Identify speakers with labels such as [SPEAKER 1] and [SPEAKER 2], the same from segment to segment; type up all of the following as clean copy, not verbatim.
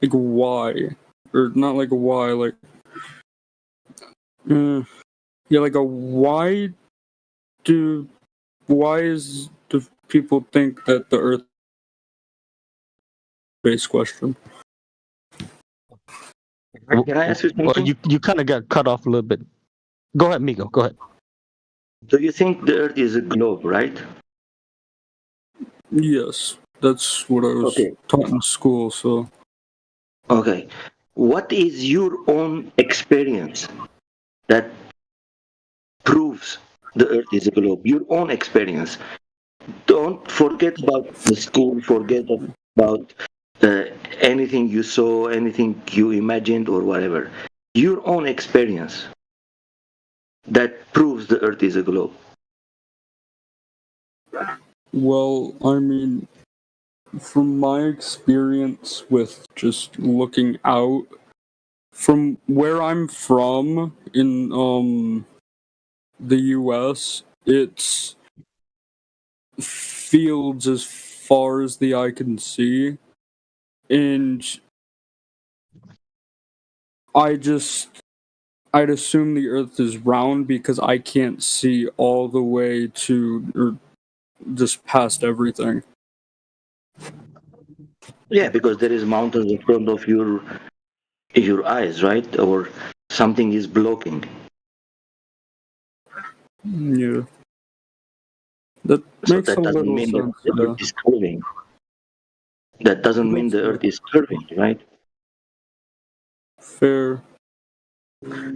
[SPEAKER 1] like why, or not like why, like yeah, like a do people think that the Earth based question?
[SPEAKER 2] Can I ask you
[SPEAKER 3] Well,
[SPEAKER 2] something?
[SPEAKER 3] you kind of got cut off a little bit. Go ahead, Migo. Go ahead.
[SPEAKER 2] Do you think the Earth is a globe, right?
[SPEAKER 1] Yes, that's what I was
[SPEAKER 2] Okay.
[SPEAKER 1] taught in school. So
[SPEAKER 2] Okay. What is your own experience that proves the Earth is a globe? Your own experience. Don't forget about the school, forget about uh, anything you saw, anything you imagined, or whatever. Your own experience that proves the Earth is a globe.
[SPEAKER 1] well, I mean, from my experience with just looking out from where I'm from in the US, it's fields as far as the eye can see, and I'd assume the Earth is round because I can't see all the way to or just past everything.
[SPEAKER 2] Yeah, because there is mountains in front of your eyes, right? Or something is blocking.
[SPEAKER 1] Yeah, that
[SPEAKER 2] So
[SPEAKER 1] makes
[SPEAKER 2] that
[SPEAKER 1] a
[SPEAKER 2] doesn't
[SPEAKER 1] little
[SPEAKER 2] mean that
[SPEAKER 1] sense.
[SPEAKER 2] the
[SPEAKER 1] Yeah,
[SPEAKER 2] Earth is curving. That doesn't mean
[SPEAKER 1] that's
[SPEAKER 2] the Earth is curving, right?
[SPEAKER 1] fair.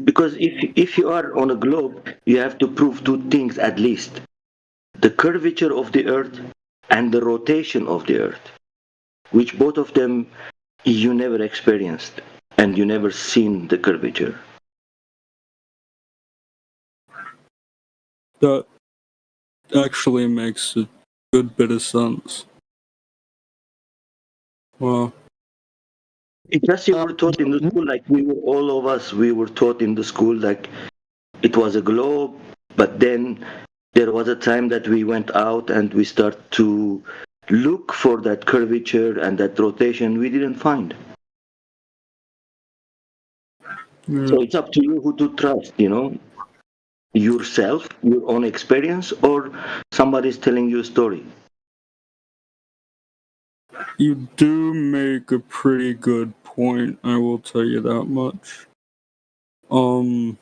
[SPEAKER 2] Because if you are on a globe, you have to prove two things at least: the curvature of the Earth and the rotation of the Earth, which both of them you never experienced and you never seen the curvature.
[SPEAKER 1] That actually makes a good bit of sense. Well,
[SPEAKER 2] It's just you were taught in the school, like all of us, we were taught in the school like it was a globe, but then there was a time that we went out and we start to look for that curvature and that rotation we didn't find.
[SPEAKER 1] yeah.
[SPEAKER 2] So it's up to you who to trust, yourself, your own experience, or somebody's telling you a story.
[SPEAKER 1] You do make a pretty good point, I will tell you that much. Um,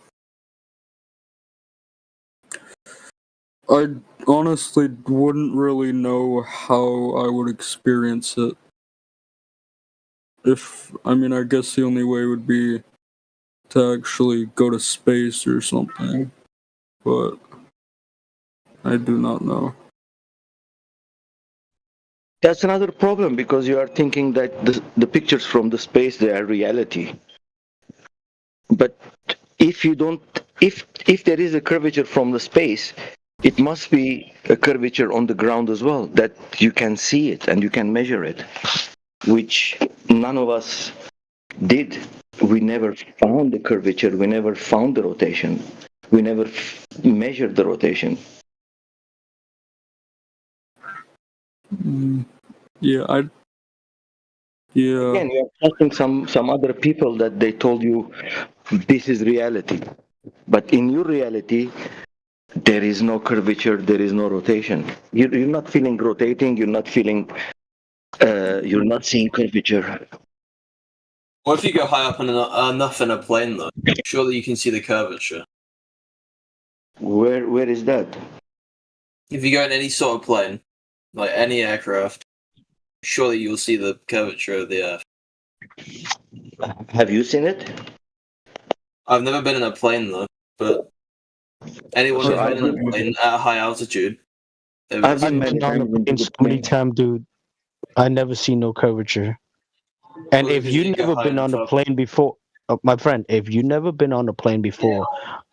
[SPEAKER 1] I honestly wouldn't really know how I would experience it. I mean, I guess the only way would be to actually go to space or something, but I do not know.
[SPEAKER 2] That's another problem because you are thinking that the pictures from the space they are reality. But if you don't, if there is a curvature from the space, it must be a curvature on the ground as well that you can see it and you can measure it, which none of us did. We never found the curvature. We never found the rotation. We never measured the rotation.
[SPEAKER 1] Yeah, yeah,
[SPEAKER 2] Again, you're trusting some other people that they told you this is reality. But in your reality, there is no curvature, there is no rotation. You're not feeling rotating, you're not seeing curvature.
[SPEAKER 4] What if you go high up enough in a plane, though? Surely you can see the curvature.
[SPEAKER 2] Where is that?
[SPEAKER 4] If you go in any sort of plane, like any aircraft, surely you'll see the curvature of the Earth.
[SPEAKER 2] Have you seen it?
[SPEAKER 4] I've never been in a plane, though, but anyone
[SPEAKER 2] So
[SPEAKER 4] who's been in a plane at a high altitude,
[SPEAKER 2] I've been
[SPEAKER 3] I've
[SPEAKER 2] many
[SPEAKER 3] been on
[SPEAKER 2] times
[SPEAKER 3] the
[SPEAKER 2] into
[SPEAKER 3] plane
[SPEAKER 2] the
[SPEAKER 3] so many
[SPEAKER 2] plane.
[SPEAKER 3] times, dude. I never see no curvature. And
[SPEAKER 4] Well,
[SPEAKER 3] if
[SPEAKER 4] because you
[SPEAKER 3] you
[SPEAKER 4] didn't go
[SPEAKER 3] never
[SPEAKER 4] high
[SPEAKER 3] been on the
[SPEAKER 4] enough up.
[SPEAKER 3] plane before, my friend, if you never been on a plane before,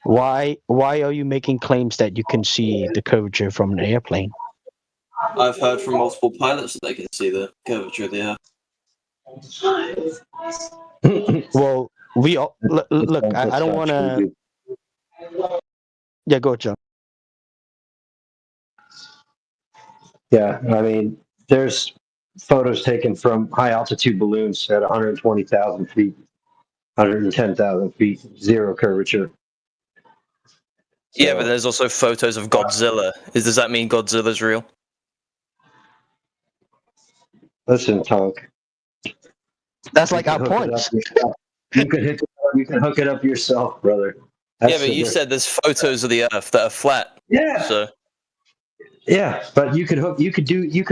[SPEAKER 3] why are you making claims that you can see the curvature from an airplane?
[SPEAKER 4] I've heard from multiple pilots that they can see the curvature of the Earth.
[SPEAKER 3] Well, we all look. I don't want to. Yeah, go, John.
[SPEAKER 5] Yeah, I mean, there's photos taken from high altitude balloons at 120,000 feet, 110,000 feet, zero curvature.
[SPEAKER 4] Yeah, but
[SPEAKER 5] So-
[SPEAKER 4] there's also photos of Godzilla. Does that mean Godzilla's real?
[SPEAKER 5] Listen, Tonk.
[SPEAKER 3] That's
[SPEAKER 5] you
[SPEAKER 3] like
[SPEAKER 5] can
[SPEAKER 3] our
[SPEAKER 5] hook it up
[SPEAKER 3] points.
[SPEAKER 5] yourself. You can hook it up yourself, brother. That's
[SPEAKER 4] Yeah, but
[SPEAKER 5] the
[SPEAKER 4] you
[SPEAKER 5] difference.
[SPEAKER 4] said there's photos of the Earth that are flat.
[SPEAKER 5] Yeah,
[SPEAKER 4] So
[SPEAKER 5] yeah, but you could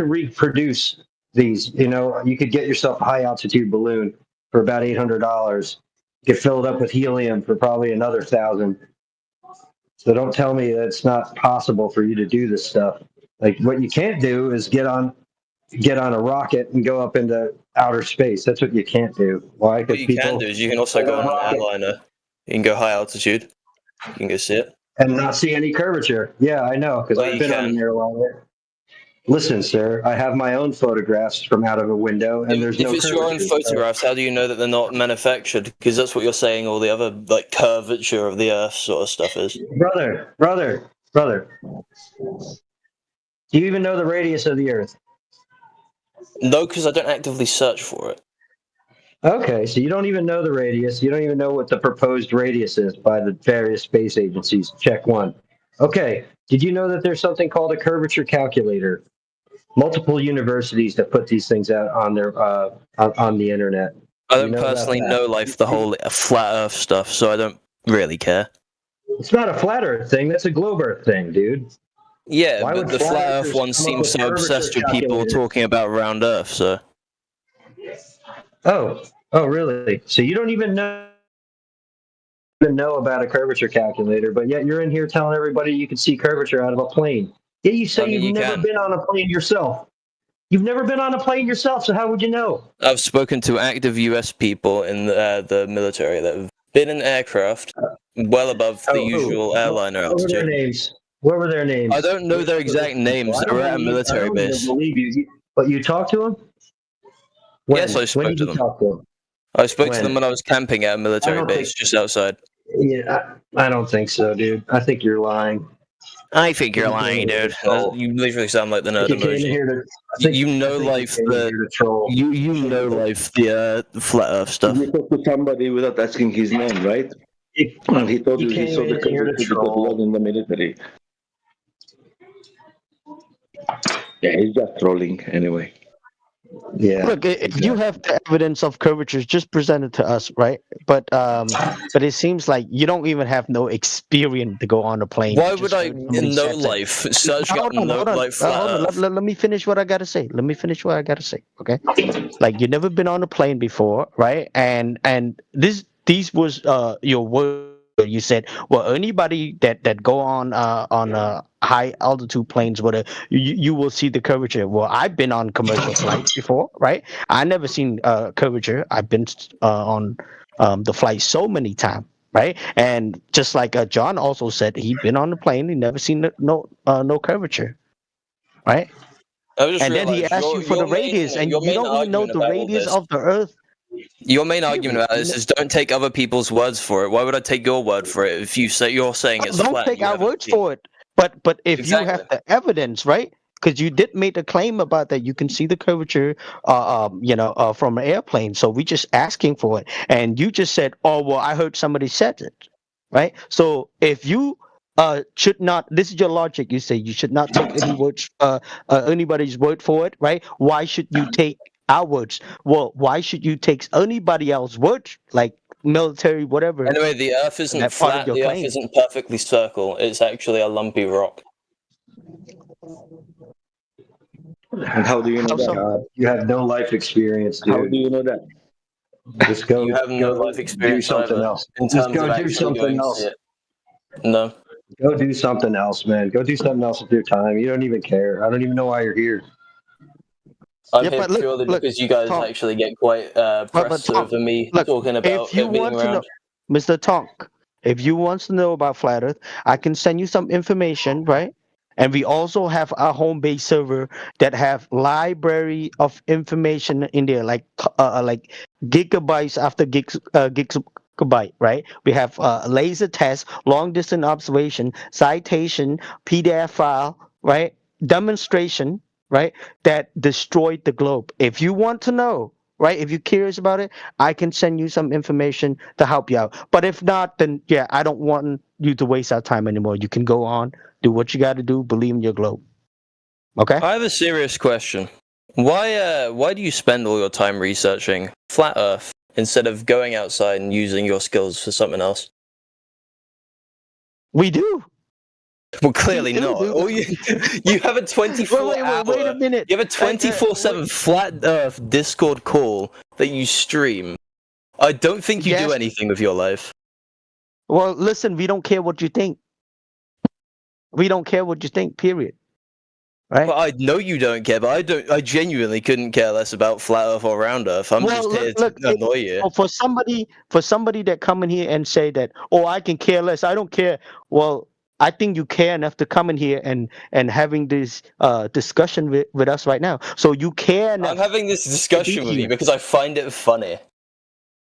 [SPEAKER 5] reproduce these. You know, you could get yourself a high altitude balloon for about $800. You could fill it up with helium for probably another 1,000. So don't tell me that it's not possible for you to do this stuff. Like what you can't do is get on a rocket and go up into outer space. That's what you can't do. Why?
[SPEAKER 4] what
[SPEAKER 5] Because
[SPEAKER 4] you
[SPEAKER 5] people
[SPEAKER 4] can do is you can also go on an airliner. You can go high altitude. You can go see it.
[SPEAKER 5] and not see any curvature. Yeah, I know because
[SPEAKER 4] Well,
[SPEAKER 5] I've
[SPEAKER 4] you
[SPEAKER 5] been on
[SPEAKER 4] can.
[SPEAKER 5] an airliner. Listen, sir, I have my own photographs from out of a window, and there's
[SPEAKER 4] If
[SPEAKER 5] no
[SPEAKER 4] it's your own
[SPEAKER 5] curvature.
[SPEAKER 4] photographs, how do you know that they're not manufactured? Because that's what you're saying. All the other like curvature of the Earth sort of stuff is.
[SPEAKER 5] Brother. Do you even know the radius of the Earth?
[SPEAKER 4] No, because I don't actively search for it.
[SPEAKER 5] Okay, so you don't even know the radius. You don't even know what the proposed radius is by the various space agencies. Check one. Okay, did you know that there's something called a curvature calculator? Multiple universities that put these things out on their on the internet.
[SPEAKER 4] I
[SPEAKER 5] You
[SPEAKER 4] don't
[SPEAKER 5] know about
[SPEAKER 4] personally
[SPEAKER 5] that?
[SPEAKER 4] know like the whole flat Earth stuff, so I don't really care.
[SPEAKER 5] It's not a flat Earth thing. That's a globe Earth thing, dude.
[SPEAKER 4] Yeah,
[SPEAKER 5] Why
[SPEAKER 4] but
[SPEAKER 5] would
[SPEAKER 4] the
[SPEAKER 5] flat
[SPEAKER 4] flat Earth
[SPEAKER 5] earthers
[SPEAKER 4] one
[SPEAKER 5] come up
[SPEAKER 4] seems
[SPEAKER 5] with
[SPEAKER 4] so
[SPEAKER 5] curvature
[SPEAKER 4] obsessed with people
[SPEAKER 5] calculators?
[SPEAKER 4] talking about round Earth. So
[SPEAKER 5] Oh, really? So you don't even know about a curvature calculator, but yet you're in here telling everybody you can see curvature out of a plane. Yet you say
[SPEAKER 4] I mean,
[SPEAKER 5] you've
[SPEAKER 4] you
[SPEAKER 5] never
[SPEAKER 4] can.
[SPEAKER 5] been on a plane yourself. You've never been on a plane yourself, so how would you know?
[SPEAKER 4] I've spoken to active U.S. people in the military that have been in aircraft well above the usual airliner
[SPEAKER 5] What were their
[SPEAKER 4] altitude.
[SPEAKER 5] names? What were their names?
[SPEAKER 4] I don't know their exact names.
[SPEAKER 5] I
[SPEAKER 4] They were at a
[SPEAKER 5] don't
[SPEAKER 4] military
[SPEAKER 5] even
[SPEAKER 4] base.
[SPEAKER 5] believe you. But you talked to them? When?
[SPEAKER 4] Yes, I
[SPEAKER 5] When
[SPEAKER 4] spoke
[SPEAKER 5] did
[SPEAKER 4] to
[SPEAKER 5] you
[SPEAKER 4] them.
[SPEAKER 5] talk to them?
[SPEAKER 4] I spoke to
[SPEAKER 5] When?
[SPEAKER 4] them when I was camping at a military
[SPEAKER 5] don't
[SPEAKER 4] base
[SPEAKER 5] think-
[SPEAKER 4] just outside.
[SPEAKER 5] Yeah, I don't think so, dude. I think you're lying.
[SPEAKER 4] I think you're
[SPEAKER 5] You
[SPEAKER 4] lying,
[SPEAKER 5] came in
[SPEAKER 4] dude.
[SPEAKER 5] to troll.
[SPEAKER 4] You literally sound like the nerd
[SPEAKER 5] You came in
[SPEAKER 4] emoji.
[SPEAKER 5] here to. I think,
[SPEAKER 4] You know
[SPEAKER 5] I think you
[SPEAKER 4] life
[SPEAKER 5] came in
[SPEAKER 4] the
[SPEAKER 5] here to troll.
[SPEAKER 4] you know life the flat Earth stuff.
[SPEAKER 2] You talked to somebody without asking his name, right? And he told
[SPEAKER 5] You
[SPEAKER 2] you he
[SPEAKER 5] came
[SPEAKER 2] saw the
[SPEAKER 5] in here to
[SPEAKER 2] curvature because he was
[SPEAKER 5] troll.
[SPEAKER 2] in the military. Yeah, he's just trolling anyway.
[SPEAKER 5] Yeah.
[SPEAKER 3] Look, if you have the evidence of curvatures, just present it to us, right? But it seems like you don't even have no experience to go on a plane.
[SPEAKER 4] Why
[SPEAKER 3] You
[SPEAKER 4] would
[SPEAKER 3] just
[SPEAKER 4] I
[SPEAKER 3] heard somebody
[SPEAKER 4] know
[SPEAKER 3] said that.
[SPEAKER 4] life? Searching up
[SPEAKER 3] Hold on.
[SPEAKER 4] like flat
[SPEAKER 3] Hold on.
[SPEAKER 4] Earth.
[SPEAKER 3] Let me finish what I gotta say. Okay, like you've never been on a plane before, right? And these was your word. You said, well, anybody that go on high altitude planes, whatever, you will see the curvature. Well, I've been on commercial flights before, right? I never seen curvature. I've been on the flight so many times, right? And just like John also said, he'd been on the plane, he never seen no curvature, right?
[SPEAKER 4] I just
[SPEAKER 3] And then he
[SPEAKER 4] realized
[SPEAKER 3] asked you for the radius, and
[SPEAKER 4] your
[SPEAKER 3] you
[SPEAKER 4] main
[SPEAKER 3] don't even know
[SPEAKER 4] argument
[SPEAKER 3] the
[SPEAKER 4] about all
[SPEAKER 3] radius
[SPEAKER 4] this.
[SPEAKER 3] of the Earth.
[SPEAKER 4] Your main argument about this
[SPEAKER 3] You
[SPEAKER 4] is don't take other people's words for it. Why would I take your word for it if you're saying it's
[SPEAKER 3] don't
[SPEAKER 4] flat?
[SPEAKER 3] take
[SPEAKER 4] You
[SPEAKER 3] our
[SPEAKER 4] haven't
[SPEAKER 3] words
[SPEAKER 4] seen
[SPEAKER 3] for it. But if you
[SPEAKER 4] Exactly.
[SPEAKER 3] have the evidence, right? Because you did make a claim about that, you can see the curvature, from an airplane. So we just asking for it, and you just said, "Oh well, I heard somebody said it," right? So if you should not, this is your logic. You say you should not take anybody's word for it, right? Why should you take our words? Well, why should you take anybody else's words, like military, whatever?
[SPEAKER 4] Anyway, the Earth isn't
[SPEAKER 3] That part of
[SPEAKER 4] flat.
[SPEAKER 3] your
[SPEAKER 4] The Earth
[SPEAKER 3] claim.
[SPEAKER 4] isn't perfectly circle. It's actually a lumpy rock.
[SPEAKER 2] And how do you know
[SPEAKER 3] How
[SPEAKER 2] that?
[SPEAKER 3] so?
[SPEAKER 5] God, you have no life experience,
[SPEAKER 2] How
[SPEAKER 5] dude.
[SPEAKER 2] do you know that?
[SPEAKER 5] Just go.
[SPEAKER 4] You have no
[SPEAKER 5] go
[SPEAKER 4] life
[SPEAKER 5] do
[SPEAKER 4] experience
[SPEAKER 5] something
[SPEAKER 4] either,
[SPEAKER 5] else.
[SPEAKER 4] in
[SPEAKER 5] Just
[SPEAKER 4] terms of
[SPEAKER 5] go do
[SPEAKER 4] actually
[SPEAKER 5] something
[SPEAKER 4] going to
[SPEAKER 5] else.
[SPEAKER 4] see it. No.
[SPEAKER 5] Go do something else, man. Go do something else with your time. You don't even care. I don't even know why you're here.
[SPEAKER 4] I'm
[SPEAKER 3] Yeah,
[SPEAKER 4] here
[SPEAKER 3] but look,
[SPEAKER 4] purely because you guys
[SPEAKER 3] Tom,
[SPEAKER 4] actually get quite
[SPEAKER 3] but
[SPEAKER 4] pressed
[SPEAKER 3] Tom,
[SPEAKER 4] over me
[SPEAKER 3] look,
[SPEAKER 4] talking about
[SPEAKER 3] if you
[SPEAKER 4] it being
[SPEAKER 3] want to know,
[SPEAKER 4] around.
[SPEAKER 3] Mr. Tonk, if you want to know about Flat Earth, I can send you some information, right? And we also have a home base server that have library of information in there, like gigabytes after gigabyte, right? We have laser test, long distance observation, citation, PDF file, right? Demonstration, right, that destroyed the globe. If you want to know, right, if you're curious about it, I can send you some information to help you out. But if not, then yeah, I don't want you to waste our time anymore. You can go on, do what you got to do, believe in your globe. Okay?
[SPEAKER 6] I have a serious question. Why do you spend all your time researching flat Earth instead of going outside and using your skills for something else?
[SPEAKER 3] We do.
[SPEAKER 6] Well, clearly
[SPEAKER 3] do,
[SPEAKER 6] not.
[SPEAKER 3] dude.
[SPEAKER 6] All you have a 24
[SPEAKER 3] Wait a minute.
[SPEAKER 6] You have a 24/7 flat Earth Discord call that you stream. I don't think you do
[SPEAKER 3] Yes.
[SPEAKER 6] anything with your life.
[SPEAKER 3] Well, listen, we don't care what you think. We don't care what you think, period. Right?
[SPEAKER 6] Well, I know you don't care, but I genuinely couldn't care less about flat Earth or round Earth. I'm
[SPEAKER 3] Well,
[SPEAKER 6] just here
[SPEAKER 3] look,
[SPEAKER 6] to annoy you.
[SPEAKER 3] for somebody that come in here and say that, oh, I can care less, I don't care. Well, I think you care enough to come in here and having this discussion with us right now. So you care enough.
[SPEAKER 6] I'm having this discussion with you
[SPEAKER 3] here.
[SPEAKER 6] because I find it funny.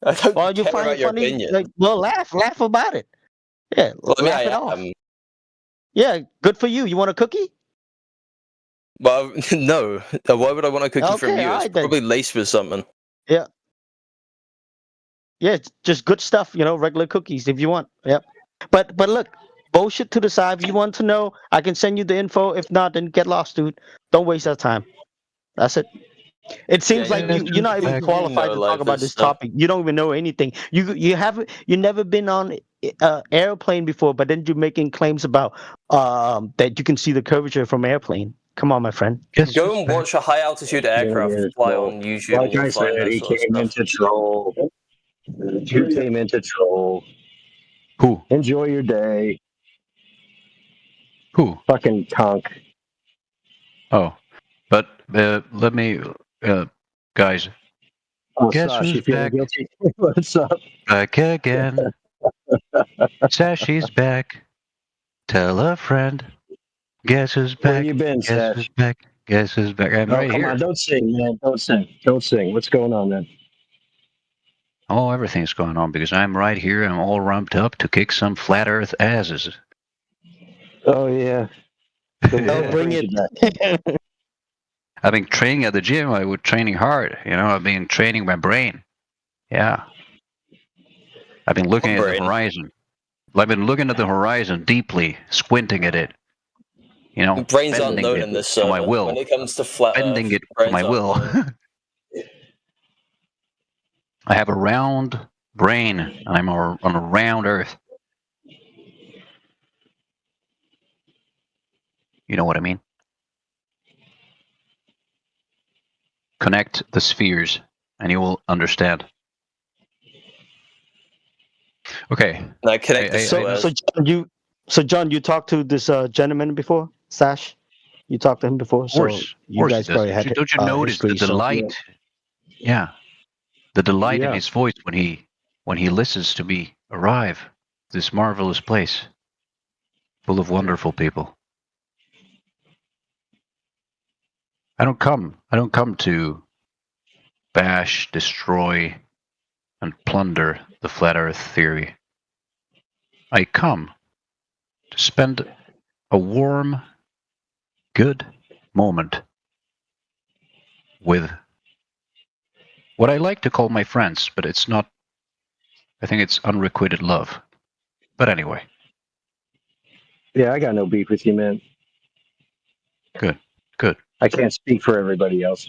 [SPEAKER 6] I don't
[SPEAKER 3] Well, you
[SPEAKER 6] care
[SPEAKER 3] find
[SPEAKER 6] about
[SPEAKER 3] it
[SPEAKER 6] your
[SPEAKER 3] funny.
[SPEAKER 6] opinion.
[SPEAKER 3] Like, well, laugh about it. Yeah,
[SPEAKER 6] Well, I mean,
[SPEAKER 3] laugh
[SPEAKER 6] I
[SPEAKER 3] it off.
[SPEAKER 6] am.
[SPEAKER 3] Yeah, good for you. You want a cookie?
[SPEAKER 6] Well, no. Why would I want a cookie from
[SPEAKER 3] Okay,
[SPEAKER 6] you? It's
[SPEAKER 3] alright then.
[SPEAKER 6] probably laced with something.
[SPEAKER 3] Yeah, it's just good stuff. Regular cookies if you want. Yep. But look, bullshit to the side. If you want to know, I can send you the info. If not, then get lost, dude. Don't waste our time. That's it. It seems
[SPEAKER 6] Yeah,
[SPEAKER 3] like
[SPEAKER 6] you-
[SPEAKER 3] you're not even
[SPEAKER 6] you
[SPEAKER 3] qualified
[SPEAKER 6] know
[SPEAKER 3] to
[SPEAKER 6] life
[SPEAKER 3] talk about
[SPEAKER 6] is
[SPEAKER 3] this
[SPEAKER 6] stuff.
[SPEAKER 3] topic. You don't even know anything. You never been on airplane before, but then you're making claims about that you can see the curvature from airplane. Come on, my friend.
[SPEAKER 5] Guess
[SPEAKER 6] Go
[SPEAKER 5] who's
[SPEAKER 6] and
[SPEAKER 5] back?
[SPEAKER 6] watch a high altitude aircraft
[SPEAKER 5] There it is,
[SPEAKER 6] fly
[SPEAKER 5] Mo.
[SPEAKER 6] on YouTube.
[SPEAKER 5] Like
[SPEAKER 6] and you'll
[SPEAKER 5] I
[SPEAKER 6] find
[SPEAKER 5] said,
[SPEAKER 6] that
[SPEAKER 5] he
[SPEAKER 6] sort of
[SPEAKER 5] came
[SPEAKER 6] stuff.
[SPEAKER 5] into troll. You came into troll.
[SPEAKER 7] Who?
[SPEAKER 5] Enjoy your day.
[SPEAKER 7] Who?
[SPEAKER 5] Fucking conk.
[SPEAKER 7] Oh, but let me, guys,
[SPEAKER 5] Oh,
[SPEAKER 7] Guess
[SPEAKER 5] Sash,
[SPEAKER 7] who's
[SPEAKER 5] you feeling
[SPEAKER 7] back?
[SPEAKER 5] guilty? What's up?
[SPEAKER 7] back again. Sashy's back. Tell a friend. Guess who's
[SPEAKER 5] Where
[SPEAKER 7] back?
[SPEAKER 5] you been,
[SPEAKER 7] Guess
[SPEAKER 5] Sash?
[SPEAKER 7] who's back? Guess who's back? I'm
[SPEAKER 5] Oh,
[SPEAKER 7] right
[SPEAKER 5] come
[SPEAKER 7] here.
[SPEAKER 5] on. Don't sing, man. Don't sing. Don't sing. What's going on, man?
[SPEAKER 7] Oh, everything's going on because I'm right here. I'm all ramped up to kick some flat Earth asses.
[SPEAKER 5] Oh, yeah.
[SPEAKER 3] Oh, bring it.
[SPEAKER 7] I've been training at the gym. I was training hard. I've been training my brain. Yeah. I've been looking
[SPEAKER 6] What
[SPEAKER 7] at the
[SPEAKER 6] brain?
[SPEAKER 7] horizon. I've been looking at the horizon deeply, squinting at it.
[SPEAKER 6] Brains aren't
[SPEAKER 7] bending
[SPEAKER 6] known
[SPEAKER 7] it
[SPEAKER 6] in this
[SPEAKER 7] to my
[SPEAKER 6] server.
[SPEAKER 7] will.
[SPEAKER 6] When it comes to flat
[SPEAKER 7] Bending
[SPEAKER 6] Earth,
[SPEAKER 7] it to
[SPEAKER 6] brains
[SPEAKER 7] my
[SPEAKER 6] aren't
[SPEAKER 7] will.
[SPEAKER 6] known.
[SPEAKER 7] I have a round brain, and I'm on a round Earth. You know what I mean? Connect the spheres, and you will understand. Okay.
[SPEAKER 6] No, connect the
[SPEAKER 7] I-
[SPEAKER 6] squares.
[SPEAKER 3] So John, you talked to this gentleman before, Sash? You talked to him before,
[SPEAKER 7] Of course,
[SPEAKER 3] so
[SPEAKER 7] of
[SPEAKER 3] you
[SPEAKER 7] course
[SPEAKER 3] guys
[SPEAKER 7] it does.
[SPEAKER 3] probably had
[SPEAKER 7] Don't you notice
[SPEAKER 3] history.
[SPEAKER 7] the
[SPEAKER 3] So
[SPEAKER 7] delight? Yeah, the delight in
[SPEAKER 5] Yeah.
[SPEAKER 7] his voice when he listens to me arrive. This marvelous place, full of wonderful people. I don't come to bash, destroy, and plunder the flat Earth theory. I come to spend a warm, good moment with what I like to call my friends, but it's not. I think it's unrequited love. But anyway,
[SPEAKER 5] Yeah, I got no beef with you, man.
[SPEAKER 7] good.
[SPEAKER 5] I can't speak for everybody else.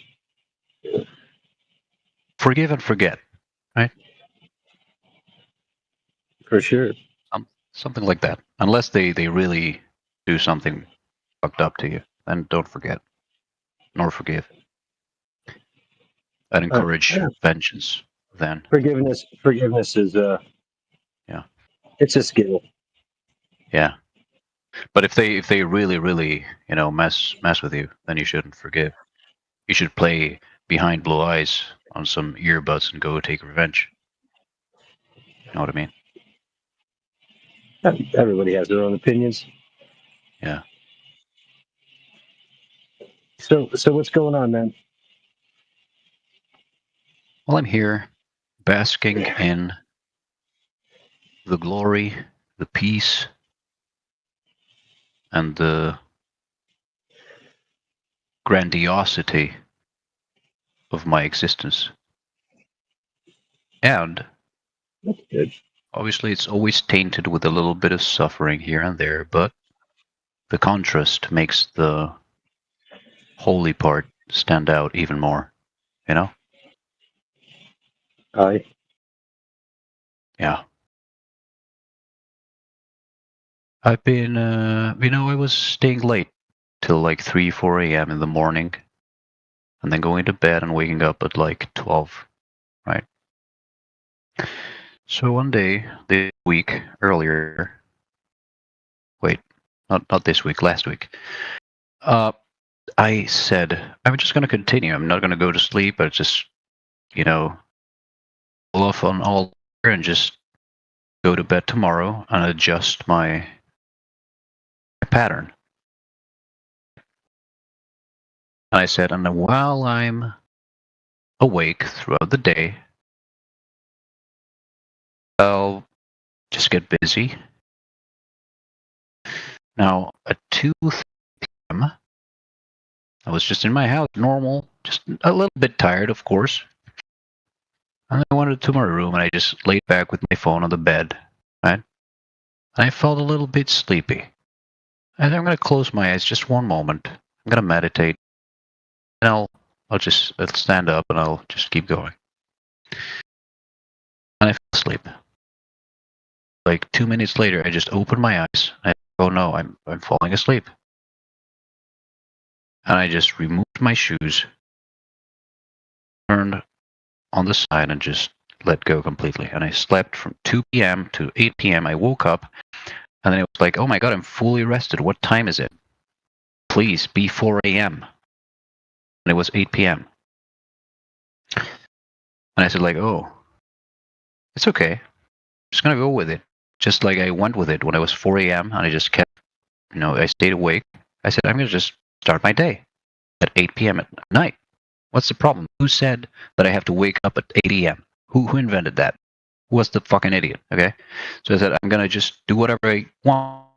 [SPEAKER 7] Forgive and forget.
[SPEAKER 5] For sure.
[SPEAKER 7] Something like that. Unless they really do something fucked up to you, then don't forget. Nor forgive. I'd encourage
[SPEAKER 5] yeah.
[SPEAKER 7] vengeance then.
[SPEAKER 5] Forgiveness is
[SPEAKER 7] Yeah.
[SPEAKER 5] It's a skill.
[SPEAKER 7] Yeah. But if they really, mess with you, then you shouldn't forgive. You should play behind blue eyes on some earbuds and go take revenge. You know what I mean?
[SPEAKER 5] Everybody has their own opinions.
[SPEAKER 7] Yeah.
[SPEAKER 5] So what's going on, man?
[SPEAKER 7] Well, I'm here basking in the glory, the peace, and the grandiosity of my existence. And
[SPEAKER 5] That's good.
[SPEAKER 7] obviously, it's always tainted with a little bit of suffering here and there, but the contrast makes the holy part stand out even more. You know?
[SPEAKER 5] Aye.
[SPEAKER 7] Yeah. I've been, I was staying late till like 3, 4 a.m. in the morning, and then going to bed and waking up at like 12, right? So one day, this week, earlier, wait, not this week, last week, I said, I'm just going to continue. I'm not going to go to sleep, but just, pull off on all and just go to bed tomorrow and adjust my pattern. And I said, and while I'm awake throughout the day, I'll just get busy. Now, at 2 p.m., I was just in my house, normal, just a little bit tired, of course. And I went to my room and I just laid back with my phone on the bed, right? And I felt a little bit sleepy. And I'm going to close my eyes just one moment. I'm going to meditate. And I'll stand up and I'll just keep going. And I fell asleep. Like 2 minutes later, I just opened my eyes. Oh no, I'm falling asleep. And I just removed my shoes, turned on the side, and just let go completely. And I slept from 2 p.m. to 8 p.m. I woke up, and then it was like, oh my god, I'm fully rested. What time is it? Please be 4 a.m. And it was 8 p.m. And I said, like, oh, it's okay. I'm just gonna go with it. Just like I went with it when it was 4 a.m. and I just kept, I stayed awake. I said, I'm gonna just start my day at 8 p.m. at night. What's the problem? Who said that I have to wake up at 8 a.m.? Who invented that? Who was the fucking idiot? Okay? So I said, I'm gonna just do whatever I want.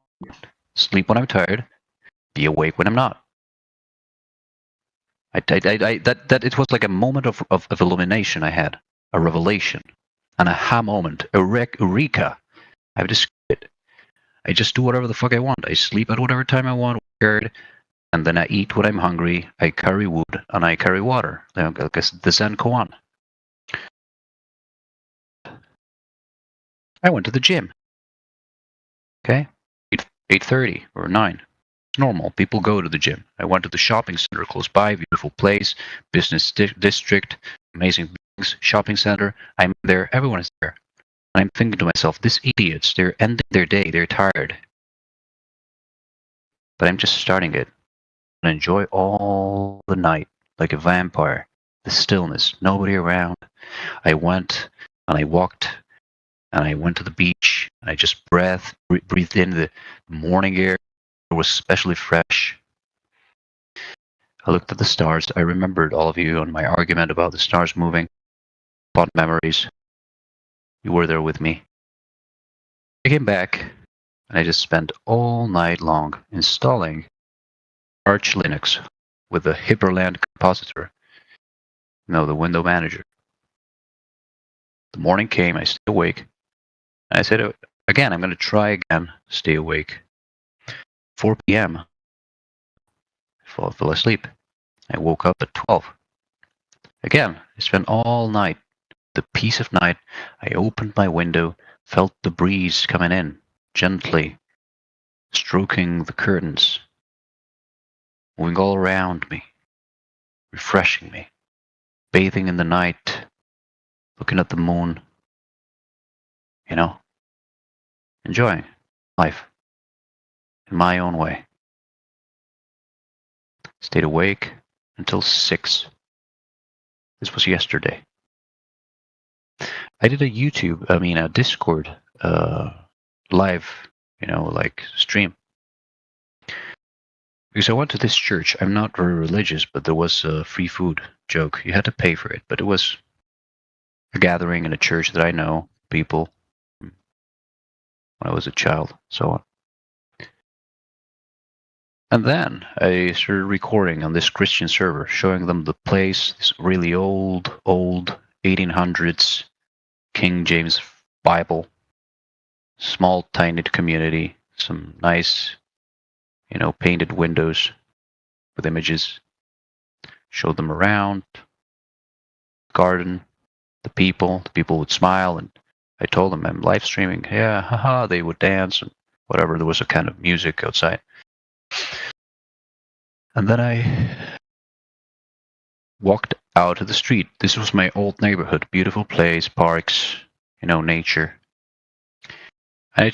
[SPEAKER 7] Sleep when I'm tired. Be awake when I'm not. That it was like a moment of illumination I had. A revelation. An aha moment. Eureka. I've discovered it. I just do whatever the fuck I want. I sleep at whatever time I want. And then I eat when I'm hungry. I carry wood and I carry water. Like the Zen koan. I went to the gym. Okay, 8:30 or 9. It's normal. People go to the gym. I went to the shopping center close by. Beautiful place, business district, amazing buildings, shopping center. I'm there. Everyone is there. And I'm thinking to myself, these idiots. They're ending their day. They're tired. But I'm just starting it. And enjoy all the night like a vampire. The stillness, nobody around. I went and I walked and I went to the beach and I just breathed in the morning air. It was especially fresh. I looked at the stars. I remembered all of you on my argument about the stars moving. Fond memories. You were there with me. I came back and I just spent all night long installing Arch Linux with the Hyprland compositor. The window manager. The morning came, I stayed awake. And I said, again, I'm going to try again, stay awake. 4 p.m. I fell asleep. I woke up at 12. Again, I spent all night, the peace of night. I opened my window, felt the breeze coming in, gently, stroking the curtains, moving all around me, refreshing me, bathing in the night, looking at the moon, enjoying life in my own way. Stayed awake until 6. This was yesterday. I did a Discord live, stream. Because I went to this church. I'm not very religious, but there was a free food joke. You had to pay for it, but it was a gathering in a church that I know, people, when I was a child, so on. And then I started recording on this Christian server, showing them the place, this really old 1800s King James Bible, small, tiny community, some nice, painted windows with images. Showed them around, garden, the people would smile, and I told them I'm live streaming. Yeah, haha, they would dance and whatever. There was a kind of music outside. And then I walked out to the street. This was my old neighborhood, beautiful place, parks, nature. And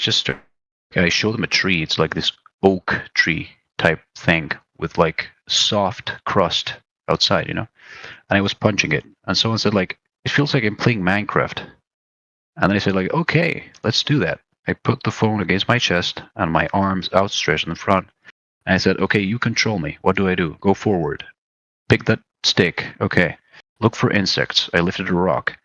[SPEAKER 7] I showed them a tree. It's like this oak tree type thing with like soft crust outside, And I was punching it. And someone said like, it feels like I'm playing Minecraft. And then I said like, okay, let's do that. I put the phone against my chest and my arms outstretched in the front. And I said, okay, you control me. What do I do? Go forward. Pick that stick. Okay. Look for insects. I lifted a rock.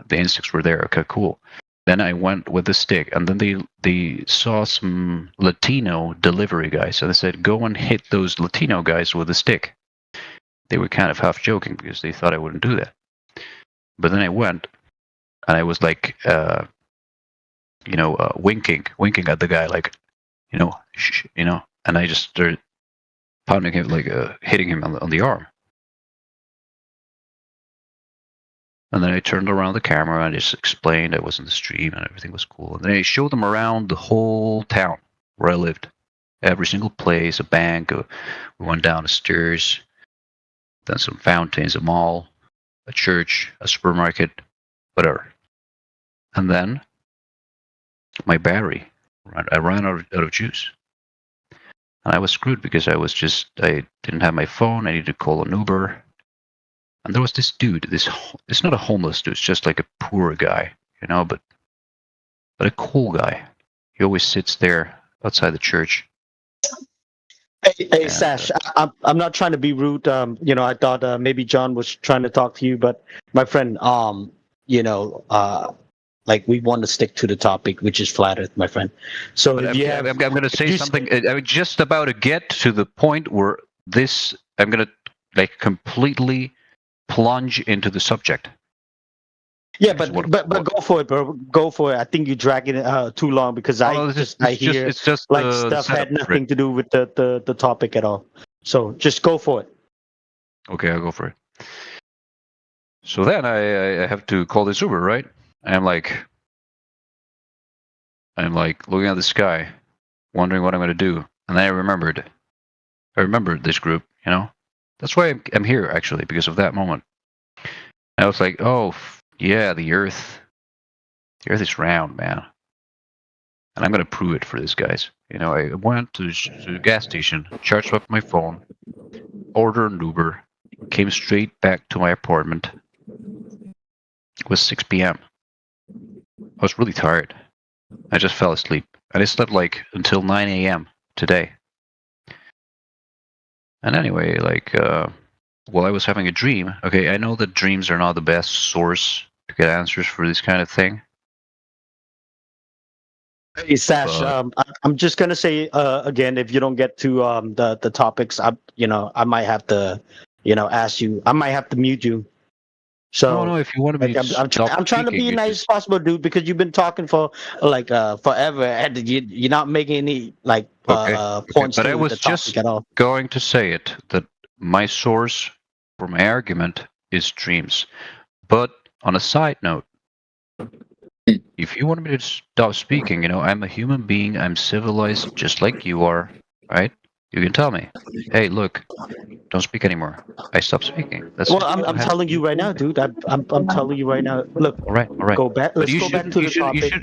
[SPEAKER 7] The insects were there. Okay, cool. Then I went with the stick, and then they saw some Latino delivery guys, and they said, go and hit those Latino guys with a stick. They were kind of half joking because they thought I wouldn't do that. But then I went, and I was like, winking at the guy, like, shh, and I just started pounding him, like hitting him on the arm. And then I turned around the camera and just explained I was in the stream and everything was cool. And then I showed them around the whole town where I lived. Every single place, a bank, we went down the stairs, then some fountains, a mall, a church, a supermarket, whatever. And then my battery, I ran out of juice. And I was screwed because I didn't have my phone. I needed to call an Uber. And there was this dude, it's not a homeless dude, it's just like a poor guy, but a cool guy. He always sits there outside the church.
[SPEAKER 3] Hey Sash, I'm not trying to be rude. I thought maybe John was trying to talk to you, but my friend, like we want to stick to the topic, which is flat Earth, my friend. So
[SPEAKER 7] But
[SPEAKER 3] if you have,
[SPEAKER 7] I'm going to say something. I'm just about to get to the point where I'm going to like completely plunge into the subject.
[SPEAKER 3] yeah, but go for it, bro. Go for it. I think you drag it too long because
[SPEAKER 7] It's just
[SPEAKER 3] like
[SPEAKER 7] the
[SPEAKER 3] stuff
[SPEAKER 7] setup
[SPEAKER 3] had
[SPEAKER 7] for it.
[SPEAKER 3] nothing to do with the topic at all. So just go for it.
[SPEAKER 7] Okay, I'll go for it. So then I have to call this Uber, right? I'm like looking at the sky, wondering what I'm going to do. And then I remembered this group, That's why I'm here, actually, because of that moment. And I was like, oh, yeah, the Earth is round, man. And I'm going to prove it for these guys. I went to the gas station, charged up my phone, ordered an Uber, came straight back to my apartment. It was 6 p.m. I was really tired. I just fell asleep. And I slept like until 9 a.m. today. And anyway, while I was having a dream, okay, I know that dreams are not the best source to get answers for this kind of thing.
[SPEAKER 3] Hey Sash, I'm just gonna say again, if you don't get to the topics, I might have to, ask you. I might have to mute you. So
[SPEAKER 7] no, if you want to be,
[SPEAKER 3] I'm trying to be nice as possible, dude, because you've been talking for forever, and you're not making any points.
[SPEAKER 7] But
[SPEAKER 3] to
[SPEAKER 7] I was
[SPEAKER 3] the topic
[SPEAKER 7] just
[SPEAKER 3] at all.
[SPEAKER 7] going to say it that my source for my argument is dreams. But on a side note, if you want me to stop speaking, I'm a human being. I'm civilized, just like you are, right? You can tell me, hey, look, don't speak anymore. I stopped speaking. That's
[SPEAKER 3] Well, I'm telling you right now, dude. I'm telling you right now. Look,
[SPEAKER 7] all right.
[SPEAKER 3] go back. Let's go back to the topic.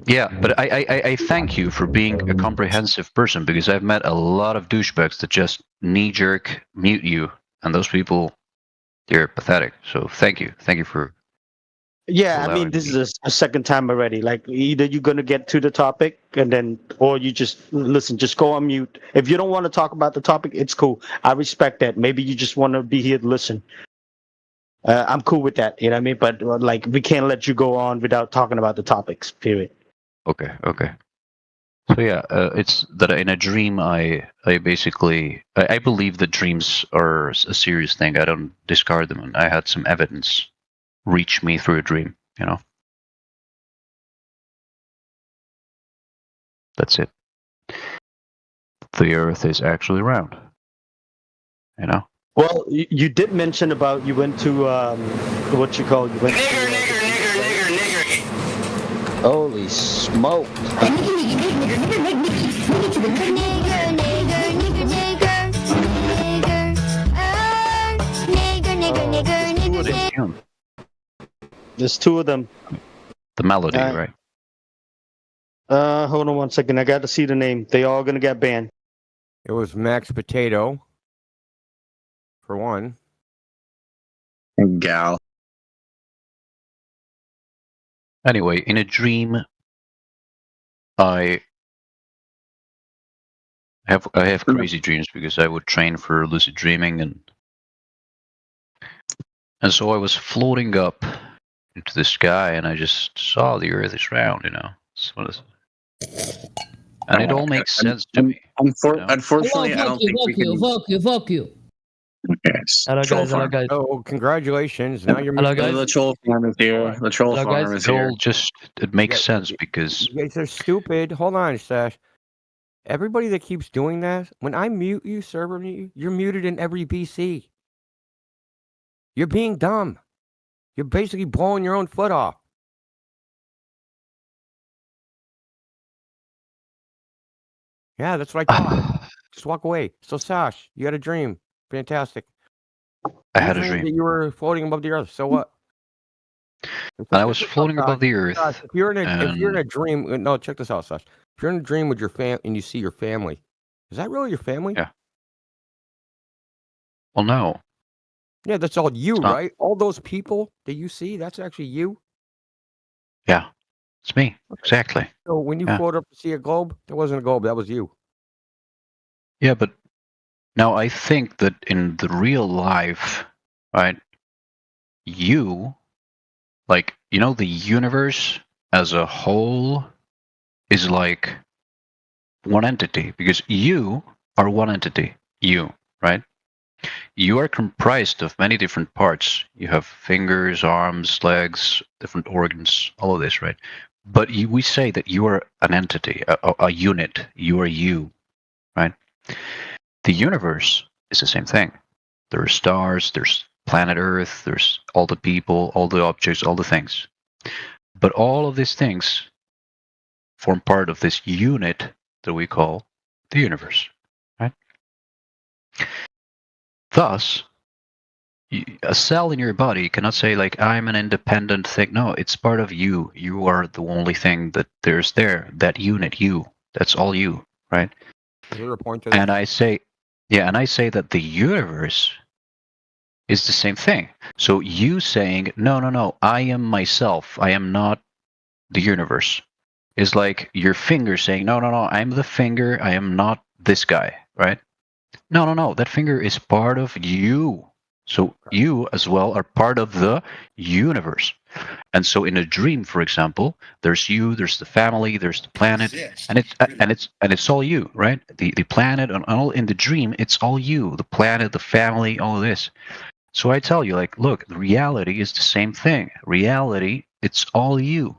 [SPEAKER 7] Yeah, but I thank you for being a comprehensive person because I've met a lot of douchebags that just knee-jerk mute you, and those people, they're pathetic. So thank you for.
[SPEAKER 3] Yeah, I mean, this is a second time already. Like, either you're gonna get to the topic, or you just listen. Just go on mute. If you don't want to talk about the topic, it's cool. I respect that. Maybe you just want to be here to listen. I'm cool with that. You know what I mean? But we can't let you go on without talking about the topics. Period.
[SPEAKER 7] Okay. So yeah, it's that in a dream I basically I believe that dreams are a serious thing. I don't discard them, and I had some evidence reach me through a dream. You know, that's it. The Earth is actually round. You know.
[SPEAKER 3] Well, you did mention about you went to what you call you went to. Holy smoke!
[SPEAKER 7] Tune.
[SPEAKER 3] There's two of them.
[SPEAKER 7] The melody,
[SPEAKER 3] Right.
[SPEAKER 7] right?
[SPEAKER 3] Hold on one second. I got to see the name. They all gonna get banned.
[SPEAKER 8] It was Max Potato, for one.
[SPEAKER 9] Gal.
[SPEAKER 7] Anyway, in a dream, I have crazy dreams because I would train for lucid dreaming, and so I was floating up into the sky, and I just saw the Earth is round. You know, and it all makes sense to me.
[SPEAKER 9] Unfortunately, I don't think we can.
[SPEAKER 10] Fuck you.
[SPEAKER 9] Yes.
[SPEAKER 11] Hello
[SPEAKER 9] Troll
[SPEAKER 11] guys, hello
[SPEAKER 9] farm.
[SPEAKER 11] guys.
[SPEAKER 8] Oh, congratulations! Now you're
[SPEAKER 11] Hello, guys.
[SPEAKER 9] The troll farm is here. The troll
[SPEAKER 11] Hello,
[SPEAKER 9] farm
[SPEAKER 11] guys.
[SPEAKER 9] is
[SPEAKER 7] It
[SPEAKER 9] here.
[SPEAKER 7] all just it makes
[SPEAKER 8] Yeah,
[SPEAKER 7] sense because
[SPEAKER 8] You guys are stupid. Hold on, Sash. Everybody that keeps doing that, when I mute you, server mute you, you're muted in every BC. You're being dumb. You're basically blowing your own foot off. Yeah, that's what I thought. Just walk away. So, Sash, you had a dream. Fantastic.
[SPEAKER 7] I had a
[SPEAKER 8] You dreamed
[SPEAKER 7] dream.
[SPEAKER 8] that you were floating above the earth. So what?
[SPEAKER 7] And I was floating above the Earth.
[SPEAKER 8] Sash, if you're in
[SPEAKER 7] and
[SPEAKER 8] a dream, no, check this out, Sash. If you're in a dream with your fam and you see your family, is that really your family?
[SPEAKER 7] Yeah. Well, no,
[SPEAKER 8] Yeah, that's all you,
[SPEAKER 7] It's not.
[SPEAKER 8] right? All those people that you see, that's actually you.
[SPEAKER 7] yeah, it's me exactly.
[SPEAKER 8] So when you
[SPEAKER 7] Yeah.
[SPEAKER 8] float up to see a globe, that wasn't a globe, that was you.
[SPEAKER 7] Yeah, but now I think that in the real life, right, you, like, you know, the universe as a whole is like one entity because you are one entity, you, right? You are comprised of many different parts. You have fingers, arms, legs, different organs, all of this, right? But we say that you are an entity, a unit. You are you, right? The universe is the same thing. There are stars, there's planet Earth, there's all the people, all the objects, all the things. But all of these things form part of this unit that we call the universe, right? Thus, a cell in your body cannot say, like, I'm an independent thing. No, it's part of you. You are the only thing that there's there. That unit, you. That's all you, right?
[SPEAKER 8] Is there a point to that?
[SPEAKER 7] And I say that the universe is the same thing. So you saying, no, I am myself. I am not the universe. Is like your finger saying, no, I'm the finger. I am not this guy, right? No. That finger is part of you. So you as well are part of the universe. And so in a dream, for example, there's you, there's the family, there's the planet, and it's all you, right? The planet and all in the dream, it's all you, the planet, the family, all of this. So I tell you, like, look, reality is the same thing. Reality, it's all you.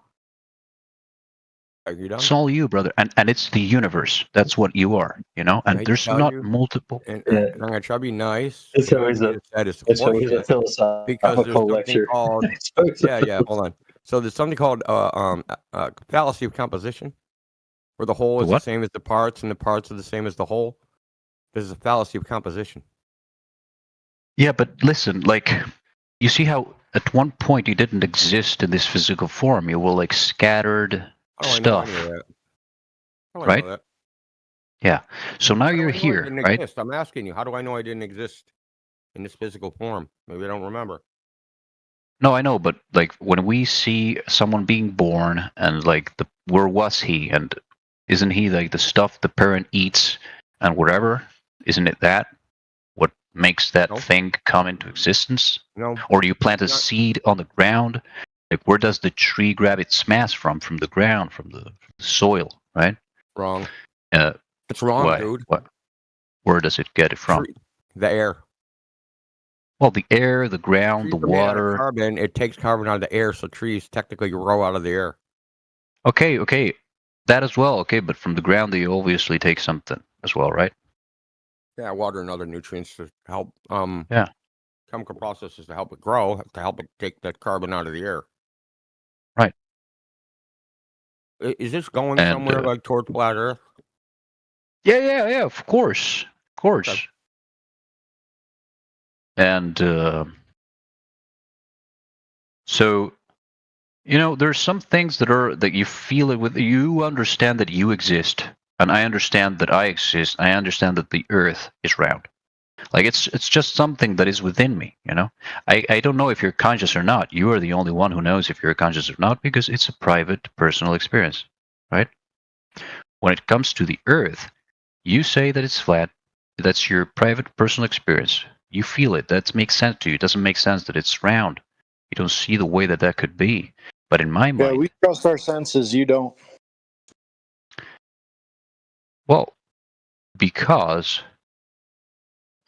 [SPEAKER 8] Are you done?
[SPEAKER 7] It's all you, brother, and it's the universe. That's what you are, you know. And
[SPEAKER 8] I
[SPEAKER 7] there's
[SPEAKER 8] tell
[SPEAKER 7] not
[SPEAKER 8] you-
[SPEAKER 7] multiple.
[SPEAKER 8] And
[SPEAKER 5] Yeah.
[SPEAKER 8] I'm going to try to be nice.
[SPEAKER 5] It's
[SPEAKER 8] because
[SPEAKER 5] always
[SPEAKER 8] what
[SPEAKER 5] a-
[SPEAKER 8] you said is
[SPEAKER 5] It's always a
[SPEAKER 8] horseshit,
[SPEAKER 5] philosophical
[SPEAKER 8] because there's something
[SPEAKER 5] lecture.
[SPEAKER 8] called yeah, hold on. So there's something called fallacy of composition, where the whole
[SPEAKER 7] The
[SPEAKER 8] is the
[SPEAKER 7] what?
[SPEAKER 8] same as the parts, and the parts are the same as the whole. There's a fallacy of composition.
[SPEAKER 7] Yeah, but listen, like, you see how at one point you didn't exist in this physical form. You were like scattered
[SPEAKER 8] How do I know
[SPEAKER 7] stuff,
[SPEAKER 8] any of that? How do I
[SPEAKER 7] right?
[SPEAKER 8] know that?
[SPEAKER 7] So now
[SPEAKER 8] How do
[SPEAKER 7] you're
[SPEAKER 8] I know I
[SPEAKER 7] here,
[SPEAKER 8] didn't
[SPEAKER 7] right?
[SPEAKER 8] exist? I'm asking you, how do I know I didn't exist in this physical form? Maybe I don't remember.
[SPEAKER 7] No, I know, but like when we see someone being born and like where was he, and isn't he like the stuff the parent eats and whatever? Isn't it that what makes that
[SPEAKER 8] No.
[SPEAKER 7] thing come into existence?
[SPEAKER 8] No,
[SPEAKER 7] Or do you plant a
[SPEAKER 8] Not-
[SPEAKER 7] seed on the ground? Like, where does the tree grab its mass from? From the ground, from the soil, right?
[SPEAKER 8] Wrong.
[SPEAKER 7] Uh,
[SPEAKER 8] It's wrong,
[SPEAKER 7] why?
[SPEAKER 8] dude.
[SPEAKER 7] What? Where does it get it from?
[SPEAKER 8] The air.
[SPEAKER 7] Well, the air, the ground, the
[SPEAKER 8] Trees are made out of
[SPEAKER 7] water.
[SPEAKER 8] carbon. It takes carbon out of the air, so trees technically grow out of the air.
[SPEAKER 7] Okay, that as well. Okay, but from the ground they obviously take something as well, right?
[SPEAKER 8] Yeah, water and other nutrients to help.
[SPEAKER 7] Yeah.
[SPEAKER 8] Chemical processes to help it grow, to help it take that carbon out of the air.
[SPEAKER 7] Right.
[SPEAKER 8] Is this going
[SPEAKER 7] And,
[SPEAKER 8] somewhere like toward flat Earth?
[SPEAKER 7] Yeah. Of course.
[SPEAKER 8] Okay.
[SPEAKER 7] And so, there's some things that you feel it with. You understand that you exist, and I understand that I exist. I understand that the Earth is round. Like it's just something that is within me. I don't know if you're conscious or not. You are the only one who knows if you're conscious or not, because it's a private, personal experience, right? When it comes to the Earth, you say that it's flat. That's your private, personal experience. You feel it. That makes sense to you. It doesn't make sense that it's round. You don't see the way that could be. But in my mind,
[SPEAKER 10] we trust our senses. You don't.
[SPEAKER 7] Well, because,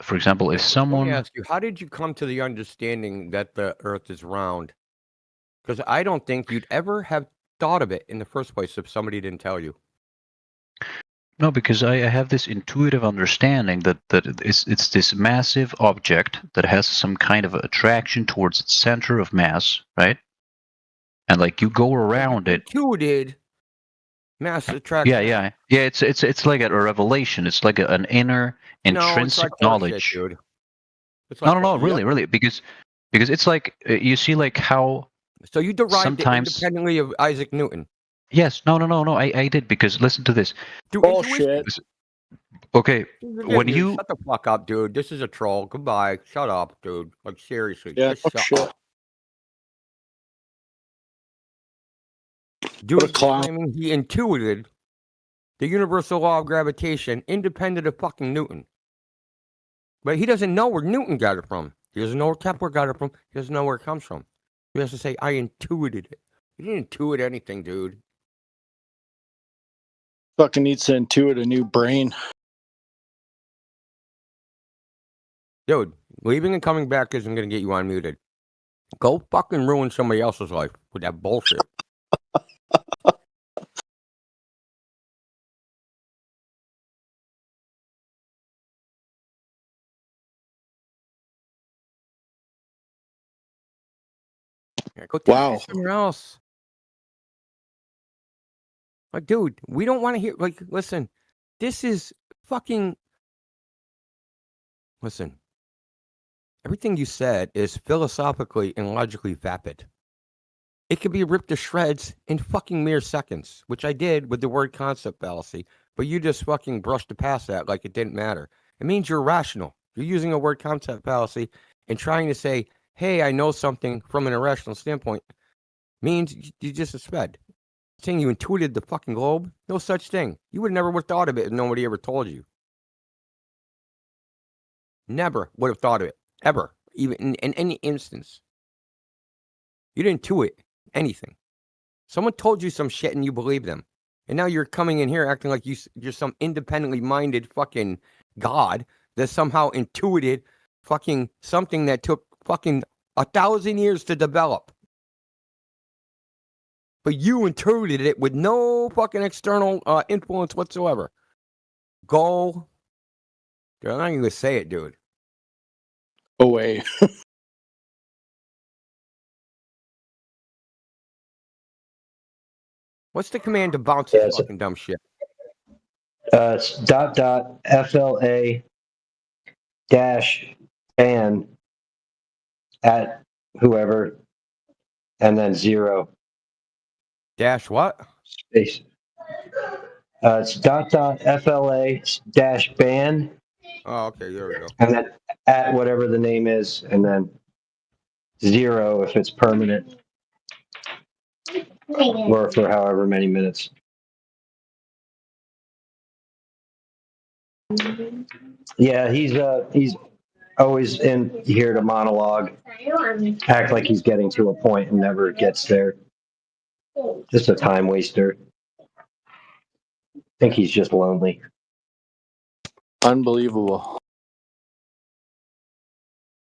[SPEAKER 7] for example, if
[SPEAKER 8] Let
[SPEAKER 7] someone...
[SPEAKER 8] me ask you, how did you come to the understanding that the Earth is round? Because I don't think you'd ever have thought of it in the first place if somebody didn't tell you.
[SPEAKER 7] No, because I have this intuitive understanding that it's this massive object that has some kind of attraction towards its center of mass, right? And like you go around it.
[SPEAKER 8] Intuited mass attraction.
[SPEAKER 7] Yeah. It's like a revelation. It's like an inner intrinsic knowledge.
[SPEAKER 8] Shit, dude.
[SPEAKER 7] No, really, because it's like you see like how.
[SPEAKER 8] So you derived
[SPEAKER 7] sometimes...
[SPEAKER 8] it independently of Isaac Newton.
[SPEAKER 7] Yes, no. I did, because listen to this.
[SPEAKER 10] Bullshit.
[SPEAKER 7] Okay, when you
[SPEAKER 8] shut the fuck up, dude. This is a troll. Goodbye. Shut up, dude. Like seriously.
[SPEAKER 10] Yeah,
[SPEAKER 8] just
[SPEAKER 10] shut
[SPEAKER 8] up. Dude,
[SPEAKER 10] clown.
[SPEAKER 8] claiming he intuited the universal law of gravitation independent of fucking Newton. But he doesn't know where Newton got it from. He doesn't know where Kepler got it from. He doesn't know where it comes from. He has to say, I intuited it. He didn't intuit anything, dude.
[SPEAKER 10] Fucking needs to intuit a new brain.
[SPEAKER 8] Dude, leaving and coming back isn't going to get you unmuted. Go fucking ruin somebody else's life with that bullshit. Yeah, go take it somewhere else. Like, dude, we don't want to hear. Like, listen, this is fucking. Listen, everything you said is philosophically and logically vapid. It can be ripped to shreds in fucking mere seconds, which I did with the word concept fallacy, but you just fucking brushed past that like it didn't matter. It means you're rational. You're using a word concept fallacy and trying to say, hey, I know something from an irrational standpoint, means you just a sped. Saying you intuited the fucking globe? No such thing. You would never have thought of it if nobody ever told you. Never would have thought of it. Ever. Even in any instance. You didn't intuit anything. Someone told you some shit and you believe them. And now you're coming in here acting like you're some independently minded fucking god that somehow intuited fucking something that took fucking 1,000 years to develop. But you intuited it with no fucking external influence whatsoever. Go. Dude, I'm not even going to say it, dude.
[SPEAKER 10] Away.
[SPEAKER 8] What's the command to bounce this fucking dumb shit?
[SPEAKER 5] It's ..FLA -ban at whoever, and then 0.
[SPEAKER 8] Dash what?
[SPEAKER 5] Space. It's .FLA -ban.
[SPEAKER 8] Oh, okay, there we go.
[SPEAKER 5] And then at whatever the name is, and then 0 if it's permanent, or for however many minutes. Yeah, he's always in here to monologue, act like he's getting to a point and never gets there. Just a time waster. think he's just lonely.
[SPEAKER 10] Unbelievable.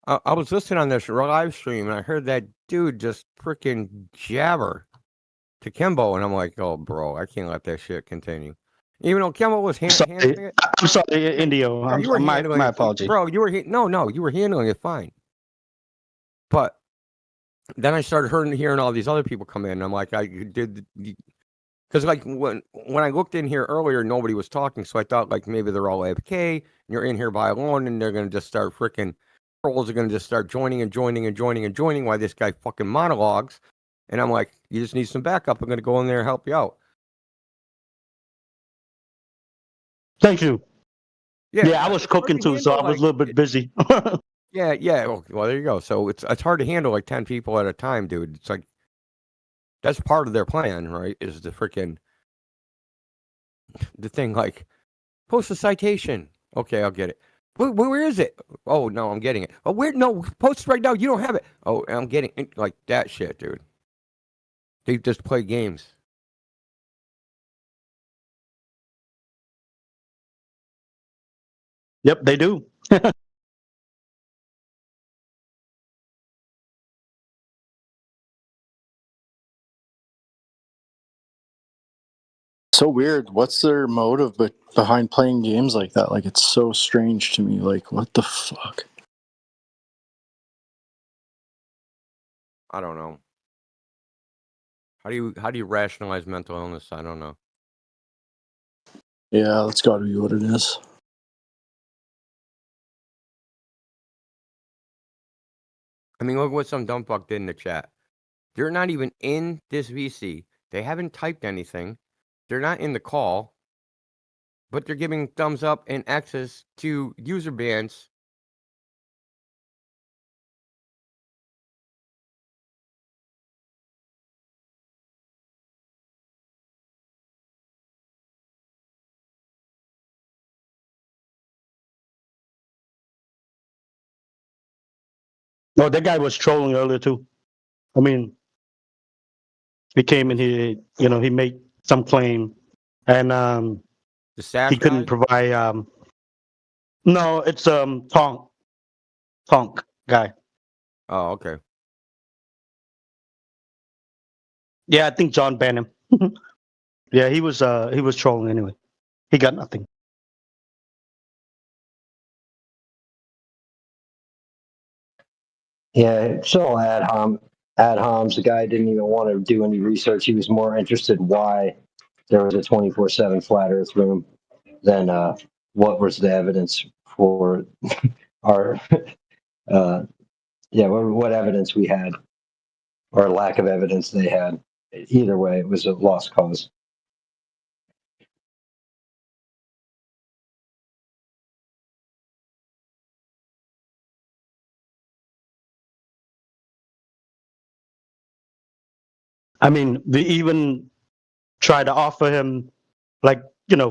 [SPEAKER 8] I was listening on this live stream and I heard that dude just freaking jabber to Kimbo, and I'm like, oh, bro, I can't let that shit continue. Even though Kimbo was handling it.
[SPEAKER 3] I'm sorry, Indio.
[SPEAKER 8] Bro, you were
[SPEAKER 3] my
[SPEAKER 8] handling it.
[SPEAKER 3] apology.
[SPEAKER 8] Bro, you were you were handling it fine. But then I started hearing all these other people come in. And I'm like, I did, because like when I looked in here earlier, nobody was talking, so I thought like maybe they're all AFK, and you're in here by alone, and they're gonna just start freaking trolls are gonna just start joining while this guy fucking monologues, and I'm like, you just need some backup. I'm gonna go in there and help you out.
[SPEAKER 3] Thank you.
[SPEAKER 8] Yeah,
[SPEAKER 3] I was cooking too, so I was a little bit busy.
[SPEAKER 8] Yeah. Well, there you go. So it's hard to handle like 10 people at a time, dude. It's like that's part of their plan, right? Is the freaking the thing like post a citation. Okay, I'll get it. Where is it? Oh no, I'm getting it. Oh, where? No, post it right now. You don't have it. Oh, I'm getting it. Like that shit, dude. They just play games.
[SPEAKER 3] Yep, they do.
[SPEAKER 10] So weird. What's their motive behind playing games like that? Like, it's so strange to me. Like, what the fuck?
[SPEAKER 8] I don't know. How do you rationalize mental illness? I don't know.
[SPEAKER 10] Yeah, that's got to be what it is.
[SPEAKER 8] I mean, look what some dumb fuck did in the chat. They're not even in this VC. They haven't typed anything. They're not in the call, but they're giving thumbs up and access to user bans.
[SPEAKER 3] No, that guy was trolling earlier too. I mean, he came in here, he made some claim, and
[SPEAKER 8] The Sash
[SPEAKER 3] he couldn't
[SPEAKER 8] guy?
[SPEAKER 3] provide. No, it's Tonk guy.
[SPEAKER 8] Oh, okay.
[SPEAKER 3] Yeah, I think John banned him. Yeah, he was trolling anyway. He got nothing.
[SPEAKER 5] Yeah, it's all ad homs. The guy didn't even want to do any research. He was more interested in why there was a 24/7 flat Earth room than what was the evidence for our what evidence we had or lack of evidence they had. Either way, it was a lost cause.
[SPEAKER 3] I mean, we even tried to offer him, like,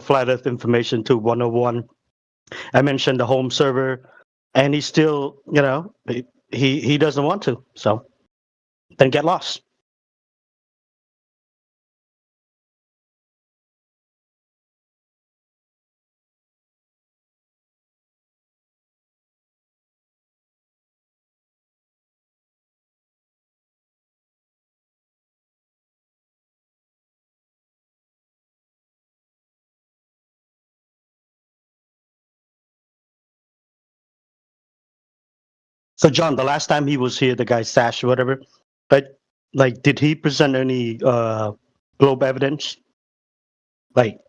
[SPEAKER 3] flat Earth information to 101. I mentioned the home server, and he still, he doesn't want to. So then get lost. So John, the last time he was here, the guy Sash or whatever, but like, did he present any globe evidence? Like,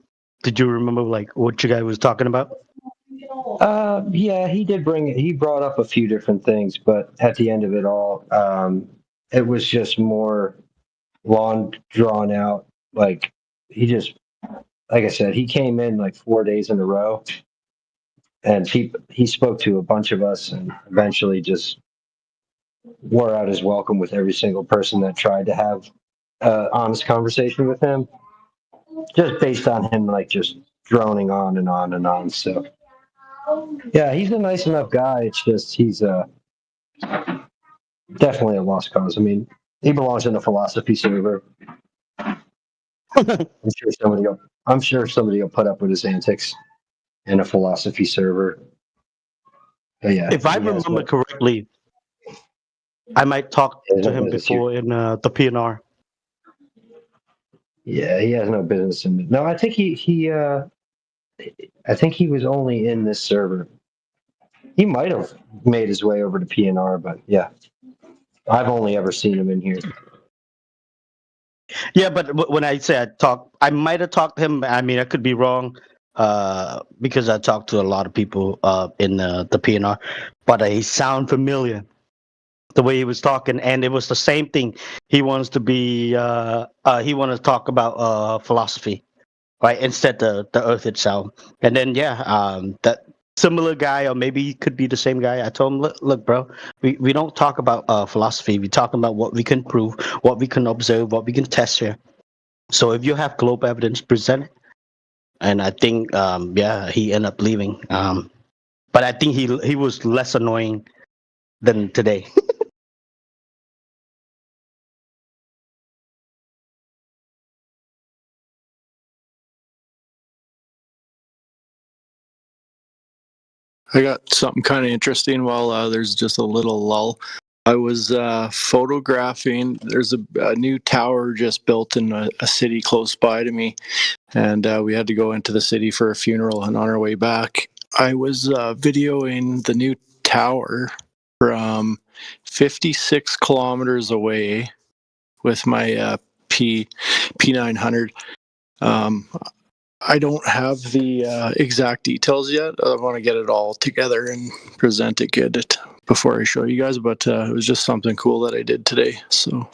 [SPEAKER 3] did you remember like what you guy was talking about?
[SPEAKER 5] Yeah, he did he brought up a few different things, but at the end of it all, it was just more long drawn out. Like, like I said, he came in like 4 days in a row, and he spoke to a bunch of us, and eventually just wore out his welcome with every single person that tried to have honest conversation with him, just based on him like just droning on and on and on. So yeah, he's a nice enough guy. It's just he's definitely a lost cause. I mean, he belongs in a philosophy server. I'm sure somebody will put up with his antics in a philosophy server. But yeah,
[SPEAKER 3] If I
[SPEAKER 5] he has
[SPEAKER 3] remember
[SPEAKER 5] no-
[SPEAKER 3] correctly, I might talk
[SPEAKER 5] he has
[SPEAKER 3] to
[SPEAKER 5] no
[SPEAKER 3] him
[SPEAKER 5] business here.
[SPEAKER 3] before in the PNR.
[SPEAKER 5] Yeah, he has no business in. No, I think I think he was only in this server. He might have made his way over to PNR, but yeah, I've only ever seen him in here.
[SPEAKER 3] Yeah, but when I say I talk, I might have talked to him. I mean, I could be wrong, because I talked to a lot of people in the PNR, but he sound familiar the way he was talking, and it was the same thing. He wants to be, he wants to talk about philosophy, right, instead the Earth itself. And then yeah, that similar guy, or maybe he could be the same guy. I told him, look, bro, we don't talk about philosophy. We talk about what we can prove, what we can observe, what we can test here. So if you have global evidence, present it. And I think, yeah, he ended up leaving. But I think he was less annoying than today.
[SPEAKER 10] I got something kind of interesting while there's just a little lull. I was photographing. There's a new tower just built in a city close by to me, and we had to go into the city for a funeral. And on our way back, I was videoing the new tower from 56 kilometers away with my P900. I don't have the exact details yet. I want to get it all together and present it good before I show you guys, but it was just something cool that I did today. So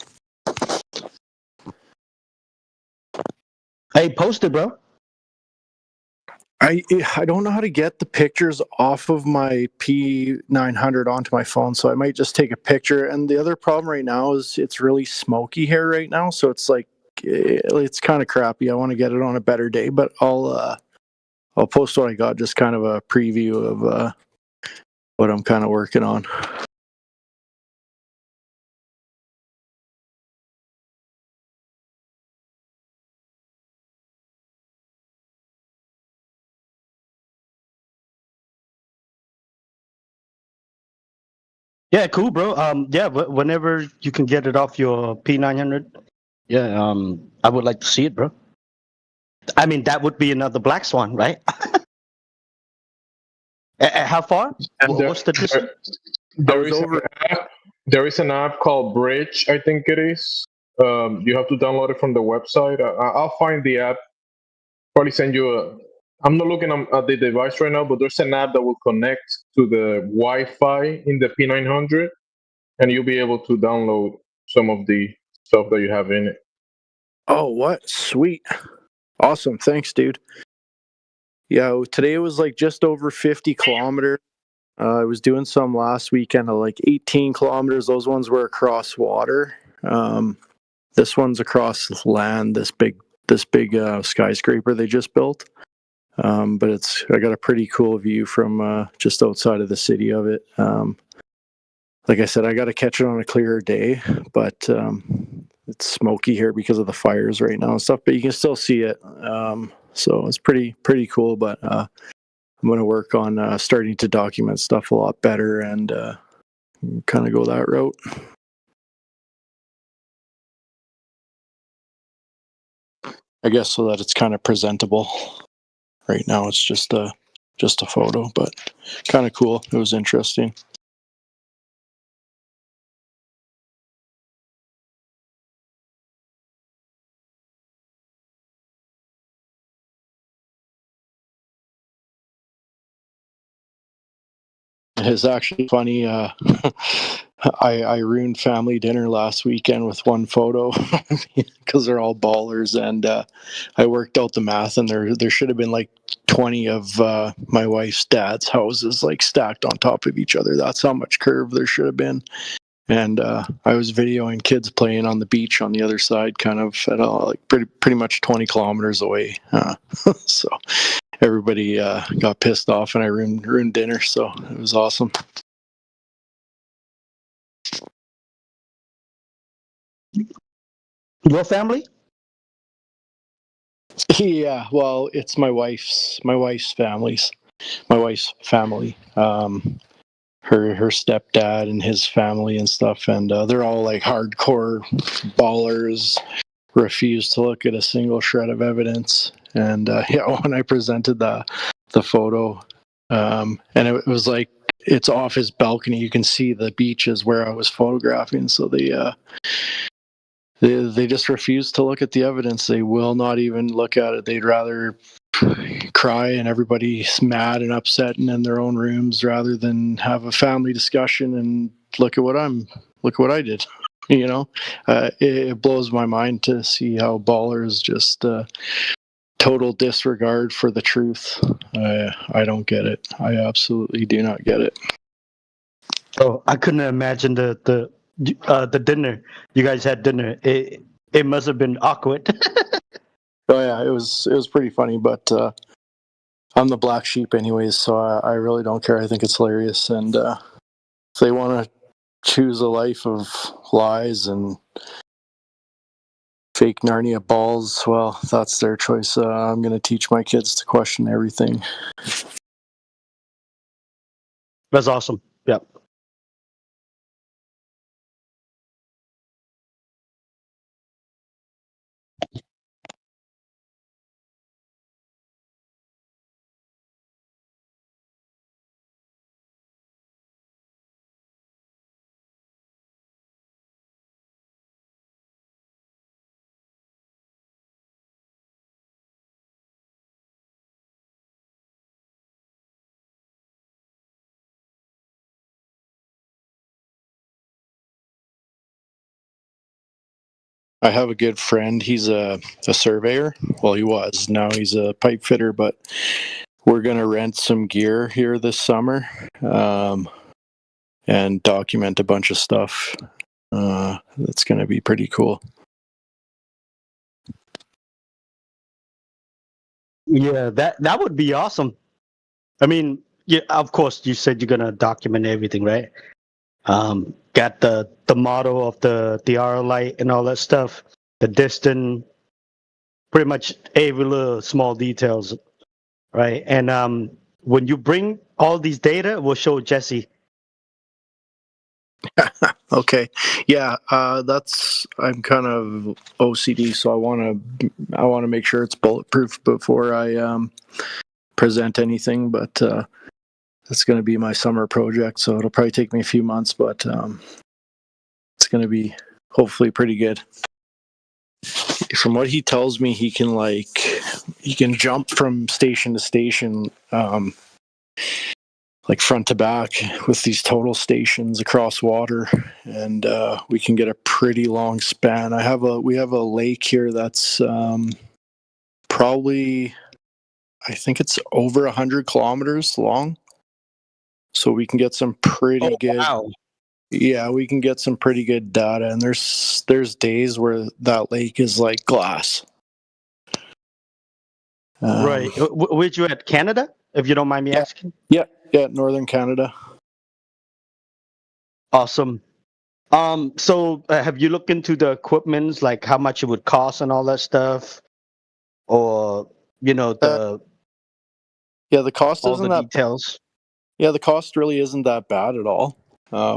[SPEAKER 3] Hey, post it, bro.
[SPEAKER 10] I don't know how to get the pictures off of my P900 onto my phone, so I might just take a picture. And the other problem right now is it's really smoky here right now, so it's like it's kind of crappy. I want to get it on a better day, but I'll post what I got, just kind of a preview of what I'm kind of working on.
[SPEAKER 3] Yeah, cool, bro. Yeah, whenever you can get it off your P900, yeah, I would like to see it, bro. I mean, that would be another Black Swan, right? How far?
[SPEAKER 11] And
[SPEAKER 3] What's the distance?
[SPEAKER 11] there is an app. There is an app called Bridge, I think it is. You have to download it from the website. I'll find the app. Probably send you a. I'm not looking at the device right now, but there's an app that will connect to the Wi-Fi in the P900, and you'll be able to download some of the stuff that you have in it.
[SPEAKER 10] Oh, what? Sweet. Awesome. Thanks, dude. Yeah, today it was like just over 50 kilometers. I was doing some last weekend of like 18 kilometers. Those ones were across water. This one's across land, this big skyscraper they just built. But I got a pretty cool view from just outside of the city of it. Like I said, I got to catch it on a clearer day, but it's smoky here because of the fires right now and stuff, but you can still see it. So it's pretty cool, but I'm going to work on starting to document stuff a lot better and kind of go that route. I guess so that it's kind of presentable. Right now it's just a photo, but kind of cool. It was interesting. It's actually funny. I ruined family dinner last weekend with one photo because they're all ballers, and I worked out the math, and there should have been like 20 of my wife's dad's houses like stacked on top of each other. That's how much curve there should have been. And I was videoing kids playing on the beach on the other side, kind of at like pretty much 20 kilometers away. So everybody got pissed off, and I ruined dinner. So it was awesome.
[SPEAKER 3] Your family?
[SPEAKER 10] Yeah, well, it's my wife's family. Her stepdad and his family and stuff, and they're all like hardcore ballers. Refused to look at a single shred of evidence. And yeah, when I presented the photo, and it was like it's off his balcony, you can see the beaches where I was photographing. So they just refuse to look at the evidence. They will not even look at it. They'd rather cry and everybody's mad and upset and in their own rooms rather than have a family discussion and look at what I did. You know, it blows my mind to see how ballers just total disregard for the truth. I don't get it. I absolutely do not get it.
[SPEAKER 3] Oh, I couldn't imagine the dinner. You guys had dinner. It must have been awkward.
[SPEAKER 10] Oh yeah, it was pretty funny, but I'm the black sheep anyways, so I really don't care. I think it's hilarious, and if they want to choose a life of lies and fake Narnia balls, well, that's their choice. I'm going to teach my kids to question everything.
[SPEAKER 3] That's awesome. Yep.
[SPEAKER 10] I have a good friend. He's a surveyor. Well, he was. Now he's a pipe fitter, but we're going to rent some gear here this summer and document a bunch of stuff. That's going to be pretty cool.
[SPEAKER 3] Yeah, that would be awesome. I mean, yeah, of course, you said you're gonna document everything, right? Got the model of the RLite and all that stuff, the distance, pretty much every little small details, right? And when you bring all these data, we'll show Jesse.
[SPEAKER 10] Okay. Yeah, I'm kind of OCD, so I want to make sure it's bulletproof before I present anything, but that's going to be my summer project, so it'll probably take me a few months, but it's going to be hopefully pretty good. From what he tells me, he can jump from station to station, like front to back with these total stations across water, and we can get a pretty long span. We have a lake here that's probably, I think it's over 100 kilometers long, so we can get some pretty good.
[SPEAKER 3] Wow.
[SPEAKER 10] Yeah, we can get some pretty good data, and there's days where that lake is like glass.
[SPEAKER 3] Right. Where'd you at? Canada, if you don't mind me asking?
[SPEAKER 10] Yeah, northern Canada.
[SPEAKER 3] Awesome. So have you looked into the equipments, like how much it would cost and all that stuff, or the
[SPEAKER 10] cost
[SPEAKER 3] all
[SPEAKER 10] isn't
[SPEAKER 3] the
[SPEAKER 10] that
[SPEAKER 3] details?
[SPEAKER 10] Yeah, the cost really isn't that bad at all.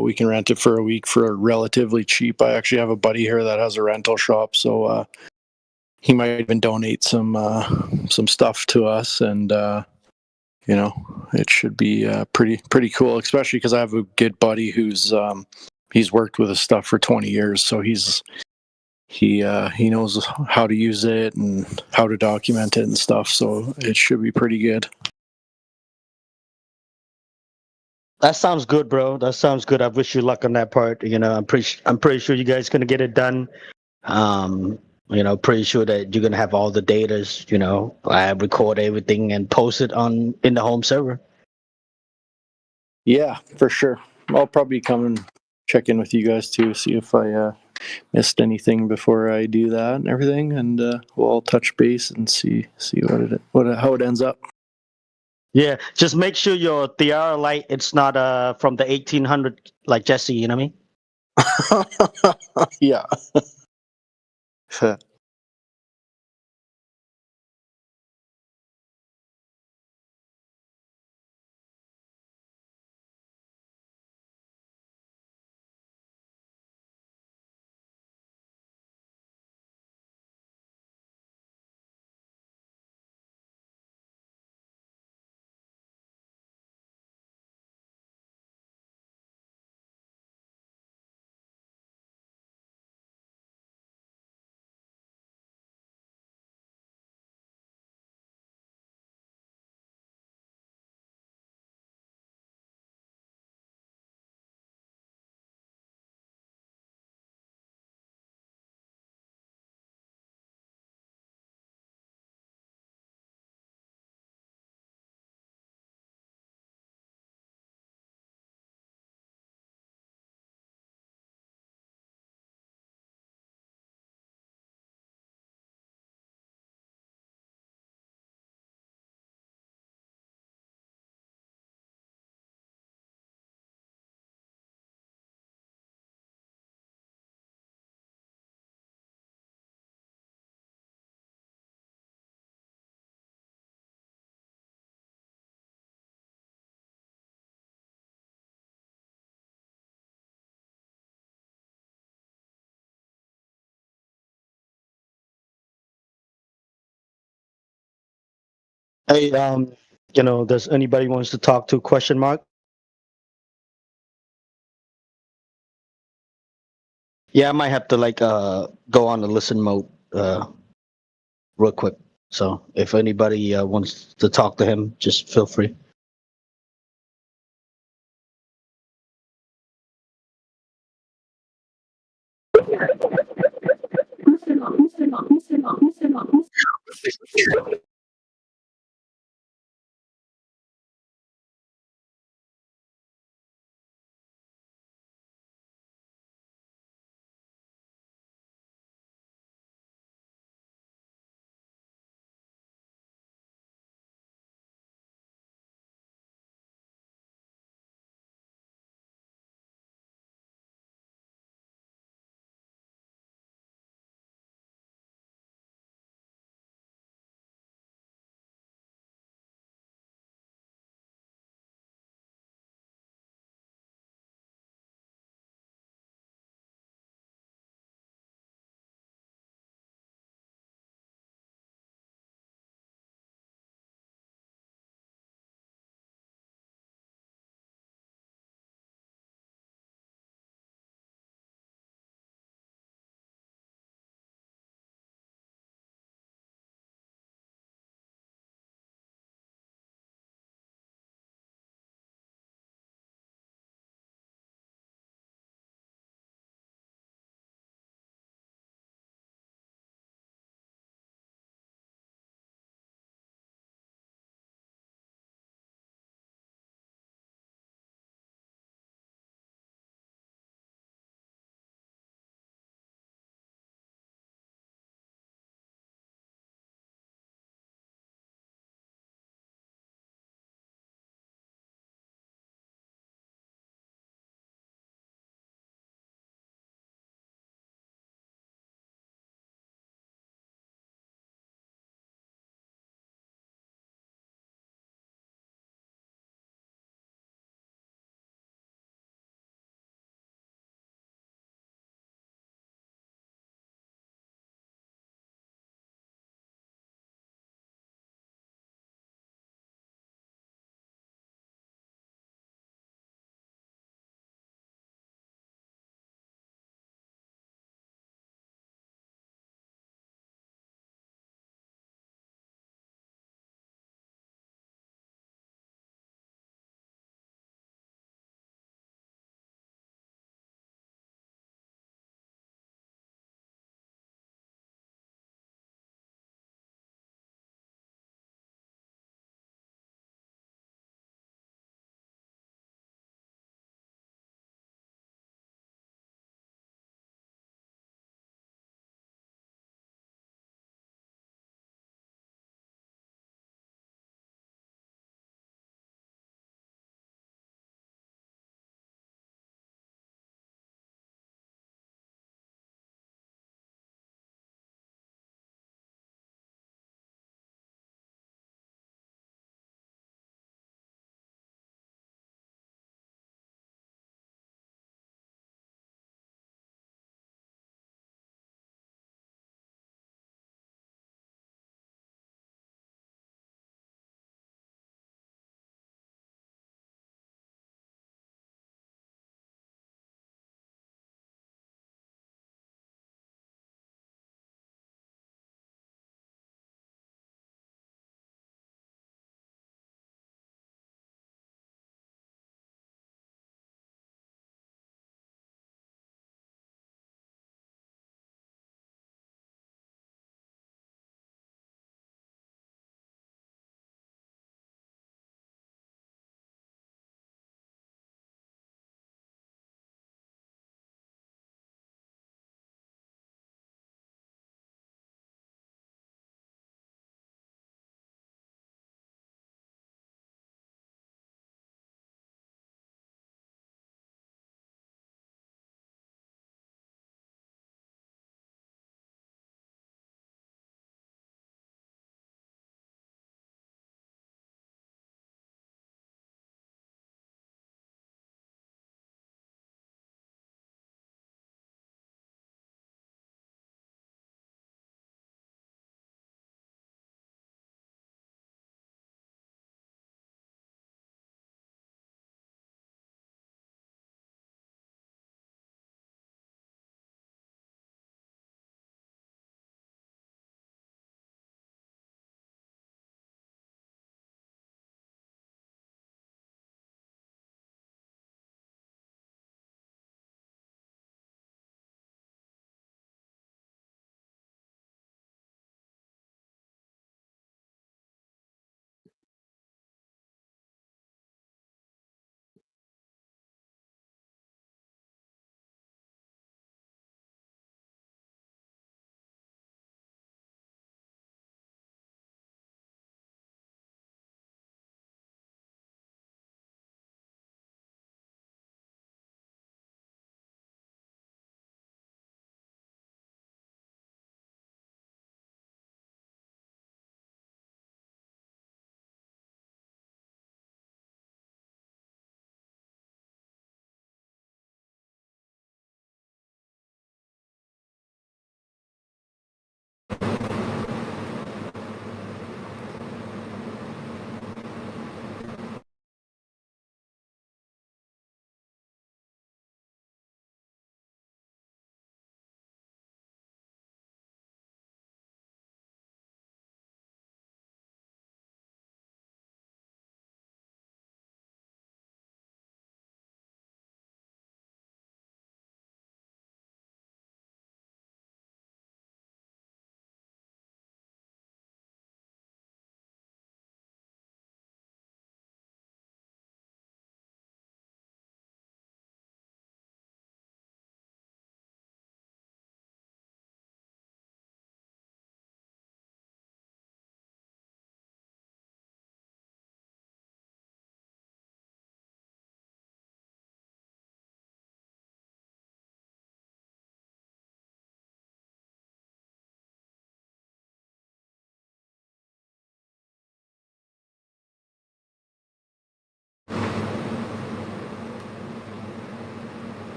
[SPEAKER 10] We can rent it for a week for relatively cheap. I actually have a buddy here that has a rental shop, so he might even donate some stuff to us, and it should be pretty cool. Especially because I have a good buddy who's he's worked with his stuff for 20 years, so he knows how to use it and how to document it and stuff. So it should be pretty good.
[SPEAKER 3] That sounds good, bro. That sounds good. I wish you luck on that part. I'm pretty sure you guys gonna get it done. Pretty sure that you're gonna have all the datas. I record everything and post it in the home server.
[SPEAKER 10] Yeah, for sure. I'll probably come and check in with you guys too, see if I missed anything before I do that and everything, and we'll all touch base and see how it ends up.
[SPEAKER 3] Yeah, just make sure your RLite it's not from the 1800 like Jesse. You know what I mean?
[SPEAKER 10] Yeah.
[SPEAKER 3] Hey, does anybody wants to talk to question mark? Yeah, I might have to go on the listen mode real quick. So if anybody wants to talk to him, just feel free.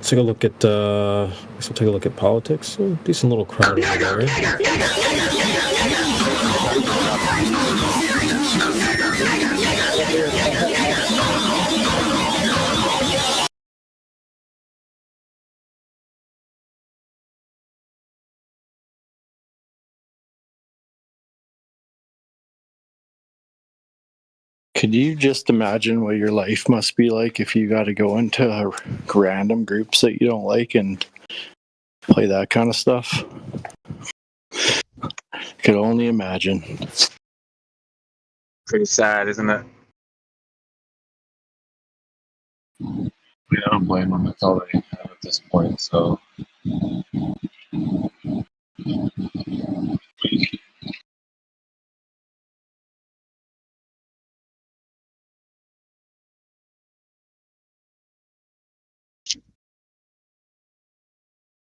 [SPEAKER 12] Let's take a look at. Let's take a look at politics. Decent little crowd over there.
[SPEAKER 10] Could you just imagine what your life must be like if you got to go into random groups that you don't like and play that kind of stuff? Could only imagine.
[SPEAKER 9] Pretty sad, isn't it?
[SPEAKER 13] Yeah, I don't blame them. That's all they have at this point. So,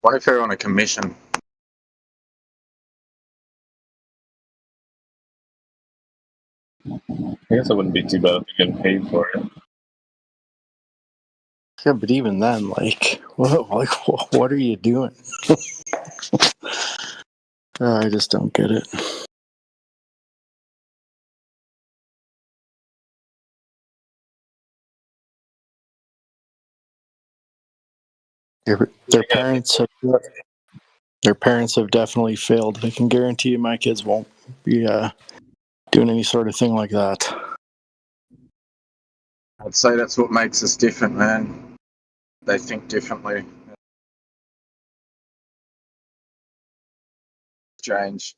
[SPEAKER 9] What if you're on a commission?
[SPEAKER 13] I guess it wouldn't be too bad if you're getting paid for it.
[SPEAKER 10] Yeah, but even then, like, what are you doing? I just don't get it. Their parents have definitely failed. I can guarantee you, my kids won't be doing any sort of thing like that.
[SPEAKER 9] I'd say that's what makes us different, man. They think differently. Strange.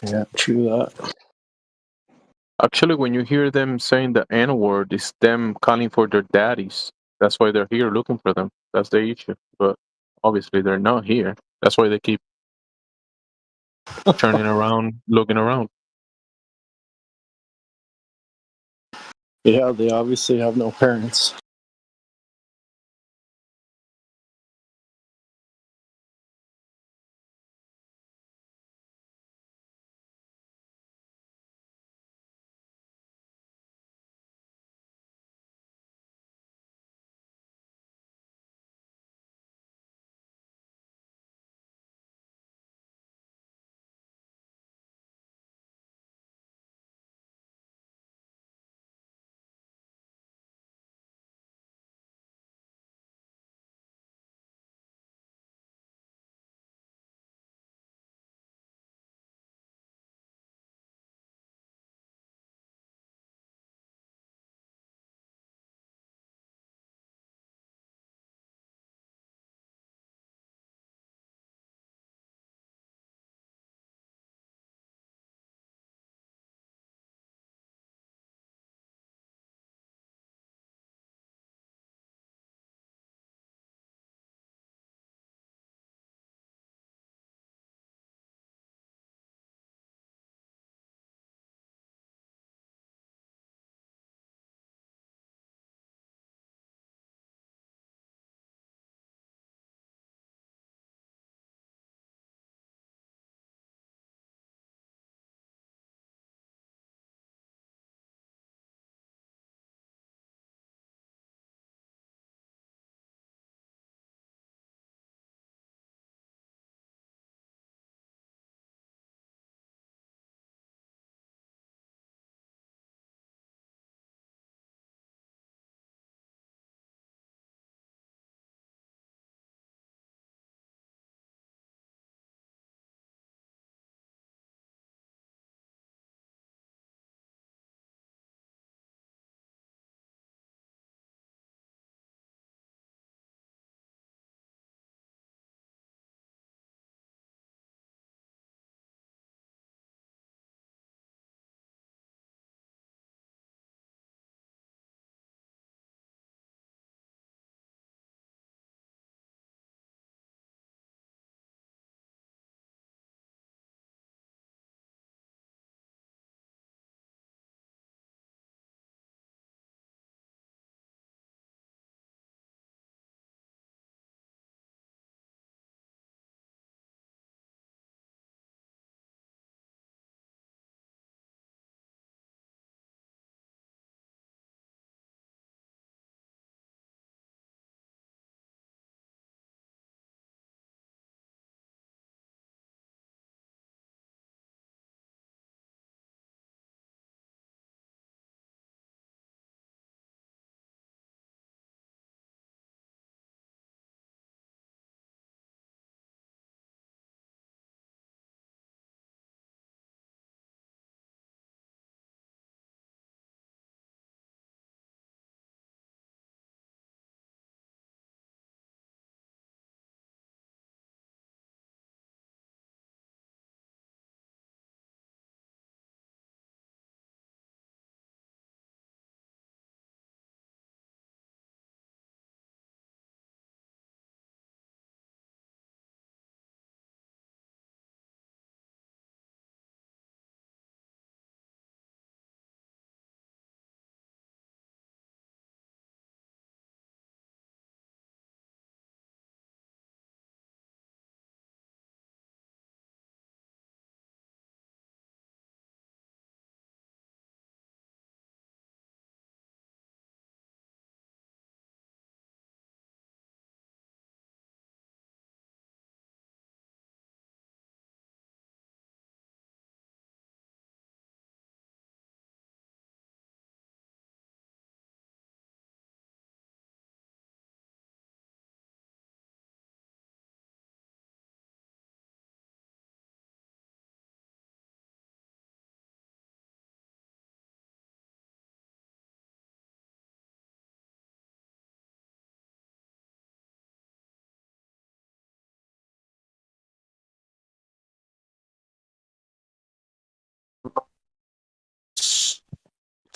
[SPEAKER 10] Yeah, true that.
[SPEAKER 11] Actually, when you hear them saying the N word, it's them calling for their daddies. That's why they're here looking for them. That's the issue. But obviously, they're not here. That's why they keep turning around, looking around.
[SPEAKER 10] Yeah, they obviously have no parents.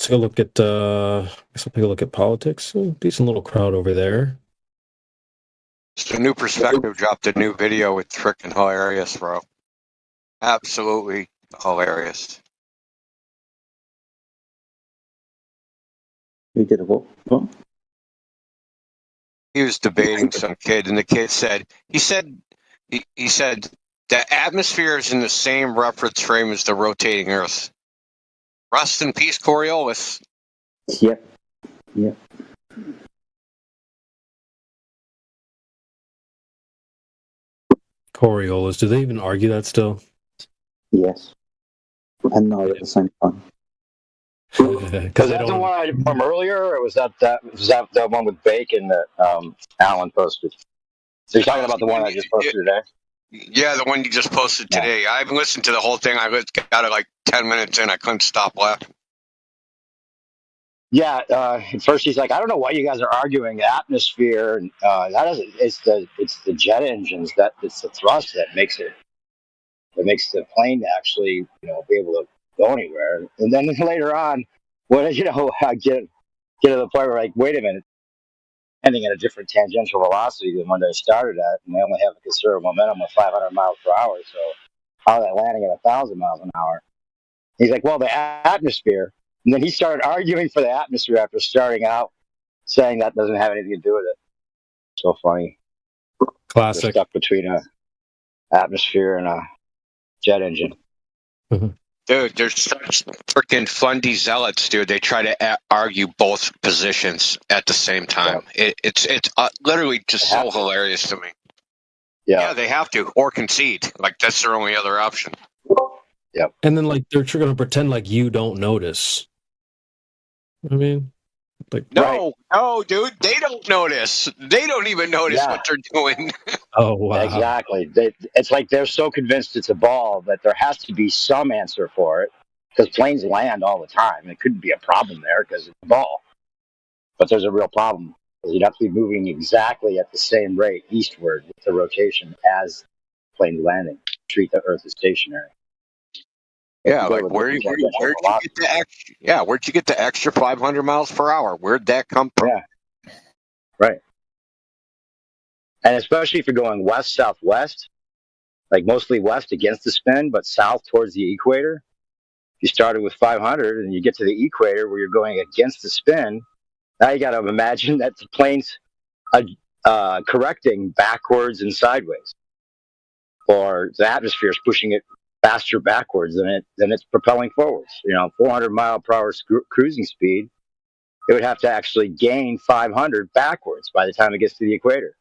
[SPEAKER 12] Let's take a look at. I guess I'll take a look at politics. Decent little crowd over there.
[SPEAKER 14] So New Perspective dropped a new video with freaking hilarious, bro. Absolutely hilarious.
[SPEAKER 2] You did a what?
[SPEAKER 14] He was debating some kid, and the kid said, he said the atmosphere is in the same reference frame as the rotating Earth. Rest in peace, Coriolis.
[SPEAKER 2] Yep.
[SPEAKER 12] Coriolis. Do they even argue that still?
[SPEAKER 2] Yes. And no at the same time.
[SPEAKER 5] Was that the one I did from earlier, or was that the one with bacon that Alan posted? So you're talking about the one I just posted today?
[SPEAKER 14] Yeah, the one you just posted today. I haven't listened to the whole thing. I got it like 10 minutes in. I couldn't stop laughing.
[SPEAKER 5] Yeah. At first, he's like, I don't know why you guys are arguing atmosphere. And that isn't. It's the jet engines it's the thrust that makes the plane actually be able to go anywhere. And then later on, when I get to the point where like, wait a minute, ending at a different tangential velocity than when they started at, and they only have a considerable momentum of 500 miles per hour. So how are they landing at 1,000 miles an hour? He's like, well, the atmosphere. And then he started arguing for the atmosphere after starting out, saying that doesn't have anything to do with it. So funny.
[SPEAKER 12] Classic.
[SPEAKER 5] They're stuck between a atmosphere and a jet engine.
[SPEAKER 14] Dude, they're such freaking Fundy zealots, dude. They try to argue both positions at the same time. It's literally just so hilarious to me. Yeah, they have to, or concede. Like, that's their only other option.
[SPEAKER 5] Yep.
[SPEAKER 12] And then, like, they're going to pretend like you don't notice. I mean, like...
[SPEAKER 14] No, dude, they don't notice. They don't even notice what they're doing.
[SPEAKER 12] Oh, wow.
[SPEAKER 5] Exactly. It's like they're so convinced it's a ball that there has to be some answer for it, because planes land all the time. It couldn't be a problem there because it's a ball. But there's a real problem. You'd have to be moving exactly at the same rate eastward with the rotation as planes landing. Treat the Earth as stationary.
[SPEAKER 14] Yeah, like where'd you get the extra 500 miles per hour? Where'd that come from?
[SPEAKER 5] Yeah, right. And especially if you're going west southwest, like mostly west against the spin, but south towards the equator. You started with 500 and you get to the equator where you're going against the spin. Now you got to imagine that the plane's correcting backwards and sideways, or the atmosphere is pushing it faster backwards than it's propelling forwards. 400 mile per hour cruising speed, it would have to actually gain 500 backwards by the time it gets to the equator.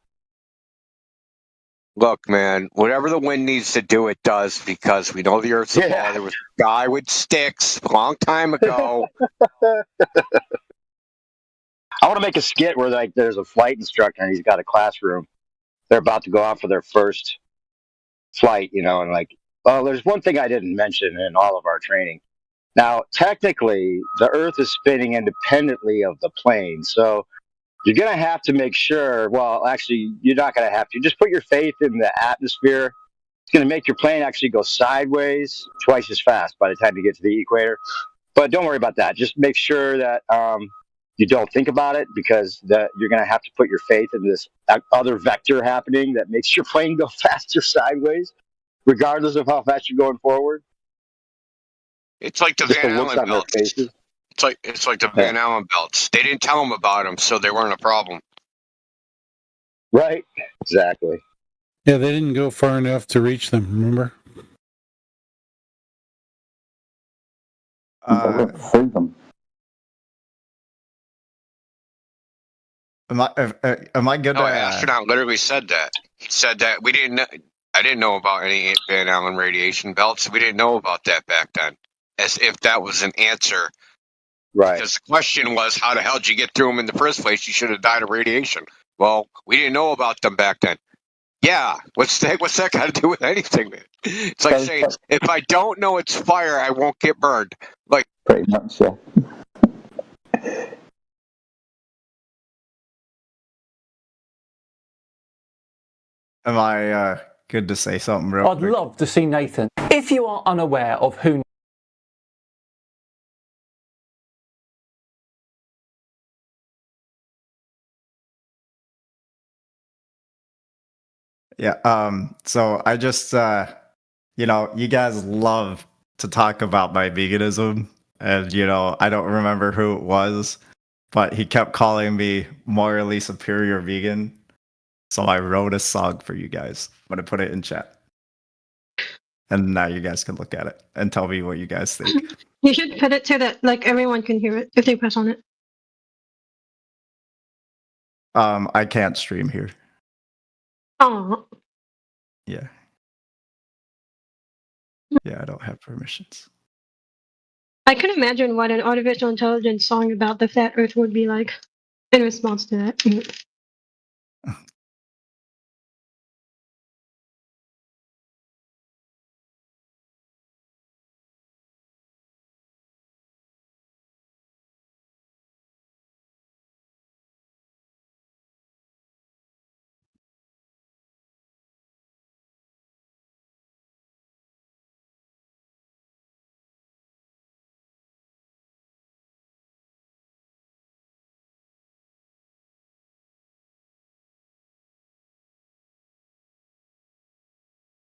[SPEAKER 14] Look, man, whatever the wind needs to do, it does, because we know the Earth's a ball. There was a guy with sticks a long time ago.
[SPEAKER 5] I want to make a skit where like there's a flight instructor and he's got a classroom. They're about to go out for their first flight, and like, oh, there's one thing I didn't mention in all of our training. Now, technically, the Earth is spinning independently of the plane. So you're going to have to make sure, well, actually, you're not going to have to. Just put your faith in the atmosphere. It's going to make your plane actually go sideways twice as fast by the time you get to the equator. But don't worry about that. Just make sure that you don't think about it, because you're going to have to put your faith in this other vector happening that makes your plane go faster sideways, regardless of how fast you're going forward.
[SPEAKER 14] It's like the Van Allen belts. It's like the Van Allen belts. They didn't tell them about them, so they weren't a problem.
[SPEAKER 5] Right. Exactly.
[SPEAKER 15] Yeah, they didn't go far enough to reach them, remember?
[SPEAKER 2] Freedom.
[SPEAKER 16] Am I good?
[SPEAKER 14] No, an astronaut literally said that. He said that I didn't know about any Van Allen radiation belts. We didn't know about that back then, as if that was an answer.
[SPEAKER 5] Right.
[SPEAKER 14] Because the question was, how the hell did you get through them in the first place? You should have died of radiation. Well, we didn't know about them back then. Yeah, what's that got to do with anything, man? It's like saying, if I don't know it's fire, I won't get burned. Like,
[SPEAKER 2] pretty much, yeah.
[SPEAKER 16] Am I good to say something real
[SPEAKER 17] I'd love to see Nathan. If you are unaware of who
[SPEAKER 16] Yeah. So I just, you guys love to talk about my veganism, and I don't remember who it was, but he kept calling me morally superior vegan. So I wrote a song for you guys. I'm gonna put it in chat, and now you guys can look at it and tell me what you guys think.
[SPEAKER 17] You should put it so that like everyone can hear it if they press on it.
[SPEAKER 16] I can't stream here.
[SPEAKER 17] Oh,
[SPEAKER 16] Yeah. Yeah, I don't have permissions.
[SPEAKER 17] I can imagine what an artificial intelligence song about the flat Earth would be like in response to that.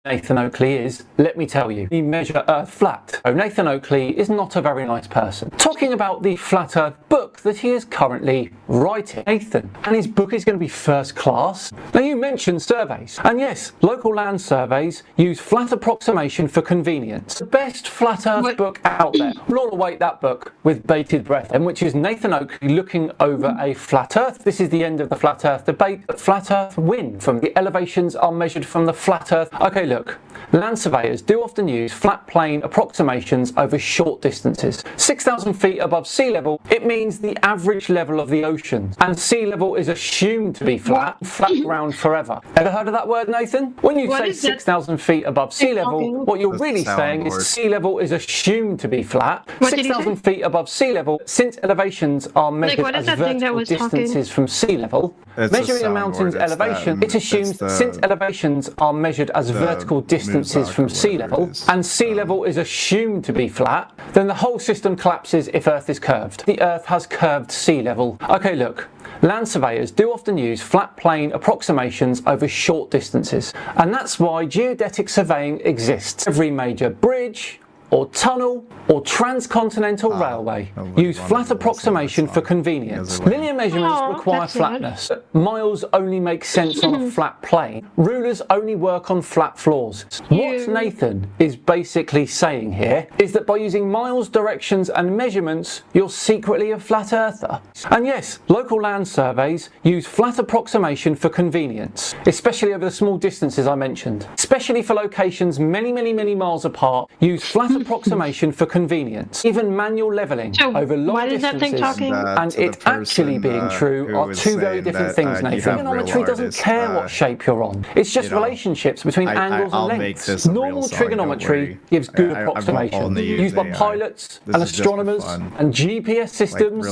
[SPEAKER 18] Nathan Oakley is, let me tell you, we measure Earth flat. So Nathan Oakley is not a very nice person. Talking about the Flat Earth book that he is currently writing. Nathan, and his book is going to be first class. Now you mentioned surveys, and yes, local land surveys use flat approximation for convenience. The best Flat Earth book out there. We'll all await that book with bated breath, and which is Nathan Oakley looking over a flat Earth. This is the end of the Flat Earth debate. Flat Earth win from the elevations are measured from the Flat Earth. Okay, look, land surveyors do often use flat plane approximations over short distances. 6,000 feet above sea level, it means the average level of the ocean, and sea level is assumed to be flat ground forever. Ever heard of that word, Nathan? When you say 6,000 feet above sea level, what you're really saying is sea level is assumed to be flat. 6,000 feet above sea level, since elevations are measured as vertical distances from sea level, measuring a mountain's elevation, it assumes since elevations are measured as vertical distances from sea level, and sea level is assumed to be flat, then the whole system collapses if Earth is curved. The Earth has curved sea level. Okay, look, land surveyors do often use flat plane approximations over short distances, and that's why geodetic surveying exists. Every major bridge, or tunnel, or transcontinental railway use flat approximation for convenience. Linear measurements require flatness. Miles only make sense on a flat plane. Rulers only work on flat floors. What Nathan is basically saying here is that by using miles, directions and measurements, you're secretly a flat earther. And yes, local land surveys use flat approximation for convenience, especially over the small distances I mentioned. Especially for locations many miles apart, use flat approximation for convenience. Even manual leveling over long distances and it actually being true are two very different things, Nathan. Trigonometry doesn't care what shape you're on. It's just relationships between angles and lengths. Normal trigonometry gives good approximation, used by pilots and astronomers and GPS systems.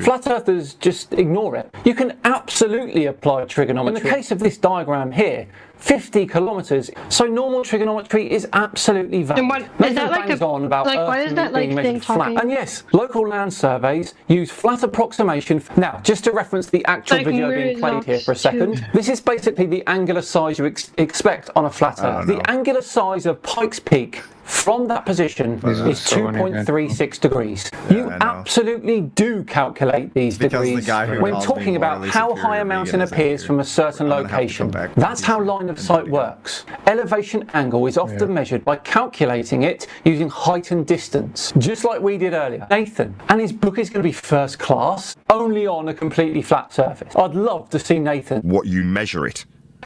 [SPEAKER 18] Flat earthers just ignore it. You can absolutely apply trigonometry. In the case of this diagram here, 50 kilometers. So normal trigonometry is absolutely valid.
[SPEAKER 17] And what is that like
[SPEAKER 18] on about
[SPEAKER 17] why is that like thing talking?
[SPEAKER 18] And yes, local land surveys use flat approximation. Now, just to reference the actual video being played here for a second, this is basically the angular size you expect on a flat Earth. The angular size of Pikes Peak from that position is 2.36 degrees. You absolutely do calculate these degrees when talking about how high a mountain appears from a certain location. That's how line of sight works. Elevation angle is often measured by calculating it using height and distance, just like we did earlier. Nathan, and his book is going to be first class, only on a completely flat surface. I'd love to see Nathan.
[SPEAKER 19] What you measure it.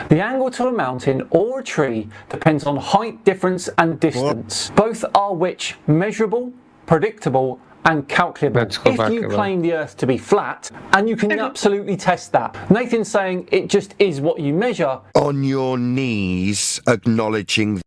[SPEAKER 18] The angle to a mountain or a tree depends on height difference and distance, both are which measurable, predictable and calculable. If you claim the Earth to be flat, and you can absolutely test that. Nathan's saying it just is what you measure.
[SPEAKER 19] On your knees, acknowledging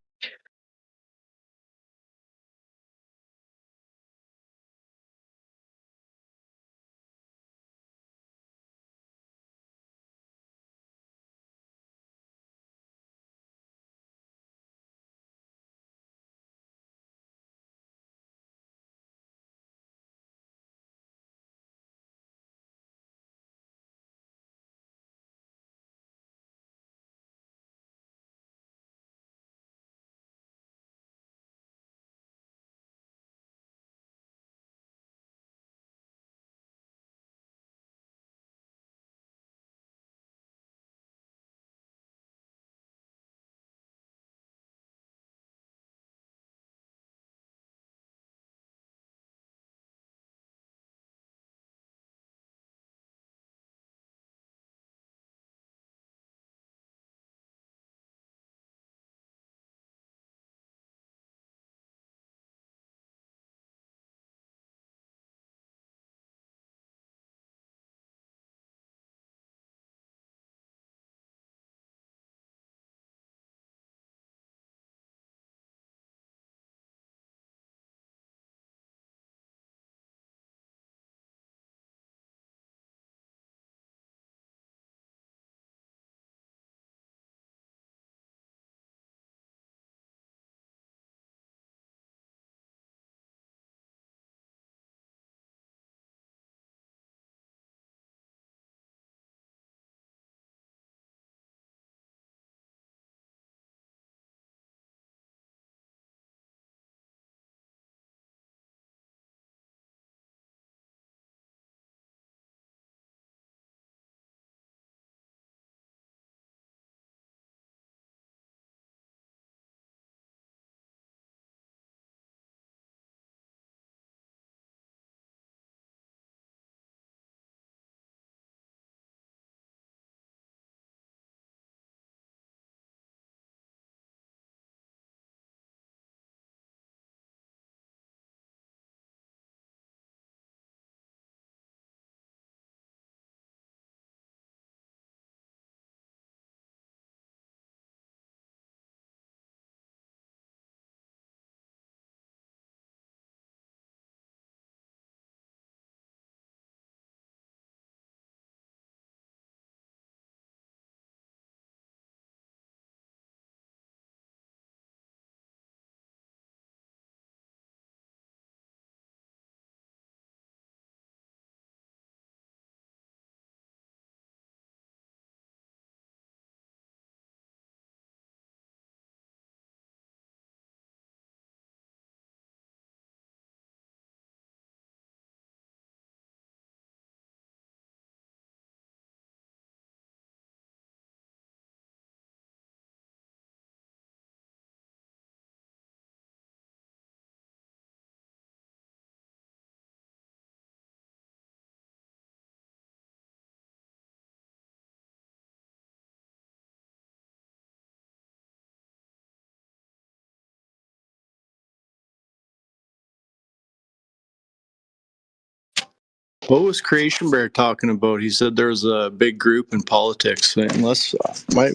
[SPEAKER 10] What was Creation Bear talking about? He said there's a big group in politics. Unless my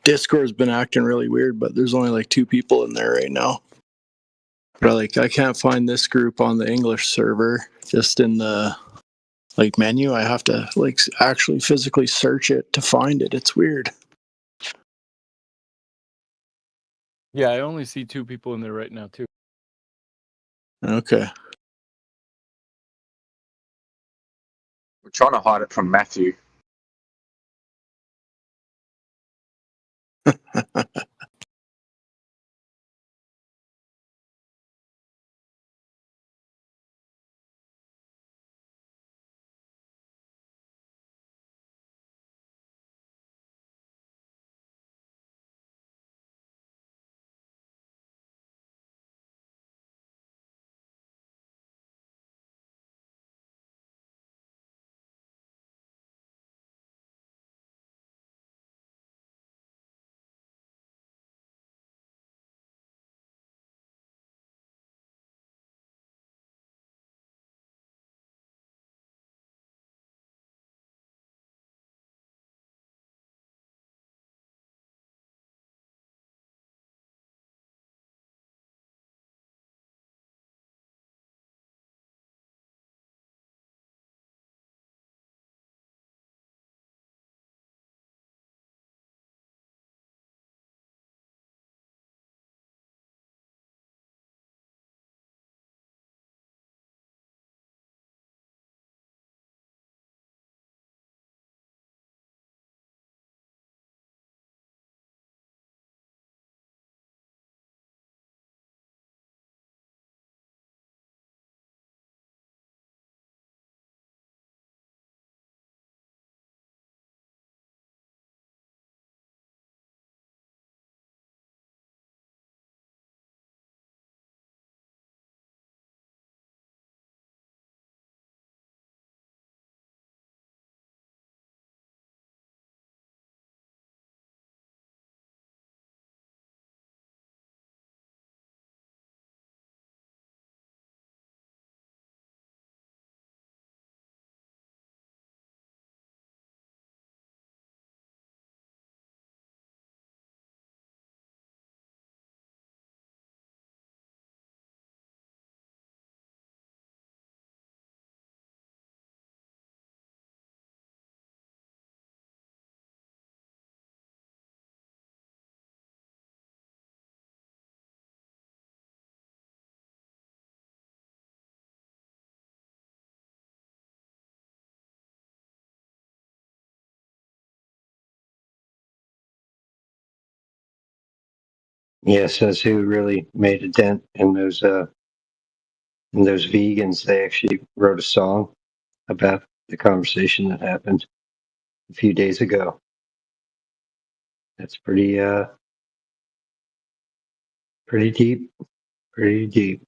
[SPEAKER 10] Discord's been acting really weird, but there's only like 2 people in there right now. But I can't find this group on the English server. Just in the menu, I have to actually physically search it to find it. It's weird.
[SPEAKER 20] Yeah, I only see 2 people in there right now too.
[SPEAKER 10] Okay.
[SPEAKER 9] We're trying to hide it from Matthew.
[SPEAKER 5] Yeah, says who really made a dent in those vegans. They actually wrote a song about the conversation that happened a few days ago. That's pretty deep. Pretty deep.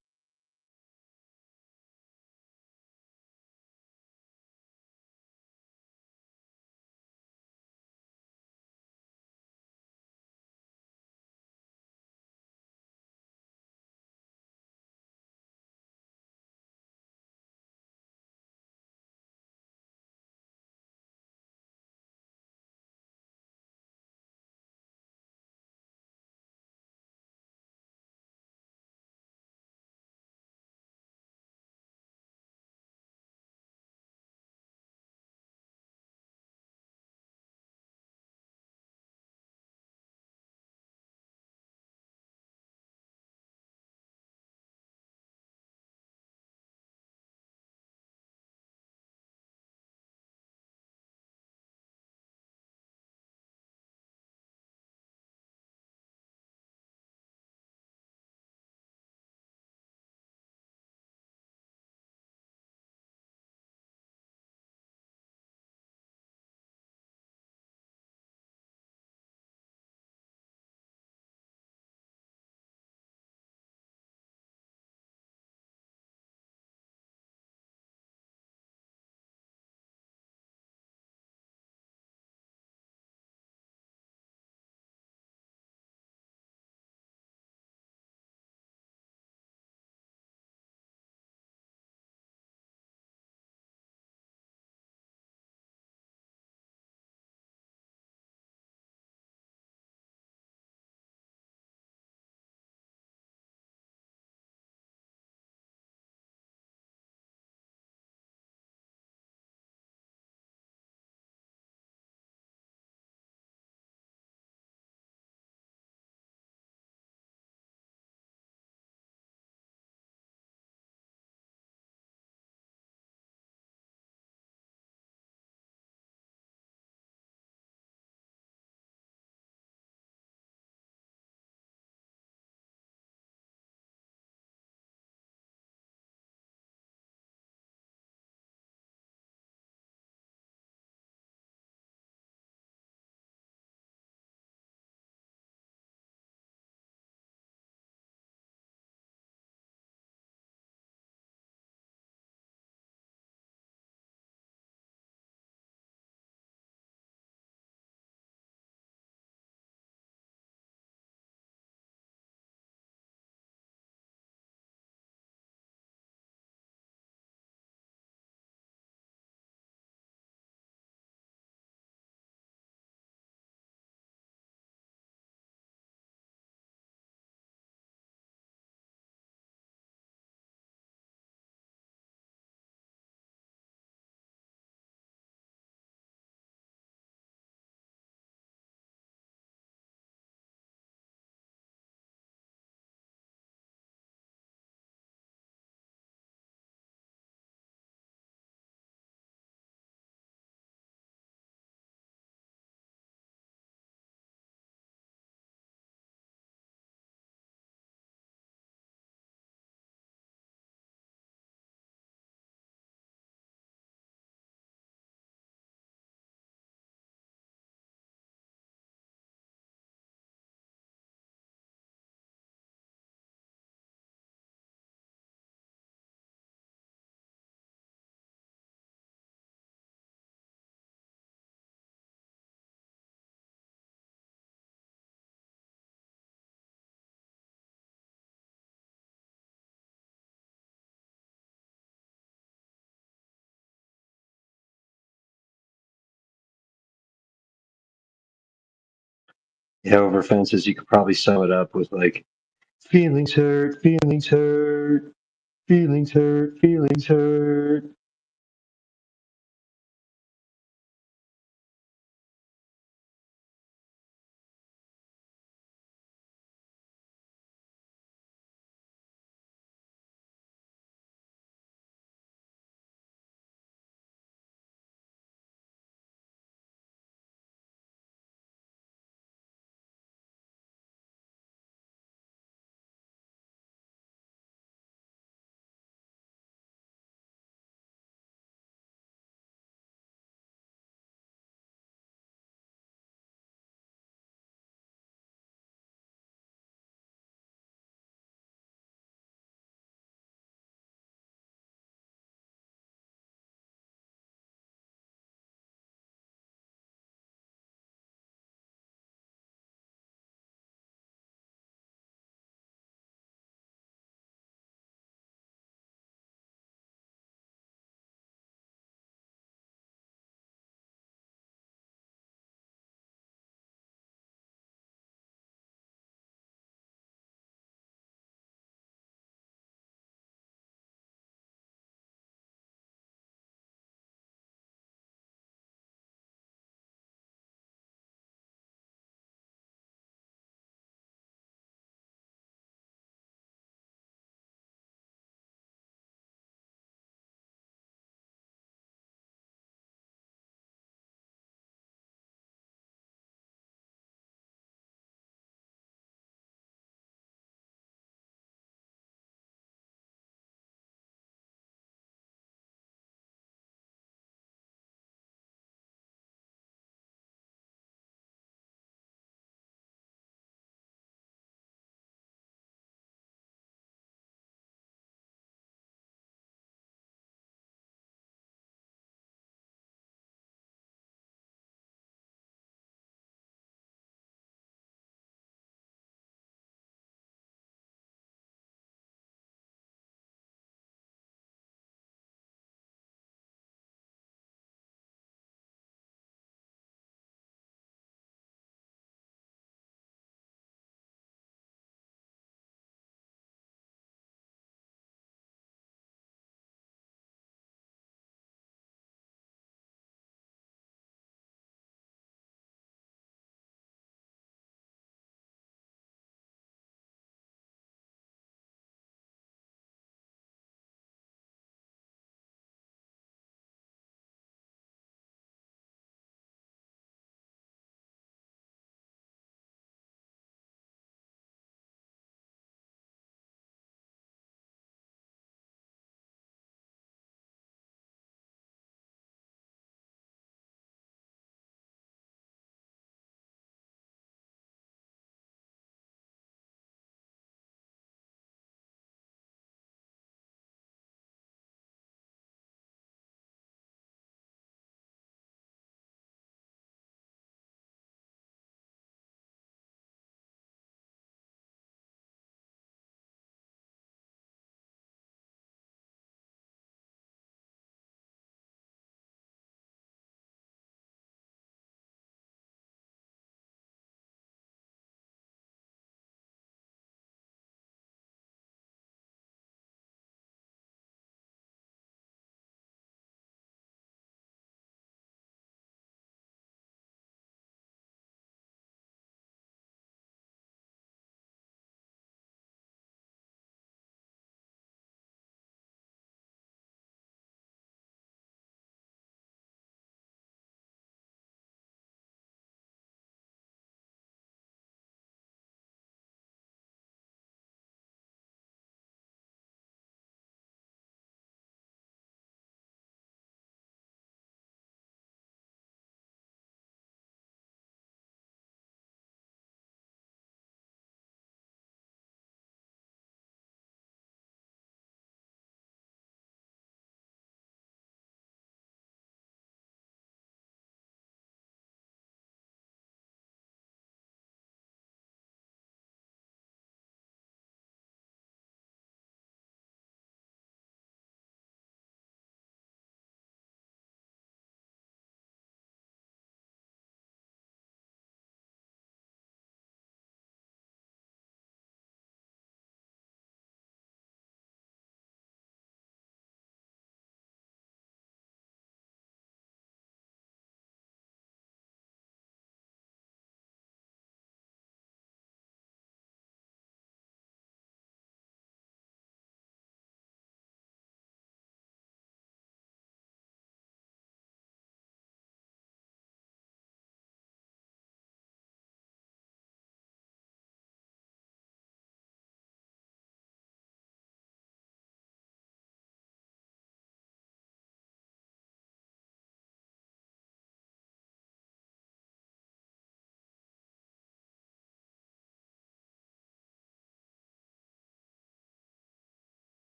[SPEAKER 5] over fences, you could probably sum it up with like, feelings hurt, feelings hurt, feelings hurt, feelings hurt.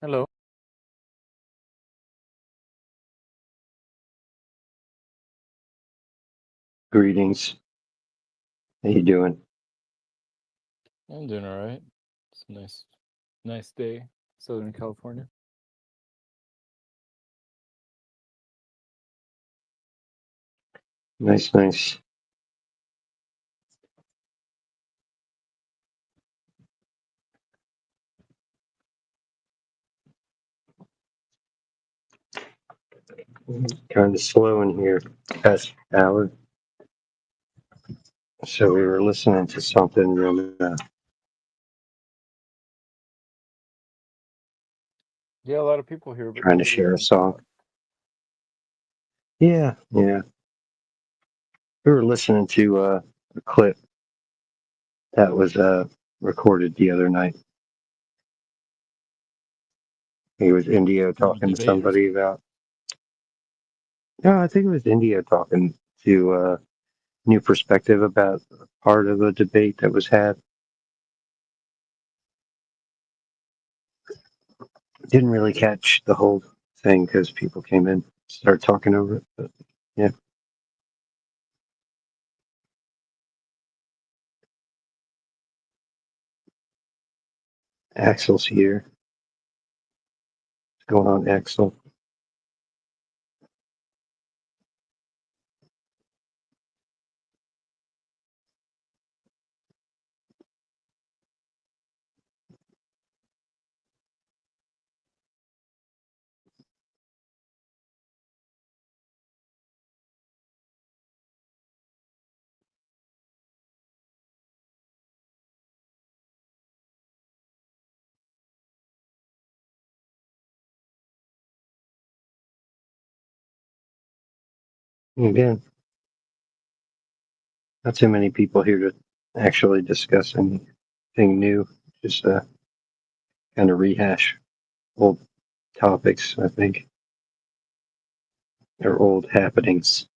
[SPEAKER 20] Hello.
[SPEAKER 5] Greetings. How you doing?
[SPEAKER 20] I'm doing all right. It's a nice day, Southern California.
[SPEAKER 5] Nice, nice. Kind of slow in here past hour. So we were listening to something and
[SPEAKER 20] Yeah, a lot of people here, but
[SPEAKER 5] trying to
[SPEAKER 20] nobody
[SPEAKER 5] share a
[SPEAKER 20] wants to
[SPEAKER 5] song.
[SPEAKER 20] talk.
[SPEAKER 5] Yeah, yeah. We were listening to a clip that was recorded the other night. It was Indio talking to
[SPEAKER 20] Debate or
[SPEAKER 5] somebody about. No, I think it was Indio talking to New Perspective about part of a debate that was had. Didn't really catch the whole thing because people came in, started talking over it. But yeah, Axel's here. What's going on, Axel? Again, not too many people here to actually discuss anything new. Just kind of rehash old topics, I think, or old happenings.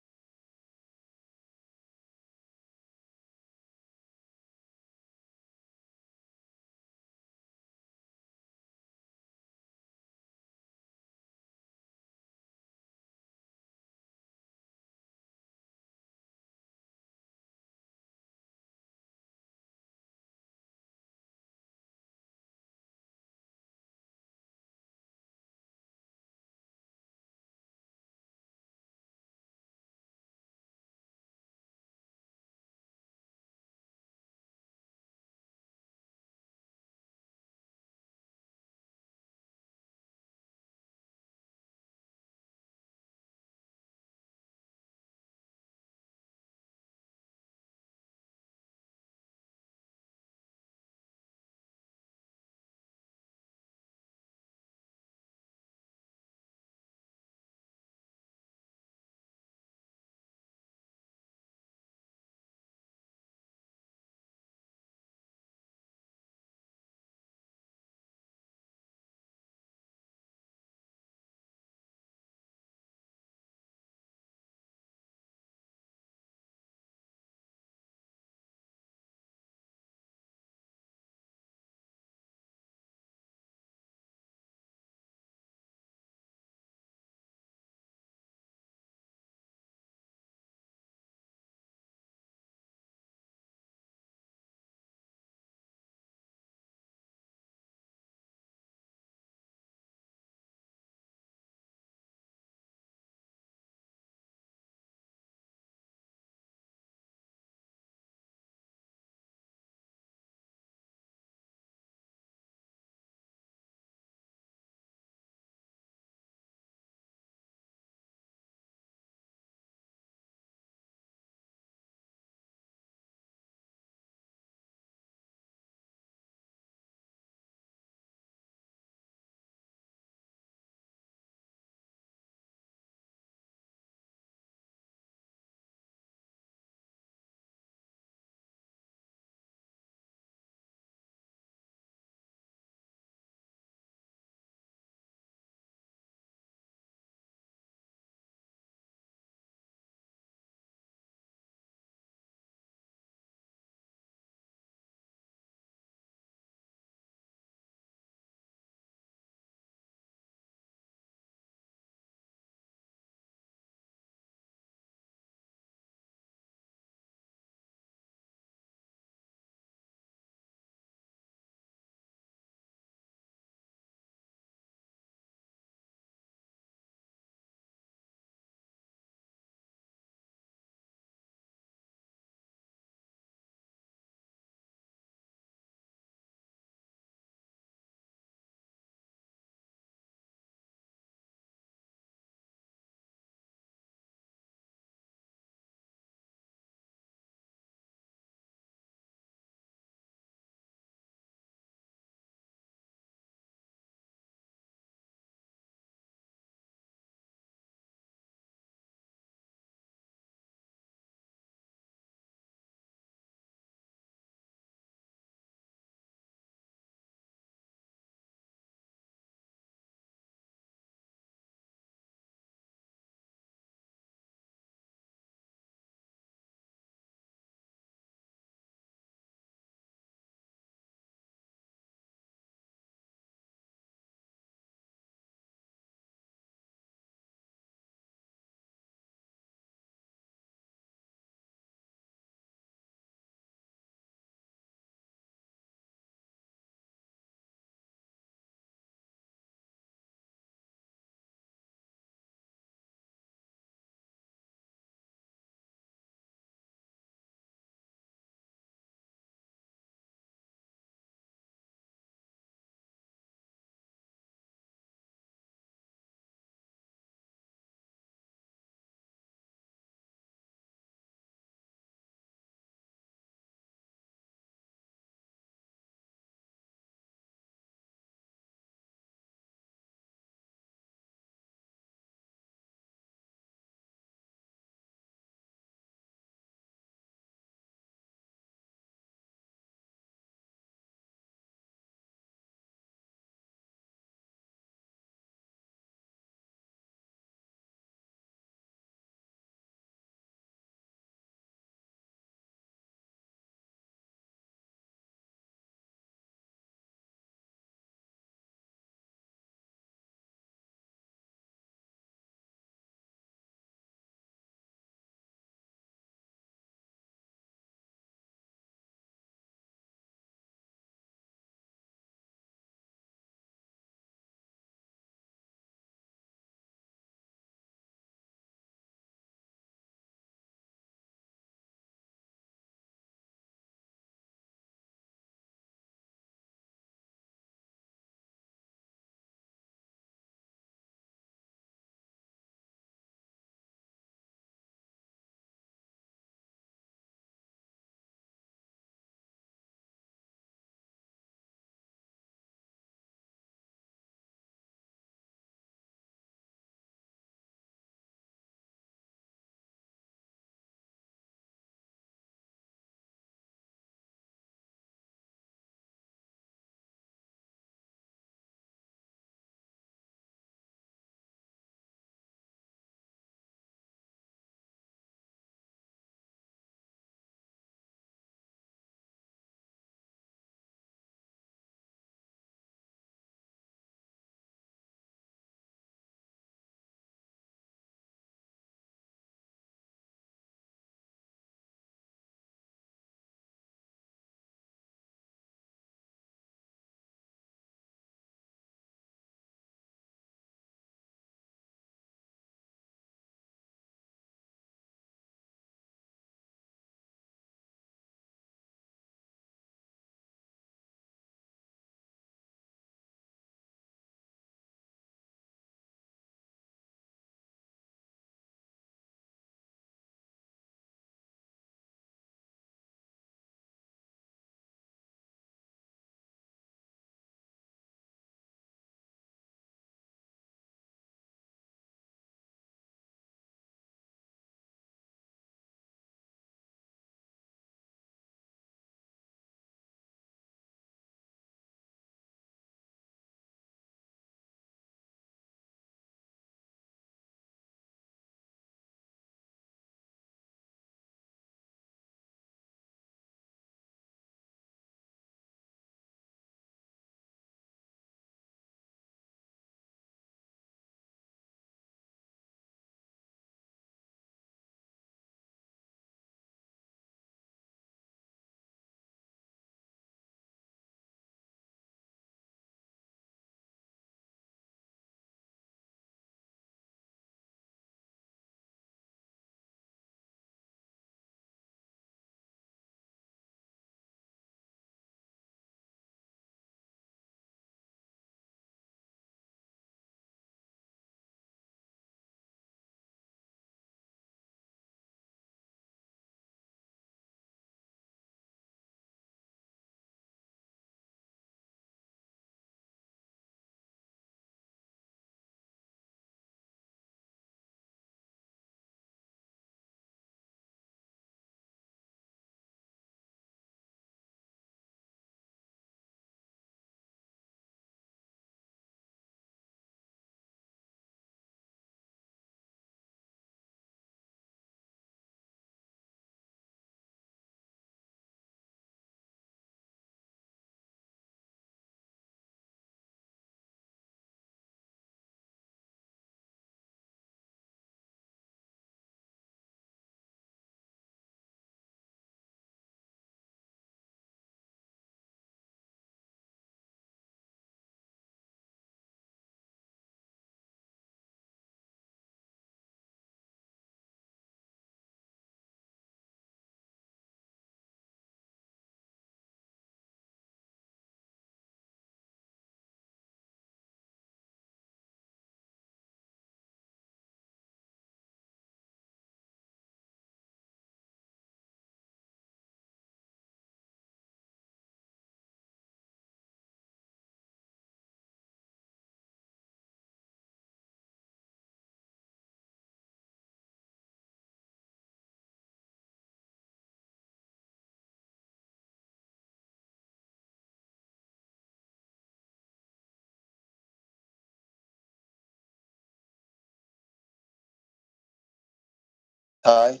[SPEAKER 21] Hi.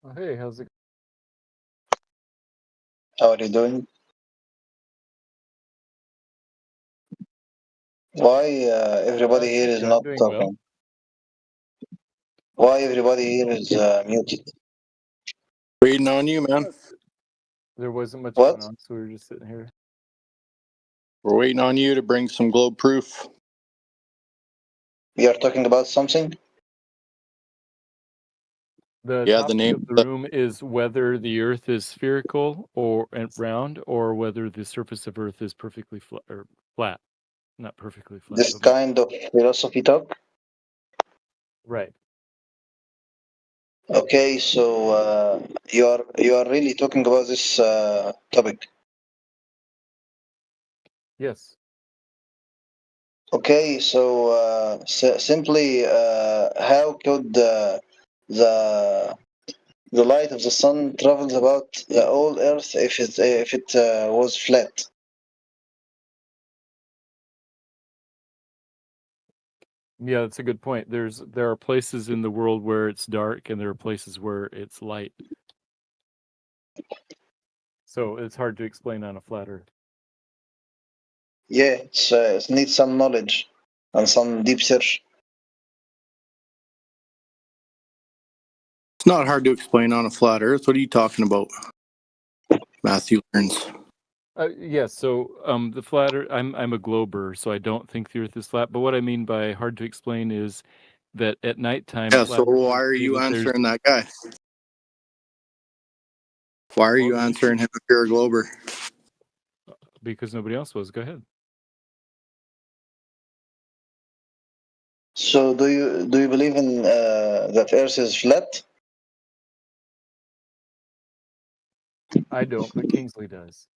[SPEAKER 20] Oh, hey, how's it?
[SPEAKER 21] How are you doing? Why everybody here is
[SPEAKER 20] Yeah, I'm
[SPEAKER 21] not
[SPEAKER 20] doing well.
[SPEAKER 21] talking? Why everybody here is muted?
[SPEAKER 10] Waiting on you, man.
[SPEAKER 20] There wasn't much
[SPEAKER 21] What?
[SPEAKER 20] going on, so we were just sitting here.
[SPEAKER 10] We're waiting on you to bring some globe proof.
[SPEAKER 21] We are talking about something?
[SPEAKER 20] The
[SPEAKER 10] Yeah, the
[SPEAKER 20] topic
[SPEAKER 10] name.
[SPEAKER 20] of the room is whether the Earth is spherical or and round, or whether the surface of Earth is perfectly flat or flat, not perfectly flat.
[SPEAKER 21] This
[SPEAKER 20] But
[SPEAKER 21] kind of philosophy talk?
[SPEAKER 20] right.
[SPEAKER 21] Okay, so you are really talking about this topic.
[SPEAKER 20] Yes.
[SPEAKER 21] Okay, so simply, how could the the light of the sun travels about the whole Earth if it was flat?
[SPEAKER 20] Yeah, that's a good point. There are places in the world where it's dark, and there are places where it's light. So it's hard to explain on a flat Earth.
[SPEAKER 21] Yeah, it needs some knowledge and some deep search.
[SPEAKER 10] It's not hard to explain on a flat Earth. What are you talking about, Matthew Learns?
[SPEAKER 20] Yeah, so the flat Earth, I'm a glober, so I don't think the Earth is flat. But what I mean by hard to explain is that at nighttime,
[SPEAKER 10] Yeah,
[SPEAKER 20] flat
[SPEAKER 10] so why
[SPEAKER 20] earthers
[SPEAKER 10] are
[SPEAKER 20] say
[SPEAKER 10] you
[SPEAKER 20] that there's
[SPEAKER 10] answering that guy? Why are you answering him if you're a glober?
[SPEAKER 20] because nobody else was. Go ahead.
[SPEAKER 21] So do you believe in that Earth is flat?
[SPEAKER 20] I don't, but Kingsley does.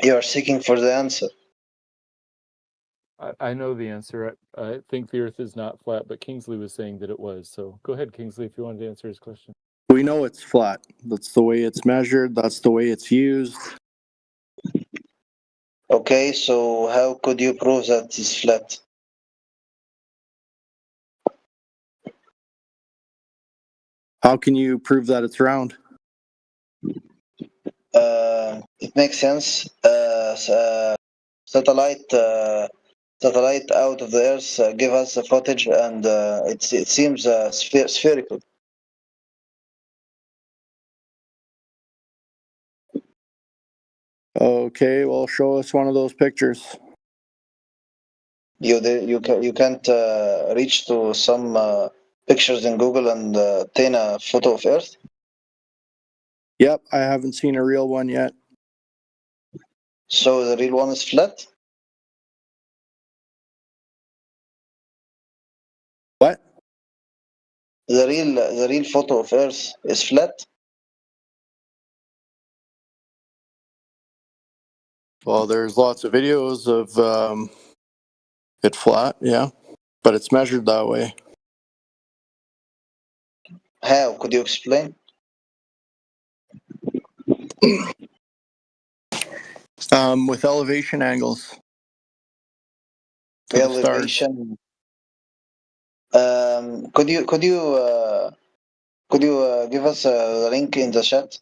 [SPEAKER 21] You are seeking for the answer.
[SPEAKER 20] I know the answer. I think the Earth is not flat, but Kingsley was saying that it was. So go ahead, Kingsley, if you wanted to answer his question.
[SPEAKER 10] We know it's flat. That's the way it's measured. That's the way it's used.
[SPEAKER 21] Okay, so how could you prove that it's flat?
[SPEAKER 10] How can you prove that it's round?
[SPEAKER 21] It makes sense. Satellite out of the Earth give us the footage, and it seems spherical.
[SPEAKER 10] Okay, well, show us one of those pictures.
[SPEAKER 21] You can't reach to some pictures in Google and obtain a photo of Earth.
[SPEAKER 10] Yep, I haven't seen a real one yet.
[SPEAKER 21] So the real one is flat?
[SPEAKER 10] What?
[SPEAKER 21] The real photo of Earth is flat?
[SPEAKER 10] Well, there's lots of videos of it flat, yeah, but it's measured that way.
[SPEAKER 21] How? Could you explain?
[SPEAKER 10] With elevation angles to the stars.
[SPEAKER 21] Elevation. Could you give us the link in the chat?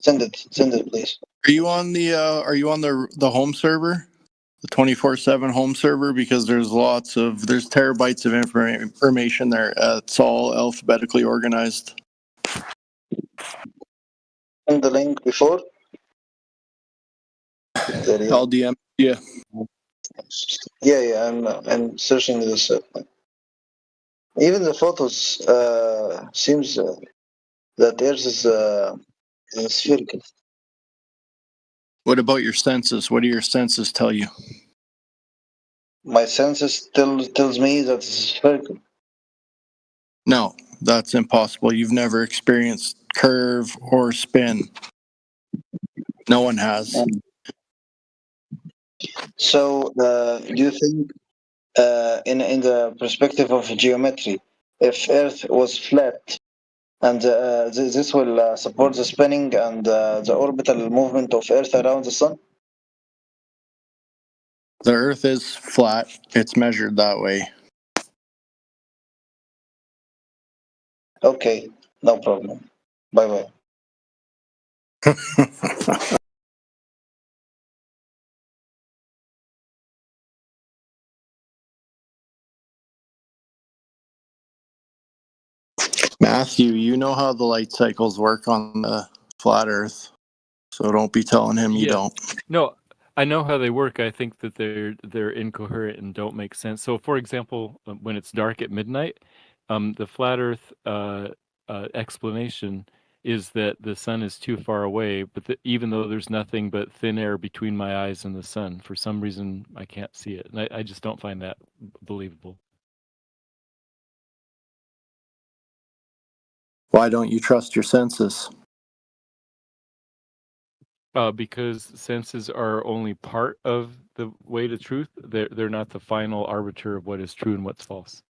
[SPEAKER 21] Send it, please.
[SPEAKER 10] Are you on the home server, the 24/7 home server? Because there's terabytes of information there. It's all alphabetically organized.
[SPEAKER 21] Send the link before.
[SPEAKER 10] LDM, yeah.
[SPEAKER 21] Yeah. I'm searching this. Even the photos seems that Earth is spherical.
[SPEAKER 10] What about your senses? What do your senses tell you?
[SPEAKER 21] My senses tells me that it's spherical.
[SPEAKER 10] No, that's impossible. You've never experienced curve or spin. No one has.
[SPEAKER 21] So, do you think, in the perspective of geometry, if Earth was flat, and this will support the spinning and the orbital movement of Earth around the Sun?
[SPEAKER 10] The Earth is flat. It's measured that way.
[SPEAKER 21] Okay, no problem. Bye bye.
[SPEAKER 10] Matthew, you know how the light cycles work on the flat Earth, so don't be telling him you
[SPEAKER 20] Yeah.
[SPEAKER 10] don't.
[SPEAKER 20] No, I know how they work. I think that they're incoherent and don't make sense. So, for example, when it's dark at midnight, the flat Earth explanation is that the sun is too far away, but even though there's nothing but thin air between my eyes and the sun, for some reason I can't see it, and I just don't find that believable.
[SPEAKER 10] Why don't you trust your senses?
[SPEAKER 20] Because senses are only part of the way to truth. They're not the final arbiter of what is true and what's false.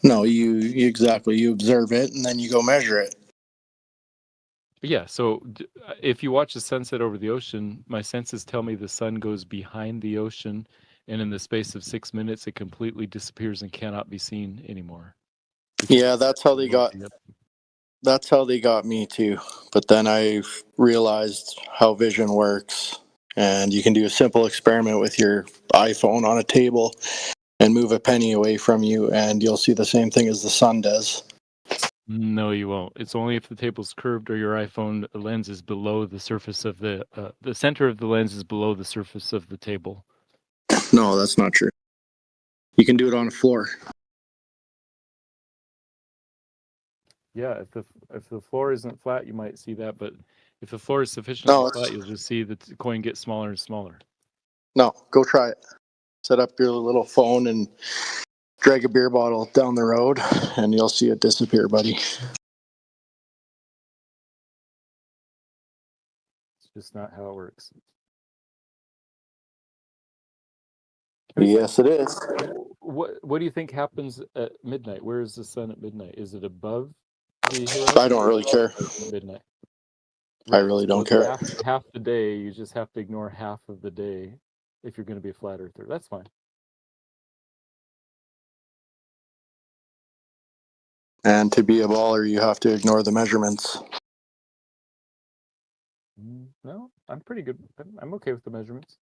[SPEAKER 10] No, you exactly. You observe it and then you go measure it.
[SPEAKER 20] Yeah, so if you watch the sunset over the ocean, my senses tell me the sun goes behind the ocean, and in the space of 6 minutes, it completely disappears and cannot be seen anymore.
[SPEAKER 10] Yeah, that's how they got. That's how they got me too. But then I realized how vision works, and you can do a simple experiment with your iPhone on a table and move a penny away from you, and you'll see the same thing as the sun does.
[SPEAKER 20] No, you won't. It's only if the table's curved or your iPhone lens is below the surface of the center of the lens is below the surface of the table.
[SPEAKER 10] No, that's not true. You can do it on a floor.
[SPEAKER 20] Yeah, if the floor isn't flat, you might see that, but if the floor is sufficiently
[SPEAKER 10] No,
[SPEAKER 20] flat, you'll just see the coin get smaller and smaller.
[SPEAKER 10] No, go try it. Set up your little phone and drag a beer bottle down the road, and you'll see it disappear, buddy.
[SPEAKER 20] It's just not how it works.
[SPEAKER 10] Yes, it is.
[SPEAKER 20] What do you think happens at midnight? Where is the sun at midnight? Is it above the horizon?
[SPEAKER 10] I don't really care.
[SPEAKER 20] Midnight.
[SPEAKER 10] I really don't
[SPEAKER 20] So
[SPEAKER 10] care.
[SPEAKER 20] half the day, you just have to ignore half of the day if you're going to be a flat earther. That's fine.
[SPEAKER 10] And to be a baller, you have to ignore the measurements.
[SPEAKER 20] No, I'm pretty good. I'm okay with the measurements.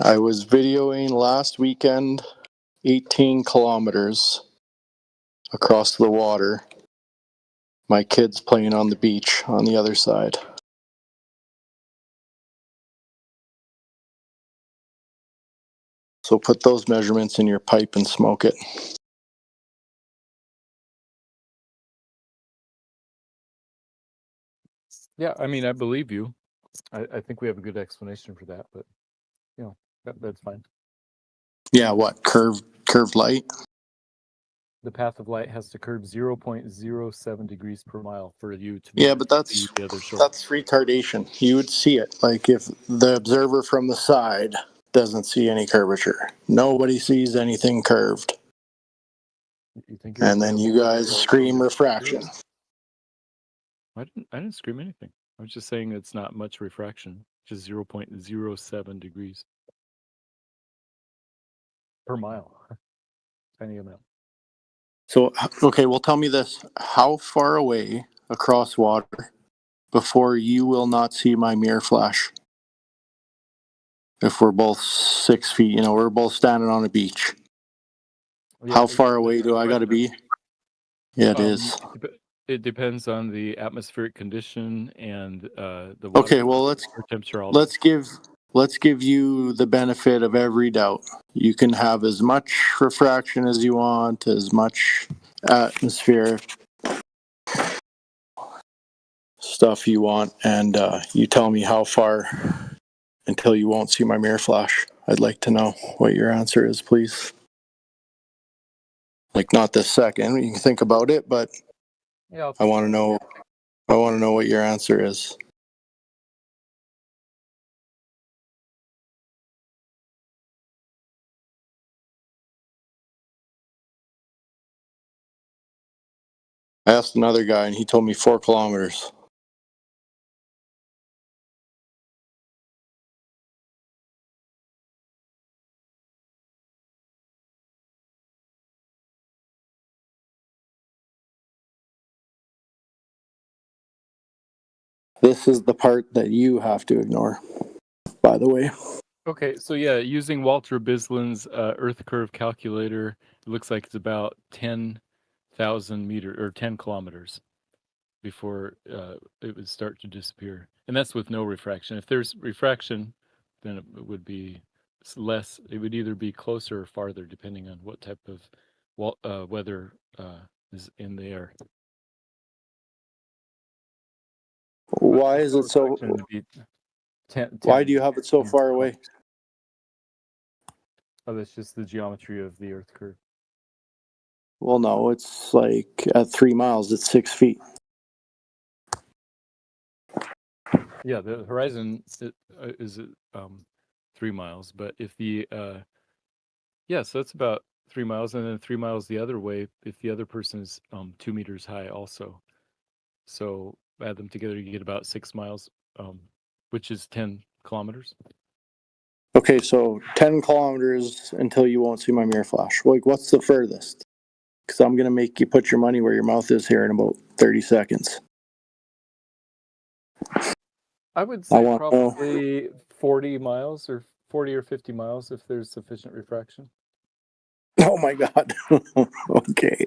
[SPEAKER 10] I was videoing last weekend 18 kilometers across the water. My kids playing on the beach on the other side. So put those measurements in your pipe and smoke it.
[SPEAKER 20] Yeah, I mean, I believe you. I think we have a good explanation for that, but you know, that's fine.
[SPEAKER 10] Yeah, what? Curved light?
[SPEAKER 20] The path of light has to curve 0.07 degrees per mile for you to
[SPEAKER 10] Yeah, but
[SPEAKER 20] see the other shore.
[SPEAKER 10] that's retardation. You would see it. Like if the observer from the side doesn't see any curvature. Nobody sees anything curved.
[SPEAKER 20] You think
[SPEAKER 10] And then you guys scream refraction.
[SPEAKER 20] I didn't scream anything. I was just saying it's not much refraction, just 0.07 degrees per mile. Tiny amount.
[SPEAKER 10] So, okay, well, tell me this. How far away across water before you will not see my mirror flash? If we're both 6 feet, we're both standing on a beach.
[SPEAKER 20] Yeah,
[SPEAKER 10] How far away do I got to be? Yeah, it is.
[SPEAKER 20] It depends on the atmospheric condition and the water
[SPEAKER 10] Okay, well,
[SPEAKER 20] temperature.
[SPEAKER 10] let's give you the benefit of every doubt. You can have as much refraction as you want, as much atmosphere stuff you want, and you tell me how far until you won't see my mirror flash. I'd like to know what your answer is, please. Like, not this second. You can think about it, but
[SPEAKER 20] Yeah,
[SPEAKER 10] I want to know. I want to know what your answer is. I asked another guy, and he told me 4 kilometers. This is the part that you have to ignore, by the way.
[SPEAKER 20] Okay, so yeah, using Walter Bislin's Earth curve calculator, it looks like it's about 10,000 meters or 10 kilometers before it would start to disappear, and that's with no refraction. If there's refraction, then it would be less. It would either be closer or farther, depending on what type of weather is in the air.
[SPEAKER 10] Why is it so?
[SPEAKER 20] Refraction would be 10
[SPEAKER 10] Why do you have it so
[SPEAKER 20] 10
[SPEAKER 10] far away?
[SPEAKER 20] Oh, that's just the geometry of the Earth curve.
[SPEAKER 10] Well, no, it's like at 3 miles, it's 6 feet.
[SPEAKER 20] Yeah, the horizon is 3 miles, but if the yeah, so it's about 3 miles, and then 3 miles the other way if the other person is 2 meters high also. So add them together, you get about 6 miles, which is 10 kilometers.
[SPEAKER 10] Okay, so 10 kilometers until you won't see my mirror flash. Like, what's the furthest? Because I'm going to make you put your money where your mouth is here in about 30 seconds.
[SPEAKER 20] I would
[SPEAKER 10] I
[SPEAKER 20] say
[SPEAKER 10] want to know.
[SPEAKER 20] probably 40 miles or 40 or 50 miles if there's sufficient refraction.
[SPEAKER 10] Oh my God. Okay.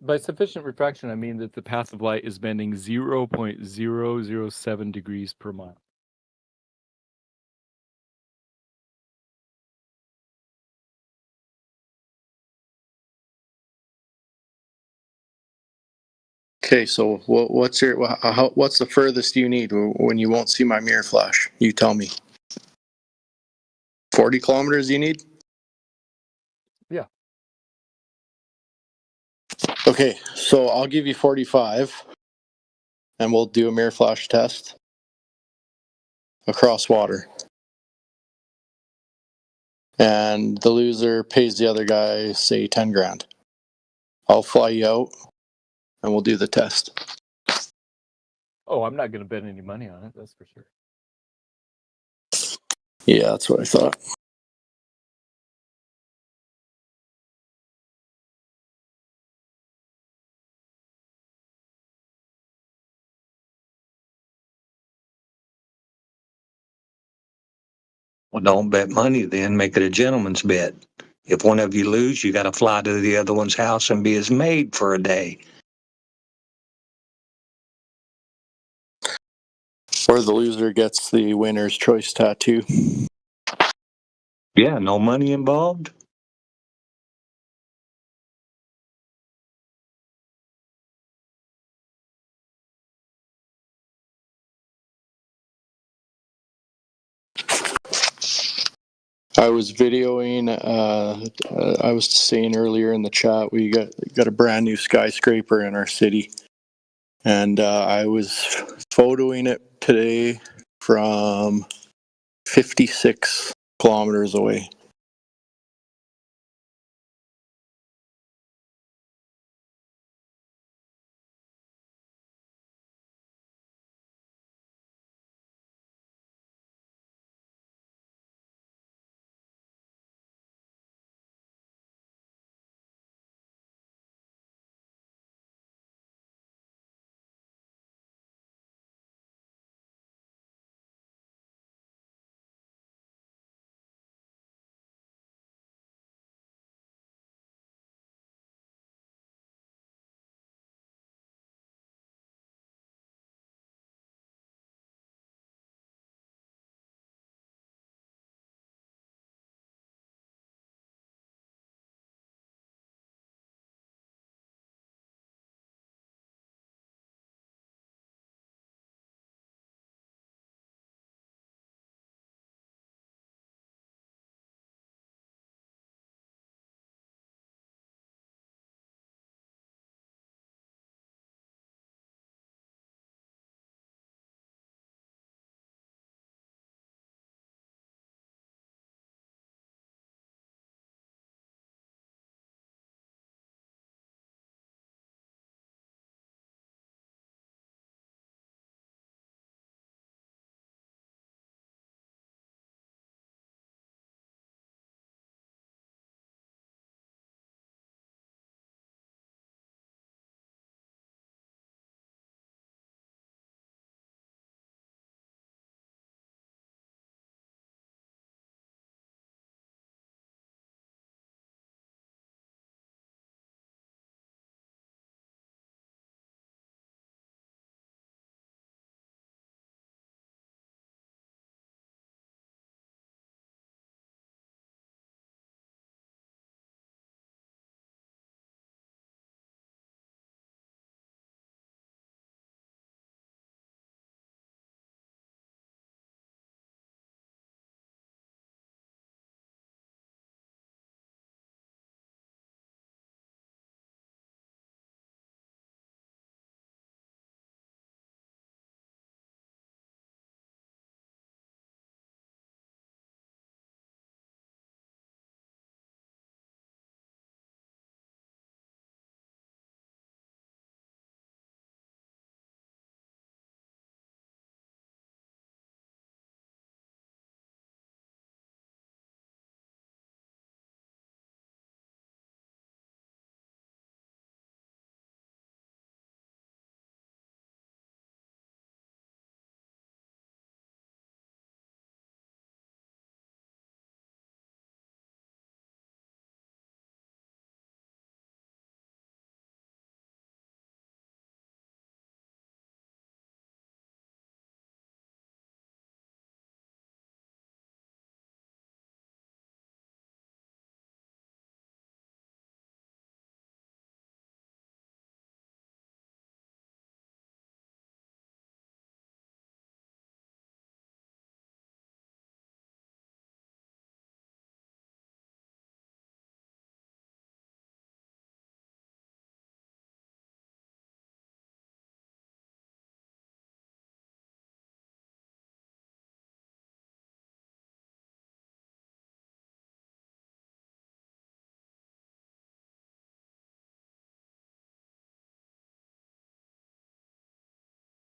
[SPEAKER 20] By sufficient refraction, I mean that the path of light is bending 0.007 degrees per mile.
[SPEAKER 10] Okay, so what's the furthest you need when you won't see my mirror flash? You tell me. 40 kilometers you need?
[SPEAKER 20] Yeah.
[SPEAKER 10] Okay, so I'll give you 45 and we'll do a mirror flash test across water. And the loser pays the other guy, say 10 grand. I'll fly you out and we'll do the test.
[SPEAKER 20] Oh, I'm not going to bet any money on it, that's for sure.
[SPEAKER 10] Yeah, that's what I thought.
[SPEAKER 1] Well, don't bet money then. Make it a gentleman's bet. If one of you lose, you got to fly to the other one's house and be his maid for a day.
[SPEAKER 10] Or the loser gets the winner's choice tattoo.
[SPEAKER 1] Yeah, no money involved.
[SPEAKER 10] I was videoing, I was saying earlier in the chat, we got a brand new skyscraper in our city. And I was photoing it today from 56 kilometers away.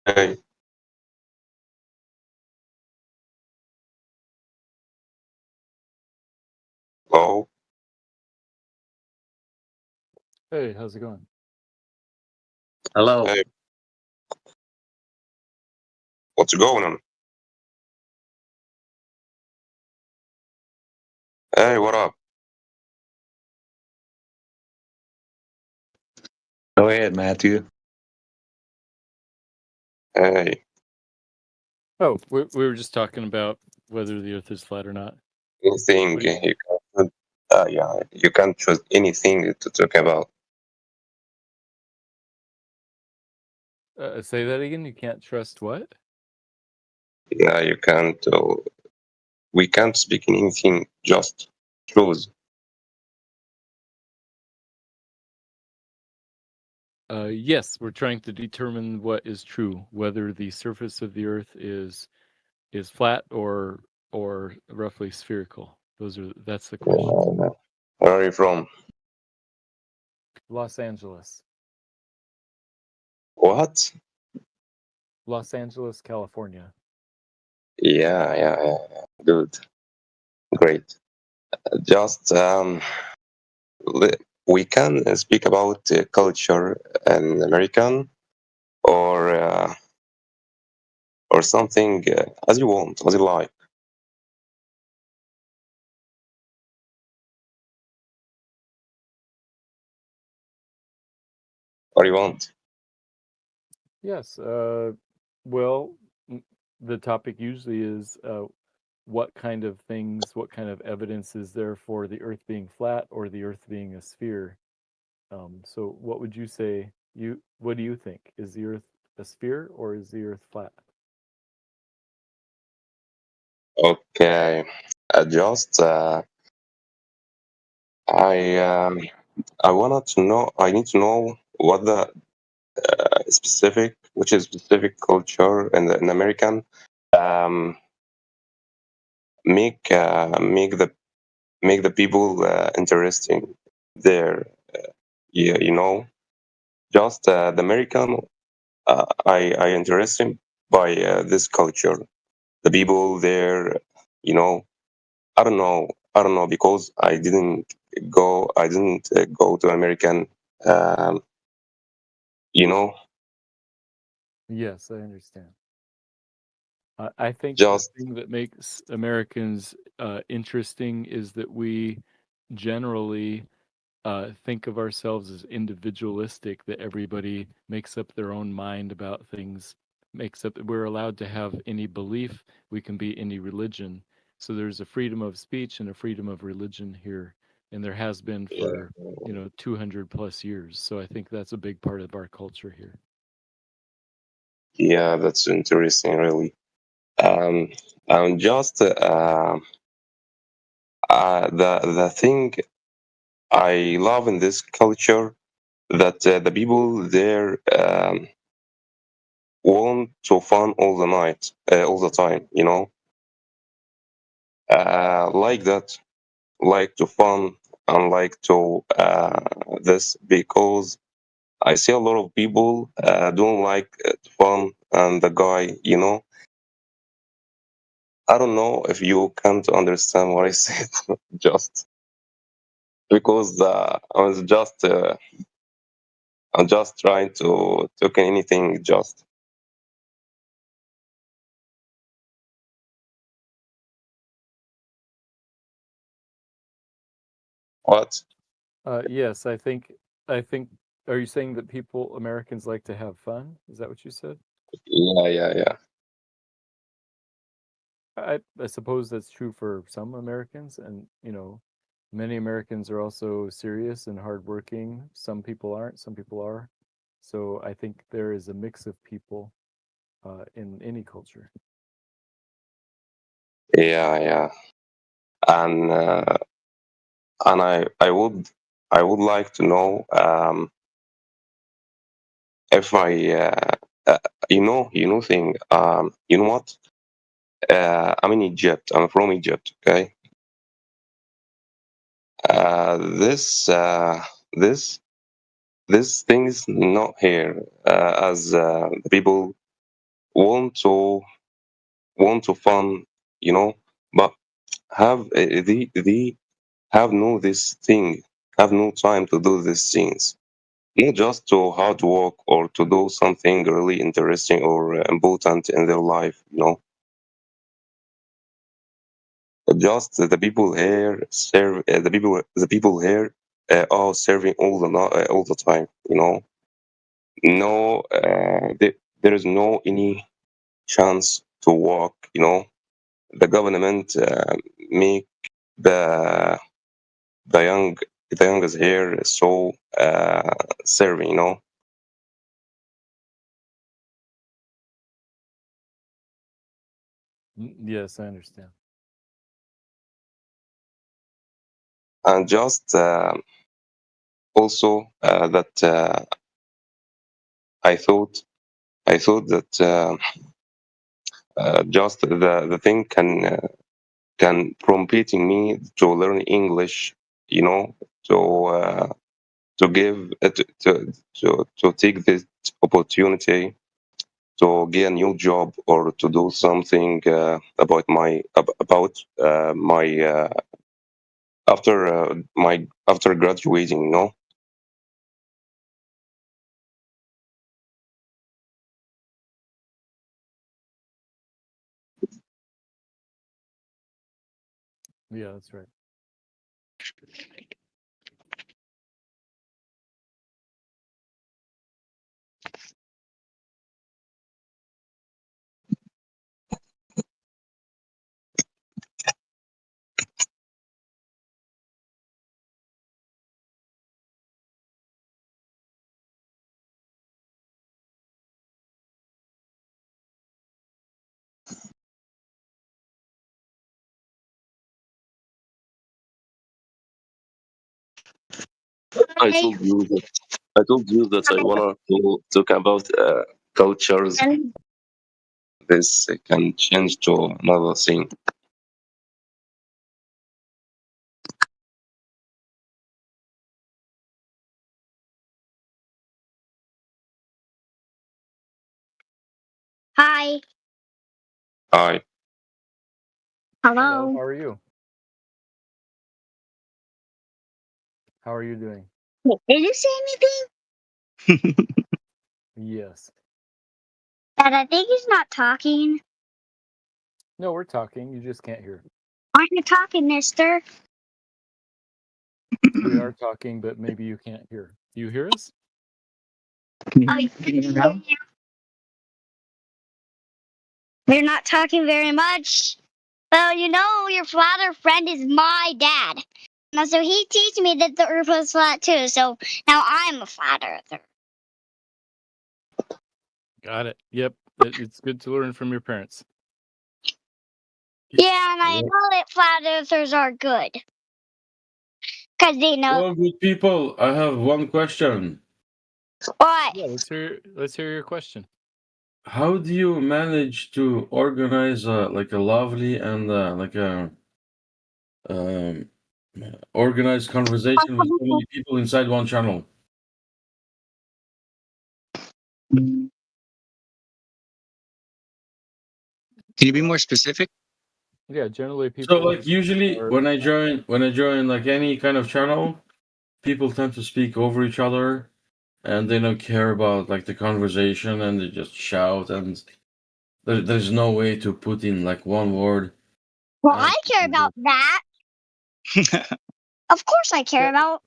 [SPEAKER 4] Hey, hello.
[SPEAKER 20] Hey, how's it going?
[SPEAKER 1] Hello.
[SPEAKER 4] Hey, what's going on? Hey, what up?
[SPEAKER 1] Go ahead, Matthew.
[SPEAKER 4] Hey,
[SPEAKER 20] Oh, we were just talking about whether the Earth is flat or not.
[SPEAKER 4] anything
[SPEAKER 20] What do you?
[SPEAKER 4] you can, yeah, you can't choose anything to talk about.
[SPEAKER 20] Say that again. You can't trust what?
[SPEAKER 4] Yeah, you can't. We can't speak in anything. Just truth.
[SPEAKER 20] Yes, we're trying to determine what is true, whether the surface of the Earth is flat or roughly spherical. That's the question.
[SPEAKER 4] Where are you from?
[SPEAKER 20] Los Angeles,
[SPEAKER 4] What?
[SPEAKER 20] Los Angeles, California.
[SPEAKER 4] Yeah. Good. Great. Just we can speak about culture and American or something as you want, as you like. Or you want.
[SPEAKER 20] Yes. Well, the topic usually is what kind of things, what kind of evidence is there for the Earth being flat or the Earth being a sphere? So, what would you say? What do you think? Is the Earth a sphere or is the Earth flat?
[SPEAKER 4] Okay. Just I I wanted to know. I need to know what the which is specific culture in American um, make the people interesting there. Yeah, just the American. I interested by this culture. The people there, you know. I don't know. I don't know because I didn't go. I didn't go to American. Um, you know,
[SPEAKER 20] Yes, I understand. I think the
[SPEAKER 4] just
[SPEAKER 20] thing that makes Americans interesting is that we generally think of ourselves as individualistic, that everybody makes up their own mind about things, we're allowed to have any belief, we can be any religion. So there's a freedom of speech and a freedom of religion here, and there has been for 200 plus years. So I think that's a big part of our culture here.
[SPEAKER 4] yeah, that's interesting, really. Um, and just the thing I love in this culture that the people there want to fun all the night, all the time. Like that, like to fun and like to this because I see a lot of people don't like fun and the guy. I don't know if you can't understand what I said, just because I'm just trying to talk anything. Just what?
[SPEAKER 20] Yes, I think. Are you saying that Americans like to have fun? Is that what you said?
[SPEAKER 4] Yeah.
[SPEAKER 20] I suppose that's true for some Americans, and many Americans are also serious and hardworking. Some people aren't, some people are. So I think there is a mix of people in any culture.
[SPEAKER 4] Yeah. And I would like to know if uh, thing you know what I'm in Egypt. I'm from Egypt. Okay. This this this thing is not here as the people. want to fun, you know, but they have no this thing, have no time to do these things. Not just to hard work or to do something really interesting or important in their life, you know. Just the people here serve the people here are serving all the time, you know. No, there is no any chance to work, you know. The government make the the young the youngest here so serving, you know.
[SPEAKER 20] Yes, I understand.
[SPEAKER 4] And just also that I thought that just the thing can prompting me to learn English, you know, to give to take this opportunity to get a new job or to do something about my after graduating, you know.
[SPEAKER 20] Yeah, that's right.
[SPEAKER 4] I told you that I wanna to talk about cultures. This can change to another thing.
[SPEAKER 6] Hi.
[SPEAKER 4] Hi.
[SPEAKER 6] Hello.
[SPEAKER 20] How are you? How are you doing?
[SPEAKER 6] Wait, did you say anything?
[SPEAKER 20] Yes.
[SPEAKER 6] Dad, I think he's not talking.
[SPEAKER 20] No, we're talking. You just can't hear.
[SPEAKER 6] Aren't you talking, mister?
[SPEAKER 20] We are talking, but maybe you can't hear. Do you hear us?
[SPEAKER 6] You're not talking very much. Well, you know, your flat earth friend is my dad. Now, so he teach me that the earth was flat too. So now I'm a flat earther.
[SPEAKER 20] Got it. Yep. It's good to learn from your parents.
[SPEAKER 6] Yeah, and I know that flat earthers are good. Because they know.
[SPEAKER 22] Hello, good people. I have one question.
[SPEAKER 6] What?
[SPEAKER 20] Yeah, let's hear your question.
[SPEAKER 22] How do you manage to organize like a lovely and like a um, organized conversation with so many people inside one channel?
[SPEAKER 23] Can you be more specific?
[SPEAKER 20] Yeah, generally
[SPEAKER 22] So
[SPEAKER 20] people.
[SPEAKER 22] like usually when I join like any kind of channel, people tend to speak over each other and they don't care about like the conversation and they just shout and there's no way to put in like one word.
[SPEAKER 6] Well, I care about that. Of course I care about.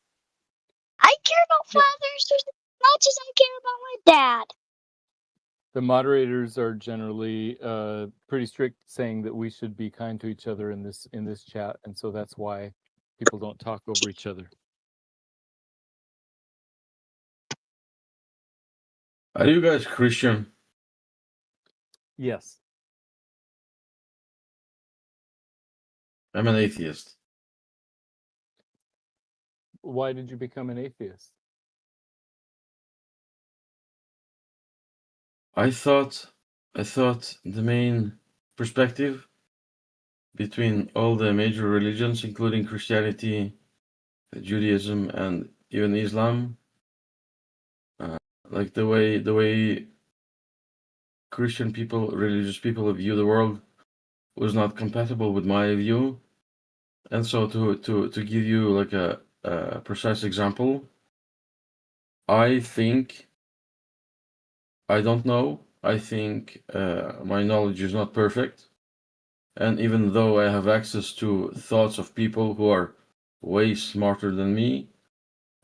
[SPEAKER 6] I care about flat earthers as much as I care about my dad.
[SPEAKER 20] The moderators are generally pretty strict, saying that we should be kind to each other in this chat, and so that's why people don't talk over each other.
[SPEAKER 22] Are you guys Christian?
[SPEAKER 20] Yes.
[SPEAKER 22] I'm an atheist.
[SPEAKER 20] Why did you become an atheist?
[SPEAKER 22] I thought the main perspective between all the major religions, including Christianity, Judaism, and even Islam, like the way Christian people, religious people view the world was not compatible with my view. And so to give you like a precise example, I think, I don't know, I think my knowledge is not perfect. And even though I have access to thoughts of people who are way smarter than me,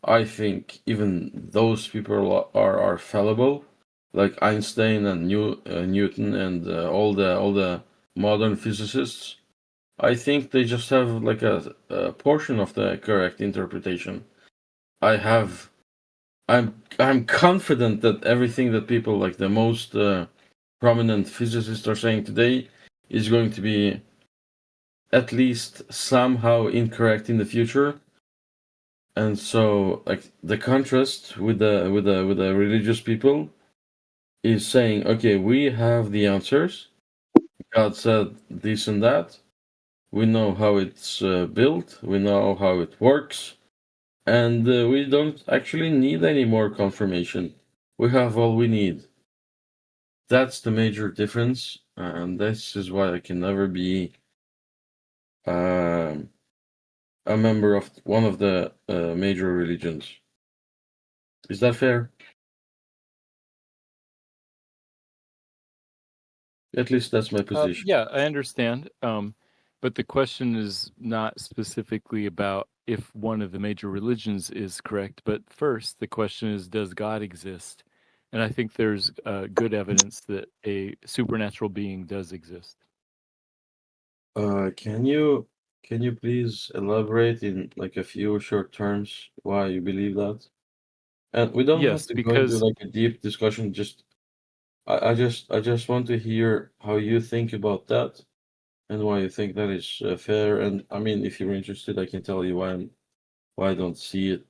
[SPEAKER 22] I think even those people are fallible, like Einstein and Newton and all the modern physicists. I think they just have like a portion of the correct interpretation. I'm confident that everything that people like the most prominent physicists are saying today is going to be at least somehow incorrect in the future. And so like the contrast with the religious people is saying, okay, we have the answers. God said this and that. We know how it's built. We know how it works. And we don't actually need any more confirmation. We have all we need. That's the major difference. And this is why I can never be a member of one of the major religions. Is that fair? At least that's my position.
[SPEAKER 20] Yeah, I understand. But the question is not specifically about if one of the major religions is correct, but first the question is, does God exist? And I think there's good evidence that a supernatural being does exist.
[SPEAKER 22] Can you please elaborate in like a few short terms why you believe that? And we don't have
[SPEAKER 20] Yes,
[SPEAKER 22] to go into
[SPEAKER 20] because
[SPEAKER 22] like a deep discussion. Just I just want to hear how you think about that and why you think that is fair. And I mean, if you're interested, I can tell you why I don't see it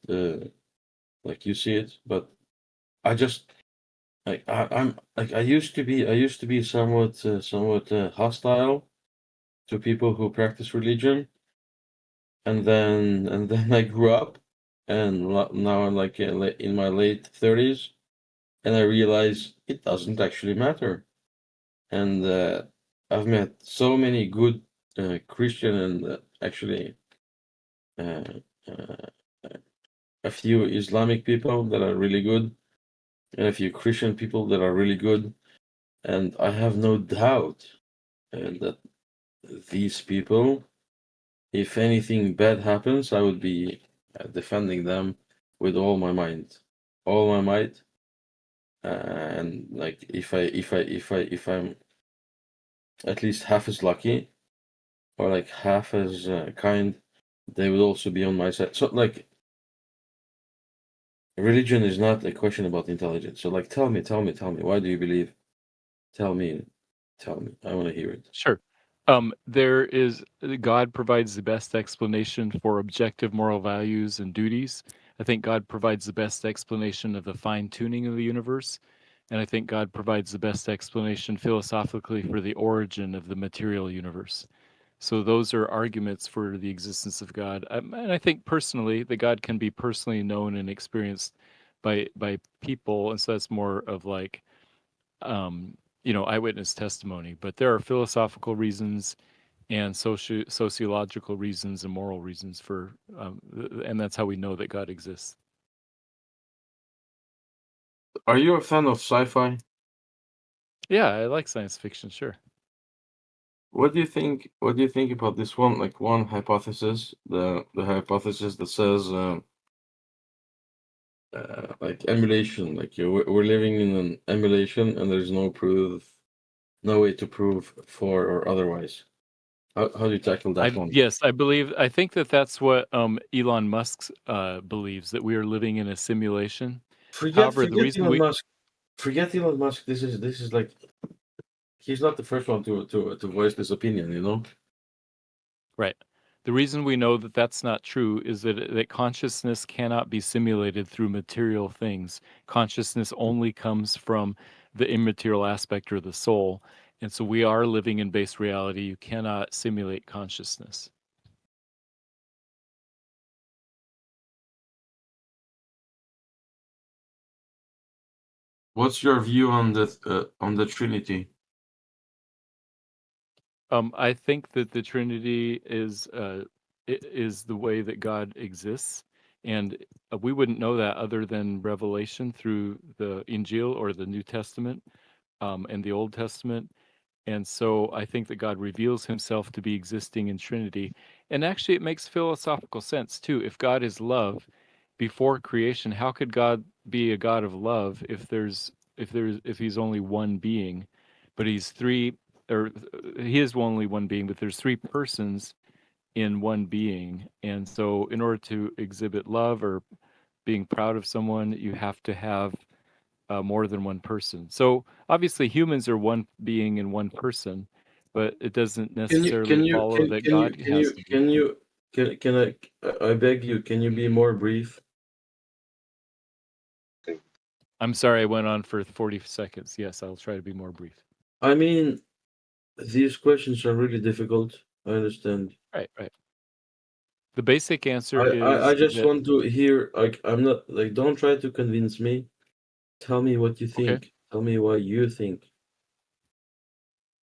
[SPEAKER 22] like you see it. But I just like I'm like I used to be somewhat hostile to people who practice religion, and then I grew up, and now I'm like in my late 30s, and I realize it doesn't actually matter. And I've met so many good Christian and actually uh, uh, a few Islamic people that are really good, and a few Christian people that are really good, and I have no doubt that these people, if anything bad happens, I would be defending them with all my mind, all my might. And like if I'm at least half as lucky or like half as kind, they would also be on my side. So like religion is not a question about intelligence. So like tell me, why do you believe? Tell me. I want to hear it.
[SPEAKER 20] sure. There is God provides the best explanation for objective moral values and duties. I think God provides the best explanation of the fine tuning of the universe. And I think God provides the best explanation philosophically for the origin of the material universe. So those are arguments for the existence of God. And I think personally that God can be personally known and experienced by people. And so that's more of like eyewitness testimony. But there are philosophical reasons and sociological reasons and moral reasons for, and that's how we know that God exists.
[SPEAKER 22] Are you a fan of sci-fi?
[SPEAKER 20] Yeah, I like science fiction, sure.
[SPEAKER 22] What do you think? What do you think about this one? Like one hypothesis, the hypothesis that says like emulation, like we're living in an emulation, and there's no proof, no way to prove for or otherwise. How do you tackle that one?
[SPEAKER 20] Yes, I think that that's what Elon Musk believes, that we are living in a simulation. However, the reason
[SPEAKER 22] Elon Musk. Forget Elon Musk. This is like he's not the first one to voice this opinion. You know.
[SPEAKER 20] Right. The reason we know that that's not true is that consciousness cannot be simulated through material things. Consciousness only comes from the immaterial aspect or the soul. And so we are living in base reality. You cannot simulate consciousness.
[SPEAKER 22] What's your view on the Trinity?
[SPEAKER 20] I think that the Trinity is the way that God exists, and we wouldn't know that other than revelation through the Injil or the New Testament, and the Old Testament. And so I think that God reveals himself to be existing in Trinity. And actually, it makes philosophical sense too. If God is love before creation, how could God be a God of love if he's only one being, but he's three, or he is only one being, but there's three persons in one being. And so in order to exhibit love or being proud of someone, you have to have more than one person. So obviously humans are one being and one person, but it doesn't necessarily follow that God has to be.
[SPEAKER 22] Can I beg you, can you be more brief?
[SPEAKER 20] I'm sorry, I went on for 40 seconds. Yes, I'll try to be more brief.
[SPEAKER 22] I mean, these questions are really difficult. I understand.
[SPEAKER 20] Right. The basic answer
[SPEAKER 22] I
[SPEAKER 20] is
[SPEAKER 22] just
[SPEAKER 20] that,
[SPEAKER 22] want to hear, like, I'm not, like, don't try to convince me. Tell me what you think.
[SPEAKER 20] okay,
[SPEAKER 22] Tell me what you think.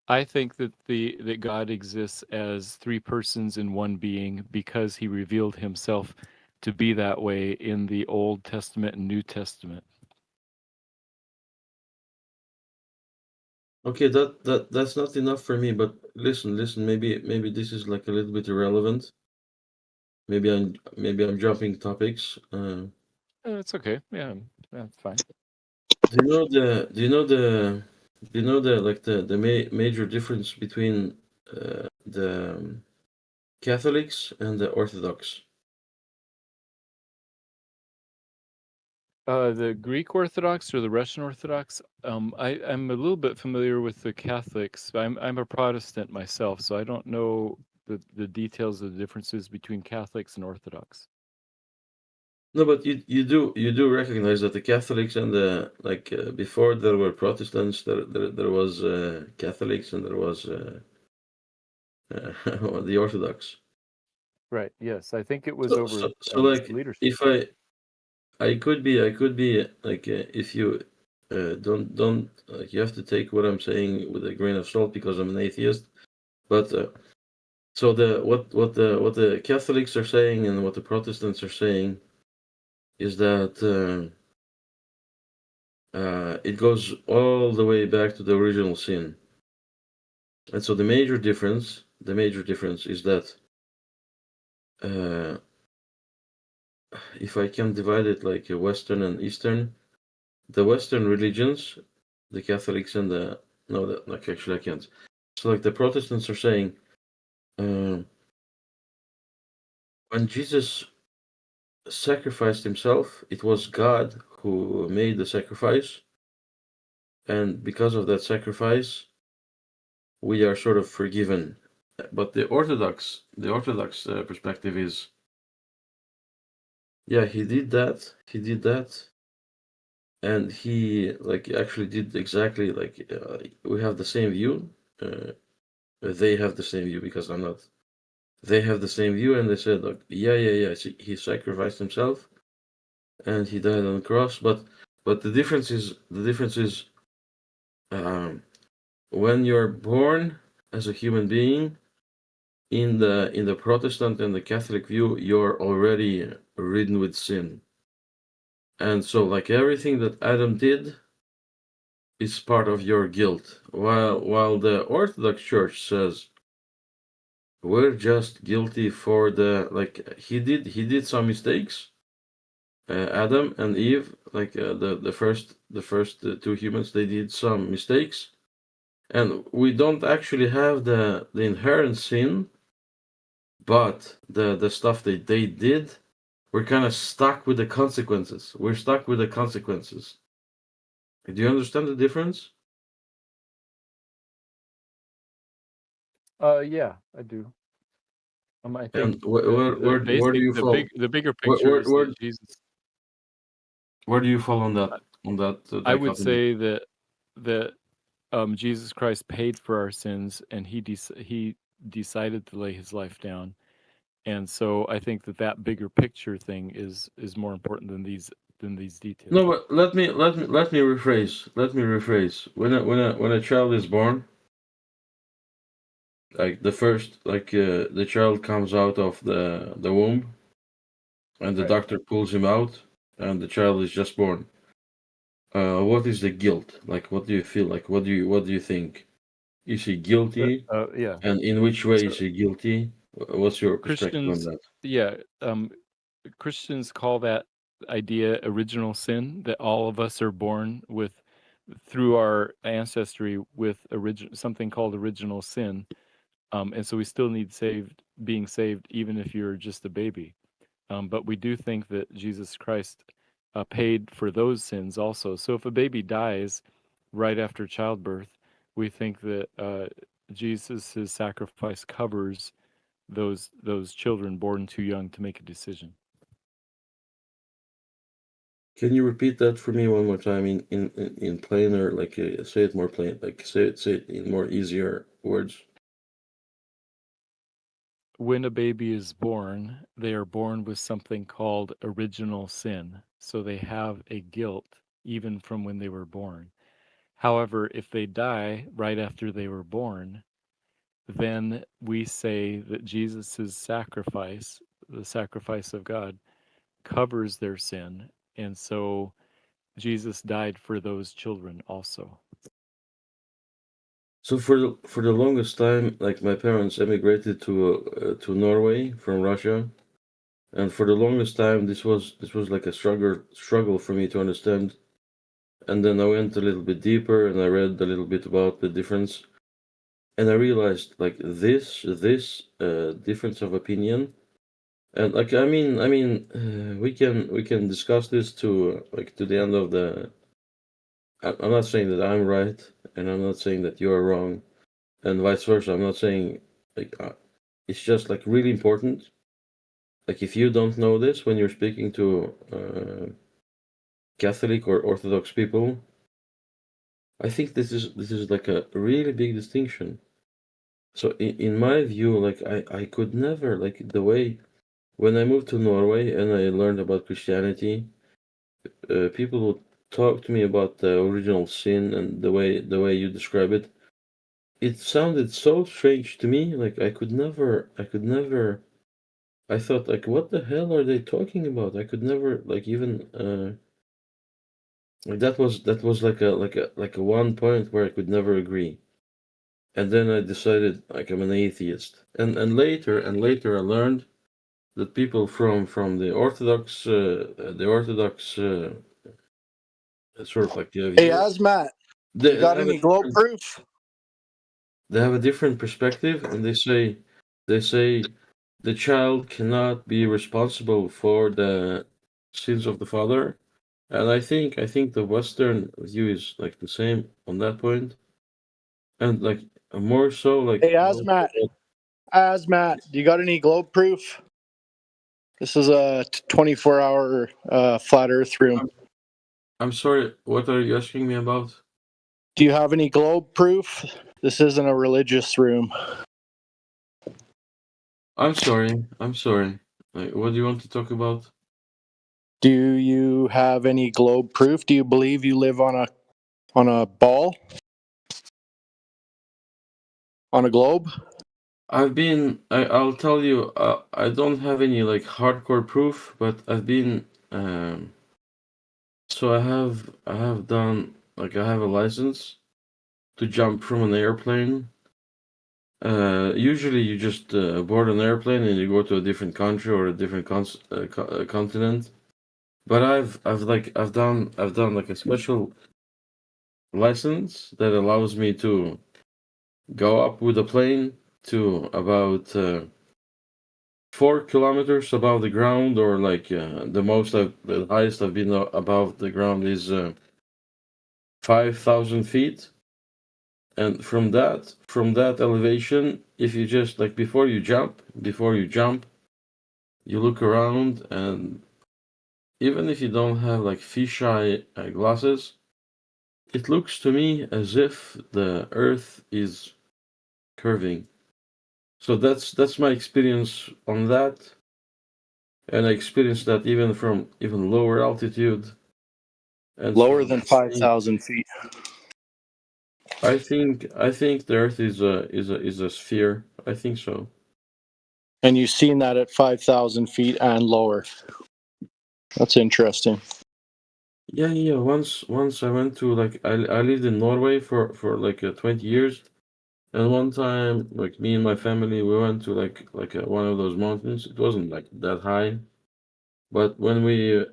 [SPEAKER 20] I think that that God exists as three persons in one being because he revealed himself to be that way in the Old Testament and New Testament.
[SPEAKER 22] Okay, that's not enough for me, but listen, maybe this is like a little bit irrelevant. Maybe I'm jumping topics.
[SPEAKER 20] It's okay. Yeah, that's fine.
[SPEAKER 22] Do you know the like the major difference between the Catholics and the Orthodox?
[SPEAKER 20] The Greek Orthodox or the Russian Orthodox? I'm a little bit familiar with the Catholics. I'm a Protestant myself, so I don't know the details of the differences between Catholics and Orthodox.
[SPEAKER 22] No, but you do recognize that the Catholics and the before there were Protestants, there was Catholics and there was the Orthodox.
[SPEAKER 20] Right. Yes, I think it was over
[SPEAKER 22] So like
[SPEAKER 20] leadership.
[SPEAKER 22] if I could be like if you don't like you have to take what I'm saying with a grain of salt because I'm an atheist, but so what the Catholics are saying and what the Protestants are saying is that it goes all the way back to the original sin, and so the major difference is that if I can divide it like a Western and Eastern, the Western religions, the Catholics and like actually I can't. So like the Protestants are saying, when Jesus sacrificed himself, it was God who made the sacrifice, and because of that sacrifice, we are sort of forgiven. But the Orthodox perspective is, yeah, he did that, and he like actually did exactly like we have the same view. They have the same view because I'm not. They have the same view, and they said, like, yeah. He sacrificed himself, and he died on the cross. But the difference is when you're born as a human being, in the Protestant and the Catholic view, you're already ridden with sin, and so like everything that Adam did is part of your guilt. While the Orthodox Church says we're just guilty for the like he did some mistakes. Adam and Eve, like the first two humans, they did some mistakes, and we don't actually have the inherent sin, but the stuff that they did, we're kind of stuck with the consequences. We're stuck with the consequences. Do you understand the difference?
[SPEAKER 20] Yeah, I do. I think
[SPEAKER 22] And where do you fall?
[SPEAKER 20] the bigger picture is that Jesus.
[SPEAKER 22] Where do you fall on that?
[SPEAKER 20] I would say that Jesus Christ paid for our sins, and he decided to lay his life down, and so I think that bigger picture thing is more important than depth in these details.
[SPEAKER 22] No, but let me rephrase. Let me rephrase. When a child is born, like the child comes out of the womb, and the
[SPEAKER 20] Right.
[SPEAKER 22] doctor pulls him out, and the child is just born. What is the guilt? Like, what do you feel? Like, what do you think? Is he guilty?
[SPEAKER 20] Yeah.
[SPEAKER 22] And in which way
[SPEAKER 20] So
[SPEAKER 22] is he guilty? What's your perspective on
[SPEAKER 20] Christians,
[SPEAKER 22] that?
[SPEAKER 20] yeah, Christians call that idea original sin, that all of us are born with, through our ancestry, with something called original sin. And so we still need being saved, even if you're just a baby. But we do think that Jesus Christ paid for those sins also. So if a baby dies right after childbirth, we think that Jesus' sacrifice covers those children born too young to make a decision.
[SPEAKER 22] Can you repeat that for me one more time in plainer, like say it more plain, like say it in more easier words?
[SPEAKER 20] When a baby is born, they are born with something called original sin. So they have a guilt even from when they were born. However, if they die right after they were born, then we say that Jesus' sacrifice, the sacrifice of God, covers their sin. And so Jesus died for those children also.
[SPEAKER 22] So for the longest time, like my parents emigrated to Norway from Russia, and for the longest time this was like a struggle for me to understand. And then I went a little bit deeper and I read a little bit about the difference, and I realized like this difference of opinion. And like I mean, we can discuss this to like to the end of the. I'm not saying that I'm right, and I'm not saying that you're wrong, and vice versa. I'm not saying like it's just like really important. Like if you don't know this when you're speaking to Catholic or Orthodox people, I think this is like a really big distinction. So in my view, like I could never like the way when I moved to Norway and I learned about Christianity, people would talk to me about the original sin and the way you describe it. It sounded so strange to me. Like I could never. I thought like, what the hell are they talking about? I could never like even like that was like a one point where I could never agree. And then I decided like I'm an atheist. And later I learned that people from the Orthodox sort of like the
[SPEAKER 10] Hey,
[SPEAKER 22] view,
[SPEAKER 10] Asmat,
[SPEAKER 22] they
[SPEAKER 10] you got
[SPEAKER 22] have a
[SPEAKER 10] any globe
[SPEAKER 22] different
[SPEAKER 10] proof?
[SPEAKER 22] they have a different perspective, and they say the child cannot be responsible for the sins of the father. And I think the Western view is like the same on that point, and like more so like
[SPEAKER 10] Hey, Asmat, do you got any globe proof? This is a 24-hour flat Earth room.
[SPEAKER 22] I'm sorry, what are you asking me about?
[SPEAKER 10] Do you have any globe proof? This isn't a religious room.
[SPEAKER 22] I'm sorry. Like, what do you want to talk about?
[SPEAKER 10] Do you have any globe proof? Do you believe you live on a ball? On a globe?
[SPEAKER 22] I'll tell you, I don't have any like hardcore proof, but I've been, so I have done, like I have a license to jump from an airplane. Usually you just board an airplane and you go to a different country or a different continent. But I've done like a special license that allows me to go up with a plane to about 4 kilometers above the ground, or like the highest I've been above the ground is 5,000 feet. And from that elevation, if you just like before you jump, you look around, and even if you don't have like fisheye glasses, it looks to me as if the Earth is curving. So that's my experience on that. and I experienced that even from even lower altitude. And
[SPEAKER 10] Lower
[SPEAKER 22] so
[SPEAKER 10] than 5,000 feet.
[SPEAKER 22] I think the Earth is a sphere. I think so.
[SPEAKER 10] And you've seen that at 5,000 feet and lower. That's interesting.
[SPEAKER 22] Yeah. Once I went to like I lived in Norway for like 20 years, and one time like me and my family we went to like one of those mountains. It wasn't like that high, but when we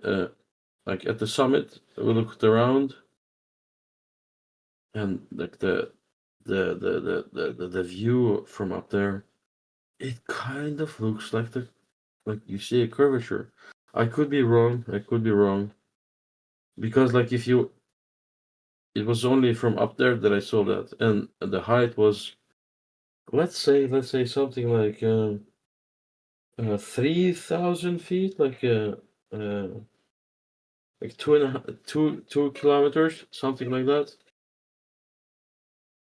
[SPEAKER 22] like at the summit we looked around, and like the view from up there, it kind of looks like you see a curvature. I could be wrong. Because like it was only from up there that I saw that, and the height was, let's say something like 3,000 feet, like 2 kilometers, something like that.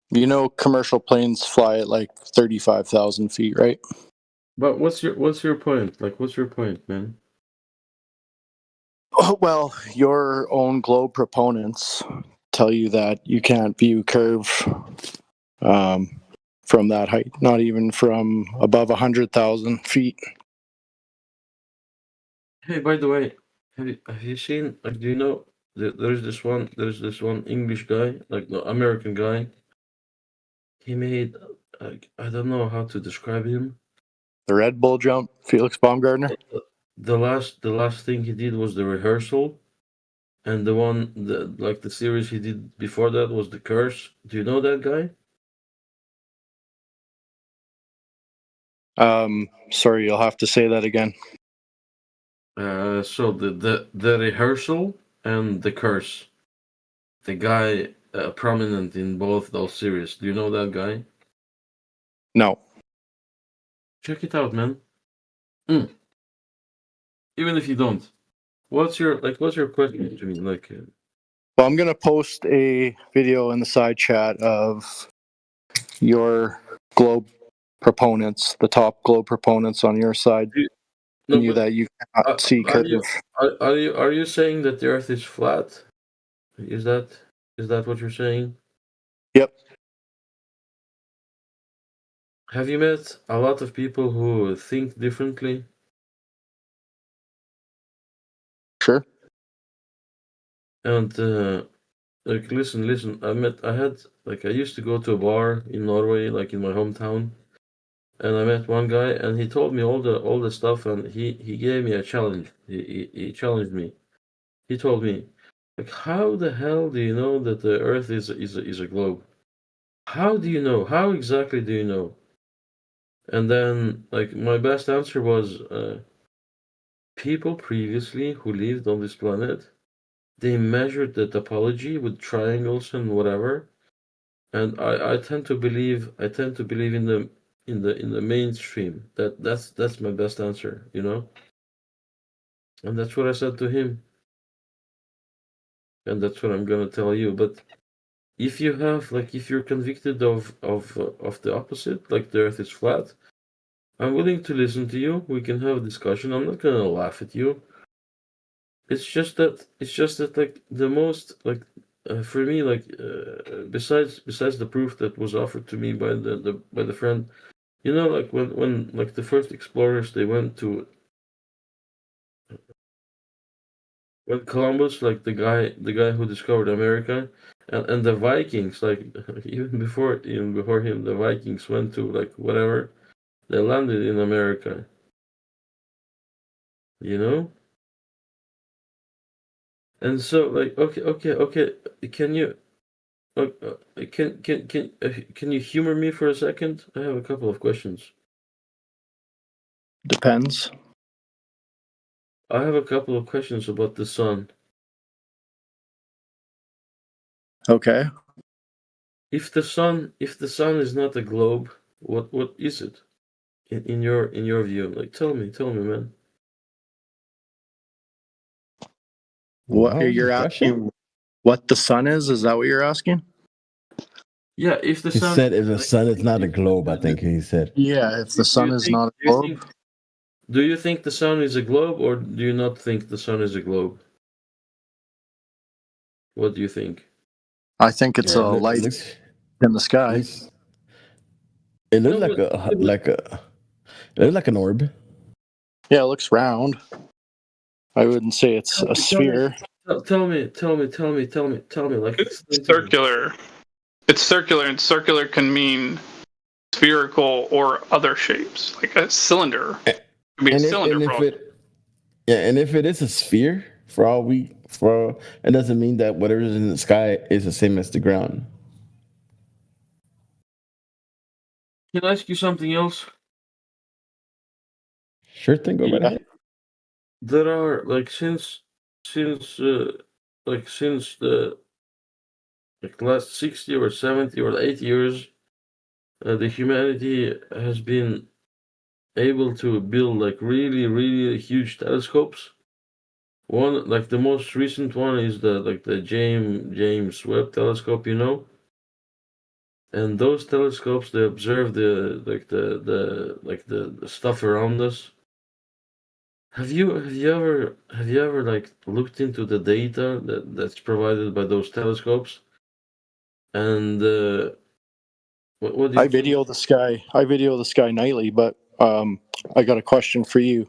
[SPEAKER 10] You know, commercial planes fly at like 35,000 feet, right?
[SPEAKER 22] But what's your point? Like, what's your point, man?
[SPEAKER 10] Oh, well, your own globe proponents tell you that you can't view curve from that height, not even from above 100,000 feet.
[SPEAKER 22] Hey, by the way, have you seen, like, do you know there's this one English guy, like the American guy. He made, like, I don't know how to describe him.
[SPEAKER 10] The Red Bull jump, Felix Baumgartner.
[SPEAKER 22] The last thing he did was the rehearsal, and the series he did before that was the curse. Do you know that guy?
[SPEAKER 10] Sorry, you'll have to say that again.
[SPEAKER 22] So the rehearsal and the curse. The guy prominent in both those series. Do you know that guy?
[SPEAKER 10] No.
[SPEAKER 22] Check it out, man. Even if you don't, what's your question to me? Like,
[SPEAKER 10] Well, I'm going to post a video in the side chat of your globe proponents, the top globe proponents on your side, that you cannot see curve.
[SPEAKER 22] Are you saying that the Earth is flat? Is that what you're saying?
[SPEAKER 10] Yep.
[SPEAKER 22] Have you met a lot of people who think differently?
[SPEAKER 10] Sure.
[SPEAKER 22] And like, listen. I used to go to a bar in Norway, like in my hometown, and I met one guy, and he told me all the stuff, and he gave me a challenge. He challenged me. He told me, like, how the hell do you know that the Earth is a globe? How do you know? How exactly do you know? And then, like, my best answer was, people previously who lived on this planet, they measured the topology with triangles and whatever. And I tend to believe in the mainstream. That's my best answer, you know. And that's what I said to him. And that's what I'm gonna tell you. But if you're convicted of the opposite, like the Earth is flat, I'm willing to listen to you. We can have a discussion. I'm not gonna laugh at you. It's just that like the most, like, for me, like, besides the proof that was offered to me by the friend, you know, like when like the first explorers, they went to, when Columbus, like the guy who discovered America, and the Vikings, like, even before him, the Vikings went to, like, whatever, they landed in America. You know? And so, like, okay, can you can you humor me for a second? I have a couple of questions.
[SPEAKER 10] Depends.
[SPEAKER 22] I have a couple of questions about the sun.
[SPEAKER 10] Okay.
[SPEAKER 22] If the sun is not a globe, what is it in your view? Like, tell me, man.
[SPEAKER 10] What you're asking? What the sun is? Is that what you're asking?
[SPEAKER 22] Yeah, if the
[SPEAKER 3] He
[SPEAKER 22] sun
[SPEAKER 3] said if the sun is not a globe, I think he said.
[SPEAKER 10] Yeah, if the sun is not a globe.
[SPEAKER 22] Do you think the sun is a globe, or do you not think the sun is a globe? What do you think?
[SPEAKER 10] I think it's
[SPEAKER 3] Yeah,
[SPEAKER 10] a light in the sky.
[SPEAKER 3] It looks
[SPEAKER 22] No,
[SPEAKER 3] like
[SPEAKER 22] but-
[SPEAKER 3] it looks like an orb.
[SPEAKER 10] Yeah, it looks round. I wouldn't say it's a sphere.
[SPEAKER 22] Tell me. Like
[SPEAKER 7] It's circular. It's circular, and circular can mean spherical or other shapes, like a cylinder. It could be a cylinder for all.
[SPEAKER 3] And if it is a sphere, it doesn't mean that whatever is in the sky is the same as the ground.
[SPEAKER 22] Can I ask you something else?
[SPEAKER 3] Sure thing, go right ahead.
[SPEAKER 22] There are like since the last 60 or 70 or 80 years, the humanity has been able to build like really huge telescopes. One, like the most recent one, is the James Webb telescope, you know. And those telescopes, they observe the stuff around us. Have you ever like looked into the data that's provided by those telescopes? And what do you
[SPEAKER 10] I video the sky. I video the sky nightly, but I got a question for you.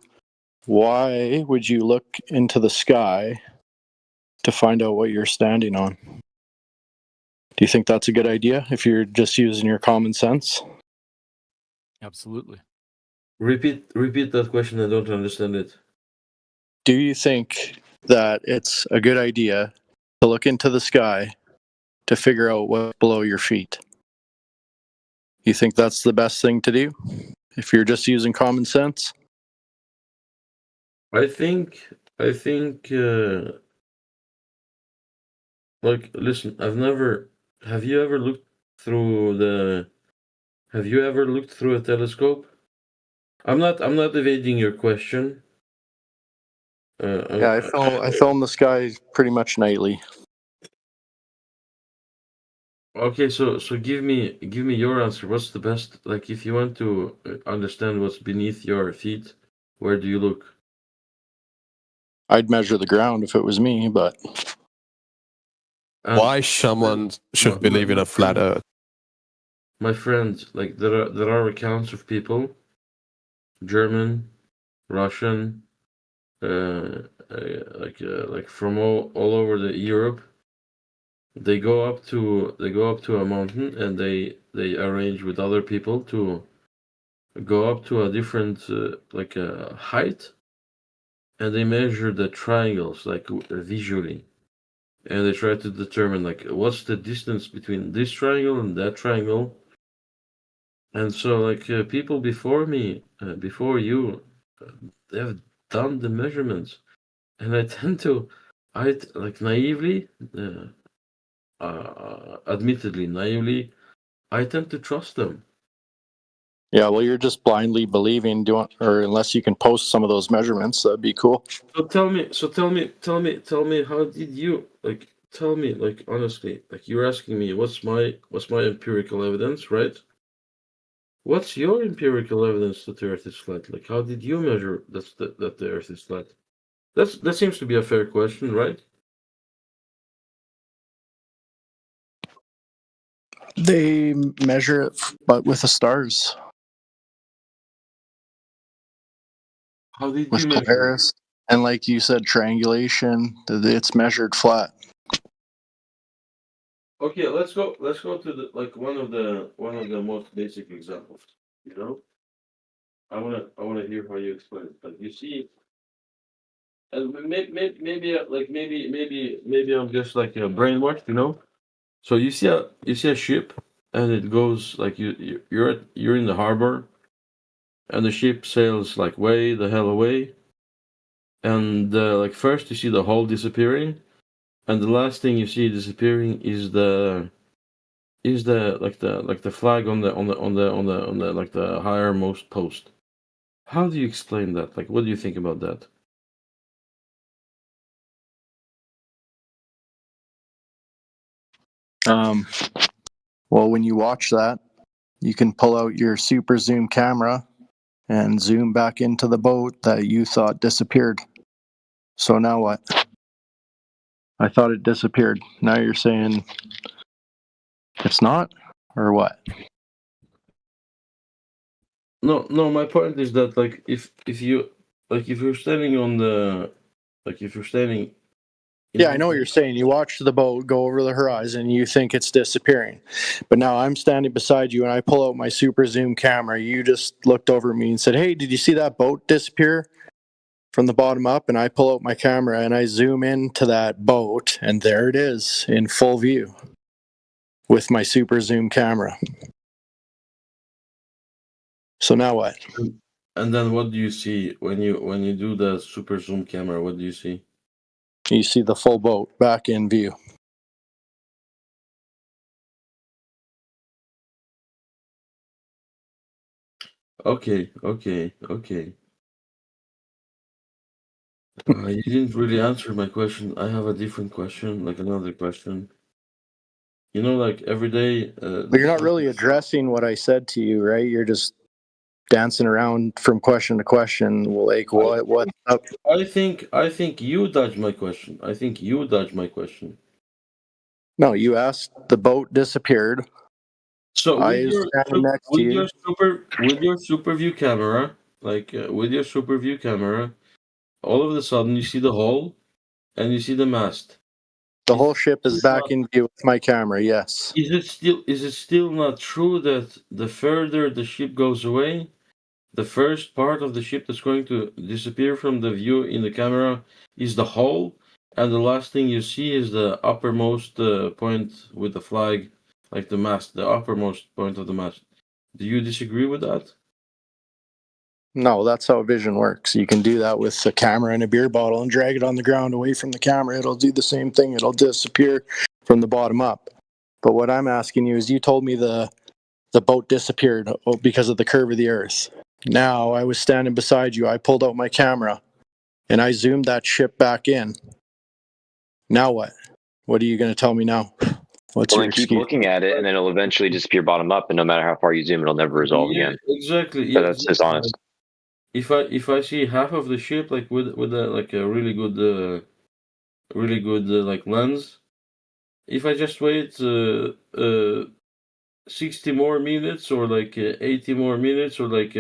[SPEAKER 10] Why would you look into the sky to find out what you're standing on? Do you think that's a good idea if you're just using your common sense?
[SPEAKER 20] Absolutely.
[SPEAKER 22] Repeat that question. I don't understand it.
[SPEAKER 10] Do you think that it's a good idea to look into the sky to figure out what's below your feet? You think that's the best thing to do if you're just using common sense?
[SPEAKER 22] I think like, listen, have you ever looked through a telescope? I'm not evading your question.
[SPEAKER 10] Yeah, I film the sky pretty much nightly.
[SPEAKER 22] Okay, so give me your answer. What's the best, like, if you want to understand what's beneath your feet, where do you look?
[SPEAKER 10] I'd measure the ground if it was me, but
[SPEAKER 8] Why someone should believe in a flat Earth?
[SPEAKER 22] My friend, like there are accounts of people, German, Russian, like from all over the Europe. They go up to a mountain and they arrange with other people to go up to a different height, and they measure the triangles like visually, and they try to determine like what's the distance between this triangle and that triangle. And so like people before me, before you, they have done the measurements, and I tend to, naively, admittedly naively, I tend to trust them.
[SPEAKER 10] yeah, well, you're just blindly believing. Or unless you can post some of those measurements, that'd be cool.
[SPEAKER 22] So tell me, how did you like? Tell me, like, honestly, like, you're asking me what's my empirical evidence, right? What's your empirical evidence that the Earth is flat? Like, how did you measure that the Earth is flat? That seems to be a fair question, right?
[SPEAKER 10] They measure it, but with the stars.
[SPEAKER 22] How did
[SPEAKER 10] With
[SPEAKER 22] you measure?
[SPEAKER 10] Polaris, and like you said, triangulation. It's measured flat.
[SPEAKER 22] Okay, let's go to the like one of the most basic examples. You know, I wanna hear how you explain it. Like, you see, and maybe I'm just like brainwashed, you know. So you see a ship, and it goes like you're in the harbor, and the ship sails like way the hell away, and like first you see the hull disappearing, and the last thing you see disappearing is the flag on the like the highermost post. How do you explain that? Like, what do you think about that?
[SPEAKER 10] Well, when you watch that, you can pull out your super zoom camera and zoom back into the boat that you thought disappeared. So now what? I thought it disappeared. Now you're saying it's not, or what?
[SPEAKER 22] No. My point is that like if you're standing on the if you're standing.
[SPEAKER 10] Yeah, I know what you're saying. You watch the boat go over the horizon and you think it's disappearing. But now I'm standing beside you and I pull out my super zoom camera. You just looked over at me and said, "Hey, did you see that boat disappear from the bottom up?" And I pull out my camera and I zoom into that boat and there it is in full view with my super zoom camera. So now what?
[SPEAKER 22] And then what do you see when you do the super zoom camera? What do you see?
[SPEAKER 10] You see the full boat back in view.
[SPEAKER 22] Okay. You didn't really answer my question. I have a different question, like another question. You know, like every day.
[SPEAKER 10] But you're not really addressing what I said to you, right? You're just dancing around from question to question. Like, what up?
[SPEAKER 22] I think you dodged my question.
[SPEAKER 10] No, you asked, the boat disappeared.
[SPEAKER 22] So
[SPEAKER 10] I was standing next to you.
[SPEAKER 22] with your super view camera, with your super view camera, all of a sudden you see the hull and you see the mast.
[SPEAKER 10] The whole ship is back in view with my camera, yes.
[SPEAKER 22] Is it still not true that the further the ship goes away, the first part of the ship that's going to disappear from the view in the camera is the hull, and the last thing you see is the uppermost point with the flag, like the mast, the uppermost point of the mast. Do you disagree with that?
[SPEAKER 10] No, that's how vision works. You can do that with a camera and a beer bottle and drag it on the ground away from the camera. It'll do the same thing. It'll disappear from the bottom up. But what I'm asking you is, you told me the boat disappeared because of the curve of the earth. Now I was standing beside you. I pulled out my camera and I zoomed that ship back in. Now what? What are you going to tell me now? What's
[SPEAKER 11] Well,
[SPEAKER 10] your
[SPEAKER 11] then keep
[SPEAKER 10] excuse?
[SPEAKER 11] looking at it, and then it'll eventually disappear bottom up. And no matter how far you zoom, it'll never resolve again.
[SPEAKER 22] Exactly.
[SPEAKER 11] So that's just honest.
[SPEAKER 22] If I see half of the ship like with a really good like lens, if I just wait 60 more minutes or like 80 more minutes or like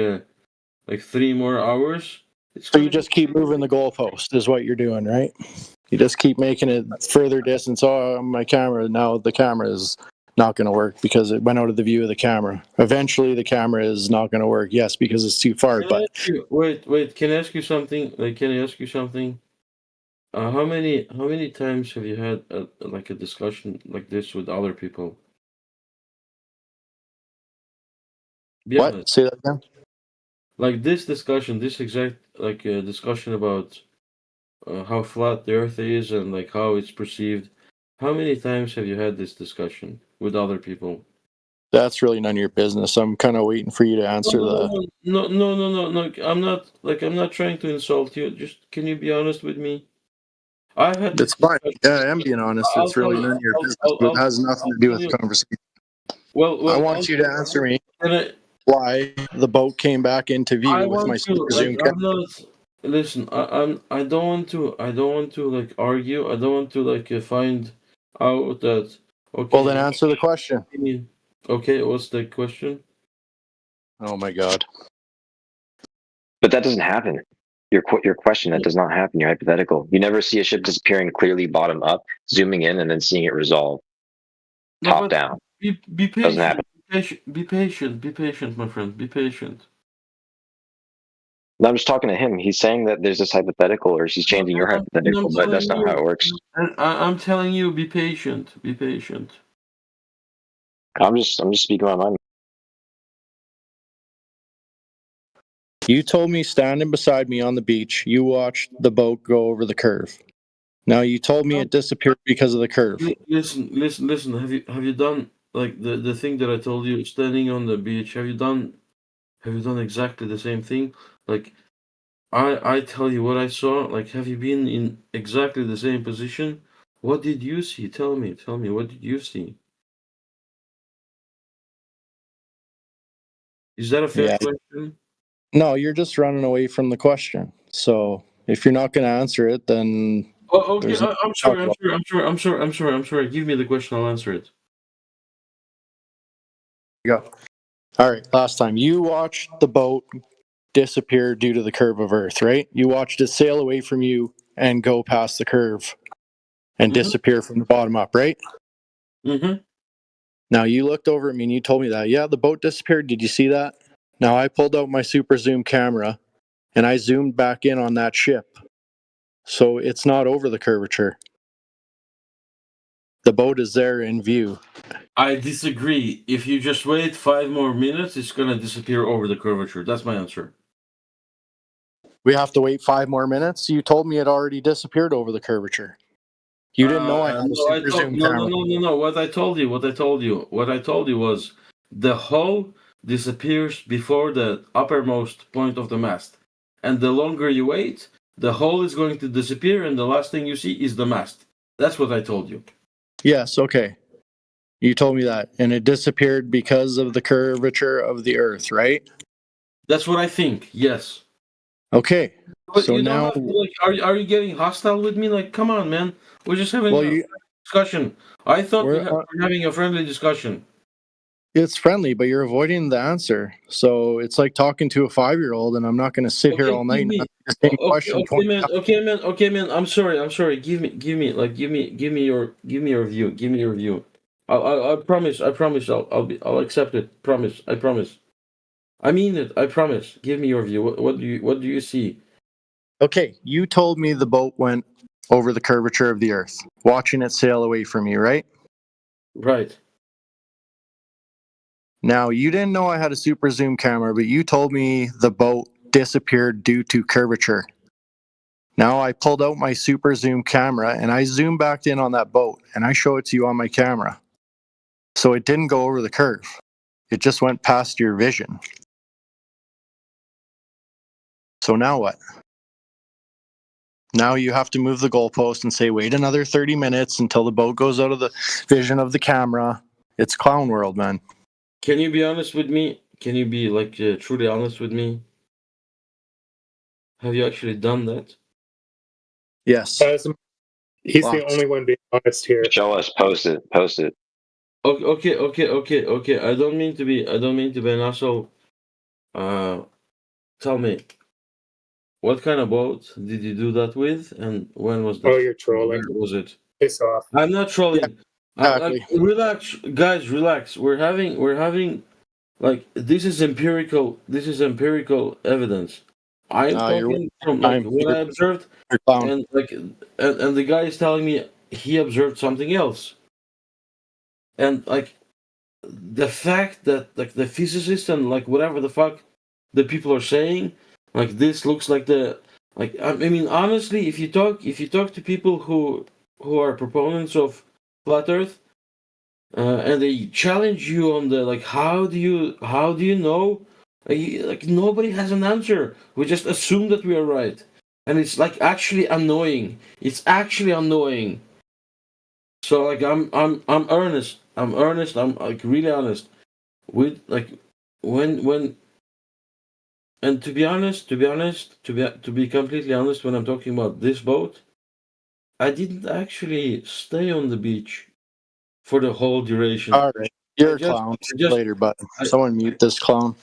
[SPEAKER 22] 3 more hours,
[SPEAKER 10] So you just keep moving the goalpost is what you're doing, right? You just keep making it further distance. Oh, my camera, now the camera is not going to work because it went out of the view of the camera. Eventually the camera is not going to work. Yes, because it's too far, but
[SPEAKER 22] wait, can I ask you something? How many times have you had a discussion like this with other people? Be
[SPEAKER 10] what?
[SPEAKER 22] honest.
[SPEAKER 10] Say that again?
[SPEAKER 22] Like this discussion, this exact discussion about how flat the Earth is and like how it's perceived. How many times have you had this discussion with other people?
[SPEAKER 10] That's really none of your business. I'm kind of waiting for you to answer
[SPEAKER 22] No. I'm not trying to insult you. Just can you be honest with me? I had
[SPEAKER 10] That's fine. Yeah, I am being honest. It's really none of your business, but it has nothing to do with the conversation.
[SPEAKER 22] Well,
[SPEAKER 10] I want you to answer me why the boat came back into view with my super zoom camera.
[SPEAKER 22] Listen, I don't want to like argue. I don't want to find out that. Okay.
[SPEAKER 10] Well, then answer the question.
[SPEAKER 22] Okay, what's the question?
[SPEAKER 10] Oh my God.
[SPEAKER 11] But that doesn't happen. Your question, that does not happen. You're hypothetical. You never see a ship disappearing clearly bottom up, zooming in, and then seeing it resolve top down.
[SPEAKER 22] Be patient.
[SPEAKER 11] Doesn't happen.
[SPEAKER 22] Be patient, my friend. Be patient.
[SPEAKER 11] No, I'm just talking to him. He's saying that there's this hypothetical, or he's changing your hypothetical, but that's not how it works.
[SPEAKER 22] I'm telling you, be patient. Be patient.
[SPEAKER 11] I'm just speaking my mind.
[SPEAKER 10] You told me standing beside me on the beach, you watched the boat go over the curve. Now you told me it disappeared because of the curve.
[SPEAKER 22] Listen. Have you done like the thing that I told you, standing on the beach? Have you done exactly the same thing? Like I tell you what I saw. Like, have you been in exactly the same position? What did you see? Tell me. What did you see? Is that a fair question?
[SPEAKER 10] No, you're just running away from the question. So if you're not going to answer it, then
[SPEAKER 22] Oh, okay.
[SPEAKER 10] there's no
[SPEAKER 22] I'm sorry. I'm sorry. Give me the question. I'll answer it.
[SPEAKER 10] go. All right. Last time you watched the boat disappear due to the curve of Earth, right? You watched it sail away from you and go past the curve and disappear from the bottom up, right?
[SPEAKER 22] Mm-hmm.
[SPEAKER 10] Now you looked over at me and you told me that. Yeah, the boat disappeared. Did you see that? Now I pulled out my super zoom camera and I zoomed back in on that ship. So it's not over the curvature. The boat is there in view.
[SPEAKER 22] I disagree. If you just wait 5 more minutes, it's gonna disappear over the curvature. That's my answer.
[SPEAKER 10] We have to wait 5 more minutes? You told me it already disappeared over the curvature. You didn't know I had a super zoom camera.
[SPEAKER 22] No. What I told you was the hull disappears before the uppermost point of the mast. And the longer you wait, the hull is going to disappear and the last thing you see is the mast. That's what I told you.
[SPEAKER 10] Yes, okay. You told me that. And it disappeared because of the curvature of the Earth, right?
[SPEAKER 22] That's what I think, yes.
[SPEAKER 10] Okay.
[SPEAKER 22] But
[SPEAKER 10] so
[SPEAKER 22] you
[SPEAKER 10] now...
[SPEAKER 22] don't have to, like, are you getting hostile with me? Like, come on, man. We're just having a discussion. I thought we're having a friendly discussion.
[SPEAKER 10] It's friendly, but you're avoiding the answer. So it's like talking to a 5-year-old, and I'm not going to sit here all night and ask the same question.
[SPEAKER 22] Okay, man. I'm sorry. Give me your view. I promise. I'll accept it. Promise. I promise. I mean it. I promise. Give me your view. What do you see?
[SPEAKER 10] Okay, you told me the boat went over the curvature of the Earth, watching it sail away from you, right?
[SPEAKER 22] Right.
[SPEAKER 10] Now, you didn't know I had a super zoom camera, but you told me the boat disappeared due to curvature. Now I pulled out my super zoom camera and I zoomed back in on that boat and I show it to you on my camera. So it didn't go over the curve. It just went past your vision. So now what? Now you have to move the goalpost and say, wait another 30 minutes until the boat goes out of the vision of the camera. It's clown world, man.
[SPEAKER 22] Can you be honest with me? Can you be truly honest with me? Have you actually done that?
[SPEAKER 10] Yes.
[SPEAKER 12] He's the only one being honest here.
[SPEAKER 11] Show us. Post it.
[SPEAKER 22] Okay. I don't mean to be an asshole. Tell me, what kind of boat did you do that with, and when was that?
[SPEAKER 12] Oh, you're trolling.
[SPEAKER 22] Where was it?
[SPEAKER 12] Piss off.
[SPEAKER 22] I'm not trolling.
[SPEAKER 10] Exactly.
[SPEAKER 22] Relax, guys. Relax. We're having this is empirical. This is empirical evidence. I'm talking from what I observed, and and the guy is telling me he observed something else, and the fact that the physicists and whatever the fuck the people are saying, this looks like I mean honestly, if you talk to people who are proponents of flat Earth, and they challenge you on the how do you know? Nobody has an answer. We just assume that we are right, and it's actually annoying. It's actually annoying. So I'm earnest. I'm really honest. With when and to be completely honest, when I'm talking about this boat, I didn't actually stay on the beach for the whole duration.
[SPEAKER 10] All right. You're a clown. Later, but someone mute this clown.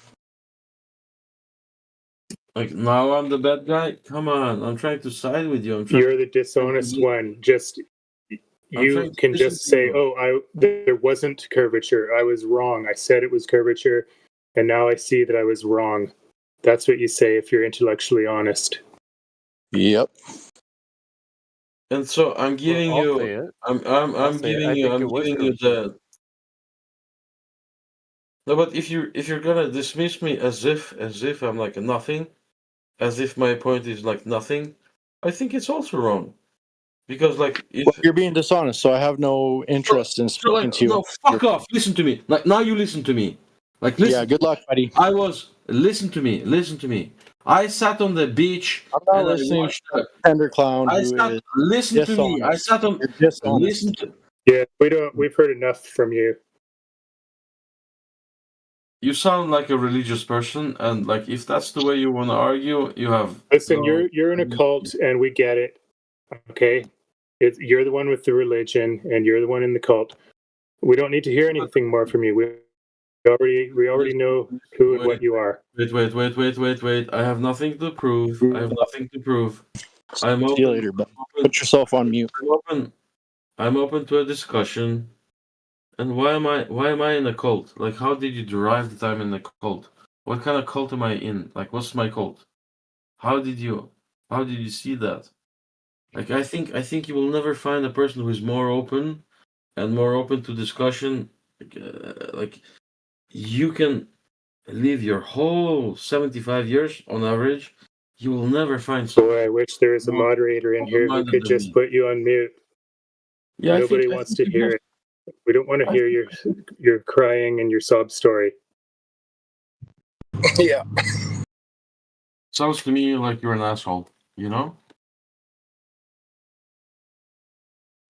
[SPEAKER 22] Now I'm the bad guy? Come on, I'm trying to side with you.
[SPEAKER 12] You're the dishonest one. You can just say, there wasn't curvature. I was wrong. I said it was curvature, and now I see that I was wrong. That's what you say if you're intellectually honest.
[SPEAKER 10] Yep.
[SPEAKER 22] And so I'm giving you the. No, but if you're gonna dismiss me as if I'm nothing, as if my point is nothing, I think it's also wrong. Because
[SPEAKER 10] you're being dishonest, so I have no interest in speaking to you.
[SPEAKER 22] No, fuck off. Listen to me. Now you listen to me. Listen.
[SPEAKER 10] Yeah, good luck, buddy.
[SPEAKER 22] Listen to me. I sat on the beach.
[SPEAKER 10] I'm not listening to a tender clown.
[SPEAKER 22] Listen to me. I sat on. Listen to.
[SPEAKER 12] Yeah, we've heard enough from you.
[SPEAKER 22] you sound like a religious person, and like if that's the way you want to argue, you have.
[SPEAKER 12] Listen, you're in a cult, and we get it. Okay, you're the one with the religion, and you're the one in the cult. We don't need to hear anything more from you. We already know who and what you are.
[SPEAKER 22] Wait. I have nothing to prove. I'm open.
[SPEAKER 10] See you later, bud. Put yourself on mute.
[SPEAKER 22] I'm open to a discussion. And why am I in a cult? Like, how did you derive that I'm in a cult? What kind of cult am I in? Like, what's my cult? How did you see that? Like, I think you will never find a person who is more open to discussion. Like you can live your whole 75 years on average. You will never find someone.
[SPEAKER 12] Boy, I wish there was a moderator in here who could just put you on mute.
[SPEAKER 22] Yeah,
[SPEAKER 12] Nobody wants to hear it. We don't want to hear your crying and your sob story.
[SPEAKER 10] Yeah.
[SPEAKER 22] Sounds to me like you're an asshole, you know?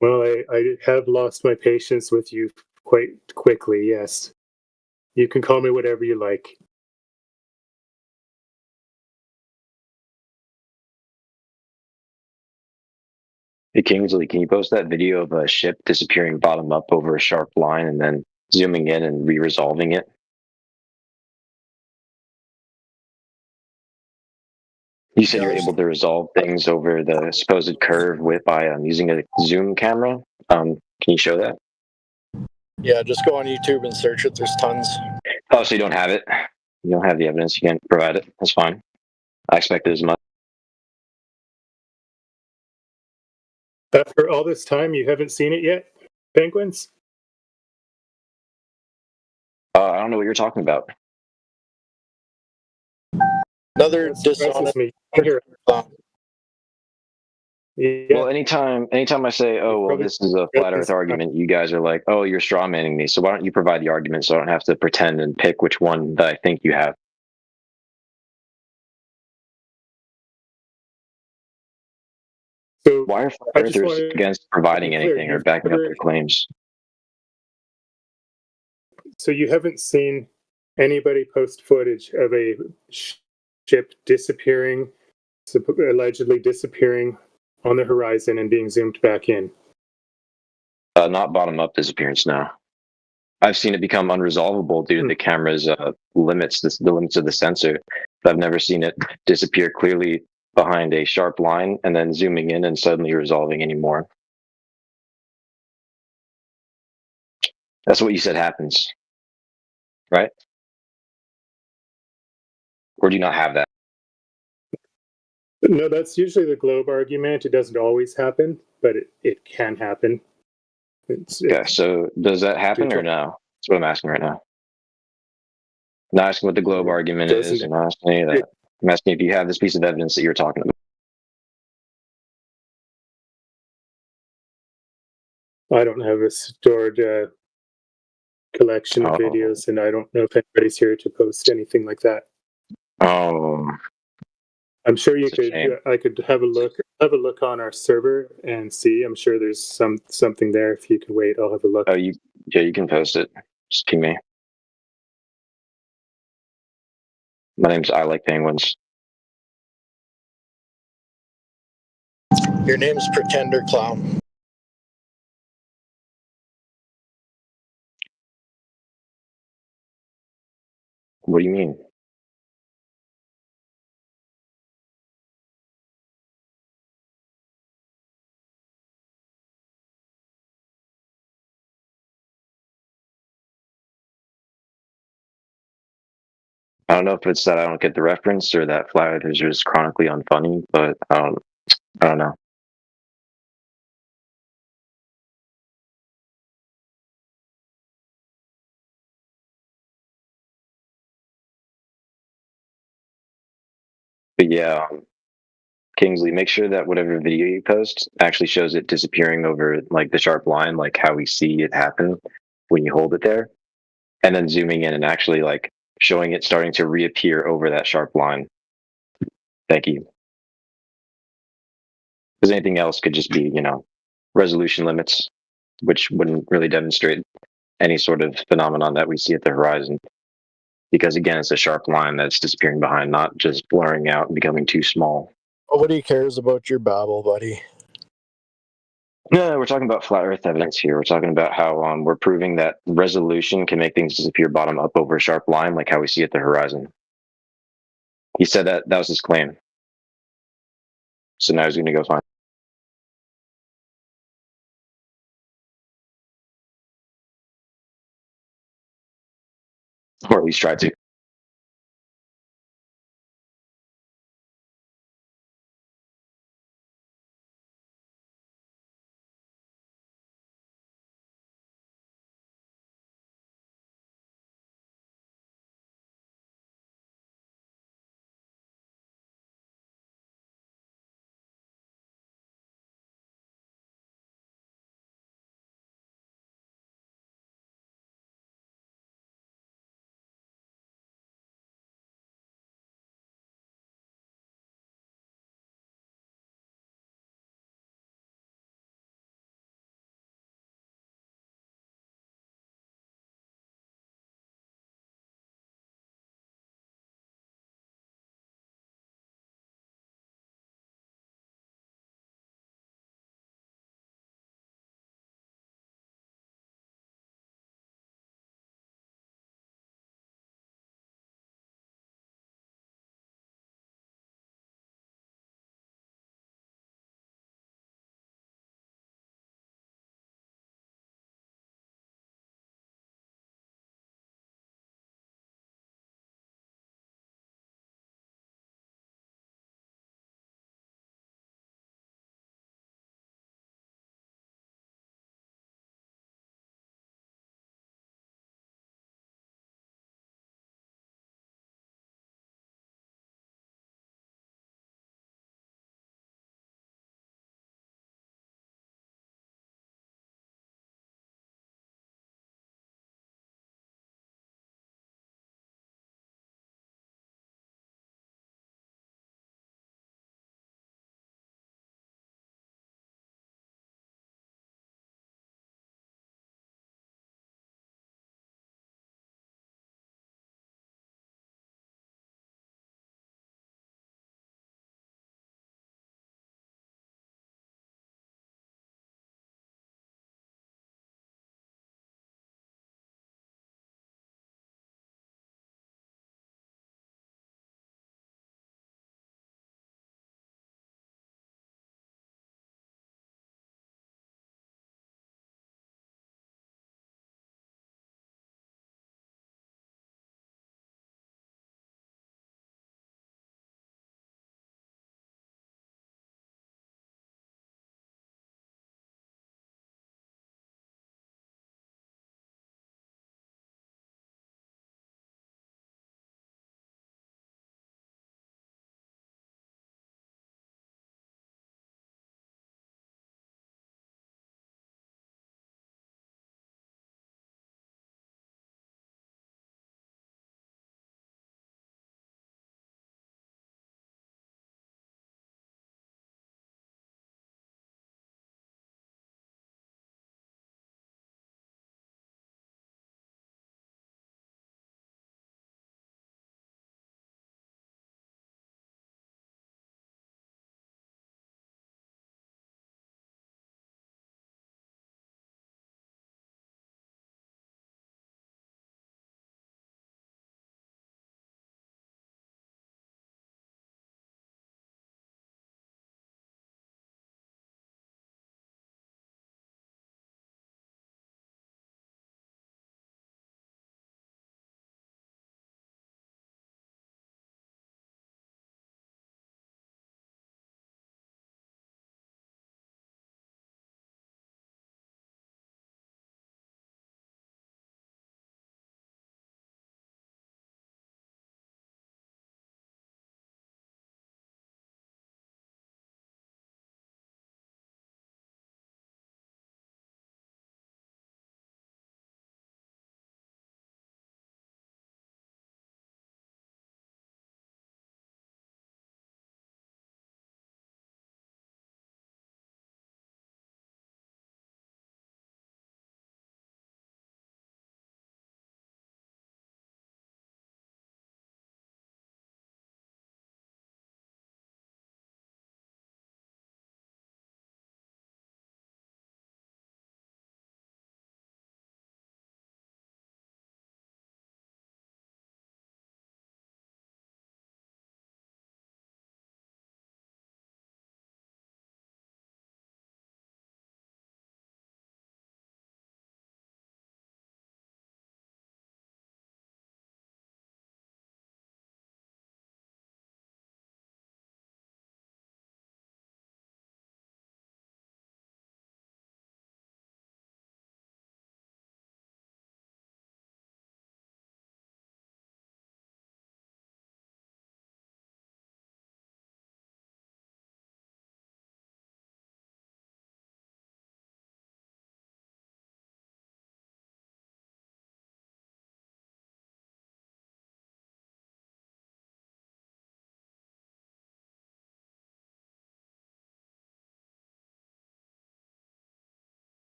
[SPEAKER 12] Well, I have lost my patience with you quite quickly, yes. You can call me whatever you like.
[SPEAKER 11] Hey Kingsley, can you post that video of a ship disappearing bottom up over a sharp line and then zooming in and re-resolving it? You said you're able to resolve things over the supposed curve by using a zoom camera. Can you show that?
[SPEAKER 10] Yeah, just go on YouTube and search it. There's tons.
[SPEAKER 11] Oh, so you don't have it? You don't have the evidence? You can't provide it? That's fine. I expected as much.
[SPEAKER 12] After all this time, you haven't seen it yet, Penguins?
[SPEAKER 11] I don't know what you're talking about.
[SPEAKER 10] Another dishonest.
[SPEAKER 11] Well, anytime I say, oh, well, this is a flat earth argument, you guys are like, oh, you're straw manning me. So why don't you provide the argument so I don't have to pretend and pick which one that I think you have?
[SPEAKER 12] So
[SPEAKER 11] why are flat earthers against providing anything or backing up their claims?
[SPEAKER 12] So you haven't seen anybody post footage of a ship disappearing, allegedly disappearing on the horizon and being zoomed back in?
[SPEAKER 11] Not bottom-up disappearance, no. I've seen it become unresolvable due to the camera's limits, the limits of the sensor. But I've never seen it disappear clearly behind a sharp line and then zooming in and suddenly resolving anymore. That's what you said happens, right? Or do you not have that?
[SPEAKER 12] No, that's usually the globe argument. It doesn't always happen, but it can happen.
[SPEAKER 11] Okay, so does that happen or no? That's what I'm asking right now. I'm not asking what the globe argument is. I'm not asking any of that. I'm asking if you have this piece of evidence that you're talking about.
[SPEAKER 12] I don't have a stored collection of videos, and I don't know if anybody's here to post anything like that.
[SPEAKER 11] Oh,
[SPEAKER 12] I'm sure you could. I could have a look on our server and see. I'm sure there's something there. If you can wait, I'll have a look.
[SPEAKER 11] Oh, you can post it. Just ping me. My name's I Like Penguins.
[SPEAKER 10] Your name's Pretender Clown.
[SPEAKER 11] What do you mean? I don't know if it's that I don't get the reference or that flat earthers are just chronically unfunny, but I don't know. But yeah, Kingsley, make sure that whatever video you post actually shows it disappearing over like the sharp line, like how we see it happen when you hold it there, and then zooming in and actually like showing it starting to reappear over that sharp line. Thank you. Because anything else could just be, resolution limits, which wouldn't really demonstrate any sort of phenomenon that we see at the horizon. because again, it's a sharp line that's disappearing behind, not just blurring out and becoming too small.
[SPEAKER 10] Nobody cares about your babble, buddy.
[SPEAKER 11] No, we're talking about flat Earth evidence here. We're talking about how we're proving that resolution can make things disappear bottom up over a sharp line, like how we see at the horizon. He said that was his claim. So now he's going to go find. Or at least try to.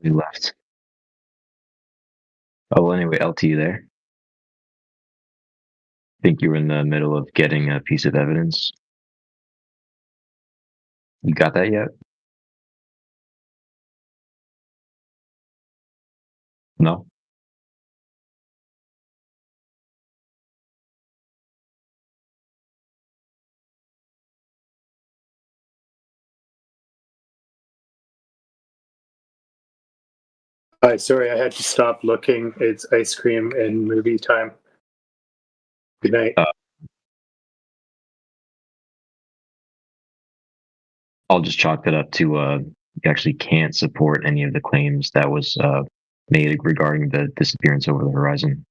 [SPEAKER 11] We left. Oh, well, anyway, LT, you there? I think you were in the middle of getting a piece of evidence. You got that yet? No?
[SPEAKER 12] Hi, sorry, I had to stop looking. It's ice cream and movie time. Good night.
[SPEAKER 11] I'll just chalk that up to you actually can't support any of the claims that was made regarding the disappearance over the horizon.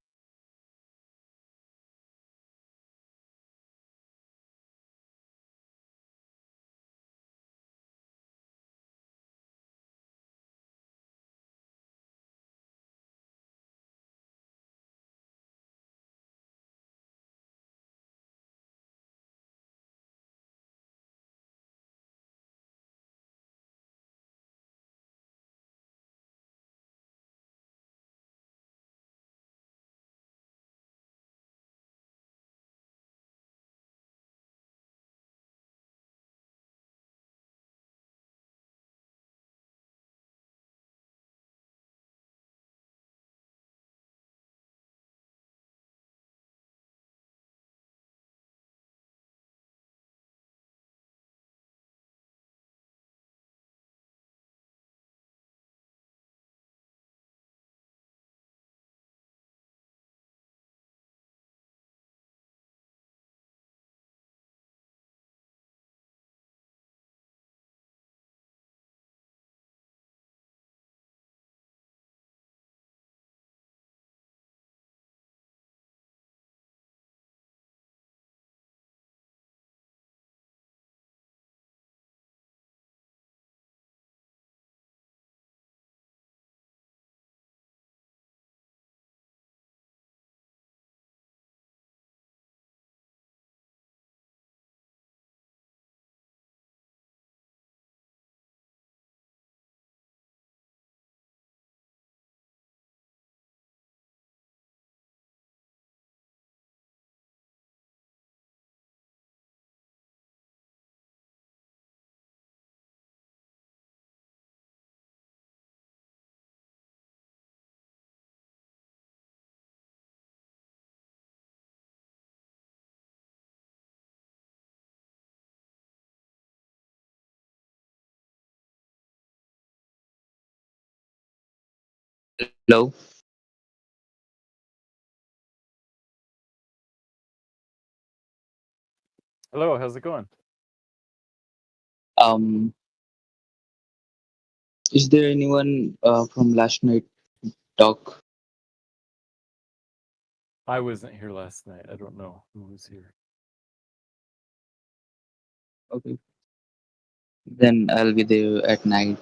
[SPEAKER 13] Hello.
[SPEAKER 20] Hello, how's it going?
[SPEAKER 13] Um, is there anyone from last night talk?
[SPEAKER 20] I wasn't here last night. I don't know who was here.
[SPEAKER 13] Okay. Then I'll be there at night.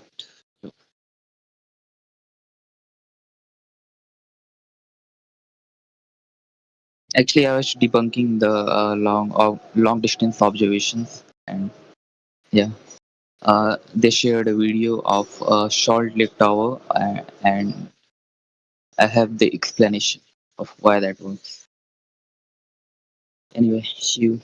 [SPEAKER 13] Actually, I was debunking the long distance observations, and yeah, they shared a video of a Salt Lake Tower, and I have the explanation of why that works. Anyway, see you.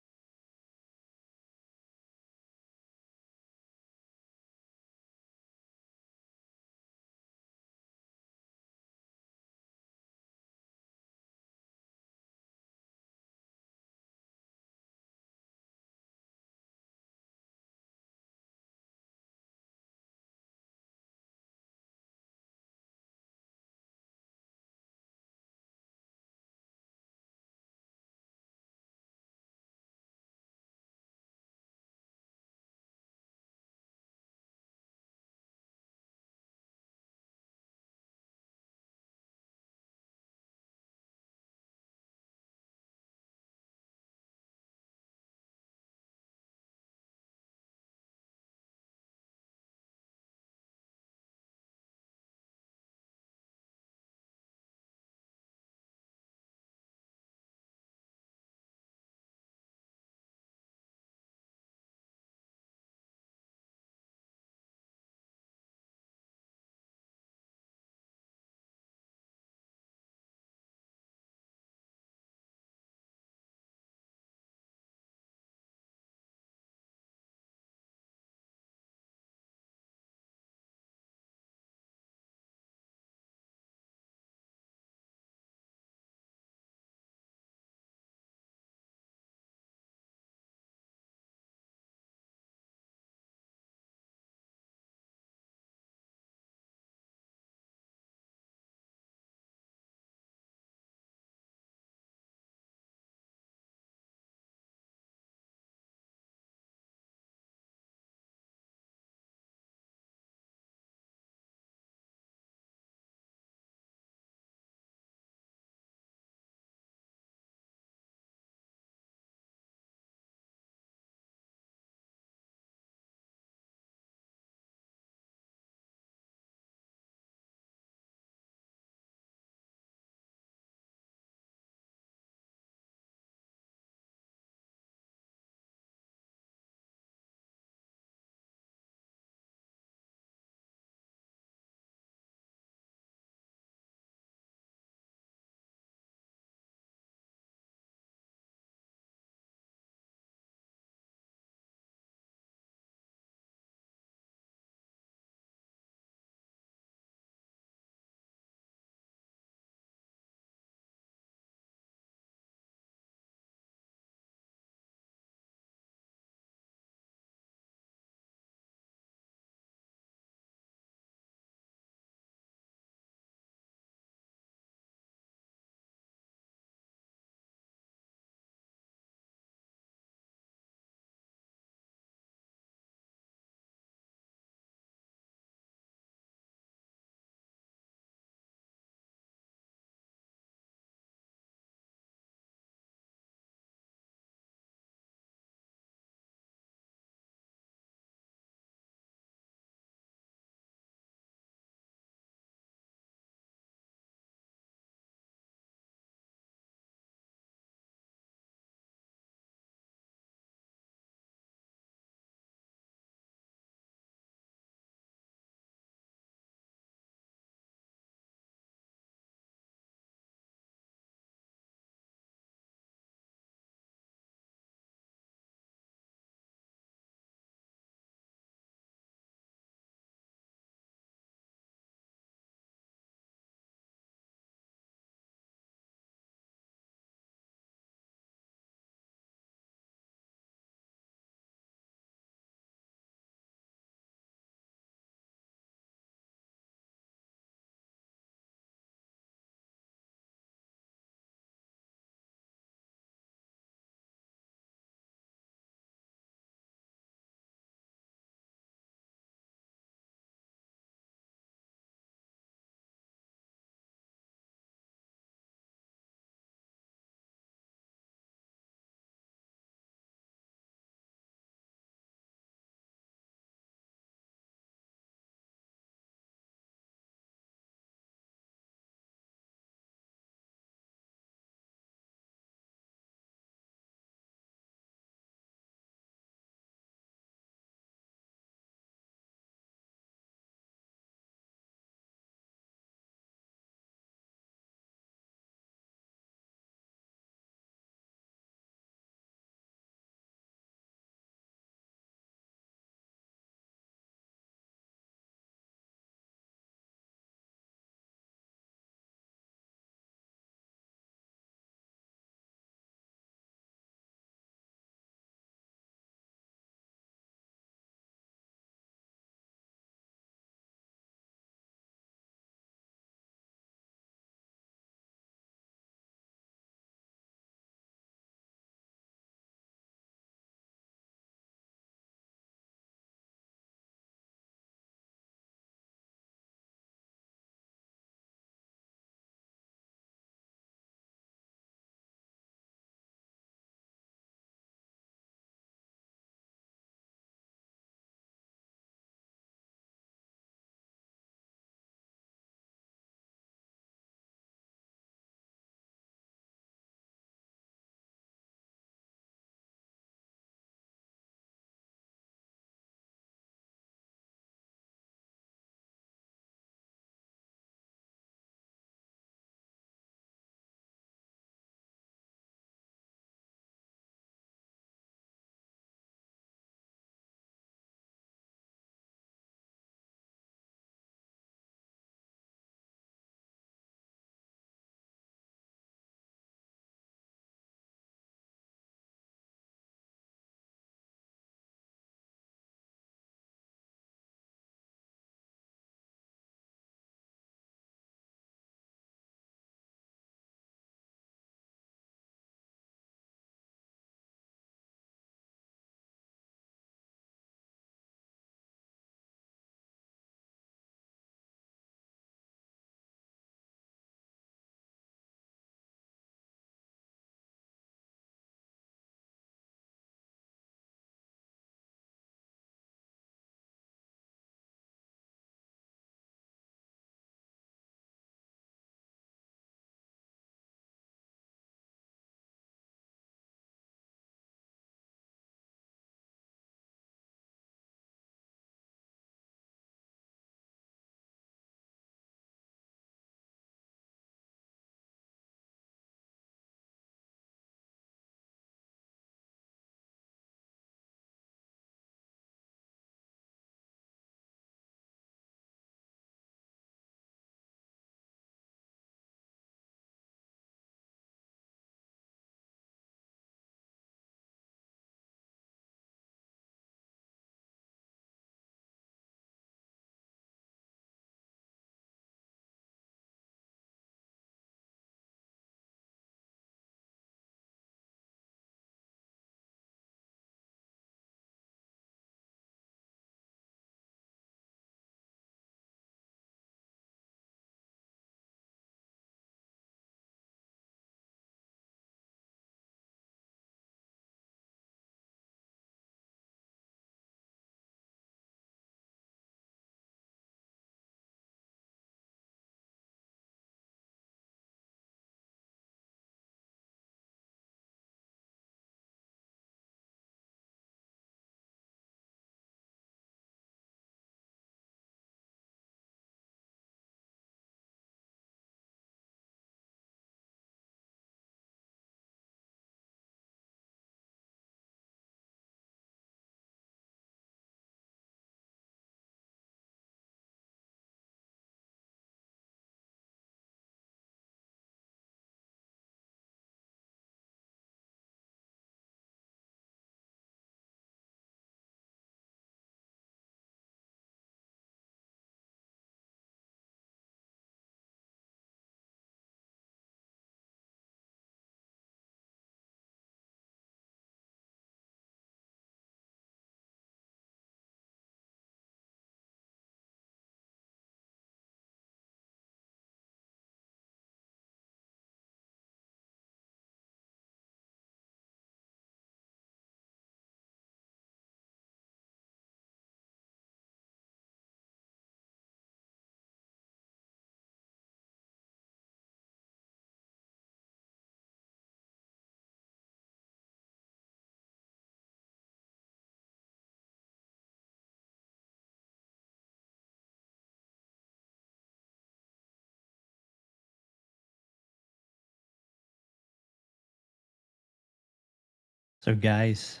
[SPEAKER 2] So, guys,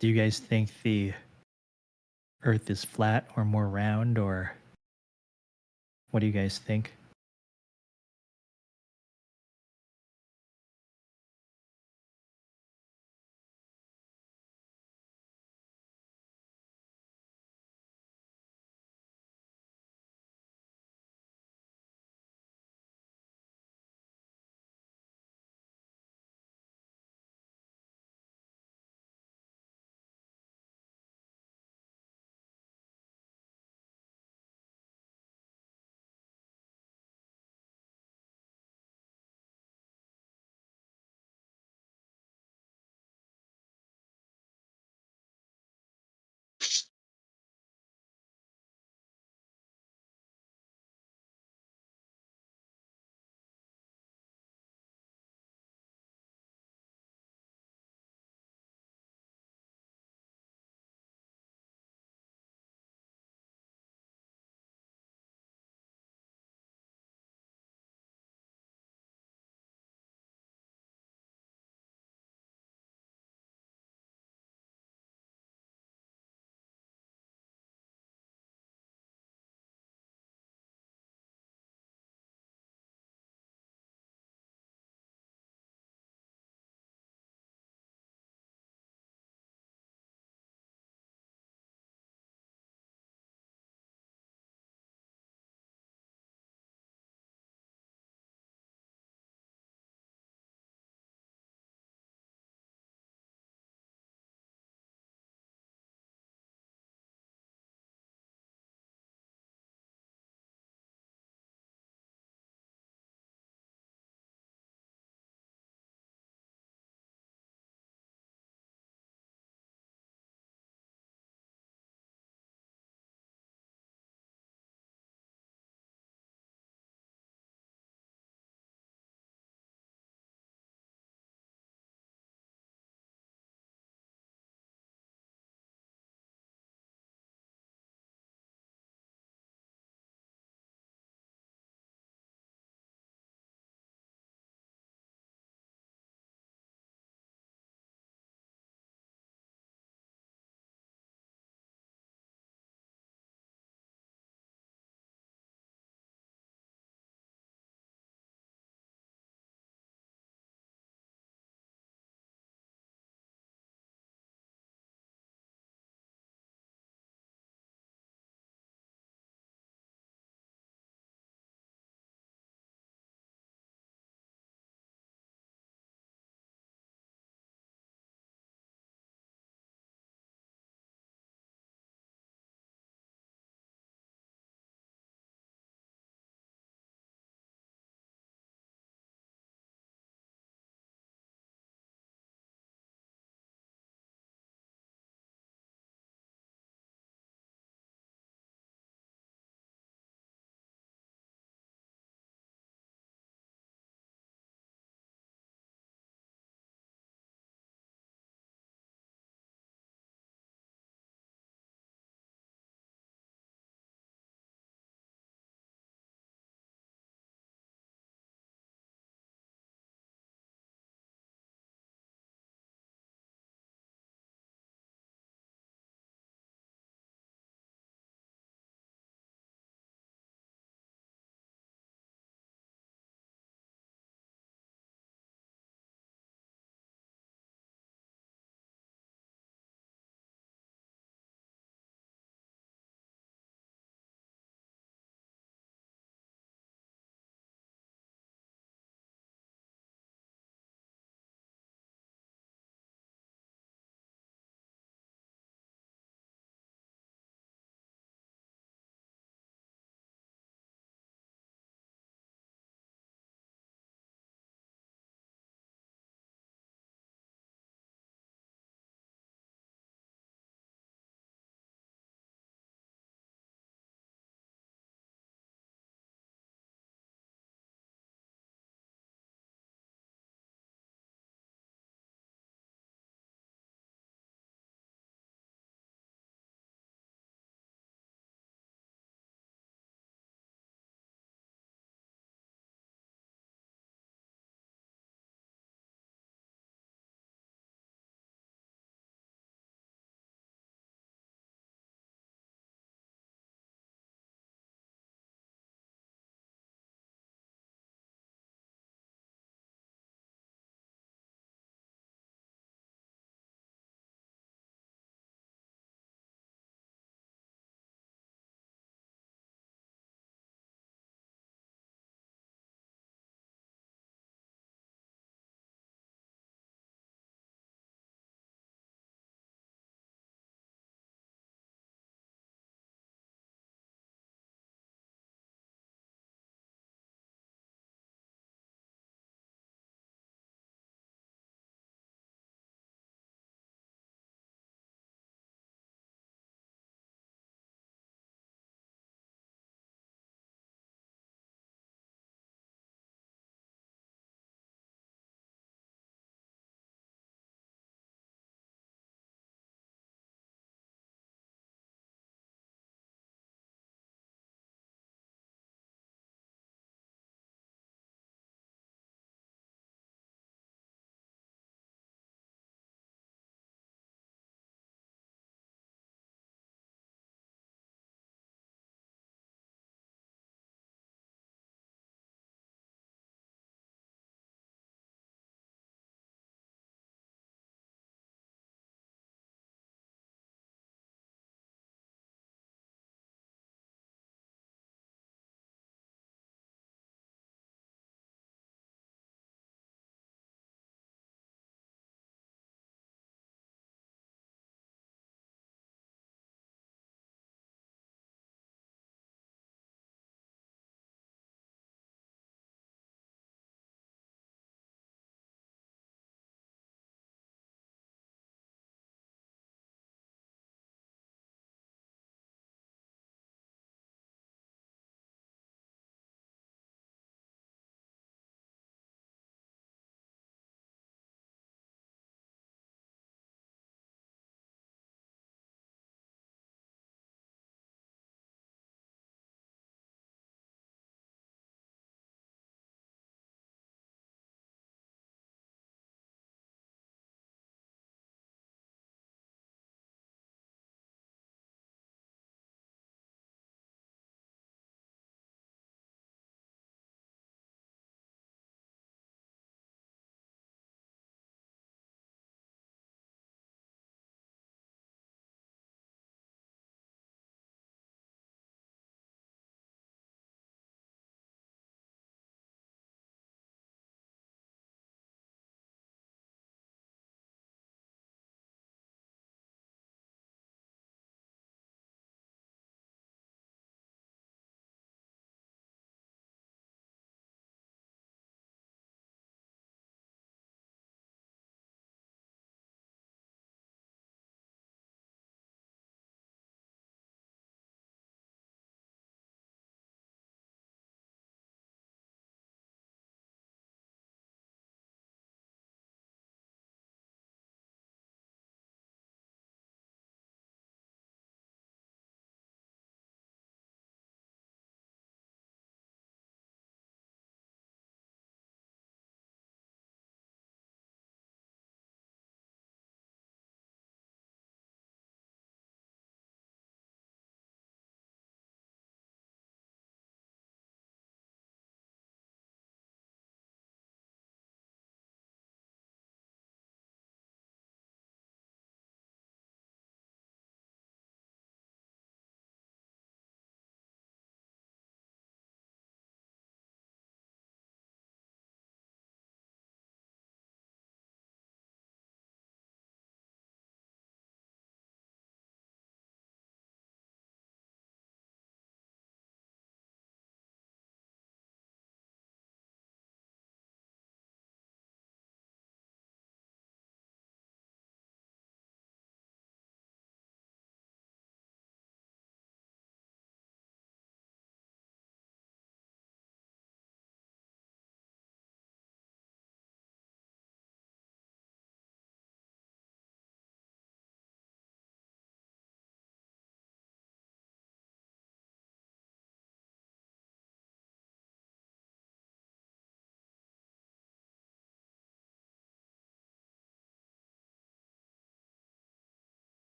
[SPEAKER 2] do you guys think the Earth is flat or more round, or what do you guys think?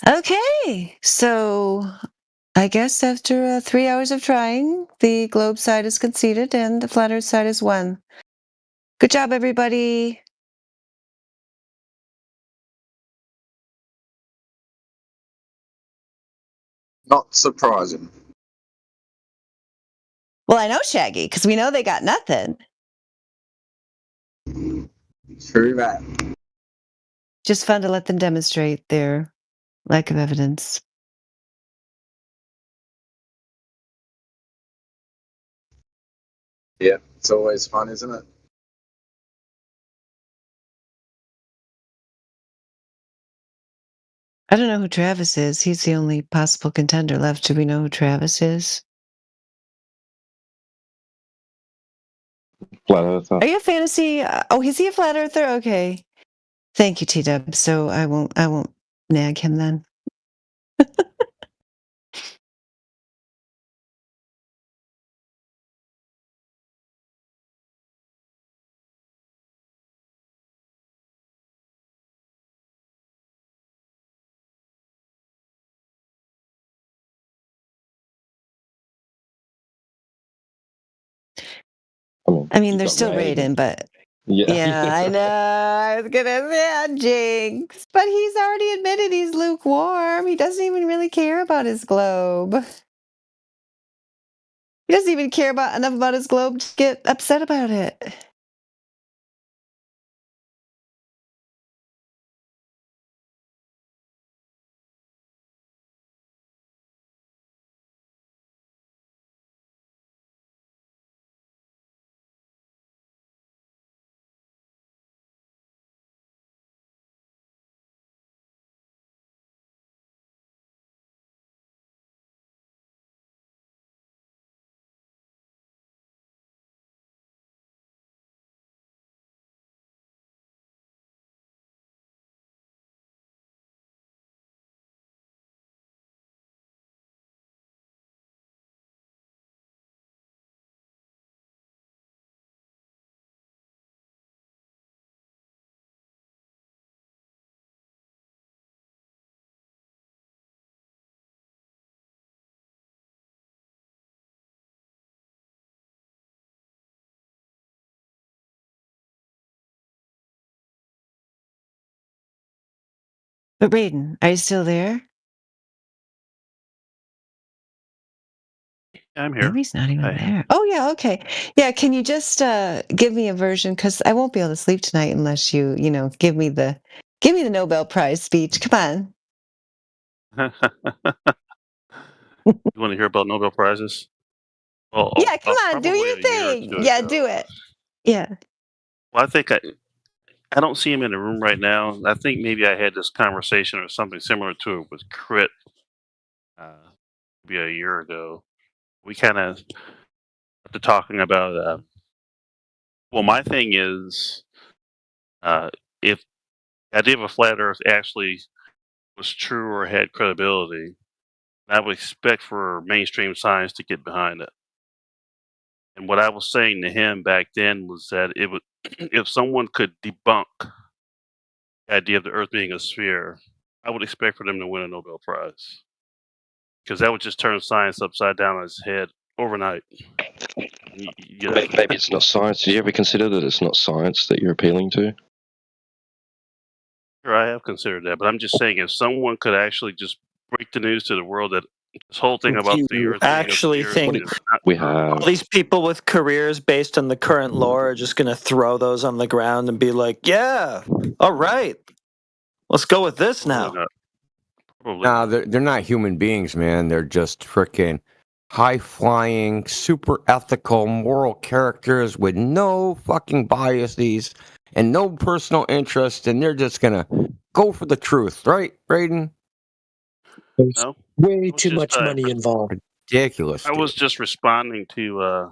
[SPEAKER 14] Okay, so I guess after 3 hours of trying, the globe side is conceded and the flat earth side is won. Good job, everybody.
[SPEAKER 9] Not surprising.
[SPEAKER 14] Well, I know, Shaggy, because we know they got nothing.
[SPEAKER 9] True that.
[SPEAKER 14] Just fun to let them demonstrate their lack of evidence.
[SPEAKER 9] Yeah, it's always fun, isn't it?
[SPEAKER 14] I don't know who Travis is. He's the only possible contender left. Do we know who Travis is?
[SPEAKER 11] Flat earther.
[SPEAKER 14] Are you a fantasy? Oh, is he a flat earther? Okay. Thank you, T-Dub. So I won't nag him then. I mean, they're still raiding, but yeah, I know. I was gonna say Jinx, but he's already admitted he's lukewarm. He doesn't even really care about his globe. He doesn't even care about enough about his globe to get upset about it. But Raiden, are you still there?
[SPEAKER 15] I'm here.
[SPEAKER 14] Maybe he's not even
[SPEAKER 15] Hi.
[SPEAKER 14] there. Oh yeah, okay. Yeah, can you just give me a version? Because I won't be able to sleep tonight unless you give me the Nobel Prize speech. Come on.
[SPEAKER 15] You want to hear about Nobel Prizes? Well,
[SPEAKER 14] Yeah, come on, do
[SPEAKER 15] probably
[SPEAKER 14] your
[SPEAKER 15] a year or
[SPEAKER 14] thing.
[SPEAKER 15] two
[SPEAKER 14] Yeah,
[SPEAKER 15] ago.
[SPEAKER 14] do it. Yeah.
[SPEAKER 15] Well, I think I don't see him in the room right now. I think maybe I had this conversation or something similar to it with Crit maybe a year ago. We kind of got to talking about. Well, my thing is, if the idea of a flat Earth actually was true or had credibility, I would expect for mainstream science to get behind it. And what I was saying to him back then was that it would, if someone could debunk the idea of the Earth being a sphere, I would expect for them to win a Nobel Prize, because that would just turn science upside down on its head overnight. You know?
[SPEAKER 16] Maybe it's not science. Did you ever consider that it's not science that you're appealing to?
[SPEAKER 15] Sure, I have considered that, but I'm just saying if someone could actually just break the news to the world that this whole thing about
[SPEAKER 17] Do
[SPEAKER 15] the
[SPEAKER 17] you
[SPEAKER 15] Earth being a
[SPEAKER 17] actually
[SPEAKER 15] sphere
[SPEAKER 17] think
[SPEAKER 15] is not
[SPEAKER 16] we
[SPEAKER 15] true.
[SPEAKER 16] have
[SPEAKER 17] all these people with careers based on the current lore are just going to throw those on the ground and be like, yeah, all right, let's go with this now?
[SPEAKER 24] No, they're not human beings, man. They're just freaking high-flying, super ethical, moral characters with no fucking biases and no personal interest, and they're just gonna go for the truth, right, Raiden?
[SPEAKER 15] There's no?
[SPEAKER 25] Way too much money involved.
[SPEAKER 24] Ridiculous.
[SPEAKER 15] I was just responding to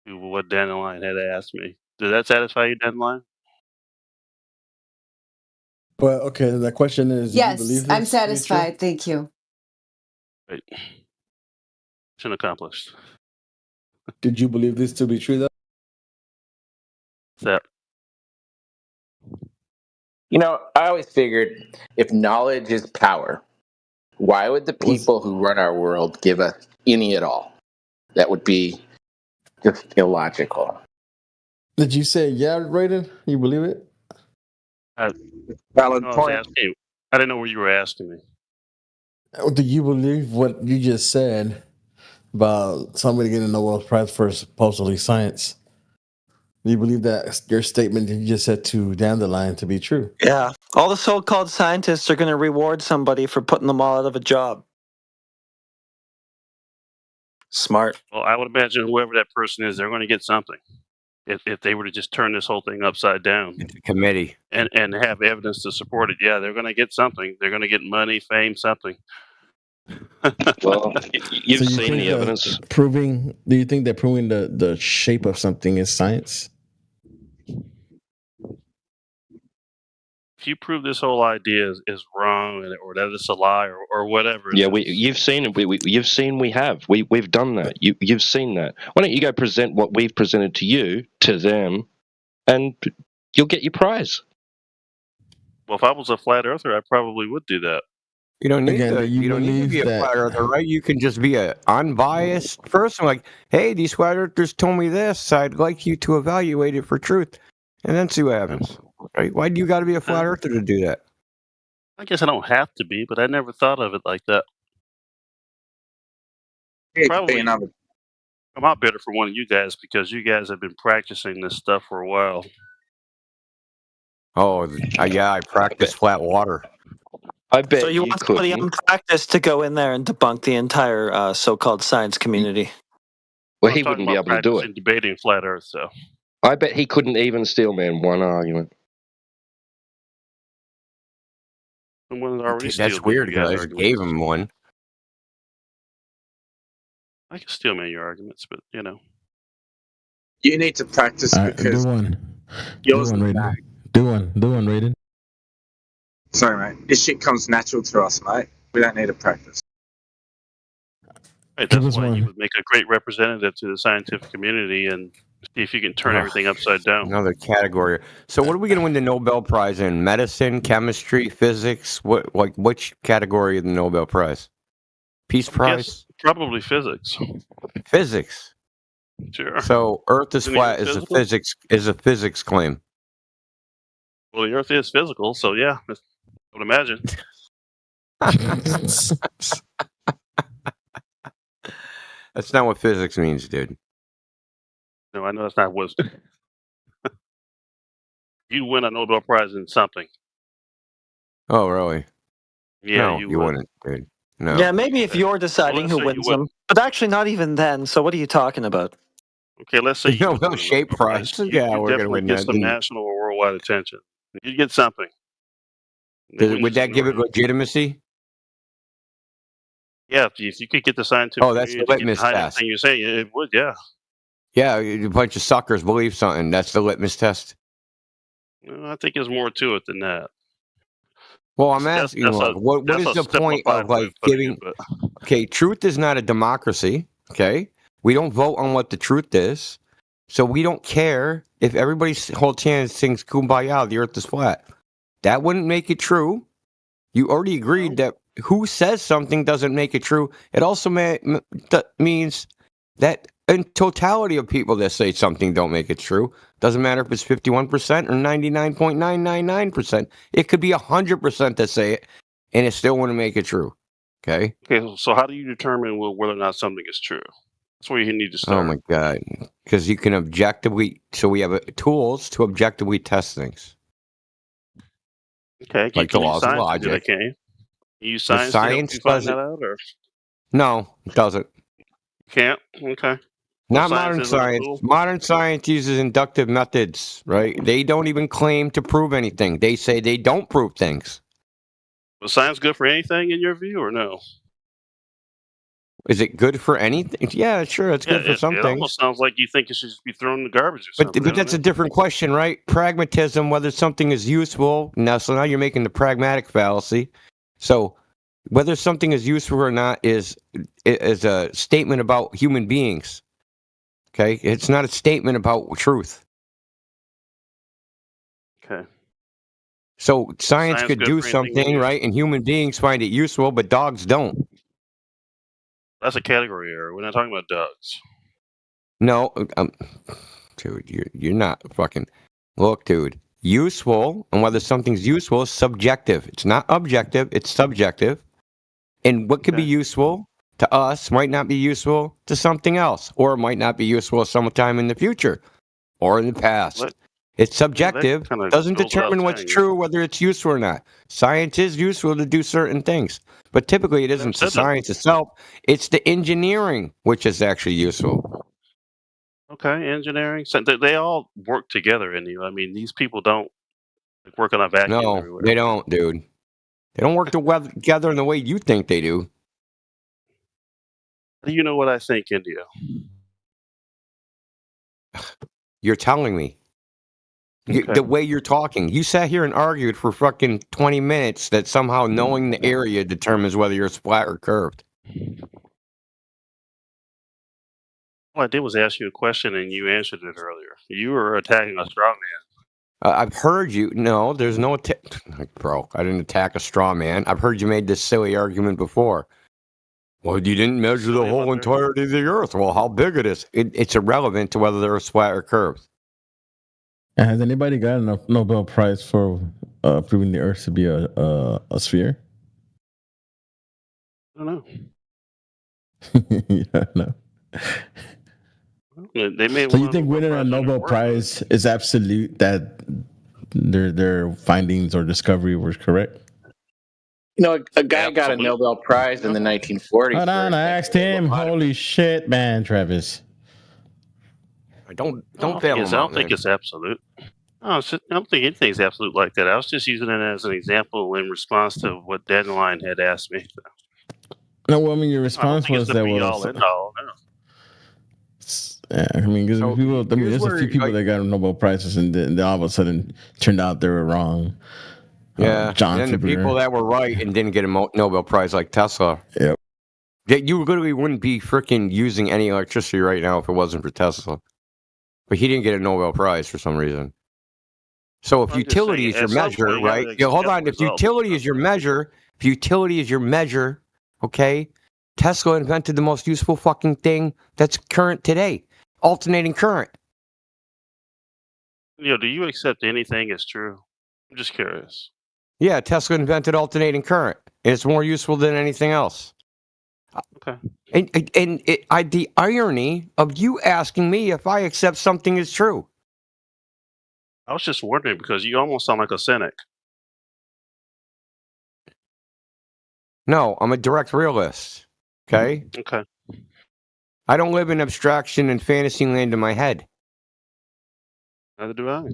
[SPEAKER 15] what Dandelion had asked me. Did that satisfy you, Dandelion?
[SPEAKER 3] But okay, the question is, do you believe
[SPEAKER 14] Yes,
[SPEAKER 3] this
[SPEAKER 14] I'm
[SPEAKER 3] to be true?
[SPEAKER 14] satisfied. Thank you.
[SPEAKER 15] Right. Mission accomplished.
[SPEAKER 3] Did you believe this to be true though?
[SPEAKER 15] That
[SPEAKER 26] You know, I always figured if knowledge is power, why would the people who run our world give us any at all? That would be just illogical.
[SPEAKER 3] Did you say yeah, Raiden? You believe it?
[SPEAKER 9] Valid point.
[SPEAKER 15] I didn't know what you were asking me.
[SPEAKER 3] Do you believe what you just said about somebody getting a Nobel Prize for supposedly science? Do you believe that your statement that you just said to Dandelion to be true?
[SPEAKER 17] Yeah, all the so-called scientists are going to reward somebody for putting them all out of a job. Smart.
[SPEAKER 15] Well, I would imagine whoever that person is, they're going to get something. If they were to just turn this whole thing upside down,
[SPEAKER 24] Committee.
[SPEAKER 15] and have evidence to support it, yeah, they're going to get something. They're going to get money, fame, something.
[SPEAKER 16] Well, you've
[SPEAKER 3] So you
[SPEAKER 16] seen
[SPEAKER 3] think
[SPEAKER 16] the
[SPEAKER 3] that
[SPEAKER 16] evidence.
[SPEAKER 3] Proving? Do you think that proving the shape of something is science?
[SPEAKER 15] If you prove this whole idea is wrong or that it's a lie or whatever,
[SPEAKER 16] Yeah, you've seen it. You've seen we've done that. You've seen that. Why don't you go present what we've presented to you to them, and you'll get your prize.
[SPEAKER 15] well, if I was a flat earther, I probably would do that.
[SPEAKER 24] You don't need
[SPEAKER 3] Again,
[SPEAKER 24] to.
[SPEAKER 3] do you
[SPEAKER 24] You don't need to be a
[SPEAKER 3] believe that-
[SPEAKER 24] flat earther, right? You can just be an unbiased person. Like, hey, these flat earthers told me this. I'd like you to evaluate it for truth, and then see what happens. Right? Why do you got to be a flat earther to do that?
[SPEAKER 15] I guess I don't have to be, but I never thought of it like that. Probably come out better for one of you guys because you guys have been practicing this stuff for a while.
[SPEAKER 24] Oh, yeah, I practice flat water.
[SPEAKER 16] I bet
[SPEAKER 17] So you want somebody unpracticed to go in there and debunk the entire so-called science community?
[SPEAKER 16] Well, he wouldn't be able to do it.
[SPEAKER 15] Debating flat Earth, so
[SPEAKER 16] I bet he couldn't even steal man one argument.
[SPEAKER 15] someone already
[SPEAKER 24] That's
[SPEAKER 15] steal
[SPEAKER 24] weird
[SPEAKER 15] you guys'
[SPEAKER 24] because I
[SPEAKER 15] arguments.
[SPEAKER 24] gave him one.
[SPEAKER 15] I can steal man your arguments, but you know.
[SPEAKER 9] You need to practice
[SPEAKER 3] All right,
[SPEAKER 9] because
[SPEAKER 3] do one. Do
[SPEAKER 9] yours
[SPEAKER 3] one,
[SPEAKER 9] is
[SPEAKER 3] Raiden.
[SPEAKER 9] back.
[SPEAKER 3] Do one, Raiden.
[SPEAKER 9] Sorry, mate. This shit comes natural to us, mate. We don't need to practice.
[SPEAKER 15] Right,
[SPEAKER 3] Give
[SPEAKER 15] that's
[SPEAKER 3] us
[SPEAKER 15] why you
[SPEAKER 3] one.
[SPEAKER 15] would make a great representative to the scientific community and see if you can turn
[SPEAKER 24] Ugh.
[SPEAKER 15] everything upside down.
[SPEAKER 24] Another category. So, what are we going to win the Nobel Prize in? Medicine, chemistry, physics? What, like, which category of the Nobel Prize? Peace Prize?
[SPEAKER 15] Yes, probably physics.
[SPEAKER 24] Physics.
[SPEAKER 15] Sure.
[SPEAKER 24] So, Earth is
[SPEAKER 15] Isn't it
[SPEAKER 24] flat
[SPEAKER 15] physical?
[SPEAKER 24] is a physics claim.
[SPEAKER 15] Well, the Earth is physical, so yeah. I would imagine.
[SPEAKER 24] That's not what physics means, dude.
[SPEAKER 15] No, I know that's not what. You win a Nobel Prize in something.
[SPEAKER 24] Oh, really?
[SPEAKER 15] Yeah,
[SPEAKER 24] no,
[SPEAKER 15] you
[SPEAKER 24] you
[SPEAKER 15] would.
[SPEAKER 24] wouldn't, dude. No.
[SPEAKER 17] Yeah, maybe if you're deciding who wins them, but actually not even then. So what are you talking about?
[SPEAKER 15] Okay, let's say you
[SPEAKER 24] No,
[SPEAKER 15] would
[SPEAKER 24] no
[SPEAKER 15] win a
[SPEAKER 24] shape
[SPEAKER 15] Nobel Prize.
[SPEAKER 24] prize. Yeah, we're gonna
[SPEAKER 15] definitely
[SPEAKER 24] win
[SPEAKER 15] get
[SPEAKER 24] that.
[SPEAKER 15] some national or worldwide attention. You'd get something.
[SPEAKER 24] Would that give it legitimacy?
[SPEAKER 15] Yeah, if you could get the scientific
[SPEAKER 24] Oh, that's the
[SPEAKER 15] community to get
[SPEAKER 24] litmus
[SPEAKER 15] behind
[SPEAKER 24] test.
[SPEAKER 15] everything you say, it would. Yeah.
[SPEAKER 24] Yeah, a bunch of suckers believe something. That's the litmus test.
[SPEAKER 15] I think there's more to it than that.
[SPEAKER 24] Well, I'm asking, what is the point of like giving? Okay, truth is not a democracy. Okay, we don't vote on what the truth is, so we don't care if everybody holds hands and sings "Kumbaya," the Earth is flat. That wouldn't make it true. You already agreed that who says something doesn't make it true. It also means that in totality of people that say something don't make it true. Doesn't matter if it's 51% or 99.999%. It could be 100% that say it, and it still wouldn't make it true. Okay.
[SPEAKER 15] Okay, so how do you determine whether or not something is true? That's where you need to start.
[SPEAKER 24] Oh my god! Because you can objectively. So we have tools to objectively test things.
[SPEAKER 15] Okay,
[SPEAKER 24] like the laws of logic.
[SPEAKER 15] You use
[SPEAKER 24] The
[SPEAKER 15] science to help you find
[SPEAKER 24] doesn't.
[SPEAKER 15] that out, or
[SPEAKER 24] No, it doesn't.
[SPEAKER 15] can't? Okay.
[SPEAKER 24] Not
[SPEAKER 15] So
[SPEAKER 24] modern
[SPEAKER 15] isn't a
[SPEAKER 24] science.
[SPEAKER 15] tool?
[SPEAKER 24] Modern science uses inductive methods, right? They don't even claim to prove anything. They say they don't prove things.
[SPEAKER 15] Was science good for anything in your view, or no?
[SPEAKER 24] Is it good for anything? Yeah, sure, it's good for some
[SPEAKER 15] it
[SPEAKER 24] things.
[SPEAKER 15] almost sounds like you think it should just be thrown in the garbage or something.
[SPEAKER 24] But that's a different question, right? Pragmatism, whether something is useful. So now you're making the pragmatic fallacy. So whether something is useful or not is a statement about human beings. Okay, it's not a statement about truth.
[SPEAKER 15] Okay.
[SPEAKER 24] So science could
[SPEAKER 15] good
[SPEAKER 24] do
[SPEAKER 15] for anything we
[SPEAKER 24] something,
[SPEAKER 15] do.
[SPEAKER 24] right? And human beings find it useful, but dogs don't.
[SPEAKER 15] That's a category error. We're not talking about dogs.
[SPEAKER 24] No, dude, you're not fucking. Look, dude, useful and whether something's useful is subjective. It's not objective. It's subjective. And what could be useful to us might not be useful to something else, or it might not be useful sometime in the future or in the past. It's subjective.
[SPEAKER 15] kinda
[SPEAKER 24] Doesn't
[SPEAKER 15] goes without
[SPEAKER 24] determine what's
[SPEAKER 15] saying.
[SPEAKER 24] true, whether it's useful or not. Science is useful to do certain things, but typically it isn't the
[SPEAKER 15] said that.
[SPEAKER 24] science itself. It's the engineering which is actually useful.
[SPEAKER 15] Okay, engineering. So they all work together in you. I mean, these people don't work on a vacuum
[SPEAKER 24] No,
[SPEAKER 15] everywhere.
[SPEAKER 24] they don't, dude. They don't work together in the way you think they do.
[SPEAKER 15] How do you know what I think, India?
[SPEAKER 24] You're telling me. The way you're talking. You sat here and argued for fucking 20 minutes that somehow knowing the area determines whether you're flat or curved.
[SPEAKER 15] All I did was ask you a question and you answered it earlier. You were attacking a straw man.
[SPEAKER 24] I've heard you. No, there's no bro. I didn't attack a straw man. I've heard you made this silly argument before. Well, you didn't measure the whole entirety of the Earth. Well, how big it is? It's irrelevant to whether they're flat or curved.
[SPEAKER 3] Has anybody got a Nobel Prize for proving the Earth to be a sphere?
[SPEAKER 15] I don't know.
[SPEAKER 3] Yeah, no.
[SPEAKER 15] They may
[SPEAKER 3] So you think winning a Nobel Prize is absolute that their findings or discovery was correct?
[SPEAKER 26] You know, a guy got a Nobel Prize in the 1940s.
[SPEAKER 3] Hold on, I asked him. Holy shit, man, Travis.
[SPEAKER 24] Don't
[SPEAKER 15] fail him. I don't think it's absolute. No, I don't think anything's absolute like that. I was just using it as an example in response to what Dandelion had asked me.
[SPEAKER 3] No, well, I mean, your response was that
[SPEAKER 15] be
[SPEAKER 3] was.
[SPEAKER 15] all in all. No.
[SPEAKER 3] Yeah, I mean, because people. I mean, there's a few people that got Nobel Prizes and then all of a sudden turned out they were wrong.
[SPEAKER 24] Yeah,
[SPEAKER 3] John
[SPEAKER 24] and the
[SPEAKER 3] Fibber.
[SPEAKER 24] people that were right and didn't get a Nobel Prize, like Tesla.
[SPEAKER 3] Yep.
[SPEAKER 24] That you literally wouldn't be freaking using any electricity right now if it wasn't for Tesla. But he didn't get a Nobel Prize for some reason. So if utility is your measure, right? Yeah, hold on. If utility is your measure, okay? Tesla invented the most useful fucking thing that's current today. Alternating current.
[SPEAKER 15] Do you accept anything as true? I'm just curious.
[SPEAKER 24] Yeah, Tesla invented alternating current, and it's more useful than anything else.
[SPEAKER 15] Okay.
[SPEAKER 24] And the irony of you asking me if I accept something is true.
[SPEAKER 15] I was just wondering because you almost sound like a cynic.
[SPEAKER 24] No, I'm a direct realist. Okay?
[SPEAKER 15] Okay.
[SPEAKER 24] I don't live in abstraction and fantasy land in my head.
[SPEAKER 15] Neither do I.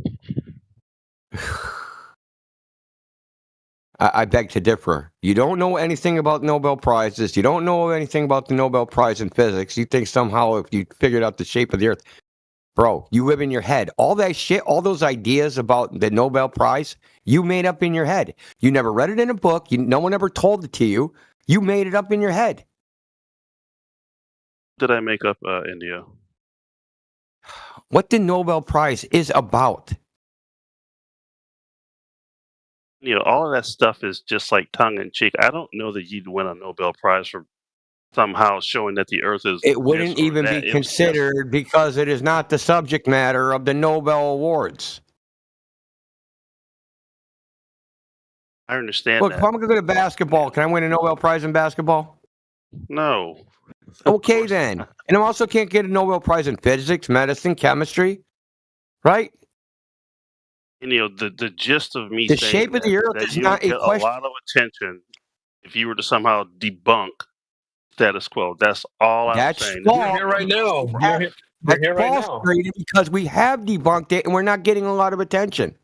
[SPEAKER 24] I beg to differ. You don't know anything about Nobel Prizes. You don't know anything about the Nobel Prize in physics. You think somehow if you figured out the shape of the Earth, bro, you live in your head. All that shit, all those ideas about the Nobel Prize, you made up in your head. You never read it in a book. No one ever told it to you. You made it up in your head.
[SPEAKER 15] Did I make up India?
[SPEAKER 24] What the Nobel Prize is about.
[SPEAKER 15] You know, all of that stuff is just like tongue in cheek. I don't know that you'd win a Nobel Prize for somehow showing that the Earth is.
[SPEAKER 24] It wouldn't even be considered because it is not the subject matter of the Nobel Awards.
[SPEAKER 15] I understand
[SPEAKER 24] Look,
[SPEAKER 15] that.
[SPEAKER 24] if I'm good at basketball, can I win a Nobel Prize in basketball?
[SPEAKER 15] No.
[SPEAKER 24] Okay, then. And I also can't get a Nobel Prize in physics, medicine, chemistry, right?
[SPEAKER 15] You know, the gist of me
[SPEAKER 24] The
[SPEAKER 15] saying
[SPEAKER 24] shape of the Earth
[SPEAKER 15] that
[SPEAKER 24] is
[SPEAKER 15] you
[SPEAKER 24] not
[SPEAKER 15] would
[SPEAKER 24] a
[SPEAKER 15] get
[SPEAKER 24] question.
[SPEAKER 15] a lot of attention if you were to somehow debunk status quo. That's all I'm
[SPEAKER 24] That's
[SPEAKER 15] saying.
[SPEAKER 24] false.
[SPEAKER 1] You're here right now. You're
[SPEAKER 24] That's
[SPEAKER 1] here right
[SPEAKER 24] false,
[SPEAKER 1] now.
[SPEAKER 24] Brady, because we have debunked it and we're not getting a lot of attention.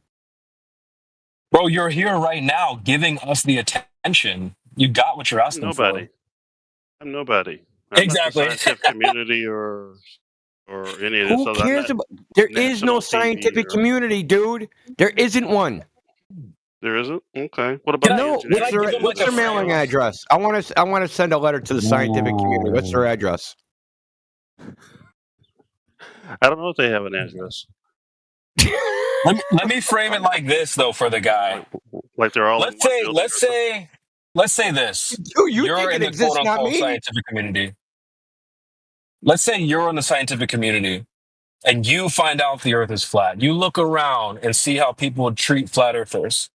[SPEAKER 1] Bro, you're here right now giving us the attention. You got what you're asking
[SPEAKER 15] Nobody.
[SPEAKER 1] for.
[SPEAKER 15] I'm nobody. I'm
[SPEAKER 1] Exactly.
[SPEAKER 15] not the scientific community or any of this
[SPEAKER 24] Who
[SPEAKER 15] other.
[SPEAKER 24] cares about? There is no
[SPEAKER 15] national TV
[SPEAKER 24] scientific
[SPEAKER 15] or-
[SPEAKER 24] community, dude. There isn't one.
[SPEAKER 15] There isn't? Okay. What about the
[SPEAKER 24] No.
[SPEAKER 15] engineers?
[SPEAKER 24] What's their mailing address? I want to send a letter to the scientific community. What's their address?
[SPEAKER 15] I don't know if they have an address.
[SPEAKER 1] Let me frame it like this though for the guy.
[SPEAKER 15] Like they're all
[SPEAKER 1] Let's
[SPEAKER 15] in one
[SPEAKER 1] say
[SPEAKER 15] building or something?
[SPEAKER 1] let's say this.
[SPEAKER 24] You
[SPEAKER 1] You're
[SPEAKER 24] think
[SPEAKER 1] in
[SPEAKER 24] it
[SPEAKER 1] the
[SPEAKER 24] exists,
[SPEAKER 1] quote
[SPEAKER 24] not
[SPEAKER 1] unquote
[SPEAKER 24] me.
[SPEAKER 1] scientific community. Let's say you're in the scientific community and you find out the earth is flat. You look around and see how people treat flat earthers.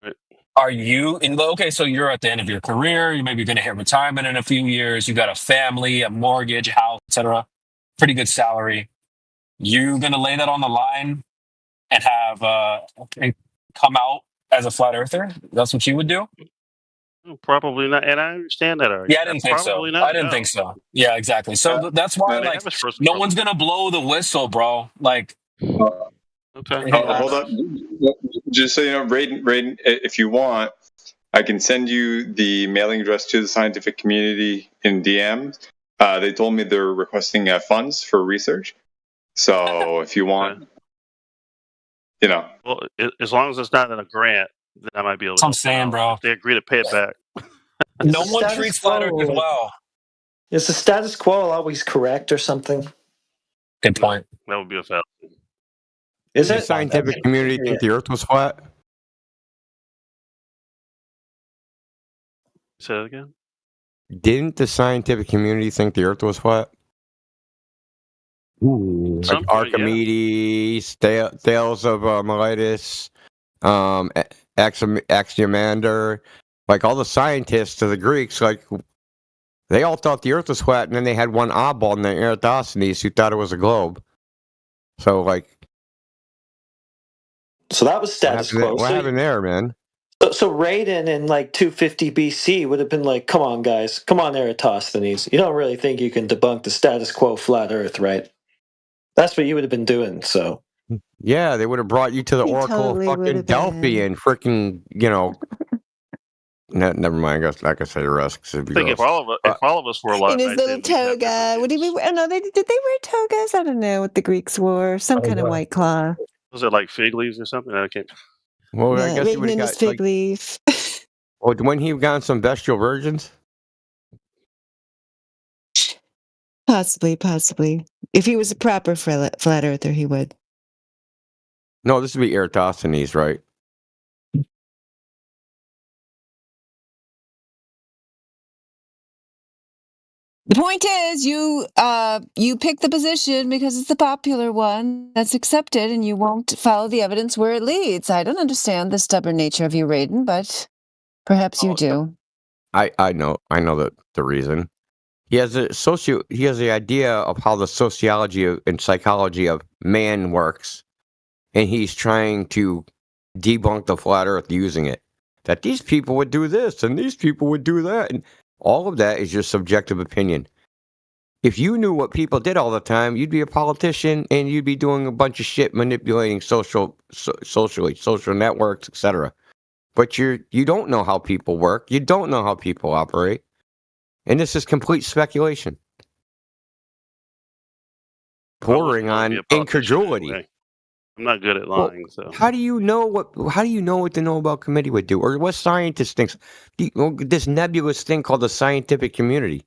[SPEAKER 15] Right.
[SPEAKER 1] Are you okay? So you're at the end of your career. You maybe going to hit retirement in a few years. You got a family, a mortgage, house, etc. Pretty good salary. You going to lay that on the line and have come out as a flat earther? That's what you would do?
[SPEAKER 15] No, probably not. And I understand that argument.
[SPEAKER 1] Yeah, I didn't think so.
[SPEAKER 15] Probably not.
[SPEAKER 1] I didn't think so. Yeah, exactly. So that's why,
[SPEAKER 15] They
[SPEAKER 1] like,
[SPEAKER 15] have a personal
[SPEAKER 1] no
[SPEAKER 15] problem.
[SPEAKER 1] one's gonna blow the whistle, bro. Like,
[SPEAKER 15] Okay.
[SPEAKER 4] Hold up. Just so you know, Raiden, if you want, I can send you the mailing address to the scientific community in DMs. They told me they're requesting funds for research. So if you want, you know.
[SPEAKER 15] Well, as long as it's not in a grant, then I might be able to.
[SPEAKER 1] That's what I'm saying, bro.
[SPEAKER 15] If they agree to pay it back.
[SPEAKER 1] No one treats flat earth as well.
[SPEAKER 17] Is the status quo always correct or something?
[SPEAKER 1] Good point.
[SPEAKER 15] That would be a fallacy.
[SPEAKER 24] Does the scientific community think the Earth was flat?
[SPEAKER 15] Say that again?
[SPEAKER 24] Didn't the scientific community think the Earth was flat? Like
[SPEAKER 15] Some point,
[SPEAKER 24] Archimedes, Thales of Miletus, Axiomander, like all the scientists of the Greeks, like they all thought the Earth was flat, and then they had one oddball named Eratosthenes who thought it was a globe. So, like,
[SPEAKER 17] So that was status quo.
[SPEAKER 24] What happened there, man?
[SPEAKER 17] So Raiden in like 250 BC would have been like, come on, guys. Come on, Eratosthenes. You don't really think you can debunk the status quo flat Earth, right? That's what you would have been doing, so.
[SPEAKER 24] Yeah, they would have brought you to the
[SPEAKER 14] He
[SPEAKER 24] Oracle
[SPEAKER 14] totally
[SPEAKER 24] of
[SPEAKER 14] would
[SPEAKER 24] fucking
[SPEAKER 14] have been.
[SPEAKER 24] Delphi and freaking, never mind. I guess I rest.
[SPEAKER 15] I think if all of us were alive,
[SPEAKER 14] In his little toga. What do you mean? Oh, no, did they wear togas? I don't know what the Greeks wore. Some kind of white cloth.
[SPEAKER 15] Was it like fig leaves or something? I can't.
[SPEAKER 24] Well, I
[SPEAKER 14] Yeah,
[SPEAKER 24] guess he
[SPEAKER 14] written
[SPEAKER 24] would
[SPEAKER 14] in
[SPEAKER 24] have
[SPEAKER 14] his
[SPEAKER 24] got.
[SPEAKER 14] fig leaf.
[SPEAKER 24] Oh, when he got some bestial virgins?
[SPEAKER 14] Possibly. If he was a proper flat earther, he would.
[SPEAKER 24] No, this would be Eratosthenes, right?
[SPEAKER 14] The point is, you pick the position because it's the popular one that's accepted, and you won't follow the evidence where it leads. I don't understand the stubborn nature of you, Raiden, but perhaps you do.
[SPEAKER 24] I know the reason. He has the idea of how the sociology and psychology of man works, and he's trying to debunk the flat earth using it. That these people would do this and these people would do that, and all of that is just subjective opinion. If you knew what people did all the time, you'd be a politician and you'd be doing a bunch of shit manipulating social networks, etc. But you don't know how people work. You don't know how people operate. And this is complete speculation. Bordering on incredulity.
[SPEAKER 15] Anyway. I'm not good at lying, so.
[SPEAKER 24] How do you know what the Nobel Committee would do, or what scientists think? This nebulous thing called the scientific community.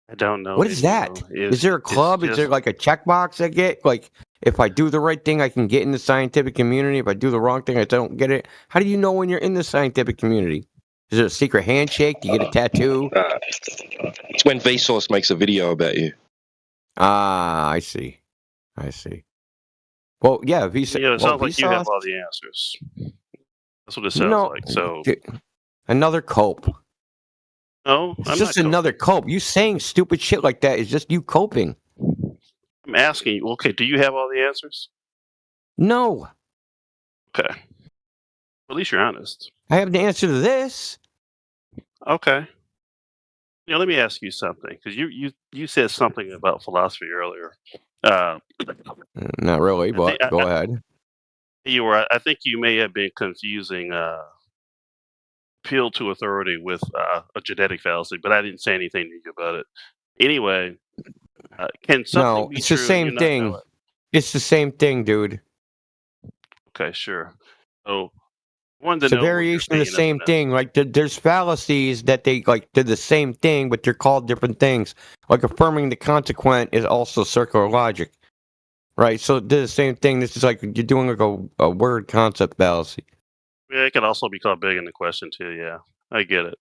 [SPEAKER 15] I don't know.
[SPEAKER 24] What is that? Is there a club? Is there like a checkbox I get? Like, if I do the right thing, I can get in the scientific community. If I do the wrong thing, I don't get it. How do you know when you're in the scientific community? Is it a secret handshake? Do you get a tattoo?
[SPEAKER 16] It's when Vsauce makes a video about you.
[SPEAKER 24] Ah, I see. Well, yeah,
[SPEAKER 15] it sounds like you have all the answers. That's what it sounds like. So
[SPEAKER 24] another cope.
[SPEAKER 15] No,
[SPEAKER 24] it's just another cope. You saying stupid shit like that is just you coping.
[SPEAKER 15] I'm asking you. Okay, do you have all the answers?
[SPEAKER 24] No.
[SPEAKER 15] Okay. At least you're honest.
[SPEAKER 24] I have the answer to this.
[SPEAKER 15] Okay. Let me ask you something, because you said something about philosophy earlier.
[SPEAKER 24] Not really, but go ahead.
[SPEAKER 15] You were. I think you may have been confusing appeal to authority with a genetic fallacy, but I didn't say anything to you about it. Anyway, can something be
[SPEAKER 24] it's
[SPEAKER 15] true
[SPEAKER 24] the same thing. It's the same thing, dude.
[SPEAKER 15] Okay, sure. So, it's
[SPEAKER 24] a variation of the same thing. Like there's fallacies that they like did the same thing, but they're called different things. Like affirming the consequent is also circular logic, right? So they're the same thing. This is like you're doing like a word concept fallacy.
[SPEAKER 15] Yeah, it can also be called begging the question too. Yeah, I get it.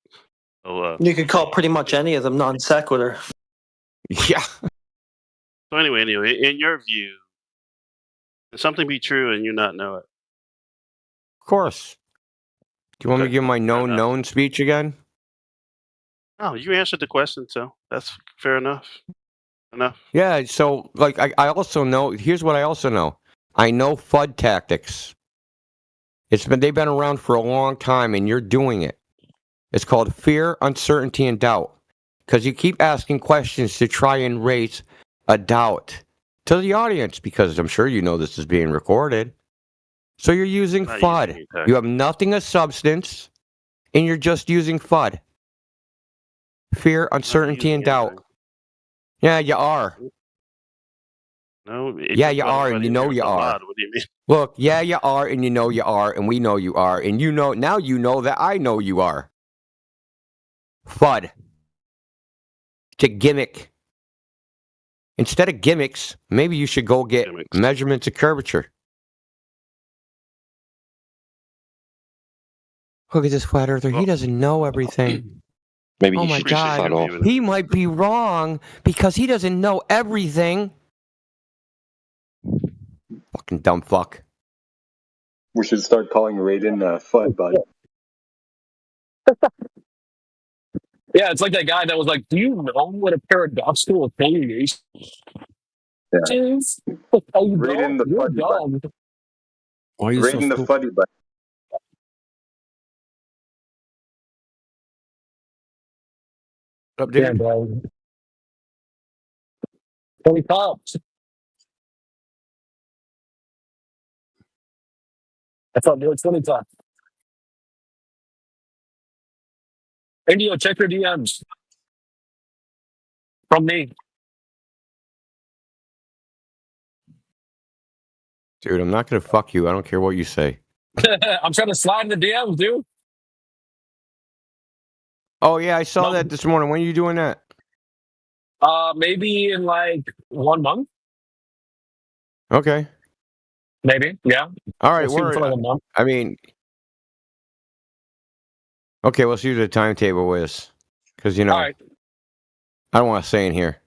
[SPEAKER 15] So,
[SPEAKER 17] you could call pretty much any of them non sequitur.
[SPEAKER 24] Yeah.
[SPEAKER 15] So anyway, in your view, can something be true and you not know it?
[SPEAKER 24] Of course. Do you want me to give my known speech again?
[SPEAKER 15] No, you answered the question, so that's fair enough.
[SPEAKER 24] Yeah, so like I also know. Here's what I also know. I know FUD tactics. They've been around for a long time, and you're doing it. It's called fear, uncertainty, and doubt. Because you keep asking questions to try and raise a doubt to the audience, because I'm sure you know this is being recorded. So you're using FUD. You have nothing of substance, and you're just using FUD. Fear, uncertainty, and doubt. Yeah, you are.
[SPEAKER 15] No.
[SPEAKER 24] Yeah, you are, and you know you are.
[SPEAKER 15] What do you mean?
[SPEAKER 24] Look, yeah, you are, and you know you are, and we know you are, and you know that I know you are. FUD. It's a gimmick. Instead of gimmicks, maybe you should go get measurements of curvature. Look at this flat earther. He doesn't know everything.
[SPEAKER 16] Maybe
[SPEAKER 24] oh
[SPEAKER 16] you
[SPEAKER 24] my
[SPEAKER 16] should
[SPEAKER 24] God.
[SPEAKER 16] start off.
[SPEAKER 24] He might be wrong because he doesn't know everything. Fucking dumb fuck.
[SPEAKER 4] We should start calling Raiden FUD, bud.
[SPEAKER 1] Yeah, it's like that guy that was like, do you know what a paradoxical affiliation is?
[SPEAKER 4] Raiden the FUD bud.
[SPEAKER 24] Why are you
[SPEAKER 4] Raiden the FUD bud.
[SPEAKER 24] Up, dude?
[SPEAKER 1] Yeah, bro. 20 pops. I thought they were 20 pops. Indio, check your DMs. From me.
[SPEAKER 24] Dude, I'm not going to fuck you. I don't care what you say.
[SPEAKER 1] I'm trying to slide in the DMs, dude.
[SPEAKER 24] Oh, yeah, I saw that this morning. When are you doing that?
[SPEAKER 1] Maybe in like 1 month.
[SPEAKER 24] Okay.
[SPEAKER 1] Maybe, yeah.
[SPEAKER 24] All right,
[SPEAKER 1] We'll shoot for like a month.
[SPEAKER 24] I mean, okay, we'll see what the timetable is. Because, you know,
[SPEAKER 1] all right.
[SPEAKER 24] I don't want to say in here.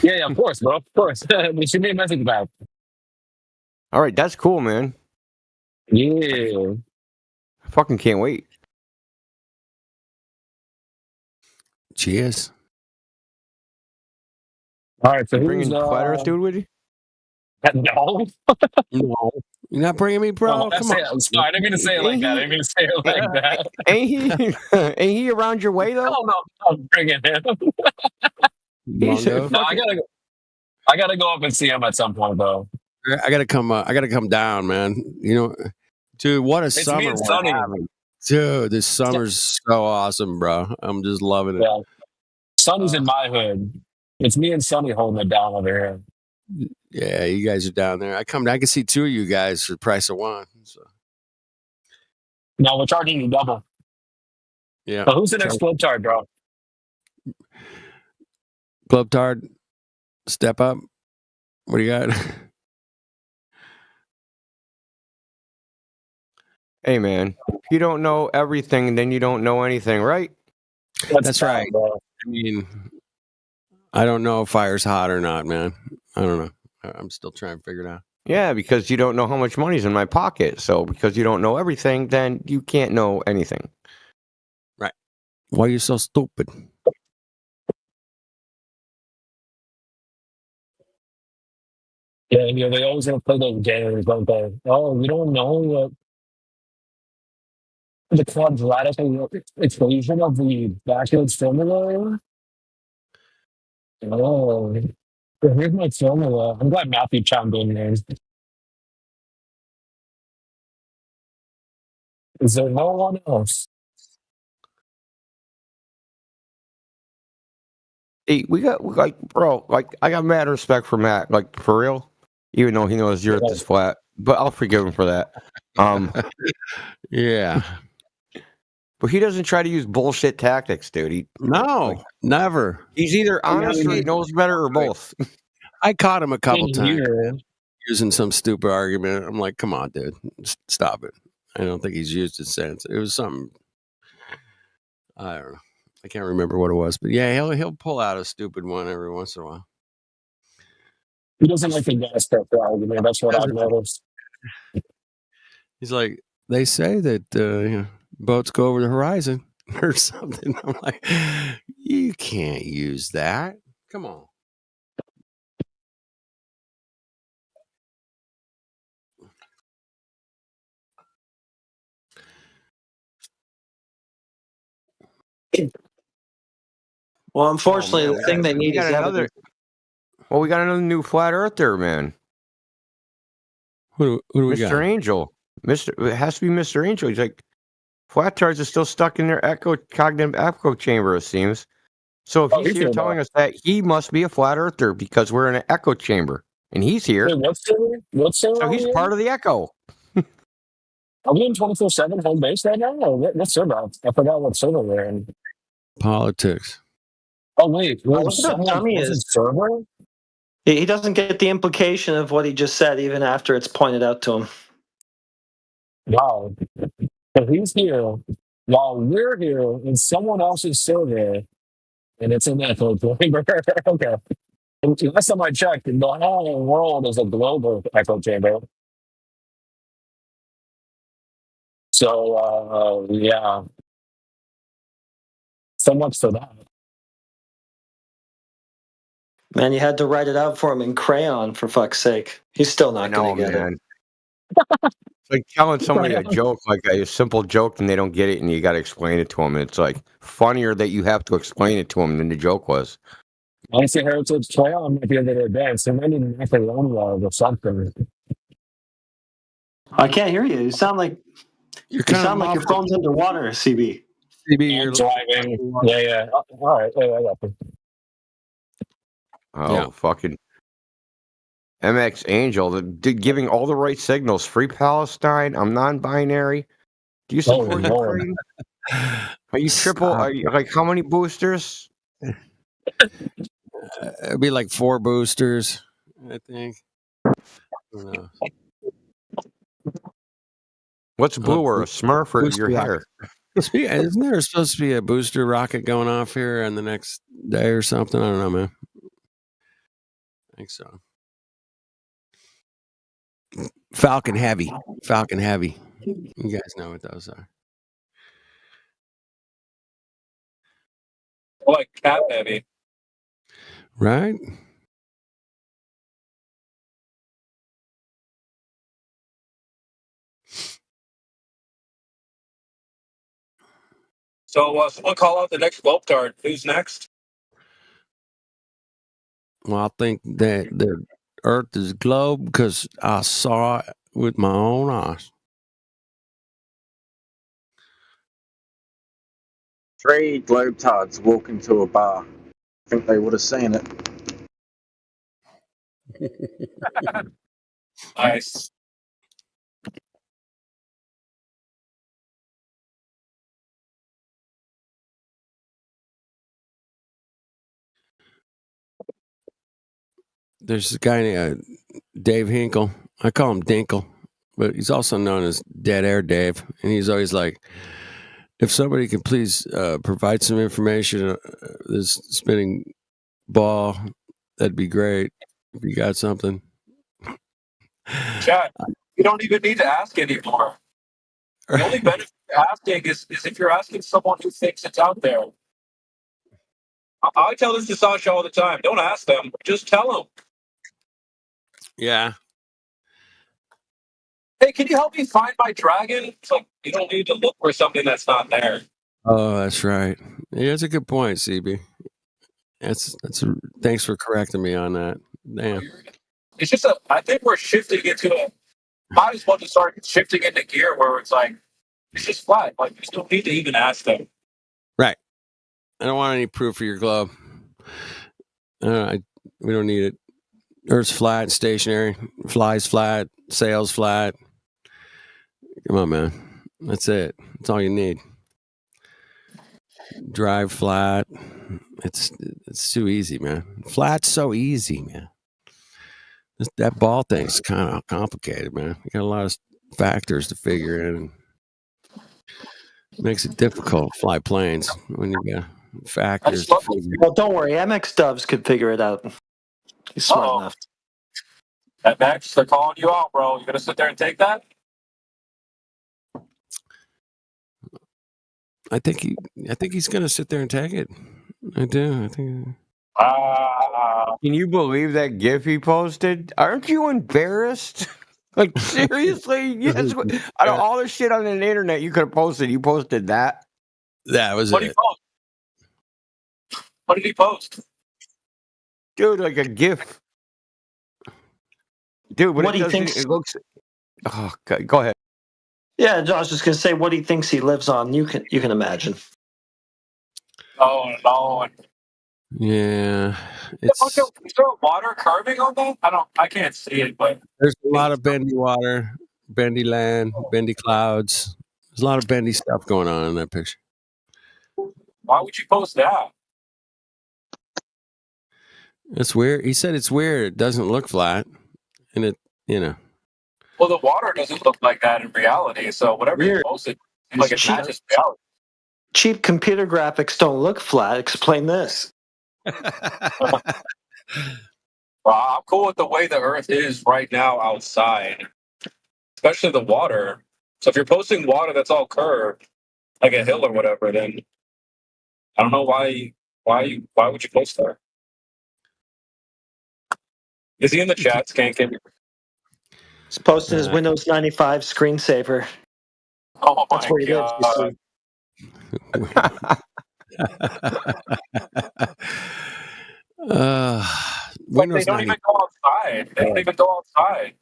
[SPEAKER 1] Yeah, of course, bro. Of course. We should be a message about.
[SPEAKER 24] All right, that's cool, man.
[SPEAKER 1] Yeah.
[SPEAKER 24] I fucking can't wait.
[SPEAKER 5] Cheers.
[SPEAKER 1] All right, so
[SPEAKER 24] You bringing
[SPEAKER 1] who's
[SPEAKER 24] flat Earth dude with you?
[SPEAKER 1] No.
[SPEAKER 5] No, you're not bringing me, bro.
[SPEAKER 1] Come on. I didn't mean to say it like that. I didn't mean to say it like that.
[SPEAKER 24] Ain't he around your way though?
[SPEAKER 1] No, I'm bringing him.
[SPEAKER 5] Mongo.
[SPEAKER 1] No, I gotta go up and see him at some point, though.
[SPEAKER 5] I gotta come. I gotta come down, man. You know, dude, what a
[SPEAKER 1] It's
[SPEAKER 5] summer
[SPEAKER 1] me and
[SPEAKER 5] we're
[SPEAKER 1] Sonny.
[SPEAKER 5] having. Dude, this summer's so awesome, bro. I'm just loving it.
[SPEAKER 1] Yeah. Sonny's in my hood. It's me and Sonny holding it down over here.
[SPEAKER 5] Yeah, you guys are down there. I can see two of you guys for the price of one. So.
[SPEAKER 1] No, we're charging you double.
[SPEAKER 5] Yeah.
[SPEAKER 1] But who's the next club tard, bro?
[SPEAKER 5] Club Tard, step up. What do you got?
[SPEAKER 24] Hey, man, if you don't know everything, then you don't know anything, right?
[SPEAKER 5] That's right. I mean, I don't know if fire's hot or not, man. I don't know. I'm still trying to figure it out.
[SPEAKER 24] Yeah, because you don't know how much money's in my pocket. So because you don't know everything, then you can't know anything.
[SPEAKER 5] Right. Why are you so stupid?
[SPEAKER 1] Yeah, they always gonna play those games, don't they? Oh, you don't know what the quadratic equation of the backwards formula is? Oh, here's my formula. I'm glad Matthew chimed in there. Is there no one else?
[SPEAKER 24] Hey, we got bro, I got mad respect for Matt, like for real. Even though he knows the Earth is flat, but I'll forgive him for that.
[SPEAKER 5] Yeah.
[SPEAKER 24] But he doesn't try to use bullshit tactics, dude.
[SPEAKER 5] Never.
[SPEAKER 24] He's either honest or he knows better or both.
[SPEAKER 5] I caught him a couple times using some stupid argument. I'm like, come on, dude, stop it. I don't think he's used his sense. It was something. I don't know. I can't remember what it was, but yeah, he'll pull out a stupid one every once in a while.
[SPEAKER 1] He doesn't like the gas pepper argument. That's what I've noticed.
[SPEAKER 5] He's like, they say that boats go over the horizon or something. I'm like, you can't use that. Come on.
[SPEAKER 17] Well, unfortunately, the thing they need is evidence.
[SPEAKER 24] Well, we got another new flat earther, man.
[SPEAKER 5] Who do we got?
[SPEAKER 24] Mr. Angel. It has to be Mr. Angel. He's like, flat tards are still stuck in their cognitive echo chamber, it seems. So if he's here telling us that, he must be a flat earther because we're in an echo chamber. And he's here.
[SPEAKER 1] Wait, what's
[SPEAKER 24] so he's part of the echo.
[SPEAKER 1] Are we in 24/7 home base right now? Or what server? I forgot what server we're in.
[SPEAKER 5] Politics.
[SPEAKER 1] Oh, wait.
[SPEAKER 17] Dummy is server? He doesn't get the implication of what he just said, even after it's pointed out to him.
[SPEAKER 1] Wow. So he's here while we're here in someone else's server, and it's in echo chamber. Okay. Last time I checked, the whole world is a global echo chamber. So, yeah. So much for that.
[SPEAKER 17] Man, you had to write it out for him in crayon, for fuck's sake. He's still not going to get it.
[SPEAKER 24] It's like telling somebody a joke, like a simple joke, and they don't get it, and you got to explain it to them. And it's like funnier that you have to explain it to them than the joke was.
[SPEAKER 1] Honestly, Heritage Crayon might be a little advanced. They might need an Macaroni or something.
[SPEAKER 17] I can't hear you. You sound like your phone's underwater, CB.
[SPEAKER 5] CB, you're
[SPEAKER 1] driving. Yeah. All right. Yeah, I got you.
[SPEAKER 24] Oh, fucking MX Angel, giving all the right signals. Free Palestine. I'm non-binary. Do you support Ukraine? Are you triple? Are you, like, how many boosters?
[SPEAKER 5] It'd be like 4 boosters, I think. I don't know.
[SPEAKER 24] What's bluer, a Smurf or your hair?
[SPEAKER 5] Isn't there supposed to be a booster rocket going off here in the next day or something? I don't know, man. I think so. Falcon Heavy. Falcon Heavy. You guys know what those are.
[SPEAKER 1] Like Cat Heavy.
[SPEAKER 5] Right?
[SPEAKER 1] So someone call out the next globe dart. Who's next?
[SPEAKER 5] Well, I think that the Earth is globe because I saw it with my own eyes.
[SPEAKER 9] 3 globetards walk into a bar. I think they would have seen it.
[SPEAKER 1] Nice.
[SPEAKER 5] There's this guy named Dave Hinkle. I call him Dinkle, but he's also known as Dead Air Dave. And he's always like, if somebody could please provide some information, this spinning ball, that'd be great. If you got something.
[SPEAKER 1] Chat, you don't even need to ask anymore. The only benefit of asking is if you're asking someone who thinks it's out there. I tell this to Sasha all the time. Don't ask them. Just tell them.
[SPEAKER 5] Yeah.
[SPEAKER 1] Hey, can you help me find my dragon? It's like, you don't need to look for something that's not there.
[SPEAKER 5] Oh, that's right. Yeah, that's a good point, CB. Thanks for correcting me on that. Damn.
[SPEAKER 1] It's just I think we're shifting into might as well just start shifting into gear where it's like, it's just flat. Like, there's no need to even ask them.
[SPEAKER 5] Right. I don't want any proof of your globe. We don't need it. Earth's flat, stationary, flies flat, sails flat. Come on, man. That's it. That's all you need. Drive flat. It's too easy, man. Flat's so easy, man. That ball thing's kind of complicated, man. You got a lot of factors to figure in. Makes it difficult to fly planes when you got factors to figure.
[SPEAKER 17] Well, don't worry. MX Dubs could figure it out. He's smart enough.
[SPEAKER 1] That Max, they're calling you out, bro. You gonna sit there and take that?
[SPEAKER 5] I think he's gonna sit there and take it. I do. I think.
[SPEAKER 24] Can you believe that GIF he posted? Aren't you embarrassed? Like, seriously? Yes. Out of all the shit on the internet you could have posted, you posted that?
[SPEAKER 5] That was
[SPEAKER 1] What did he post? What did he post?
[SPEAKER 24] Dude, like a GIF. Dude,
[SPEAKER 17] what do you think?
[SPEAKER 24] It looks. Oh, God, go ahead.
[SPEAKER 17] Yeah, I was just gonna say what he thinks he lives on. You can imagine.
[SPEAKER 1] Oh no.
[SPEAKER 5] Yeah,
[SPEAKER 1] Is there water carving on that? I can't see it, but
[SPEAKER 5] there's a lot of bendy water, bendy land, bendy clouds. There's a lot of bendy stuff going on in that picture.
[SPEAKER 1] Why would you post that?
[SPEAKER 5] It's weird. He said it's weird. It doesn't look flat, and it,
[SPEAKER 1] Well, the water doesn't look like that in reality. So whatever you posted, like it matches reality.
[SPEAKER 17] Cheap computer graphics don't look flat. Explain this.
[SPEAKER 1] Well, I'm cool with the way the Earth is right now outside, especially the water. So if you're posting water that's all curved, like a hill or whatever, then I don't know why would you post that? Is he in the chat, Skankin?
[SPEAKER 17] He's posting his Windows 95 screensaver.
[SPEAKER 1] Oh
[SPEAKER 17] That's where he lives.
[SPEAKER 1] But they don't even go outside. They don't even go outside.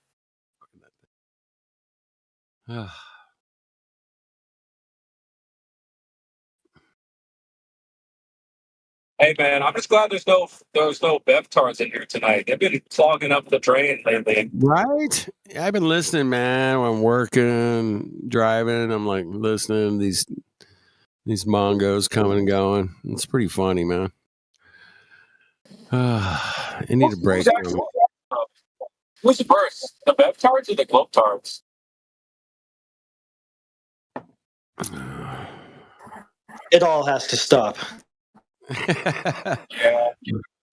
[SPEAKER 1] Hey man, I'm just glad there's no Bevtards in here tonight. They've been clogging up the drain lately.
[SPEAKER 5] Right? I've been listening, man. When I'm working, driving, I'm like listening to these Mongos coming and going. It's pretty funny, man. I need a break.
[SPEAKER 1] Who's worse, the Bevtards or the Globetards?
[SPEAKER 17] It all has to stop.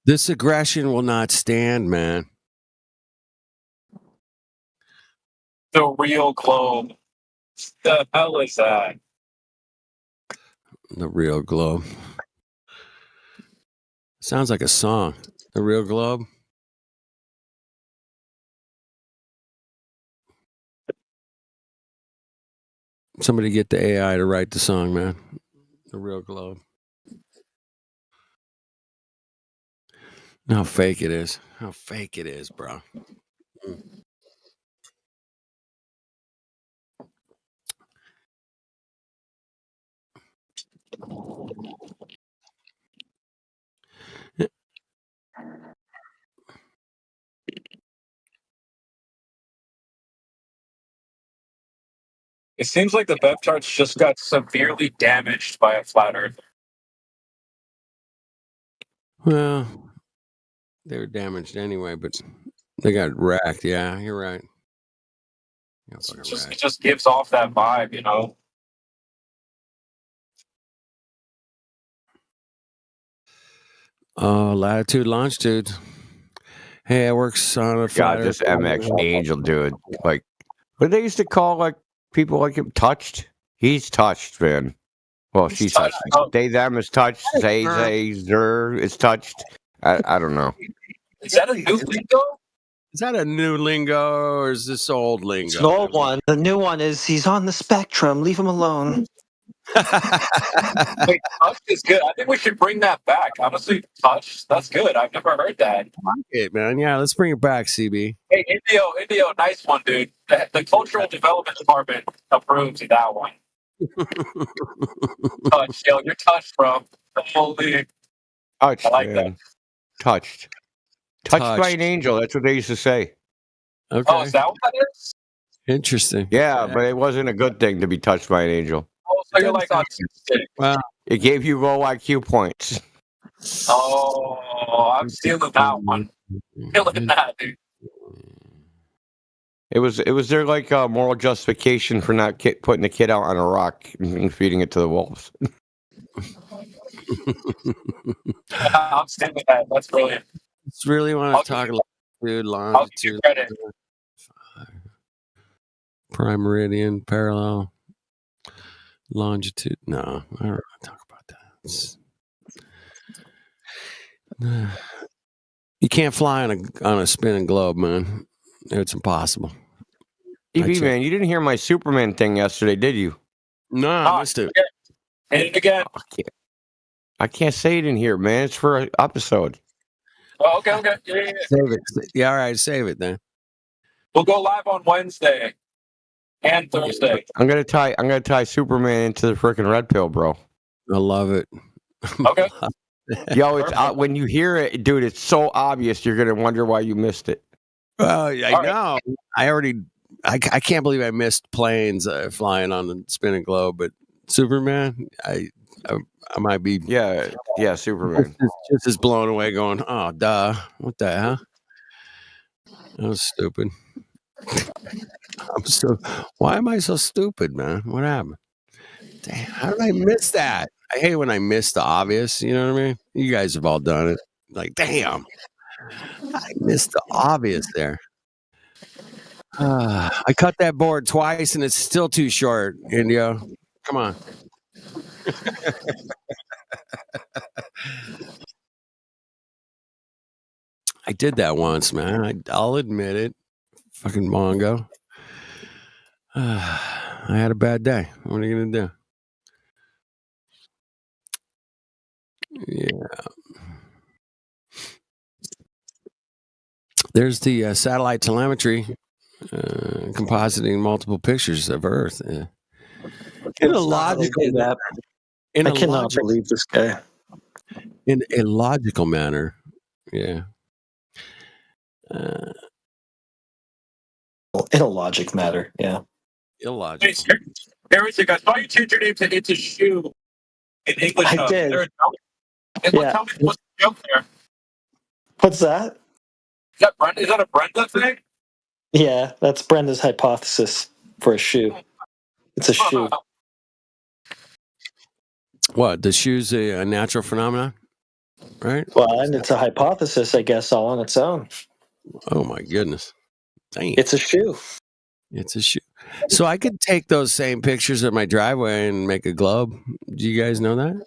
[SPEAKER 5] This aggression will not stand, man.
[SPEAKER 1] The real globe. The hell is that?
[SPEAKER 5] The real globe. Sounds like a song. The real globe. Somebody get the AI to write the song, man. The real globe. How fake it is. How fake it is, bro.
[SPEAKER 1] It seems like the Bev charts just got severely damaged by a flat earth.
[SPEAKER 5] Well, they were damaged anyway, but they got wrecked. Yeah, you're right.
[SPEAKER 1] It just gives off that vibe, you know?
[SPEAKER 5] Oh, latitude, longitude. Hey, it works on a
[SPEAKER 24] God,
[SPEAKER 5] flat
[SPEAKER 24] this
[SPEAKER 5] Earth.
[SPEAKER 24] MX Angel dude. Like, what they used to call like people like him touched? He's touched, man. Well, she's touched. They, them is touched. They, zer is touched. I don't know.
[SPEAKER 1] Is that a new lingo?
[SPEAKER 5] Is that a new lingo or is this old lingo?
[SPEAKER 17] It's an old one. The new one is he's on the spectrum. Leave him alone.
[SPEAKER 1] Wait, touched is good. I think we should bring that back. Honestly, touched, that's good. I've never heard that.
[SPEAKER 5] Okay, man. Yeah, let's bring it back, CB.
[SPEAKER 1] Hey, Indio, nice one, dude. The Cultural Development Department approves that one. Touched, yo, you're touched, bro. Holy.
[SPEAKER 24] Touched,
[SPEAKER 1] I like
[SPEAKER 24] man.
[SPEAKER 1] that.
[SPEAKER 24] Touched. Touched by an angel. That's what they used to say.
[SPEAKER 5] Okay.
[SPEAKER 1] Oh, is that what that is?
[SPEAKER 5] Interesting.
[SPEAKER 24] Yeah, but it wasn't a good thing to be touched by an angel.
[SPEAKER 1] Oh, so you're like autistic.
[SPEAKER 5] Well,
[SPEAKER 24] it gave you low IQ points.
[SPEAKER 1] Oh, I'm stealing that one. Stealing that, dude.
[SPEAKER 24] It was their like moral justification for not putting the kid out on a rock and feeding it to the wolves.
[SPEAKER 1] I'm stealing that. That's brilliant.
[SPEAKER 5] Just really want to talk latitude, longitude, prime meridian, parallel, longitude. No, I don't want to talk about that. You can't fly on a spinning globe, man. It's impossible.
[SPEAKER 24] TV, man, you didn't hear my Superman thing yesterday, did you?
[SPEAKER 5] No, I missed it.
[SPEAKER 1] Hit it again.
[SPEAKER 24] I can't say it in here, man. It's for an episode.
[SPEAKER 1] Oh, okay. Yeah.
[SPEAKER 5] Save it. Yeah, all right, save it then.
[SPEAKER 1] We'll go live on Wednesday and Thursday.
[SPEAKER 24] I'm gonna tie Superman into the freaking red pill, bro.
[SPEAKER 5] I love it.
[SPEAKER 1] Okay.
[SPEAKER 24] Yo, it's when you hear it, dude. It's so obvious. You're gonna wonder why you missed it.
[SPEAKER 5] Well, I know. I can't believe I missed planes flying on the spinning globe, but Superman, I might be
[SPEAKER 24] Superman
[SPEAKER 5] just as blown away, going, oh, duh, what the hell? That was stupid. Why am I so stupid, man? What happened? Damn, how did I miss that? I hate when I miss the obvious. You know what I mean? You guys have all done it. Like, damn, I missed the obvious there. I cut that board twice and it's still too short, Indio. Come on. I did that once, man. I'll admit it. Fucking Mongo. I had a bad day. What are you going to do? Yeah. There's the satellite telemetry compositing multiple pictures of Earth. In a logical manner.
[SPEAKER 17] I cannot believe this guy.
[SPEAKER 5] In a logical manner. Yeah.
[SPEAKER 17] In a logic matter, yeah.
[SPEAKER 5] Illogical.
[SPEAKER 1] Eric, I saw you change your name to It's a Shoe in English.
[SPEAKER 17] I did.
[SPEAKER 1] Tell me what's the joke there.
[SPEAKER 17] What's that?
[SPEAKER 1] Is that a Brenda thing?
[SPEAKER 17] Yeah, that's Brenda's hypothesis for a shoe. It's a shoe.
[SPEAKER 5] What, the shoe's a natural phenomenon, right?
[SPEAKER 17] Well, and it's a hypothesis, I guess, all on its own.
[SPEAKER 5] Oh my goodness. Dang.
[SPEAKER 17] It's a shoe.
[SPEAKER 5] It's a shoe. So I could take those same pictures of my driveway and make a globe. Do you guys know that?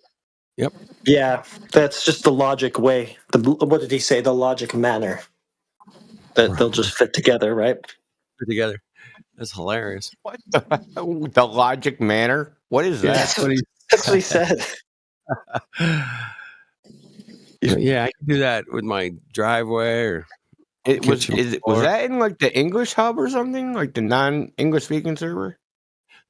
[SPEAKER 5] Yep.
[SPEAKER 17] Yeah, that's just the logic way. What did he say? The logic manner. That they'll just fit together, right?
[SPEAKER 5] Fit together. That's hilarious.
[SPEAKER 24] What the logic manner? What is that?
[SPEAKER 17] That's what he said.
[SPEAKER 5] Yeah, I can do that with my driveway or
[SPEAKER 24] Was that in like the English hub or something? Like the non-English speaking server?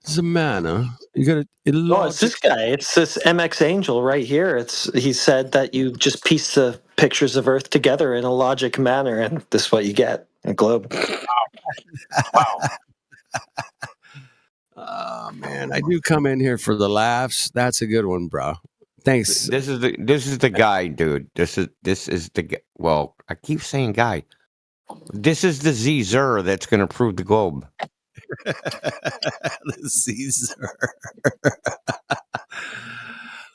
[SPEAKER 5] It's a manner. You gotta
[SPEAKER 17] Oh, it's this guy. It's this MX Angel right here. He said that you just piece the pictures of Earth together in a logic manner, and this is what you get, a globe.
[SPEAKER 5] Wow. Oh man, I do come in here for the laughs. That's a good one, bro. Thanks.
[SPEAKER 24] This is the guy, dude. This is the guy. Well, I keep saying guy. This is the Z-Zer that's going to prove the globe.
[SPEAKER 5] The Caesar.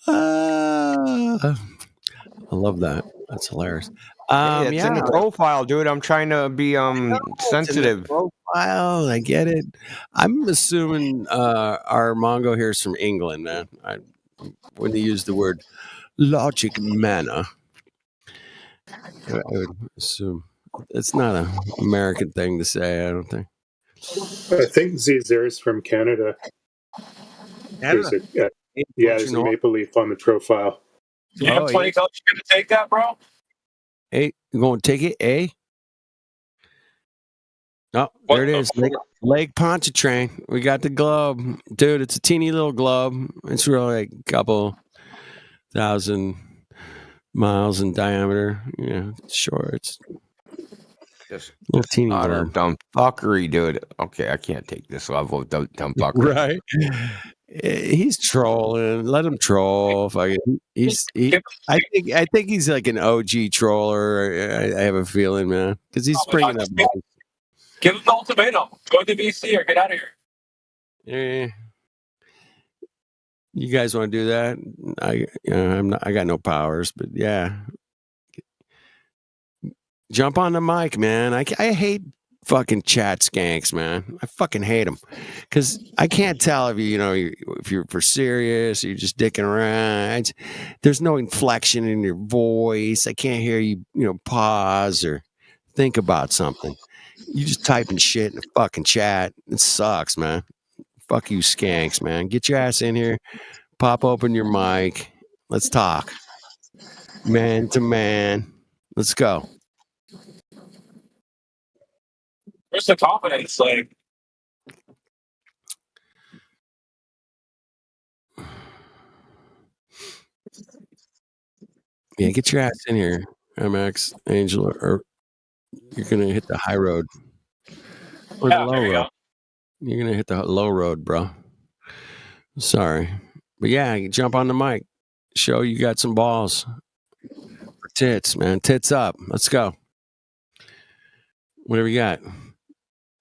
[SPEAKER 5] I love that. That's hilarious.
[SPEAKER 24] It's in the profile, dude. I'm trying to be sensitive.
[SPEAKER 5] Profile, I get it. I'm assuming our Mongo here is from England, man. When they use the word logic manner, I would assume it's not an American thing to say. I don't think.
[SPEAKER 12] I think Zer is from Canada. There's there's a maple leaf on the profile.
[SPEAKER 1] You have 20 colors. You gonna take that, bro?
[SPEAKER 5] Hey, you gonna take it? Eh? Oh, there it is. Lake Pontchartrain. We got the globe. Dude, it's a teeny little globe. It's really like a couple thousand miles in diameter. Yeah, it's short. It's
[SPEAKER 24] just
[SPEAKER 5] little teeny
[SPEAKER 24] utter
[SPEAKER 5] globe.
[SPEAKER 24] dumb fuckery, dude. Okay, I can't take this level of dumb fuckery.
[SPEAKER 5] Right? He's trolling. Let him troll. I think he's like an OG troller. I have a feeling, man, because he's bringing up.
[SPEAKER 1] Give him the ultimatum. Go to BC or get out of here.
[SPEAKER 5] You guys want to do that? I got no powers, but yeah. Jump on the mic, man. I hate fucking chat skanks, man. I fucking hate them because I can't tell if if you're for serious or you're just dicking around. There's no inflection in your voice. I can't hear you, pause or think about something. You just typing shit in the fucking chat. It sucks, man. Fuck you, skanks, man. Get your ass in here. Pop open your mic. Let's talk. Man to man. Let's go.
[SPEAKER 1] Where's the confidence? Like,
[SPEAKER 5] yeah, get your ass in here, MX Angel, or you're gonna hit the high road or the low road. You're gonna hit the low road, bro. Sorry, but yeah, jump on the mic. Show you got some balls. Tits, man, tits up. Let's go. What do we got?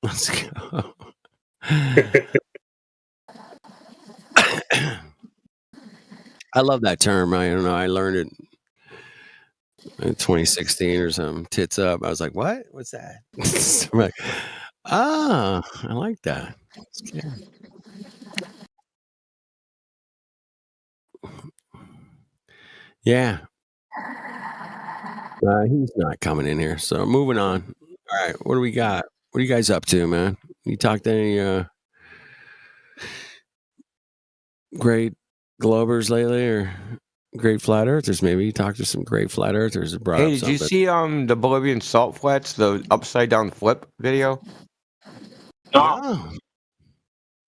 [SPEAKER 5] Let's go. I love that term. I don't know. I learned it in 2016 or something. Tits up. I was like, what? What's that? I'm like, I like that. That's good. Yeah. He's not coming in here. So moving on. All right. What do we got? What are you guys up to, man? You talked to any great globers lately or great flat earthers? Maybe you talked to some great flat earthers.
[SPEAKER 24] Hey, did you see the Bolivian salt flats, the upside down flip video?
[SPEAKER 1] No.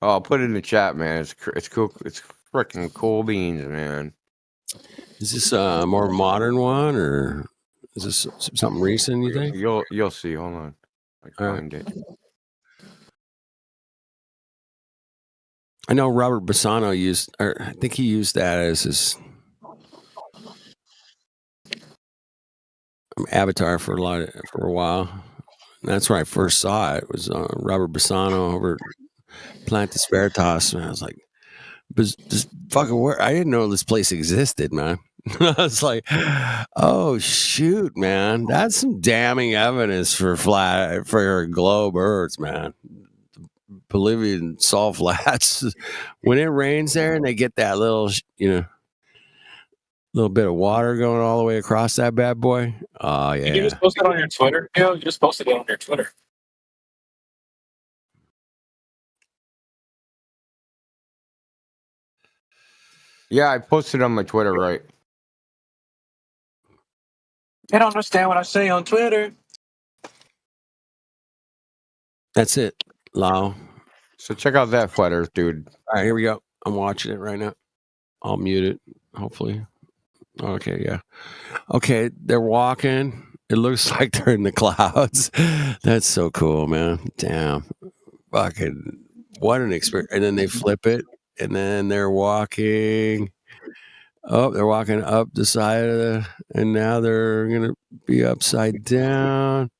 [SPEAKER 24] Oh, I'll put it in the chat, man. It's cool. It's freaking cool beans, man.
[SPEAKER 5] Is this a more modern one or is this something recent, you think?
[SPEAKER 24] You'll see. Hold on. I can find it.
[SPEAKER 5] I know Robert Bassano I think he used that as his avatar for a while. And that's where I first saw it. It was Robert Bassano over at Plantis Veritas, and I was like, But just fucking where I didn't know this place existed, man. I was like, oh shoot, man, that's some damning evidence for globe Earths, man. Bolivian salt flats. When it rains there and they get that little, little bit of water going all the way across that bad boy. Oh yeah.
[SPEAKER 1] Did you just post it on your Twitter? Yeah, you just posted it on your Twitter.
[SPEAKER 24] Yeah, I posted on my Twitter, right?
[SPEAKER 1] They don't understand what I say on Twitter.
[SPEAKER 5] That's it, Lau.
[SPEAKER 24] So check out that Flat Earth, dude.
[SPEAKER 5] All right, here we go. I'm watching it right now. I'll mute it, hopefully. Okay, yeah. Okay, they're walking. It looks like they're in the clouds. That's so cool, man. Damn. Fucking, what an experience. And then they flip it, and then they're walking. Oh, they're walking up the side of the, and now they're going to be upside down.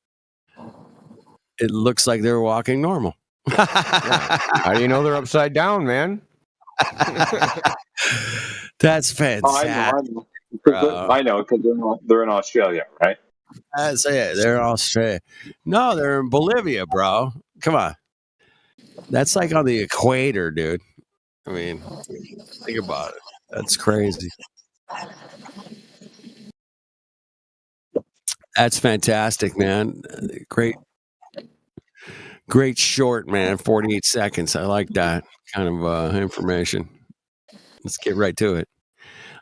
[SPEAKER 5] It looks like they're walking normal.
[SPEAKER 24] How do you know they're upside down, man?
[SPEAKER 5] That's fantastic.
[SPEAKER 4] I know because they're in Australia, right?
[SPEAKER 5] That's it. They're in Australia. No, they're in Bolivia, bro. Come on. That's like on the equator, dude. I mean, think about it. That's crazy. That's fantastic, man. Great short, man. 48 seconds. I like that kind of information. Let's get right to it.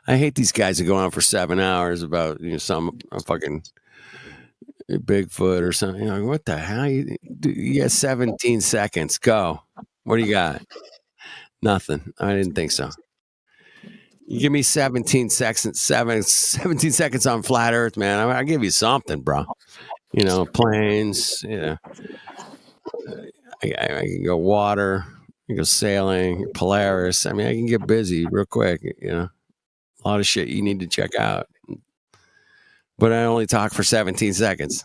[SPEAKER 5] I hate these guys that go on for 7 hours about some fucking Bigfoot or something. What the hell? You got 17 seconds. Go. What do you got? Nothing. I didn't think so. You give me 17 seconds. 17 seconds on flat Earth, man. I'll give you something, bro. Planes. I can go water. I can go sailing. Polaris. I mean, I can get busy real quick. A lot of shit you need to check out. But I only talk for 17 seconds.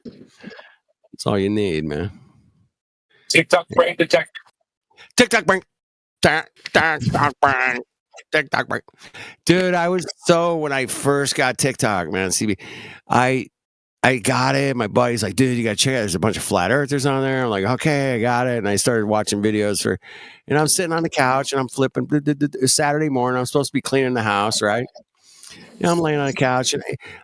[SPEAKER 5] That's all you need, man.
[SPEAKER 1] TikTok brain detector.
[SPEAKER 5] TikTok brain. TikTok brain. TikTok brain. Dude, when I first got TikTok, man, CB, I got it. My buddy's like, dude, you got to check it out. There's a bunch of flat earthers on there. I'm like, okay, I got it. And I started watching videos and I'm sitting on the couch and I'm flipping. It's Saturday morning. I'm supposed to be cleaning the house, right? I'm laying on the couch and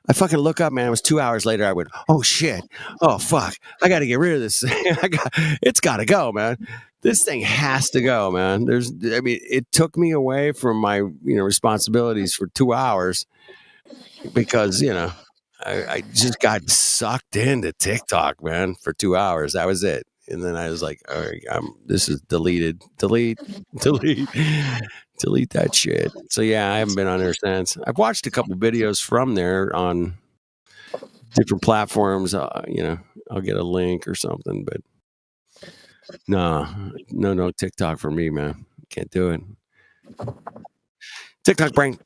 [SPEAKER 5] I fucking look up, man. It was 2 hours later. I went, oh shit. Oh fuck. I got to get rid of this. It's got to go, man. This thing has to go, man. It took me away from my, responsibilities for 2 hours because, I just got sucked into TikTok, man, for 2 hours. That was it. And then I was like, all right, this is deleted. Delete that shit. So yeah, I haven't been on there since. I've watched a couple videos from there on different platforms. I'll get a link or something, but no TikTok for me, man. Can't do it. TikTok brain.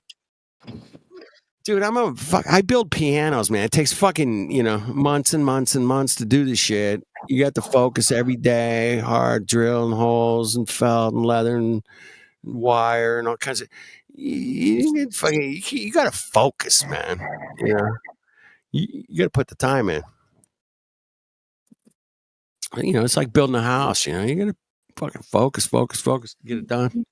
[SPEAKER 5] Dude, I build pianos, man. It takes fucking, months and months and months to do this shit. You got to focus every day, hard drilling holes and felt and leather and wire and all kinds of. You got to focus, man. You got to put the time in. It's like building a house. You got to fucking focus to get it done.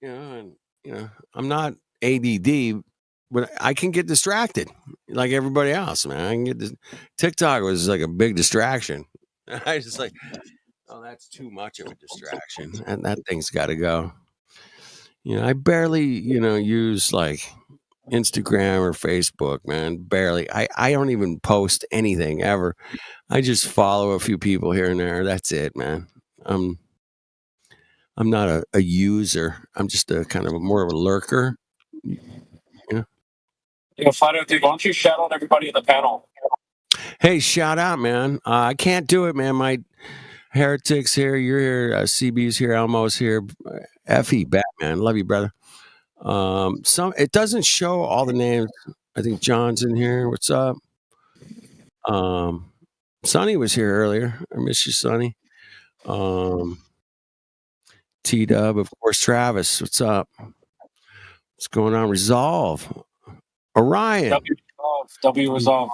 [SPEAKER 5] I'm not ADD. But I can get distracted like everybody else, man. I can get this. TikTok was like a big distraction. I just like, oh, that's too much of a distraction. And that thing's got to go. I barely, use like Instagram or Facebook, man. Barely. I don't even post anything ever. I just follow a few people here and there. That's it, man. I'm not a user. I'm just a kind of more of a lurker.
[SPEAKER 1] Flat Earth, dude, why don't you shout out everybody in the panel?
[SPEAKER 5] Hey, shout out, man. I can't do it, man. My Heretic's here. You're here. CB's here. Elmo's here. Effie, Batman. Love you, brother. It doesn't show all the names. I think John's in here. What's up? Sonny was here earlier. I miss you, Sonny. T-Dub, of course, Travis. What's up? What's going on? Resolve. Orion.
[SPEAKER 1] W Resolve.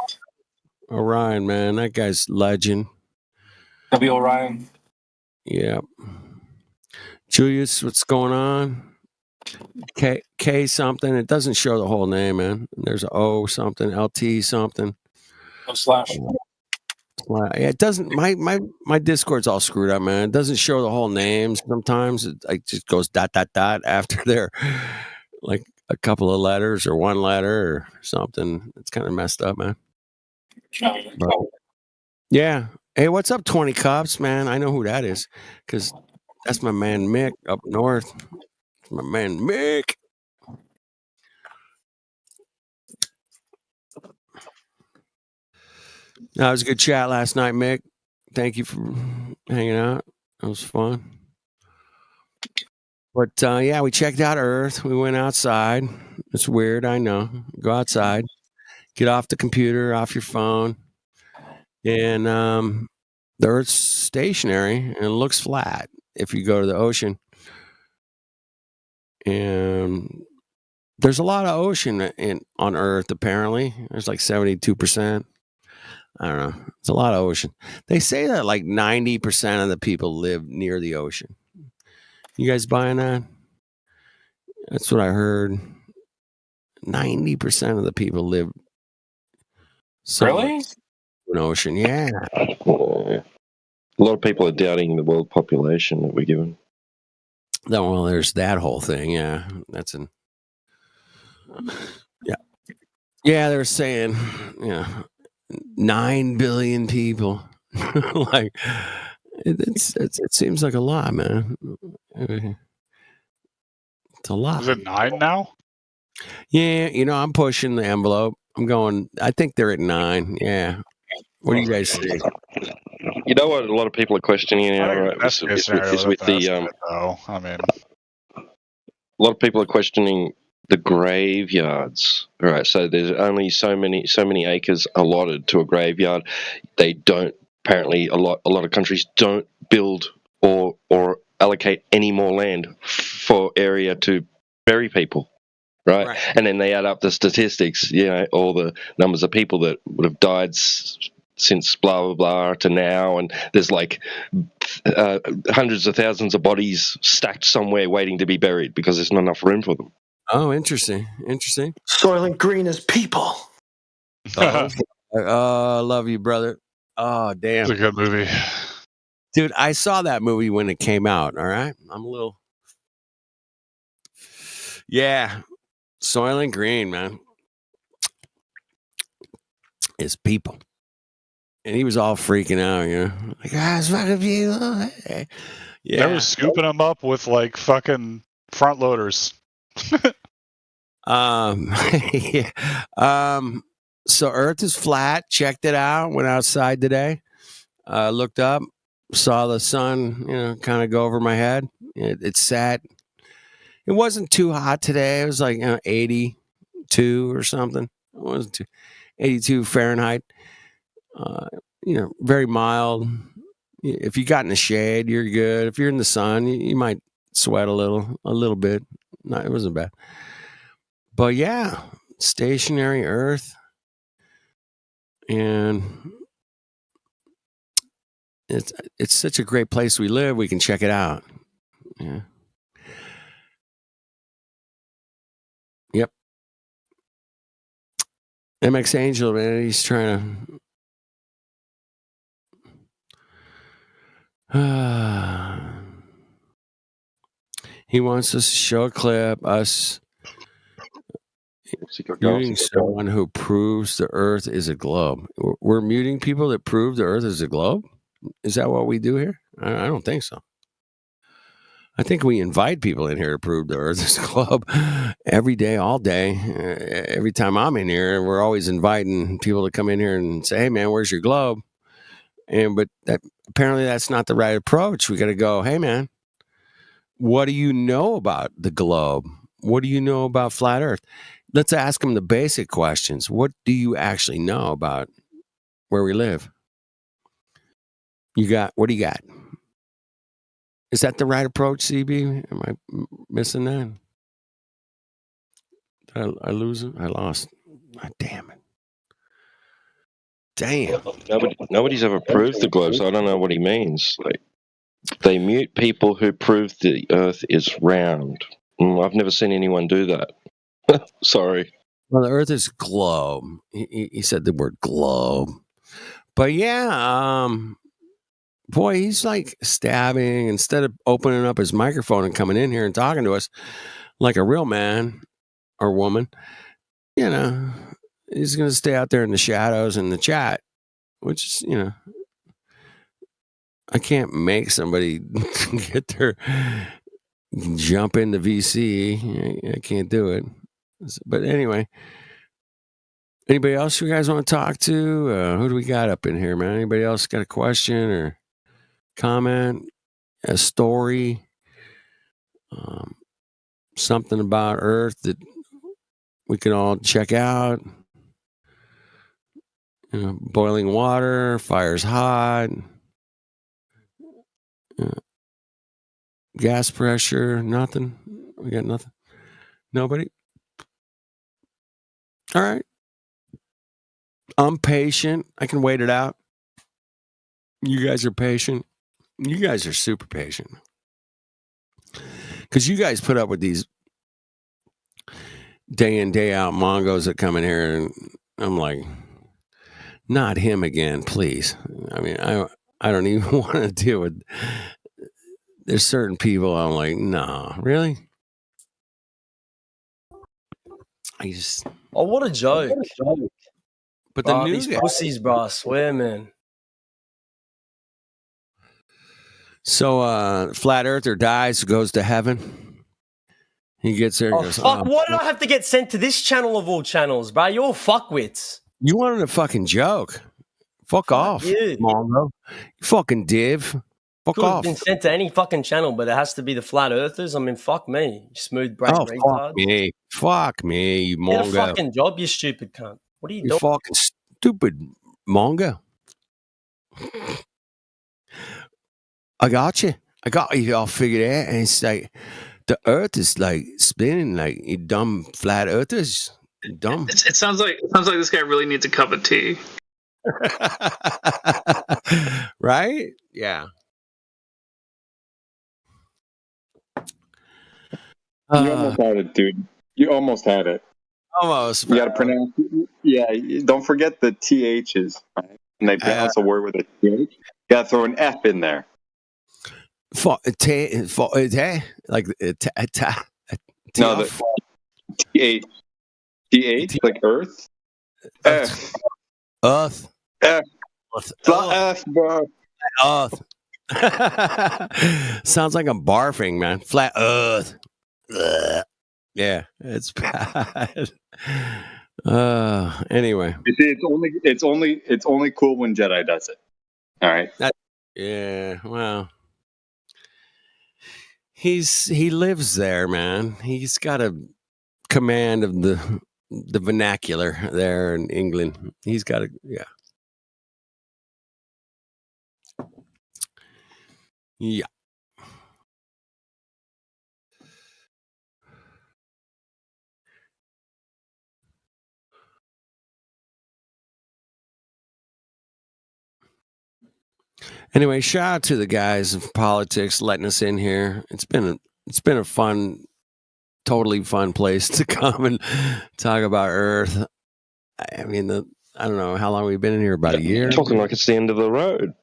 [SPEAKER 5] Orion, man. That guy's legend.
[SPEAKER 1] W Orion.
[SPEAKER 5] Yeah. Julius, what's going on? K something. It doesn't show the whole name, man. There's a O something, LT something.
[SPEAKER 1] /
[SPEAKER 5] Well, it doesn't. My Discord's all screwed up, man. It doesn't show the whole names. Sometimes it like just goes ... after their like a couple of letters or one letter or something. It's kind of messed up, man. But, yeah. Hey, what's up, 20 Cups, man? I know who that is because that's my man Mick up north. My man Mick. That was a good chat last night, Mick. Thank you for hanging out. That was fun. But yeah, we checked out Earth. We went outside. It's weird, I know. Go outside, get off the computer, off your phone, and the Earth's stationary and it looks flat if you go to the ocean. And there's a lot of ocean on Earth, apparently. There's like 72%. I don't know. It's a lot of ocean. They say that like 90% of the people live near the ocean. You guys buying that? That's what I heard. 90% of the people live
[SPEAKER 1] Really?
[SPEAKER 5] an ocean. Yeah.
[SPEAKER 16] A lot of people are doubting the world population that we're given.
[SPEAKER 5] No, well, there's that whole thing. Yeah. Yeah, they're saying, 9 billion people. Like, it seems like a lot, man. It's a lot.
[SPEAKER 6] Is it 9 now?
[SPEAKER 5] Yeah, I'm pushing the envelope. I'm going, I think they're at 9. Yeah. What do you guys think?
[SPEAKER 16] You know what? A lot of people are questioning now, right?
[SPEAKER 6] That's a scenario. I mean,
[SPEAKER 16] a lot of people are questioning the graveyards. All right, so there's only so many acres allotted to a graveyard. They don't, apparently a lot of countries don't build or allocate any more land for area to bury people. Right. And then they add up the statistics, all the numbers of people that would have died since blah blah blah to now, and there's like hundreds of thousands of bodies stacked somewhere waiting to be buried because there's not enough room for them.
[SPEAKER 5] Oh, interesting.
[SPEAKER 17] Soylent Green is people.
[SPEAKER 5] Oh, love you, brother. Oh, damn.
[SPEAKER 6] It's a good movie.
[SPEAKER 5] Dude, I saw that movie when it came out, all right? I'm a little... Yeah. Soylent Green, man. It's people. And he was all freaking out, Like, it's fucking people.
[SPEAKER 6] Yeah. They were scooping him up with like fucking front loaders.
[SPEAKER 5] Yeah. So Earth is flat. Checked it out. Went outside today. Looked up. Saw the sun, kind of go over my head. It sat. It wasn't too hot today. It was like 82 or something. It wasn't too 82 Fahrenheit. Very mild. If you got in the shade, you're good. If you're in the sun, you might sweat a little bit. No, it wasn't bad. But yeah, stationary Earth. And it's such a great place we live. We can check it out. Yeah. Yep. MX Angel, man, he's trying to... he wants us to show a clip, us muting someone who proves the Earth is a globe. We're muting people that prove the Earth is a globe? Is that what we do here? I don't think so. I think we invite people in here to prove the Earth is a globe every day, all day. Every time I'm in here, we're always inviting people to come in here and say, hey, man, where's your globe? But apparently that's not the right approach. We got to go, hey, man, what do you know about the globe? What do you know about flat Earth? Let's ask them the basic questions. What do you actually know about where we live? What do you got? Is that the right approach, CB? Am I missing that? Did I lose it? I lost. God damn it. Damn.
[SPEAKER 16] Nobody's ever proved the globe, so I don't know what he means. Like, they mute people who prove the Earth is round. I've never seen anyone do that. Sorry.
[SPEAKER 5] Well, the Earth is globe. He said the word globe. But yeah, boy, he's like stabbing instead of opening up his microphone and coming in here and talking to us like a real man or woman. You know, he's going to stay out there in the shadows in the chat, which is, you know, I can't make somebody get their jump into VC. I can't do it. But anyway, anybody else you guys want to talk to? Who do we got up in here, man? Anybody else got a question or comment, a story, something about Earth that we can all check out? You know, boiling water, fire's hot, gas pressure, nothing. We got nothing. Nobody. All right. I'm patient. I can wait it out. You guys are patient. You guys are super patient. Because you guys put up with these day in, day out Mongos that come in here, and I'm like, not him again, please. I mean, I don't even want to deal with. There's certain people I'm like, no, really? I just.
[SPEAKER 7] Oh, what a joke.
[SPEAKER 5] But the new
[SPEAKER 7] these
[SPEAKER 5] guy-
[SPEAKER 7] pussies, bro, I swear, man.
[SPEAKER 5] So, flat earther dies, goes to heaven. He gets there and
[SPEAKER 7] Oh,
[SPEAKER 5] goes,
[SPEAKER 7] fuck,
[SPEAKER 5] "Oh,
[SPEAKER 7] why did I have to get sent to this channel of all channels, bro? You're fuckwits.
[SPEAKER 5] you wanted a fucking joke. Fuck off,
[SPEAKER 7] you.
[SPEAKER 5] Mongo. You fucking div. Fuck
[SPEAKER 7] Could have
[SPEAKER 5] off.
[SPEAKER 7] been sent to any fucking channel, but it has to be the flat earthers. I mean, fuck me. You smooth brain
[SPEAKER 5] Oh,
[SPEAKER 7] retard.
[SPEAKER 5] fuck me. Fuck me, you
[SPEAKER 7] Get a
[SPEAKER 5] Mongo.
[SPEAKER 7] fucking job, you stupid cunt. What are you
[SPEAKER 5] You
[SPEAKER 7] doing?
[SPEAKER 5] fucking stupid Mongo. I got you. I got you all figured out. And it's like, the earth is like spinning like you dumb flat earthers. You dumb.
[SPEAKER 8] It sounds like this guy really needs a cup of tea.
[SPEAKER 5] Right? Yeah.
[SPEAKER 4] You almost had it, dude. You almost had it.
[SPEAKER 5] Almost.
[SPEAKER 4] You got to pronounce. Yeah, don't forget the THs. Right? And they pronounce a word with a TH. You got to throw an F in there.
[SPEAKER 5] Like
[SPEAKER 4] No, the TH like Earth. F.
[SPEAKER 5] Earth.
[SPEAKER 4] F. F, bro.
[SPEAKER 5] Earth. Sounds like I'm barfing, man. Flat Earth. Ugh. Yeah, it's bad. Anyway.
[SPEAKER 4] You see, it's only cool when Jedi does it. All right.
[SPEAKER 5] Yeah, well, he lives there, man. He's got a command of the vernacular there in England. He's got a yeah. Anyway, shout out to the guys of politics letting us in here. It's been a fun, totally fun place to come and talk about Earth. I mean, I don't know how long we've been in here. About a year.
[SPEAKER 16] Talking like it's the end of the road.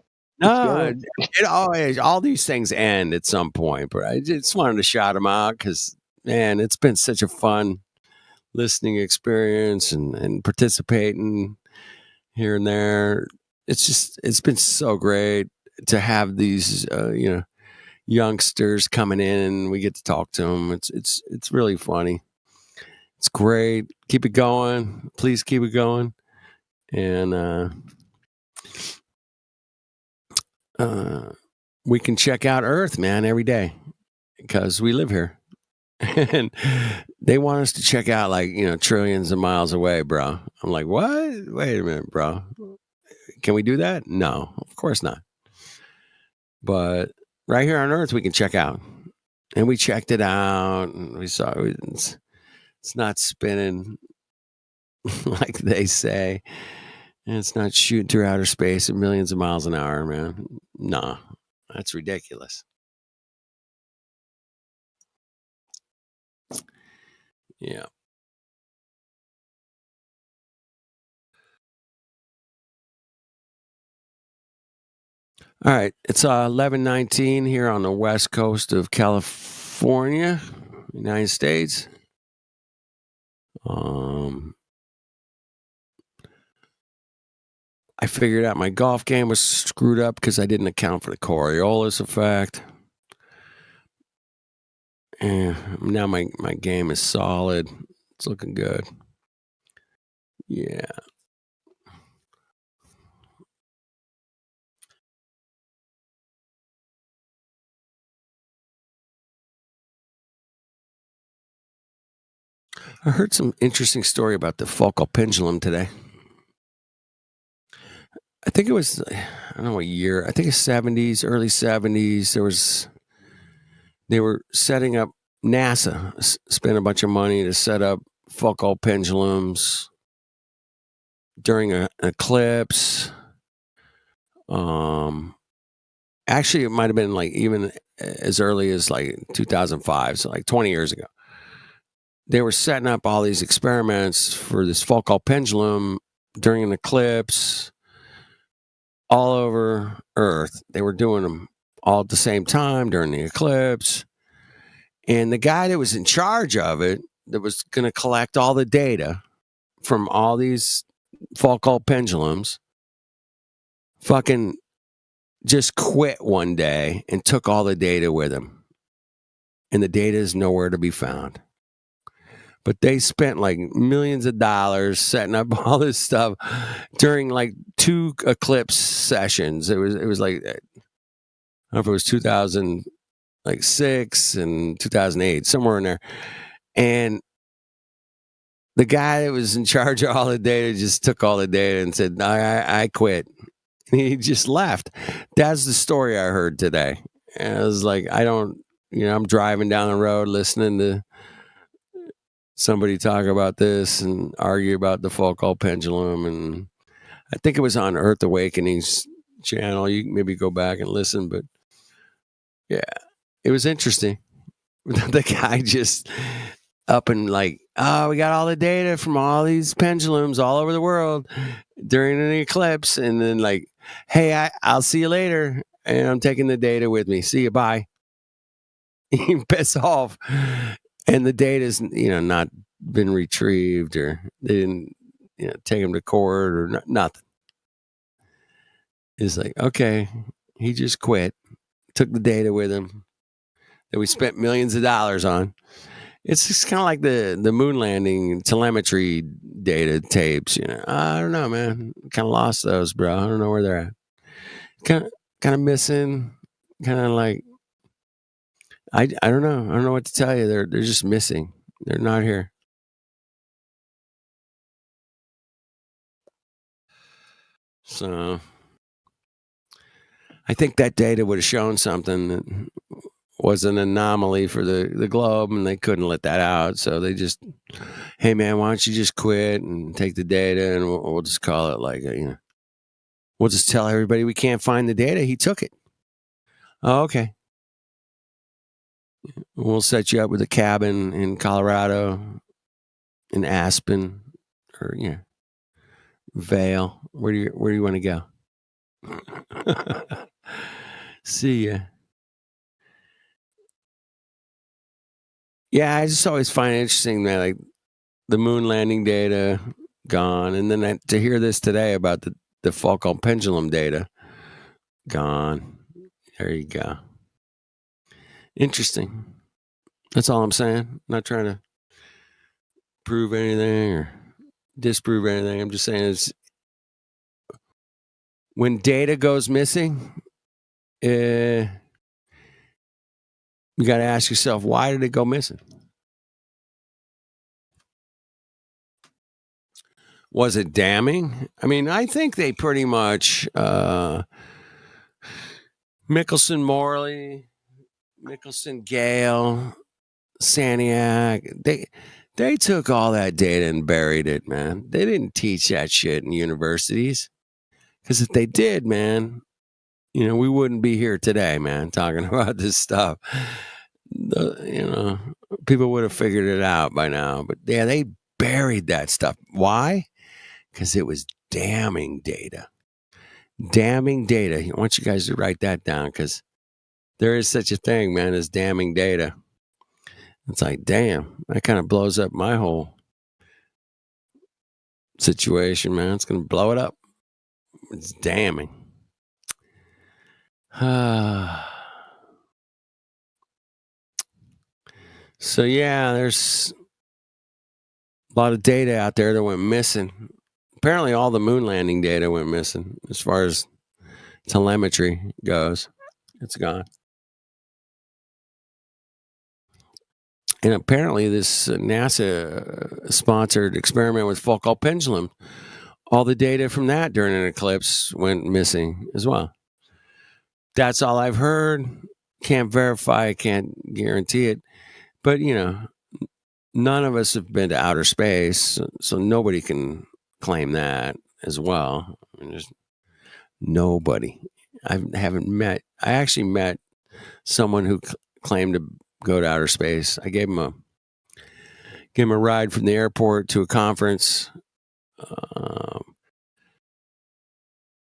[SPEAKER 5] No, it always, all these things end at some point. But I just wanted to shout them out because, man, it's been such a fun listening experience and participating here and there. It's been so great to have these, youngsters coming in and we get to talk to them. It's really funny. It's great. Keep it going. Please keep it going. And we can check out Earth, man, every day because we live here. And they want us to check out trillions of miles away, bro. I'm like, what? Wait a minute, bro. Can we do that? No, of course not. But right here on Earth we can check out. And we checked it out, and we saw it's not spinning like they say. And it's not shooting through outer space at millions of miles an hour, man. Nah, that's ridiculous. Yeah. All right, it's 11:19 here on the west coast of California, United States. I figured out my golf game was screwed up because I didn't account for the Coriolis effect. And now my game is solid. It's looking good. Yeah. I heard some interesting story about the Foucault pendulum today. I think it was, I don't know what year. I think it's 70s, early 70s. They were setting up, NASA spent a bunch of money to set up Foucault pendulums during an eclipse. Actually, it might have been like even as early as like 2005, so like 20 years ago. They were setting up all these experiments for this Foucault pendulum during an eclipse all over Earth. They were doing them all at the same time during the eclipse. And the guy that was in charge of it, that was going to collect all the data from all these Foucault pendulums, fucking just quit one day and took all the data with him. And the data is nowhere to be found. But they spent like millions of dollars setting up all this stuff during like 2 eclipse sessions. It was like, I don't know if it was 2006 and 2008, somewhere in there. And the guy that was in charge of all the data just took all the data and said, I quit. And he just left. That's the story I heard today. And I was like, I'm driving down the road listening to somebody talk about this and argue about the Foucault pendulum. And I think it was on Earth Awakening's channel. You can maybe go back and listen. But yeah, it was interesting. The guy just up and like, oh, we got all the data from all these pendulums all over the world during an eclipse. And then like, hey, I'll see you later. And I'm taking the data with me. See you. Bye. He piss off. And the data's, not been retrieved, or they didn't, take him to court or nothing. It's like, okay, he just quit, took the data with him that we spent millions of dollars on. It's just kind of like the moon landing telemetry data tapes, I don't know, man. Kind of lost those, bro. I don't know where they're at. Kind of missing, kind of like, I don't know. I don't know what to tell you. They're just missing. They're not here. So I think that data would have shown something that was an anomaly for the globe, and they couldn't let that out. So they just, hey man, why don't you just quit and take the data, and we'll just call it like, we'll just tell everybody we can't find the data. He took it. Oh, okay. We'll set you up with a cabin in Colorado, in Aspen, or Vail. Where do you want to go? See ya. Yeah, I just always find it interesting that like the moon landing data gone, and then to hear this today about the Foucault pendulum data gone. There you go. Interesting. That's all I'm saying. Not trying to prove anything or disprove anything. I'm just saying it's when data goes missing, you got to ask yourself, why did it go missing? Was it damning? I mean, I think they pretty much Mickelson, Morley, Mickelson, Gale, Saniac. They took all that data and buried it, man. They didn't teach that shit in universities. Because if they did, man, we wouldn't be here today, man, talking about this stuff. People would have figured it out by now. But yeah, they buried that stuff. Why? Because it was damning data. Damning data. I want you guys to write that down because there is such a thing, man, as damning data. It's like, damn, that kind of blows up my whole situation, man. It's going to blow it up. It's damning. So, yeah, there's a lot of data out there that went missing. Apparently, all the moon landing data went missing as far as telemetry goes. It's gone. And apparently this NASA-sponsored experiment with Foucault pendulum, all the data from that during an eclipse went missing as well. That's all I've heard. Can't verify, can't guarantee it. But, none of us have been to outer space, so nobody can claim that as well. There's nobody. I actually met someone who claimed to go to outer space. I gave him a ride from the airport to a conference.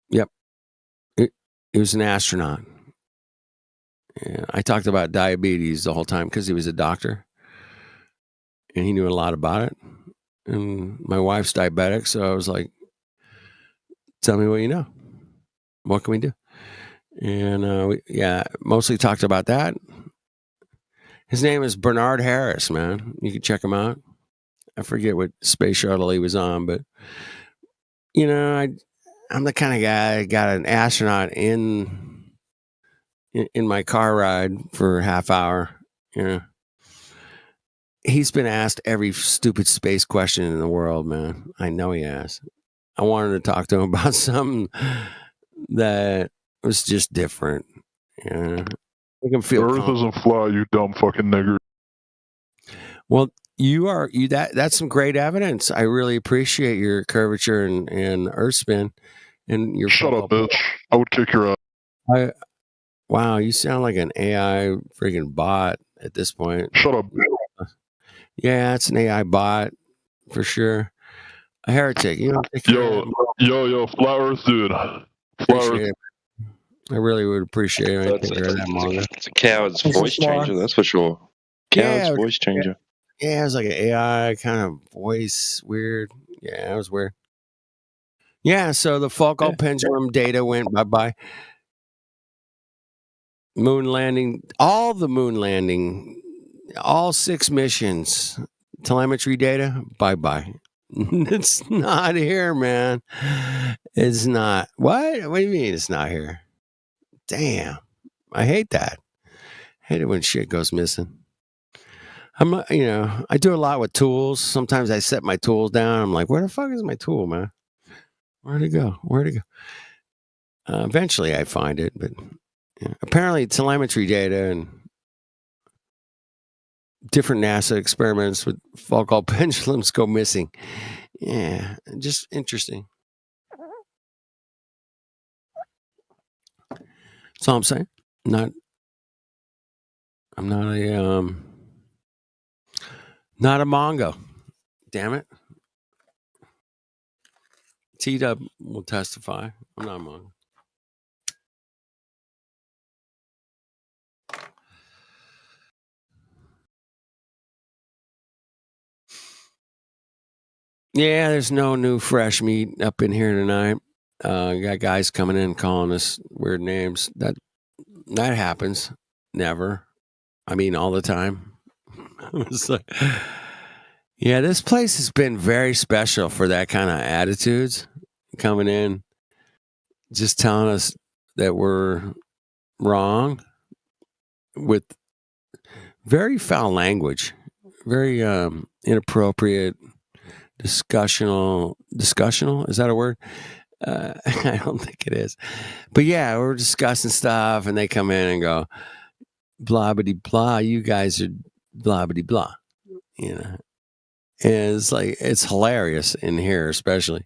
[SPEAKER 5] Yep. He was an astronaut. And I talked about diabetes the whole time because he was a doctor and he knew a lot about it. And my wife's diabetic, so I was like, tell me what you know. What can we do? And we mostly talked about that. His name is Bernard Harris, man. You can check him out. I forget what space shuttle he was on, but I'm the kind of guy that got an astronaut in my car ride for a half hour. He's been asked every stupid space question in the world, man. I know he has. I wanted to talk to him about something that was just different. Make him feel
[SPEAKER 6] Earth doesn't fly, you dumb fucking nigger.
[SPEAKER 5] Well, that's some great evidence. I really appreciate your curvature and Earth spin and your
[SPEAKER 6] shut up, bitch. I would kick your ass.
[SPEAKER 5] Wow, you sound like an AI freaking bot at this point.
[SPEAKER 6] Shut up.
[SPEAKER 5] Yeah, it's an AI bot for sure. A heretic. Yo,
[SPEAKER 6] flat Earth dude. Flat Earth.
[SPEAKER 5] I really would appreciate it.
[SPEAKER 16] It's a coward's voice changer, that's for sure. Coward's voice changer.
[SPEAKER 5] Yeah, it was like an AI kind of voice, weird. Yeah, it was weird. Yeah, so the Foucault pendulum data went bye-bye. Moon landing, all 6 missions, telemetry data, bye-bye. It's not here, man. It's not. What do you mean it's not here? Damn. I hate that. I hate it when shit goes missing. I do a lot with tools. Sometimes I set my tools down. I'm like, where the fuck is my tool, man? Where'd it go? Eventually I find it, but apparently telemetry data and different NASA experiments with Foucault pendulums go missing. Yeah, just interesting. That's all I'm saying. I'm not a Mongo. Damn it. T-Dub will testify. I'm not a Mongo. Yeah, there's no new fresh meat up in here tonight. Got guys coming in calling us weird names. That happens. Never. I mean, all the time. It's like, yeah, this place has been very special for that kind of attitudes. Coming in, just telling us that we're wrong with very foul language, very inappropriate, discussional, is that a word? I don't think it is. But yeah, we're discussing stuff, and they come in and go, blah, blah, blah. You guys are blah, blah, blah. You know, and it's like, it's hilarious in here, especially.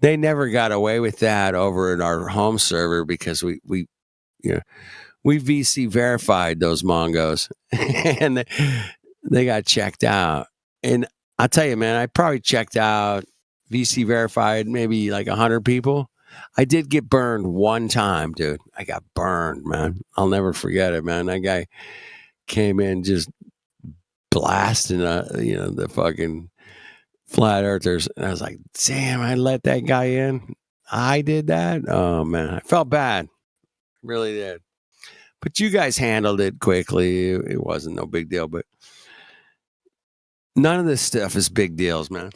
[SPEAKER 5] They never got away with that over at our home server because we VC verified those Mongos and they got checked out. And I'll tell you, man, I probably checked out VC verified maybe like 100 people. I did get burned one time, dude. I got burned, man. I'll never forget it, man. That guy came in just blasting, the fucking flat earthers. And I was like, damn, I let that guy in. I did that. Oh, man. I felt bad. Really did. But you guys handled it quickly. It wasn't no big deal, but none of this stuff is big deals, man.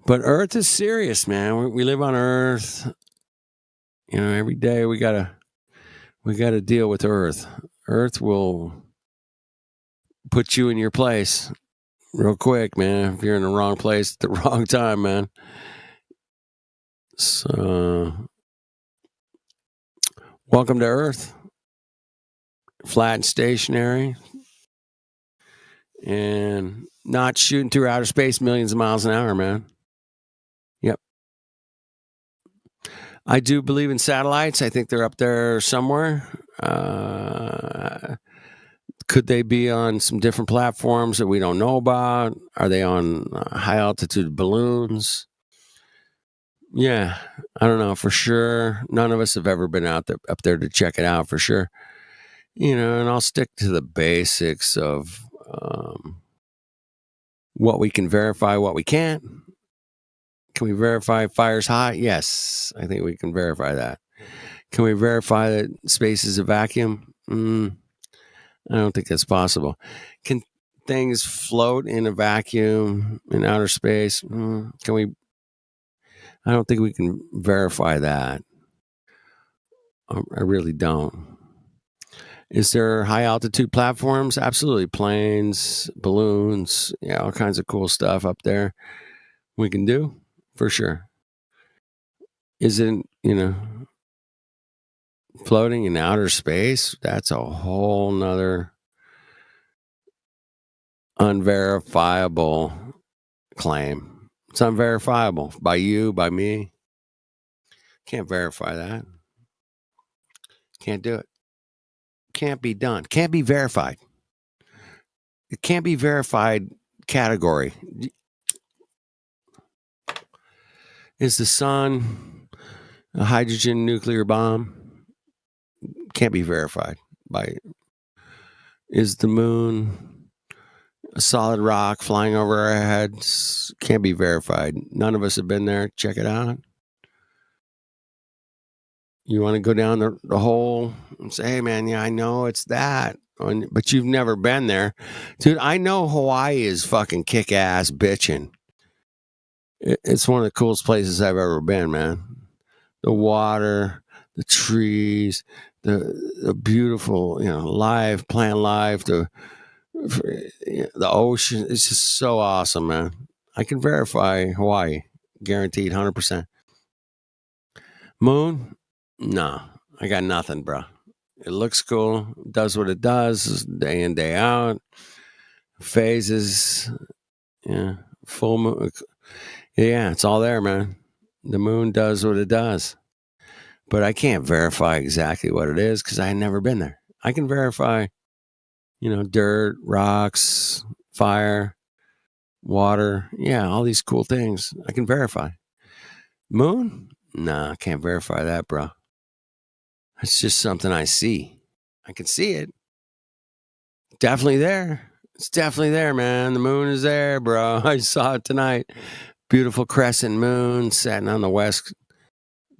[SPEAKER 5] But Earth is serious, man. We live on Earth. You know, every day we gotta deal with Earth. Earth will put you in your place real quick, man. If you're in the wrong place at the wrong time, man. So, welcome to Earth. Flat and stationary. And not shooting through outer space millions of miles an hour, man. Yep. I do believe in satellites. I think they're up there somewhere. Could they be on some different platforms that we don't know about? Are they on high altitude balloons? Yeah, I don't know for sure. None of us have ever been up there to check it out for sure. You know, and I'll stick to the basics of what we can verify, what we can't. Can we verify fire's hot? Yes, I think we can verify that. Can we verify that space is a vacuum? I don't think that's possible. Can things float in a vacuum in outer space? Can we? I don't think we can verify that. I really don't. Is there high altitude platforms? Absolutely. Planes, balloons, yeah, all kinds of cool stuff up there we can do for sure. Is it, floating in outer space? That's a whole nother unverifiable claim. It's unverifiable by you, by me. Can't verify that. Can't do it. Can't be done. Can't be verified. It can't be verified category. Is the sun a hydrogen nuclear bomb? Can't be verified by. Is the moon a solid rock flying over our heads? Can't be verified. None of us have been there. Check it out. You want to go down the hole and say, hey, man, yeah, I know it's that. But you've never been there. Dude, I know Hawaii is fucking kick-ass bitching. It's one of the coolest places I've ever been, man. The water, the trees, the beautiful, plant life, the ocean. It's just so awesome, man. I can verify Hawaii, guaranteed 100%. Moon? No, I got nothing, bro. It looks cool, does what it does day in, day out. Phases, yeah, full moon. Yeah, it's all there, man. The moon does what it does. But I can't verify exactly what it is because I had never been there. I can verify, dirt, rocks, fire, water. Yeah, all these cool things I can verify. Moon? Nah, I can't verify that, bro. It's just something I see. I can see it. Definitely there. It's definitely there, man. The moon is there, bro. I saw it tonight. Beautiful crescent moon setting on the west.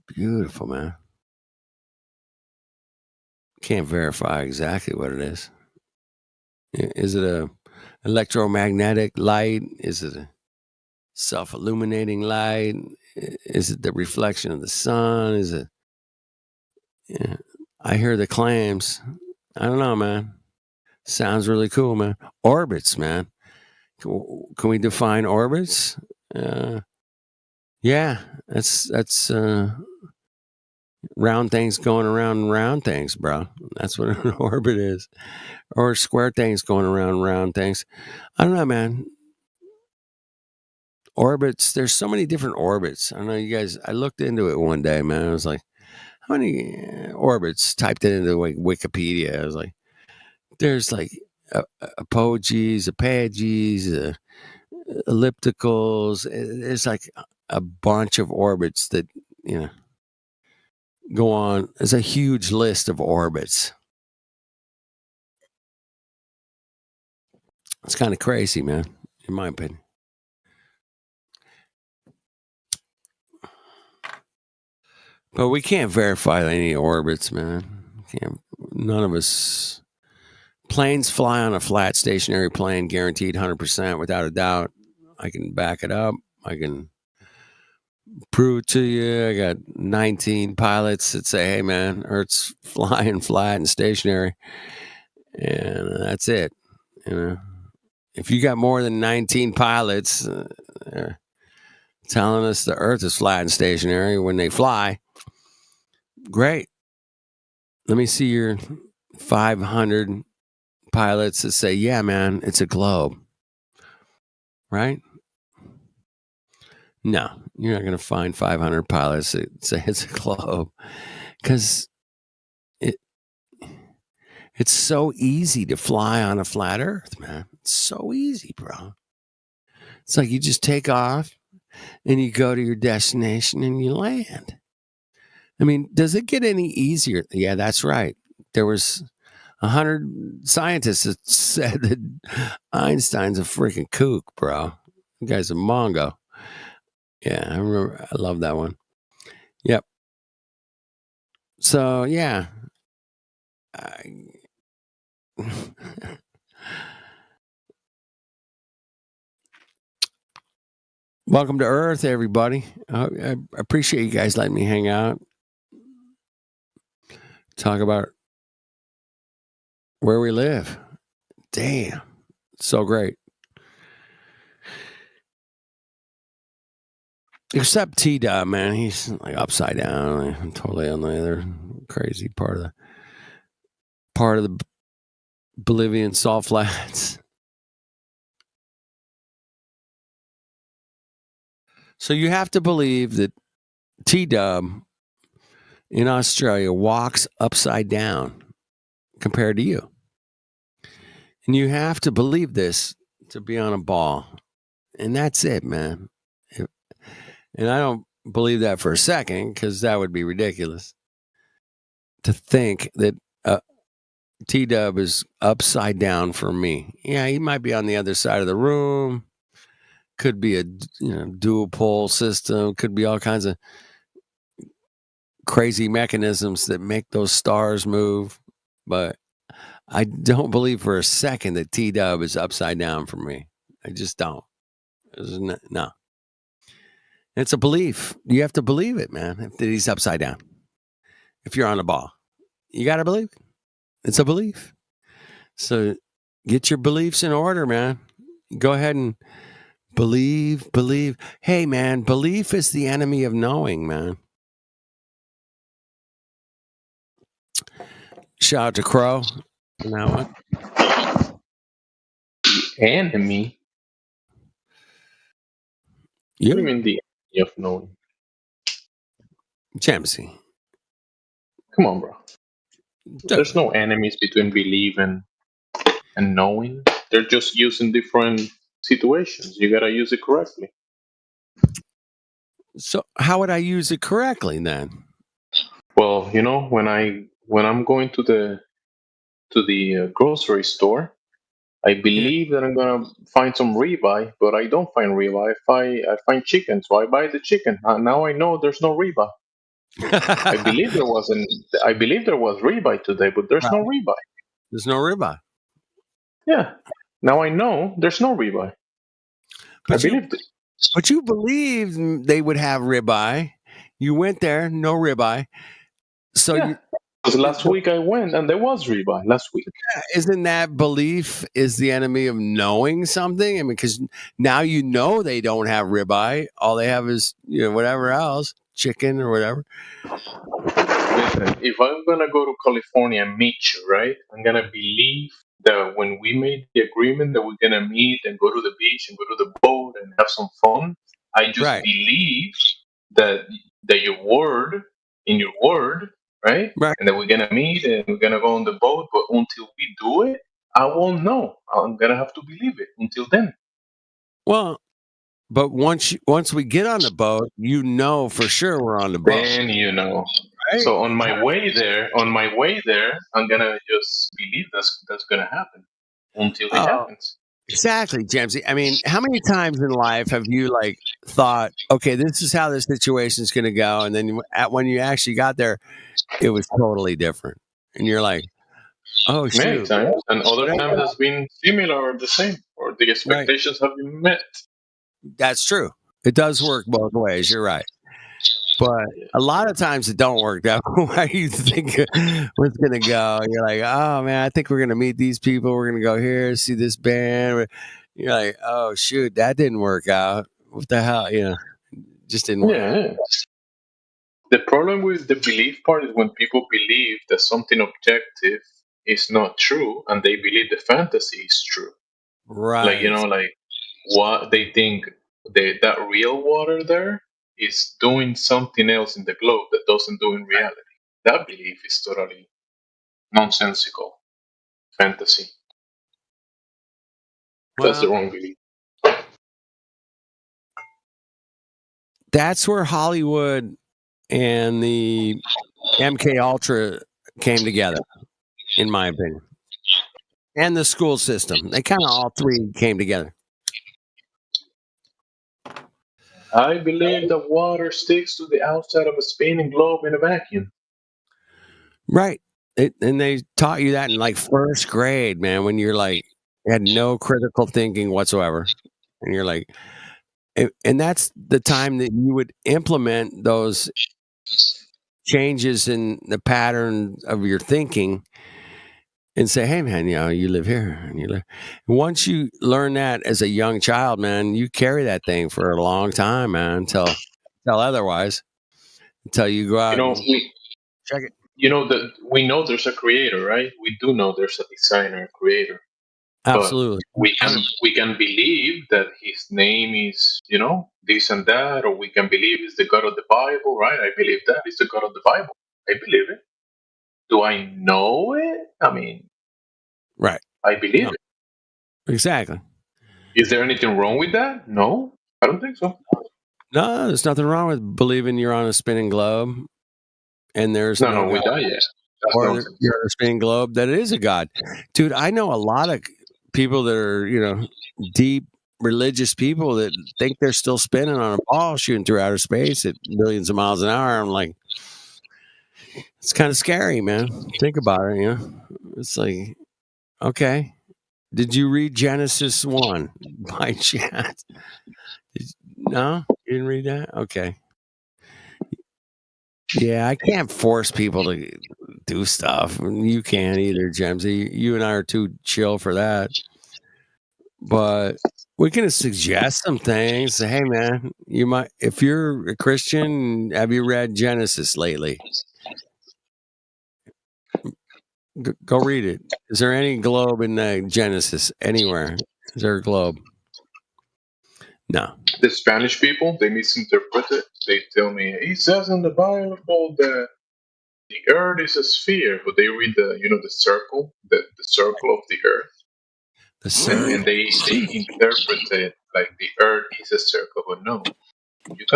[SPEAKER 5] Beautiful, man. Can't verify exactly what it is. Is it a electromagnetic light? Is it a self-illuminating light? Is it the reflection of the sun? Is it? Yeah, I hear the claims. I don't know, man. Sounds really cool, man. Orbits, man. Can we define orbits? Yeah, that's round things going around and round things, bro. That's what an orbit is. Or square things going around round things. I don't know, man. Orbits, there's so many different orbits. I don't know, you guys, I looked into it one day, man. I was like, how many orbits? Typed it into like Wikipedia. I was like, there's like apogees, apogees, ellipticals. There's like a bunch of orbits that, go on. There's a huge list of orbits. It's kind of crazy, man, in my opinion. But we can't verify any orbits, man. None of us. Planes fly on a flat stationary plane, guaranteed 100% without a doubt. I can back it up. I can prove it to you. I got 19 pilots that say, hey, man, Earth's flying flat and stationary. And that's it. If you got more than 19 pilots telling us the Earth is flat and stationary when they fly, great. Let me see your 500 pilots that say, yeah, man, it's a globe. Right? No, you're not going to find 500 pilots that say it's a globe, because it's so easy to fly on a flat Earth, man. It's so easy, bro. It's like you just take off and you go to your destination and you land. I mean, does it get any easier? Yeah, that's right. There was 100 scientists that said that Einstein's a freaking kook, bro. The guy's a mongo. Yeah, I remember. I love that one. Yep. So, yeah. Welcome to Earth, everybody. I appreciate you guys letting me hang out. Talk about where we live. Damn. So great. Except T-Dub, man. He's like upside down. Like, totally on the other crazy part of the Bolivian salt flats. So you have to believe that T-Dub in Australia walks upside down compared to you. And you have to believe this to be on a ball. And that's it, man. And I don't believe that for a second, because that would be ridiculous to think that T-Dub is upside down for me. Yeah, he might be on the other side of the room. Could be a dual pole system. Could be all kinds of crazy mechanisms that make those stars move. But I don't believe for a second that T-Dub is upside down for me. I just don't. No. It's a belief. You have to believe it, man, that he's upside down. If you're on the ball, you got to believe it. It's a belief. So get your beliefs in order, man. Go ahead and believe. Hey, man, belief is the enemy of knowing, man. Shout out to Crow on that one.
[SPEAKER 10] Enemy?
[SPEAKER 5] Yeah.
[SPEAKER 10] What do you mean the enemy of knowing?
[SPEAKER 5] Jamesy.
[SPEAKER 10] Come on, bro. There's no enemies between belief and knowing. They're just used in different situations. You gotta use it correctly.
[SPEAKER 5] So how would I use it correctly then?
[SPEAKER 10] Well, when I'm going to the grocery store, I believe that I'm gonna find some ribeye, but I don't find ribeye. I find chicken, so I buy the chicken. Now I know there's no ribeye. I believe there was ribeye today, but there's no ribeye.
[SPEAKER 5] There's no ribeye.
[SPEAKER 10] Yeah. Now I know there's no ribeye.
[SPEAKER 5] But you believed they would have ribeye. You went there, no ribeye. So
[SPEAKER 10] Because last week I went and there was rebuy last week.
[SPEAKER 5] Isn't that belief is the enemy of knowing something? I mean, because now you know they don't have ribeye. All they have is, you know, whatever else, chicken or whatever.
[SPEAKER 10] Listen, if I'm gonna go to California and meet you, right? I'm gonna believe that when we made the agreement that we're gonna meet and go to the beach and go to the boat and have some fun, I just
[SPEAKER 5] Right.
[SPEAKER 10] believe that your word in your word, right? And that we're gonna meet and we're gonna go on the boat. But until we do it, I won't know. I'm gonna have to believe it. Until then,
[SPEAKER 5] Well, but once we get on the boat, you know for sure we're on the boat.
[SPEAKER 10] then you know. So on my way there, I'm gonna just believe that's gonna happen until it
[SPEAKER 5] Oh,
[SPEAKER 10] happens.
[SPEAKER 5] exactly, Jamesy. I mean, how many times in life have you like thought, okay, this is how this situation is going to go, and then when you actually got there, it was totally different, and you're like, oh
[SPEAKER 10] Many
[SPEAKER 5] shoot.
[SPEAKER 10] times, and other
[SPEAKER 5] Whatever.
[SPEAKER 10] times has been similar or the same, or the expectations have been met.
[SPEAKER 5] That's true. It does work both ways. You're right. But a lot of times it don't work that way. You think what's going to go. You're like, oh, man, I think we're going to meet these people. We're going to go here, see this band. You're like, oh, shoot, that didn't work out. What the hell? You know, just didn't work out.
[SPEAKER 10] Yeah. The problem with the belief part is when people believe that something objective is not true and they believe the fantasy is true.
[SPEAKER 5] Right.
[SPEAKER 10] Like, you know, like what they think that real water there is doing something else in the globe that doesn't do in reality. That belief is totally nonsensical fantasy. That's the
[SPEAKER 5] Well,
[SPEAKER 10] wrong belief.
[SPEAKER 5] that's where Hollywood and the MK Ultra came together, in my opinion. And the school system. They kind of all three came together.
[SPEAKER 10] I believe that water sticks to the outside of a spinning globe in a vacuum.
[SPEAKER 5] Right. And they taught you that in like first grade, man, when you're like, had no critical thinking whatsoever. And you're like, and that's the time that you would implement those changes in the pattern of your thinking and say, hey, man, you know, you live here. And you live. Once you learn that as a young child, man, you carry that thing for a long time, man, until otherwise, until you go out.
[SPEAKER 10] You know,
[SPEAKER 5] and check it.
[SPEAKER 10] You know that we know there's a creator, right? We do know there's a designer, creator.
[SPEAKER 5] Absolutely.
[SPEAKER 10] But we can believe that his name is, you know, this and that, or we can believe it's the God of the Bible, right? I believe that is the God of the Bible. I believe it. Do I know it? I mean,
[SPEAKER 5] right.
[SPEAKER 10] I believe it.
[SPEAKER 5] Exactly.
[SPEAKER 10] Is there anything wrong with that? No, I don't think so.
[SPEAKER 5] No, there's nothing wrong with believing you're on a spinning globe, and there's
[SPEAKER 10] no with that, yes.
[SPEAKER 5] Or you're on a spinning globe that it is a God, dude. I know a lot of people that are, you know, deep religious people that think they're still spinning on a ball shooting through outer space at millions of miles an hour. I'm like, it's kind of scary, man. Think about it, you know. It's like, okay, did you read Genesis 1 by chance? No, you didn't read that? Okay. Yeah, I can't force people to do stuff. You can't either, Jamesy. You and I are too chill for that. But we can suggest some things. Say, hey, man, you might, if you're a Christian, have you read Genesis lately? Go read it. Is there any globe in Genesis anywhere? Is there a globe? No.
[SPEAKER 10] The Spanish people, they misinterpret it. They tell me, it says in the Bible that the earth is a sphere, but they read the circle, the circle of the earth.
[SPEAKER 5] The circle.
[SPEAKER 10] And they interpret it like the earth is a circle, but no. You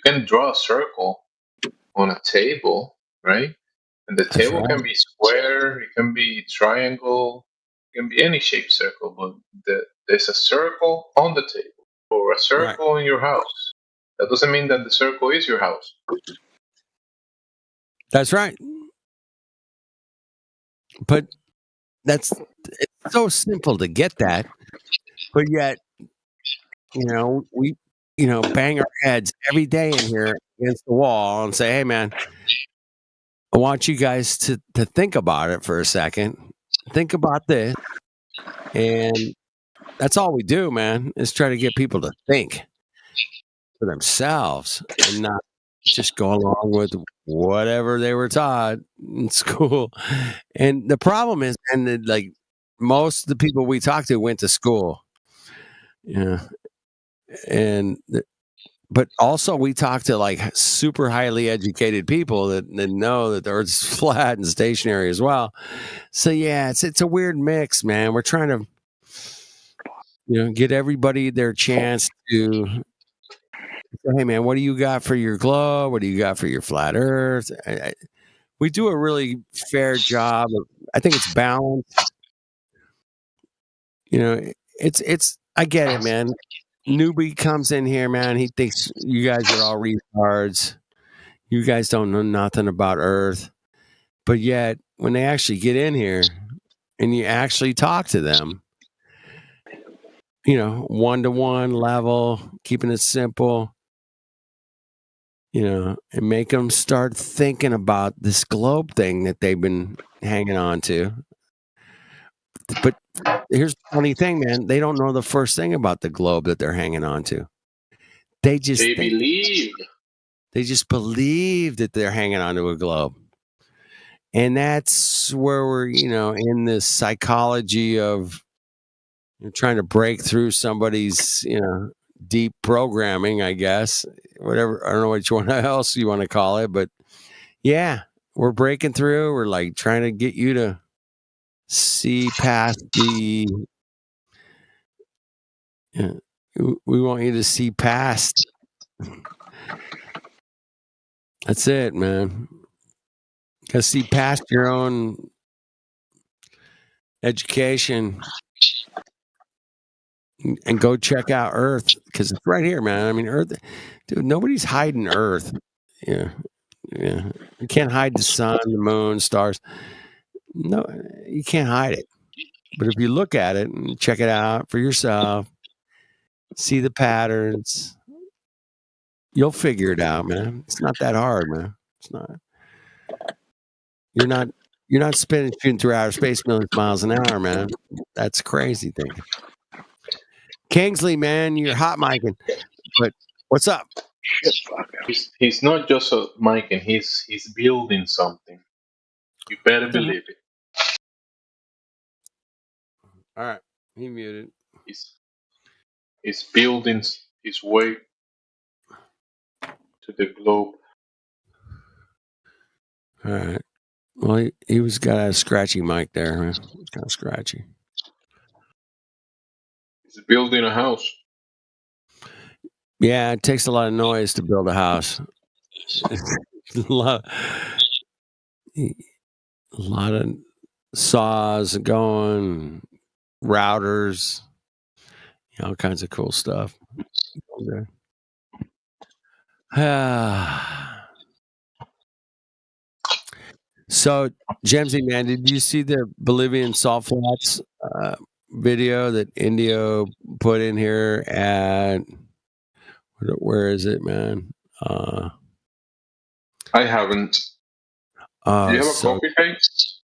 [SPEAKER 10] can draw a circle on a table, right? And the table can be square, it can be triangle, it can be any shaped circle, but there's a circle on the table or a circle in your house. That doesn't mean that the circle is your house.
[SPEAKER 5] That's right. But it's so simple to get that. But yet, you know, we, you know, bang our heads every day in here against the wall and say, hey, man, I want you guys to think about it for a second. Think about this. And that's all we do, man, is try to get people to think for themselves and not just go along with whatever they were taught in school. And the problem is, and like most of the people we talked to went to school. Yeah. And but also we talk to like super highly educated people that know that the Earth's flat and stationary as well. So yeah, it's a weird mix, man. We're trying to, get everybody their chance to say, hey man, what do you got for your globe? What do you got for your flat Earth? We do a really fair job. I think it's balanced. It's I get it, man. Newbie comes in here, man. He thinks you guys are all retards. You guys don't know nothing about Earth. But yet, when they actually get in here and you actually talk to them, one-to-one level, keeping it simple, and make them start thinking about this globe thing that they've been hanging on to. But here's the funny thing, man. They don't know the first thing about the globe that they're hanging on to. They
[SPEAKER 10] believe.
[SPEAKER 5] They just believe that they're hanging onto a globe. And that's where we're, in this psychology of trying to break through somebody's, deep programming, I guess. Whatever, I don't know which one else you want to call it, but yeah, we're breaking through. We're like trying to get you to see past the we want you to see past. That's it, man. Gotta see past your own education and go check out Earth, because it's right here, man. I mean, Earth, dude, nobody's hiding Earth. Yeah. You can't hide the sun, the moon, stars. No, you can't hide it. But if you look at it and check it out for yourself, see the patterns, you'll figure it out, man. It's not that hard, man. It's not. You're not shooting through outer space millions of miles an hour, man. That's crazy thinking. Kingsley, man, you're hot micing. But what's up?
[SPEAKER 10] He's not just a micing. He's building something. You better believe it.
[SPEAKER 5] All right, he muted.
[SPEAKER 10] He's building his way to the globe.
[SPEAKER 5] All right. Well, he was got a scratchy mic there, man. It's kind of scratchy.
[SPEAKER 10] He's building a house.
[SPEAKER 5] Yeah, it takes a lot of noise to build a house. a lot of saws going, routers, all kinds of cool stuff. Okay. So, Jemsy, man, did you see the Bolivian salt flats video that Indio put in here at, where is it, man?
[SPEAKER 10] I haven't. Do you have a copy paste?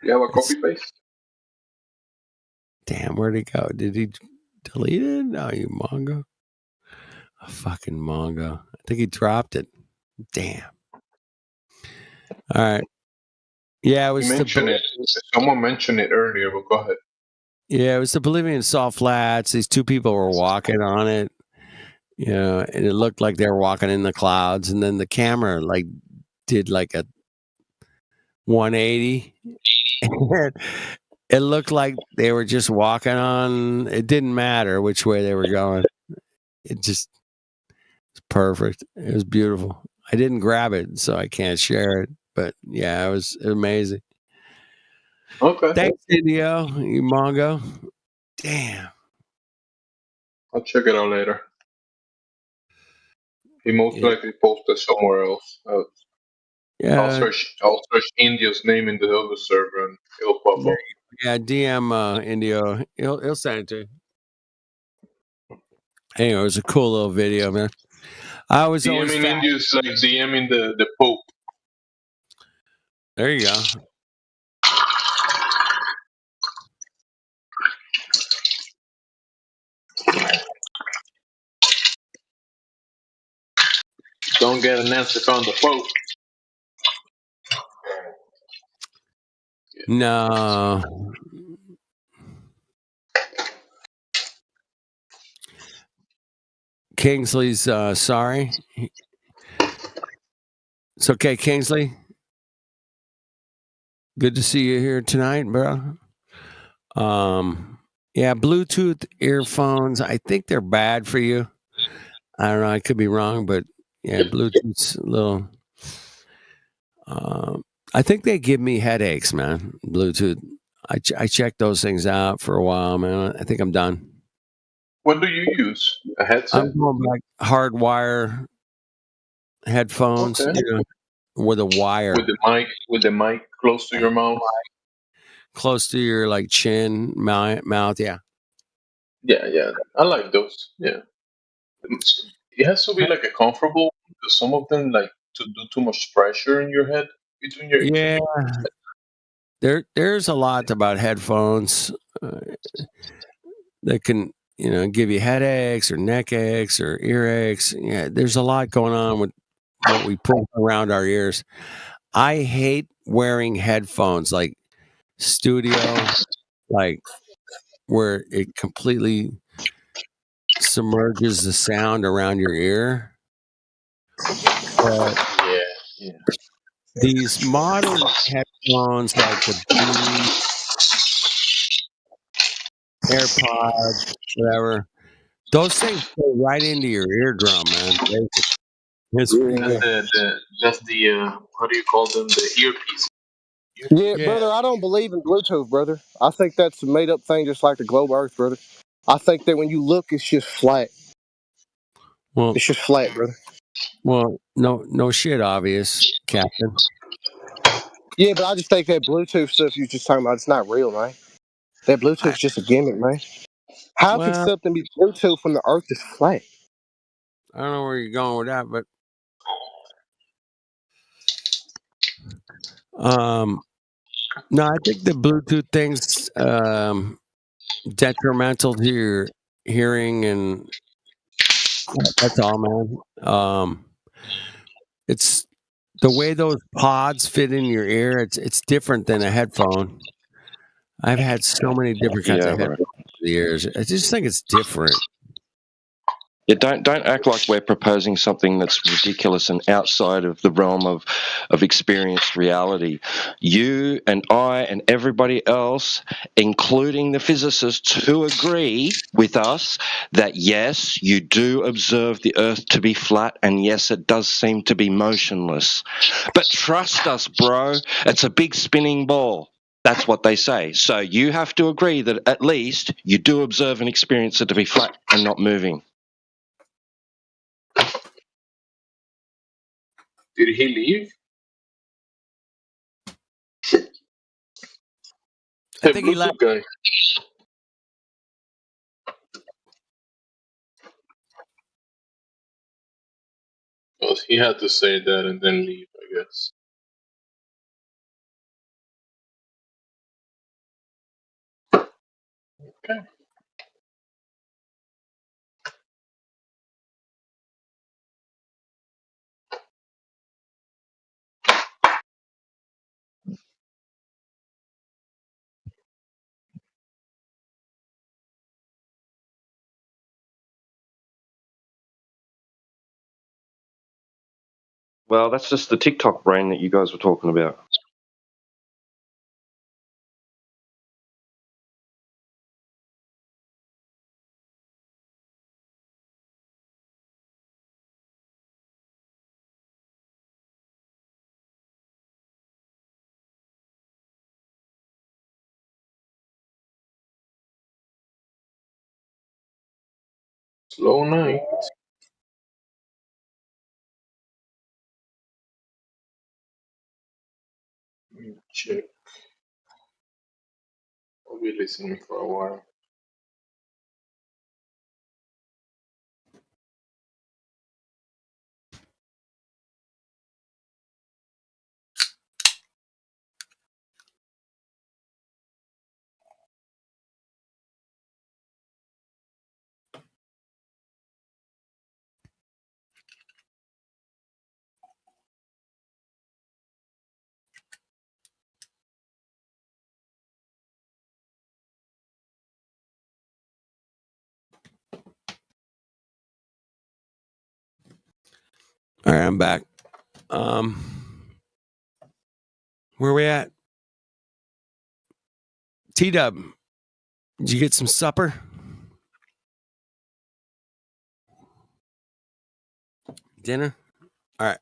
[SPEAKER 10] Do you have a copy paste?
[SPEAKER 5] Damn, where'd he go? Did he delete it? No, you Mongo. A fucking Mongo. I think he dropped it. Damn. All right. Yeah, it was.
[SPEAKER 10] Someone mentioned it earlier, but go ahead.
[SPEAKER 5] Yeah, it was the Bolivian salt flats. These two people were walking on it, and it looked like they were walking in the clouds. And then the camera did like a 180. It looked like they were just walking on. It didn't matter which way they were going. It just was perfect. It was beautiful. I didn't grab it, so I can't share it. But yeah, it was amazing.
[SPEAKER 10] Okay.
[SPEAKER 5] Thanks, Indio, you Mongo. Damn.
[SPEAKER 10] I'll check it out later. He most likely posted somewhere else.
[SPEAKER 5] Yeah.
[SPEAKER 10] I'll search India's name in the other server and it'll pop up.
[SPEAKER 5] Yeah, DM Indio. He'll send it to you. Anyway, it was a cool little video, man. I was always
[SPEAKER 10] DMing India is like DMing the Pope.
[SPEAKER 5] There you go.
[SPEAKER 10] Don't get an answer from the phone.
[SPEAKER 5] No. Kingsley's sorry. It's okay, Kingsley. Good to see you here tonight, bro. Yeah, Bluetooth earphones. I think they're bad for you. I don't know. I could be wrong, but yeah, Bluetooth's a little. I think they give me headaches, man. Bluetooth. I checked those things out for a while, man. I think I'm done.
[SPEAKER 10] What do you use? A headset?
[SPEAKER 5] I'm going back hardwire headphones,
[SPEAKER 10] Okay.
[SPEAKER 5] with a wire
[SPEAKER 10] With the mic close to your mouth.
[SPEAKER 5] close to your like chin, mouth. Yeah.
[SPEAKER 10] Yeah. I like those. Yeah. It has to be like a comfortable because some of them like to do too much pressure in your head between your
[SPEAKER 5] Yeah. There's a lot about headphones that can, give you headaches or neck aches or ear aches. Yeah, there's a lot going on with what we put around our ears. I hate wearing headphones like studio, like where it completely submerges the sound around your ear.
[SPEAKER 10] Yeah.
[SPEAKER 5] These modern headphones, like the AirPods, whatever, those things go right into your eardrum, man. It's pretty good.
[SPEAKER 10] That's the how do you call them? The earpiece.
[SPEAKER 18] Yeah, brother, I don't believe in Bluetooth, brother. I think that's a made up thing just like the globe Earth, brother. I think that when you look, it's just flat.
[SPEAKER 5] Well,
[SPEAKER 18] it's just flat, brother.
[SPEAKER 5] Well, no shit, obvious, Captain.
[SPEAKER 18] Yeah, but I just think that Bluetooth stuff you're just talking about, it's not real, man. That Bluetooth's just a gimmick, man. How can
[SPEAKER 5] Well-
[SPEAKER 18] something be Bluetooth when the Earth is flat?
[SPEAKER 5] I don't know where you're going with that, but no, I think the Bluetooth thing's detrimental to your hearing, and that's all, man. It's the way those pods fit in your ear. It's different than a headphone. I've had so many different kinds of headphones over the years. I just think it's different.
[SPEAKER 16] Yeah, don't act like we're proposing something that's ridiculous and outside of the realm of experienced reality. You and I and everybody else, including the physicists who agree with us that yes, you do observe the Earth to be flat, and yes, it does seem to be motionless. But trust us, bro, it's a big spinning ball. That's what they say. So you have to agree that at least you do observe and experience it to be flat and not moving.
[SPEAKER 10] Did he leave?
[SPEAKER 5] I think he left.
[SPEAKER 10] Guy. Well, he had to say that and then leave, I guess. Okay.
[SPEAKER 16] Well, that's just the TikTok brain that you guys were talking about.
[SPEAKER 10] Slow night. Let me check. I'll be listening for a while.
[SPEAKER 5] All right, I'm back. Where we at? T-Dub, did you get some supper? Dinner? All right.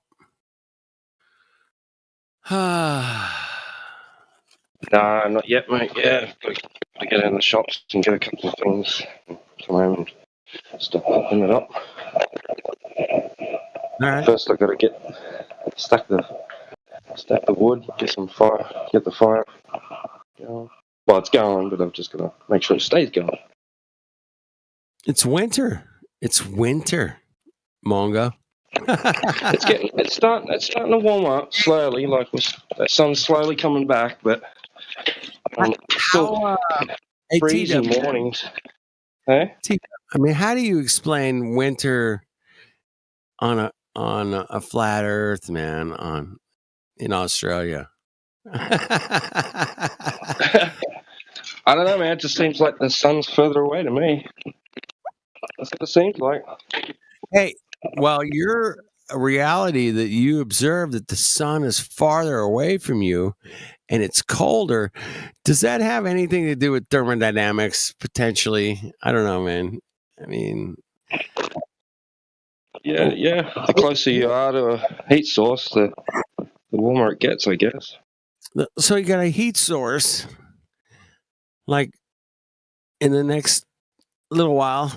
[SPEAKER 16] Nah, not yet, mate. Yeah, got to get in the shops and get a couple of things. Come home and start open it up.
[SPEAKER 5] All right.
[SPEAKER 16] First, I got to stack the wood, get some fire, get the fire going. Well, it's going, but I'm just gonna make sure it stays going.
[SPEAKER 5] It's winter. It's winter, Mongo.
[SPEAKER 16] It's starting to warm up slowly. Like the sun's slowly coming back, but still freezing mornings. Hey?
[SPEAKER 5] I mean, how do you explain winter on a flat Earth, man? In Australia.
[SPEAKER 16] I don't know, man. It just seems like the sun's further away to me. That's what it seems like.
[SPEAKER 5] Hey, well, you're a reality that you observe that the sun is farther away from you and it's colder. Does that have anything to do with thermodynamics potentially? I don't know, man. I mean,
[SPEAKER 16] yeah. The closer you are to a heat source, the warmer it gets, I guess.
[SPEAKER 5] So you got a heat source, like in the next little while,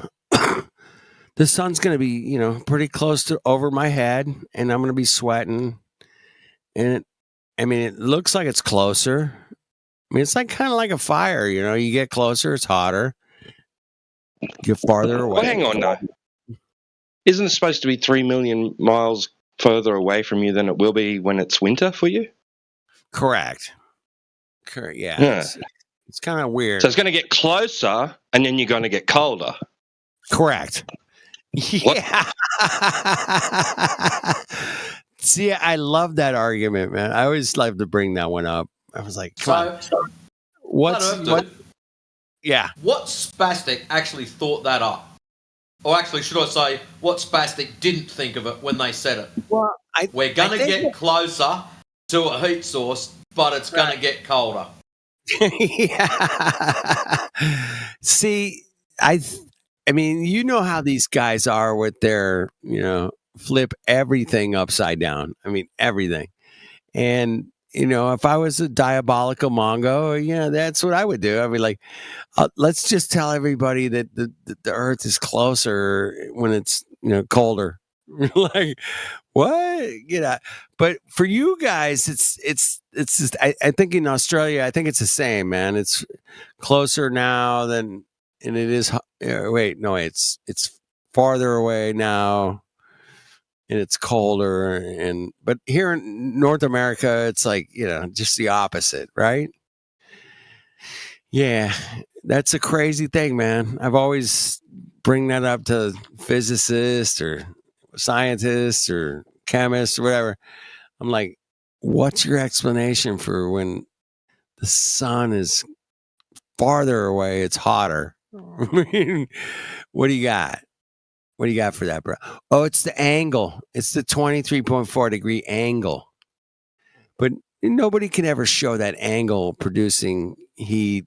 [SPEAKER 5] the sun's going to be, pretty close to over my head, and I'm going to be sweating. And it looks like it's closer. I mean, it's like kind of like a fire, you get closer, it's hotter. Get farther away.
[SPEAKER 16] Well, hang on, no. Isn't it supposed to be 3 million miles further away from you than it will be when it's winter for you?
[SPEAKER 5] Correct. Yeah. It's kind of weird.
[SPEAKER 16] So it's going to get closer, and then you're going to get colder.
[SPEAKER 5] Correct. Yeah. See, I love that argument, man. I always love to bring that one up. I was like, what? Yeah.
[SPEAKER 13] What spastic actually thought that up? Or actually, should I say, what spastic didn't think of it when they said it?
[SPEAKER 5] Well,
[SPEAKER 13] we're going to get closer to a heat source, but it's going to get colder.
[SPEAKER 5] Yeah. See, I mean, you know how these guys are with their, flip everything upside down. I mean, everything. And, if I was a diabolical Mongo, that's what I would do. I'd be like, let's just tell everybody that the Earth is closer when it's, colder. Like, what? But for you guys, it's just, I think in Australia, I think it's the same, man. It's closer now and it is. It's farther away now, and it's colder. But here in North America, it's like just the opposite, right? Yeah, that's a crazy thing, man. I've always bring that up to physicists or scientists or chemists or whatever. I'm like, what's your explanation for when the sun is farther away, it's hotter? I mean, what do you got? What do you got for that, bro? Oh, it's the angle. It's the 23.4 degree angle. But nobody can ever show that angle producing heat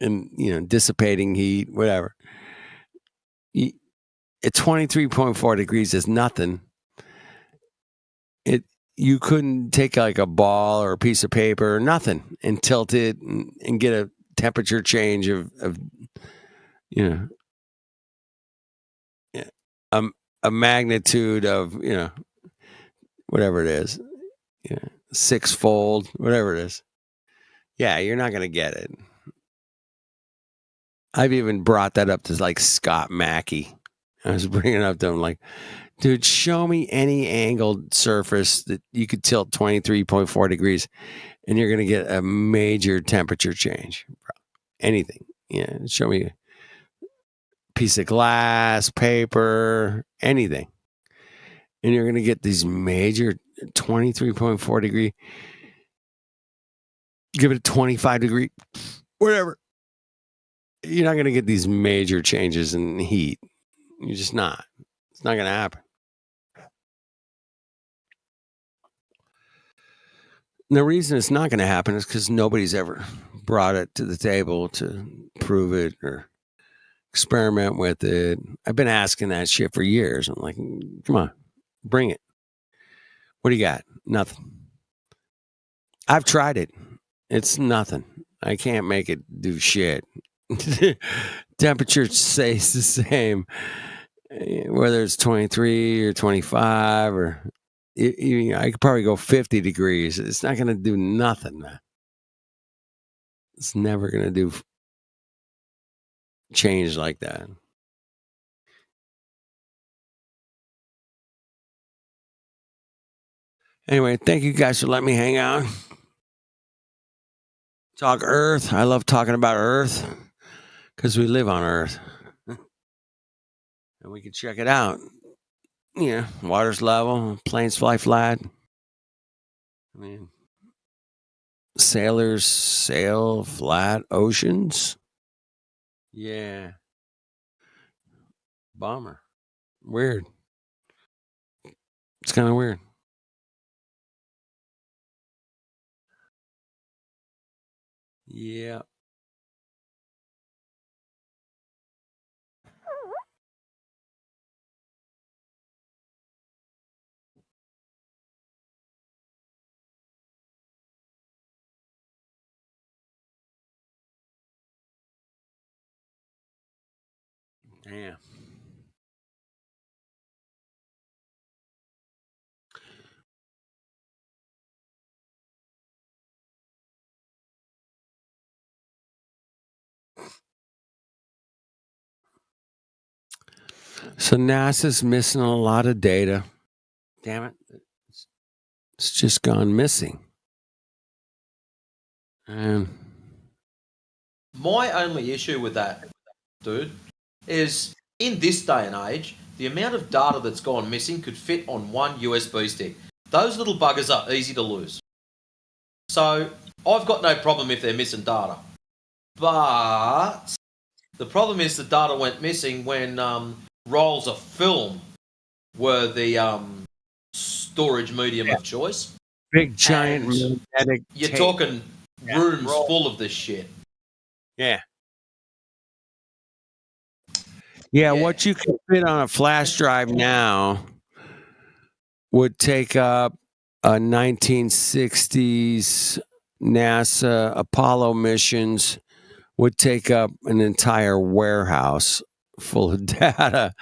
[SPEAKER 5] and, dissipating heat, whatever. At 23.4 degrees is nothing. You couldn't take like a ball or a piece of paper or nothing and tilt it and get a temperature change of a magnitude of, whatever it is, sixfold, whatever it is. Yeah, you're not going to get it. I've even brought that up to like Scott Mackey. I was bringing it up to him like, dude, show me any angled surface that you could tilt 23.4 degrees and you're going to get a major temperature change. Anything. Yeah. Show me a piece of glass, paper, anything. And you're going to get these major 23.4 degree. Give it a 25 degree, whatever. You're not going to get these major changes in heat. You're just not. It's not going to happen. And the reason it's not going to happen is because nobody's ever brought it to the table to prove it or experiment with it. I've been asking that shit for years. I'm like, come on, bring it. What do you got? Nothing. I've tried it. It's nothing. I can't make it do shit. Temperature stays the same, whether it's 23 or 25 or I could probably go 50 degrees. It's not going to do nothing, man. It's never going to do change like that. Anyway, thank you guys for letting me hang out. Talk Earth. I love talking about Earth because we live on Earth. And we can check it out. Yeah, water's level, planes fly flat. I mean, sailors sail flat oceans. Yeah. Bummer. Weird. It's kind of weird. Yeah. Damn. So NASA's missing a lot of data. Damn it. It's just gone missing. And
[SPEAKER 13] My only issue with that, dude, is in this day and age, the amount of data that's gone missing could fit on one USB stick. Those little buggers are easy to lose. So I've got no problem if they're missing data. But the problem is the data went missing when rolls of film were the storage medium of choice.
[SPEAKER 5] Big giant magnetic
[SPEAKER 13] You're
[SPEAKER 5] tape.
[SPEAKER 13] talking rooms full of this shit.
[SPEAKER 5] Yeah. Yeah, what you can fit on a flash drive now would take up a 1960s NASA Apollo missions, would take up an entire warehouse full of data.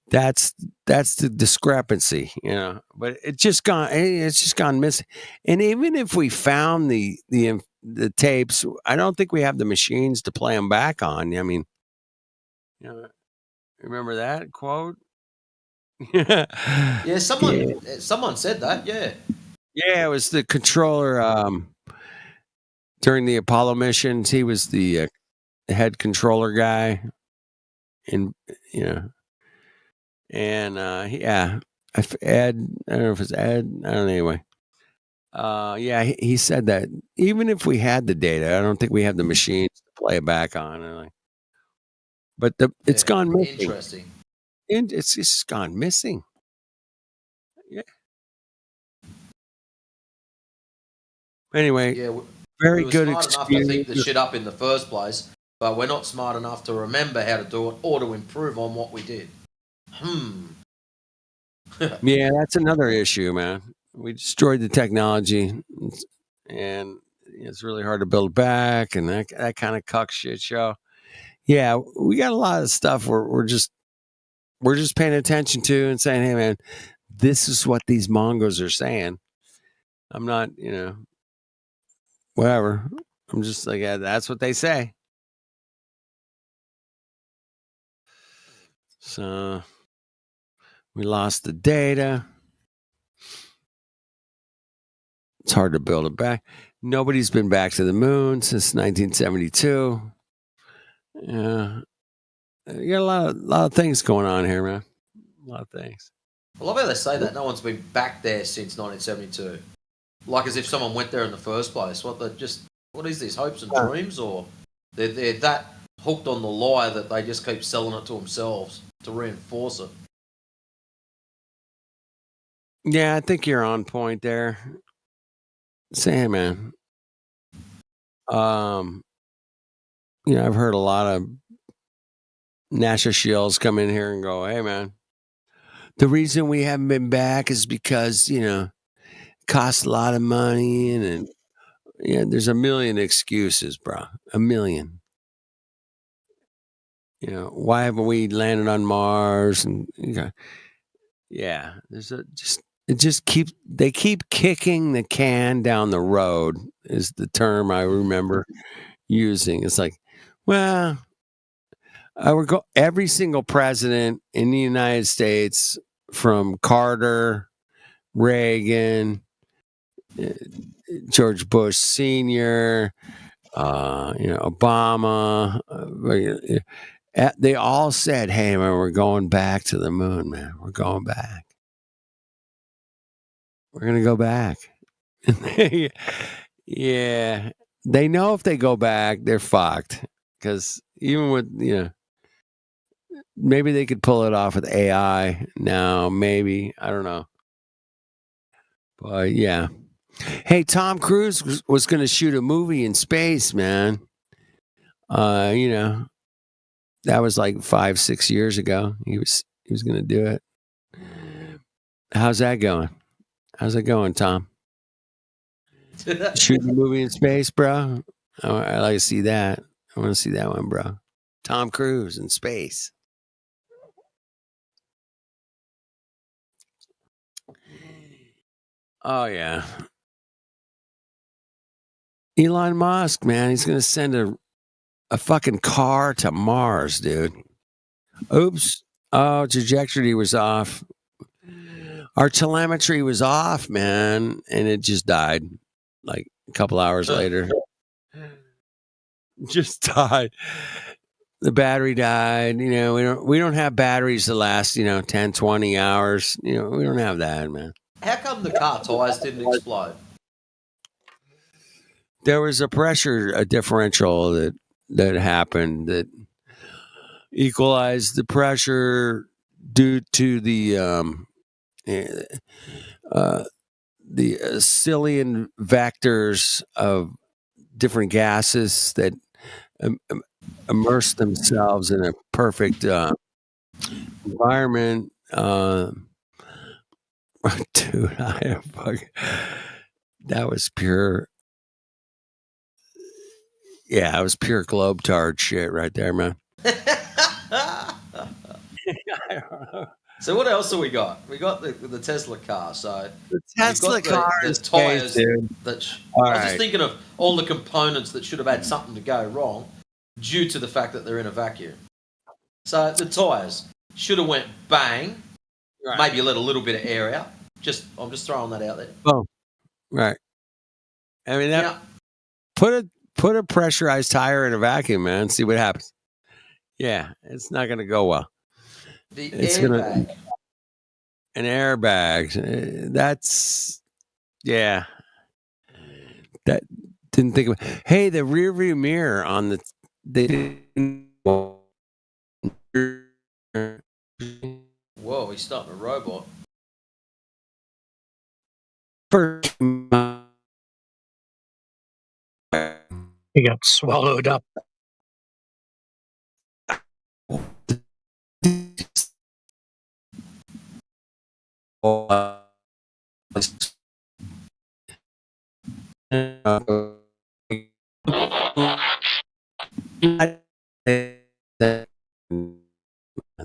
[SPEAKER 5] That's the discrepancy, you know. But it's just gone missing. And even if we found the tapes, I don't think we have the machines to play them back on. I mean, you know, remember that quote?
[SPEAKER 13] Yeah, someone said that. Yeah.
[SPEAKER 5] Yeah, it was the controller during the Apollo missions. He was the head controller guy, and you know, and yeah, Ed. I don't know if it's Ed. I don't know. Anyway, yeah, he said that even if we had the data, I don't think we have the machines to play it back on. But it's gone missing.
[SPEAKER 13] Interesting.
[SPEAKER 5] And it's just gone missing. Yeah. Anyway, very
[SPEAKER 13] we were
[SPEAKER 5] good
[SPEAKER 13] smart enough to
[SPEAKER 5] experience.
[SPEAKER 13] think the shit up in the first place, but we're not smart enough to remember how to do it or to improve on what we did.
[SPEAKER 5] Yeah, that's another issue, man. We destroyed the technology, and it's really hard to build back, and that kind of cuck shit show. Yeah, we got a lot of stuff we're just paying attention to and saying, hey, man, this is what these Mongos are saying. I'm not, you know, whatever. I'm just like, yeah, that's what they say. So we lost the data. It's hard to build it back. Nobody's been back to the moon since 1972. Yeah, you got a lot of things going on here, man. A lot of things.
[SPEAKER 13] I love how they say that no one's been back there since 1972. Like as if someone went there in the first place. What is this, hopes and dreams? Or they're that hooked on the lie that they just keep selling it to themselves to reinforce it.
[SPEAKER 5] Yeah, I think you're on point there. say, hey, man. I've heard a lot of NASA shills come in here and go, hey, man, the reason we haven't been back is because, it costs a lot of money. And there's a million excuses, bro. A million. Why haven't we landed on Mars? And they keep kicking the can down the road is the term I remember using. It's like, well, every single president in the United States, from Carter, Reagan, George Bush Sr., Obama, they all said, hey, man, we're going back to the moon, man. We're going back. We're going to go back. Yeah. They know if they go back, they're fucked. Because even with, maybe they could pull it off with AI now, maybe. I don't know. But yeah. Hey, Tom Cruise was going to shoot a movie in space, man. That was like 5-6 years ago. He was going to do it. How's that going? How's it going, Tom? Shooting a movie in space, bro? I like to see that. I want to see that one, bro. Tom Cruise in space. Oh, yeah. Elon Musk, man, he's going to send a fucking car to Mars, dude. Oops. Oh, trajectory was off. Our telemetry was off, man, and it just died like a couple hours later. Just died. The battery died. We don't have batteries that last, 10, 20 hours. We don't have that, man.
[SPEAKER 13] How come the car tires didn't explode?
[SPEAKER 5] There was a pressure differential that happened that equalized the pressure due to the Cillian vectors of different gases that immerse themselves in a perfect environment. Dude, that was pure. Yeah, it was pure globetard shit right there, man.
[SPEAKER 13] So what else have we got? We got the Tesla car. So
[SPEAKER 5] the Tesla car,
[SPEAKER 13] the tires. I was just thinking of all the components that should have had something to go wrong due to the fact that they're in a vacuum. So the tires should have went bang. Right. Maybe let a little bit of air out. I'm just throwing that out there.
[SPEAKER 5] Oh, right. I mean, put a pressurized tire in a vacuum, man. See what happens. Yeah, it's not going to go well.
[SPEAKER 13] It's airbag.
[SPEAKER 5] An airbag. That's, yeah. That didn't think of it. Hey, the rear view mirror on the.
[SPEAKER 13] Whoa, he's starting a robot.
[SPEAKER 25] He got swallowed up.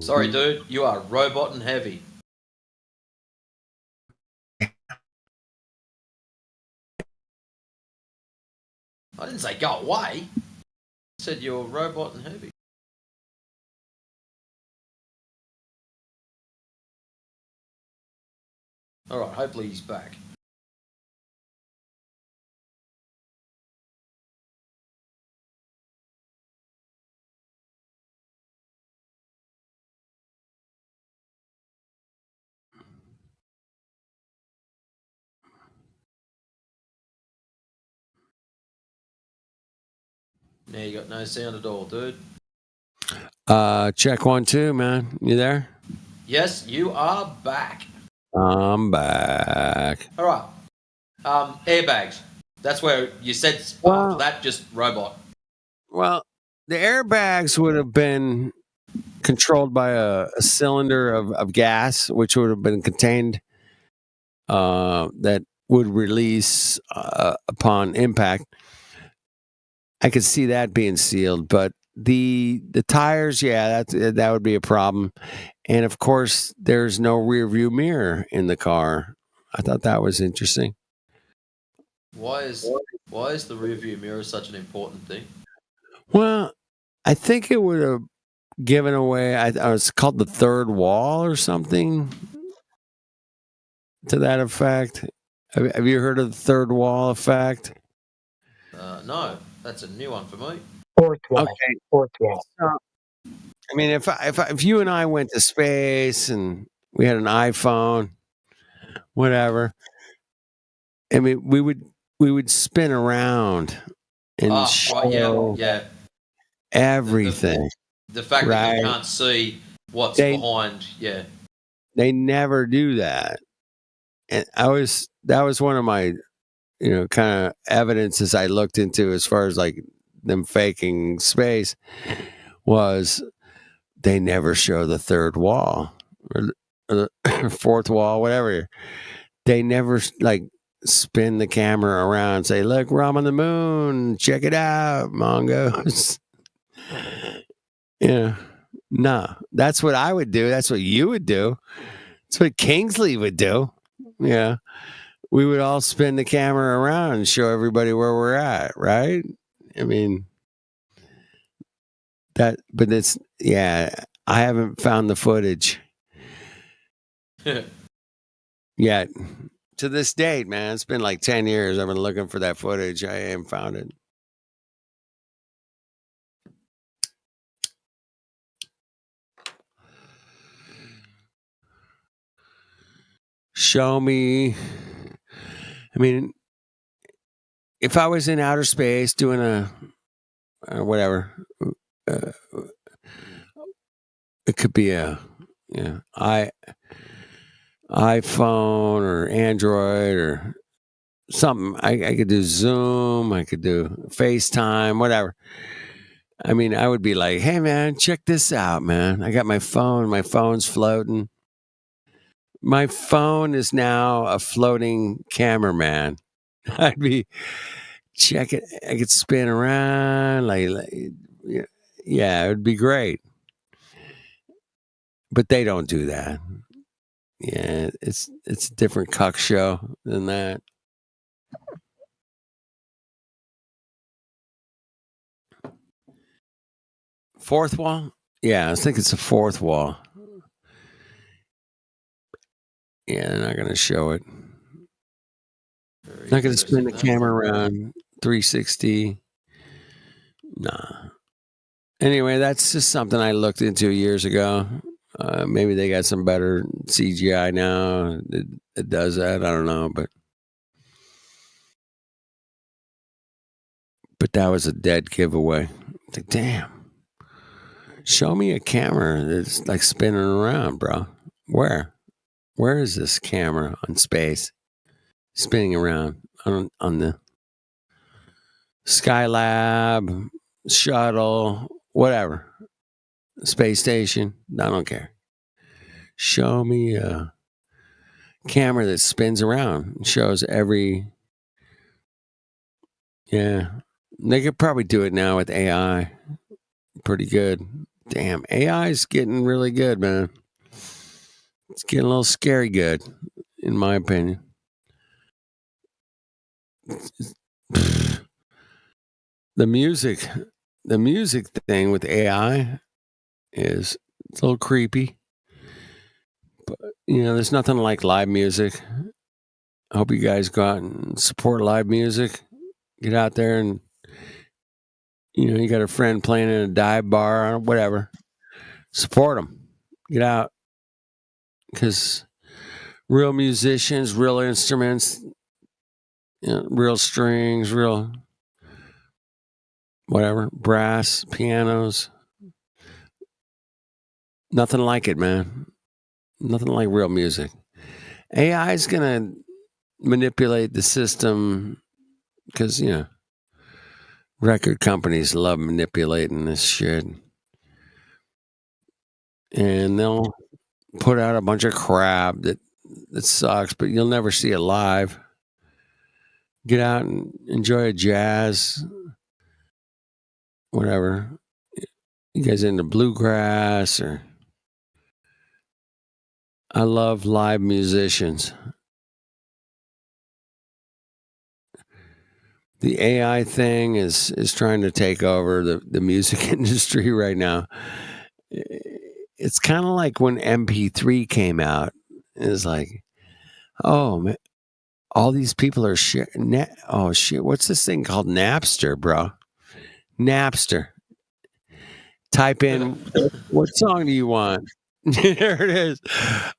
[SPEAKER 13] Sorry, dude. You are robot and heavy. I didn't say go away. I said you're robot and heavy. All right, hopefully he's back. Now you got no sound at all, dude.
[SPEAKER 5] Check 1 2, man. You there?
[SPEAKER 13] Yes, you are back.
[SPEAKER 5] I'm back.
[SPEAKER 13] All right. Airbags. That's where you said
[SPEAKER 5] Well-
[SPEAKER 13] after that, just robot.
[SPEAKER 5] Well, the airbags would have been controlled by a cylinder of gas, which would have been contained, that would release upon impact. I could see that being sealed, but the tires, yeah, that would be a problem. And of course, there's no rear view mirror in the car. I thought that was interesting.
[SPEAKER 13] Why is the rear view mirror such an important thing?
[SPEAKER 5] Well, I think it would have given away. It's called the third wall or something to that effect. Have you heard of the third wall effect?
[SPEAKER 13] No, that's a new one for me.
[SPEAKER 25] Fourth wall.
[SPEAKER 5] Okay.
[SPEAKER 25] Fourth wall.
[SPEAKER 5] I mean, if you and I went to space and we had an iPhone, whatever, I mean, we would spin around and show everything.
[SPEAKER 13] The fact that
[SPEAKER 5] right?
[SPEAKER 13] you can't see what's
[SPEAKER 5] They-
[SPEAKER 13] behind, yeah.
[SPEAKER 5] They never do that, and that was one of my, kind of evidences I looked into as far as like them faking space was they never show the third wall or the fourth wall, whatever. They never like spin the camera around and say, look, we're on the moon. Check it out, Mongos. Yeah. No, that's what I would do. That's what you would do. That's what Kingsley would do. Yeah. We would all spin the camera around and show everybody where we're at, right? I mean, but I haven't found the footage yet. To this date, man, it's been like 10 years. I've been looking for that footage. I haven't found it. Show me. I mean, if I was in outer space doing a whatever, it could be a iPhone or Android or something. I could do Zoom. I could do FaceTime, whatever. I mean, I would be like, hey, man, check this out, man. I got my phone. My phone's floating. My phone is now a floating cameraman. I'd be check it. I could spin around. Yeah, it would be great. But they don't do that. Yeah, it's a different cuck show than that. Fourth wall? Yeah, I think it's a fourth wall. Yeah, they're not going to show it. Not going to spin the camera around 360. Nah. Anyway, that's just something I looked into years ago. Maybe they got some better CGI now that does that. I don't know, but that was a dead giveaway. It's like, damn. Show me a camera that's like spinning around, bro. Where is this camera on space spinning around on the Skylab, shuttle, whatever, space station? I don't care. Show me a camera that spins around and shows every. Yeah, they could probably do it now with AI. Pretty good. Damn, AI is getting really good, man. It's getting a little scary good, in my opinion. The music thing with AI it's a little creepy. But, there's nothing like live music. I hope you guys go out and support live music. Get out there and, you got a friend playing in a dive bar or whatever. Support them. Get out. Because real musicians, real instruments, real strings, real whatever, brass, pianos. Nothing like it, man. Nothing like real music. AI is going to manipulate the system because record companies love manipulating this shit, and they'll put out a bunch of crap that sucks, but you'll never see it live. Get out and enjoy a jazz, whatever. You guys into bluegrass or? I love live musicians. The AI thing is trying to take over the music industry right now. It's kind of like when MP3 came out. It's like, oh man, all these people are oh shit, what's this thing called? Napster, bro. Napster. Type in, what song do you want? There it is.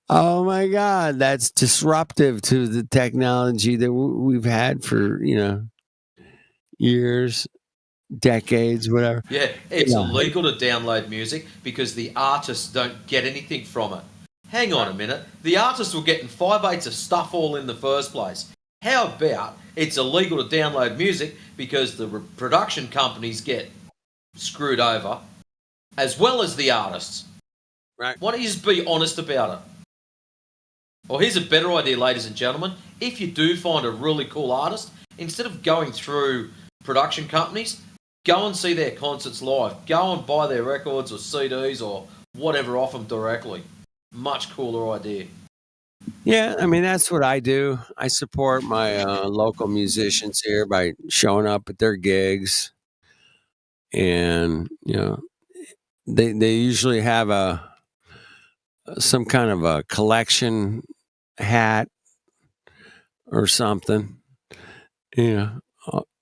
[SPEAKER 5] Oh my God, that's disruptive to the technology that we've had for years, decades, whatever.
[SPEAKER 13] Yeah, it's illegal to download music because the artists don't get anything from it. Hang on a minute. The artists were getting 5/8 of stuff all in the first place. How about it's illegal to download music because the production companies get screwed over, as well as the artists?
[SPEAKER 5] Right.
[SPEAKER 13] Why don't you just be honest about it? Or here's a better idea, ladies and gentlemen. If you do find a really cool artist, instead of going through production companies, go and see their concerts live. Go and buy their records or CDs or whatever off them directly. Much cooler idea.
[SPEAKER 5] Yeah, I mean, that's what I do. I support my local musicians here by showing up at their gigs. And, they usually have some kind of a collection hat or something, and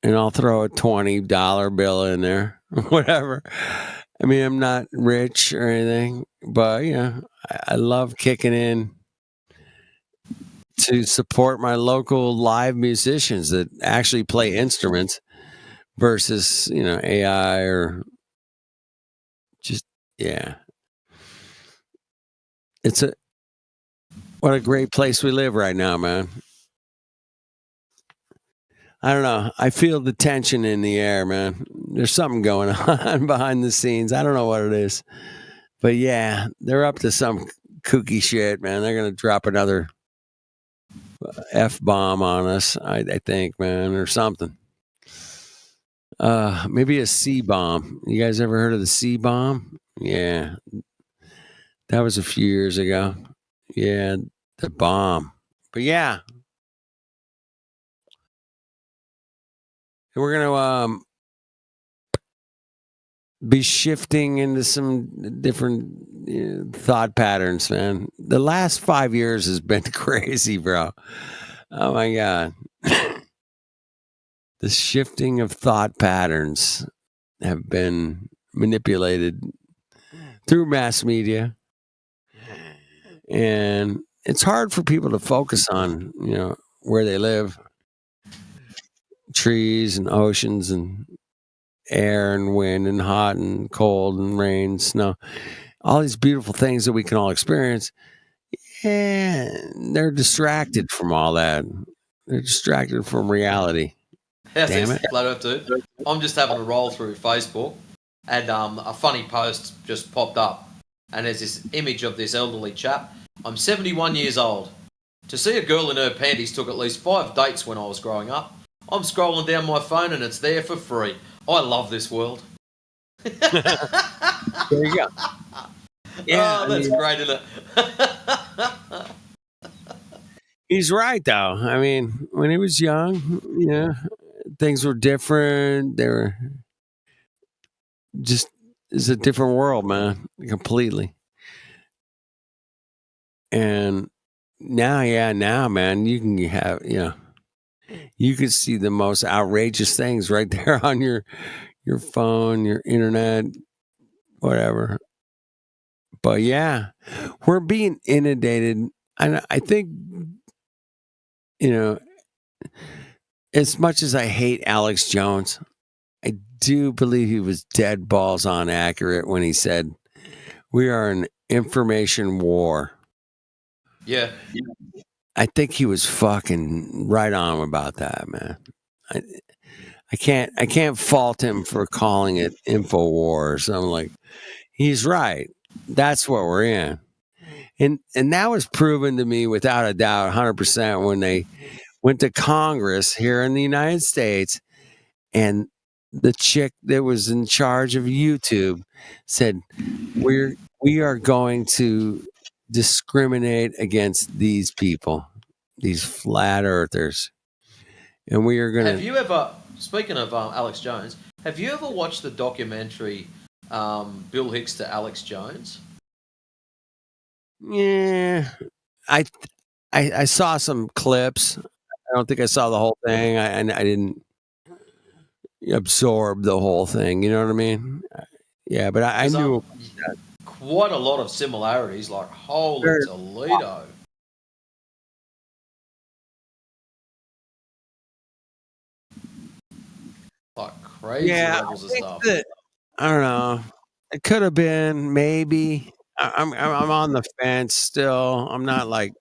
[SPEAKER 5] I'll throw a $20 bill in there, whatever. I mean, I'm not rich or anything, but I love kicking in to support my local live musicians that actually play instruments versus, AI or just, what a great place we live right now, man. I don't know. I feel the tension in the air, man. There's something going on behind the scenes. I don't know what it is. But yeah, they're up to some kooky shit, man. They're going to drop another F-bomb on us, I think, man, or something. Maybe a C-bomb. You guys ever heard of the C-bomb? Yeah. That was a few years ago. Yeah, the bomb. But yeah. We're going to be shifting into some different thought patterns, man. The last 5 years has been crazy, bro. Oh, my God. The shifting of thought patterns have been manipulated through mass media. And it's hard for people to focus on, where they live. Trees and oceans and air and wind and hot and cold and rain, snow, all these beautiful things that we can all experience. And they're distracted from all that. They're distracted from reality. Damn it.
[SPEAKER 13] Flat Earth, dude. I'm just having a roll through Facebook and a funny post just popped up. And there's this image of this elderly chap. I'm 71 years old. To see a girl in her panties took at least 5 dates when I was growing up. I'm scrolling down my phone and it's there for free. I love this world.
[SPEAKER 5] There you go.
[SPEAKER 13] Yeah, that's great, isn't it?
[SPEAKER 5] He's right, though. I mean, when he was young, things were different. They were just, it's a different world, man, completely. And now, man, you can have, you can see the most outrageous things right there on your phone, your internet, whatever. But yeah, we're being inundated. And I think, as much as I hate Alex Jones, I do believe he was dead balls on accurate when he said, we are in information war.
[SPEAKER 13] Yeah.
[SPEAKER 5] I think he was fucking right on about that, man. I can't fault him for calling it InfoWars. I'm like, he's right. That's what we're in. And that was proven to me without a doubt 100% when they went to Congress here in the United States, and the chick that was in charge of YouTube said, we are going to discriminate against these people, these flat earthers. And we are going to...
[SPEAKER 13] Have you ever, speaking of Alex Jones, have you ever watched the documentary Bill Hicks to Alex Jones?
[SPEAKER 5] Yeah, I saw some clips. I don't think I saw the whole thing. I didn't absorb the whole thing. You know what I mean? Yeah, but I knew
[SPEAKER 13] quite a lot of similarities. Like, holy Toledo! Like crazy levels of stuff.
[SPEAKER 5] I don't know. It could have been maybe. I'm on the fence still. I'm not like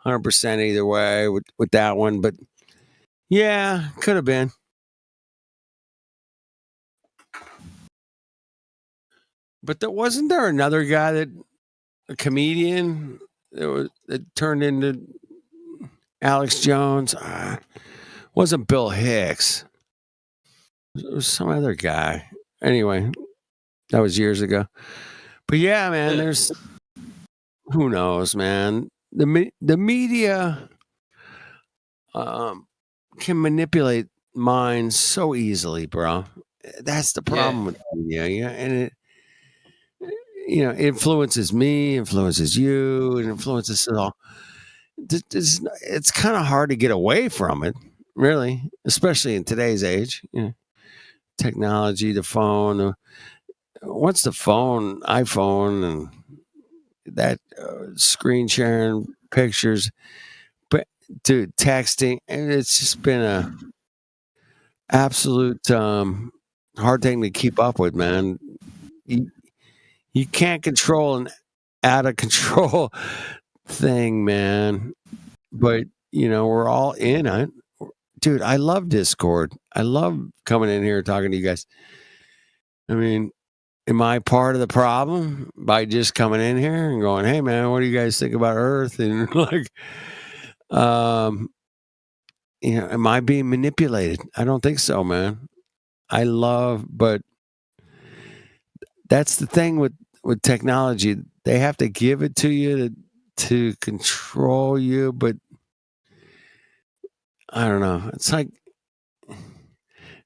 [SPEAKER 5] 100% either way with that one, but yeah, could have been. But wasn't there another guy a comedian that turned into Alex Jones? Wasn't Bill Hicks. It was some other guy. Anyway, that was years ago. But yeah, man, there's who knows, man. The media can manipulate minds so easily, bro. That's the problem with media, yeah, and it influences me, influences you, and influences it all. It's kind of hard to get away from it, really, especially in today's age. Technology, the phone. Once the iPhone, and that screen sharing pictures, but dude, texting, and it's just been a absolute hard thing to keep up with, man. You can't control an out of control thing, man. But we're all in it. Dude, I love Discord. I love coming in here talking to you guys. I mean, am I part of the problem by just coming in here and going, hey man, what do you guys think about Earth? And like, am I being manipulated? I don't think so, man. But that's the thing with technology. They have to give it to you to control you, but I don't know. It's like,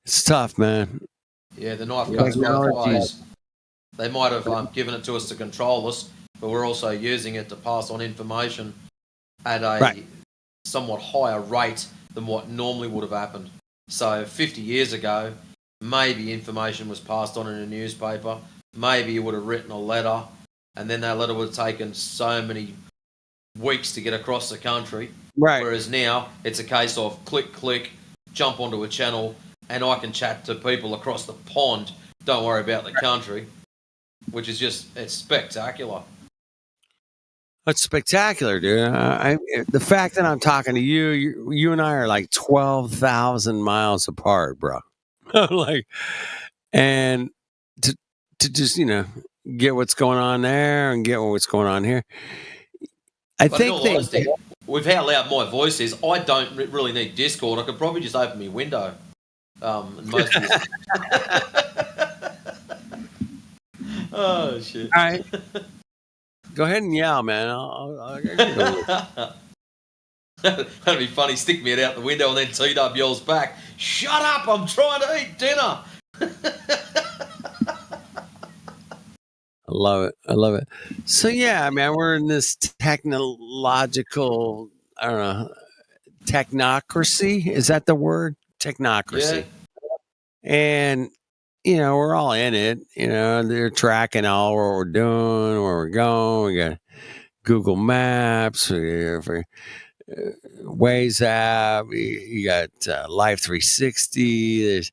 [SPEAKER 5] it's tough, man.
[SPEAKER 13] Yeah, the knife cuts both ways. They might have given it to us to control us, but we're also using it to pass on information at a somewhat higher rate than what normally would have happened. So 50 years ago, maybe information was passed on in a newspaper. Maybe you would have written a letter, and then that letter would have taken so many weeks to get across the country.
[SPEAKER 5] Right.
[SPEAKER 13] Whereas now, it's a case of click, jump onto a channel, and I can chat to people across the pond. Don't worry about the country, which is it's spectacular.
[SPEAKER 5] It's spectacular, dude. The fact that I'm talking to you and I are like 12,000 miles apart, bro. Like, and to just get what's going on there and get what's going on here.
[SPEAKER 13] But in all honesty, with how loud my voice is, I don't really need Discord. I could probably just open my window. Most of this. Oh shit!
[SPEAKER 5] All right, go ahead and yell, man.
[SPEAKER 13] That'd be funny. Stick me out the window and then T-Dub yells back, "Shut up! I'm trying to eat dinner."
[SPEAKER 5] I love it. So yeah, man, we're in this technological, I don't know, technocracy. Is that the word? Technocracy. Yeah. And we're all in it. They're tracking all what we're doing, where we're going. We got Google Maps, for Waze app. You got Life 360. There's,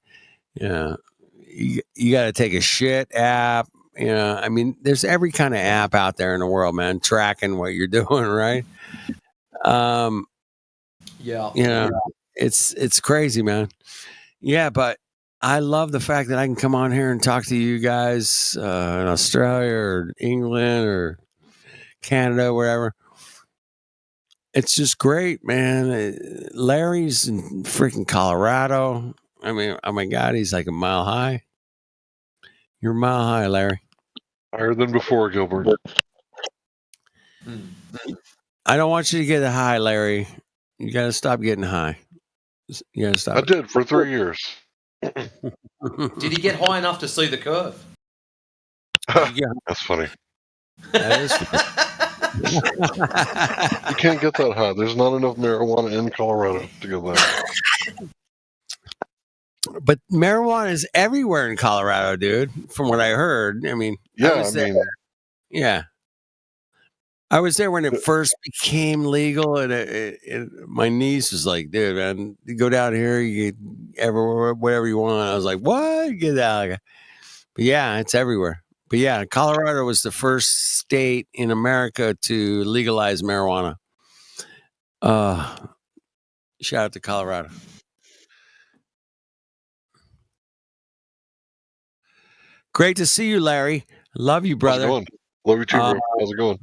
[SPEAKER 5] you got to take a shit app. There's every kind of app out there in the world, man, tracking what you're doing, right?
[SPEAKER 13] Yeah.
[SPEAKER 5] It's crazy, man. Yeah, but I love the fact that I can come on here and talk to you guys in Australia or England or Canada, wherever. It's just great, man. Larry's in freaking Colorado. I mean, oh my God, he's like a mile high. You're a mile high, Larry.
[SPEAKER 2] Higher than before, Gilbert.
[SPEAKER 5] I don't want you to get high, Larry. You got to stop getting high. You got to stop.
[SPEAKER 2] I did for 3 years.
[SPEAKER 13] Did he get high enough to see the curve?
[SPEAKER 5] Yeah.
[SPEAKER 2] That's funny.
[SPEAKER 5] That is funny.
[SPEAKER 2] You can't get that high. There's not enough marijuana in Colorado to get that.
[SPEAKER 5] But marijuana is everywhere in Colorado, dude. From what I heard. I mean,
[SPEAKER 2] Yeah,
[SPEAKER 5] yeah. I was there when it first became legal, and my niece was like, "Dude, man, you go down here, you get everywhere, whatever you want." I was like, "What? Get out!" But yeah, it's everywhere. But yeah, Colorado was the first state in America to legalize marijuana. Shout out to Colorado. Great to see you, Larry. Love you, brother.
[SPEAKER 2] How's it going? Love you too, bro. How's it going?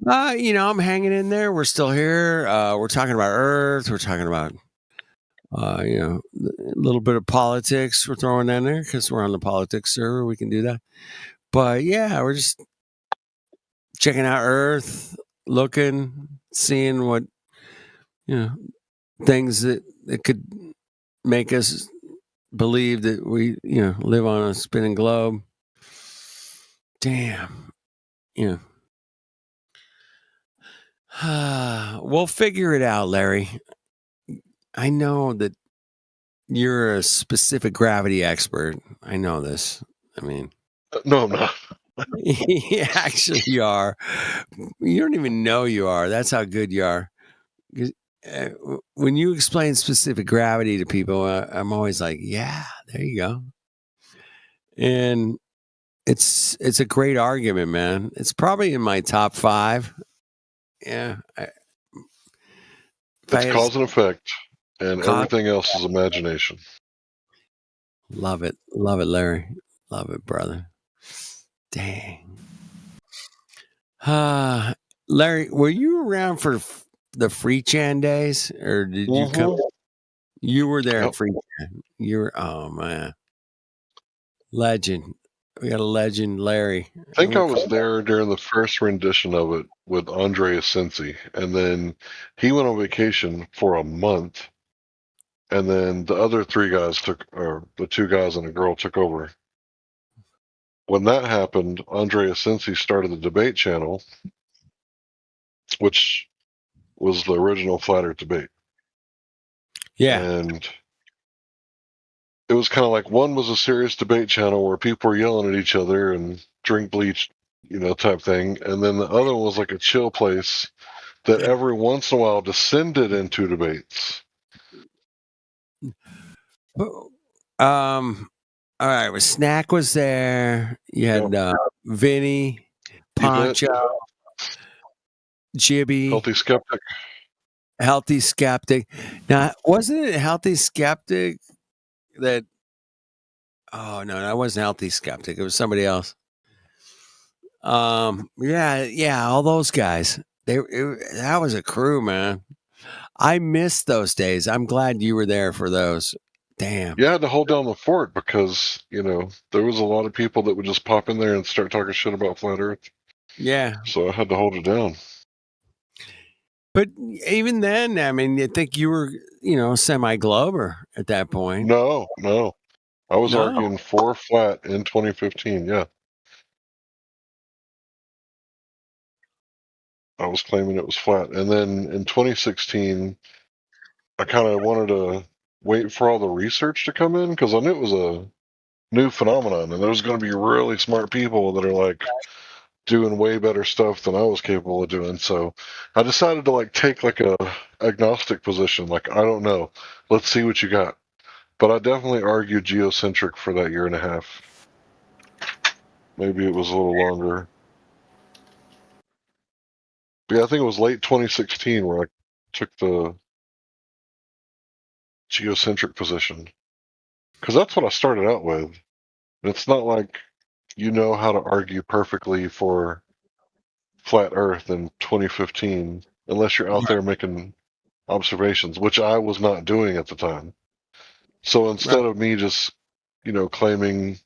[SPEAKER 5] I'm hanging in there. We're still here. We're talking about Earth. We're talking about, a little bit of politics. We're throwing in there because we're on the politics server. We can do that. But yeah, we're just checking out Earth, looking, seeing what, things that could make us believe that we, live on a spinning globe. Damn. We'll figure it out, Larry. I know that you're a specific gravity expert. I know this. I mean,
[SPEAKER 2] no, I'm not.
[SPEAKER 5] You actually are. You don't even know you are. That's how good you are. When you explain specific gravity to people, I'm always like, yeah, there you go. And it's a great argument, man. It's probably in my top 5. Yeah.
[SPEAKER 2] It's cause and effect, and everything else is imagination.
[SPEAKER 5] Love it, Larry. Love it, brother. Dang. Larry, were you around for the Free Chan days, or did you come? You were there at Free Chan. Oh man, legend. We got a legend, Larry.
[SPEAKER 2] I think I was there during the first rendition of it with Andre Asensi, and then he went on vacation for a month, and then the other 3 guys or the 2 guys and a girl took over. When that happened, Andre Asensi started the debate channel, which was the original Flat Earth debate.
[SPEAKER 5] Yeah.
[SPEAKER 2] And it was kind of like, one was a serious debate channel where people were yelling at each other and drink bleach, type thing. And then the other one was like a chill place that every once in a while descended into debates.
[SPEAKER 5] All right, Snack was there. You had Vinny, Poncho, Jibby, Healthy Skeptic. Now, wasn't it Healthy Skeptic that? Oh no, that wasn't Healthy Skeptic. It was somebody else. Yeah, all those guys. That was a crew, man. I missed those days. I'm glad you were there for those. Damn.
[SPEAKER 2] You had to hold down the fort because, there was a lot of people that would just pop in there and start talking shit about Flat Earth.
[SPEAKER 5] Yeah.
[SPEAKER 2] So I had to hold it down.
[SPEAKER 5] But even then, I mean, you think you were, semi-glober at that point.
[SPEAKER 2] No. I was arguing for flat in 2015, yeah. I was claiming it was flat. And then in 2016, I kind of wanted to wait for all the research to come in because I knew it was a new phenomenon and there's going to be really smart people that are like doing way better stuff than I was capable of doing. So I decided to take a agnostic position. Like, I don't know. Let's see what you got. But I definitely argued geocentric for that year and a half. Maybe it was a little longer. But yeah, I think it was late 2016 where I took the geocentric position. because that's what I started out with. It's not like you know how to argue perfectly for flat Earth in 2015 unless you're out there making observations, which I was not doing at the time. So instead of me just, claiming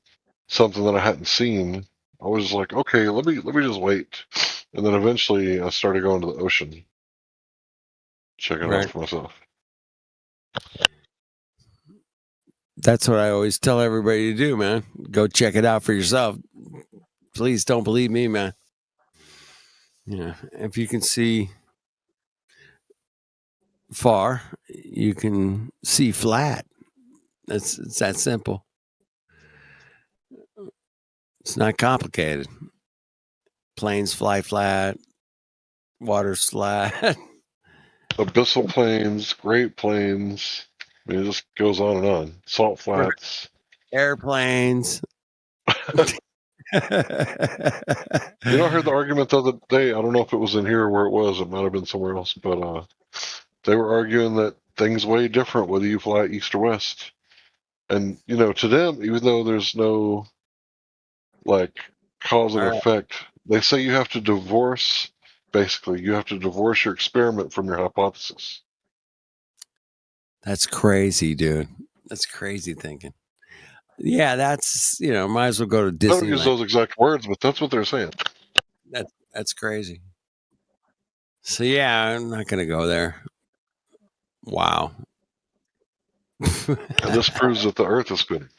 [SPEAKER 2] something that I hadn't seen, I was like, okay, let me just wait. And then eventually I started going to the ocean, checking it out for myself.
[SPEAKER 5] That's what I always tell everybody to do, man. Go check it out for yourself. Please don't believe me, man. Yeah, if you can see far, you can see flat. It's that simple. It's not complicated. Planes fly flat, water's flat.
[SPEAKER 2] Abyssal plains, Great Plains. I mean, it just goes on and on. Salt flats.
[SPEAKER 5] Airplanes.
[SPEAKER 2] I heard the argument the other day. I don't know if it was in here or where it was. It might have been somewhere else. But they were arguing that things way different whether you fly east or west. And, to them, even though there's no, cause and effect, they say you have to divorce, basically, you have to divorce your experiment from your hypothesis.
[SPEAKER 5] That's crazy, dude. That's crazy thinking. Yeah, that's, might as well go to Disneyland.
[SPEAKER 2] I don't use those exact words, but that's what they're saying.
[SPEAKER 5] That's crazy. So, yeah, I'm not going to go there. Wow.
[SPEAKER 2] And this proves that the Earth is spinning.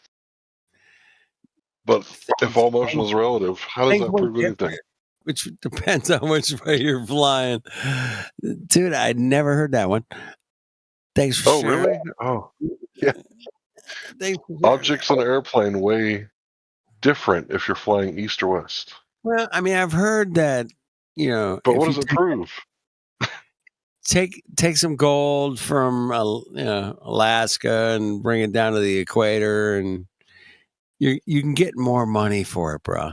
[SPEAKER 2] But if all motion is relative, how does that prove anything?
[SPEAKER 5] Which depends on which way you're flying. Dude, I'd never heard that one. Thanks for sharing.
[SPEAKER 2] Really? Oh, yeah. Objects in an airplane weigh different if you're flying east or west.
[SPEAKER 5] Well, I mean, I've heard that,
[SPEAKER 2] But what does it prove?
[SPEAKER 5] Take some gold from Alaska and bring it down to the equator, and you can get more money for it, bro.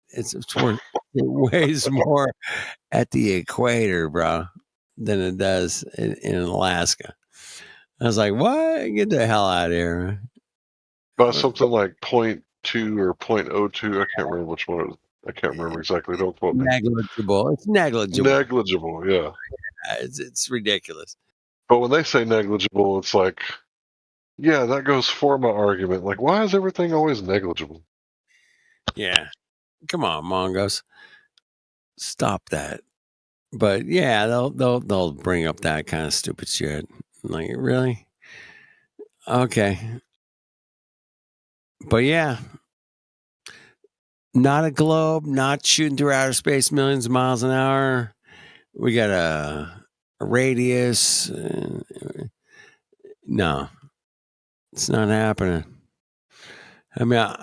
[SPEAKER 5] It's worth it weighs more at the equator, bro, than it does in Alaska. I was like, what? Get the hell out of here.
[SPEAKER 2] By something like 0.2 or 0.02, I can't remember which one it was. I can't remember exactly. Don't quote me.
[SPEAKER 5] Negligible. It's negligible.
[SPEAKER 2] Negligible, yeah.
[SPEAKER 5] It's ridiculous.
[SPEAKER 2] But when they say negligible, it's like, yeah, that goes for my argument. Like, why is everything always negligible?
[SPEAKER 5] Yeah. Come on, Mongos. Stop that. But yeah, they'll bring up that kind of stupid shit. Like, really? Okay. But yeah. Not a globe, not shooting through outer space millions of miles an hour. We got a radius. No, it's not happening. I mean,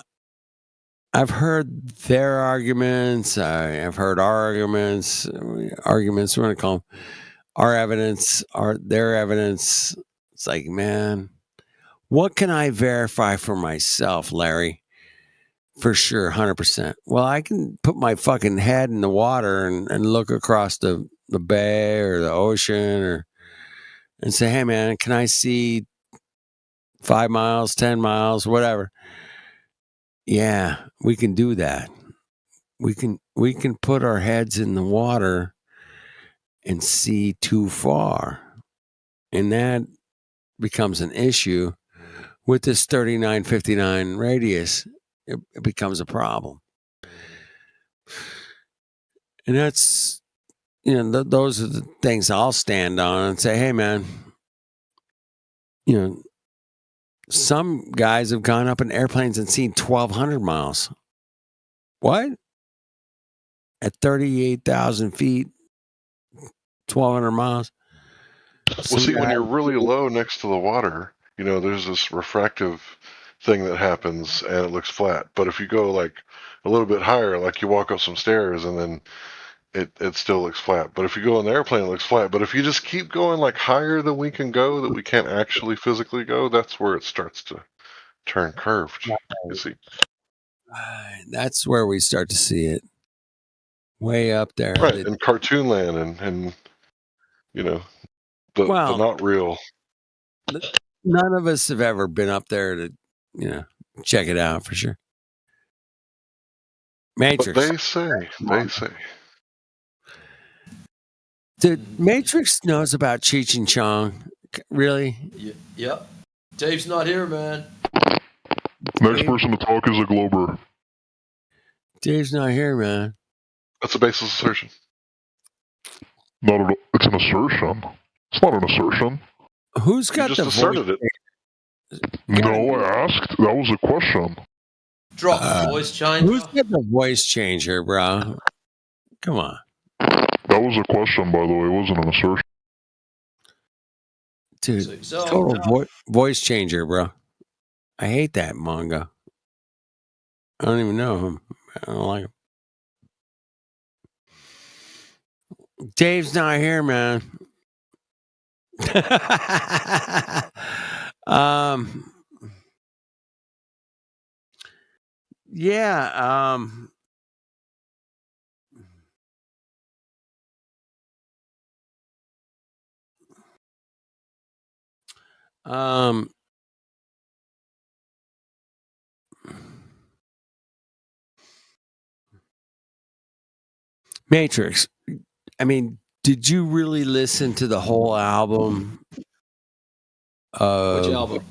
[SPEAKER 5] I've heard their arguments. I've heard our arguments. Arguments, we're going to call them. Our evidence, their evidence. It's like, man, what can I verify for myself, Larry? For sure, 100%. Well, I can put my fucking head in the water and look across the bay or the ocean and say, hey, man, can I see 5 miles, 10 miles, whatever? Yeah, we can do that. We can put our heads in the water and see too far. And that becomes an issue with this 3959 radius. It becomes a problem. And that's, those are the things I'll stand on and say, hey, man, some guys have gone up in airplanes and seen 1,200 miles. What? At 38,000 feet, 1,200 miles?
[SPEAKER 2] Well, see, when you're really low next to the water, there's this refractive thing that happens and it looks flat. But if you go like a little bit higher, like you walk up some stairs and then it still looks flat. But if you go in the airplane, it looks flat. But if you just keep going like higher than we can go, that we can't actually physically go, that's where it starts to turn curved. You see,
[SPEAKER 5] that's where we start to see it way up there,
[SPEAKER 2] right? In cartoon land and the not real.
[SPEAKER 5] None of us have ever been up there to check it out for sure.
[SPEAKER 2] But
[SPEAKER 5] Matrix.
[SPEAKER 2] they say.
[SPEAKER 5] Dude, Matrix knows about Cheech and Chong. Really?
[SPEAKER 13] Yep. Dave's not here, man.
[SPEAKER 11] Next person to talk is a Glober.
[SPEAKER 5] Dave's not here, man.
[SPEAKER 2] That's a baseless assertion.
[SPEAKER 11] Not at all. It's an assertion. It's not an assertion.
[SPEAKER 5] Who's got
[SPEAKER 2] You
[SPEAKER 5] the
[SPEAKER 2] just asserted
[SPEAKER 5] voice?
[SPEAKER 2] it.
[SPEAKER 11] No, I asked. That was a question.
[SPEAKER 13] Drop the voice changer.
[SPEAKER 5] Who's got the voice changer, bro? Come on.
[SPEAKER 11] That was a question, by the way. It wasn't an assertion.
[SPEAKER 5] Dude, total voice changer, bro. I hate that manga. I don't even know him. I don't like him. Dave's not here, man. Yeah. Matrix. I mean, did you really listen to the whole album?
[SPEAKER 13] Which album?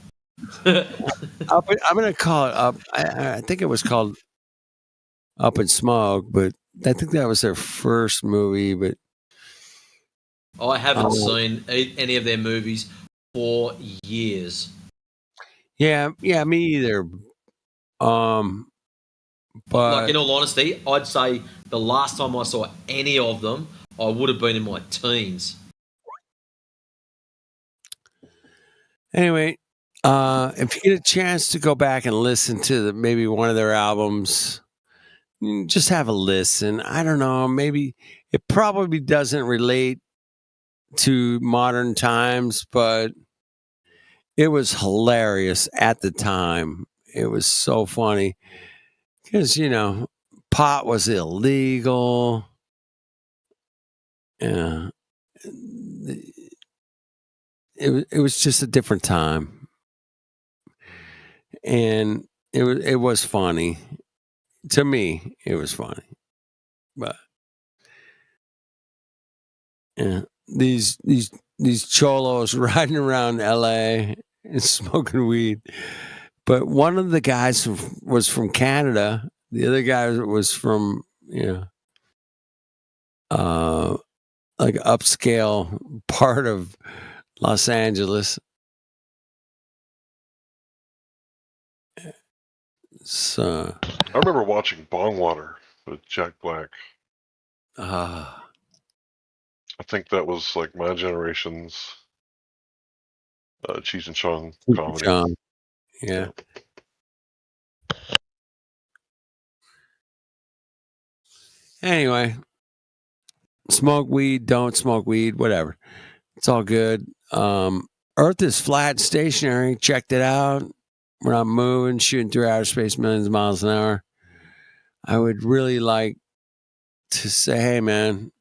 [SPEAKER 5] I'm going to call it Up. I think it was called Up in Smoke, but I think that was their first movie. But
[SPEAKER 13] I haven't seen any of their movies for years.
[SPEAKER 5] Yeah, me either. But
[SPEAKER 13] like, in all honesty, I'd say the last time I saw any of them, I would have been in my teens.
[SPEAKER 5] Anyway, if you get a chance to go back and listen to maybe one of their albums, just have a listen. I don't know, maybe it probably doesn't relate to modern times, but it was hilarious at the time. It was so funny because, pot was illegal. Yeah. It was just a different time. And it was funny. To me, it was funny. But yeah, these cholos riding around LA and smoking weed. But one of the guys was from Canada. The other guy was from, like upscale part of Los Angeles. So
[SPEAKER 2] I remember watching Bongwater with Jack Black. I think that was like my generation's Cheech and Chong comedy.
[SPEAKER 5] Yeah. Anyway, smoke weed, don't smoke weed, whatever. It's all good. Earth is flat, stationary. Checked it out. We're not moving, shooting through outer space millions of miles an hour. I would really like to say, hey, man,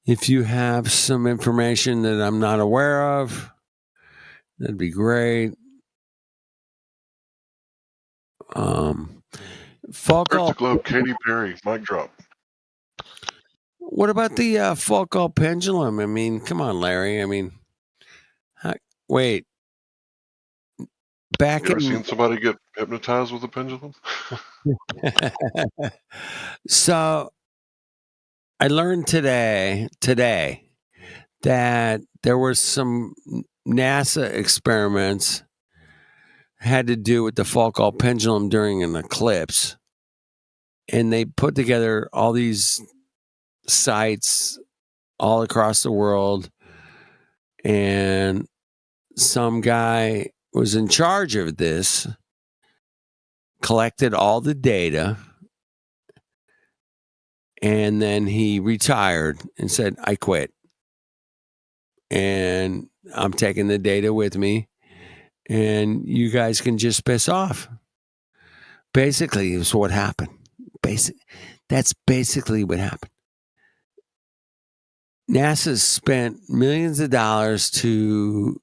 [SPEAKER 5] if you have some information that I'm not aware of, that'd be great.
[SPEAKER 2] Earth Globe, Katy Perry, mic drop.
[SPEAKER 5] What about the Foucault pendulum? I mean, come on, Larry. I mean, wait.
[SPEAKER 2] You ever seen somebody get hypnotized with a pendulum?
[SPEAKER 5] So I learned today that there were some NASA experiments had to do with the Foucault pendulum during an eclipse. And they put together all these sites all across the world. And some guy was in charge of this, collected all the data, and then he retired and said, I quit. And I'm taking the data with me, and you guys can just piss off. Basically, is what happened. That's basically what happened. NASA spent millions of dollars to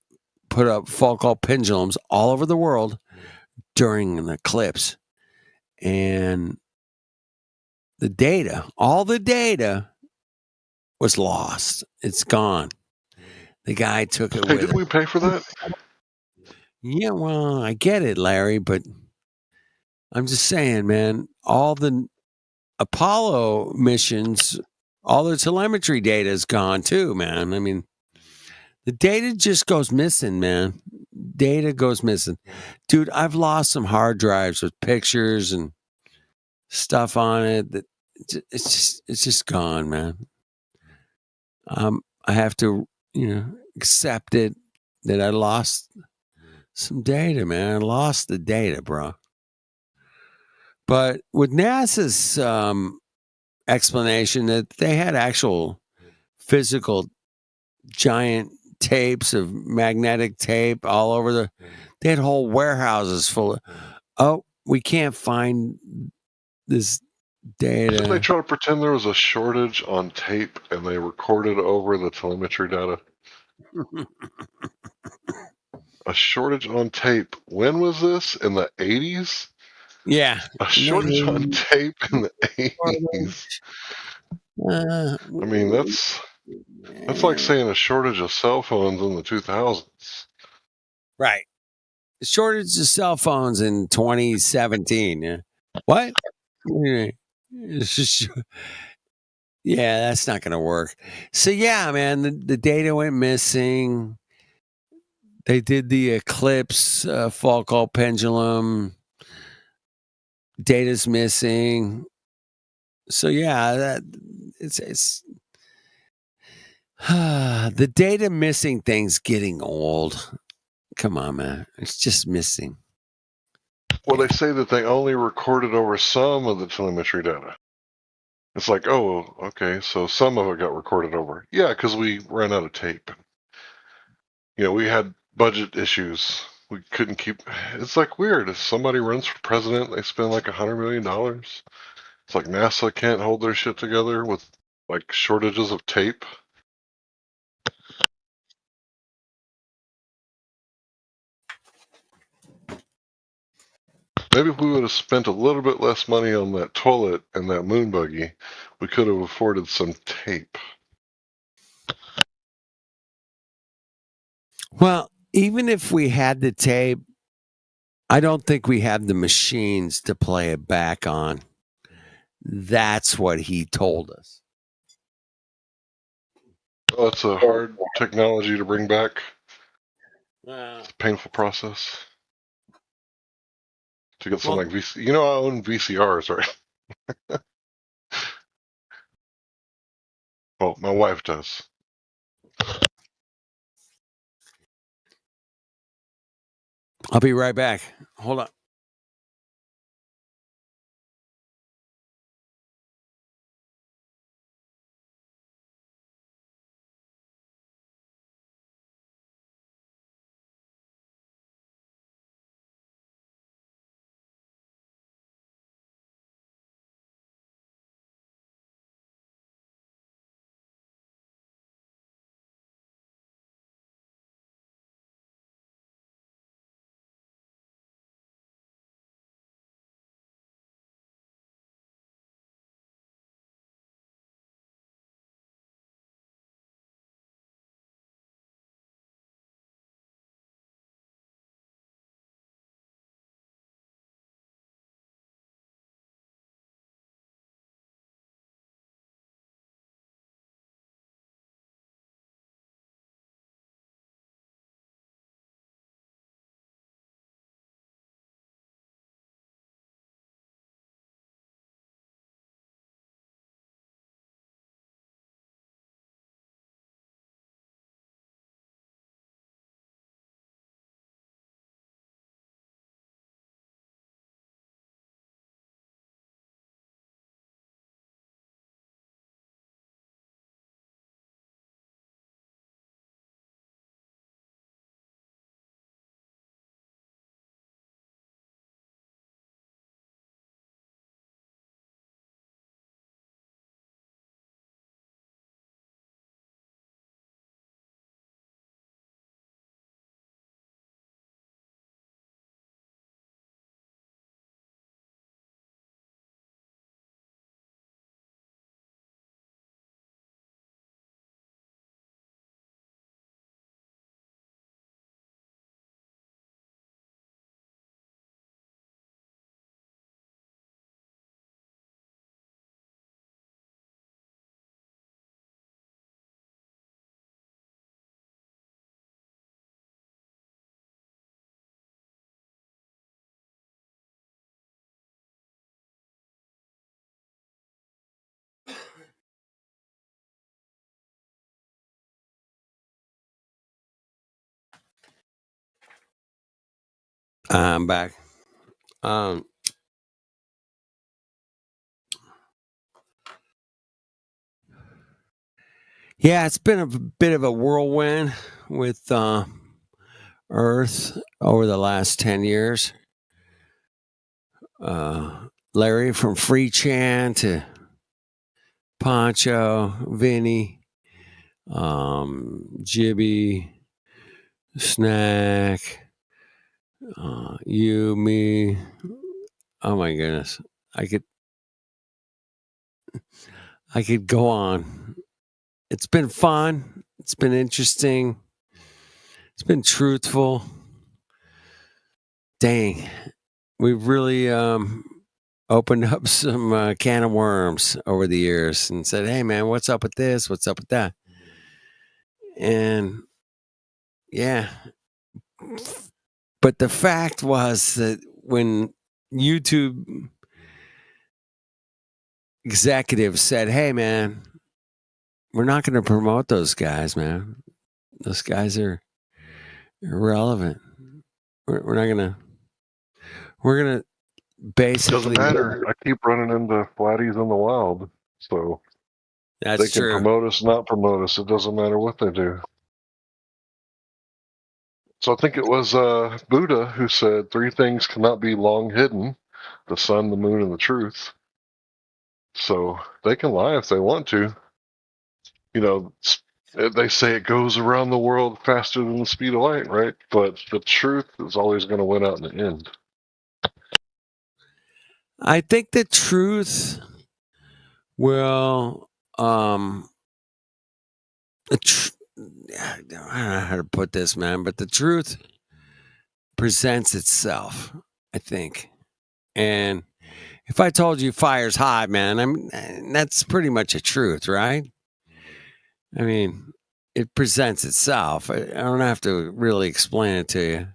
[SPEAKER 5] put up Foucault pendulums all over the world during an eclipse. And the data, all the data was lost. It's gone. The guy took it
[SPEAKER 2] Hey,
[SPEAKER 5] with
[SPEAKER 2] didn't
[SPEAKER 5] him.
[SPEAKER 2] we pay for that?
[SPEAKER 5] Yeah, well, I get it, Larry, but I'm just saying, man, all the Apollo missions, all the telemetry data is gone too, man. I mean, the data just goes missing, man. Data goes missing. Dude, I've lost some hard drives with pictures and stuff on it that it's just gone, man. I have to, accept it that I lost some data, man. I lost the data, bro. But with NASA's explanation that they had actual physical giant tapes of magnetic tape all over they had whole warehouses full of, we can't find this
[SPEAKER 2] Didn't they
[SPEAKER 5] data.
[SPEAKER 2] try to pretend there was a shortage on tape and they recorded over the telemetry data? A shortage on tape. When was this? In the 80s?
[SPEAKER 5] Yeah.
[SPEAKER 2] A shortage on tape in the 80s. I mean, that's like saying a shortage of cell phones in the 2000s.
[SPEAKER 5] Right. The shortage of cell phones in 2017. Yeah. What? Yeah, that's not going to work. So, yeah, man, the data went missing. They did the eclipse Foucault pendulum. Data's missing. So, yeah, it's the data missing thing's getting old. Come on, man. It's just missing.
[SPEAKER 2] Well, they say that they only recorded over some of the telemetry data. It's like, oh, okay, so some of it got recorded over. Yeah, because we ran out of tape. We had budget issues. We couldn't keep. It's like weird. If somebody runs for president, they spend like $100 million. It's like NASA can't hold their shit together with like shortages of tape. Maybe if we would have spent a little bit less money on that toilet and that moon buggy, we could have afforded some tape.
[SPEAKER 5] Well, even if we had the tape, I don't think we have the machines to play it back on. That's what he told us.
[SPEAKER 2] Oh, it's a hard technology to bring back. It's a painful process. To get something like VC. I own VCRs, right? Well, my wife does.
[SPEAKER 5] I'll be right back. Hold on. I'm back. Yeah, it's been a bit of a whirlwind with Earth over the last 10 years. Larry from Free Chan to Poncho, Vinny, Jibby, Snack, you, me. Oh my goodness. I could go on. It's been fun. It's been interesting. It's been truthful. Dang. We've really opened up some can of worms over the years and said, hey, man, what's up with this? What's up with that? And yeah. But the fact was that when YouTube executives said, hey, man, we're not going to promote those guys, man. Those guys are irrelevant. We're not going to. We're going to basically.
[SPEAKER 2] Doesn't matter. I keep running into flatties in the wild. So
[SPEAKER 5] that's
[SPEAKER 2] they can
[SPEAKER 5] true.
[SPEAKER 2] promote us, not promote us. It doesn't matter what they do. So I think it was Buddha who said 3 things cannot be long hidden: the sun, the moon, and the truth. So they can lie if they want to. You know, they say it goes around the world faster than the speed of light, right? But the truth is always going to win out in the end.
[SPEAKER 5] I think the truth will, I don't know how to put this, man, but the truth presents itself, I think. And if I told you fire's hot, man, I mean, that's pretty much a truth, right? I mean, it presents itself. I don't have to really explain it to you.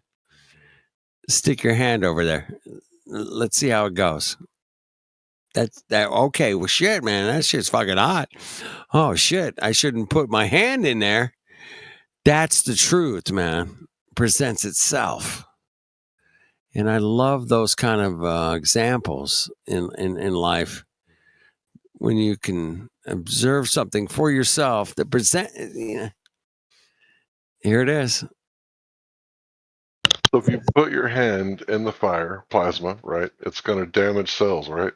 [SPEAKER 5] Stick your hand over there. Let's see how it goes. That okay, well shit, man, that shit's fucking hot. Oh shit, I shouldn't put my hand in there. That's the truth, man. Presents itself. And I love those kind of examples in life when you can observe something for yourself that present. Here it is.
[SPEAKER 2] So if you put your hand in the fire, plasma, right, it's going to damage cells, right?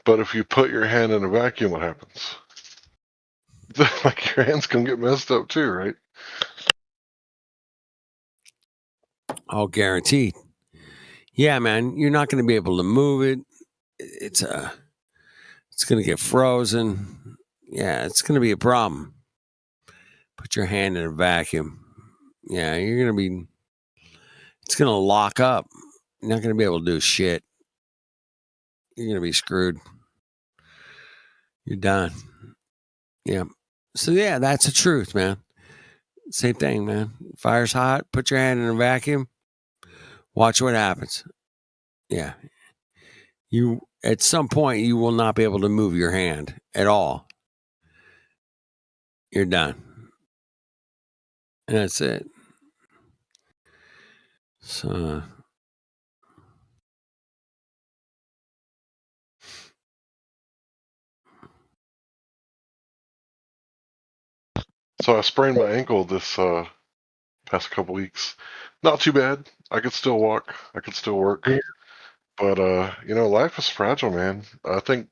[SPEAKER 2] But if you put your hand in a vacuum, what happens? Like your hands can get messed up too, right?
[SPEAKER 5] Oh, guaranteed. Yeah, man, you're not going to be able to move it. It's going to get frozen. Yeah, it's going to be a problem. Put your hand in a vacuum. Yeah, you're going to be. It's going to lock up. You're not going to be able to do shit. You're going to be screwed. You're done. Yeah. So yeah, that's the truth, man. Same thing, man. Fire's hot. Put your hand in a vacuum. Watch what happens. Yeah. You at some point you will not be able to move your hand at all. You're done. And that's it. So
[SPEAKER 2] I sprained my ankle this past couple weeks. Not too bad. I could still walk. I could still work. But life is fragile, man. I think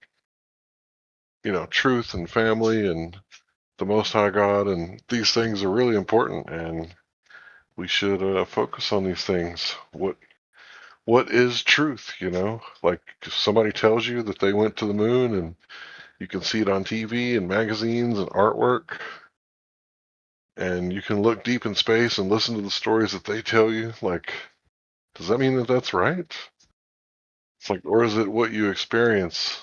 [SPEAKER 2] truth and family and the Most High God and these things are really important, and we should focus on these things. What is truth? Like if somebody tells you that they went to the moon and you can see it on TV and magazines and artwork, and you can look deep in space and listen to the stories that they tell you, like, does that mean that that's right? It's like, or is it what you experience,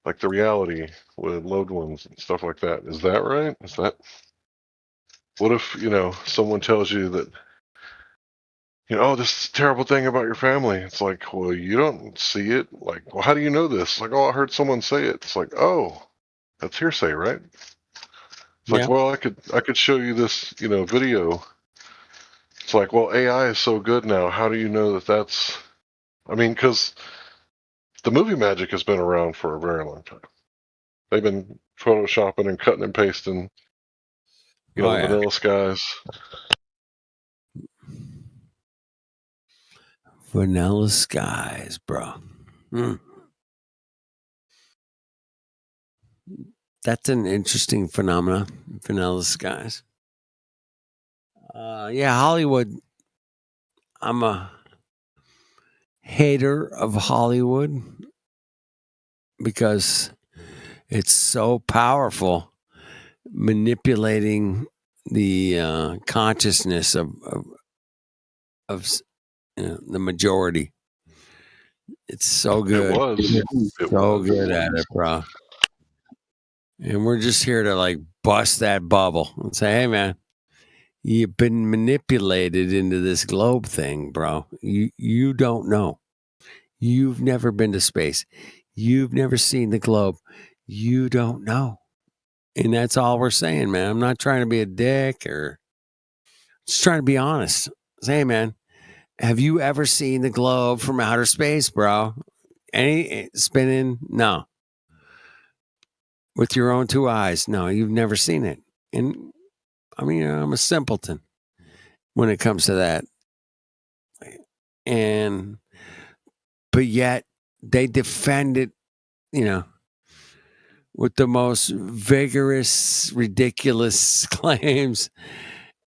[SPEAKER 2] like the reality with loved ones and stuff like that? Is that right? What if, someone tells you that, oh, this terrible thing about your family. It's like, well, you don't see it. Like, well, how do you know this? Like, oh, I heard someone say it. It's like, oh, that's hearsay, right? It's like, well, I could show you this, video It's like, well, AI is so good now. How do you know that that's? I mean, because the movie magic has been around for a very long time. They've been photoshopping and cutting and pasting, the Vanilla Skies.
[SPEAKER 5] Vanilla Skies, bro. That's an interesting phenomenon. Vanilla Skies. Yeah, Hollywood. I'm a hater of Hollywood because it's so powerful, manipulating the consciousness of the majority. It's so good.
[SPEAKER 2] It was.
[SPEAKER 5] It's so good at it, bro. And we're just here to like bust that bubble and say, hey, man, you've been manipulated into this globe thing, bro. You don't know. You've never been to space. You've never seen the globe. You don't know. And that's all we're saying, man. I'm not trying to be a dick or just trying to be honest. Say, hey, man, have you ever seen the globe from outer space, bro? Any spinning? No. With your own two eyes? No, you've never seen it. And I mean, I'm a simpleton when it comes to that. But yet they defend it, with the most vigorous, ridiculous claims.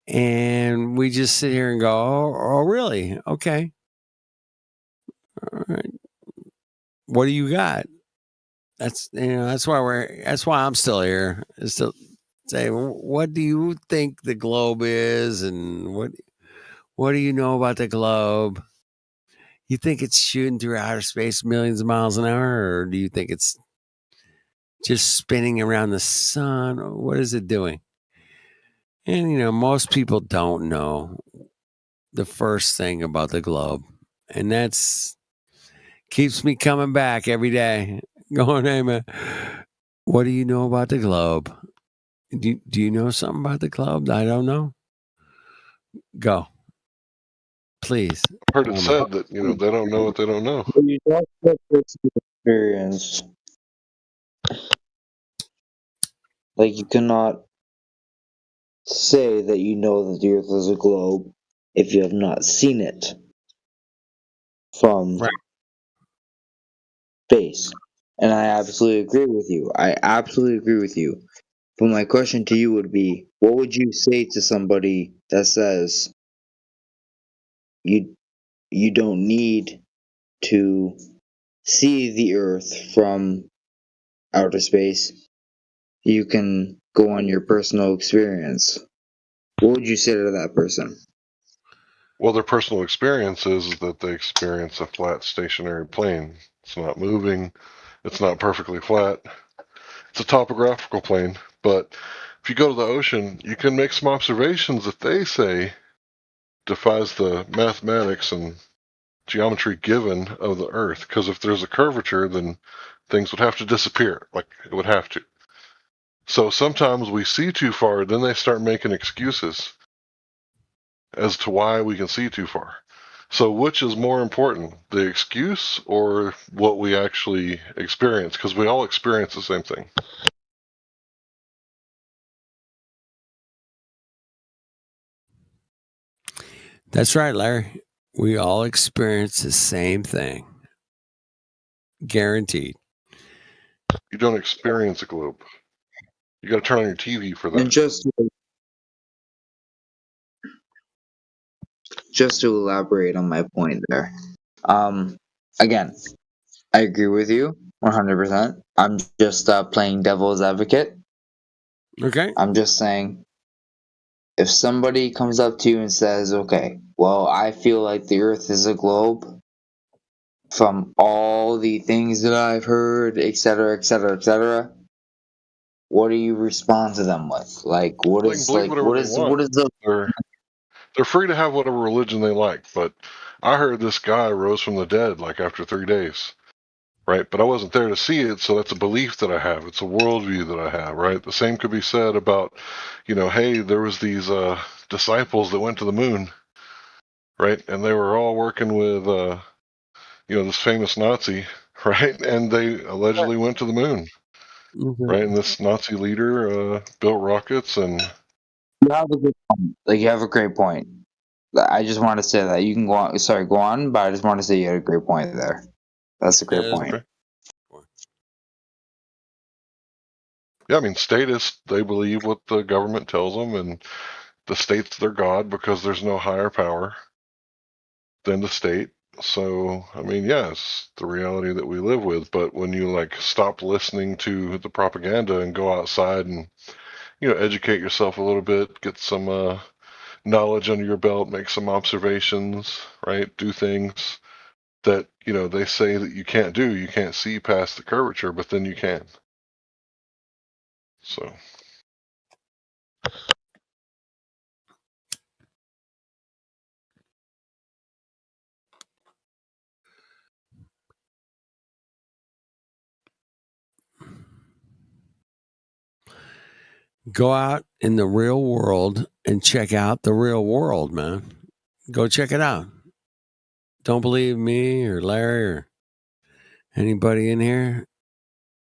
[SPEAKER 5] And we just sit here and go, oh really? Okay. All right. What do you got? That's why I'm still here, is to say, what do you think the globe is, and what do you know about the globe? You think it's shooting through outer space millions of miles an hour, or do you think it's just spinning around the sun? What is it doing? And most people don't know the first thing about the globe, and that's keeps me coming back every day, going, hey man, what do you know about the globe? Do you know something about the globe I don't know? Go. Please.
[SPEAKER 2] I've heard it said that, they don't know what they don't know.
[SPEAKER 19] You don't get this experience. Like, you cannot say that you know that the Earth is a globe if you have not seen it from space. And I absolutely agree with you. But my question to you would be, what would you say to somebody that says you don't need to see the Earth from outer space? You can go on your personal experience. What would you say to that person?
[SPEAKER 2] Well, their personal experience is that they experience a flat, stationary plane. It's not moving. It's not perfectly flat. It's a topographical plane. But if you go to the ocean, you can make some observations that they say defies the mathematics and geometry given of the Earth. Because if there's a curvature, then things would have to disappear. Like, it would have to. So sometimes we see too far, then they start making excuses as to why we can see too far. So which is more important, the excuse or what we actually experience? Because we all experience the same thing.
[SPEAKER 5] That's right, Larry. We all experience the same thing. Guaranteed.
[SPEAKER 2] You don't experience a globe. You got to turn on your TV for that.
[SPEAKER 19] And just to elaborate on my point there. Again, I agree with you 100%. I'm just playing devil's advocate.
[SPEAKER 5] Okay.
[SPEAKER 19] I'm just saying, if somebody comes up to you and says, okay, well, I feel like the Earth is a globe from all the things that I've heard, etc., etc., etc., what do you respond to them with? Like, what is the
[SPEAKER 2] They're free to have whatever religion they like, but I heard this guy rose from the dead like after 3 days, right? But I wasn't there to see it, so that's a belief that I have. It's a worldview that I have, right? The same could be said about, hey, there was these disciples that went to the moon, right? And they were all working with, this famous Nazi, right? And they allegedly went to the moon, right? And this Nazi leader built rockets and.
[SPEAKER 19] You have a good point. Like, you have a great point. I just want to say that you can go on. Sorry, go on. But I just want to say you had a great point there. That's a great point.
[SPEAKER 2] Okay. Yeah, I mean, statists, they believe what the government tells them, and the state's their god because there's no higher power than the state. So, I mean, yes, the reality that we live with. But when you like stop listening to the propaganda and go outside and educate yourself a little bit, get some knowledge under your belt, make some observations, right? Do things that they say that you can't do. You can't see past the curvature, but then you can. So.
[SPEAKER 5] Go out in the real world and check out the real world, man. Go check it out. Don't believe me or Larry or anybody in here?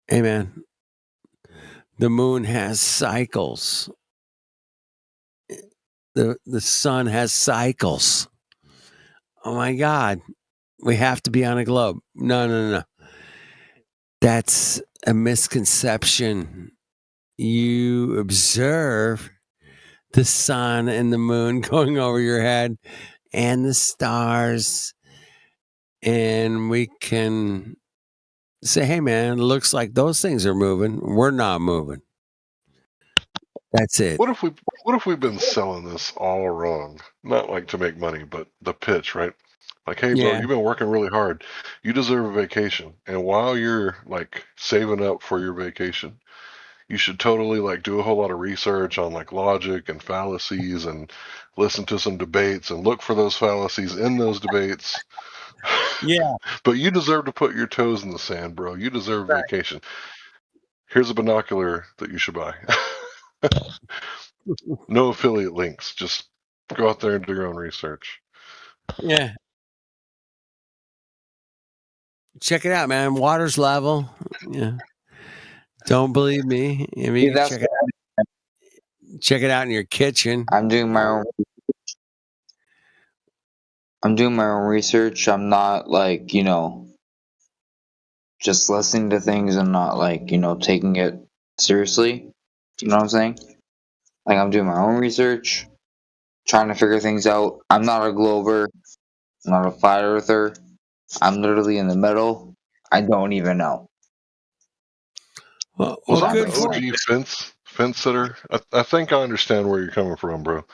[SPEAKER 5] Hey, man, the moon has cycles. The sun has cycles. Oh, my God. We have to be on a globe. No. That's a misconception. You observe the sun and the moon going over your head and the stars, and we can say, hey, man, it looks like those things are moving. We're not moving. That's it.
[SPEAKER 2] What if we've been selling this all wrong? Not like to make money, but the pitch, right? Like, hey, bro, you've been working really hard. You deserve a vacation. And while you're like saving up for your vacation, you should totally like do a whole lot of research on like logic and fallacies and listen to some debates and look for those fallacies in those debates.
[SPEAKER 5] Yeah.
[SPEAKER 2] But you deserve to put your toes in the sand, bro. You deserve a vacation. Here's a binocular that you should buy. No affiliate links. Just go out there and do your own research.
[SPEAKER 5] Yeah. Check it out, man. Water's level. Yeah. Don't believe me. I mean, check it out in your kitchen.
[SPEAKER 19] I'm doing my own research. I'm not like, just listening to things and not like, taking it seriously. You know what I'm saying? Like, I'm doing my own research, trying to figure things out. I'm not a glober. I'm not a flat earther. I'm literally in the middle. I don't even know.
[SPEAKER 5] Well,
[SPEAKER 2] Was I the OG fence sitter? I think I understand where you're coming from, bro.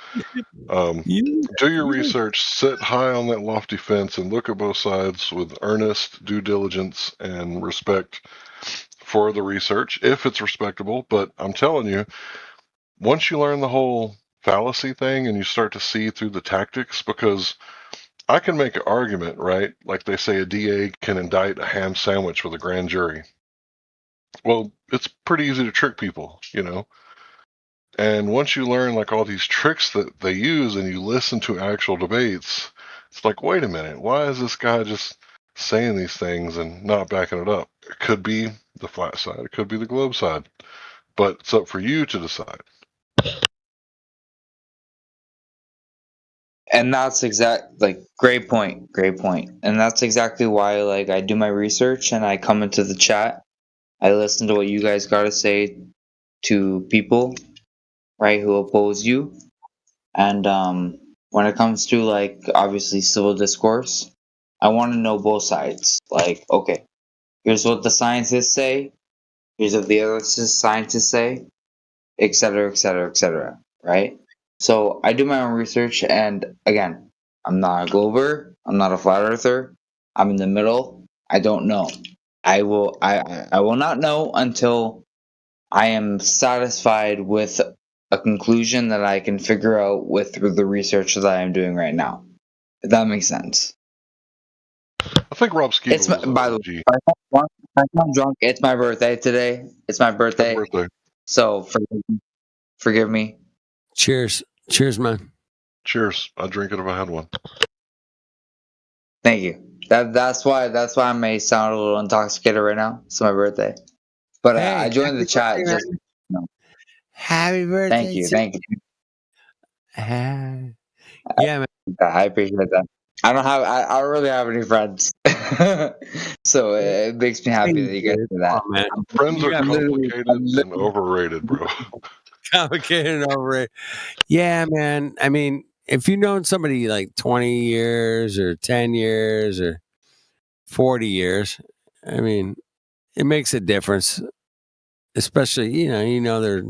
[SPEAKER 2] Do your research, sit high on that lofty fence, and look at both sides with earnest due diligence and respect for the research, if it's respectable. But I'm telling you, once you learn the whole fallacy thing and you start to see through the tactics, because I can make an argument, right? Like they say a DA can indict a ham sandwich with a grand jury. Well, it's pretty easy to trick people, And once you learn like all these tricks that they use and you listen to actual debates, it's like, wait a minute, why is this guy just saying these things and not backing it up? It could be the flat side, it could be the globe side, but it's up for you to decide.
[SPEAKER 19] And that's great point. And that's exactly why, like, I do my research and I come into the chat. I listen to what you guys got to say to people, right, who oppose you. And when it comes to, like, obviously civil discourse, I want to know both sides. Like, okay, here's what the scientists say. Here's what the other scientists say, etc., etc., etc., right? So I do my own research, and again, I'm not a glober, I'm not a flat earther, I'm in the middle. I don't know. I will not know until I am satisfied with a conclusion that I can figure out with the research that I am doing right now. If that makes sense.
[SPEAKER 2] I think Rob Skeeble
[SPEAKER 19] by the way, I'm drunk. It's my birthday today. It's my birthday.
[SPEAKER 2] Happy birthday.
[SPEAKER 19] So forgive me.
[SPEAKER 5] Cheers, man.
[SPEAKER 2] Cheers. I'd drink it if I had one.
[SPEAKER 19] Thank you. That's why I may sound a little intoxicated right now. It's my birthday, but
[SPEAKER 24] Hey,
[SPEAKER 19] I joined the chat
[SPEAKER 24] birthday,
[SPEAKER 19] just. No.
[SPEAKER 24] happy
[SPEAKER 19] Thank
[SPEAKER 24] birthday
[SPEAKER 19] you,
[SPEAKER 24] to
[SPEAKER 19] thank you.
[SPEAKER 24] yeah, man.
[SPEAKER 19] I appreciate that. I don't really have any friends, so it makes me happy that you guys do that.
[SPEAKER 24] Come on, man.
[SPEAKER 2] Friends
[SPEAKER 24] You
[SPEAKER 2] are
[SPEAKER 24] got
[SPEAKER 2] complicated and overrated, bro.
[SPEAKER 24] complicated and over it. Yeah, man. I mean, if you've known somebody like 20 years or 10 years or 40 years, I mean, it makes a difference. Especially, you know their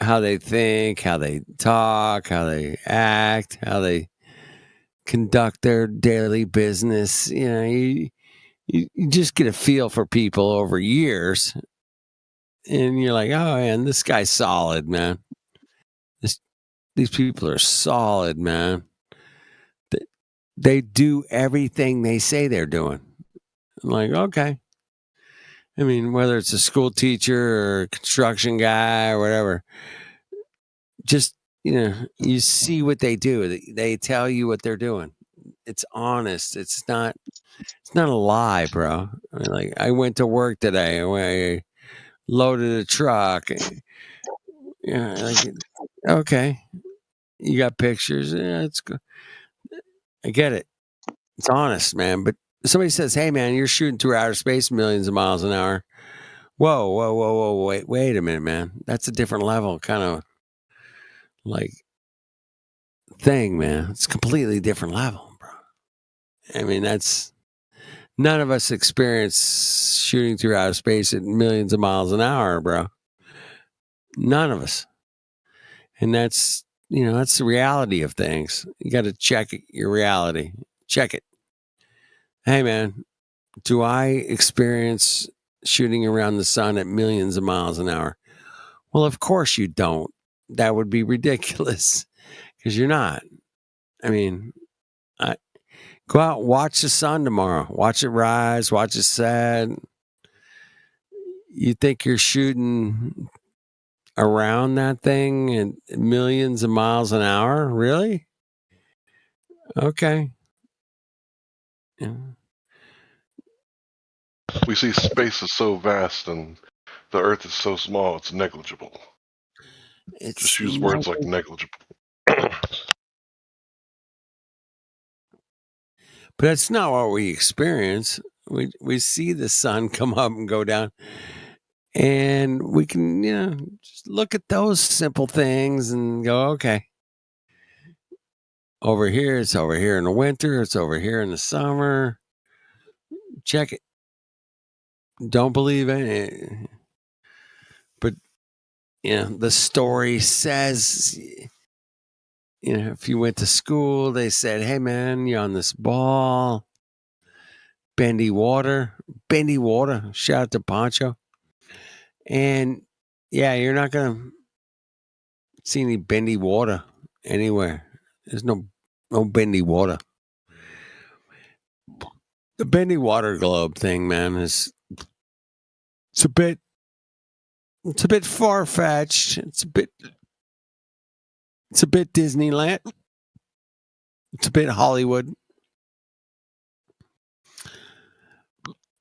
[SPEAKER 24] how they think, how they talk, how they act, how they conduct their daily business. You just get a feel for people over years, and you're like, oh man, this guy's solid, man. These people are solid, man. They do everything they say they're doing. I'm like, okay. I mean, whether it's a school teacher or a construction guy or whatever, just, you see what they do. They tell you what they're doing. It's honest. It's not a lie, bro. I mean, like, I went to work today. I loaded a truck. Yeah, like, okay. You got pictures. Yeah, it's good. I get it. It's honest, man. But somebody says, hey, man, you're shooting through outer space millions of miles an hour. Whoa. Wait a minute, man. That's a different level kind of like thing, man. It's a completely different level, bro. I mean, none of us experience shooting through outer space at millions of miles an hour, bro. None of us. And that's the reality of things. You got to check your reality. Check it. Hey, man, do I experience shooting around the sun at millions of miles an hour? Well, of course you don't. That would be ridiculous because you're not. I mean, go out, watch the sun tomorrow. Watch it rise, watch it set. You think you're shooting around that thing at millions of miles an hour? Really? Okay. Yeah.
[SPEAKER 2] We see space is so vast and the Earth is so small, it's negligible. Just use words like negligible.
[SPEAKER 24] But that's not what we experience. We see the sun come up and go down. And we can, just look at those simple things and go, okay. Over here, it's over here in the winter. It's over here in the summer. Check it. Don't believe it. But, the story says, if you went to school, they said, hey, man, you're on this ball. Bendy water. Shout out to Poncho. And, yeah, you're not going to see any bendy water anywhere. There's no bendy water. The bendy water globe thing, man, it's a bit far fetched. It's a bit Disneyland. It's a bit Hollywood.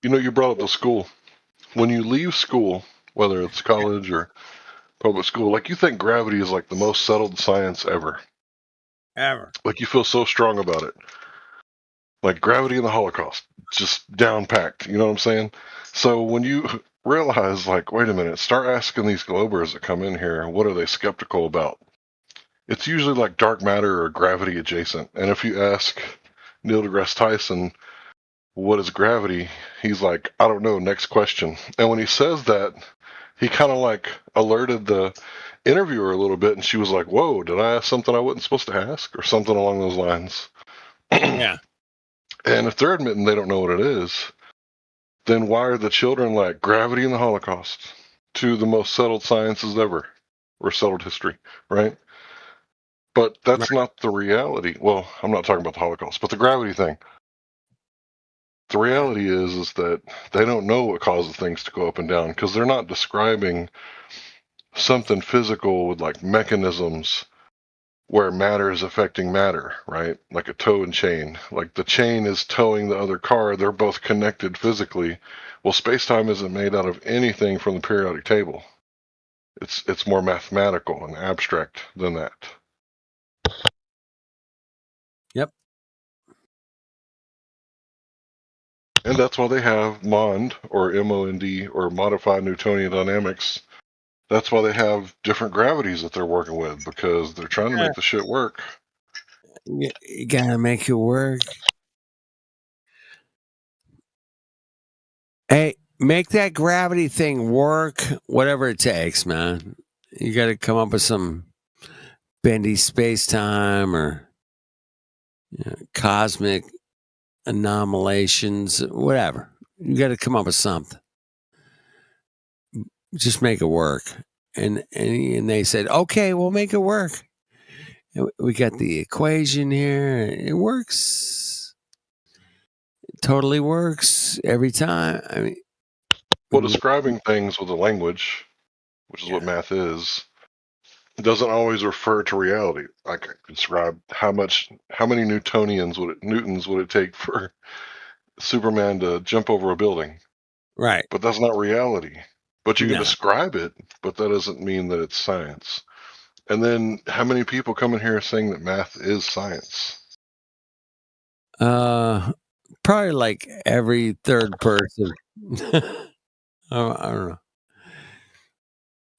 [SPEAKER 2] You brought up the school. When you leave school, whether it's college or public school, like, you think gravity is like the most settled science ever. Like, you feel so strong about it. Like gravity and the Holocaust, just down packed. You know what I'm saying? So when you realize, like, wait a minute, start asking these Globers that come in here, what are they skeptical about? It's usually like dark matter or gravity adjacent. And if you ask Neil deGrasse Tyson, what is gravity? He's like, I don't know, next question. And when he says that, he kind of like alerted the interviewer a little bit, and she was like, whoa, did I ask something I wasn't supposed to ask? Or something along those lines.
[SPEAKER 24] Yeah.
[SPEAKER 2] And if they're admitting they don't know what it is, then why are the children like gravity and the Holocaust, two of the most settled sciences ever, or settled history, right? But that's not the reality. Well, I'm not talking about the Holocaust, but the gravity thing. The reality is that they don't know what causes things to go up and down, because they're not describing something physical with like mechanisms where matter is affecting matter, right? Like a tow and chain. Like the chain is towing the other car. They're both connected physically. Well, space-time isn't made out of anything from the periodic table. It's more mathematical and abstract than that.
[SPEAKER 5] Yep.
[SPEAKER 2] And that's why they have MOND, or MOND, or modified Newtonian dynamics. That's why they have different gravities that they're working with, because they're trying to make the shit work.
[SPEAKER 5] You gotta make it work. Hey, make that gravity thing work, whatever it takes, man. You gotta come up with some bendy space-time or cosmic anomalations, whatever. You got to come up with something. Just make it work. And they said, okay, we'll make it work. And we got the equation here. It works. It totally works every time. I mean,
[SPEAKER 2] well, describing things with a language, which is what math is, doesn't always refer to reality. I could describe how many Newtons would it take for Superman to jump over a building?
[SPEAKER 5] Right.
[SPEAKER 2] But that's not reality. But you can describe it, but that doesn't mean that it's science. And then how many people come in here saying that math is science?
[SPEAKER 5] Probably like every third person. I don't know.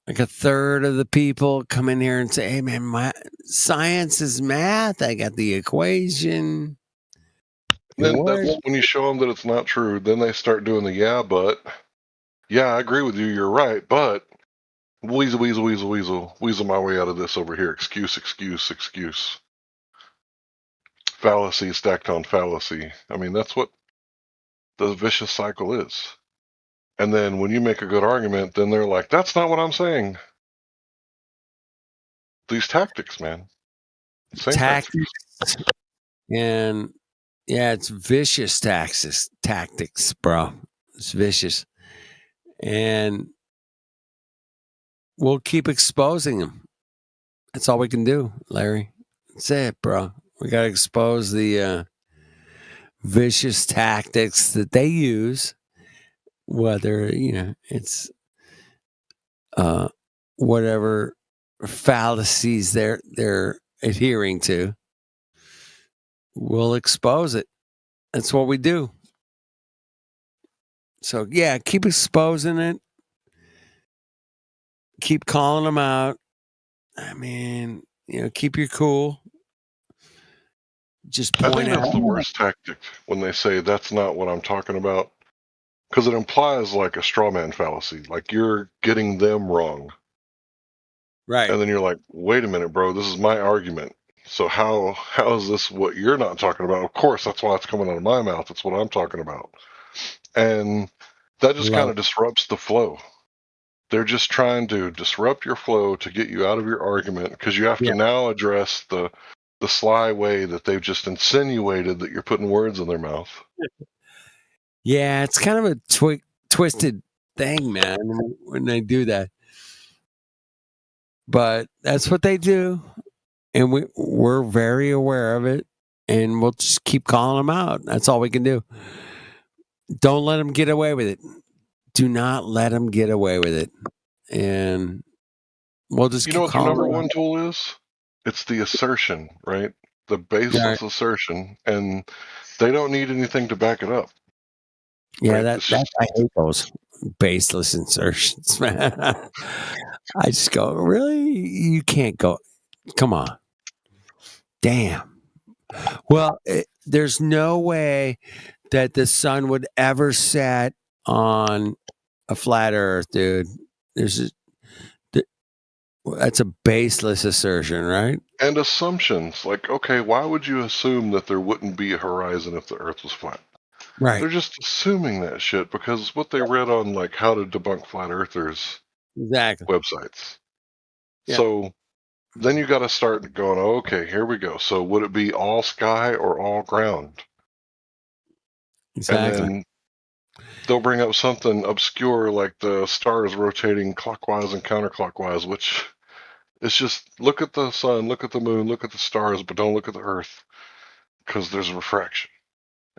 [SPEAKER 5] Like a third of the people come in here and say, hey, man, my science is math. I got the equation.
[SPEAKER 2] Then that's when you show them that it's not true. Then they start doing the but. Yeah, I agree with you. You're right. But weasel my way out of this over here. Excuse. Fallacy stacked on fallacy. I mean, that's what the vicious cycle is. And then when you make a good argument, then they're like, that's not what I'm saying. These tactics, man. Same
[SPEAKER 5] tactics. And yeah, it's vicious tactics, bro. It's vicious. And we'll keep exposing them. That's all we can do, Larry. That's it, bro. We got to expose the vicious tactics that they use, whether, it's whatever fallacies they're adhering to. We'll expose it. That's what we do. So, yeah, keep exposing it. Keep calling them out. I mean, keep your cool. Just point
[SPEAKER 2] I think that's the worst tactic when they say that's not what I'm talking about, because it implies like a straw man fallacy, like you're getting them wrong.
[SPEAKER 5] Right.
[SPEAKER 2] And then you're like, wait a minute, bro, this is my argument. So how is this what you're not talking about? Of course, that's why it's coming out of my mouth. That's what I'm talking about. And that just kind of disrupts the flow. They're just trying to disrupt your flow to get you out of your argument, because you have to now address the sly way that they've just insinuated that you're putting words in their mouth.
[SPEAKER 5] Yeah, it's kind of a twisted thing, man, when they do that. But that's what they do. And we're very aware of it. And we'll just keep calling them out. That's all we can do. Don't let them get away with it. Do not let them get away with it. And we'll just
[SPEAKER 2] keep what the number one tool is? It's the assertion, right? The baseless assertion. And they don't need anything to back it up.
[SPEAKER 5] Yeah, right? I hate those baseless assertions, man. I just go, really? You can't go. Come on. Damn. Well, there's no way that the sun would ever set on a flat earth, dude. That's a baseless assertion, right?
[SPEAKER 2] And assumptions. Like, okay, why would you assume that there wouldn't be a horizon if the earth was flat?
[SPEAKER 5] Right.
[SPEAKER 2] They're just assuming that shit because what they read on like how to debunk flat earthers websites. Yeah. So then you got to start going, oh, okay, here we go. So would it be all sky or all ground?
[SPEAKER 5] Exactly.
[SPEAKER 2] And then they'll bring up something obscure like the stars rotating clockwise and counterclockwise, which It's just look at the sun, look at the moon, look at the stars, but don't look at the Earth because there's refraction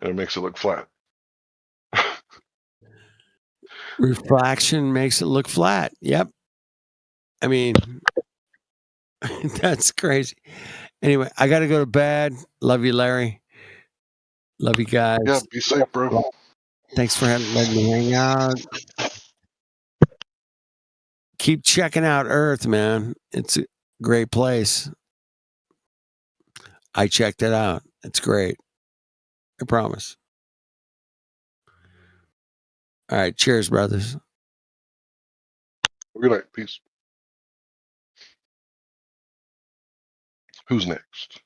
[SPEAKER 2] and it makes it look flat.
[SPEAKER 5] Refraction makes it look flat. Yep. I mean, that's crazy. Anyway, I got to go to bed. Love you, Larry. Love you guys.
[SPEAKER 2] Yeah, be safe, bro.
[SPEAKER 5] Thanks for letting me hang out. Keep checking out Earth, man. It's a great place. I checked it out. It's great. I promise. All right. Cheers, brothers.
[SPEAKER 2] Good night. Peace. Who's next?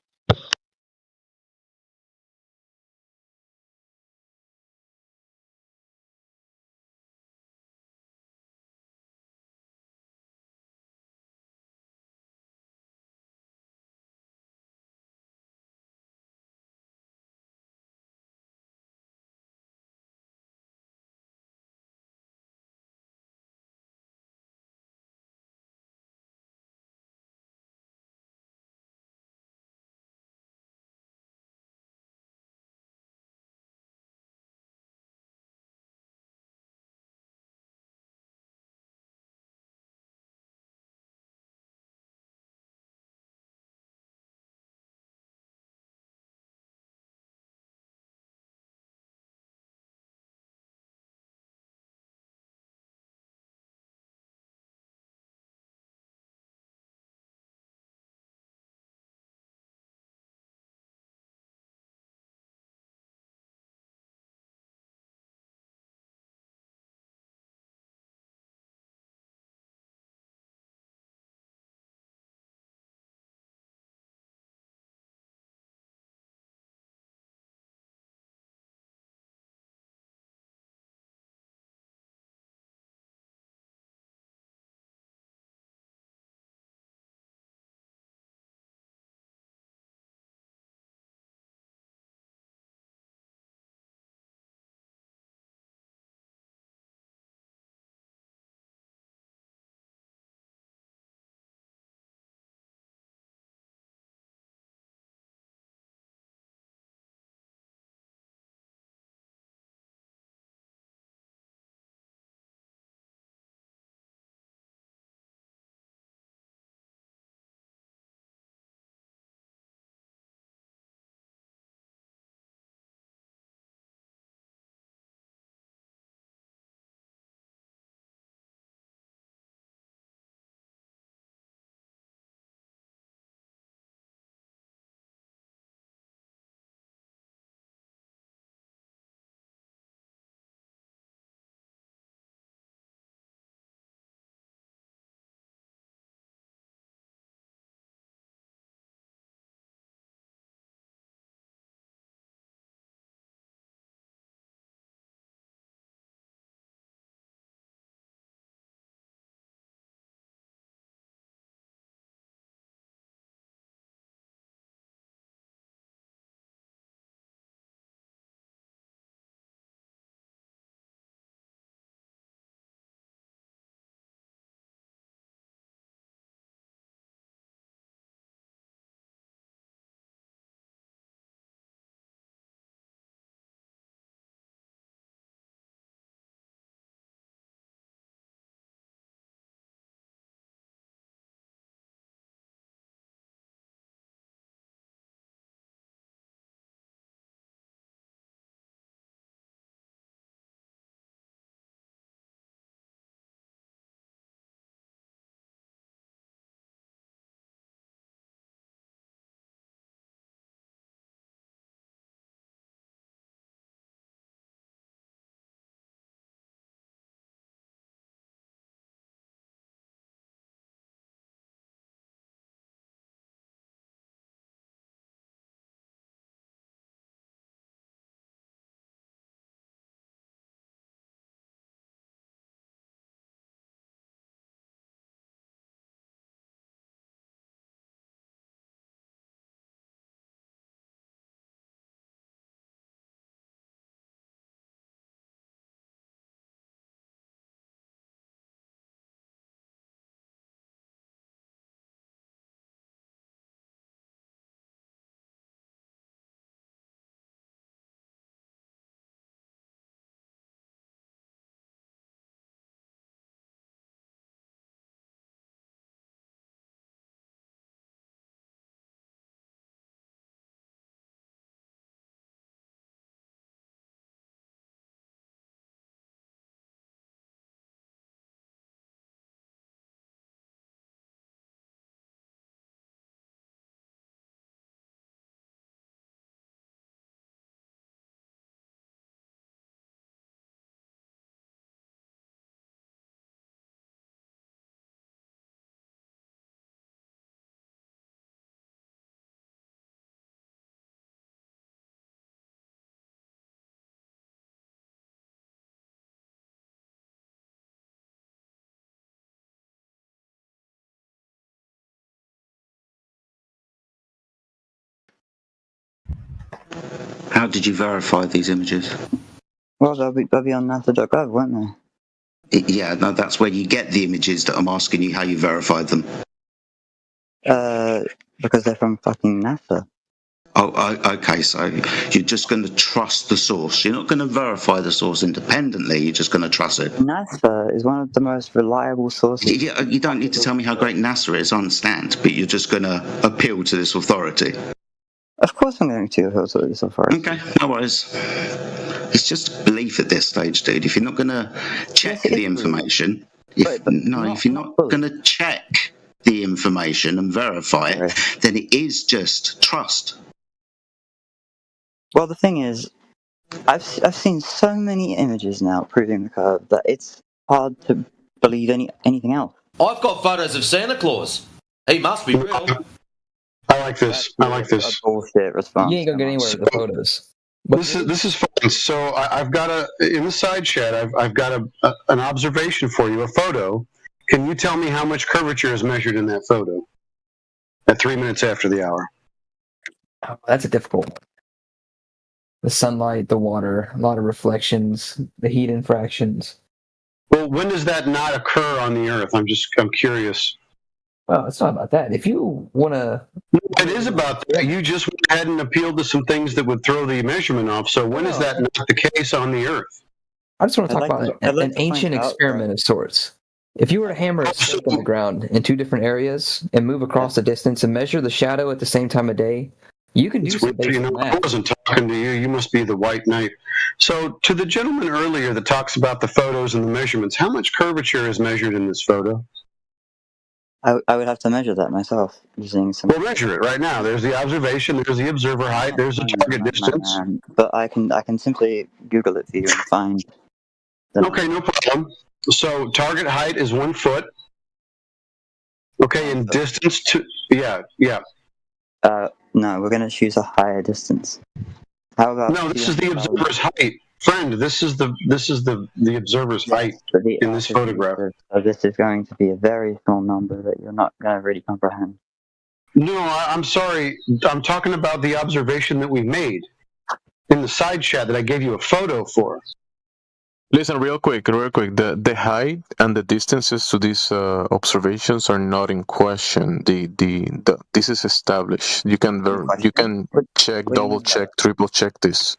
[SPEAKER 3] how did you verify these images?
[SPEAKER 19] Well, they'll be on NASA.gov, won't they?
[SPEAKER 3] Yeah, no, that's where you get the images that I'm asking you how you verified them.
[SPEAKER 19] Because they're from fucking NASA.
[SPEAKER 3] Oh, okay, so you're just going to trust the source. You're not going to verify the source independently, you're just going to trust it.
[SPEAKER 19] NASA is one of the most reliable sources.
[SPEAKER 3] Yeah, you don't need to tell me how great NASA is, I understand, but you're just going to appeal to this authority.
[SPEAKER 19] Of course I'm going to appeal to this authority.
[SPEAKER 3] Okay, no worries. It's just belief at this stage, dude. If you're not going to check the information, if you're not going to check the information and verify it, then it is just trust.
[SPEAKER 19] Well, the thing is, I've seen so many images now proving the curve that it's hard to believe anything else.
[SPEAKER 13] I've got photos of Santa Claus. He must be real.
[SPEAKER 20] I like this. I like this.
[SPEAKER 19] A bullshit response.
[SPEAKER 21] You ain't gonna get anywhere with the photos.
[SPEAKER 20] This is fun. So I've got in the side chat. I've got an observation for you, a photo. Can you tell me how much curvature is measured in that photo at 3 minutes after the hour?
[SPEAKER 21] Oh, that's a difficult one. The sunlight, the water, a lot of reflections, the heat infractions.
[SPEAKER 20] Well, when does that not occur on the Earth? I'm curious.
[SPEAKER 21] Well, it's not about that. If you want to...
[SPEAKER 20] It is about that. You just went ahead and appealed to some things that would throw the measurement off. So when is that not the case on the Earth?
[SPEAKER 21] I just want to talk about an ancient experiment of sorts. If you were to hammer a stake on the ground in two different areas and move across the distance and measure the shadow at the same time of day, you can do some basic math.
[SPEAKER 20] I wasn't talking to you. You must be the white knight. So to the gentleman earlier that talks about the photos and the measurements, how much curvature is measured in this photo?
[SPEAKER 19] I would have to measure that myself using some.
[SPEAKER 20] Well, measure it right now. There's the observation. There's the observer height. There's the target distance.
[SPEAKER 19] But I can simply Google it for you and find.
[SPEAKER 20] Okay, no problem. So target height is 1 foot. Okay, and distance to yeah.
[SPEAKER 19] No, we're gonna choose a higher distance. How about?
[SPEAKER 20] No, this is the observer's height, friend. This is the observer's height in this photograph.
[SPEAKER 19] So this is going to be a very small number that you're not going to really comprehend.
[SPEAKER 20] No, I'm sorry. I'm talking about the observation that we made in the side chat that I gave you a photo for.
[SPEAKER 22] Listen, real quick. The height and the distances to these observations are not in question. This is established. You can check, double check, triple check this.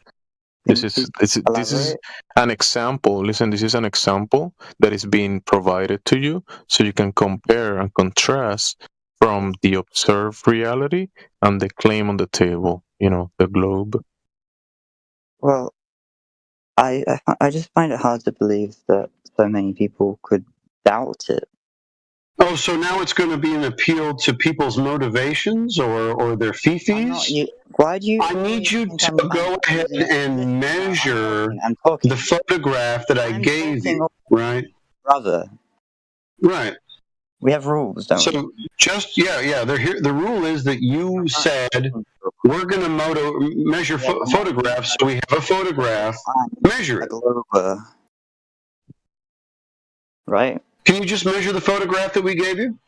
[SPEAKER 22] This is an example. Listen, this is an example that is being provided to you, so you can compare and contrast from the observed reality and the claim on the table. You know, the globe.
[SPEAKER 19] Well, I just find it hard to believe that so many people could doubt it.
[SPEAKER 20] Oh, so now it's going to be an appeal to people's motivations or their fifis?
[SPEAKER 19] Why do you?
[SPEAKER 20] I need you to go ahead and measure the photograph that I gave you, right?
[SPEAKER 19] Brother.
[SPEAKER 20] Right.
[SPEAKER 19] We have rules, don't we?
[SPEAKER 20] So just they're here. The rule is that you said we're going to measure photographs, so we have a photograph. Measure it.
[SPEAKER 19] Right.
[SPEAKER 20] Can you just measure the photograph that we gave you?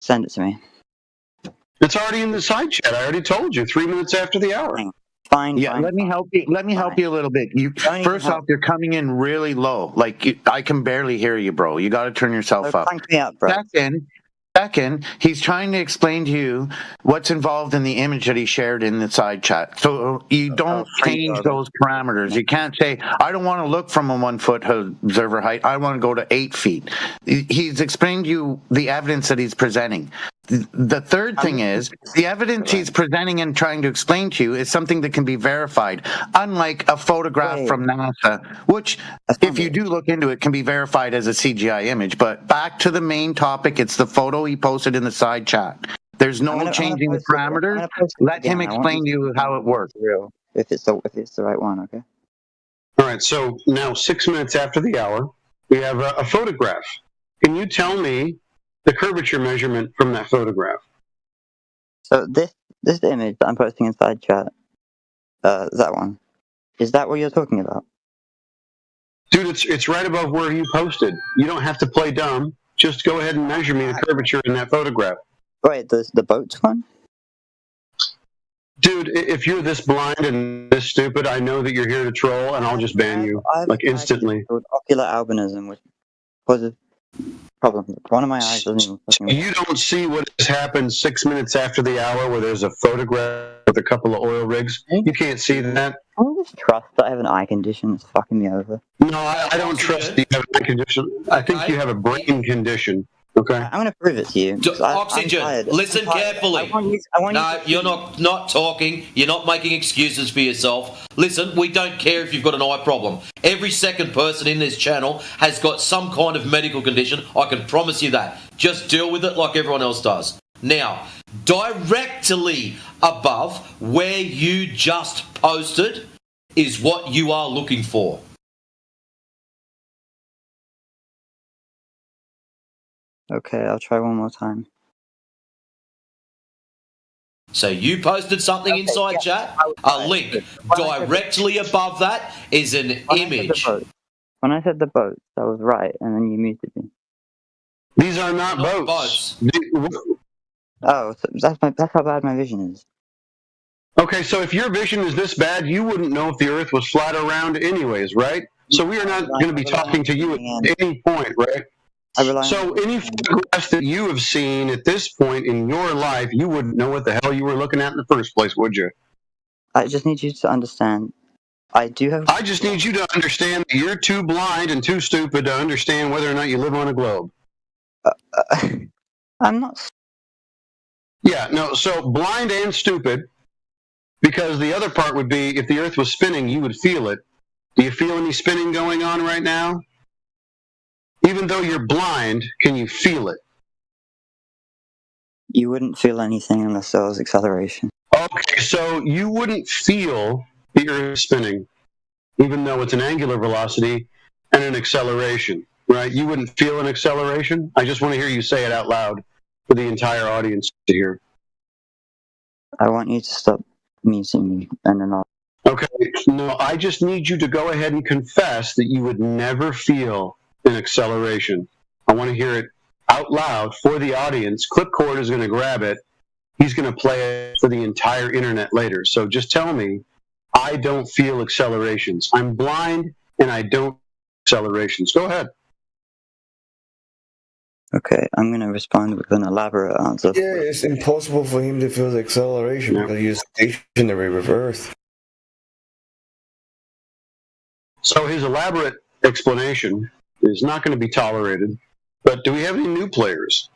[SPEAKER 19] Send it to me.
[SPEAKER 20] It's already in the side chat. I already told you 3 minutes after the hour.
[SPEAKER 19] Fine.
[SPEAKER 23] Let me help you. Let me help you a little bit. First off, you're coming in really low. Like I can barely hear you, bro. You got to turn yourself up.
[SPEAKER 19] Crank me up, bro.
[SPEAKER 23] Second, he's trying to explain to you what's involved in the image that he shared in the side chat. So you don't change those parameters. You can't say, I don't want to look from a 1 foot observer height. I want to go to 8 feet. He's explained to you the evidence that he's presenting. The third thing is, the evidence he's presenting and trying to explain to you is something that can be verified, unlike a photograph from NASA, which, if you do look into it, can be verified as a CGI image. But back to the main topic, it's the photo he posted in the side chat. There's no changing the parameters. Let him explain to you how it works.
[SPEAKER 19] If it's the right one, okay?
[SPEAKER 20] All right, so now 6 minutes after the hour, we have a photograph. Can you tell me the curvature measurement from that photograph?
[SPEAKER 19] So this image that I'm posting inside chat, that one, is that what you're talking about?
[SPEAKER 20] Dude, it's right above where you posted. You don't have to play dumb. Just go ahead and measure me the curvature in that photograph.
[SPEAKER 19] Wait, the boat one?
[SPEAKER 20] Dude, if you're this blind and this stupid, I know that you're here to troll, and I'll just ban you, like, instantly.
[SPEAKER 1] Ocular albinism, which causes problem. One of my eyes doesn't even fucking
[SPEAKER 20] You don't see what has happened 6 minutes after the hour where there's a photograph with a couple of oil rigs? You can't see that?
[SPEAKER 1] I just trust that I have an eye condition that's fucking me over.
[SPEAKER 20] No, I don't trust that you have an eye condition. I think you have a brain condition. Okay.
[SPEAKER 1] I'm going to prove it to you.
[SPEAKER 7] Oxygen, listen carefully. No, you're not talking. You're not making excuses for yourself. Listen, we don't care if you've got an eye problem. Every second person in this channel has got some kind of medical condition. I can promise you that. Just deal with it like everyone else does. Now, directly above where you just posted is what you are looking for.
[SPEAKER 1] Okay, I'll try one more time.
[SPEAKER 7] So you posted something inside chat, a link. Directly above that is an image.
[SPEAKER 1] When I said the boat, that was right, and then you muted me.
[SPEAKER 20] These are not boats.
[SPEAKER 1] Oh, so that's how bad my vision is.
[SPEAKER 20] Okay, so if your vision is this bad, you wouldn't know if the Earth was flat or round anyways, right? So we are not going to be talking to you at any point, right? So any photographs that you have seen at this point in your life, you wouldn't know what the hell you were looking at in the first place, would you?
[SPEAKER 1] I just need you to understand. I
[SPEAKER 20] just need you to understand that you're too blind and too stupid to understand whether or not you live on a globe.
[SPEAKER 1] I'm not.
[SPEAKER 20] Yeah, no, so blind and stupid, because the other part would be if the Earth was spinning, you would feel it. Do you feel any spinning going on right now? Even though you're blind, can you feel it?
[SPEAKER 1] You wouldn't feel anything unless there was acceleration.
[SPEAKER 20] Okay, so you wouldn't feel the Earth spinning, even though it's an angular velocity and an acceleration, right? You wouldn't feel an acceleration? I just want to hear you say it out loud for the entire audience to hear.
[SPEAKER 1] I want you to stop muting me, and then I'll...
[SPEAKER 20] Okay, no, I just need you to go ahead and confess that you would never feel an acceleration. I want to hear it out loud for the audience. Clipcord is going to grab it. He's going to play it for the entire internet later. So just tell me, I don't feel accelerations. I'm blind and I don't feel accelerations. Go ahead.
[SPEAKER 1] Okay, I'm going to respond with an elaborate answer.
[SPEAKER 9] Yeah, it's impossible for him to feel the acceleration because he's stationary with Earth.
[SPEAKER 20] So his elaborate explanation is not going to be tolerated. But do we have any new players?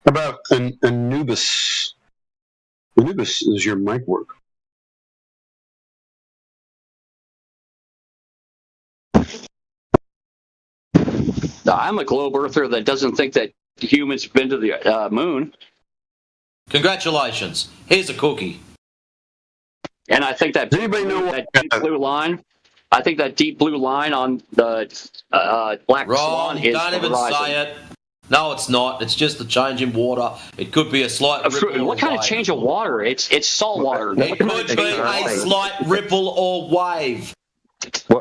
[SPEAKER 20] How about Anubis? Anubis, is your mic work?
[SPEAKER 12] I'm a globe earther that doesn't think that humans have been to the moon.
[SPEAKER 7] Congratulations. Here's a cookie.
[SPEAKER 12] And I think that, deep blue line, I think that deep blue line on the Black Swan is
[SPEAKER 7] don't even say it. No, it's not. It's just a change in water. It could be a slight ripple.
[SPEAKER 12] What kind of change of water? It's salt water.
[SPEAKER 7] It could be a slight ripple or wave.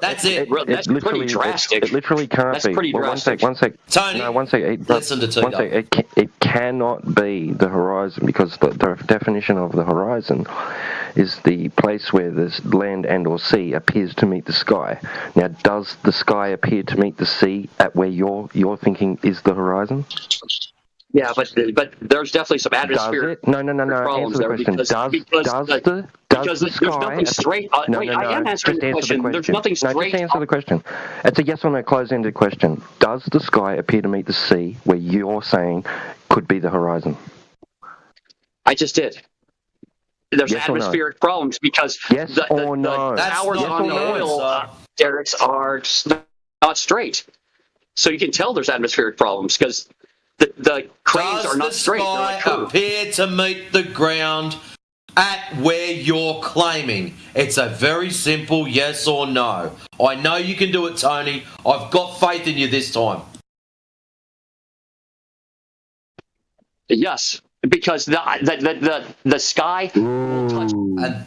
[SPEAKER 7] That's it.
[SPEAKER 12] That's pretty drastic.
[SPEAKER 16] It literally can't
[SPEAKER 12] That's
[SPEAKER 16] be.
[SPEAKER 12] pretty drastic.
[SPEAKER 16] One sec.
[SPEAKER 7] Tony,
[SPEAKER 16] no, one sec.
[SPEAKER 7] listen to Tito.
[SPEAKER 16] It cannot be the horizon because the definition of the horizon is the place where the land and or sea appears to meet the sky. Now, does the sky appear to meet the sea at where you're thinking is the horizon?
[SPEAKER 12] Yeah, but there's definitely some atmospheric problems there because there's nothing straight. I am answering the question. There's nothing straight.
[SPEAKER 16] Just answer the question. It's a yes or no closed-ended question. Does the sky appear to meet the sea where you're saying could be the horizon?
[SPEAKER 12] I just did. There's atmospheric problems because the towers on the oil derricks are not straight. So you can tell there's atmospheric problems because the cranes are not straight.
[SPEAKER 7] Does the sky appear to meet the ground at where you're claiming? It's a very simple yes or no. I know you can do it, Tony. I've got faith in you this time.
[SPEAKER 12] Yes, because the sky will touch.
[SPEAKER 7] And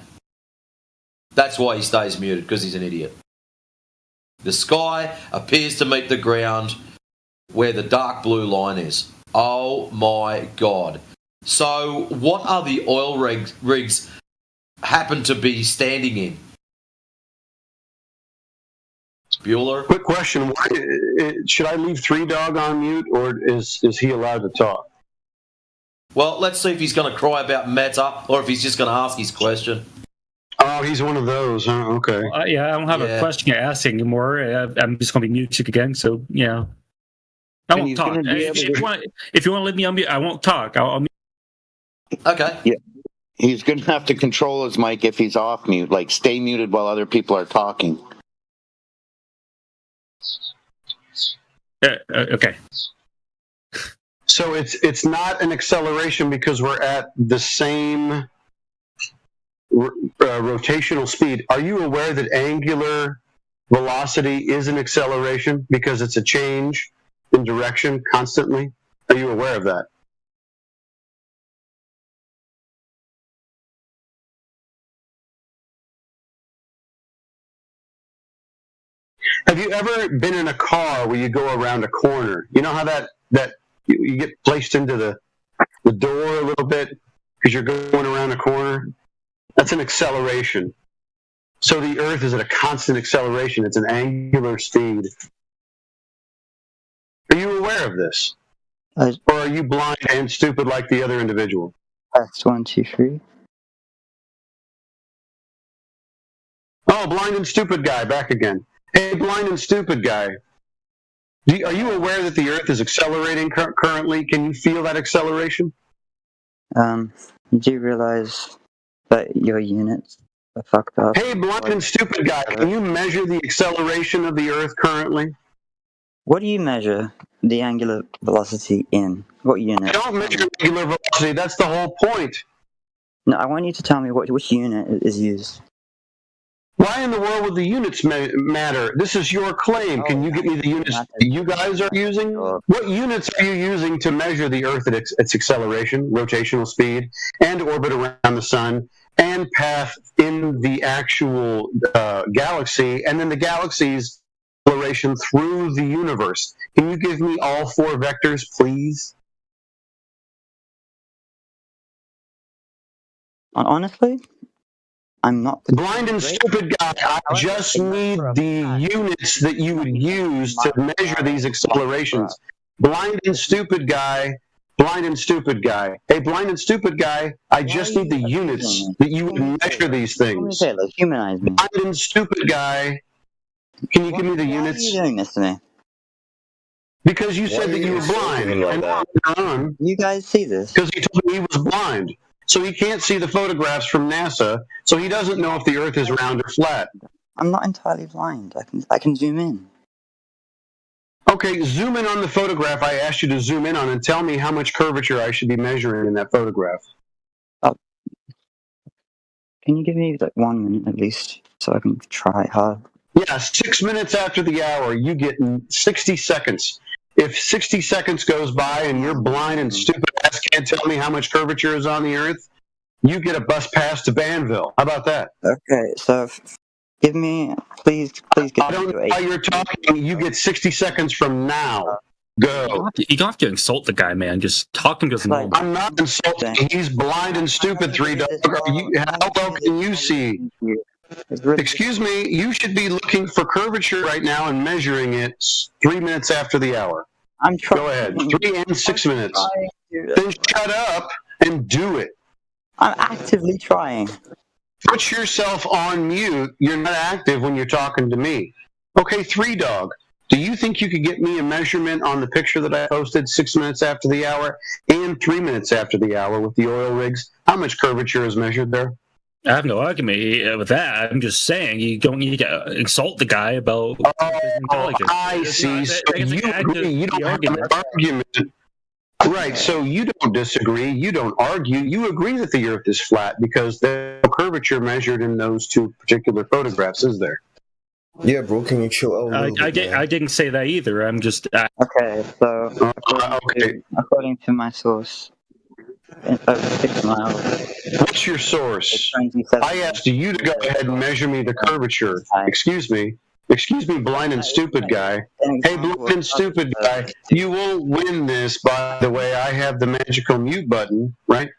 [SPEAKER 7] that's why he stays muted, because he's an idiot. The sky appears to meet the ground where the dark blue line is. Oh my God. So what are the oil rigs happen to be standing in? Bueller?
[SPEAKER 20] Quick question. Should I leave Three Dog on mute, or is he allowed to talk?
[SPEAKER 7] Well, let's see if he's going to cry about meta or if he's just going to ask his question.
[SPEAKER 20] Oh, he's one of those, huh? Okay.
[SPEAKER 4] Yeah, I don't have a question to ask anymore. I'm just going to be muted again, so, yeah. I won't talk. If you want to let me unmute, I won't talk. I'll mute.
[SPEAKER 7] Okay.
[SPEAKER 23] Yeah. He's going to have to control his mic if he's off mute, like stay muted while other people are talking.
[SPEAKER 4] Okay.
[SPEAKER 20] So it's not an acceleration because we're at the same rotational speed. Are you aware that angular velocity is an acceleration because it's a change in direction constantly? Are you aware of that? Have you ever been in a car where you go around a corner? You know how that you get placed into the door a little bit because you're going around a corner? That's an acceleration. So the Earth is at a constant acceleration. It's an angular speed. Are you aware of this? Or are you blind and stupid like the other individual?
[SPEAKER 1] Test 1, 2, 3.
[SPEAKER 20] Oh, blind and stupid guy, back again. Hey, blind and stupid guy. Are you aware that the Earth is accelerating currently? Can you feel that acceleration?
[SPEAKER 1] You do realize that your units are fucked up?
[SPEAKER 20] Hey, blind and stupid guy, can you measure the acceleration of the Earth currently?
[SPEAKER 1] What do you measure the angular velocity in? What unit?
[SPEAKER 20] I don't measure angular velocity. That's the whole point.
[SPEAKER 1] No, I want you to tell me which unit is used.
[SPEAKER 20] Why in the world would the units matter? This is your claim. Can you give me the units you guys are using? What units are you using to measure the Earth at its acceleration, rotational speed, and orbit around the sun, and path in the actual galaxy, and then the galaxy's acceleration through the universe? Can you give me all 4 vectors, please?
[SPEAKER 1] Honestly? I'm not the
[SPEAKER 20] blind and stupid guy. I just need the units that you would use to measure these accelerations. Blind and stupid guy. Blind and stupid guy. Hey, blind and stupid guy. I just need the units that you would measure these things.
[SPEAKER 1] Humanize me.
[SPEAKER 20] Blind and stupid guy. Can you give me the units?
[SPEAKER 1] Why are you doing this to me?
[SPEAKER 20] Because you said that you were blind.
[SPEAKER 1] You guys see this?
[SPEAKER 20] Because he told me he was blind. So he can't see the photographs from NASA, so he doesn't know if the Earth is round or flat.
[SPEAKER 1] I'm not entirely blind. I can zoom in.
[SPEAKER 20] Okay, zoom in on the photograph I asked you to zoom in on and tell me how much curvature I should be measuring in that photograph.
[SPEAKER 1] Can you give me like 1 minute at least so I can try hard?
[SPEAKER 20] Yeah, 6 minutes after the hour, you get 60 seconds. If 60 seconds goes by and you're blind and stupid ass can't tell me how much curvature is on the Earth, you get a bus pass to Banville. How about that?
[SPEAKER 1] Okay, so give me, please get
[SPEAKER 20] I don't know why you're talking. You get 60 seconds from now. Go.
[SPEAKER 4] You don't have to insult the guy, man. Just talk him to normal.
[SPEAKER 20] I'm not insulting. He's blind and stupid, 3 Dog. How well can you see? Excuse me, you should be looking for curvature right now and measuring it 3 minutes after the hour.
[SPEAKER 1] I'm trying.
[SPEAKER 20] Go ahead. 3 and 6 minutes. Then shut up and do it.
[SPEAKER 1] I'm actively trying.
[SPEAKER 20] Put yourself on mute. You're not active when you're talking to me. Okay, 3 Dog. Do you think you could get me a measurement on the picture that I posted 6 minutes after the hour and 3 minutes after the hour with the oil rigs? How much curvature is measured there?
[SPEAKER 4] I have no argument with that. I'm just saying you don't need to insult the guy about his intelligence.
[SPEAKER 20] I see. So you agree. You don't have an argument. Right. So you don't disagree. You don't argue. You agree that the Earth is flat because there's no curvature measured in those 2 particular photographs, is there?
[SPEAKER 9] Yeah, bro. Can you chill out?
[SPEAKER 4] I didn't say that either. I'm just.
[SPEAKER 1] Okay, so according to my source, over 6 miles.
[SPEAKER 20] What's your source? I asked you to go ahead and measure me the curvature. Excuse me. Excuse me, blind and stupid guy. Hey, blind and stupid guy, you won't win this by the way I have the magical mute button, right?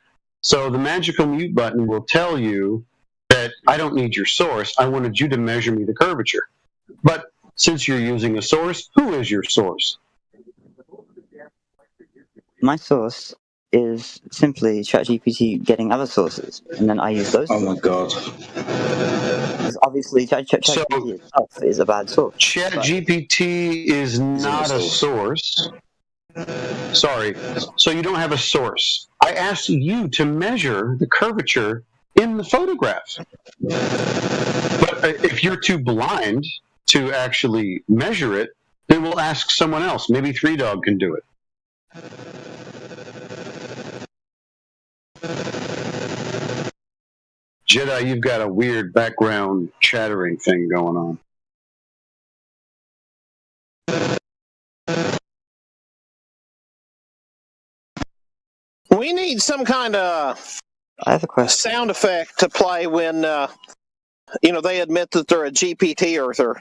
[SPEAKER 20] So the magical mute button will tell you that I don't need your source. I wanted you to measure me the curvature. But since you're using a source, who is your source?
[SPEAKER 1] My source is simply ChatGPT getting other sources, and then I use those.
[SPEAKER 3] Oh my god!
[SPEAKER 1] Because obviously, ChatGPT itself is a bad source.
[SPEAKER 20] ChatGPT is not a source. Sorry. So you don't have a source. I asked you to measure the curvature in the photograph. But if you're too blind to actually measure it, then we'll ask someone else. Maybe 3Dog can do it. Jedi, you've got a weird background chattering thing going on.
[SPEAKER 18] We need some kind of
[SPEAKER 1] I have a question.
[SPEAKER 18] Sound effect to play when they admit that they're a GPT earther.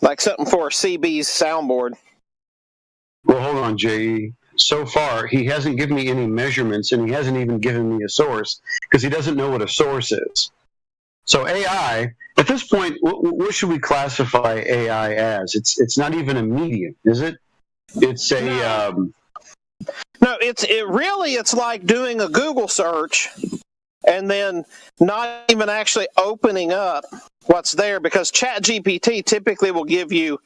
[SPEAKER 18] Like something for CB's soundboard.
[SPEAKER 20] Well, hold on, J.E. So far, he hasn't given me any measurements, and he hasn't even given me a source, because he doesn't know what a source is. So AI, at this point, what should we classify AI as? It's not even a medium, is it? It's a...
[SPEAKER 18] No, it's like doing a Google search and then not even actually opening up what's there, because ChatGPT typically will give you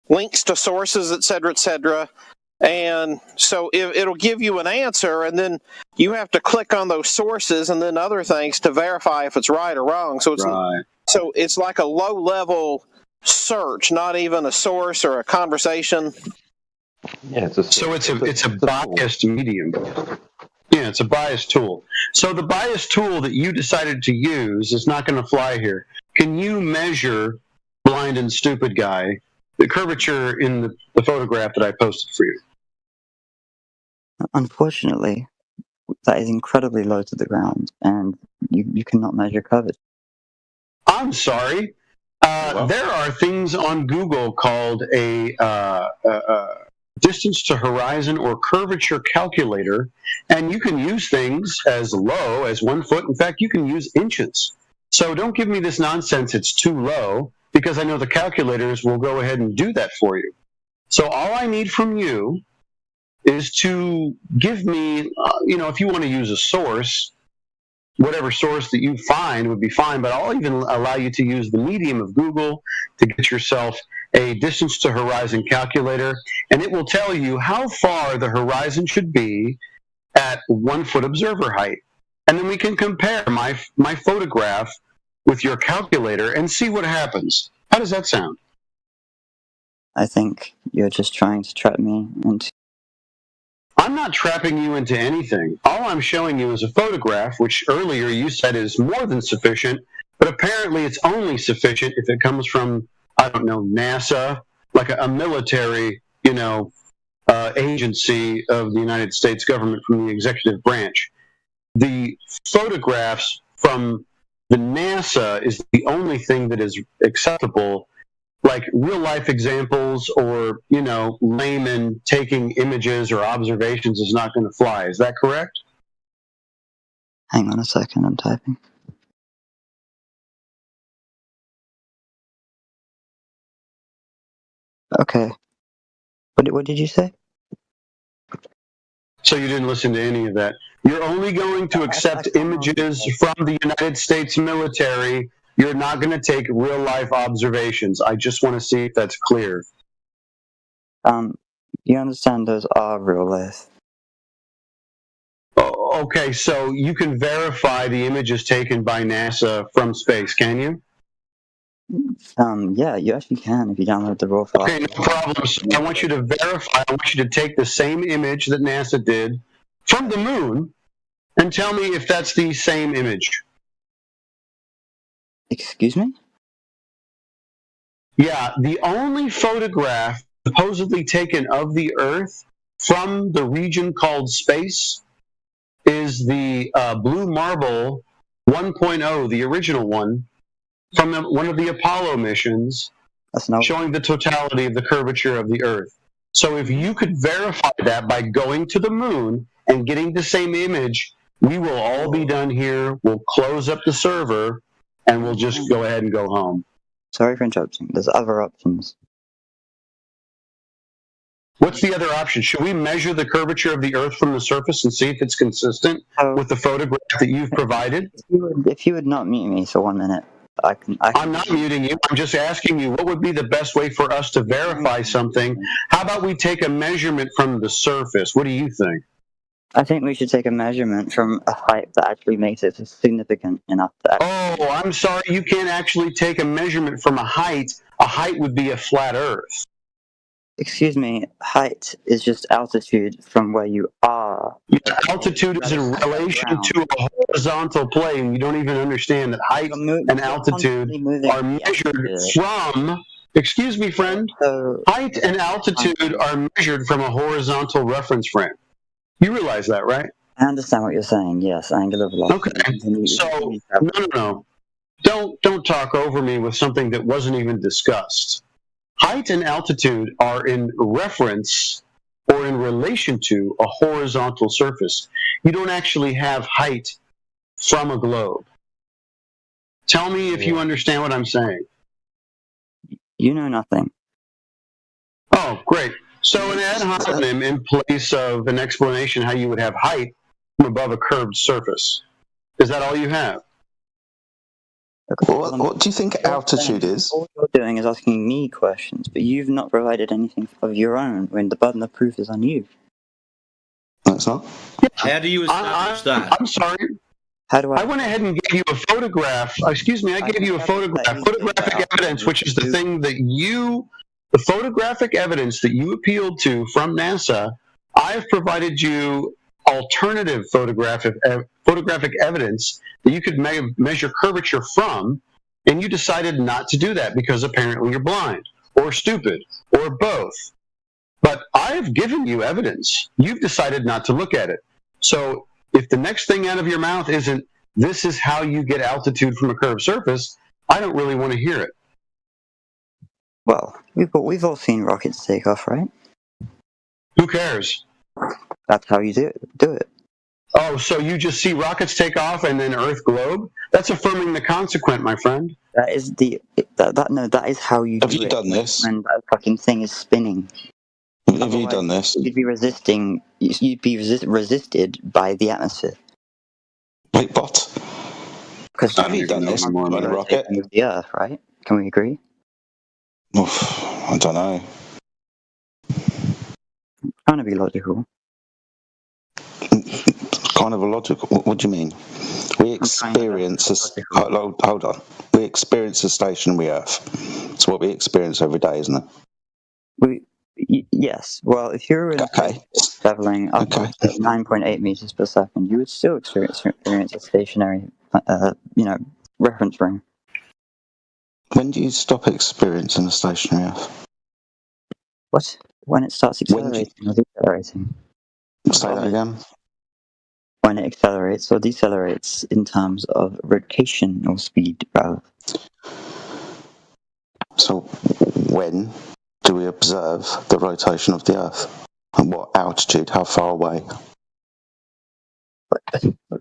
[SPEAKER 18] links to sources, et cetera, and so it'll give you an answer, and then you have to click on those sources and then other things to verify if it's right or wrong. So it's like a low-level search, not even a source or a conversation.
[SPEAKER 20] Yeah, it's a biased medium. Yeah, it's a biased tool. So the biased tool that you decided to use is not going to fly here. Can you measure, blind and stupid guy, the curvature in the photograph that I posted for you?
[SPEAKER 1] Unfortunately, that is incredibly low to the ground, and you cannot measure curvature.
[SPEAKER 20] I'm sorry. There are things on Google called a distance to horizon or curvature calculator, and you can use things as low as 1 foot. In fact, you can use inches. So don't give me this nonsense, it's too low, because I know the calculators will go ahead and do that for you. So all I need from you is to give me, if you want to use a source, whatever source that you find would be fine, but I'll even allow you to use the medium of Google to get yourself a distance to horizon calculator, and it will tell you how far the horizon should be at 1 foot observer height. And then we can compare my photograph with your calculator and see what happens. How does that sound?
[SPEAKER 1] I think you're just trying to trap me into...
[SPEAKER 20] I'm not trapping you into anything. All I'm showing you is a photograph, which earlier you said is more than sufficient, but apparently it's only sufficient if it comes from, I don't know, NASA, like a military, agency of the United States government, from the executive branch. The photographs from the NASA is the only thing that is acceptable. Like real-life examples or, layman taking images or observations is not going to fly. Is that correct?
[SPEAKER 1] Hang on a second, I'm typing. Okay. What did you say?
[SPEAKER 20] So you didn't listen to any of that. You're only going to accept images from the United States military. You're not going to take real-life observations. I just want to see if that's clear.
[SPEAKER 1] You understand those are real life.
[SPEAKER 20] Oh, okay, so you can verify the images taken by NASA from space, can you?
[SPEAKER 1] Yeah, you actually can if you download the raw file.
[SPEAKER 20] Okay, no problem. So I want you to verify. I want you to take the same image that NASA did from the moon and tell me if that's the same image.
[SPEAKER 1] Excuse me?
[SPEAKER 20] Yeah, the only photograph supposedly taken of the Earth from the region called space is the Blue Marble 1.0, the original one, from one of the Apollo missions showing the totality of the curvature of the Earth. So if you could verify that by going to the moon and getting the same image, we will all be done here. We'll close up the server, and we'll just go ahead and go home.
[SPEAKER 1] Sorry for interrupting. There's other options.
[SPEAKER 20] What's the other option? Should we measure the curvature of the Earth from the surface and see if it's consistent with the photograph that you've provided?
[SPEAKER 1] If you would not mute me for 1 minute, I can.
[SPEAKER 20] I'm not muting you. I'm just asking you, what would be the best way for us to verify something? How about we take a measurement from the surface? What do you think?
[SPEAKER 1] I think we should take a measurement from a height that actually makes it significant enough that.
[SPEAKER 20] Oh, I'm sorry. You can't actually take a measurement from a height. A height would be a flat Earth.
[SPEAKER 1] Excuse me, height is just altitude from where you are.
[SPEAKER 20] Yeah, altitude is in relation to a horizontal plane. You don't even understand that height and altitude are measured from, excuse me, friend, height and altitude are measured from a horizontal reference frame. You realize that, right?
[SPEAKER 1] I understand what you're saying, yes, angle of velocity.
[SPEAKER 20] Okay, so, no. Don't talk over me with something that wasn't even discussed. Height and altitude are in reference or in relation to a horizontal surface. You don't actually have height from a globe. Tell me if you understand what I'm saying.
[SPEAKER 1] You know nothing.
[SPEAKER 20] Oh, great. So an ad hominem in place of an explanation how you would have height from above a curved surface. Is that all you have?
[SPEAKER 3] What do you think altitude is?
[SPEAKER 1] All you're doing is asking me questions, but you've not provided anything of your own when the burden of proof is on you.
[SPEAKER 3] No, it's not.
[SPEAKER 7] How do you establish that?
[SPEAKER 20] I'm sorry.
[SPEAKER 1] How do
[SPEAKER 20] I went ahead and gave you a photograph. Excuse me, I gave you a photograph. Photographic evidence, which is the thing that the photographic evidence that you appealed to from NASA. I've provided you alternative photographic evidence that you could measure curvature from, and you decided not to do that because apparently you're blind or stupid or both. But I've given you evidence. You've decided not to look at it. So if the next thing out of your mouth isn't, this is how you get altitude from a curved surface, I don't really want to hear it.
[SPEAKER 1] Well, we've all seen rockets take off, right?
[SPEAKER 20] Who cares?
[SPEAKER 1] That's how you do it.
[SPEAKER 20] Oh, so you just see rockets take off and then Earth globe? That's affirming the consequent, my friend.
[SPEAKER 1] That is that is how you do it.
[SPEAKER 3] Have you done this?
[SPEAKER 1] When that fucking thing is spinning.
[SPEAKER 3] Have you done this?
[SPEAKER 1] You'd be resisting. You'd be resisted by the atmosphere.
[SPEAKER 3] Wait, what?
[SPEAKER 1] Because
[SPEAKER 3] have you done this? On a rocket?
[SPEAKER 1] With the Earth, right? Can we agree?
[SPEAKER 3] Oof, I don't know.
[SPEAKER 1] Trying to be logical.
[SPEAKER 3] Kind of illogical. What do you mean? We experience hold on. We experience a stationary Earth. It's what we experience every day, isn't it?
[SPEAKER 1] Yes. Well, if you're traveling up to 9.8 meters per second, you would still experience a stationary, reference frame.
[SPEAKER 3] When do you stop experiencing a stationary Earth?
[SPEAKER 1] What? When it starts accelerating or decelerating.
[SPEAKER 3] Say that again.
[SPEAKER 1] When it accelerates or decelerates in terms of rotation or speed, rather.
[SPEAKER 3] So, when do we observe the rotation of the Earth? And what altitude? How far away?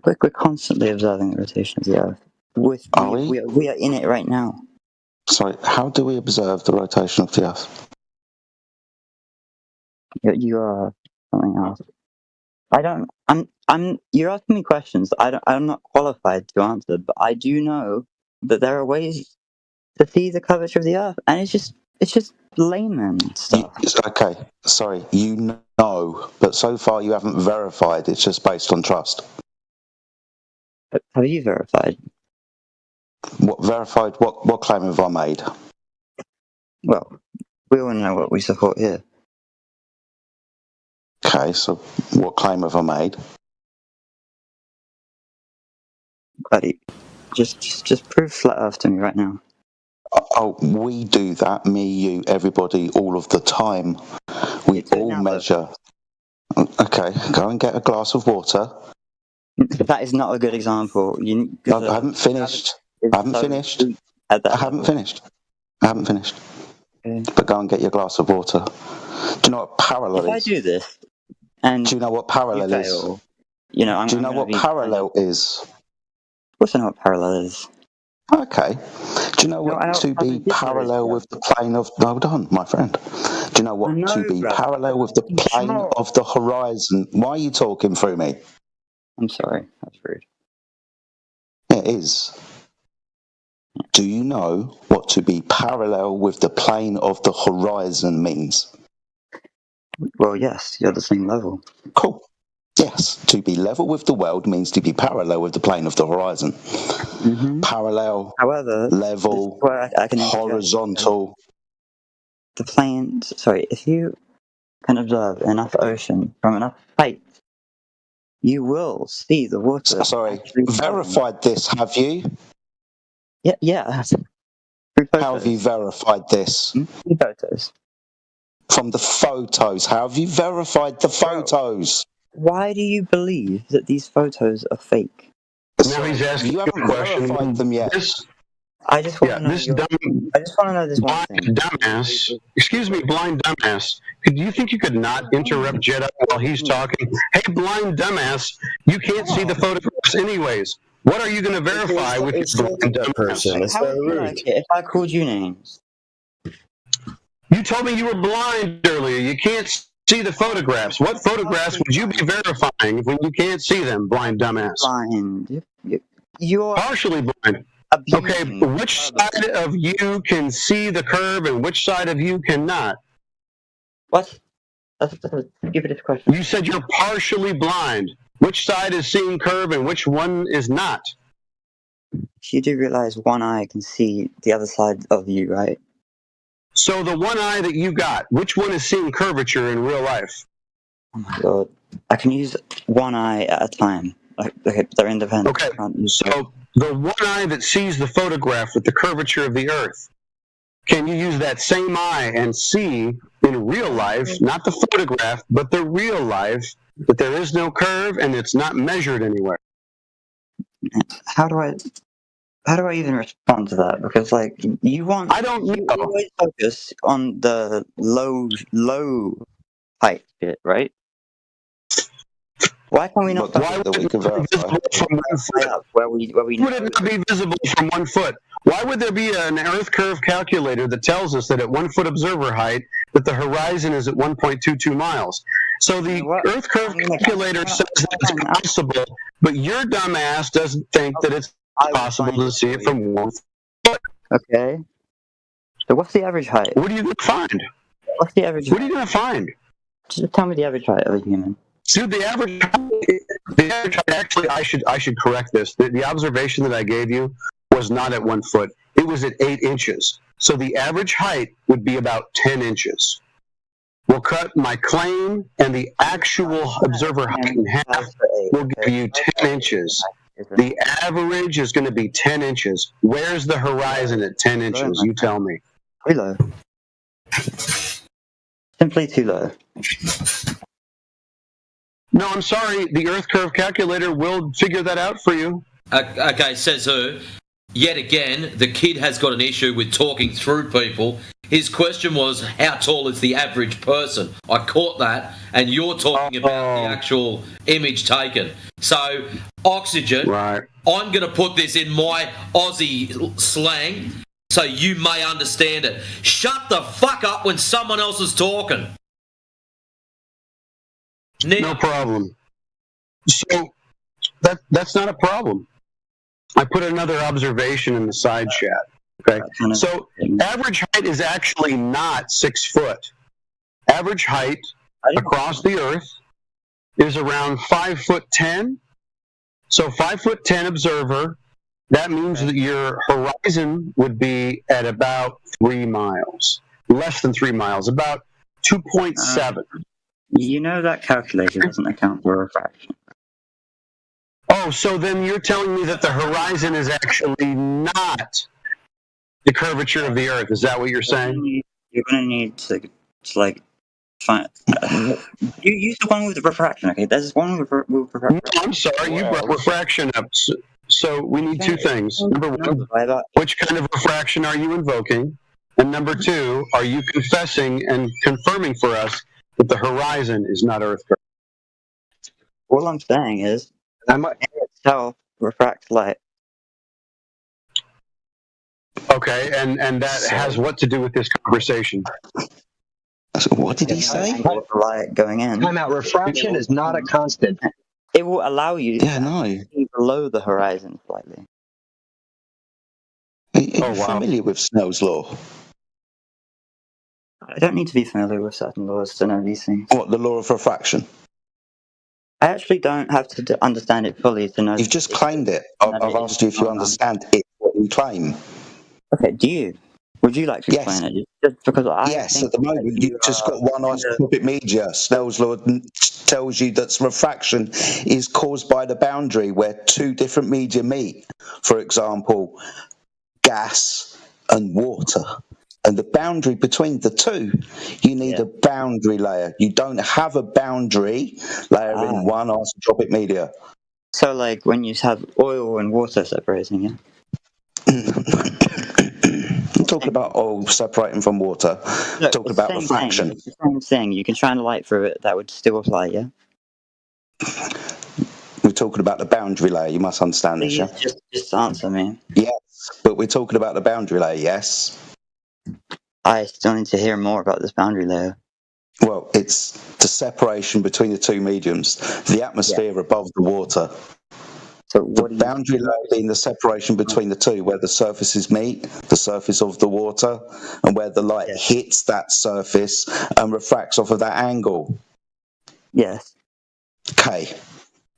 [SPEAKER 1] We're constantly observing the rotation of the Earth. We are in it right now.
[SPEAKER 3] Sorry, how do we observe the rotation of the Earth?
[SPEAKER 1] You are something else. You're asking me questions I'm not qualified to answer, but I do know that there are ways to see the curvature of the Earth, and it's just layman stuff.
[SPEAKER 3] Okay, sorry, you know, but so far you haven't verified. It's just based on trust.
[SPEAKER 1] Have you verified?
[SPEAKER 3] What verified? What claim have I made?
[SPEAKER 1] Well, we all know what we support here.
[SPEAKER 3] Okay, so what claim have I made?
[SPEAKER 1] Buddy, just prove flat Earth to me right now.
[SPEAKER 3] Oh, we do that, me, you, everybody, all of the time. We all measure. Okay, go and get a glass of water.
[SPEAKER 1] That is not a good example.
[SPEAKER 3] I haven't finished. I haven't finished. But go and get your glass of water. Do you know what parallel
[SPEAKER 1] If
[SPEAKER 3] is?
[SPEAKER 1] I do this, and
[SPEAKER 3] do you know what parallel is?
[SPEAKER 1] Fail, you know,
[SPEAKER 3] do you know what parallel is?
[SPEAKER 1] Of course I know what parallel is.
[SPEAKER 3] Okay. Do you know what to be parallel with the plane of... Hold on, my friend. Do you know what to be parallel with the plane of the horizon? Why are you talking through me?
[SPEAKER 1] I'm sorry. That's rude.
[SPEAKER 3] It is. Do you know what to be parallel with the plane of the horizon means?
[SPEAKER 1] Well, yes. You're the same level.
[SPEAKER 3] Cool. Yes, to be level with the world means to be parallel with the plane of the horizon.
[SPEAKER 1] Mm-hmm.
[SPEAKER 3] Parallel,
[SPEAKER 1] however,
[SPEAKER 3] level,
[SPEAKER 1] I can
[SPEAKER 3] horizontal.
[SPEAKER 1] The planes, sorry, if you can observe enough ocean from enough height, you will see the water.
[SPEAKER 3] Sorry, verified this, have you?
[SPEAKER 1] Yeah.
[SPEAKER 3] How have you verified this?
[SPEAKER 1] Photos.
[SPEAKER 3] From the photos. How have you verified the photos?
[SPEAKER 1] Why do you believe that these photos are fake?
[SPEAKER 20] Now he's asking
[SPEAKER 3] you haven't verified them yet.
[SPEAKER 1] I just want to know. I just want to know this one thing.
[SPEAKER 20] Dumbass. Excuse me, blind dumbass. Do you think you could not interrupt Jedi while he's talking? Hey, blind dumbass, you can't see the photographs anyways. What are you going to verify with your blind person?
[SPEAKER 1] How would you like it if I called you names?
[SPEAKER 20] You told me you were blind earlier. You can't see the photographs. What photographs would you be verifying when you can't see them, blind dumbass?
[SPEAKER 1] Blind. You're
[SPEAKER 20] partially blind. Okay, which side of you can see the curve and which side of you cannot?
[SPEAKER 1] What? That's a stupidest question.
[SPEAKER 20] You said you're partially blind. Which side is seeing curve and which one is not?
[SPEAKER 1] You do realize one eye can see the other side of you, right?
[SPEAKER 20] So the one eye that you got, which one is seeing curvature in real life?
[SPEAKER 1] Oh my god. I can use one eye at a time. Okay, they're independent.
[SPEAKER 20] Okay, so the one eye that sees the photograph with the curvature of the Earth, can you use that same eye and see in real life, not the photograph, but the real life, that there is no curve and it's not measured anywhere?
[SPEAKER 1] How do I even respond to that? Because you always focus on the low height bit, right? Why can we not?
[SPEAKER 20] Why would it not be visible from 1 foot? Why would it not be visible from 1 foot? Why would there be an Earth curve calculator that tells us that at 1 foot observer height that the horizon is at 1.22 miles? So the Earth curve calculator says that it's possible, but your dumb ass doesn't think that it's possible to see it from 1 foot.
[SPEAKER 1] Okay. So what's the average height?
[SPEAKER 20] What are you going to find?
[SPEAKER 1] What's the average?
[SPEAKER 20] What are you going to find?
[SPEAKER 1] Just tell me the average height of a human.
[SPEAKER 20] Dude, the average height, actually, I should correct this. The observation that I gave you was not at 1 foot. It was at 8 inches. So the average height would be about 10 inches. We'll cut my claim and the actual observer height in half. We'll give you 10 inches. The average is going to be 10 inches. Where's the horizon at 10 inches? You tell me.
[SPEAKER 1] Too low. Simply too low.
[SPEAKER 20] No, I'm sorry. The Earth curve calculator will figure that out for you.
[SPEAKER 7] Okay, says who? Yet again, the kid has got an issue with talking through people. His question was, how tall is the average person? I caught that, and you're talking about the actual image taken. So, oxygen,
[SPEAKER 20] right.
[SPEAKER 7] I'm going to put this in my Aussie slang so you may understand it. Shut the fuck up when someone else is talking.
[SPEAKER 20] No problem. So that's not a problem. I put another observation in the side chat. Okay. So average height is actually not 6 foot. Average height across the Earth is around 5'10". So 5'10" observer. That means that your horizon would be at about 3 miles, less than 3 miles, about 2.7.
[SPEAKER 1] You know that calculator doesn't account for refraction.
[SPEAKER 20] Oh, so then you're telling me that the horizon is actually not the curvature of the Earth. Is that what you're saying?
[SPEAKER 1] You're going to need to find... you use the one with the refraction, okay? There's one with refraction.
[SPEAKER 20] No, I'm sorry, you brought refraction up. So we need two things. Number one, which kind of refraction are you invoking? And number two, are you confessing and confirming for us that the horizon is not Earth curve?
[SPEAKER 1] All I'm saying is, air itself refracts light.
[SPEAKER 20] Okay, and that has what to do with this conversation?
[SPEAKER 3] So what did he say?
[SPEAKER 1] Light going in.
[SPEAKER 6] Time out. Refraction is not a constant.
[SPEAKER 1] It will allow you to see below the horizon slightly.
[SPEAKER 3] Are you familiar with Snell's law?
[SPEAKER 1] I don't need to be familiar with certain laws to know these things.
[SPEAKER 3] What, the law of refraction?
[SPEAKER 1] I actually don't have to understand it fully to know.
[SPEAKER 3] You've just claimed it. I've asked you if you understand it, what you claim.
[SPEAKER 1] Okay, do you? Would you like to explain it? Just because
[SPEAKER 3] Yes, at the moment you've just got one isotropic media. Snell's law tells you that refraction is caused by the boundary where two different media meet. For example, gas and water. And the boundary between the two, you need a boundary layer. You don't have a boundary layer in one isotropic media.
[SPEAKER 1] So, like when you have oil and water separating, yeah?
[SPEAKER 3] I'm talking about oil separating from water.
[SPEAKER 1] Look,
[SPEAKER 3] talking about refraction.
[SPEAKER 1] It's the same thing. You can shine a light through it. That would still apply, yeah?
[SPEAKER 3] We're talking about the boundary layer. You must understand this, yeah?
[SPEAKER 1] Just answer me.
[SPEAKER 3] Yes, but we're talking about the boundary layer, yes?
[SPEAKER 1] I still need to hear more about this boundary layer.
[SPEAKER 3] Well, it's the separation between the two mediums, the atmosphere above the water.
[SPEAKER 1] So what
[SPEAKER 3] the boundary layer being the separation between the two, where the surfaces meet, the surface of the water, and where the light hits that surface and refracts off of that angle.
[SPEAKER 1] Yes.
[SPEAKER 3] Okay.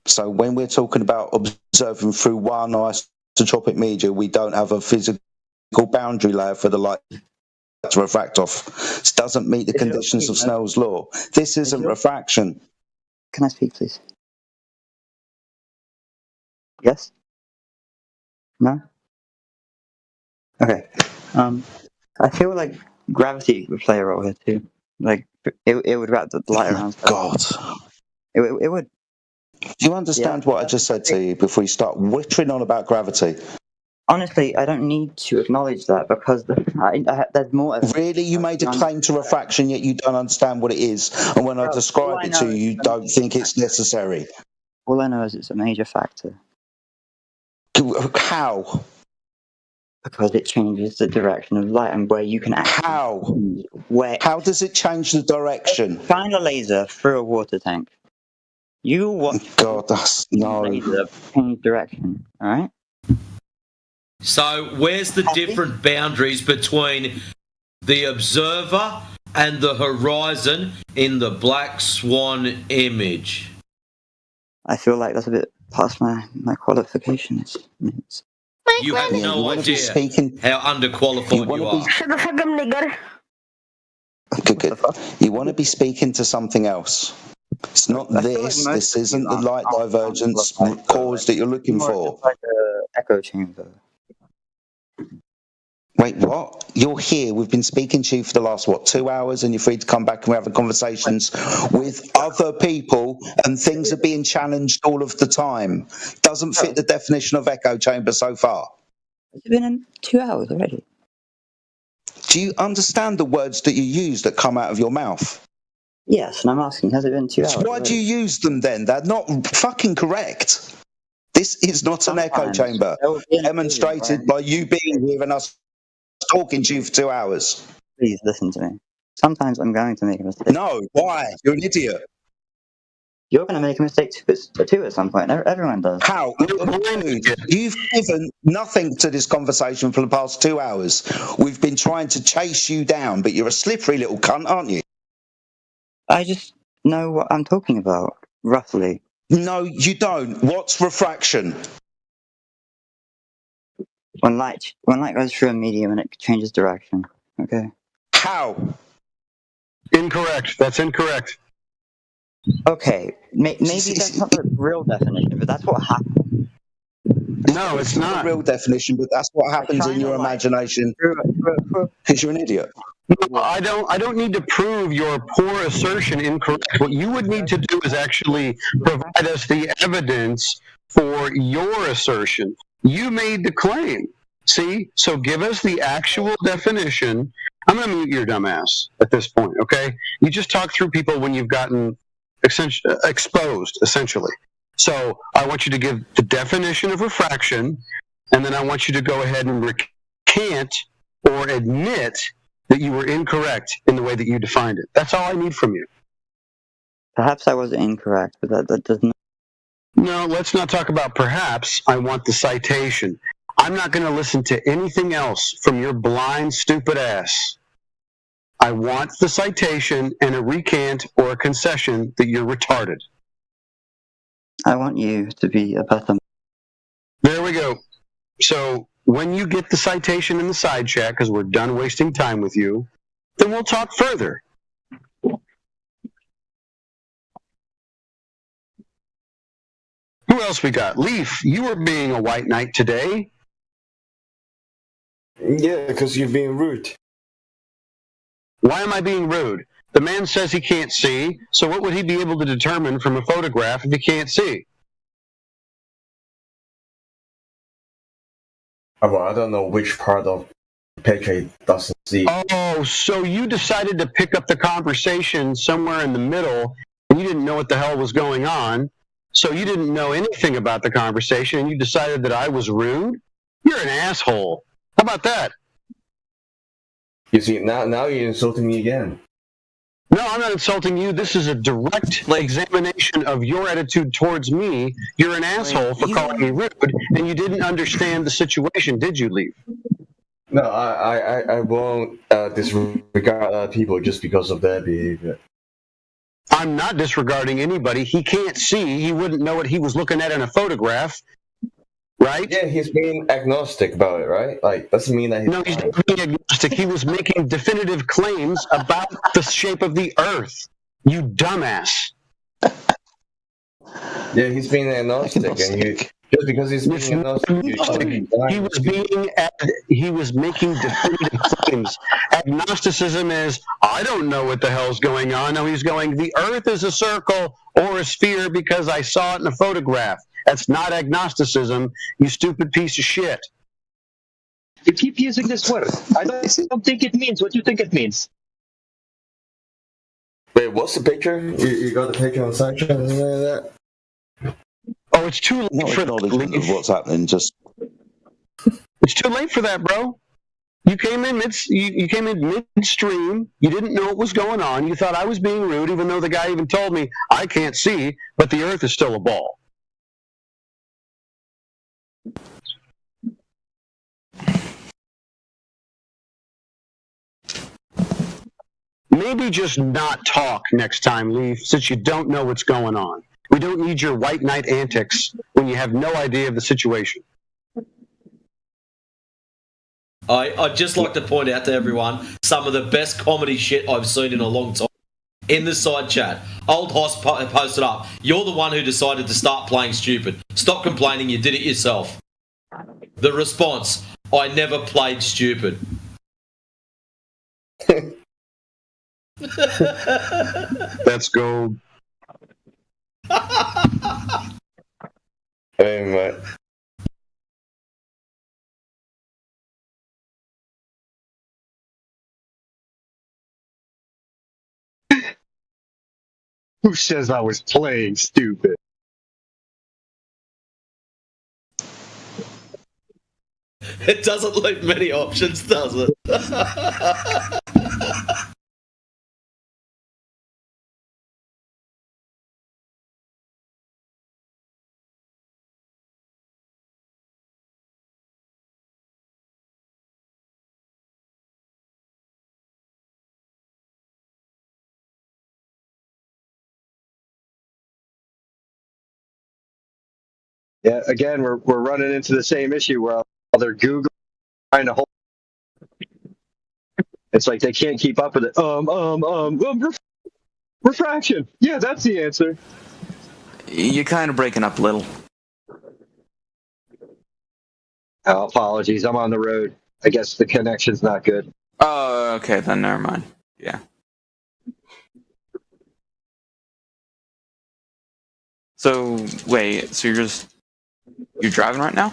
[SPEAKER 3] So when we're talking about observing through one isotropic media, we don't have a physical boundary layer for the light to refract off. It doesn't meet the conditions of Snell's law. This isn't refraction.
[SPEAKER 1] Can I speak, please? Yes? No? Okay. I feel like gravity would play a role here too. Like, it would wrap the light around.
[SPEAKER 3] God.
[SPEAKER 1] It would.
[SPEAKER 3] Do you understand what I just said to you before you start whittering on about gravity?
[SPEAKER 1] Honestly, I don't need to acknowledge that because there's more.
[SPEAKER 3] Really? You made a claim to refraction, yet you don't understand what it is. And when I describe it to you, you don't think it's necessary.
[SPEAKER 1] All I know is it's a major factor.
[SPEAKER 3] How?
[SPEAKER 1] Because it changes the direction of light and where you can actually...
[SPEAKER 3] How? How does it change the direction?
[SPEAKER 1] Shine a laser through a water tank. You watch...
[SPEAKER 3] God, that's... No.
[SPEAKER 1] Laser change direction, alright?
[SPEAKER 7] So, where's the different boundaries between the observer and the horizon in the Black Swan image?
[SPEAKER 1] I feel like that's a bit past my qualifications.
[SPEAKER 7] You have no idea how underqualified you are.
[SPEAKER 3] Good. You want to be speaking to something else. It's not this. This isn't the light divergence cause that you're looking for.
[SPEAKER 1] Like an echo chamber.
[SPEAKER 3] Wait, what? You're here. We've been speaking to you for the last, 2 hours, and you're free to come back and we're having conversations with other people, and things are being challenged all of the time. Doesn't fit the definition of echo chamber so far.
[SPEAKER 1] It's been in 2 hours already.
[SPEAKER 3] Do you understand the words that you use that come out of your mouth?
[SPEAKER 1] Yes, and I'm asking, has it been 2 hours?
[SPEAKER 3] So why do you use them then? They're not fucking correct. This is not an echo chamber, demonstrated by you being here and us talking to you for 2 hours.
[SPEAKER 1] Please listen to me. Sometimes I'm going to make a mistake.
[SPEAKER 3] No, why? You're an idiot.
[SPEAKER 1] You're going to make a mistake too at some point. Everyone does.
[SPEAKER 3] How? You've given nothing to this conversation for the past 2 hours. We've been trying to chase you down, but you're a slippery little cunt, aren't you?
[SPEAKER 1] I just know what I'm talking about, roughly.
[SPEAKER 3] No, you don't. What's refraction?
[SPEAKER 1] When light goes through a medium and it changes direction. Okay.
[SPEAKER 3] How?
[SPEAKER 20] Incorrect. That's incorrect.
[SPEAKER 1] Okay. Maybe that's not the real definition, but that's what happens.
[SPEAKER 20] No, it's not
[SPEAKER 3] the real definition, but that's what happens in your imagination. Because you're an idiot.
[SPEAKER 20] No, I don't need to prove your poor assertion incorrect. What you would need to do is actually provide us the evidence for your assertion. You made the claim. See? So give us the actual definition. I'm going to mute your dumbass at this point, okay? You just talk through people when you've gotten exposed, essentially. So I want you to give the definition of refraction, and then I want you to go ahead and recant or admit that you were incorrect in the way that you defined it. That's all I need from you.
[SPEAKER 1] Perhaps I was incorrect, but that does not...
[SPEAKER 20] No, let's not talk about perhaps. I want the citation. I'm not going to listen to anything else from your blind, stupid ass. I want the citation and a recant or a concession that you're retarded.
[SPEAKER 1] I want you to be a better...
[SPEAKER 20] There we go. So when you get the citation in the side chat, because we're done wasting time with you, then we'll talk further. Who else we got? Leaf, you were being a white knight today.
[SPEAKER 9] Yeah, because you're being rude.
[SPEAKER 20] Why am I being rude? The man says he can't see, so what would he be able to determine from a photograph if he can't see?
[SPEAKER 9] Well, I don't know which part of the picture he doesn't see.
[SPEAKER 20] Oh, so you decided to pick up the conversation somewhere in the middle, and you didn't know what the hell was going on, so you didn't know anything about the conversation, and you decided that I was rude? You're an asshole. How about that?
[SPEAKER 9] You see, now you're insulting me again.
[SPEAKER 20] No, I'm not insulting you. This is a direct examination of your attitude towards me. You're an asshole for calling me rude, and you didn't understand the situation, did you, Leaf?
[SPEAKER 9] No, I won't disregard people just because of their behavior.
[SPEAKER 20] I'm not disregarding anybody. He can't see. He wouldn't know what he was looking at in a photograph, right?
[SPEAKER 9] Yeah, he's being agnostic about it, right? Like, doesn't mean that he's...
[SPEAKER 20] No, he's not being agnostic. He was making definitive claims about the shape of the Earth. You dumbass.
[SPEAKER 9] Yeah, he's being agnostic, and you... Just because he's being agnostic,
[SPEAKER 20] he was making definitive claims. Agnosticism is, I don't know what the hell's going on. No, he's going, the Earth is a circle or a sphere because I saw it in a photograph. That's not agnosticism, you stupid piece of shit.
[SPEAKER 6] You keep using this word. I don't think it means what you think it means.
[SPEAKER 9] Wait, what's the picture? You got the picture on section and like that?
[SPEAKER 20] Oh, it's too late for that.
[SPEAKER 8] Of what's happening, just...
[SPEAKER 20] It's too late for that, bro. You came in midstream. You didn't know what was going on. You thought I was being rude, even though the guy even told me I can't see, but the Earth is still a ball. Maybe just not talk next time, Leaf, since you don't know what's going on. We don't need your white knight antics when you have no idea of the situation.
[SPEAKER 7] I'd just like to point out to everyone some of the best comedy shit I've seen in a long time. In the side chat, Old Hoss posted up, "You're the one who decided to start playing stupid. Stop complaining, you did it yourself." The response, "I never played stupid."
[SPEAKER 20] Let's go.
[SPEAKER 9] Hey, mate.
[SPEAKER 8] Who says I was playing stupid?
[SPEAKER 7] It doesn't leave many options, does it?
[SPEAKER 6] Yeah, again, we're running into the same issue where they're Google trying to hold. It's like they can't keep up with it. Refraction. Yeah, that's the answer.
[SPEAKER 10] You're kind of breaking up a little.
[SPEAKER 6] Oh, apologies. I'm on the road. I guess the connection's not good.
[SPEAKER 10] Oh, okay, then never mind. Yeah. So, wait, so you're driving right now?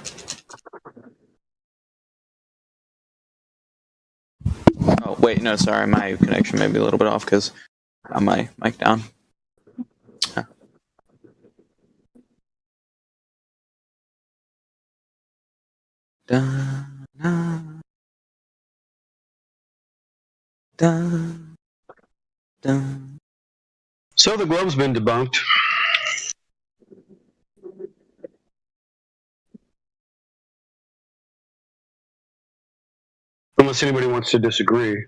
[SPEAKER 10] Wait, no, sorry, my connection may be a little bit off because I got my mic down. Dun, dun, dun, dun.
[SPEAKER 20] So the globe's been debunked. Unless anybody wants to disagree.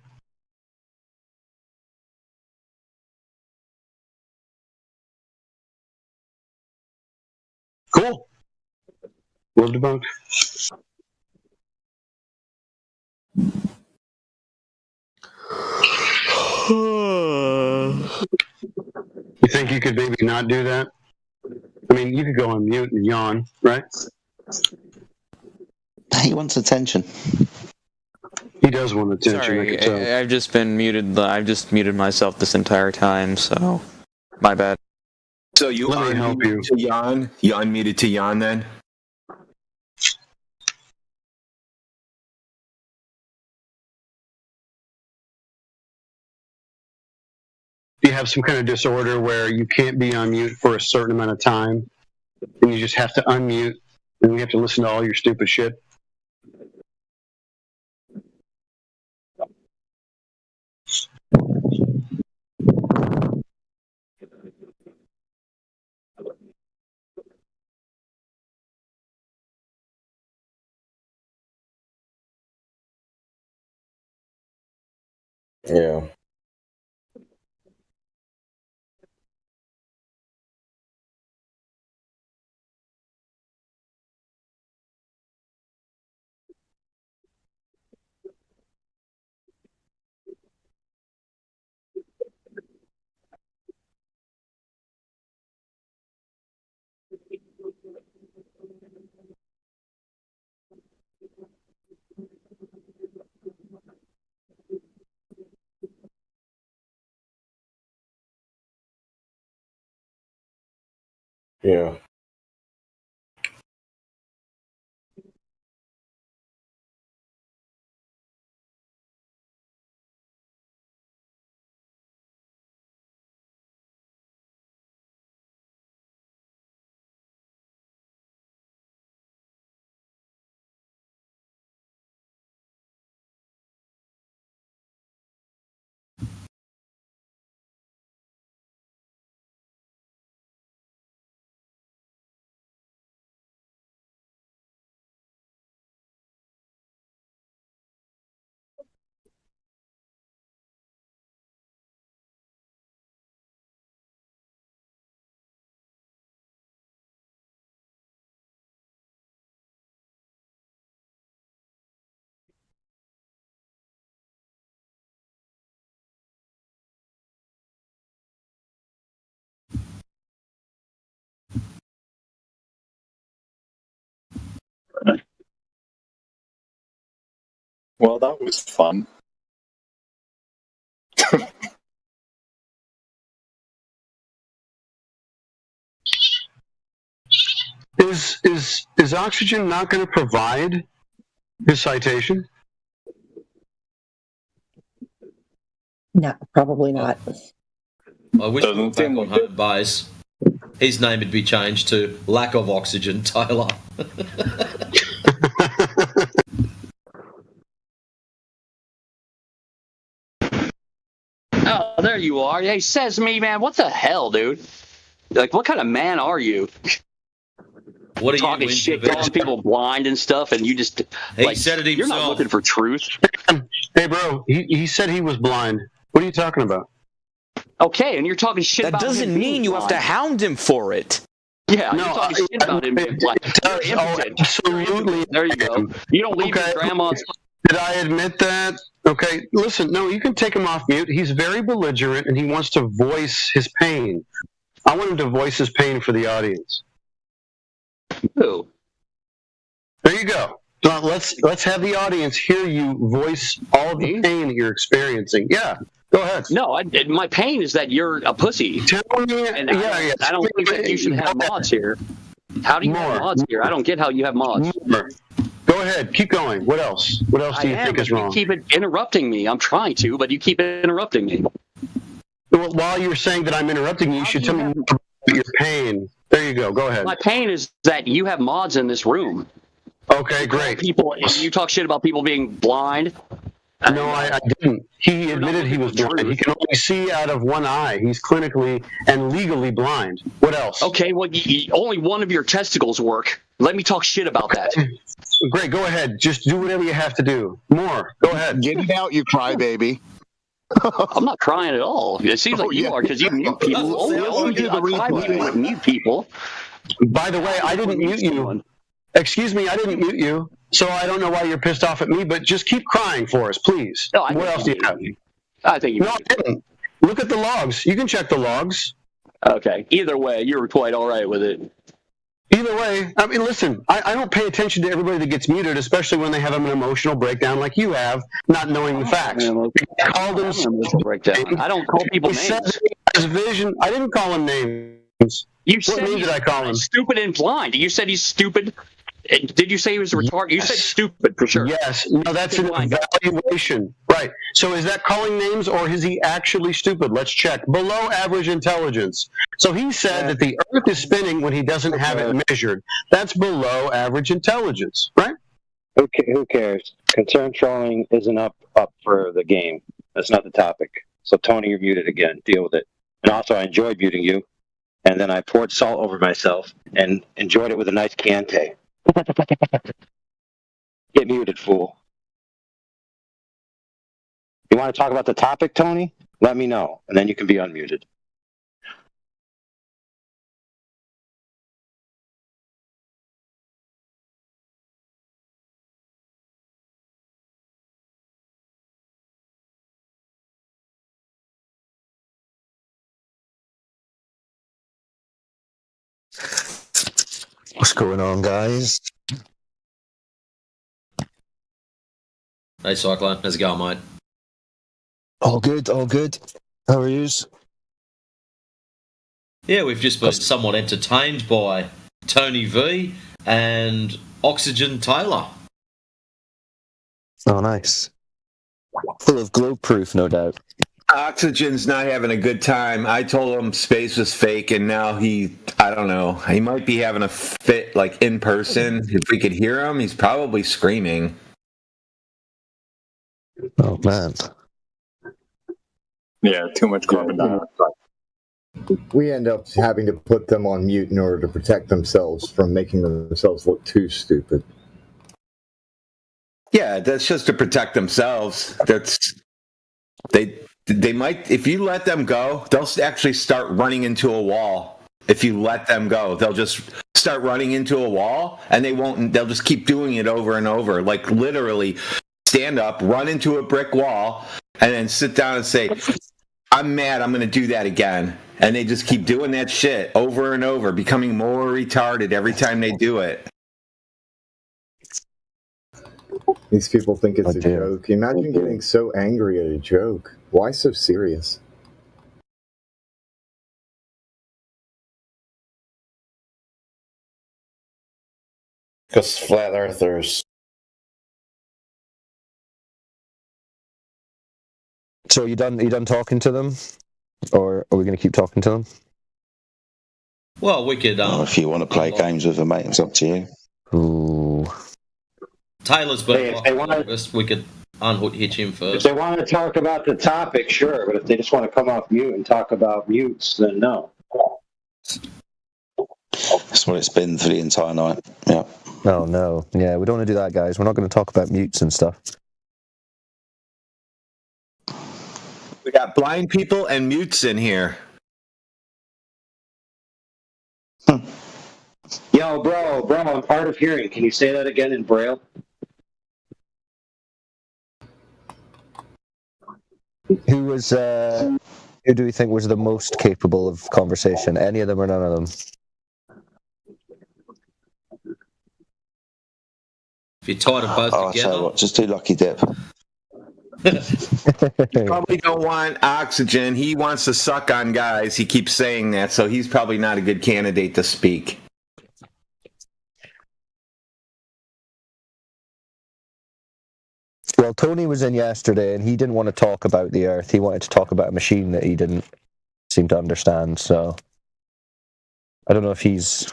[SPEAKER 20] Cool. Globe debunked. You think you could maybe not do that? I mean, you could go on mute and yawn, right?
[SPEAKER 3] He wants attention.
[SPEAKER 20] He does want attention.
[SPEAKER 10] Sorry, I've just been muted. I've just muted myself this entire time, so my bad.
[SPEAKER 11] So you unmuted to yawn? You unmuted to yawn then?
[SPEAKER 20] You have some kind of disorder where you can't be on mute for a certain amount of time, and you just have to unmute, and we have to listen to all your stupid shit.
[SPEAKER 11] Yeah. Yeah.
[SPEAKER 8] Well, that was fun.
[SPEAKER 20] Is Oxygen not going to provide his citation?
[SPEAKER 14] No, probably not.
[SPEAKER 13] I wish we were back on home base. His name would be changed to Lack of Oxygen Taylor.
[SPEAKER 12] Oh, there you are. Hey, says me, man. What the hell, dude? Like, what kind of man are you?
[SPEAKER 13] What are
[SPEAKER 12] talking
[SPEAKER 13] you
[SPEAKER 12] shit, calling people blind and stuff, and you just
[SPEAKER 13] he said it himself.
[SPEAKER 12] You're not looking for truth.
[SPEAKER 20] Hey, bro, he said he was blind. What are you talking about?
[SPEAKER 12] Okay, and you're talking shit about him.
[SPEAKER 10] That doesn't mean you have to hound him for it.
[SPEAKER 12] Yeah, you're talking shit about him being blind. You're impotent.
[SPEAKER 20] Absolutely.
[SPEAKER 12] There you go. You don't leave your grandma.
[SPEAKER 20] Did I admit that? Okay, listen, no, you can take him off mute. He's very belligerent, and he wants to voice his pain. I want him to voice his pain for the audience.
[SPEAKER 12] Who?
[SPEAKER 20] There you go. Let's have the audience hear you voice all the pain that you're experiencing. Yeah, go ahead.
[SPEAKER 12] No, my pain is that you're a pussy.
[SPEAKER 20] Tell me,
[SPEAKER 12] and I don't think that you should have mods here. How do you have mods here? I don't get how you have mods.
[SPEAKER 20] Go ahead. Keep going. What else? What else do you think is wrong?
[SPEAKER 12] You keep interrupting me. I'm trying to, but you keep interrupting me.
[SPEAKER 20] Well, while you're saying that I'm interrupting you should tell me your pain. There you go. Go ahead.
[SPEAKER 12] My pain is that you have mods in this room.
[SPEAKER 20] Okay, great.
[SPEAKER 12] People, you talk shit about people being blind.
[SPEAKER 20] No, I didn't. He admitted he was blind. He can only see out of one eye. He's clinically and legally blind. What else?
[SPEAKER 12] Okay, well, only one of your testicles work. Let me talk shit about that.
[SPEAKER 20] Great, go ahead. Just do whatever you have to do. More. Go ahead.
[SPEAKER 8] Get it out, you crybaby.
[SPEAKER 12] I'm not crying at all. It seems like you are because you mute people. Only do the replay. Mute people.
[SPEAKER 20] By the way, I didn't mute you. Excuse me, I didn't mute you. So I don't know why you're pissed off at me, but just keep crying for us, please.
[SPEAKER 12] No,
[SPEAKER 20] what else do you have?
[SPEAKER 12] I think you.
[SPEAKER 20] No, I didn't. Look at the logs. You can check the logs.
[SPEAKER 12] Okay. Either way, you were quite all right with it.
[SPEAKER 20] Either way, I mean, listen, I don't pay attention to everybody that gets muted, especially when they have an emotional breakdown like you have, not knowing the facts. I called him
[SPEAKER 12] breakdown. I don't call people
[SPEAKER 20] names.
[SPEAKER 12] names.
[SPEAKER 20] His vision. I didn't call him names.
[SPEAKER 12] You said
[SPEAKER 20] what name did I call him?
[SPEAKER 12] Stupid and blind. You said he's stupid. Did you say he was retarded? You said stupid for sure.
[SPEAKER 20] Yes. No, that's an evaluation. Right. So is that calling names or is he actually stupid? Let's check. Below average intelligence. So he said that the Earth is spinning when he doesn't have it measured. That's below average intelligence, right?
[SPEAKER 5] Who cares? Concern trolling isn't up for the game. That's not the topic. So Tony, you're muted again. Deal with it. And also, I enjoyed muting you. And then I poured salt over myself and enjoyed it with a nice Chianti. Get muted, fool. You want to talk about the topic, Tony? Let me know, and then you can be unmuted.
[SPEAKER 8] What's going on, guys?
[SPEAKER 13] Hey, Cyclone. How's it going, mate?
[SPEAKER 8] All good, all good. How are yous?
[SPEAKER 13] Yeah, we've just been somewhat entertained by Tony V and Oxygen Taylor.
[SPEAKER 8] Oh, nice. Full of glow proof, no doubt.
[SPEAKER 11] Oxygen's not having a good time. I told him space was fake, and now I don't know, he might be having a fit, like, in person. If we could hear him, he's probably screaming.
[SPEAKER 8] Oh, man.
[SPEAKER 15] Yeah, too much carbon dioxide. We end up having to put them on mute in order to protect themselves from making themselves look too stupid.
[SPEAKER 11] Yeah, that's just to protect themselves. They might, if you let them go, they'll actually start running into a wall. If you let them go, they'll just start running into a wall, and they'll just keep doing it over and over. Like, literally stand up, run into a brick wall, and then sit down and say, I'm mad, I'm going to do that again. And they just keep doing that shit over and over, becoming more retarded every time they do it.
[SPEAKER 15] These people think it's a joke. Imagine getting so angry at a joke. Why so serious?
[SPEAKER 9] Because flat earthers.
[SPEAKER 8] So are you done talking to them? Or are we going to keep talking to them?
[SPEAKER 13] Well, we could...
[SPEAKER 17] if you want to play games with them, mate, it's up to you.
[SPEAKER 8] Ooh.
[SPEAKER 13] Taylor's been longest. We could hitch him first.
[SPEAKER 5] If they want to talk about the topic, sure. But if they just want to come off mute and talk about mutes, then no.
[SPEAKER 17] That's what it's been for the entire night. Yeah.
[SPEAKER 8] Oh, no. Yeah, we don't want to do that, guys. We're not going to talk about mutes and stuff.
[SPEAKER 11] We got blind people and mutes in here.
[SPEAKER 5] Yo, bro, I'm hard of hearing. Can you say that again in Braille?
[SPEAKER 8] Who do we think was the most capable of conversation? Any of them or none of them?
[SPEAKER 13] If you're tired of both together...
[SPEAKER 17] What, just do Lucky Dip.
[SPEAKER 11] You probably don't want Oxygen. He wants to suck on guys. He keeps saying that, so he's probably not a good candidate to speak.
[SPEAKER 8] Well, Tony was in yesterday, and he didn't want to talk about the Earth. He wanted to talk about a machine that he didn't seem to understand. So I don't know if he's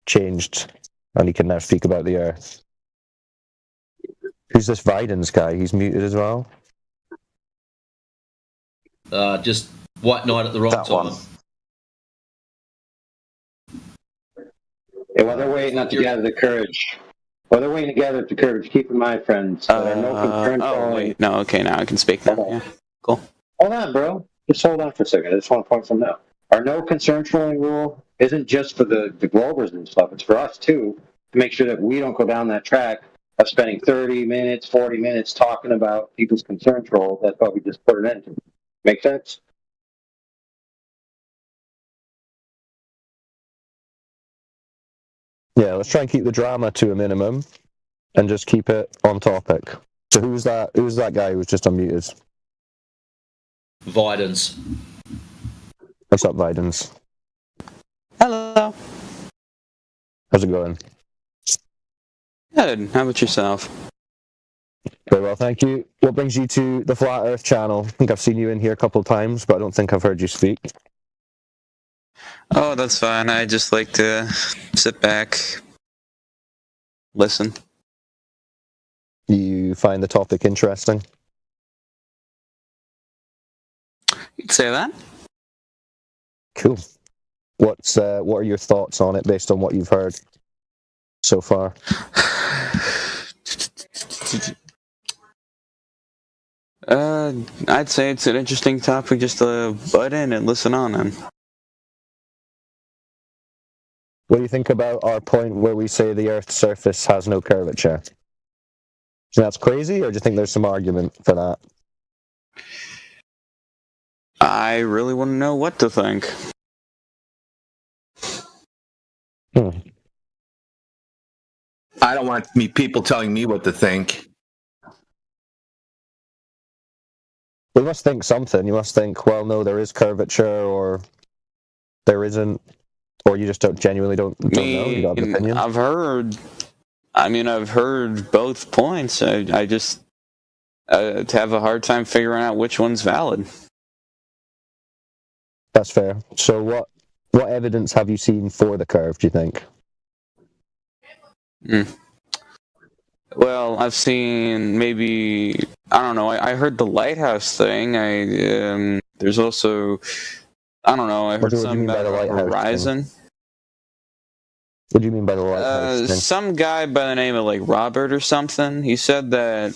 [SPEAKER 8] changed, and he can now speak about the Earth. Who's this Videns guy? He's muted as well.
[SPEAKER 7] Just White Knight at the wrong time.
[SPEAKER 5] Yeah, while they're waiting to gather the courage. Keep in mind, friends, there are no concern.
[SPEAKER 10] Oh, wait. No, okay, now I can speak now. Yeah, cool.
[SPEAKER 5] Hold on, bro. Just hold on for a second. I just want to point something out. Our no concern trolling rule isn't just for the Globers and stuff. It's for us, too, to make sure that we don't go down that track of spending 30 minutes, 40 minutes talking about people's concern trolls. That's why we just put it in. Make sense?
[SPEAKER 8] Yeah, let's try and keep the drama to a minimum and just keep it on topic. So who's that guy who was just unmuted?
[SPEAKER 7] Videns.
[SPEAKER 8] What's up, Videns?
[SPEAKER 10] Hello.
[SPEAKER 8] How's it going?
[SPEAKER 10] Good. How about yourself?
[SPEAKER 8] Very well, thank you. What brings you to the Flat Earth channel? I think I've seen you in here a couple of times, but I don't think I've heard you speak.
[SPEAKER 10] Oh, that's fine. I just like to sit back, listen.
[SPEAKER 8] You find the topic interesting?
[SPEAKER 10] You'd say that.
[SPEAKER 8] Cool. What are your thoughts on it based on what you've heard so far?
[SPEAKER 10] I'd say it's an interesting topic just to butt in and listen on and.
[SPEAKER 8] What do you think about our point where we say the Earth's surface has no curvature? Do you think that's crazy, or do you think there's some argument for that?
[SPEAKER 10] I really want to know what to think.
[SPEAKER 11] I don't want people telling me what to think.
[SPEAKER 8] We must think something. You must think, well, no, there is curvature, or there isn't, or you just genuinely don't know. You got an opinion?
[SPEAKER 10] I've heard both points. I just have a hard time figuring out which one's valid.
[SPEAKER 8] That's fair. So what evidence have you seen for the curve, do you think?
[SPEAKER 10] Well, I've seen maybe, I don't know, I heard the lighthouse thing. There's also, I don't know, I heard something about the horizon.
[SPEAKER 8] What do you mean by the lighthouse thing?
[SPEAKER 10] Some guy by the name of like Robert or something, he said that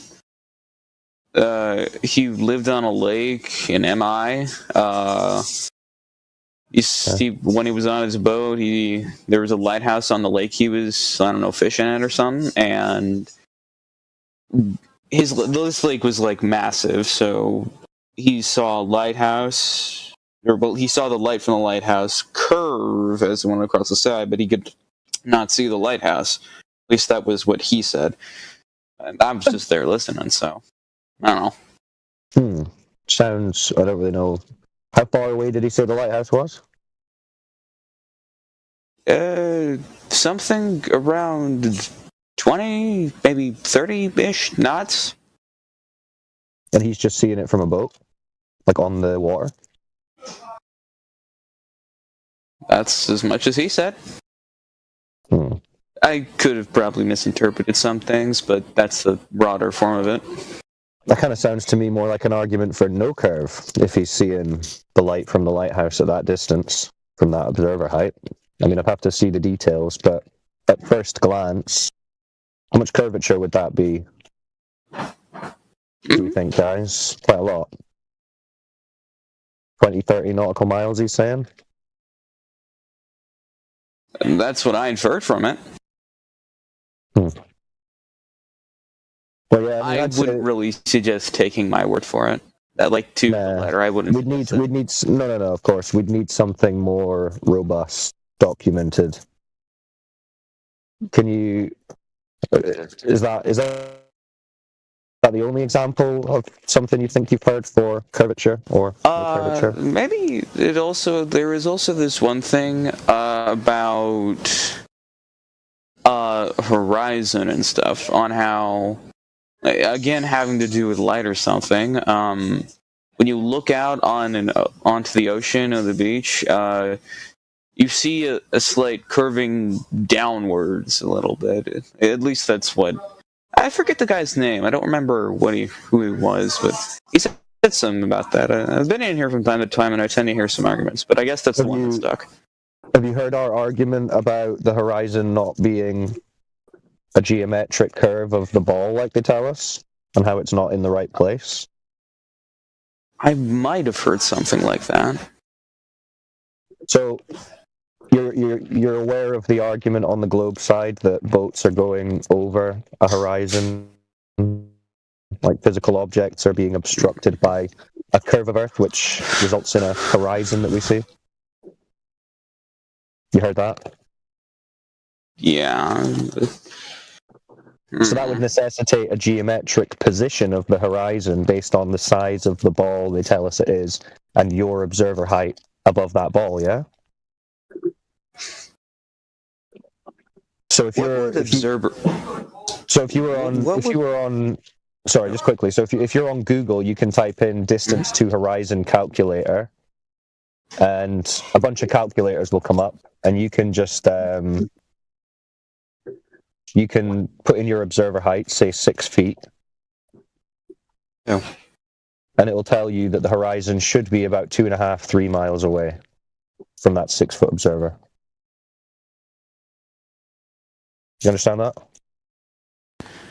[SPEAKER 10] he lived on a lake in MI. When he was on his boat, there was a lighthouse on the lake he was, I don't know, fishing at or something, and this lake was like massive, so he saw a lighthouse, he saw the light from the lighthouse curve as it went across the side, but he could not see the lighthouse. At least that was what he said. And I was just there listening, so I don't
[SPEAKER 8] know. Sounds, I don't really know. How far away did he say the lighthouse was?
[SPEAKER 10] Something around 20, maybe 30-ish knots.
[SPEAKER 8] And he's just seeing it from a boat? Like on the water?
[SPEAKER 10] That's as much as he said. I could have probably misinterpreted some things, but that's the broader form of it.
[SPEAKER 8] That kind of sounds to me more like an argument for no curve, if he's seeing the light from the lighthouse at that distance, from that observer height. I mean, I'd have to see the details, but at first glance, how much curvature would that be? Do you think, guys? Quite a lot. 20, 30 nautical miles, he's saying?
[SPEAKER 10] And that's what I inferred from it.
[SPEAKER 8] Well, yeah,
[SPEAKER 10] I wouldn't really suggest taking my word for it. That, like, to the letter, I wouldn't.
[SPEAKER 8] We'd need. No, of course, we'd need something more robust, documented. Can you? Is that the only example of something you think you've heard for curvature or curvature?
[SPEAKER 10] Maybe there is also this one thing about horizon and stuff, on how again, having to do with light or something. When you look out onto the ocean or the beach, you see a slight curving downwards a little bit. At least that's what. I forget the guy's name. I don't remember who he was, but he said something about that. I've been in here from time to time, and I tend to hear some arguments, but I guess that's the one that stuck.
[SPEAKER 8] Have you heard our argument about the horizon not being a geometric curve of the ball like they tell us, and how it's not in the right place?
[SPEAKER 10] I might have heard something like that.
[SPEAKER 8] So you're aware of the argument on the globe side that boats are going over a horizon, like physical objects are being obstructed by a curve of Earth, which results in a horizon that we see? You heard that?
[SPEAKER 10] Yeah.
[SPEAKER 8] So that would necessitate a geometric position of the horizon based on the size of the ball they tell us it is, and your observer height above that ball, yeah? So if you were on sorry, just quickly. So if you're on Google, you can type in distance to horizon calculator, and a bunch of calculators will come up, and you can just you can put in your observer height, say 6 feet.
[SPEAKER 10] Yeah.
[SPEAKER 8] And it will tell you that the horizon should be about 2.5, 3 miles away from that 6-foot observer. You understand that?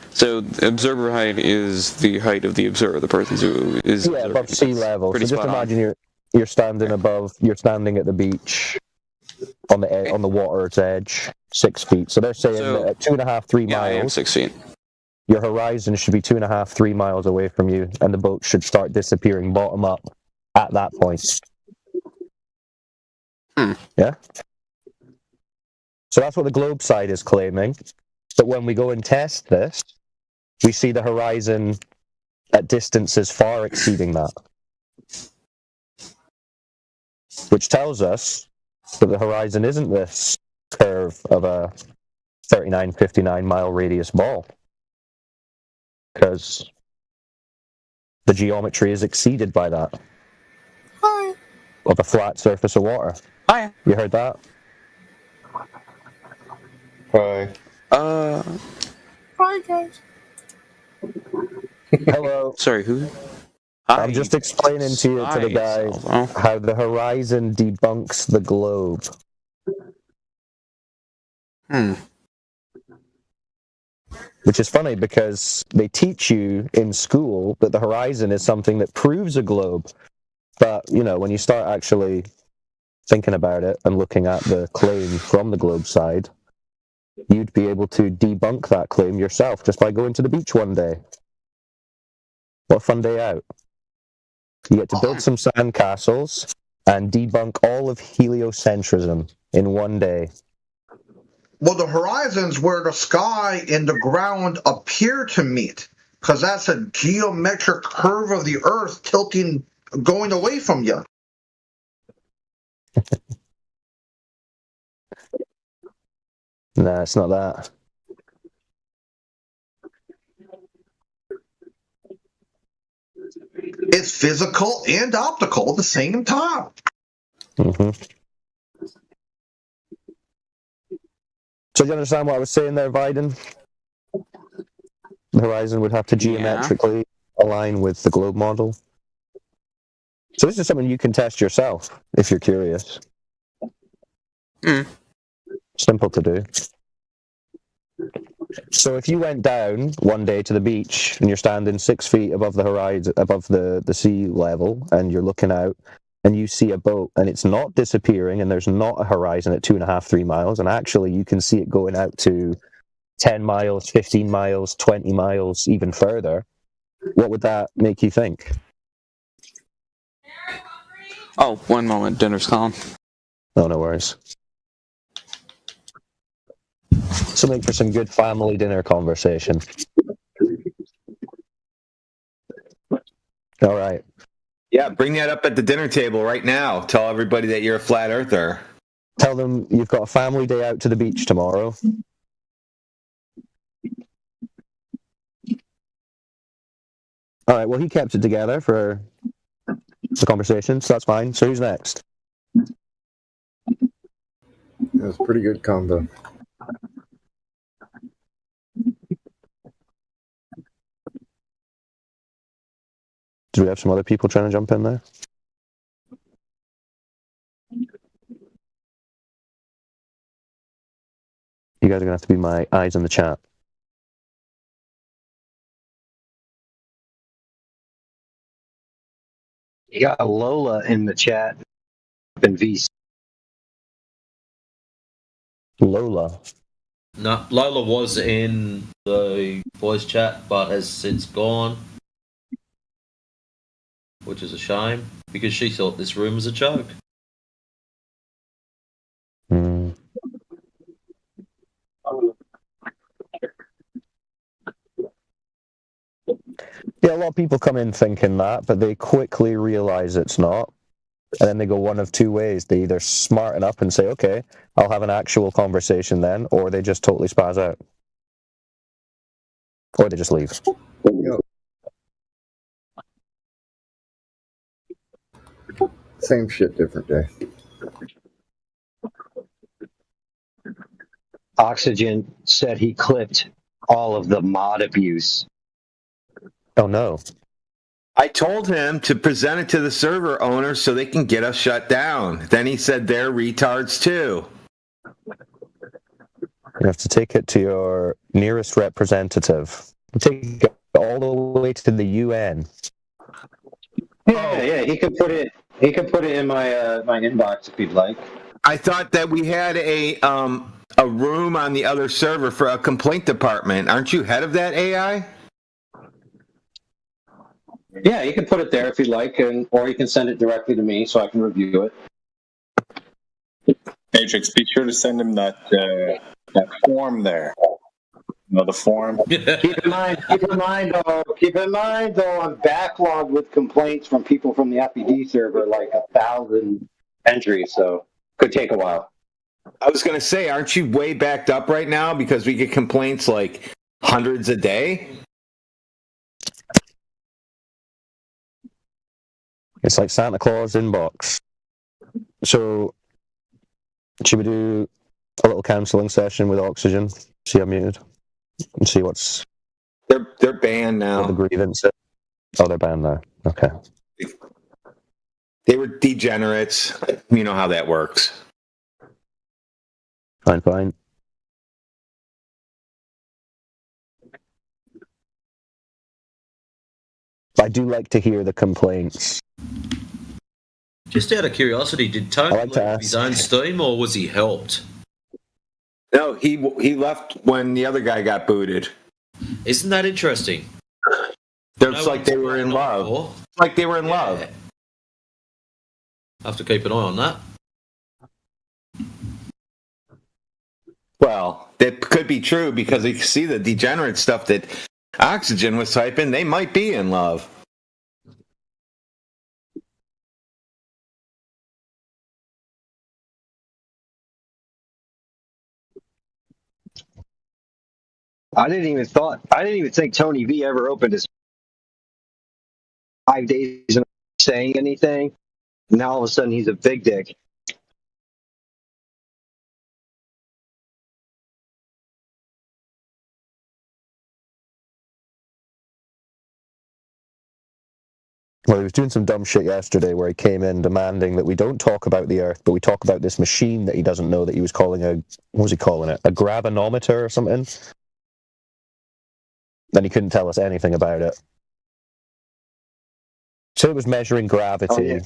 [SPEAKER 10] So the observer height is the height of the observer, the person who is
[SPEAKER 8] above sea level. So just imagine you're standing at the beach on the water's edge, 6 feet. So they're saying that at 2.5, 3 miles.
[SPEAKER 10] I am 6 feet.
[SPEAKER 8] Your horizon should be 2.5, 3 miles away from you, and the boat should start disappearing bottom up at that point. Yeah? So that's what the globe side is claiming. But when we go and test this, we see the horizon at distances far exceeding that. Which tells us that the horizon isn't this curve of a 39, 59 mile radius ball. Because the geometry is exceeded by that.
[SPEAKER 10] Hi.
[SPEAKER 8] Of a flat surface of water.
[SPEAKER 10] Hi.
[SPEAKER 8] You heard that?
[SPEAKER 9] Hi.
[SPEAKER 10] Hi, guys.
[SPEAKER 8] Hello.
[SPEAKER 10] Sorry, who?
[SPEAKER 8] I'm just explaining to the guy how the horizon debunks the globe. Which is funny because they teach you in school that the horizon is something that proves a globe. But, when you start actually thinking about it and looking at the claim from the globe side, you'd be able to debunk that claim yourself just by going to the beach one day. What a fun day out. You get to build some sandcastles and debunk all of heliocentrism in one day.
[SPEAKER 2] Well, the horizon's where the sky and the ground appear to meet, because that's a geometric curve of the Earth tilting, going away from you.
[SPEAKER 8] No, it's not that.
[SPEAKER 2] It's physical and optical at the same time.
[SPEAKER 8] Mm-hmm. So do you understand what I was saying there, Biden? The horizon would have to geometrically align with the globe model. So this is something you can test yourself if you're curious. Simple to do. So if you went down one day to the beach and you're standing 6 feet above the horizon, above the sea level, and you're looking out and you see a boat and it's not disappearing and there's not a horizon at 2.5, 3 miles, and actually you can see it going out to 10 miles, 15 miles, 20 miles, even further, what would that make you think?
[SPEAKER 10] Oh, one moment, dinner's calling.
[SPEAKER 8] Oh, no worries. So make for some good family dinner conversation. All right.
[SPEAKER 11] Yeah, bring that up at the dinner table right now. Tell everybody that you're a flat earther.
[SPEAKER 8] Tell them you've got a family day out to the beach tomorrow. All right, well, he kept it together for the conversation, so that's fine. So who's next?
[SPEAKER 15] It was a pretty good combo.
[SPEAKER 8] Do we have some other people trying to jump in there? You guys are going to have to be my eyes in the chat.
[SPEAKER 5] You got Lola in the chat. And VC.
[SPEAKER 8] Lola.
[SPEAKER 7] No, Lola was in the voice chat, but has since gone, which is a shame because she thought this room was a joke.
[SPEAKER 8] Yeah, a lot of people come in thinking that, but they quickly realize it's not. And then they go one of two ways. They either smarten up and say, okay, I'll have an actual conversation then, or they just totally spaz out. Or they just leave.
[SPEAKER 15] Same shit, different day.
[SPEAKER 5] Oxygen said he clipped all of the mod abuse.
[SPEAKER 8] Oh no.
[SPEAKER 11] I told him to present it to the server owners so they can get us shut down. Then he said they're retards too.
[SPEAKER 8] You have to take it to your nearest representative. Take it all the way to the UN.
[SPEAKER 5] Yeah, he could put it. He could put it in my my inbox if he'd like.
[SPEAKER 11] I thought that we had a room on the other server for a complaint department. Aren't you head of that AI?
[SPEAKER 5] Yeah, you can put it there if you'd like, or you can send it directly to me so I can review it.
[SPEAKER 19] Matrix, be sure to send him that form there. You know, the form.
[SPEAKER 5] Keep in mind, though, I'm backlogged with complaints from people from the FED server, like 1,000 entries, so could take a while.
[SPEAKER 11] I was going to say, aren't you way backed up right now because we get complaints like hundreds a day?
[SPEAKER 8] It's like Santa Claus inbox. So, should we do a little counselling session with Oxygen? See I'm muted. And see what's...
[SPEAKER 11] They're banned now.
[SPEAKER 8] The grievance. Oh, they're banned now. Okay.
[SPEAKER 11] They were degenerates. You know how that works.
[SPEAKER 8] Fine. I do like to hear the complaints.
[SPEAKER 7] Just out of curiosity, did Tony leave his own Steam or was he helped?
[SPEAKER 11] No, he left when the other guy got booted.
[SPEAKER 7] Isn't that interesting?
[SPEAKER 11] It's like they were in love. It's like they were in love.
[SPEAKER 7] I have to keep an eye on that.
[SPEAKER 11] Well, that could be true because you see the degenerate stuff that Oxygen was typing. They might be in love.
[SPEAKER 5] I didn't even think Tony V ever opened his 5 days without saying anything. Now all of a sudden he's a big dick.
[SPEAKER 8] Well, he was doing some dumb shit yesterday where he came in demanding that we don't talk about the Earth, but we talk about this machine that he doesn't know that he was calling what was he calling it? A gravanometer or something? Then he couldn't tell us anything about it. So it was measuring gravity.
[SPEAKER 5] Oh,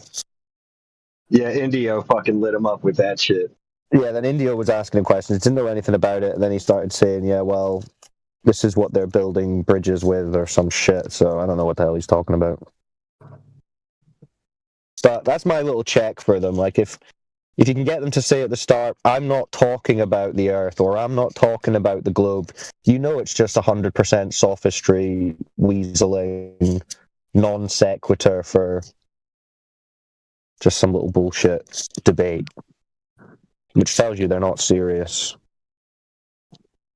[SPEAKER 5] yeah, Indio fucking lit him up with that shit.
[SPEAKER 8] Yeah, then Indio was asking him questions, didn't know anything about it, and then he started saying, yeah, well, this is what they're building bridges with or some shit, so I don't know what the hell he's talking about. But that's my little check for them. Like, if you can get them to say at the start, I'm not talking about the Earth, or I'm not talking about the globe, you know it's just 100% sophistry, weaseling, non sequitur for just some little bullshit debate, which tells you they're not serious.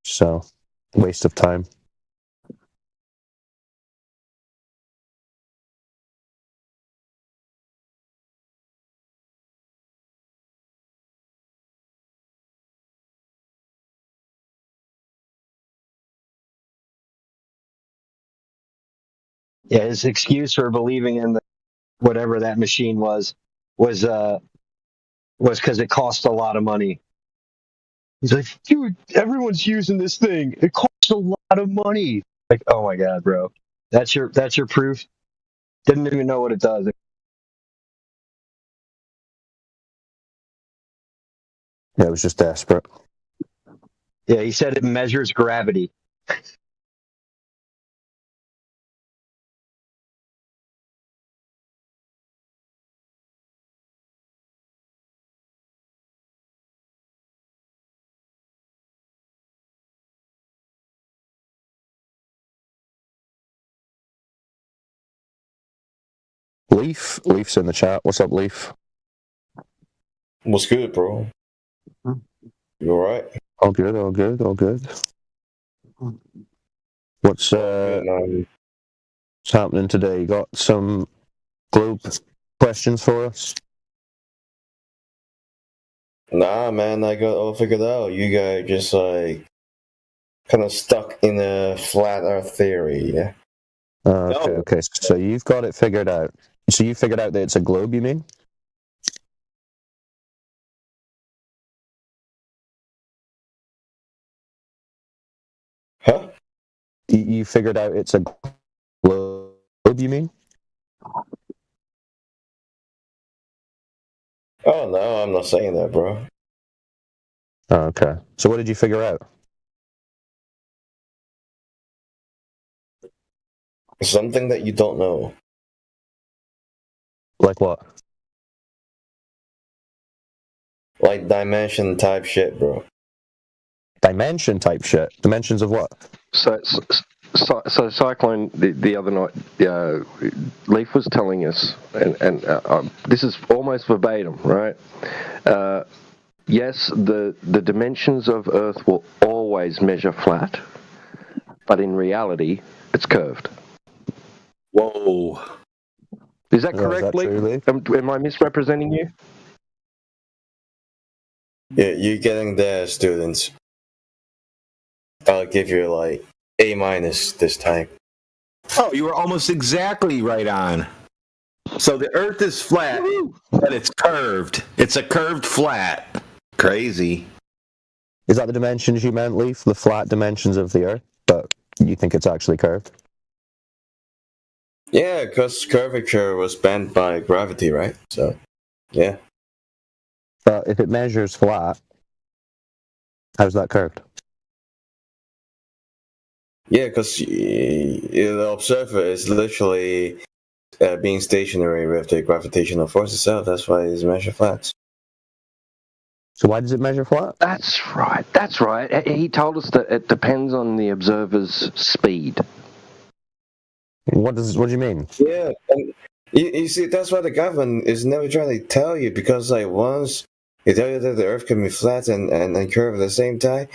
[SPEAKER 8] So, waste of time.
[SPEAKER 6] Yeah, his excuse for believing in whatever that machine was because it cost a lot of money. He's like, dude, everyone's using this thing. It costs a lot of money. Like, oh my god, bro, that's your proof. Didn't even know what it does.
[SPEAKER 8] Yeah, it was just desperate.
[SPEAKER 6] Yeah, he said it measures gravity.
[SPEAKER 8] Leaf's in the chat. What's up, Leaf?
[SPEAKER 9] What's good, bro? You all right?
[SPEAKER 8] All good. What's happening today? You got some globe questions for us?
[SPEAKER 9] Nah, man, I got all figured out. You guys just like kind of stuck in a flat Earth theory, yeah?
[SPEAKER 8] Okay. So you've got it figured out. So you figured out that it's a globe, you mean?
[SPEAKER 9] Huh?
[SPEAKER 8] You figured out it's a globe, you mean?
[SPEAKER 9] Oh, no, I'm not saying that, bro.
[SPEAKER 8] Okay. So what did you figure out?
[SPEAKER 9] Something that you don't know.
[SPEAKER 8] Like what?
[SPEAKER 9] Like dimension type shit, bro.
[SPEAKER 8] Dimension type shit? Dimensions of what?
[SPEAKER 16] So Cyclone, the other night, Leaf was telling us, and this is almost verbatim, right? Yes, the dimensions of Earth will always measure flat, but in reality, it's curved.
[SPEAKER 9] Whoa.
[SPEAKER 16] Is that correct, Leaf? Am I misrepresenting you?
[SPEAKER 9] Yeah, you're getting there, students. I'll give you like A- this time.
[SPEAKER 11] Oh, you were almost exactly right on. So the Earth is flat, but it's curved. It's a curved flat. Crazy.
[SPEAKER 8] Is that the dimensions you meant, Leaf? The flat dimensions of the Earth? But you think it's actually curved?
[SPEAKER 9] Yeah, because curvature was bent by gravity, right? So, yeah.
[SPEAKER 8] But if it measures flat, how's that curved?
[SPEAKER 9] Yeah, because the observer is literally being stationary with the gravitational force itself. That's why it's measured flat.
[SPEAKER 8] So why does it measure flat?
[SPEAKER 16] That's right. He told us that it depends on the observer's speed.
[SPEAKER 8] What do you mean?
[SPEAKER 9] Yeah, and you see, that's why the government is never trying to tell you, because like once they tell you that the Earth can be flat and curved at the same time,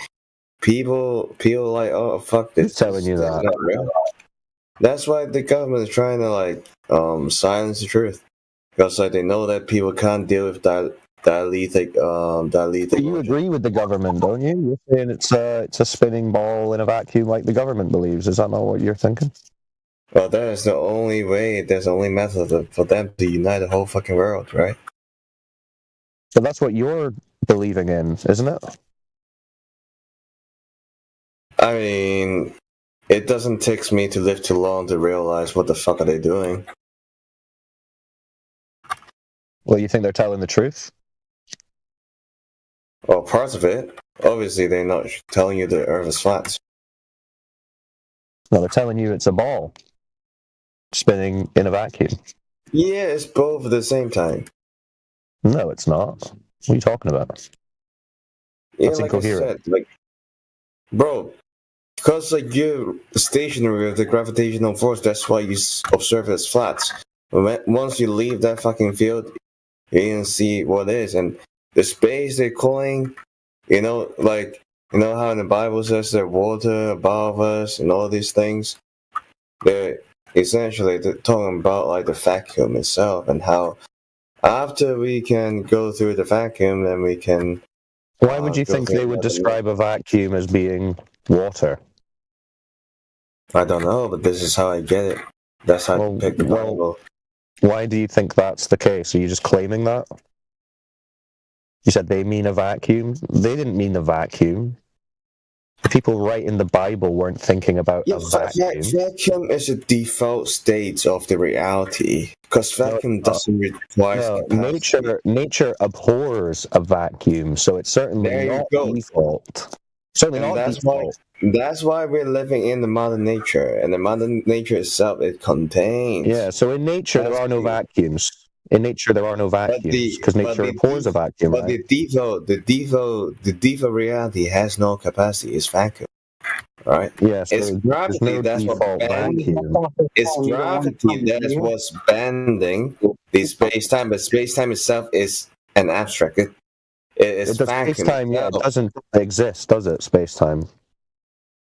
[SPEAKER 9] people like, oh fuck this.
[SPEAKER 8] Who's telling you that?
[SPEAKER 9] Not real. That's why the government is trying to like silence the truth, because like they know that people can't deal with dialectic.
[SPEAKER 8] You agree with the government, don't you? You're saying it's a spinning ball in a vacuum like the government believes. Is that not what you're thinking?
[SPEAKER 9] Well, that is the only way. There's the only method for them to unite the whole fucking world, right?
[SPEAKER 8] So that's what you're believing in, isn't it?
[SPEAKER 9] I mean, it doesn't take me to live too long to realize what the fuck are they doing.
[SPEAKER 8] Well, you think they're telling the truth?
[SPEAKER 9] Well, parts of it. Obviously, they're not telling you the Earth is flat.
[SPEAKER 8] No, they're telling you it's a ball spinning in a vacuum.
[SPEAKER 9] Yeah, it's both at the same time.
[SPEAKER 8] No, it's not. What are you talking about?
[SPEAKER 9] Yeah,
[SPEAKER 8] That's
[SPEAKER 9] like
[SPEAKER 8] incoherent.
[SPEAKER 9] I said, bro, because like you're stationary with the gravitational force, that's why you observe it as flat. Once you leave that fucking field, you can see what it is, and the space they're calling, like how in the Bible says there's water above us and all these things. They're talking about like the vacuum itself, and how after we can go through the vacuum, then we can.
[SPEAKER 8] Why would you think they would describe a vacuum as being water?
[SPEAKER 9] I don't know, but this is how I get it. That's how I picked the Bible.
[SPEAKER 8] Why do you think that's the case? Are you just claiming that? You said they mean a vacuum. They didn't mean a vacuum. The people writing the Bible weren't thinking about a vacuum.
[SPEAKER 9] Vacuum is a default state of the reality, because vacuum doesn't require
[SPEAKER 8] Nature abhors a vacuum, so it's certainly not default. Certainly not default.
[SPEAKER 9] That's why we're living in the modern nature, and the modern nature itself, it contains.
[SPEAKER 8] Yeah, so in nature there are no vacuums. In nature there are no vacuums because nature abhors a vacuum.
[SPEAKER 9] But the default reality has no capacity. It's vacuum, right?
[SPEAKER 8] Yes,
[SPEAKER 9] it's gravity. That's what vacuum. It's gravity that's what's bending the space-time, but space-time itself is an abstract. It's vacuum.
[SPEAKER 8] Space-time, it doesn't exist, does it? Space-time.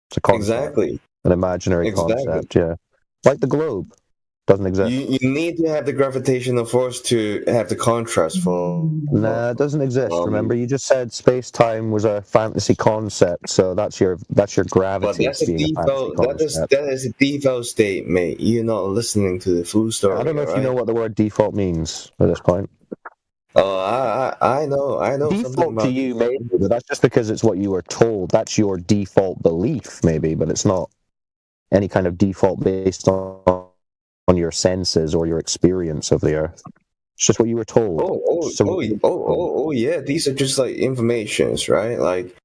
[SPEAKER 8] It's a concept.
[SPEAKER 9] Exactly.
[SPEAKER 8] An imaginary concept, yeah. Like the globe. Doesn't exist.
[SPEAKER 9] You need to have the gravitational force to have the contrast for...
[SPEAKER 8] Nah, it doesn't exist. Remember, you just said space-time was a fantasy concept, so that's your gravity.
[SPEAKER 9] But that's a default. That is a default state, mate. You're not listening to the full story.
[SPEAKER 8] I don't know if you know what the word default means at this point.
[SPEAKER 9] Oh, I know.
[SPEAKER 8] Default to you, maybe, but that's just because it's what you were told. That's your default belief, maybe, but it's not any kind of default based on your senses or your experience of the Earth. It's just what you were told.
[SPEAKER 9] Yeah. These are just like informations, right? Like,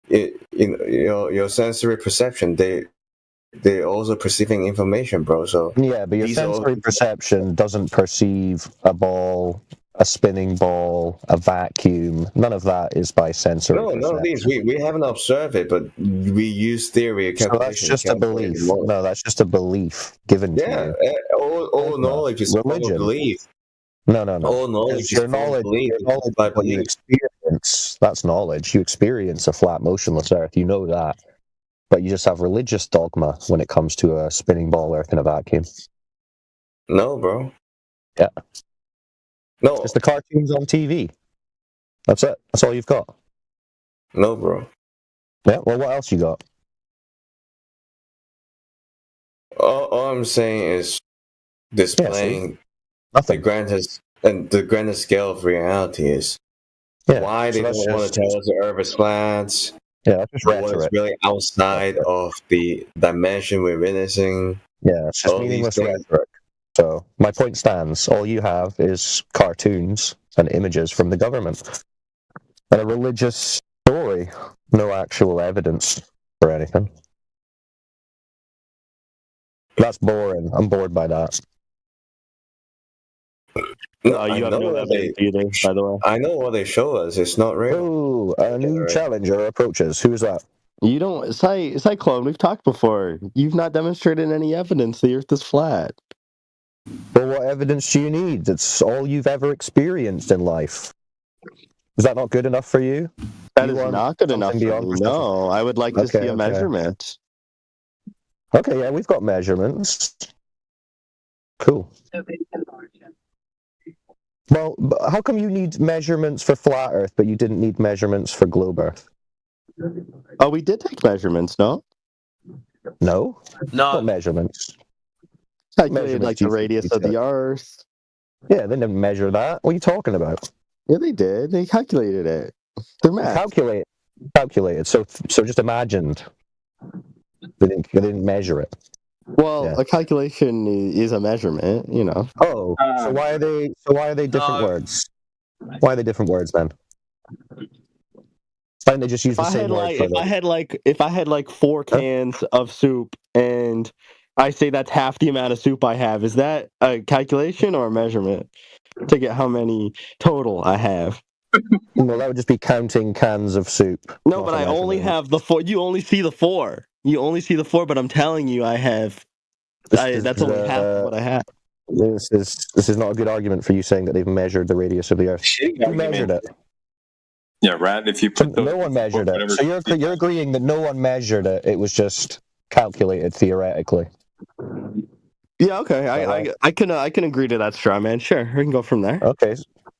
[SPEAKER 9] your sensory perception. They're also perceiving information, bro. So
[SPEAKER 8] yeah, but your sensory perception doesn't perceive a ball, a spinning ball, a vacuum. None of that is by sensory perception.
[SPEAKER 9] None of these. We haven't observed it, but we use theory.
[SPEAKER 8] So that's just a belief. No, that's just a belief given to you.
[SPEAKER 9] All knowledge is religion. Belief.
[SPEAKER 8] No.
[SPEAKER 9] All knowledge
[SPEAKER 8] your knowledge. Your knowledge by what you experience. That's knowledge. You experience a flat, motionless Earth. You know that. But you just have religious dogma when it comes to a spinning ball Earth in a vacuum.
[SPEAKER 9] No, bro.
[SPEAKER 8] Yeah.
[SPEAKER 9] No.
[SPEAKER 8] It's just the cartoons on TV. That's it. That's all you've got.
[SPEAKER 9] No, bro.
[SPEAKER 8] Yeah, well, what else you got?
[SPEAKER 9] All I'm saying is displaying the grandest scale of reality is why they don't want to tell us the Earth is flat.
[SPEAKER 8] Yeah, that's just rhetoric.
[SPEAKER 9] What's really outside of the dimension we're witnessing.
[SPEAKER 8] Yeah, it's just meaningless rhetoric. So my point stands. All you have is cartoons and images from the government and a religious story. No actual evidence for anything. That's boring. I'm bored by that.
[SPEAKER 9] No, you have no evidence either, by the way. I know what they show us. It's not real.
[SPEAKER 8] Oh, a new challenger approaches. Who's that?
[SPEAKER 21] You don't... Cyclone, we've talked before. You've not demonstrated any evidence the Earth is flat.
[SPEAKER 8] Well, what evidence do you need? It's all you've ever experienced in life. Is that not good enough for you?
[SPEAKER 21] That is not good enough for me. No, I would like to see a measurement.
[SPEAKER 8] Okay, yeah, we've got measurements. Cool. Well, how come you need measurements for flat Earth, but you didn't need measurements for globe Earth?
[SPEAKER 21] Oh, we did take measurements, no?
[SPEAKER 8] No?
[SPEAKER 13] No.
[SPEAKER 8] What measurements?
[SPEAKER 21] Calculated like the radius of the Earth.
[SPEAKER 8] Yeah, they didn't measure that. What are you talking about?
[SPEAKER 21] Yeah, they did. They calculated it. They're math.
[SPEAKER 8] Calculated. So just imagined. They didn't measure it.
[SPEAKER 21] Well, a calculation is a measurement, you know.
[SPEAKER 8] Oh, so why are they different words? Why are they different words then? Why didn't they just use the same word?
[SPEAKER 21] If I had like 4 cans of soup and I say that's half the amount of soup I have, is that a calculation or a measurement to get how many total I have?
[SPEAKER 8] Well, that would just be counting cans of soup.
[SPEAKER 21] No, but I only have the 4. You only see the 4. You only see the 4, but I'm telling you, I have. That's only half of what I have.
[SPEAKER 8] This is not a good argument for you saying that they've measured the radius of the Earth. Who measured it?
[SPEAKER 19] Yeah, Rad. If you put
[SPEAKER 8] no one measured it, so you're agreeing that no one measured it. It was just calculated theoretically.
[SPEAKER 21] Yeah. Okay. I can agree to that, straw man. Sure, we can go from there.
[SPEAKER 8] Okay.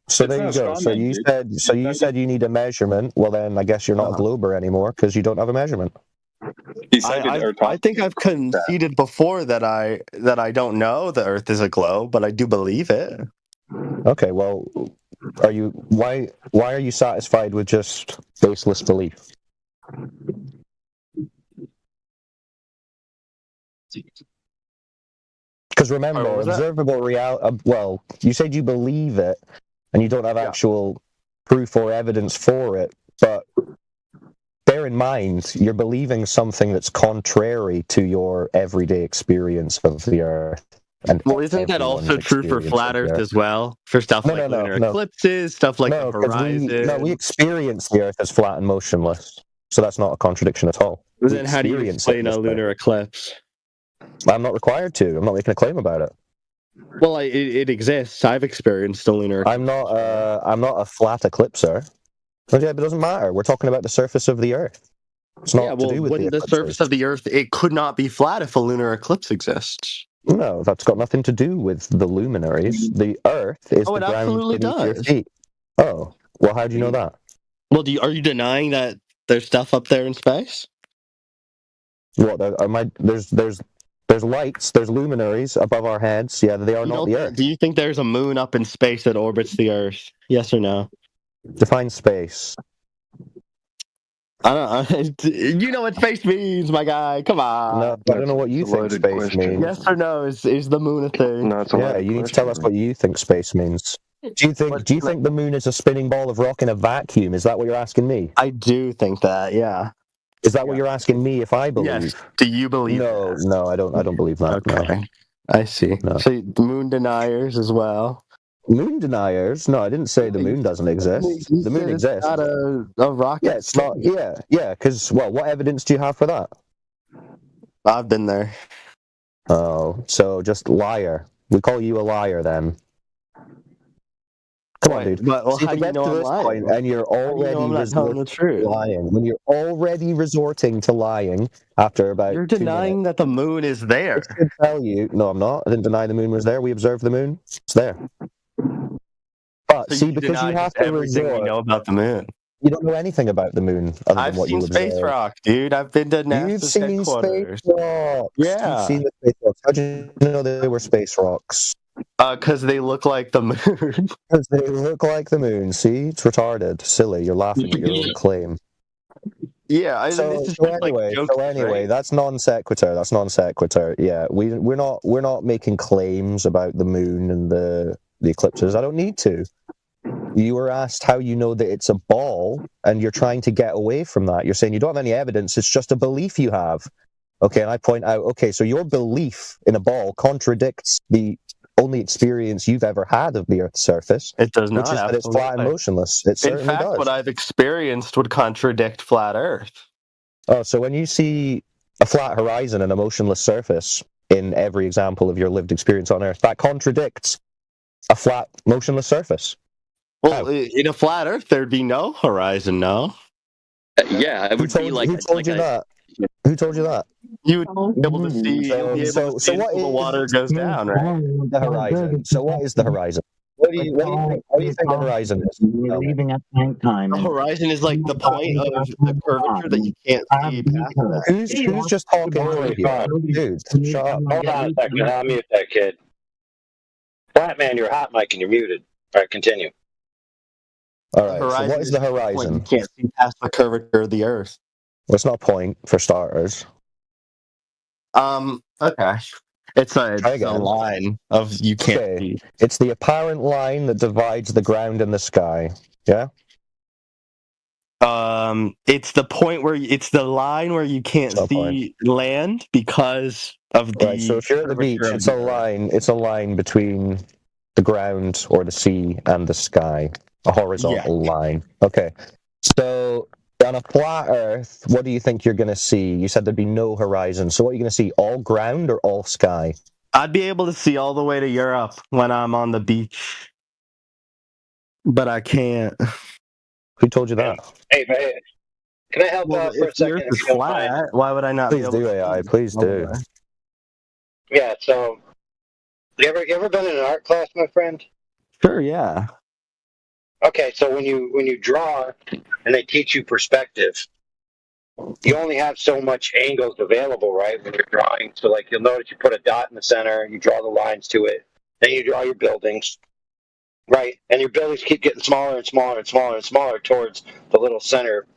[SPEAKER 8] So there you go. So you said you need a measurement. Well, then I guess you're not a glober anymore because you don't have a measurement.
[SPEAKER 21] I think I've conceded before that I don't know the Earth is a globe, but I do believe it.
[SPEAKER 8] Okay, well, why are you satisfied with just baseless belief? Because remember, observable reality. Well, you said you believe it, and you don't have actual proof or evidence for it. But bear in mind, you're believing something that's contrary to your everyday experience of the Earth. And
[SPEAKER 21] well, isn't that also true for flat Earth as well? For stuff like lunar eclipses, stuff like the horizon.
[SPEAKER 8] We experience the Earth as flat and motionless, so that's not a contradiction at all.
[SPEAKER 21] Then how do you explain a lunar eclipse?
[SPEAKER 8] I'm not required to. I'm not making a claim about it.
[SPEAKER 21] Well, it exists. I've experienced a lunar eclipse.
[SPEAKER 8] I'm not a flat eclipser. But yeah, but it doesn't matter. We're talking about the surface of the Earth. It's not to do with
[SPEAKER 21] the surface of the Earth, it could not be flat if a lunar eclipse exists.
[SPEAKER 8] No, that's got nothing to do with the luminaries. The Earth is the ground beneath your feet. Oh, well, how do you know that?
[SPEAKER 21] Well, are you denying that there's stuff up there in space?
[SPEAKER 8] What? There's lights, there's luminaries above our heads. Yeah, they are not the Earth.
[SPEAKER 21] Do you think there's a moon up in space that orbits the Earth? Yes or no?
[SPEAKER 8] Define space.
[SPEAKER 21] I don't know. You know what space means, my guy. Come on.
[SPEAKER 8] No, I don't know what you think space means.
[SPEAKER 21] Yes or no? Is the moon a thing?
[SPEAKER 16] No, it's a
[SPEAKER 8] you need to tell us what you think space means. Do you think the moon is a spinning ball of rock in a vacuum? Is that what you're asking me?
[SPEAKER 21] I do think that. Yeah.
[SPEAKER 8] Is that what you're asking me if I believe?
[SPEAKER 21] Yes. Do you believe that?
[SPEAKER 8] No, I don't believe that.
[SPEAKER 21] Okay.
[SPEAKER 8] No.
[SPEAKER 21] I see.
[SPEAKER 8] No.
[SPEAKER 21] So moon deniers as well.
[SPEAKER 8] Moon deniers? No, I didn't say the moon doesn't exist. The moon exists.
[SPEAKER 21] It's not a rocket.
[SPEAKER 8] Yeah, it's not. Yeah. Because what evidence do you have for that?
[SPEAKER 21] I've been there.
[SPEAKER 8] Oh, so just liar. We call you a liar then. Come on, dude.
[SPEAKER 21] Well, how do you know I'm lying?
[SPEAKER 8] Point, and you're already
[SPEAKER 21] resorting to
[SPEAKER 8] lying. When you're already resorting to lying after about
[SPEAKER 21] You're denying that the moon is there.
[SPEAKER 8] I should tell you. No, I'm not. I didn't deny the moon was there. We observed the moon. It's there. But
[SPEAKER 21] so
[SPEAKER 8] because you have to
[SPEAKER 21] everything we know about the moon.
[SPEAKER 8] You don't know anything about the moon other than what you observed.
[SPEAKER 21] I've seen Space Rock, dude. I've been to NASA's headquarters.
[SPEAKER 8] Space rocks.
[SPEAKER 21] Yeah.
[SPEAKER 8] You've seen the space rocks. How did you know they were space rocks?
[SPEAKER 21] Because they look like the moon.
[SPEAKER 8] Because they look like the moon. See? It's retarded. Silly. You're laughing at your own claim.
[SPEAKER 21] Yeah.
[SPEAKER 8] So anyway, that's non sequitur. That's non sequitur. Yeah. We're not making claims about the moon and the eclipses. I don't need to. You were asked how you know that it's a ball, and you're trying to get away from that. You're saying you don't have any evidence, it's just a belief you have. Okay, and I point out, okay, so your belief in a ball contradicts the only experience you've ever had of the Earth's surface.
[SPEAKER 21] It does not.
[SPEAKER 8] Which is that it's flat and motionless. It certainly does.
[SPEAKER 21] In fact, what I've experienced would contradict flat Earth.
[SPEAKER 8] Oh, so when you see a flat horizon and a motionless surface in every example of your lived experience on Earth, that contradicts a flat, motionless surface.
[SPEAKER 21] Well, in a flat Earth, there'd be no horizon, no?
[SPEAKER 12] Yeah, it would be like...
[SPEAKER 8] Who told you that? Who told you that?
[SPEAKER 21] You would be able to see, until the water goes down, right?
[SPEAKER 8] The horizon. So what is the horizon? What do you think the horizon is?
[SPEAKER 4] We're leaving at night time.
[SPEAKER 21] The horizon is like the point of the curvature that you can't see past that.
[SPEAKER 8] Who's just talking over here? Dude, shut up.
[SPEAKER 5] Hold on a second. I'll mute that kid. Flat man, you're hot mic and you're muted. All right, continue.
[SPEAKER 8] All right, so what is the horizon?
[SPEAKER 21] You can't see past the curvature of the Earth.
[SPEAKER 8] Well, it's not a point, for starters.
[SPEAKER 21] Okay. It's a line of you can't see.
[SPEAKER 8] It's the apparent line that divides the ground and the sky. Yeah?
[SPEAKER 21] It's the point where it's the line where you can't see land because of the.
[SPEAKER 8] Right, so if you're at the beach, it's a line between the ground or the sea and the sky. A horizontal line. Okay. So on a flat Earth, what do you think you're going to see? You said there'd be no horizon. So what are you going to see? All ground or all sky?
[SPEAKER 21] I'd be able to see all the way to Europe when I'm on the beach. But I can't.
[SPEAKER 8] Who told you that?
[SPEAKER 5] Hey, can I help out for a second?
[SPEAKER 21] If you're flat, why would I not
[SPEAKER 8] Please do, AI. Please do.
[SPEAKER 5] Yeah, so you ever been in an art class, my friend?
[SPEAKER 21] Sure, yeah.
[SPEAKER 5] Okay, so when you draw and they teach you perspective, you only have so much angles available, right, when you're drawing. So, like, you'll notice you put a dot in the center, you draw the lines to it, then you draw your buildings, right? And your buildings keep getting smaller and smaller and smaller and smaller towards the little center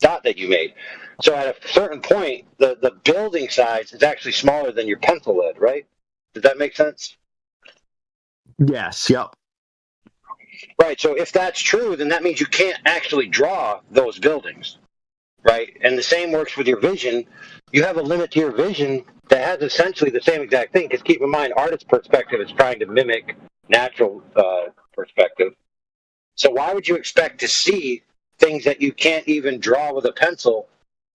[SPEAKER 5] dot that you made. So at a certain point, the building size is actually smaller than your pencil lead, right? Does that make sense?
[SPEAKER 21] Yes, yep.
[SPEAKER 5] Right, so if that's true, then that means you can't actually draw those buildings, right? And the same works with your vision. You have a limit to your vision that has essentially the same exact thing, because keep in mind, artist perspective is trying to mimic natural perspective. So why would you expect to see things that you can't even draw with a pencil?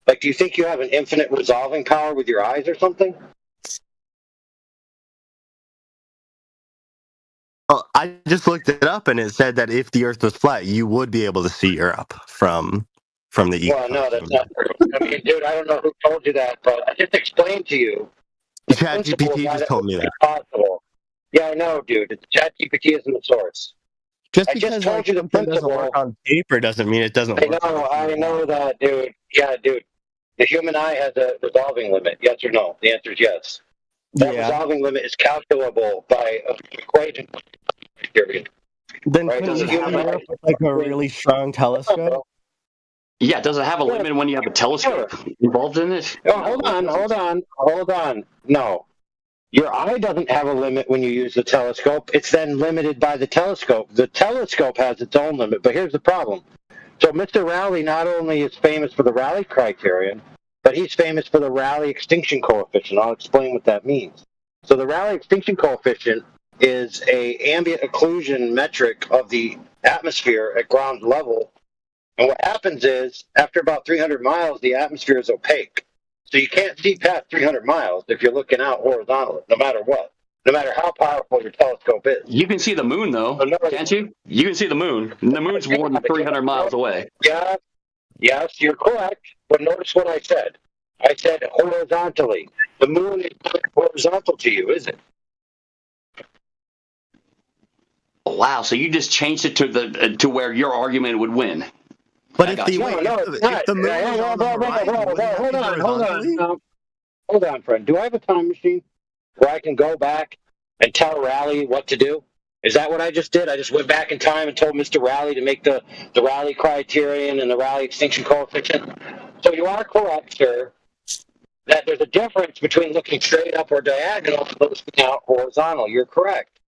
[SPEAKER 5] Like, do you think you have an infinite resolving power with your eyes or something?
[SPEAKER 21] Well, I just looked it up, and it said that if the Earth was flat, you would be able to see Europe from the east.
[SPEAKER 5] Well, no, that's not true. I mean, dude, I don't know who told you that, but I just explained to you.
[SPEAKER 21] ChatGPT just told me that.
[SPEAKER 5] Possible. Yeah, I know, dude. ChatGPT isn't the source.
[SPEAKER 21] Just
[SPEAKER 5] I
[SPEAKER 21] because
[SPEAKER 5] just told you the
[SPEAKER 21] something doesn't
[SPEAKER 5] principle.
[SPEAKER 21] work on paper doesn't mean it doesn't work.
[SPEAKER 5] I know that, dude. Yeah, dude. The human eye has a resolving limit. Yes or no? The answer is yes. That resolving limit is calculable by an equation.
[SPEAKER 21] Then
[SPEAKER 5] Right?
[SPEAKER 21] couldn't you have like a really strong telescope?
[SPEAKER 12] Yeah, does it have a limit when you have a telescope involved in it?
[SPEAKER 5] Oh, hold on. No. Your eye doesn't have a limit when you use the telescope. It's then limited by the telescope. The telescope has its own limit, but here's the problem. So Mr. Rowley not only is famous for the Rayleigh criterion, but he's famous for the Rayleigh extinction coefficient. I'll explain what that means. So the Rayleigh extinction coefficient is a ambient occlusion metric of the atmosphere at ground level. And what happens is, after about 300 miles, the atmosphere is opaque. So you can't see past 300 miles if you're looking out horizontally, no matter what, no matter how powerful your telescope is.
[SPEAKER 12] You can see the moon, though, can't you? You can see the moon. And the moon's more than 300 miles away.
[SPEAKER 5] Yeah, yes, you're correct. But notice what I said. I said horizontally. The moon is not horizontal to you, is it?
[SPEAKER 12] Wow, so you just changed it to where your argument would win.
[SPEAKER 21] But if the moon is on the horizon,
[SPEAKER 5] hold on, friend. Do I have a time machine where I can go back and tell Rayleigh what to do? Is that what I just did? I just went back in time and told Mr. Rayleigh to make the Rayleigh criterion and the Rayleigh extinction coefficient. So you are correct, sir, that there's a difference between looking straight up or diagonal and looking out horizontal. You're correct.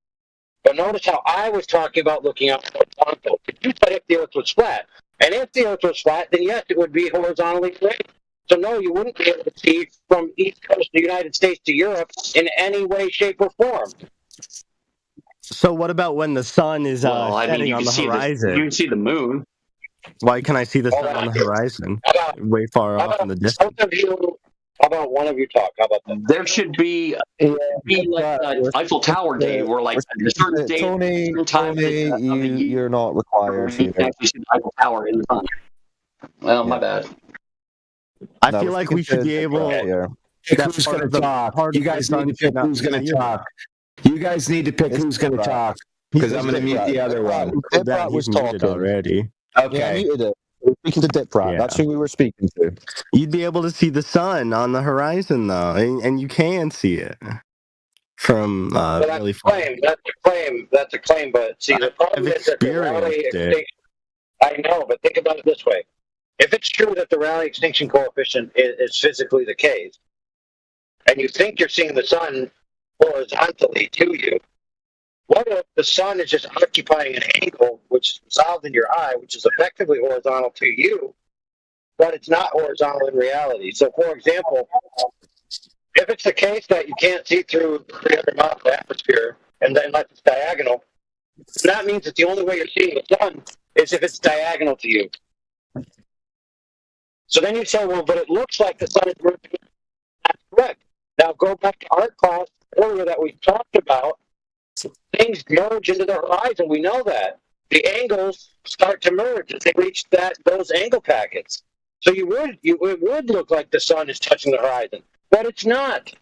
[SPEAKER 5] But notice how I was talking about looking out horizontal. You said if the Earth was flat. And if the Earth was flat, then yes, it would be horizontally straight. So no, you wouldn't be able to see from east coast of the United States to Europe in any way, shape, or form.
[SPEAKER 21] So what about when the sun is setting on the horizon?
[SPEAKER 12] You can see the moon.
[SPEAKER 21] Why can I see the sun on the horizon? Way far off in the distance.
[SPEAKER 5] How about one of you talk? How about that?
[SPEAKER 12] There should be like Eiffel Tower Day, where like a certain day,
[SPEAKER 8] Tony, you're not required here.
[SPEAKER 12] Actually see the Eiffel Tower in the sun. Well, my bad.
[SPEAKER 21] I feel like we should be able.
[SPEAKER 11] Pick who's going to talk. You guys need to pick who's going to talk. You guys need to pick who's going to talk, because I'm going to mute the other one.
[SPEAKER 21] Diprat was talking already.
[SPEAKER 11] Okay.
[SPEAKER 8] Yeah, we're speaking to Diprat. That's who we were speaking to.
[SPEAKER 21] You'd be able to see the sun on the horizon, though, and you can see it from really far.
[SPEAKER 5] That's a claim. But see, the problem is that the Rayleigh extinction. I know, but think about it this way: if it's true that the Rayleigh extinction coefficient is physically the case, and you think you're seeing the sun horizontally to you, what if the sun is just occupying an angle which is resolved in your eye, which is effectively horizontal to you, but it's not horizontal in reality? So, for example, if it's the case that you can't see through 300 miles of atmosphere, and then unless it's diagonal, that means that the only way you're seeing the sun is if it's diagonal to you. So then you say, well, but it looks like the sun is moving. That's correct. Now go back to art class earlier that we talked about. Things merge into the horizon. We know that. The angles start to merge as they reach those angle packets. So it would look like the sun is touching the horizon, but it's not.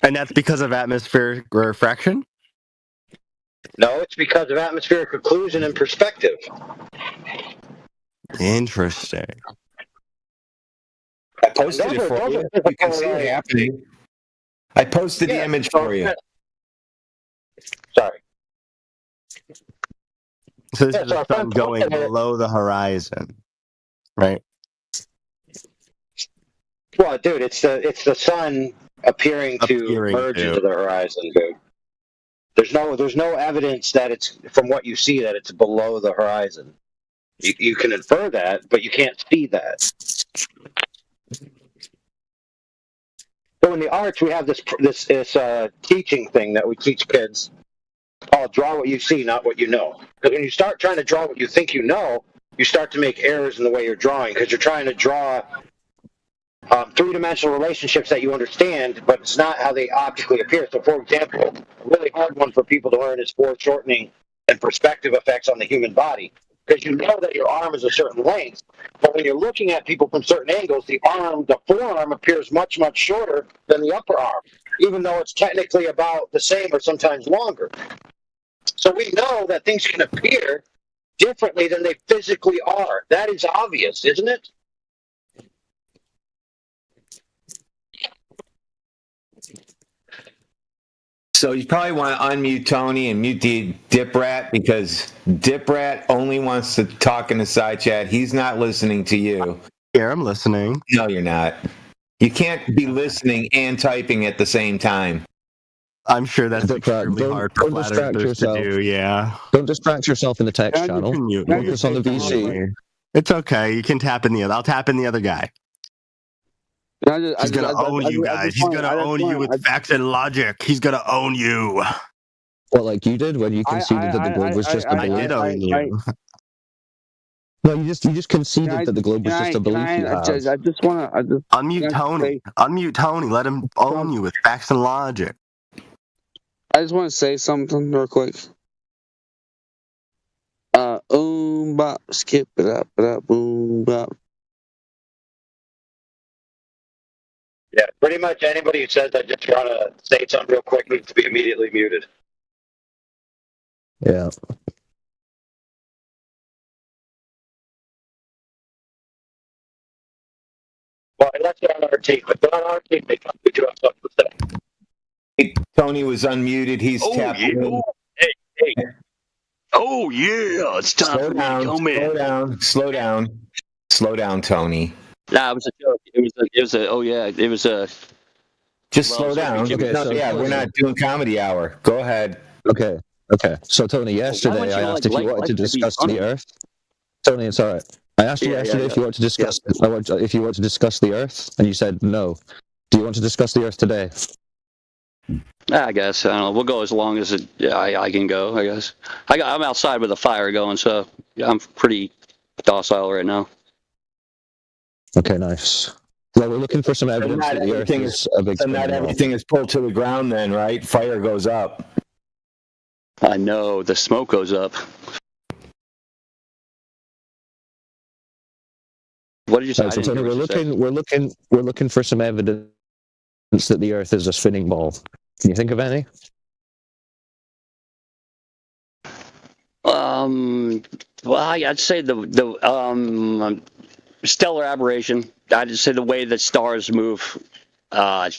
[SPEAKER 21] And that's because of atmospheric refraction?
[SPEAKER 5] No, it's because of atmospheric occlusion and perspective.
[SPEAKER 21] Interesting.
[SPEAKER 11] I posted it for you. You can see it happening. I posted the image for you.
[SPEAKER 5] Sorry.
[SPEAKER 21] So this is the sun going below the horizon, right?
[SPEAKER 5] Well, dude, it's the sun appearing to merge into the horizon, dude. There's no evidence that it's, from what you see, that it's below the horizon. You can infer that, but you can't see that. So in the arts, we have this teaching thing that we teach kids called "draw what you see, not what you know." Because when you start trying to draw what you think you know, you start to make errors in the way you're drawing, because you're trying to draw three-dimensional relationships that you understand, but it's not how they optically appear. So, for example, a really hard one for people to learn is foreshortening and perspective effects on the human body. Because you know that your arm is a certain length, but when you're looking at people from certain angles, the forearm appears much, much shorter than the upper arm, even though it's technically about the same or sometimes longer. So we know that things can appear differently than they physically are. That is obvious, isn't it?
[SPEAKER 11] So you probably want to unmute Tony and mute the Dip Rat, because Dip Rat only wants to talk in the side chat. He's not listening to you.
[SPEAKER 21] Here, I'm listening.
[SPEAKER 11] No, you're not. You can't be listening and typing at the same time.
[SPEAKER 21] I'm sure that's extremely hard for flat earthers to do, yeah.
[SPEAKER 8] Don't distract yourself in the text channel. Focus on the VC.
[SPEAKER 21] It's okay. You can tap in the other. I'll tap in the other guy. He's gonna own you guys. He's gonna own you with facts and logic. He's gonna own you.
[SPEAKER 8] Well, like you did when you conceded that the globe was just a belief.
[SPEAKER 21] I did own you.
[SPEAKER 8] No, you just conceded that the globe was just a belief you have.
[SPEAKER 21] I just want to unmute Tony. Unmute Tony. Let him own you with facts and logic.
[SPEAKER 4] I just want to say something real quick. Bop, skip it up, boom, bop.
[SPEAKER 5] Yeah, pretty much anybody who says that just want to say something real quick needs to be immediately muted.
[SPEAKER 8] Yeah.
[SPEAKER 5] Well, unless they're on our team, but they're on our team, we do have something to say.
[SPEAKER 11] Hey, Tony was unmuted. He's tapped in.
[SPEAKER 12] Hey. Oh yeah, it's time for me to come in.
[SPEAKER 11] Slow down, Tony.
[SPEAKER 12] Nah, it was a joke. It was a.
[SPEAKER 11] Just slow down. Okay, we're not doing comedy hour. Go ahead.
[SPEAKER 8] Okay. So Tony, yesterday I asked if you wanted to discuss the Earth. Tony, it's all right. I asked you yesterday if you want to discuss if you want to discuss the Earth, and you said no. Do you want to discuss the Earth today?
[SPEAKER 12] I guess I don't know. We'll go as long as I can go. I guess I'm outside with a fire going, so I'm pretty docile right now.
[SPEAKER 8] Okay, nice. Well, we're looking for some evidence that the Earth is a big spinning ball.
[SPEAKER 11] Not everything is pulled to the ground then, right? Fire goes up.
[SPEAKER 12] I know, the smoke goes up. What did you say?
[SPEAKER 8] Right, so Tony, we're looking for some evidence that the Earth is a spinning ball. Can you think of any?
[SPEAKER 12] Well, I'd say the stellar aberration. I'd say the way that stars move. I'd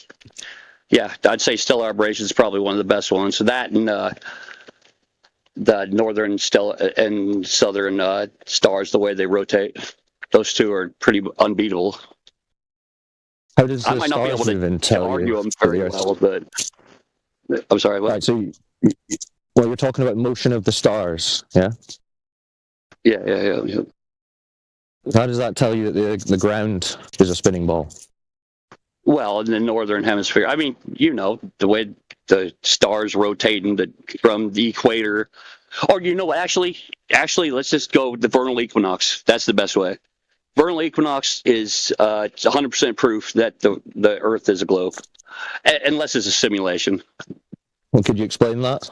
[SPEAKER 12] say stellar aberration is probably one of the best ones. So that and the northern and southern stars, the way they rotate, those two are pretty unbeatable.
[SPEAKER 8] How does
[SPEAKER 12] I
[SPEAKER 8] the
[SPEAKER 12] might not be able
[SPEAKER 8] to
[SPEAKER 12] argue them very well, but I'm sorry. What?
[SPEAKER 8] Right, so you're talking about motion of the stars, yeah?
[SPEAKER 12] Yeah.
[SPEAKER 8] How does that tell you that the ground is a spinning ball?
[SPEAKER 12] Well, in the northern hemisphere, I mean, the way the stars rotate from the equator, or actually, let's just go with the vernal equinox. That's the best way. Vernal equinox is 100% proof that the Earth is a globe, unless it's a simulation.
[SPEAKER 8] Well, could you explain that?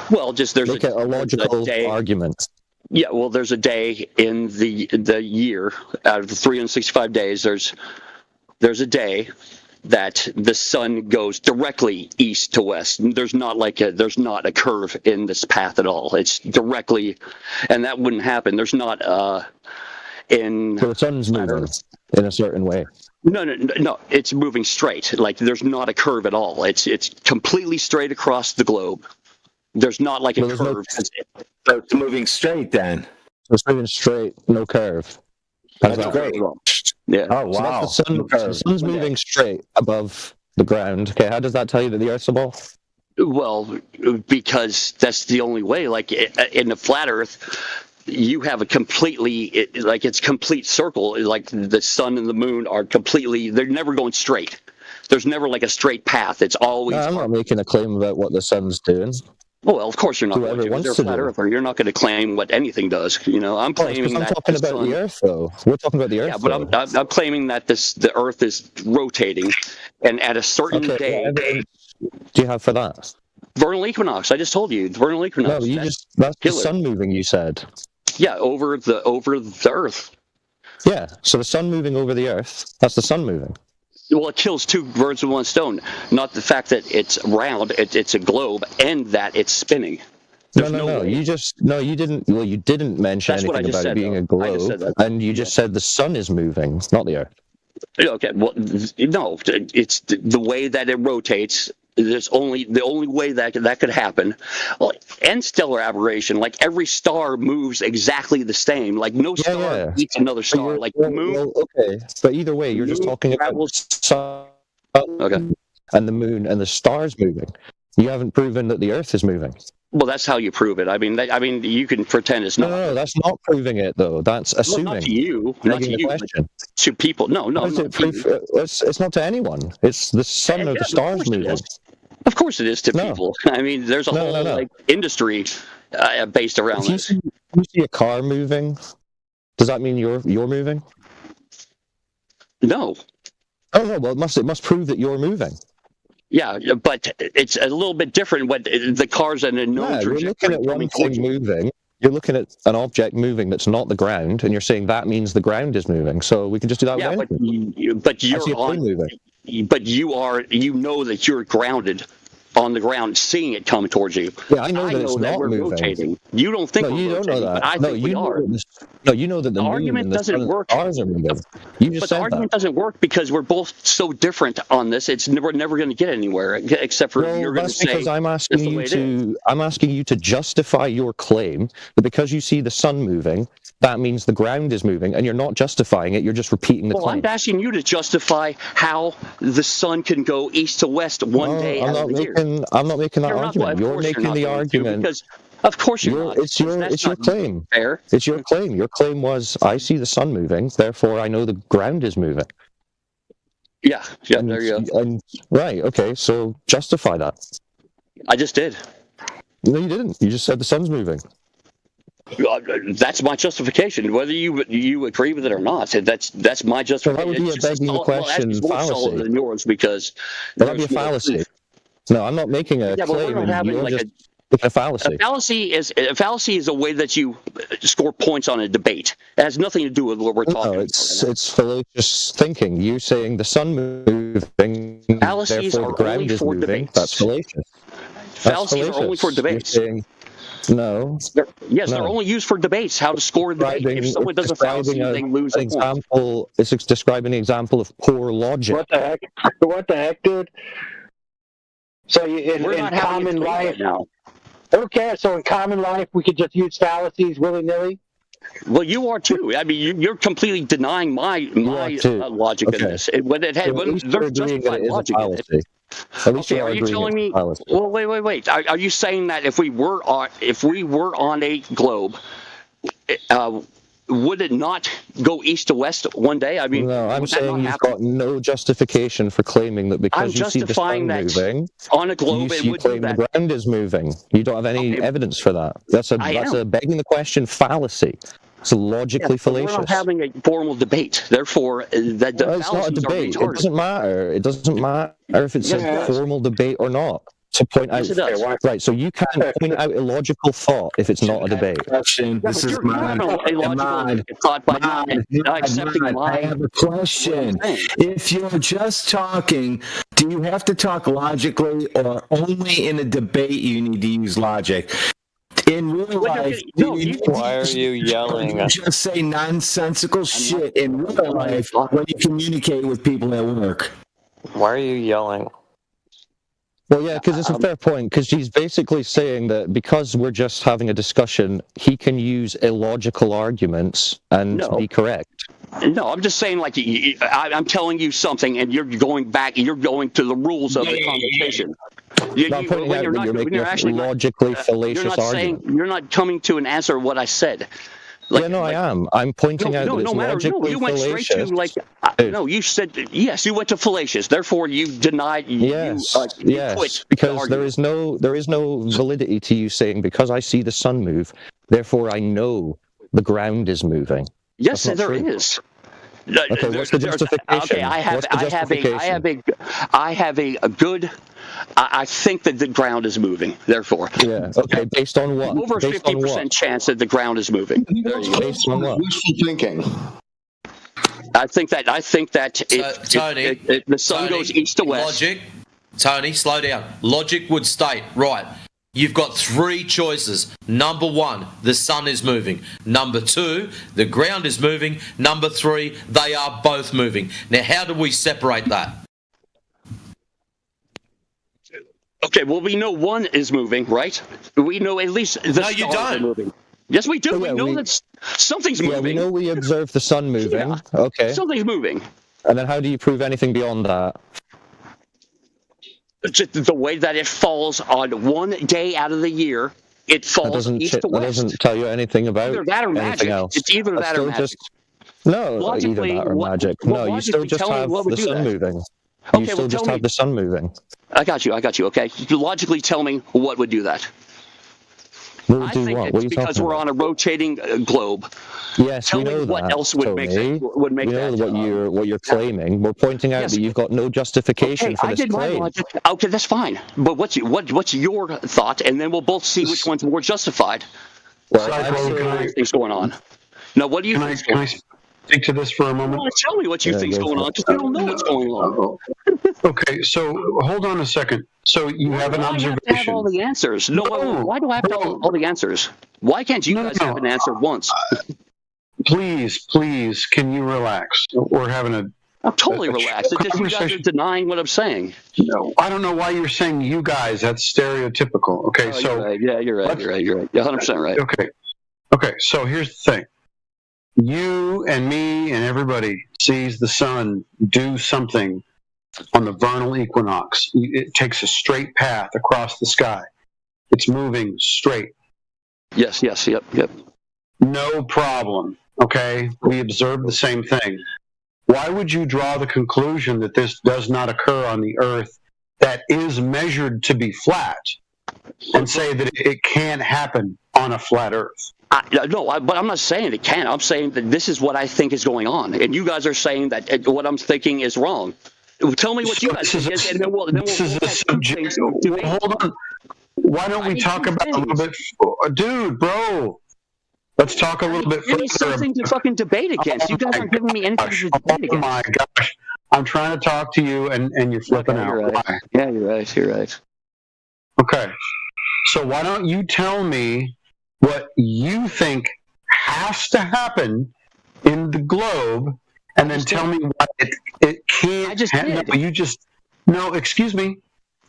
[SPEAKER 12] Well, just there's
[SPEAKER 8] a logical argument.
[SPEAKER 12] Yeah, well, there's a day in the year out of the 365 days. There's a day that the sun goes directly east to west. There's not a curve in this path at all. It's directly, and that wouldn't happen. There's not
[SPEAKER 8] So the sun's moving in a certain way.
[SPEAKER 12] No. It's moving straight. Like there's not a curve at all. It's completely straight across the globe. There's not like a curve.
[SPEAKER 11] So it's moving straight then.
[SPEAKER 8] So it's moving straight, no curve.
[SPEAKER 11] That's great.
[SPEAKER 12] Yeah.
[SPEAKER 11] Oh wow.
[SPEAKER 8] So the sun's moving straight above the ground. Okay, how does that tell you that the Earth's a ball?
[SPEAKER 12] Well, because that's the only way. Like in the flat Earth, you have a it's complete circle. Like the sun and the moon are they're never going straight. There's never like a straight path. It's always.
[SPEAKER 8] No, I'm not making a claim about what the sun's doing.
[SPEAKER 12] Well, of course you're not going to. You're a flat earther. You're not going to claim what anything does. I'm claiming
[SPEAKER 8] I'm
[SPEAKER 12] that.
[SPEAKER 8] talking about the Earth, though. We're talking about the Earth.
[SPEAKER 12] Yeah, but I'm claiming that the Earth is rotating, and at a certain day.
[SPEAKER 8] What evidence do you have for that?
[SPEAKER 12] Vernal equinox. I just told you, vernal equinox.
[SPEAKER 8] No, that's the sun moving. You said.
[SPEAKER 12] Yeah, over the Earth.
[SPEAKER 8] Yeah, so the sun moving over the Earth. That's the sun moving.
[SPEAKER 12] Well, it kills two birds with one stone. Not the fact that it's round, it's a globe, and that it's spinning.
[SPEAKER 8] No. You didn't. Well, you didn't mention anything about it being a globe, and you just said the sun is moving, not the Earth.
[SPEAKER 12] Okay. Well, no. It's the way that it rotates. There's the only way that could happen. Well, and stellar aberration, like every star moves exactly the same. Like no star beats another star. Like the moon.
[SPEAKER 8] Okay, but either way, you're just talking about the sun and the moon and the stars moving. You haven't proven that the Earth is moving.
[SPEAKER 12] Well, that's how you prove it. I mean, you can pretend it's not.
[SPEAKER 8] No, that's not proving it, though. That's assuming.
[SPEAKER 12] Well, not to you. Not to you.
[SPEAKER 8] Question.
[SPEAKER 12] To people. No.
[SPEAKER 8] It's not to anyone. It's the sun or the stars moving.
[SPEAKER 12] Of course it is to people. I mean, there's a whole like industry based around this.
[SPEAKER 8] You see a car moving, does that mean you're moving?
[SPEAKER 12] No.
[SPEAKER 8] Oh no. Well, it must prove that you're moving.
[SPEAKER 12] Yeah, but it's a little bit different when the car's in a known trajectory.
[SPEAKER 8] You're looking at one thing moving. You're looking at an object moving that's not the ground, and you're saying that means the ground is moving. So we can just do that.
[SPEAKER 12] Yeah, but you're
[SPEAKER 8] moving.
[SPEAKER 12] But you know that you're grounded on the ground, seeing it come towards you.
[SPEAKER 8] Yeah, I know that it's not
[SPEAKER 12] we're
[SPEAKER 8] moving.
[SPEAKER 12] Rotating. You don't think we're rotating, but I think we are.
[SPEAKER 8] No, you know that the
[SPEAKER 12] argument doesn't work.
[SPEAKER 8] Stars are moving. You just
[SPEAKER 12] but the argument doesn't work because we're both so different on this. We're never going to get anywhere except for you're going to say.
[SPEAKER 8] Because I'm asking you to justify your claim that because you see the sun moving, that means the ground is moving, and you're not justifying it. You're just repeating the claim.
[SPEAKER 12] I'm asking you to justify how the sun can go east to west one day out of the year.
[SPEAKER 8] I'm not making that argument. You're making the argument.
[SPEAKER 12] Because of course you're not.
[SPEAKER 8] It's your claim.
[SPEAKER 12] Fair.
[SPEAKER 8] It's your claim. Your claim was, I see the sun moving, therefore I know the ground is moving.
[SPEAKER 12] Yeah, there you go.
[SPEAKER 8] Right, okay, so justify that.
[SPEAKER 12] I just did.
[SPEAKER 8] No, you didn't. You just said the sun's moving.
[SPEAKER 12] That's my justification. Whether you agree with it or not, that's my justification.
[SPEAKER 8] So that would be a begging the question fallacy.
[SPEAKER 12] Than yours because
[SPEAKER 8] that'd be a fallacy. No, I'm not making a claim. You're just a fallacy.
[SPEAKER 12] A fallacy is a way that you score points on a debate. It has nothing to do with what we're talking about.
[SPEAKER 8] No, it's fallacious thinking. You saying the sun moving,
[SPEAKER 12] fallacies
[SPEAKER 8] therefore the ground is moving.
[SPEAKER 12] Debates.
[SPEAKER 8] That's fallacious.
[SPEAKER 12] Fallacies are only for debates.
[SPEAKER 8] No.
[SPEAKER 12] They're only used for debates. How to score a debate. If someone does a fallacy, they lose a point.
[SPEAKER 8] It's describing an example of poor logic.
[SPEAKER 18] What the heck? What the heck, dude? So in common life
[SPEAKER 12] now.
[SPEAKER 18] Okay, so in common life we could just use fallacies willy-nilly?
[SPEAKER 12] Well, you are too. I mean, you're completely denying my logic in this. There's justified logic in it. Okay, are you telling me? Well, wait. Are you saying that if we were on a globe, would it not go east to west one day? I mean,
[SPEAKER 8] no, I'm saying you've got no justification for claiming that because you see the sun moving
[SPEAKER 12] on a globe,
[SPEAKER 8] you claim the ground is moving. You don't have any evidence for that. That's a begging the question fallacy. It's logically fallacious.
[SPEAKER 12] We're not having a formal debate. Therefore,
[SPEAKER 8] it's not a debate. It doesn't matter. It doesn't matter if it's a formal debate or not. to point out.
[SPEAKER 12] Yes, it does.
[SPEAKER 8] Right, so you can't point out illogical thought if it's not a debate.
[SPEAKER 11] Question. This is mine. I have a question. If you're just talking, do you have to talk logically, or only in a debate you need to use logic? In real life,
[SPEAKER 1] why are you yelling?
[SPEAKER 11] You just say nonsensical shit in real life when you communicate with people at work.
[SPEAKER 1] Why are you yelling?
[SPEAKER 8] Well, yeah, because it's a fair point, because he's basically saying that because we're just having a discussion, he can use illogical arguments and be correct.
[SPEAKER 12] No, I'm just saying, like, I'm telling you something, and you're going back, you're going to the rules of the conversation.
[SPEAKER 8] I'm pointing out that you're making a logically fallacious argument.
[SPEAKER 12] You're not coming to an answer of what I said.
[SPEAKER 8] I am. I'm pointing out that it's logically
[SPEAKER 12] you went
[SPEAKER 8] fallacious.
[SPEAKER 12] Straight to, no, you said, yes, you went to fallacious. Therefore, you denied.
[SPEAKER 8] Yes,
[SPEAKER 12] quit
[SPEAKER 8] because there is no validity to you saying, because I see the sun move, therefore I know the ground is moving.
[SPEAKER 12] Yes, there is.
[SPEAKER 8] Okay, what's the justification?
[SPEAKER 12] Okay, I think that the ground is moving. Therefore,
[SPEAKER 8] yeah. Okay, based on what?
[SPEAKER 12] Over 50% chance that the ground is moving. There you go.
[SPEAKER 8] Based on what?
[SPEAKER 15] Wishful thinking.
[SPEAKER 12] I think that
[SPEAKER 7] Tony,
[SPEAKER 12] the sun goes east to west.
[SPEAKER 7] Tony, slow down. Logic would state, right, you've got three choices. Number one, the sun is moving. Number two, the ground is moving. Number three, they are both moving. Now, how do we separate that?
[SPEAKER 12] Okay, well, we know one is moving, right? We know at least the stars are moving. Yes, we do. We know that something's moving.
[SPEAKER 8] Yeah, we know we observe the sun moving. Yeah. Okay.
[SPEAKER 12] Something's moving.
[SPEAKER 8] And then how do you prove anything beyond that?
[SPEAKER 12] The way that it falls on one day out of the year, it falls east to west.
[SPEAKER 8] That doesn't tell you anything about
[SPEAKER 12] either that or
[SPEAKER 8] anything
[SPEAKER 12] magic.
[SPEAKER 8] else.
[SPEAKER 12] It's either that or magic.
[SPEAKER 8] No, either that or magic. No, you still just have the sun moving. You still just have the sun moving.
[SPEAKER 12] I got you. Okay. Logically tell me what would do that.
[SPEAKER 8] I think
[SPEAKER 12] it's because we're on a rotating globe.
[SPEAKER 8] Yes, we know that.
[SPEAKER 12] What else would make that?
[SPEAKER 8] We know what you're claiming. We're pointing out that you've got no justification for this claim.
[SPEAKER 12] Okay, that's fine. But what's your thought? And then we'll both see which one's more justified.
[SPEAKER 20] Well,
[SPEAKER 12] things going on. Now, what do you think?
[SPEAKER 20] Can I speak to this for a moment?
[SPEAKER 12] Well, tell me what you think's going on, because you don't know what's going on.
[SPEAKER 20] Okay, so hold on a second. So you have an observation.
[SPEAKER 12] I have to have all the answers. No, why do I have to have all the answers? Why can't you guys have an answer once?
[SPEAKER 20] Please, can you relax? We're having
[SPEAKER 12] I'm totally relaxed. It's just you guys are denying what I'm saying.
[SPEAKER 20] No, I don't know why you're saying you guys. That's stereotypical. Okay, so
[SPEAKER 12] you're right. Yeah, you're right. You're 100% right.
[SPEAKER 20] Okay. So here's the thing. You and me and everybody sees the sun do something on the vernal equinox. It takes a straight path across the sky. It's moving straight.
[SPEAKER 12] Yes, yep.
[SPEAKER 20] No problem. Okay, we observe the same thing. Why would you draw the conclusion that this does not occur on the Earth that is measured to be flat and say that it can't happen on a flat Earth?
[SPEAKER 12] But I'm not saying it can't. I'm saying that this is what I think is going on. And you guys are saying that what I'm thinking is wrong. Tell me what you guys think is, and then we'll
[SPEAKER 20] hold on. Why don't we talk about a little bit, dude, bro? Let's talk a little bit further.
[SPEAKER 12] Give me something to fucking debate against. You guys aren't giving me anything to debate against.
[SPEAKER 20] Oh my gosh! I'm trying to talk to you, and you're flipping out.
[SPEAKER 12] You're right.
[SPEAKER 20] Why?
[SPEAKER 12] Yeah, you're right.
[SPEAKER 20] Okay, so why don't you tell me what you think has to happen in the globe? And then tell me why it can't.
[SPEAKER 12] I just did.
[SPEAKER 20] No, excuse me.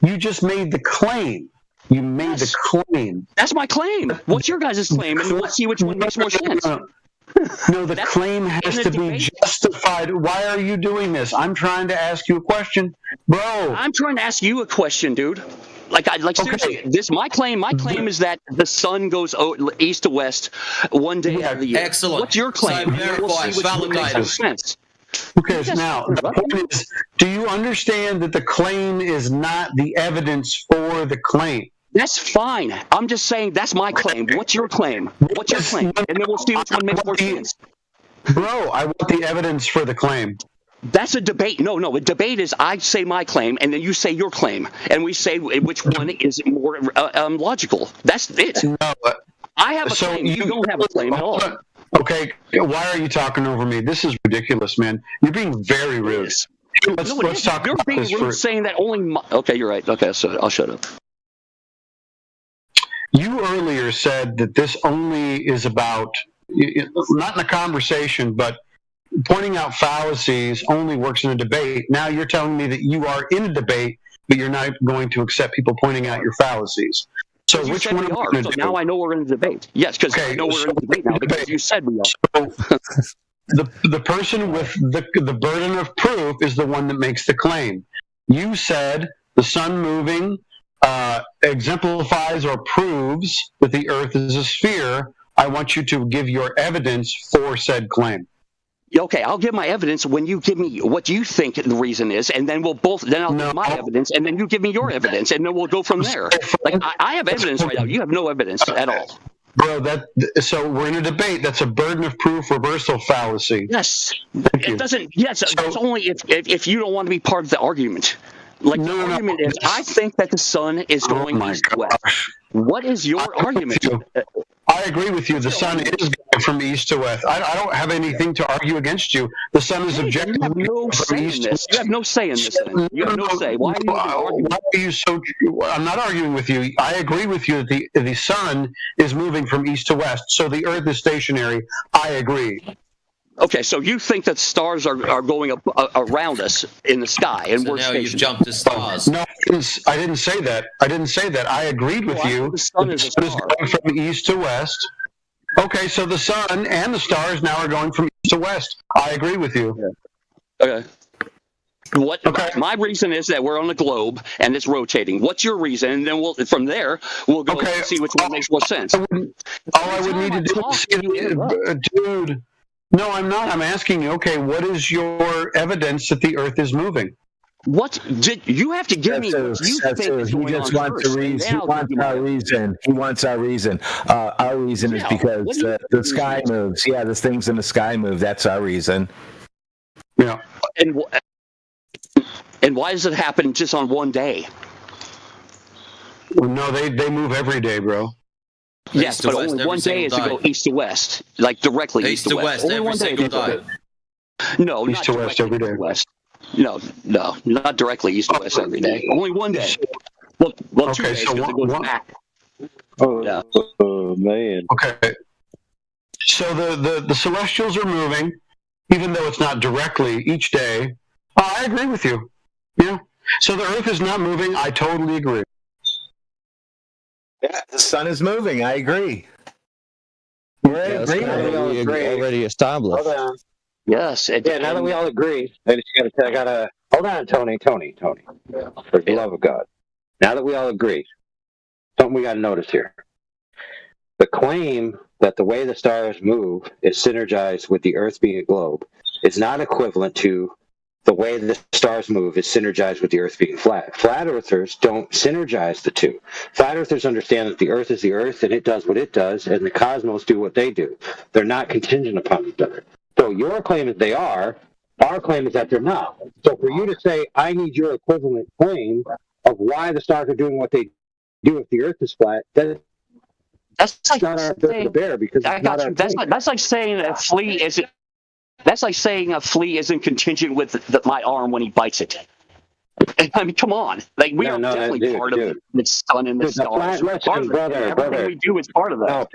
[SPEAKER 20] You just made the claim. You made the claim.
[SPEAKER 12] That's my claim. What's your guys' claim? And we'll see which one makes more sense.
[SPEAKER 20] No, the claim has to be justified. Why are you doing this? I'm trying to ask you a question, bro.
[SPEAKER 12] I'm trying to ask you a question, dude. Seriously, my claim is that the sun goes east to west one day out of the year.
[SPEAKER 7] Excellent.
[SPEAKER 12] What's your claim?
[SPEAKER 7] Validate.
[SPEAKER 20] Okay, now the point is, do you understand that the claim is not the evidence for the claim?
[SPEAKER 12] That's fine. I'm just saying that's my claim. What's your claim? What's your claim? And then we'll see which one makes more sense.
[SPEAKER 20] Bro, I want the evidence for the claim.
[SPEAKER 12] That's a debate. No. A debate is I say my claim, and then you say your claim, and we say which one is more logical. That's it.
[SPEAKER 20] No,
[SPEAKER 12] I have a claim. You don't have a claim at all.
[SPEAKER 20] Okay, why are you talking over me? This is ridiculous, man. You're being very rude. Let's talk
[SPEAKER 12] You're
[SPEAKER 20] about
[SPEAKER 12] being
[SPEAKER 20] this
[SPEAKER 12] rude, saying that only. Okay, you're right. Okay, so I'll shut up.
[SPEAKER 20] You earlier said that this only is about, not in a conversation, but pointing out fallacies only works in a debate. Now you're telling me that you are in a debate, but you're not going to accept people pointing out your fallacies. So
[SPEAKER 12] you
[SPEAKER 20] which
[SPEAKER 12] said
[SPEAKER 20] one
[SPEAKER 12] we
[SPEAKER 20] are
[SPEAKER 12] are.
[SPEAKER 20] we
[SPEAKER 12] So
[SPEAKER 20] do?
[SPEAKER 12] now I know we're in a debate. Yes, because I know we're in a debate now because you said we are.
[SPEAKER 20] So the person with the burden of proof is the one that makes the claim. You said the sun moving exemplifies or proves that the Earth is a sphere. I want you to give your evidence for said claim.
[SPEAKER 12] Okay, I'll give my evidence when you give me what you think the reason is, and then I'll give my evidence, and then you give me your evidence, and then we'll go from there. Like I have evidence right now. You have no evidence at all.
[SPEAKER 20] Bro, so we're in a debate. That's a burden of proof reversal fallacy.
[SPEAKER 12] Yes.
[SPEAKER 20] Thank you.
[SPEAKER 12] It doesn't. Yes, that's only if you don't want to be part of the argument. Like the argument is, I think that the sun is going east to west. What is your argument?
[SPEAKER 20] I agree with you. The sun is going from east to west. I don't have anything to argue against you. The sun is objectively
[SPEAKER 12] you have no say in this. You have no say in this. Then. You have no say. Why are you arguing?
[SPEAKER 20] Why are you so? I'm not arguing with you. I agree with you that the sun is moving from east to west, so the Earth is stationary. I agree.
[SPEAKER 12] Okay, so you think that stars are going up around us in the sky, and
[SPEAKER 7] So
[SPEAKER 12] we're
[SPEAKER 7] now
[SPEAKER 12] stationary.
[SPEAKER 7] you've jumped to stars.
[SPEAKER 20] No, I didn't say that. I agreed with you.
[SPEAKER 12] The sun is a
[SPEAKER 20] It's
[SPEAKER 12] star.
[SPEAKER 20] going from east to west. Okay, so the sun and the stars now are going from east to west. I agree with you.
[SPEAKER 12] Okay. My reason is that we're on a globe and it's rotating. What's your reason? And then from there we'll go and see which one makes more sense.
[SPEAKER 20] All I would need to do is dude. No, I'm not. I'm asking you. Okay, what is your evidence that the Earth is moving?
[SPEAKER 12] What did you have to give me? What you think is going on first, and then I'll give you my evidence.
[SPEAKER 11] He wants our reason. Our reason is because the sky moves. Yeah, the things in the sky move. That's our reason.
[SPEAKER 20] Yeah.
[SPEAKER 12] And why does it happen just on one day?
[SPEAKER 20] No, they move every day, bro.
[SPEAKER 12] Yes, but only one day is to go east to west, like directly east to west. Only
[SPEAKER 7] every
[SPEAKER 12] one day.
[SPEAKER 7] single day.
[SPEAKER 12] No,
[SPEAKER 20] east to west every day.
[SPEAKER 12] West. No, not directly east to west every day. Only one day. Well, 2 days because it goes back.
[SPEAKER 18] Oh man.
[SPEAKER 20] Okay. So the celestials are moving, even though it's not directly each day. I agree with you. Yeah. So the Earth is not moving. I totally agree.
[SPEAKER 11] Yeah, the sun is moving. I agree.
[SPEAKER 8] We're already established.
[SPEAKER 18] Hold on.
[SPEAKER 12] Yes.
[SPEAKER 18] Yeah, now that we all agree, I gotta hold on, Tony. For the love of God. Now that we all agree, something we gotta notice here. The claim that the way the stars move is synergized with the Earth being a globe is not equivalent to the way the stars move is synergized with the Earth being flat. Flat Earthers don't synergize the two. Flat Earthers understand that the Earth is the Earth and it does what it does, and the cosmos do what they do. They're not contingent upon each other. So your claim is they are. Our claim is that they're not. So for you to say, I need your equivalent claim of why the stars are doing what they do if the Earth is flat,
[SPEAKER 12] that's like
[SPEAKER 18] not our saying, to bear because
[SPEAKER 12] I got you. That's like saying a flea isn't. That's like saying a flea isn't contingent with my arm when he bites it. I mean, come on. Like we are definitely part of the sun and the stars. Everything we do is part of that.
[SPEAKER 18] No,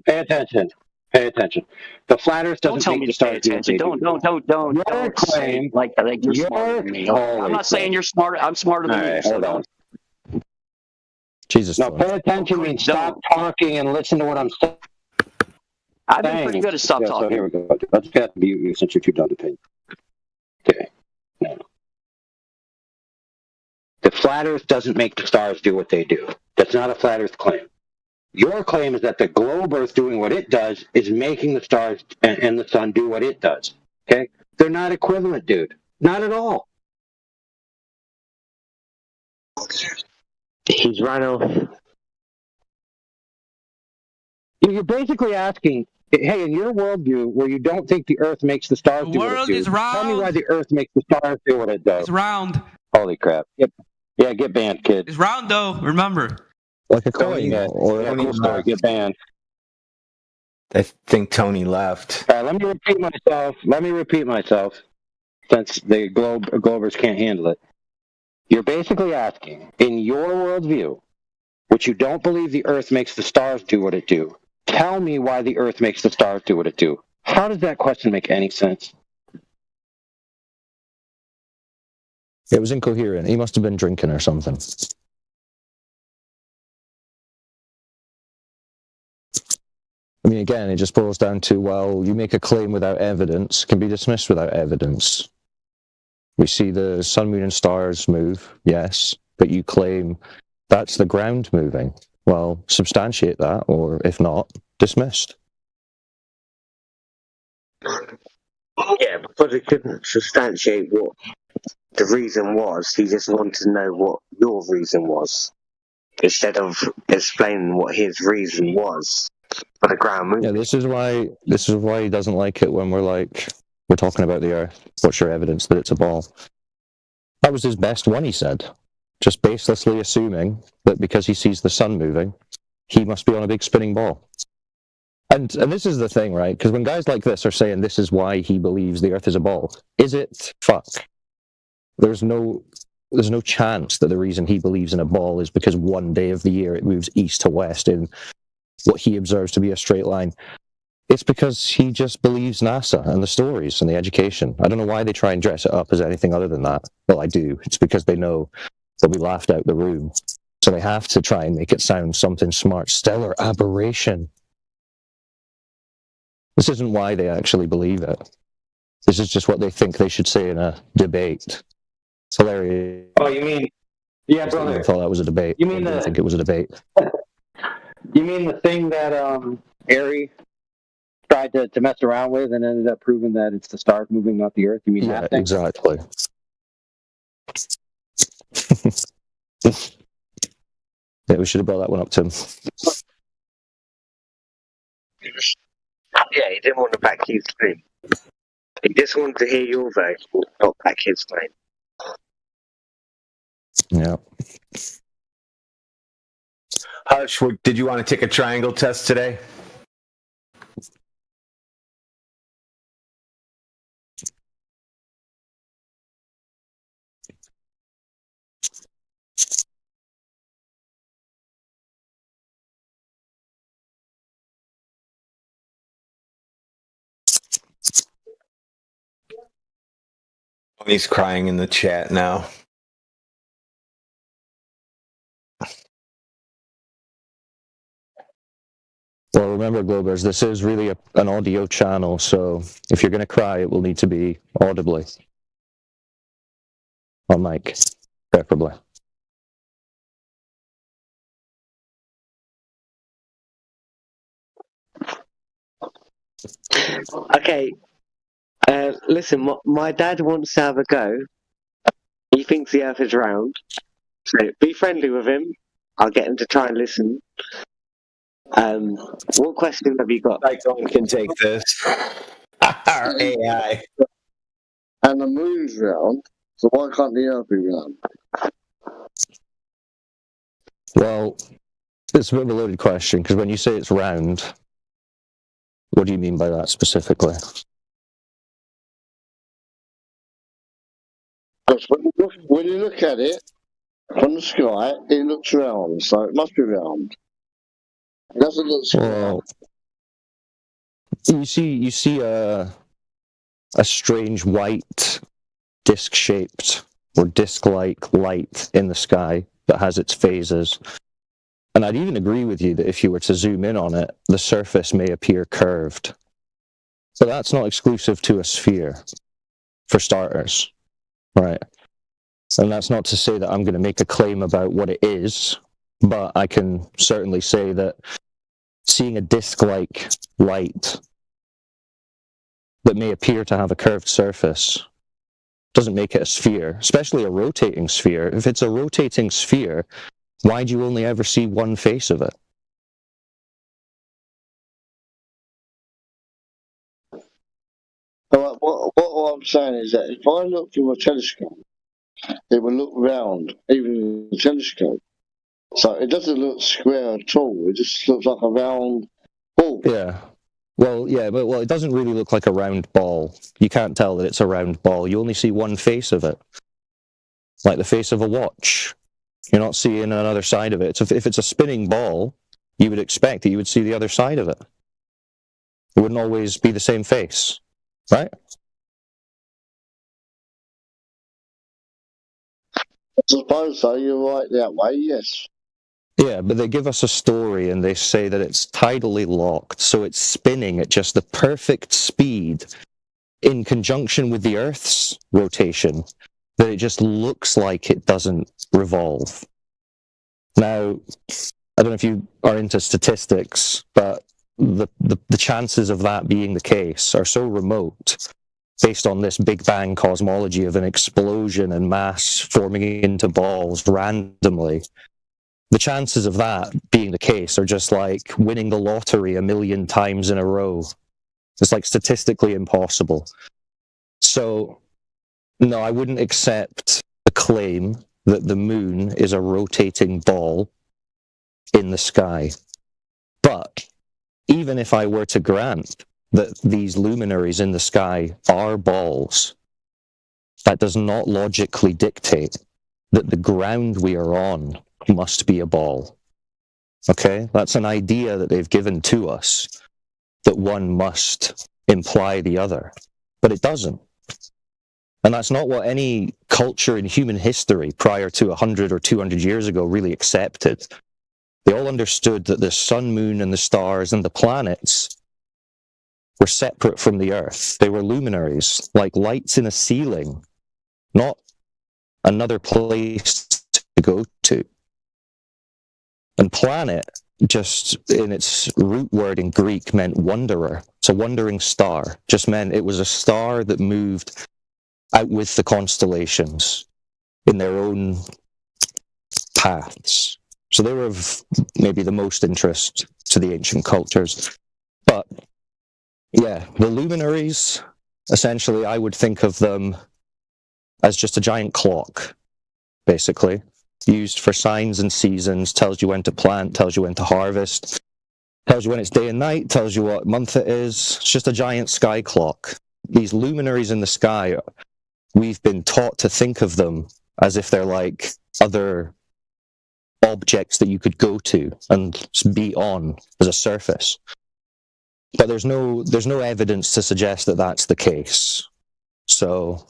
[SPEAKER 18] pay attention. The flat Earth doesn't
[SPEAKER 12] tell me to pay attention. Don't claim like you're smarter than me. I'm not saying you're smarter. I'm smarter than you. So don't.
[SPEAKER 8] Jesus.
[SPEAKER 18] No, pay attention means stop talking and listen to what I'm saying.
[SPEAKER 12] I've been pretty good at stop talking.
[SPEAKER 18] So here we go. Let's get to mute you since you're too dumb to pay. Okay. Now, the flat Earth doesn't make the stars do what they do. That's not a flat Earth claim. Your claim is that the globe Earth doing what it does is making the stars and the sun do what it does. Okay? They're not equivalent, dude. Not at all. He's Rhino. You're basically asking, Hey, in your worldview, where you don't think the Earth makes the stars do what it do, tell me why the Earth makes the stars do what it does.
[SPEAKER 3] It's round.
[SPEAKER 18] Holy crap! Get banned, kid.
[SPEAKER 3] It's round though. Remember.
[SPEAKER 8] Like a coin,
[SPEAKER 18] Yeah,
[SPEAKER 8] or
[SPEAKER 18] cool story. Get banned.
[SPEAKER 11] I think Tony left.
[SPEAKER 18] All right, let me repeat myself. Since the Globers can't handle it. You're basically asking, in your worldview, which you don't believe the Earth makes the stars do what it do, tell me why the Earth makes the stars do what it do. How does that question make any sense?
[SPEAKER 8] It was incoherent. He must have been drinking or something. I mean, again, it just boils down to, well, you make a claim without evidence, can be dismissed without evidence. We see the sun, moon, and stars move, yes, but you claim that's the ground moving. Well, substantiate that, or if not, dismissed.
[SPEAKER 22] Yeah, because he couldn't substantiate what the reason was, he just wanted to know what your reason was, instead of explaining what his reason was for the ground moving.
[SPEAKER 8] Yeah, this is why he doesn't like it when we're talking about the Earth. What's your evidence that it's a ball? That was his best one, he said. Just baselessly assuming that because he sees the sun moving, he must be on a big spinning ball. And this is the thing, right? Because when guys like this are saying this is why he believes the Earth is a ball, is it? Fuck. There's no chance that the reason he believes in a ball is because one day of the year it moves east to west in what he observes to be a straight line. It's because he just believes NASA and the stories and the education. I don't know why they try and dress it up as anything other than that. Well, I do. It's because they know they'll be laughed out the room. So they have to try and make it sound something smart. Stellar aberration. This isn't why they actually believe it. This is just what they think they should say in a debate. It's hilarious.
[SPEAKER 18] Oh, you mean... Yeah, brother.
[SPEAKER 8] I thought that was a debate.
[SPEAKER 18] You mean
[SPEAKER 8] I didn't think it was a debate.
[SPEAKER 18] You mean the thing that Harry tried to mess around with and ended up proving that it's the stars moving, not the Earth? You mean that thing?
[SPEAKER 8] Exactly. Yeah, we should have brought that one up, Tim.
[SPEAKER 22] Yeah, he didn't want to back his claim. He just wanted to hear your version, not back his claim.
[SPEAKER 8] Yeah.
[SPEAKER 11] Hush, did you want to take a triangle test today? He's crying in the chat now.
[SPEAKER 8] Well, remember, Globers, this is really an audio channel, so if you're going to cry, it will need to be audibly. On mic, preferably.
[SPEAKER 22] Okay, listen, my dad wants to have a go. He thinks the Earth is round. So be friendly with him. I'll get him to try and listen. What question have you got?
[SPEAKER 11] Cyclone can take this. Our AI.
[SPEAKER 23] And the moon's round, so why can't the Earth be round?
[SPEAKER 8] Well, it's a bit of a loaded question, because when you say it's round, what do you mean by that specifically?
[SPEAKER 23] Because when you look at it from the sky, it looks round, so it must be round. It doesn't look square.
[SPEAKER 8] Well, you see a strange white disc-shaped or disc-like light in the sky that has its phases. And I'd even agree with you that if you were to zoom in on it, the surface may appear curved. But that's not exclusive to a sphere, for starters, right? And that's not to say that I'm going to make a claim about what it is, but I can certainly say that seeing a disc-like light that may appear to have a curved surface doesn't make it a sphere, especially a rotating sphere. If it's a rotating sphere, why do you only ever see one face of it?
[SPEAKER 23] what I'm saying is that if I look through a telescope, it will look round, even in the telescope. So it doesn't look square at all. It just looks like a round ball.
[SPEAKER 8] Yeah. Well, yeah, but it doesn't really look like a round ball. You can't tell that it's a round ball. You only see one face of it, like the face of a watch. You're not seeing another side of it. So if it's a spinning ball, you would expect that you would see the other side of it. It wouldn't always be the same face, right?
[SPEAKER 23] I suppose so. You're right that way, yes.
[SPEAKER 8] Yeah, but they give us a story and they say that it's tidally locked, so it's spinning at just the perfect speed in conjunction with the Earth's rotation that it just looks like it doesn't revolve. Now, I don't know if you are into statistics, but the chances of that being the case are so remote based on this Big Bang cosmology of an explosion and mass forming into balls randomly. The chances of that being the case are just like winning the lottery 1,000,000 times in a row. It's like statistically impossible. So, no, I wouldn't accept the claim that the moon is a rotating ball in the sky. But even if I were to grant that these luminaries in the sky are balls, that does not logically dictate that the ground we are on must be a ball. Okay? That's an idea that they've given to us, that one must imply the other. But it doesn't. And that's not what any culture in human history prior to 100 or 200 years ago really accepted. They all understood that the sun, moon, and the stars and the planets were separate from the Earth. They were luminaries, like lights in a ceiling, not another place to go to. And planet, just in its root word in Greek, meant wanderer. It's a wandering star. Just meant it was a star that moved out with the constellations in their own paths. So they were of maybe the most interest to the ancient cultures. But yeah, the luminaries, essentially, I would think of them as just a giant clock, basically, used for signs and seasons, tells you when to plant, tells you when to harvest, tells you when it's day and night, tells you what month it is. It's just a giant sky clock. These luminaries in the sky, we've been taught to think of them as if they're like other objects that you could go to and be on as a surface. But there's no evidence to suggest that that's the case. So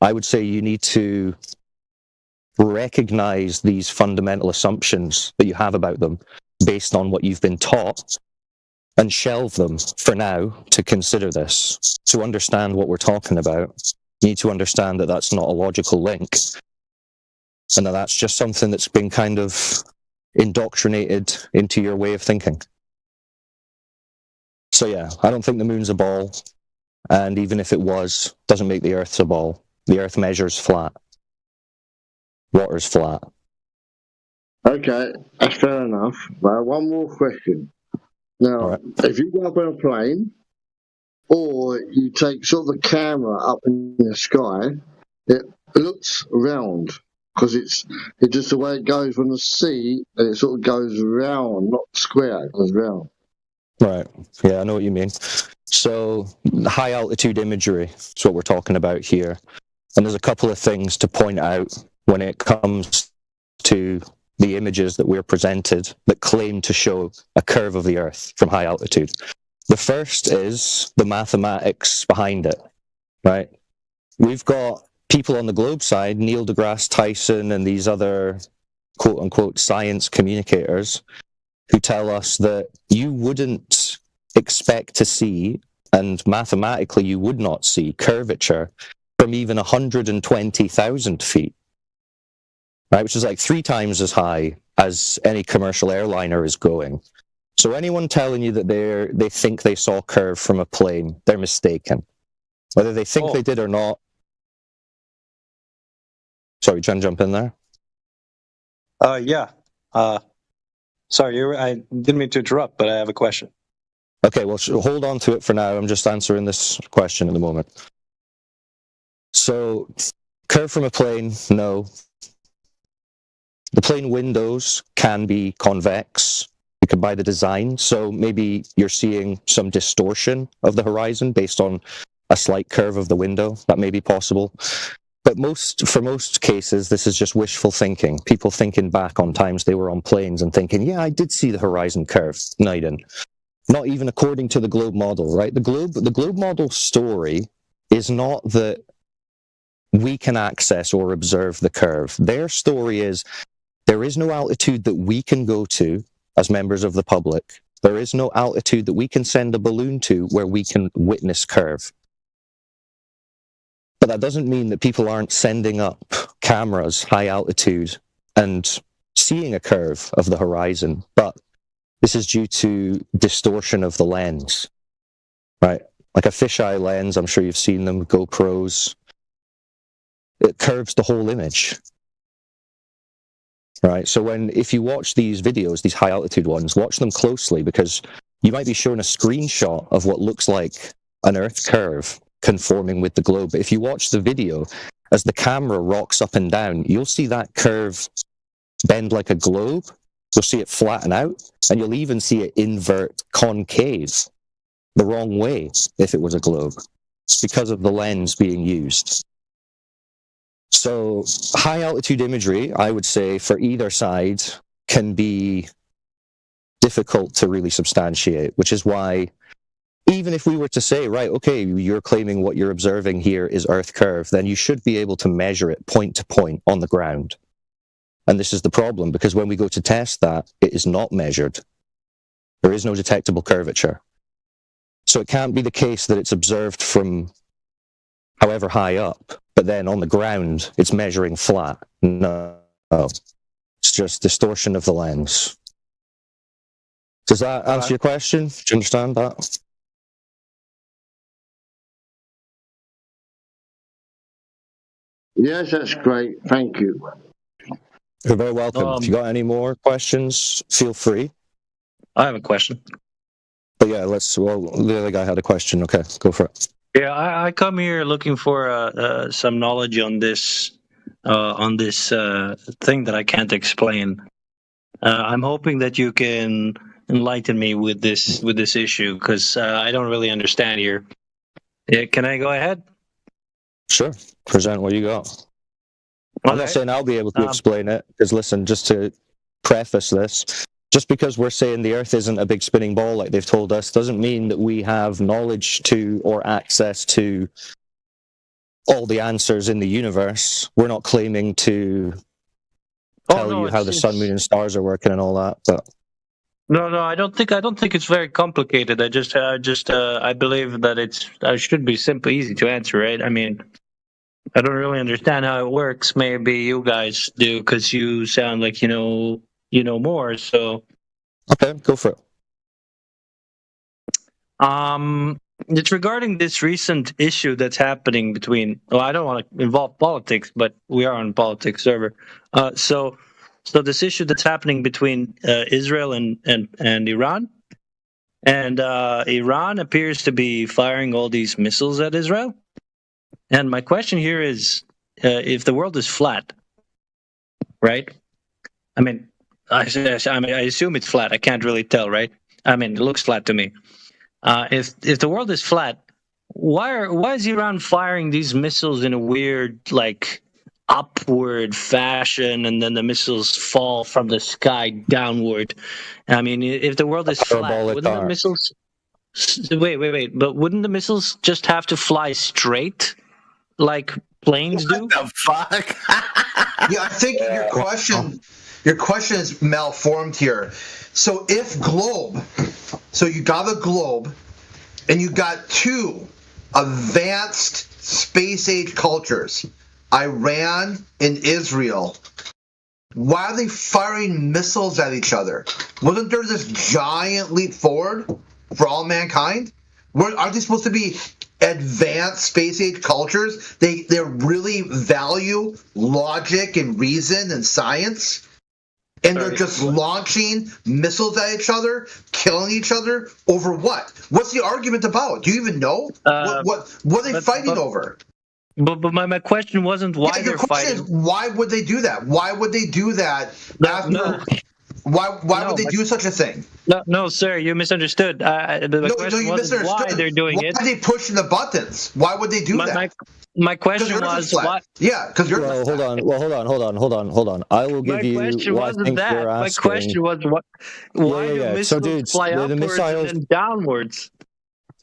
[SPEAKER 8] I would say you need to recognize these fundamental assumptions that you have about them based on what you've been taught and shelve them for now to consider this. To understand what we're talking about, you need to understand that that's not a logical link and that that's just something that's been kind of indoctrinated into your way of thinking. So yeah, I don't think the moon's a ball, and even if it was, doesn't make the Earth's a ball. The Earth measures flat. Water's flat.
[SPEAKER 23] Okay, that's fair enough. But one more question. Now, if you go up on a plane, or you take sort of a camera up in the sky, it looks round, because it's just the way it goes from the sea, and it sort of goes round, not square, it goes round.
[SPEAKER 8] Right. Yeah, I know what you mean. So high altitude imagery is what we're talking about here. And there's a couple of things to point out when it comes to the images that we're presented that claim to show a curve of the Earth from high altitude. The first is the mathematics behind it, right? We've got people on the globe side, Neil deGrasse Tyson and these other quote-unquote science communicators, who tell us that you wouldn't expect to see, and mathematically you would not see, curvature from even 120,000 feet, right? Which is like 3 times as high as any commercial airliner is going. So anyone telling you that they think they saw a curve from a plane, they're mistaken. Whether they think they did or not. Sorry, you trying to jump in there?
[SPEAKER 3] Yeah. Sorry, I didn't mean to interrupt, but I have a question.
[SPEAKER 8] Okay, well, hold on to it for now. I'm just answering this question at the moment. So, curve from a plane, no. The plane windows can be convex. You could buy the design. So maybe you're seeing some distortion of the horizon based on a slight curve of the window. That may be possible. But for most cases, this is just wishful thinking. People thinking back on times they were on planes and thinking, yeah, I did see the horizon curve. No, you didn't. Not even according to the globe model, right? The globe model story is not that we can access or observe the curve. Their story is there is no altitude that we can go to as members of the public. There is no altitude that we can send a balloon to where we can witness curve. But that doesn't mean that people aren't sending up cameras high altitude and seeing a curve of the horizon. But this is due to distortion of the lens, right? Like a fisheye lens, I'm sure you've seen them, GoPros. It curves the whole image, right? So if you watch these videos, these high altitude ones, watch them closely because you might be shown a screenshot of what looks like an Earth curve conforming with the globe. But if you watch the video, as the camera rocks up and down, you'll see that curve bend like a globe. You'll see it flatten out, and you'll even see it invert concave the wrong way if it was a globe. It's because of the lens being used. So high altitude imagery, I would say, for either side can be difficult to really substantiate, which is why even if we were to say, right, okay, you're claiming what you're observing here is Earth curve, then you should be able to measure it point to point on the ground. And this is the problem, because when we go to test that, it is not measured. There is no detectable curvature. So it can't be the case that it's observed from however high up, but then on the ground, it's measuring flat. No, it's just distortion of the lens. Does that answer your question? Do you understand that?
[SPEAKER 23] Yes, that's great. Thank you.
[SPEAKER 8] You're very welcome. If you got any more questions, feel free.
[SPEAKER 3] I have a question.
[SPEAKER 8] But yeah, the other guy had a question. Okay, go for it.
[SPEAKER 3] Yeah, I come here looking for some knowledge on this thing that I can't explain. I'm hoping that you can enlighten me with this issue because I don't really understand here. Yeah, can I go ahead?
[SPEAKER 8] Sure. Present what you got. I'm not saying I'll be able to explain it, because listen, just to preface this, just because we're saying the Earth isn't a big spinning ball like they've told us, doesn't mean that we have knowledge to or access to all the answers in the universe. We're not claiming to tell you how the sun, moon, and stars are working and all that. But
[SPEAKER 3] no, I don't think it's very complicated. I believe that it should be simple, easy to answer, right? I mean, I don't really understand how it works. Maybe you guys do, because you sound like you know more. So
[SPEAKER 8] okay, go for
[SPEAKER 3] it. It's regarding this recent issue that's happening between. Well, I don't want to involve politics, but we are on a politics server. So this issue that's happening between Israel and Iran, and Iran appears to be firing all these missiles at Israel. And my question here is, if the world is flat, right? I mean, I assume it's flat. I can't really tell, right? I mean, it looks flat to me. If the world is flat, why is Iran firing these missiles in a weird, like, upward fashion, and then the missiles fall from the sky downward? I mean, if the world is flat, wouldn't the missiles? Wait! But wouldn't the missiles just have to fly straight, like planes do?
[SPEAKER 11] What the fuck?
[SPEAKER 2] Yeah, I think your question is malformed here. So so you got a globe, and you got two advanced space age cultures, Iran and Israel. Why are they firing missiles at each other? Wasn't there this giant leap forward for all mankind? Aren't they supposed to be advanced space age cultures? They really value logic and reason and science. And they're just launching missiles at each other, killing each other over what? What's the argument about? Do you even know? What are they fighting over?
[SPEAKER 3] But my question wasn't why
[SPEAKER 2] your
[SPEAKER 3] they're
[SPEAKER 2] question
[SPEAKER 3] fighting.
[SPEAKER 2] is why would they do that? Why would they do that after? Why would they do such a thing?
[SPEAKER 3] No, sir, you misunderstood. The question wasn't why they're doing it.
[SPEAKER 2] Why are they pushing the buttons? Why would they do that?
[SPEAKER 3] My question was why.
[SPEAKER 2] Yeah, because you're.
[SPEAKER 8] Well, hold on. I will give you.
[SPEAKER 3] My question
[SPEAKER 8] what I
[SPEAKER 3] wasn't
[SPEAKER 8] think
[SPEAKER 3] that.
[SPEAKER 8] you're
[SPEAKER 3] My
[SPEAKER 8] asking.
[SPEAKER 3] question was what? Why do missiles
[SPEAKER 8] So, dudes,
[SPEAKER 3] fly
[SPEAKER 8] the
[SPEAKER 3] upwards
[SPEAKER 8] missiles,
[SPEAKER 3] and then downwards?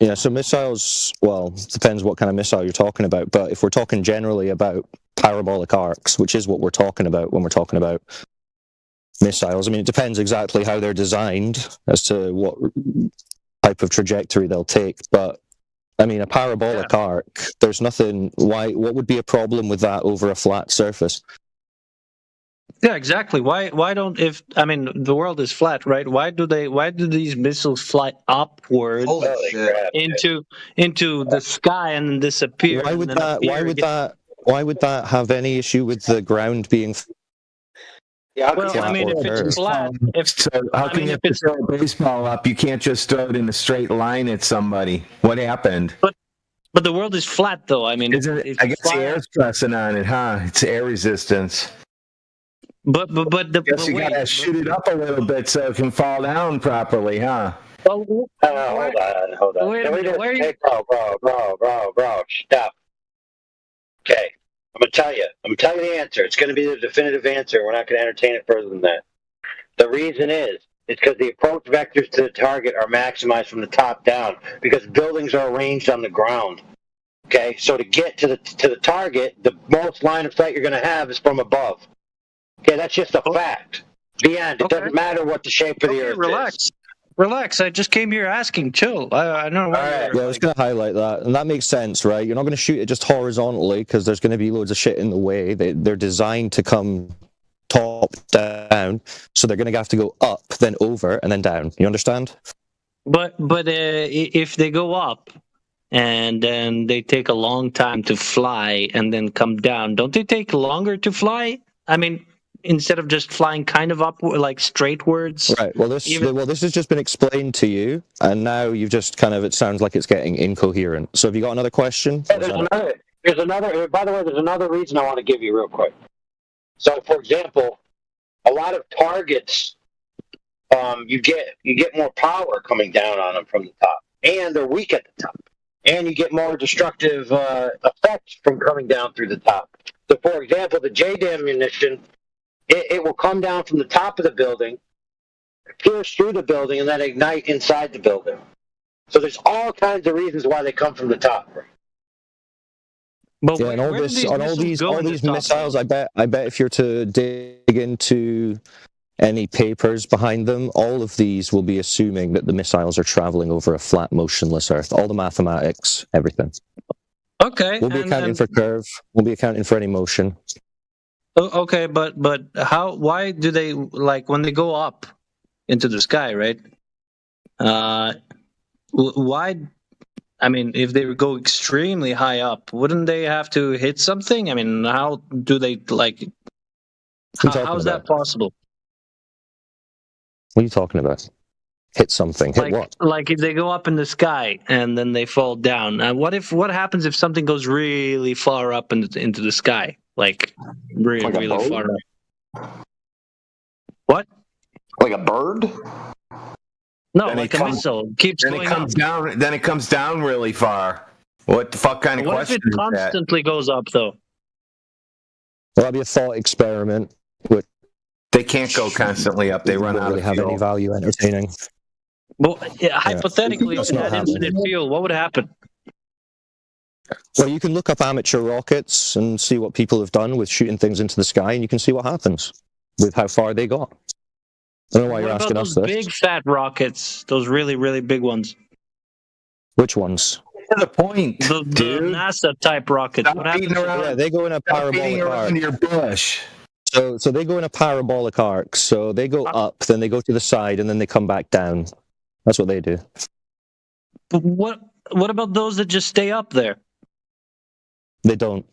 [SPEAKER 8] Yeah, so missiles, well, depends what kind of missile you're talking about, but if we're talking generally about parabolic arcs, which is what we're talking about when we're talking about missiles, I mean, it depends exactly how they're designed as to what type of trajectory they'll take, but I mean, a parabolic arc, there's nothing, what would be a problem with that over a flat surface?
[SPEAKER 3] Yeah, exactly. Why don't the world is flat, right? Why do these missiles fly upwards into the sky and then disappear?
[SPEAKER 8] Why would that have any issue with the ground being
[SPEAKER 11] Well,
[SPEAKER 8] I mean,
[SPEAKER 11] if it's flat, how can you throw a baseball up? You can't just throw it in a straight line at somebody. What happened?
[SPEAKER 3] But the world is flat, though. I mean,
[SPEAKER 11] I guess the air's pressing on it, huh? It's air resistance.
[SPEAKER 3] But
[SPEAKER 11] you gotta shoot it up a little bit so it can fall down properly, huh?
[SPEAKER 18] Hold on. Hey, bro, stop. Okay, I'm gonna tell you the answer. It's gonna be the definitive answer. We're not gonna entertain it further than that. The reason is because the approach vectors to the target are maximized from the top down because buildings are arranged on the ground. Okay, so to get to the target, the most line of sight you're gonna have is from above. Okay, that's just a fact. The end. It doesn't matter what the shape of the earth is.
[SPEAKER 3] Relax. I just came here asking. Chill. I don't know why.
[SPEAKER 8] Yeah, I was going to highlight that, and that makes sense, right? You're not going to shoot it just horizontally because there's going to be loads of shit in the way. They're designed to come top down, so they're going to have to go up, then over, and then down. You understand?
[SPEAKER 3] But if they go up and then they take a long time to fly and then come down, don't they take longer to fly? I mean, instead of just flying kind of up like straightwards.
[SPEAKER 8] Right. Well, this has just been explained to you, and now you've just it sounds like it's getting incoherent. So have you got another question?
[SPEAKER 18] By the way, there's another reason I want to give you real quick. So, for example, a lot of targets, you get more power coming down on them from the top, and they're weak at the top, and you get more destructive effects from coming down through the top. So, for example, the JDAM munition, it will come down from the top of the building, pierce through the building, and then ignite inside the building. So there's all kinds of reasons why they come from the top.
[SPEAKER 3] But
[SPEAKER 8] and all these missiles, I bet if you're to dig into any papers behind them, all of these will be assuming that the missiles are traveling over a flat, motionless Earth. All the mathematics, everything.
[SPEAKER 3] Okay.
[SPEAKER 8] We'll be accounting for curve. We'll be accounting for any motion.
[SPEAKER 3] Okay, but why do they, like, when they go up into the sky, right? Why? I mean, if they go extremely high up, wouldn't they have to hit something? I mean, how do they, like, how's that possible?
[SPEAKER 8] What are you talking about? Hit something. Hit what?
[SPEAKER 3] Like if they go up in the sky and then they fall down. What happens if something goes really far up into the sky? Like really far up. What?
[SPEAKER 11] Like a bird?
[SPEAKER 3] No, like a missile. Keeps going up.
[SPEAKER 11] Then it comes down really far. What the fuck kind of question is that?
[SPEAKER 3] What if it constantly goes up though?
[SPEAKER 8] Well, that'd be a thought experiment.
[SPEAKER 11] They can't go constantly up. They run out of
[SPEAKER 8] have
[SPEAKER 11] fuel.
[SPEAKER 8] any value entertaining.
[SPEAKER 3] Well, hypothetically, if it had infinite fuel, what would happen?
[SPEAKER 8] Well, you can look up amateur rockets and see what people have done with shooting things into the sky, and you can see what happens with how far they got. I don't know why you're asking us this.
[SPEAKER 3] Those big fat rockets, those really, really big ones.
[SPEAKER 8] Which ones?
[SPEAKER 11] The point,
[SPEAKER 3] the NASA type rockets. What happens?
[SPEAKER 8] Yeah, they go in a parabolic arc.
[SPEAKER 11] Your bush.
[SPEAKER 8] So they go in a parabolic arc. So they go up, then they go to the side, and then they come back down. That's what they do.
[SPEAKER 3] But what about those that just stay up there?
[SPEAKER 8] They don't.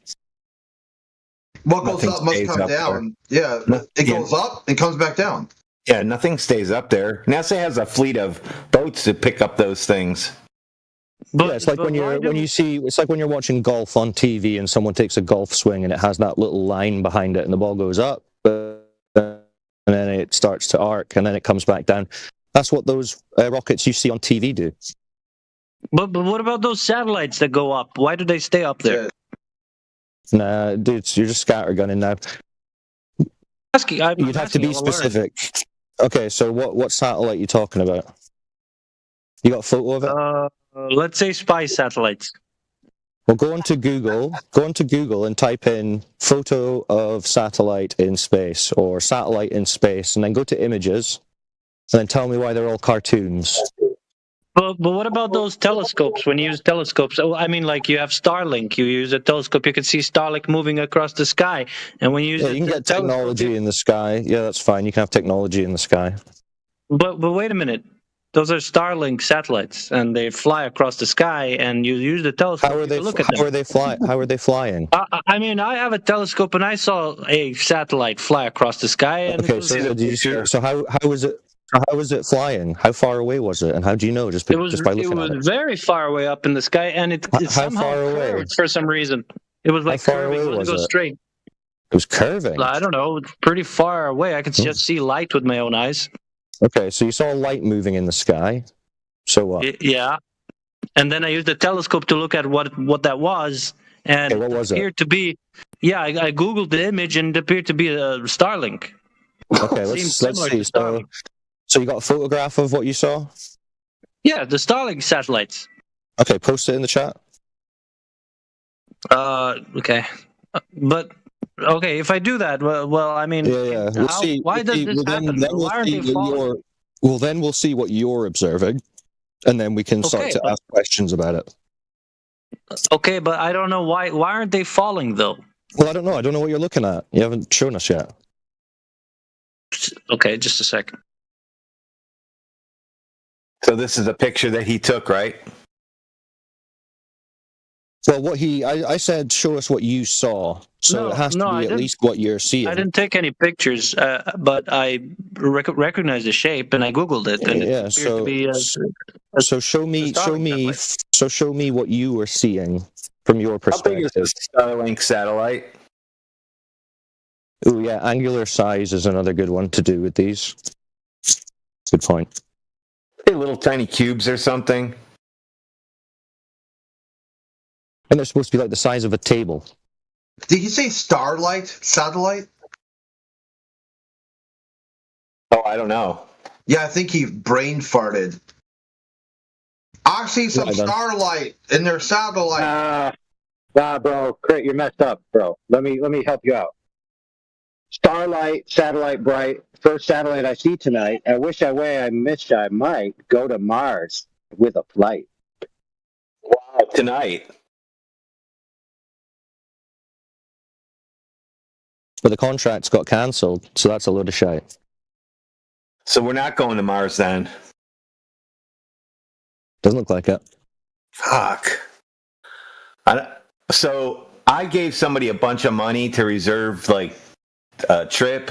[SPEAKER 2] What goes
[SPEAKER 11] nothing
[SPEAKER 2] up must
[SPEAKER 11] stays
[SPEAKER 2] come
[SPEAKER 11] up
[SPEAKER 2] down.
[SPEAKER 11] there.
[SPEAKER 2] Yeah, it goes up and comes back down.
[SPEAKER 11] Yeah, nothing stays up there. NASA has a fleet of boats to pick up those things.
[SPEAKER 3] But,
[SPEAKER 8] yeah, it's like when you're watching golf on TV and someone takes a golf swing and it has that little line behind it and the ball goes up, and then it starts to arc and then it comes back down. That's what those rockets you see on TV do.
[SPEAKER 3] But what about those satellites that go up? Why do they stay up there?
[SPEAKER 8] Nah, dude, you're just scattergunning now. You'd have to be specific. Okay, so what satellite are you talking about? You got a photo of it?
[SPEAKER 3] Let's say spy satellites.
[SPEAKER 8] Well, go onto Google and type in photo of satellite in space or satellite in space, and then go to images, and then tell me why they're all cartoons.
[SPEAKER 3] But what about those telescopes? When you use telescopes, I mean, like you have Starlink. You use a telescope, you can see Starlink moving across the sky. And when you use
[SPEAKER 8] you can get technology in the sky. Yeah, that's fine. You can have technology in the sky.
[SPEAKER 3] But wait a minute. Those are Starlink satellites, and they fly across the sky. And you use the telescope. How are they?
[SPEAKER 8] How are they flying?
[SPEAKER 3] I mean, I have a telescope, and I saw a satellite fly across the sky. And
[SPEAKER 8] okay, so how was it? How was it flying? How far away was it? And how do you know? Just by looking at it?
[SPEAKER 3] It was very far away up in the sky, and it somehow curved for some reason. It was like curving. It wouldn't go straight.
[SPEAKER 8] It was curving?
[SPEAKER 3] I don't know. It's pretty far away. I could just see light with my own eyes.
[SPEAKER 8] Okay, so you saw light moving in the sky. So what?
[SPEAKER 3] Yeah. And then I used the telescope to look at what that was. And
[SPEAKER 8] what was
[SPEAKER 3] it appeared to be... Yeah, I Googled the image, and it appeared to be a Starlink.
[SPEAKER 8] Okay, let's see. So you got a photograph of what you saw?
[SPEAKER 3] Yeah, the Starlink satellites.
[SPEAKER 8] Okay, post it in the chat.
[SPEAKER 3] Okay. But, okay, if I do that, well I mean...
[SPEAKER 8] Yeah. We'll see.
[SPEAKER 3] Why does this happen? Why aren't they falling?
[SPEAKER 8] Well, then we'll see what you're observing, and then we can start to ask questions about it.
[SPEAKER 3] Okay, but I don't know why aren't they falling, though?
[SPEAKER 8] Well, I don't know. I don't know what you're looking at. You haven't shown us yet.
[SPEAKER 3] Okay, just a second.
[SPEAKER 11] So this is a picture that he took, right?
[SPEAKER 8] Well, I said, show us what you saw. So it has to be at least what you're seeing.
[SPEAKER 3] I didn't take any pictures, but I recognized the shape and I Googled it, and it appeared to be.
[SPEAKER 8] So show me what you were seeing from your perspective.
[SPEAKER 11] How big is this Starlink satellite?
[SPEAKER 8] Oh yeah, angular size is another good one to do with these. Good point.
[SPEAKER 11] Hey, little tiny cubes or something.
[SPEAKER 8] And they're supposed to be like the size of a table.
[SPEAKER 2] Did you say starlight? Satellite?
[SPEAKER 11] Oh, I don't know.
[SPEAKER 2] Yeah, I think he brain farted. I see some starlight in their satellite.
[SPEAKER 18] Bro, Crit, you're messed up, bro. Let me help you out. Starlight, satellite bright, first satellite I see tonight. I wish I might go to Mars with a flight.
[SPEAKER 11] Wow, tonight.
[SPEAKER 8] But the contracts got cancelled, so that's a load of shite.
[SPEAKER 11] So we're not going to Mars then?
[SPEAKER 8] Doesn't look like it.
[SPEAKER 11] Fuck. So I gave somebody a bunch of money to reserve like a trip.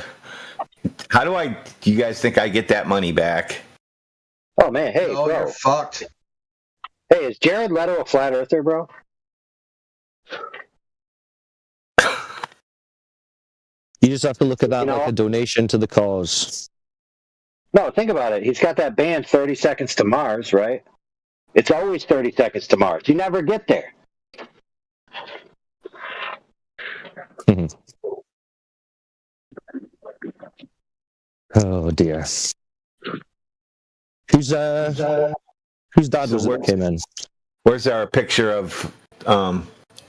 [SPEAKER 11] How do you guys think I get that money back?
[SPEAKER 18] Oh man, hey, bro.
[SPEAKER 2] You're fucked.
[SPEAKER 18] Hey, is Jared Leto a flat earther, bro?
[SPEAKER 8] You just have to look at that like a donation to the cause.
[SPEAKER 18] No, think about it. He's got that band 30 Seconds to Mars, right? It's always 30 seconds to Mars. You never get there.
[SPEAKER 8] Mm-hmm. Oh dear. Whose dad was it came in?
[SPEAKER 11] Where's our picture of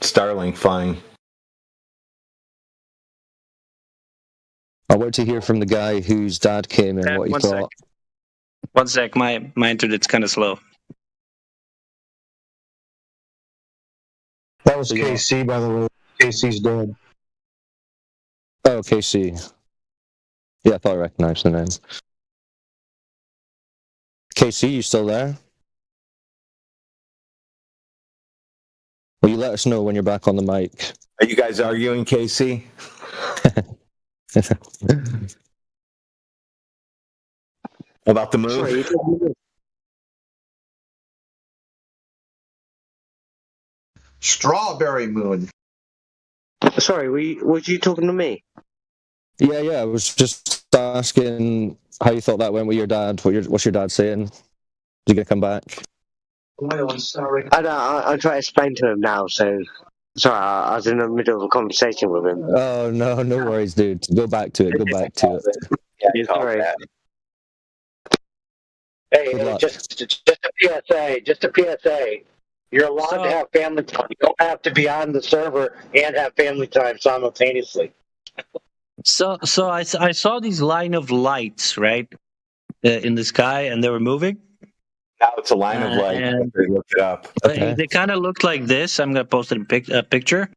[SPEAKER 11] Starlink flying?
[SPEAKER 8] I'll wait to hear from the guy whose dad came in. What he thought.
[SPEAKER 3] One sec. My internet's kind of slow.
[SPEAKER 20] That was KC, by the way. KC's dead.
[SPEAKER 8] Oh, KC. Yeah, I thought I recognized the name. KC, you still there? Will you let us know when you're back on the mic?
[SPEAKER 11] Are you guys arguing, KC? About the move?
[SPEAKER 2] Strawberry moon.
[SPEAKER 22] Sorry, was you talking to me?
[SPEAKER 8] Yeah, I was just asking how you thought that went with your dad. What's your dad saying? Is he gonna come back?
[SPEAKER 22] I'm trying to explain to him now, so... Sorry, I was in the middle of a conversation with him.
[SPEAKER 8] Oh, no worries, dude. Go back to it.
[SPEAKER 22] Yeah, sorry.
[SPEAKER 18] Hey, just a PSA. You're allowed to have family time. You don't have to be on the server and have family time simultaneously.
[SPEAKER 3] So I saw these line of lights, right, in the sky, and they were moving.
[SPEAKER 11] Now it's a line of lights.
[SPEAKER 3] And
[SPEAKER 11] Look it up.
[SPEAKER 8] Okay.
[SPEAKER 3] They kind of looked like this. I'm gonna post a picture.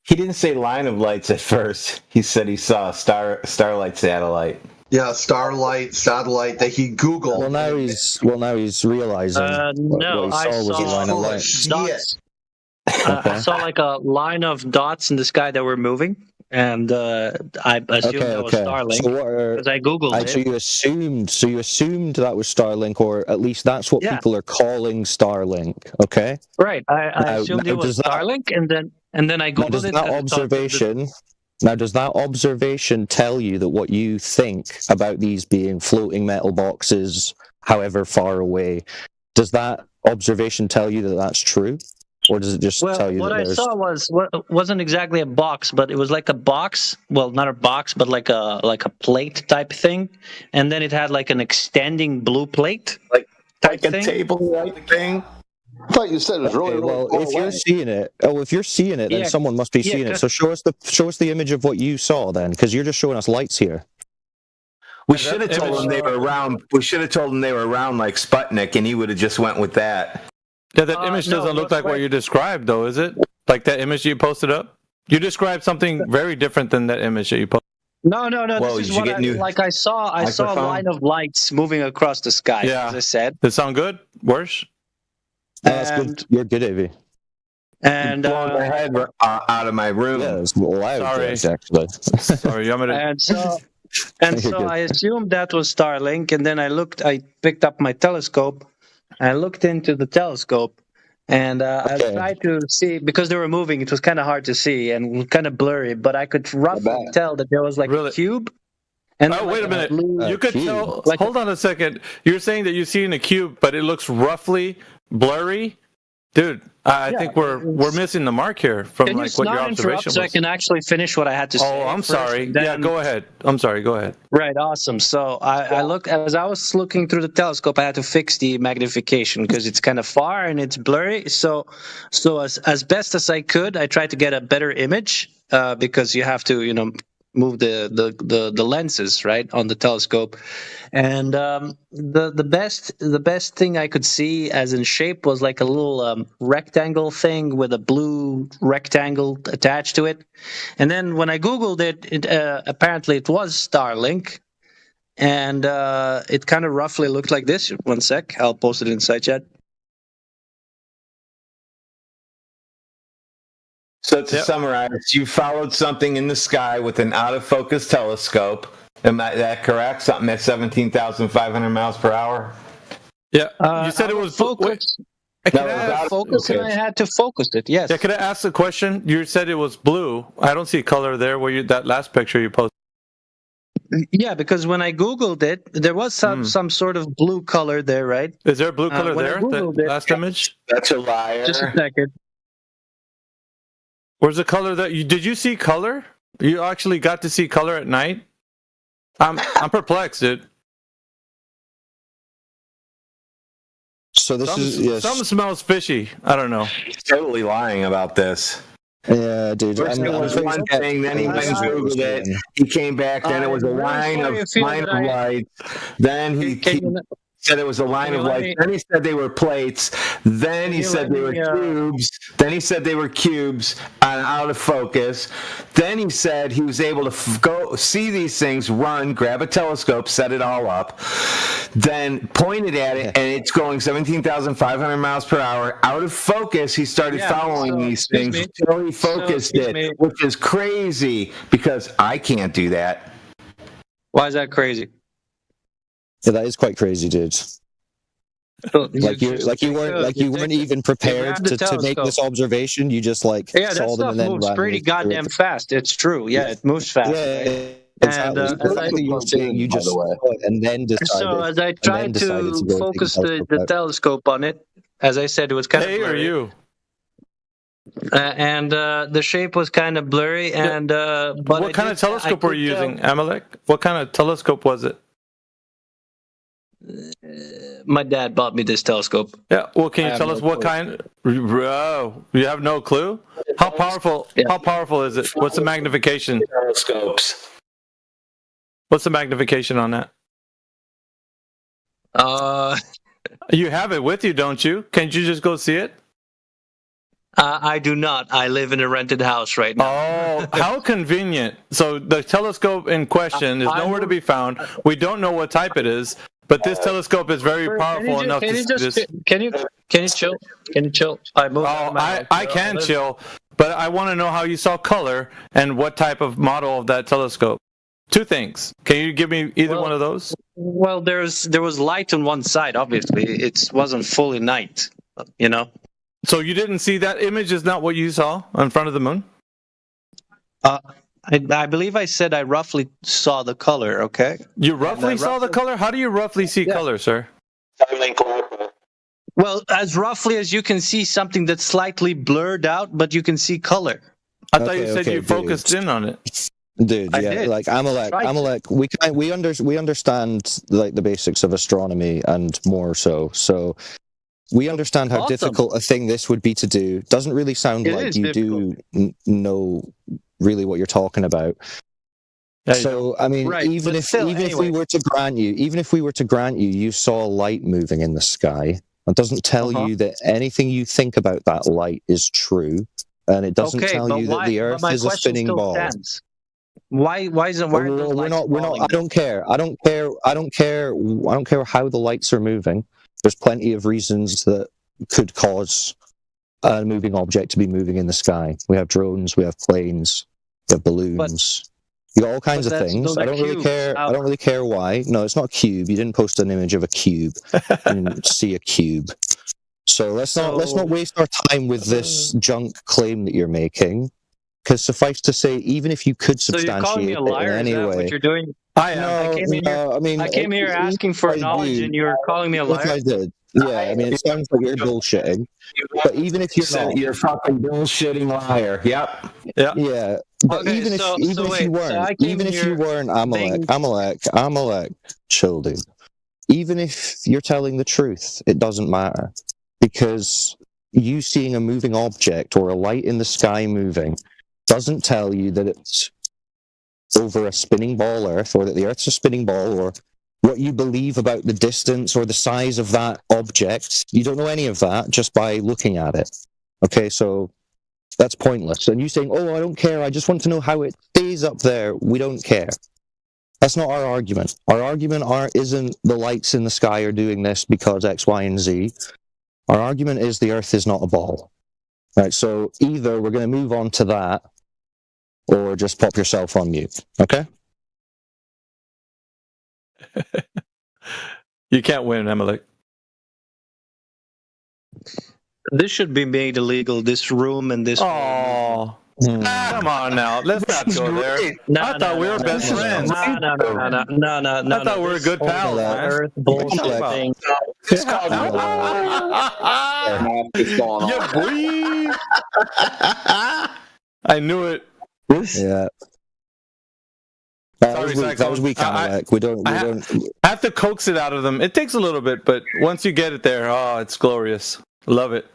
[SPEAKER 11] He didn't say line of lights at first. He said he saw a starlight satellite.
[SPEAKER 2] Yeah, starlight satellite that he Googled.
[SPEAKER 8] Well, now he's realizing
[SPEAKER 3] No,
[SPEAKER 8] what he saw was a line of light.
[SPEAKER 3] dots. I saw like a line of dots in the sky that were moving, and I assumed that was Starlink because I googled it.
[SPEAKER 8] So you assumed that was Starlink, or at least that's what people are calling Starlink. Okay.
[SPEAKER 3] Right. I assumed it was Starlink, and then I googled it.
[SPEAKER 8] Does that observation tell you that what you think about these being floating metal boxes, however far away, does that observation tell you that that's true? Or does it just tell you
[SPEAKER 3] what
[SPEAKER 8] that
[SPEAKER 3] I saw wasn't exactly a box, but it was like a box. Well, not a box, but like a plate type thing, and then it had like an extending blue plate,
[SPEAKER 11] like a
[SPEAKER 3] thing.
[SPEAKER 11] table-like thing.
[SPEAKER 10] I thought you said it was really
[SPEAKER 8] well. If you're seeing it, then someone must be seeing it. So show us the image of what you saw then, because you're just showing us lights here.
[SPEAKER 11] We should have told them they were around. We should have told them they were around like Sputnik, and he would have just went with that.
[SPEAKER 14] Yeah, that image doesn't look like what you described, though, is it? Like that image you posted up? You described something very different than that image that you posted.
[SPEAKER 3] No. This is what I saw. I saw a line of lights moving across the sky.
[SPEAKER 14] Yeah.
[SPEAKER 3] As I said.
[SPEAKER 14] Does it sound good? Worse?
[SPEAKER 8] That's good. You're good, Avi.
[SPEAKER 3] And
[SPEAKER 11] blowing my head out of my room.
[SPEAKER 8] Yeah, it's loud.
[SPEAKER 14] Sorry.
[SPEAKER 8] Actually.
[SPEAKER 14] Sorry,
[SPEAKER 3] And so I assumed that was Starlink, and then I picked up my telescope, I looked into the telescope, and I tried to see, because they were moving, it was kind of hard to see and kind of blurry, but I could roughly tell that there was like a cube. And
[SPEAKER 14] wait a minute. You could tell. Hold on a second. You're saying that you see in a cube, but it looks roughly blurry? Dude, I think we're missing the mark here from like what your observation was.
[SPEAKER 3] So I can actually finish what I had to say.
[SPEAKER 14] Oh, I'm sorry. Yeah, go ahead. I'm sorry. Go ahead.
[SPEAKER 3] Right, awesome. So as I was looking through the telescope, I had to fix the magnification because it's kind of far and it's blurry. So as best as I could, I tried to get a better image because you have to, move the lenses right on the telescope, and the best thing I could see as in shape was like a little rectangle thing with a blue rectangle attached to it. And then when I googled it, apparently it was Starlink, and it kind of roughly looked like this. One sec, I'll post it in side chat.
[SPEAKER 11] So to summarize, you followed something in the sky with an out-of-focus telescope. Am that correct? Something at 17,500 miles per hour?
[SPEAKER 14] Yeah. You said it was
[SPEAKER 3] focus. And I had to focus it. Yes.
[SPEAKER 14] Yeah. Could I ask a question? You said it was blue. I don't see color there. That last picture you posted?
[SPEAKER 3] Yeah, because when I googled it, there was some sort of blue color there, right?
[SPEAKER 14] Is there a blue color there? The last image?
[SPEAKER 11] That's a liar.
[SPEAKER 3] Just a second.
[SPEAKER 14] Where's the color did you see color? You actually got to see color at night? I'm perplexed, dude.
[SPEAKER 8] So
[SPEAKER 14] something smells fishy. I don't know.
[SPEAKER 11] He's totally lying about this.
[SPEAKER 8] Yeah, dude.
[SPEAKER 11] First it was one thing, then he went and Googled it. He came back, then it was a line of lights. Then he Said it was a line of light. Then he said they were plates. Then he said they were cubes. Then he said they were cubes out of focus. Then he said he was able to go see these things, run, grab a telescope, set it all up, then pointed at it, and it's going 17,500 miles per hour. Out of focus, he started following these things until he focused it, which is crazy because I can't do that.
[SPEAKER 3] Why is that crazy?
[SPEAKER 8] Yeah, that is quite crazy, dude. You weren't even prepared to make this observation. You just saw them and then
[SPEAKER 3] moves pretty goddamn fast. It's true. Yeah, it moves fast.
[SPEAKER 8] Yeah,
[SPEAKER 3] right?
[SPEAKER 8] exactly. You're saying you just saw it and then decided.
[SPEAKER 3] So as I tried to focus the telescope on it, as I said, it was kind of blurry.
[SPEAKER 14] Or you?
[SPEAKER 3] And the shape was kind of blurry. And but
[SPEAKER 14] what kind of telescope were you using, Amalek? What kind of telescope was it?
[SPEAKER 3] My dad bought me this telescope.
[SPEAKER 14] Yeah. Well, can you tell us what kind? Bro, you have no clue. How powerful? Yeah. How powerful is it? What's the magnification?
[SPEAKER 11] Telescopes.
[SPEAKER 14] What's the magnification on that? You have it with you, don't you? Can't you just go see it?
[SPEAKER 3] I do not. I live in a rented house right now.
[SPEAKER 14] Oh, how convenient. So the telescope in question is nowhere to be found. We don't know what type it is, but this telescope is very powerful enough to...
[SPEAKER 3] Can you chill? Can you chill?
[SPEAKER 14] I can chill, but I want to know how you saw color and what type of model of that telescope. Two things. Can you give me either one of those?
[SPEAKER 3] Well, there was light on one side, obviously. It wasn't fully night, you know?
[SPEAKER 14] So you didn't see that image is not what you saw in front of the moon?
[SPEAKER 3] I believe I said I roughly saw the color, okay?
[SPEAKER 14] You roughly saw the color? How do you roughly see color, sir?
[SPEAKER 3] Well, as roughly as you can see something that's slightly blurred out, but you can see color.
[SPEAKER 14] I thought you said you focused in on it.
[SPEAKER 8] Dude, yeah, like Amalek, we understand like the basics of astronomy and more so. So we understand how difficult a thing this would be to do. Doesn't really sound like you do know really what you're talking about. So I mean, even if we were to grant you, you saw light moving in the sky. It doesn't tell you that anything you think about that light is true, and it doesn't tell you that the Earth is a spinning ball.
[SPEAKER 3] Why isn't
[SPEAKER 8] we're not I don't care how the lights are moving. There's plenty of reasons that could cause a moving object to be moving in the sky. We have drones, we have planes, we have balloons. You got all kinds of things. I don't really care why. No, it's not a cube. You didn't post an image of a cube. You didn't see a cube. So let's not waste our time with this junk claim that you're making. Because suffice to say, even if you could substantiate it in any way,
[SPEAKER 3] what you're doing?
[SPEAKER 8] I
[SPEAKER 3] came here asking for knowledge, and you're calling me a liar.
[SPEAKER 8] Yes, I did. Yeah, I mean, it sounds like you're bullshitting. But even if you're not,
[SPEAKER 11] you're a fucking bullshitting liar. Yep.
[SPEAKER 8] Yeah. But even if you weren't Amalek, chill, dude. Even if you're telling the truth, it doesn't matter, because you seeing a moving object or a light in the sky moving doesn't tell you that it's over a spinning ball Earth, or that the Earth's a spinning ball, or what you believe about the distance or the size of that object. You don't know any of that just by looking at it. Okay, so that's pointless. And you saying, oh, I don't care, I just want to know how it stays up there. We don't care. That's not our argument. Our argument isn't the lights in the sky are doing this because X, Y, and Z. Our argument is the Earth is not a ball. Right, so either we're going to move on to that, or just pop yourself on mute, okay?
[SPEAKER 14] You can't win, Amalek.
[SPEAKER 3] This should be made illegal, this room and this...
[SPEAKER 14] Oh, come on now. Let's not go there. I thought we were best friends.
[SPEAKER 3] No.
[SPEAKER 14] I thought we were good pals, man.
[SPEAKER 3] Earth bullshit.
[SPEAKER 14] I knew it.
[SPEAKER 8] Yeah. That was weak, Amalek. We don't.
[SPEAKER 14] I have to coax it out of them. It takes a little bit, but once you get it there, oh, it's glorious. Love it.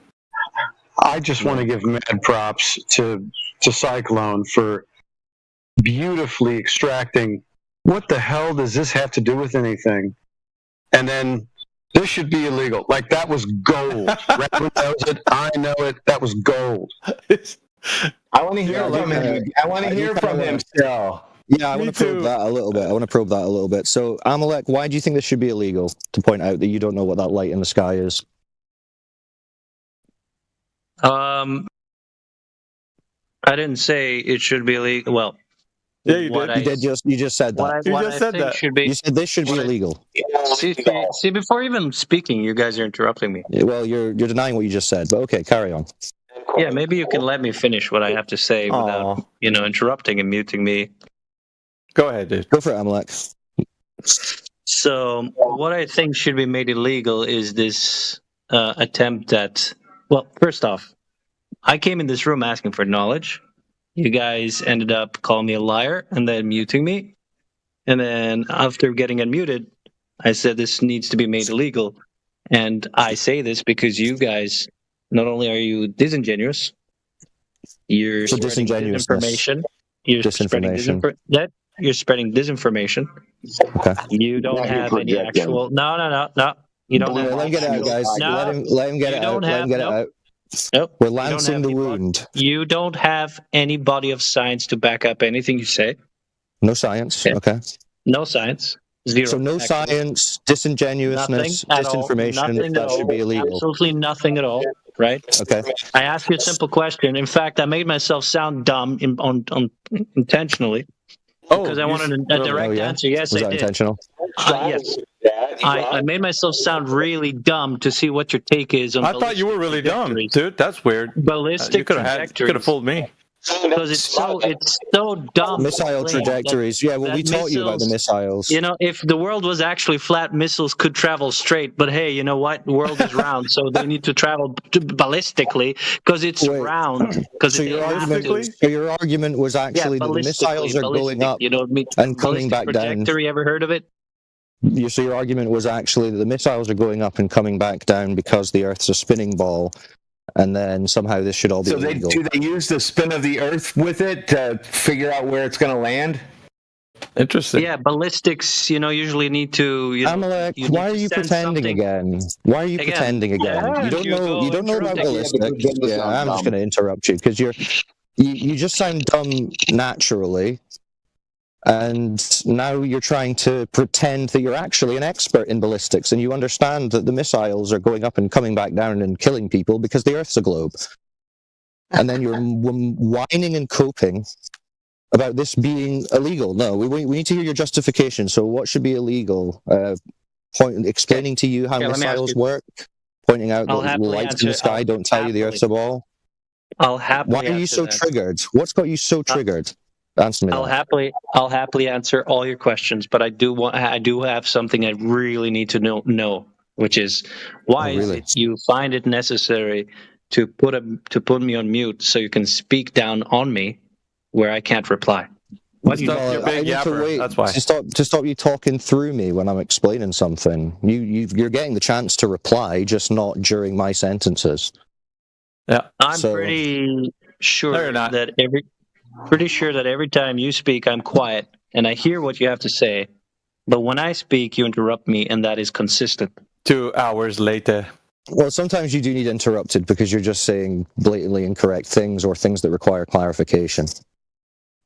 [SPEAKER 20] I just want to give mad props to Cyclone for beautifully extracting what the hell does this have to do with anything, and then This should be illegal. Like, that was gold. Redwood knows it. I know it. That was gold.
[SPEAKER 11] I want to hear from him. I want to hear from him still.
[SPEAKER 8] Yeah, I want to probe that a little bit. So, Amalek, why do you think this should be illegal? To point out that you don't know what that light in the sky is.
[SPEAKER 3] I didn't say it should be illegal. Well,
[SPEAKER 14] yeah, you did.
[SPEAKER 8] You just said that.
[SPEAKER 3] You just said that.
[SPEAKER 8] You said this should be illegal.
[SPEAKER 3] See, before even speaking, you guys are interrupting me.
[SPEAKER 8] Well, you're denying what you just said, but okay, carry on.
[SPEAKER 3] Yeah, maybe you can let me finish what I have to say without, interrupting and muting me.
[SPEAKER 14] Go ahead, dude.
[SPEAKER 8] Go for it, Amalek.
[SPEAKER 3] So, what I think should be made illegal is this attempt at. Well, first off, I came in this room asking for knowledge. You guys ended up calling me a liar and then muting me. And then after getting unmuted, I said this needs to be made illegal. And I say this because you guys, not only are you disingenuous, you're spreading disinformation. You're spreading disinformation.
[SPEAKER 8] Okay.
[SPEAKER 3] You don't have any actual. No. You don't have.
[SPEAKER 8] Let him get it out, guys. Let him get it out. Let him get it out.
[SPEAKER 3] Nope.
[SPEAKER 8] We're lancing the wound.
[SPEAKER 3] You don't have any body of science to back up anything you say.
[SPEAKER 8] No science. Okay.
[SPEAKER 3] No science. Zero.
[SPEAKER 8] So no science, disingenuousness, disinformation. That should be illegal.
[SPEAKER 3] Absolutely nothing at all. Right?
[SPEAKER 8] Okay.
[SPEAKER 3] I asked you a simple question. In fact, I made myself sound dumb intentionally. Because I wanted a direct answer. Yes,
[SPEAKER 8] Was
[SPEAKER 3] I
[SPEAKER 8] that
[SPEAKER 3] did.
[SPEAKER 8] intentional?
[SPEAKER 3] Yes. I made myself sound really dumb to see what your take is on.
[SPEAKER 14] I thought you were really dumb, dude. That's weird.
[SPEAKER 3] Ballistic
[SPEAKER 14] you could have fooled me.
[SPEAKER 3] Because it's so dumb.
[SPEAKER 8] Missile trajectories. Yeah, well, we taught you about the missiles.
[SPEAKER 3] If the world was actually flat, missiles could travel straight. But hey, you know what? The world is round, so they need to travel ballistically because it's round.
[SPEAKER 8] So your argument was actually that the missiles are going up and coming back down.
[SPEAKER 3] Trajectory, ever heard of it?
[SPEAKER 8] So your argument was actually that the missiles are going up and coming back down because the Earth's a spinning ball. And then somehow this should all be illegal.
[SPEAKER 11] Do they use the spin of the Earth with it to figure out where it's going to land?
[SPEAKER 14] Interesting.
[SPEAKER 3] Yeah, ballistics, usually need to.
[SPEAKER 8] Amalek, why are you pretending again? Why are you pretending again?
[SPEAKER 3] Yeah,
[SPEAKER 8] you don't know about ballistics. Yeah, I'm just going to interrupt you because you just sound dumb naturally. And now you're trying to pretend that you're actually an expert in ballistics and you understand that the missiles are going up and coming back down and killing people because the Earth's a globe. And then you're whining and coping about this being illegal. No, we need to hear your justification. So what should be illegal? Explaining to you how missiles work, pointing out that lights in the sky don't tell you the Earth's a ball.
[SPEAKER 3] I'll happily
[SPEAKER 8] Why are you so triggered? What's got you so triggered? Answer me that.
[SPEAKER 3] I'll happily answer all your questions, but I do have something I really need to know, which is why is it you find it necessary to put me on mute so you can speak down on me where I can't reply?
[SPEAKER 8] Why do you That's why. To stop you talking through me when I'm explaining something. You're getting the chance to reply, just not during my sentences.
[SPEAKER 14] Yeah,
[SPEAKER 3] I'm pretty sure that every time you speak, I'm quiet and I hear what you have to say. But when I speak, you interrupt me, and that is consistent.
[SPEAKER 14] 2 hours later.
[SPEAKER 8] Well, sometimes you do need interrupted because you're just saying blatantly incorrect things or things that require clarification.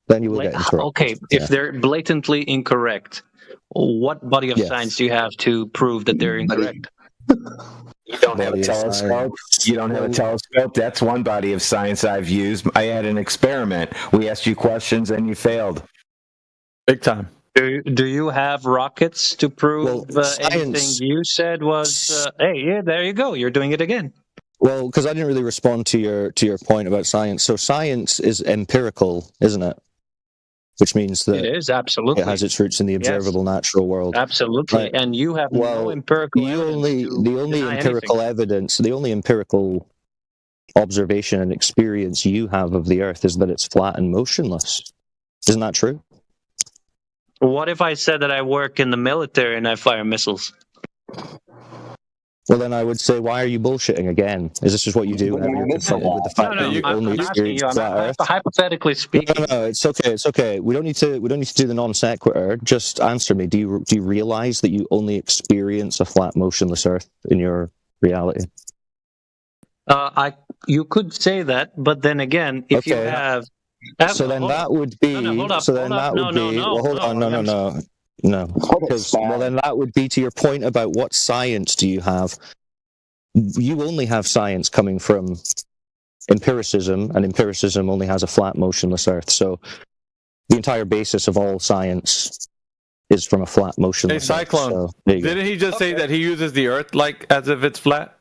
[SPEAKER 8] Then you will get interrupted.
[SPEAKER 3] Okay, if they're blatantly incorrect, what body of science do you have to prove that they're incorrect?
[SPEAKER 11] You don't have a telescope. You don't have a telescope. That's one body of science I've used. I had an experiment. We asked you questions and you failed.
[SPEAKER 14] Big time.
[SPEAKER 3] Do you have rockets to prove anything you said was? There you go. You're doing it again.
[SPEAKER 8] Well, because I didn't really respond to your point about science. So science is empirical, isn't it? Which means that
[SPEAKER 3] it is absolutely.
[SPEAKER 8] It has its roots in the observable natural world.
[SPEAKER 3] Absolutely,
[SPEAKER 8] right.
[SPEAKER 3] And you have no empirical.
[SPEAKER 8] The only empirical evidence, the only empirical observation and experience you have of the Earth is that it's flat and motionless. Isn't that true?
[SPEAKER 3] What if I said that I work in the military and I fire missiles?
[SPEAKER 8] Well, then I would say, why are you bullshitting again? Is this just what you do whenever you're confronted with the fact that you only experience flat Earth?
[SPEAKER 3] Hypothetically speaking.
[SPEAKER 8] No, it's okay. It's okay. We don't need to do the non sequitur. Just answer me. Do you realize that you only experience a flat, motionless Earth in your reality?
[SPEAKER 3] You could say that, but then again, if you have
[SPEAKER 8] so then that would be. So then that would be. Well, hold on. No. Because well, then that would be to your point about what science do you have? You only have science coming from empiricism, and empiricism only has a flat, motionless Earth. So the entire basis of all science is from a flat, motionless
[SPEAKER 14] Hey, Cyclone,
[SPEAKER 8] Earth. So,
[SPEAKER 14] didn't he just say that he uses the Earth like as if it's flat?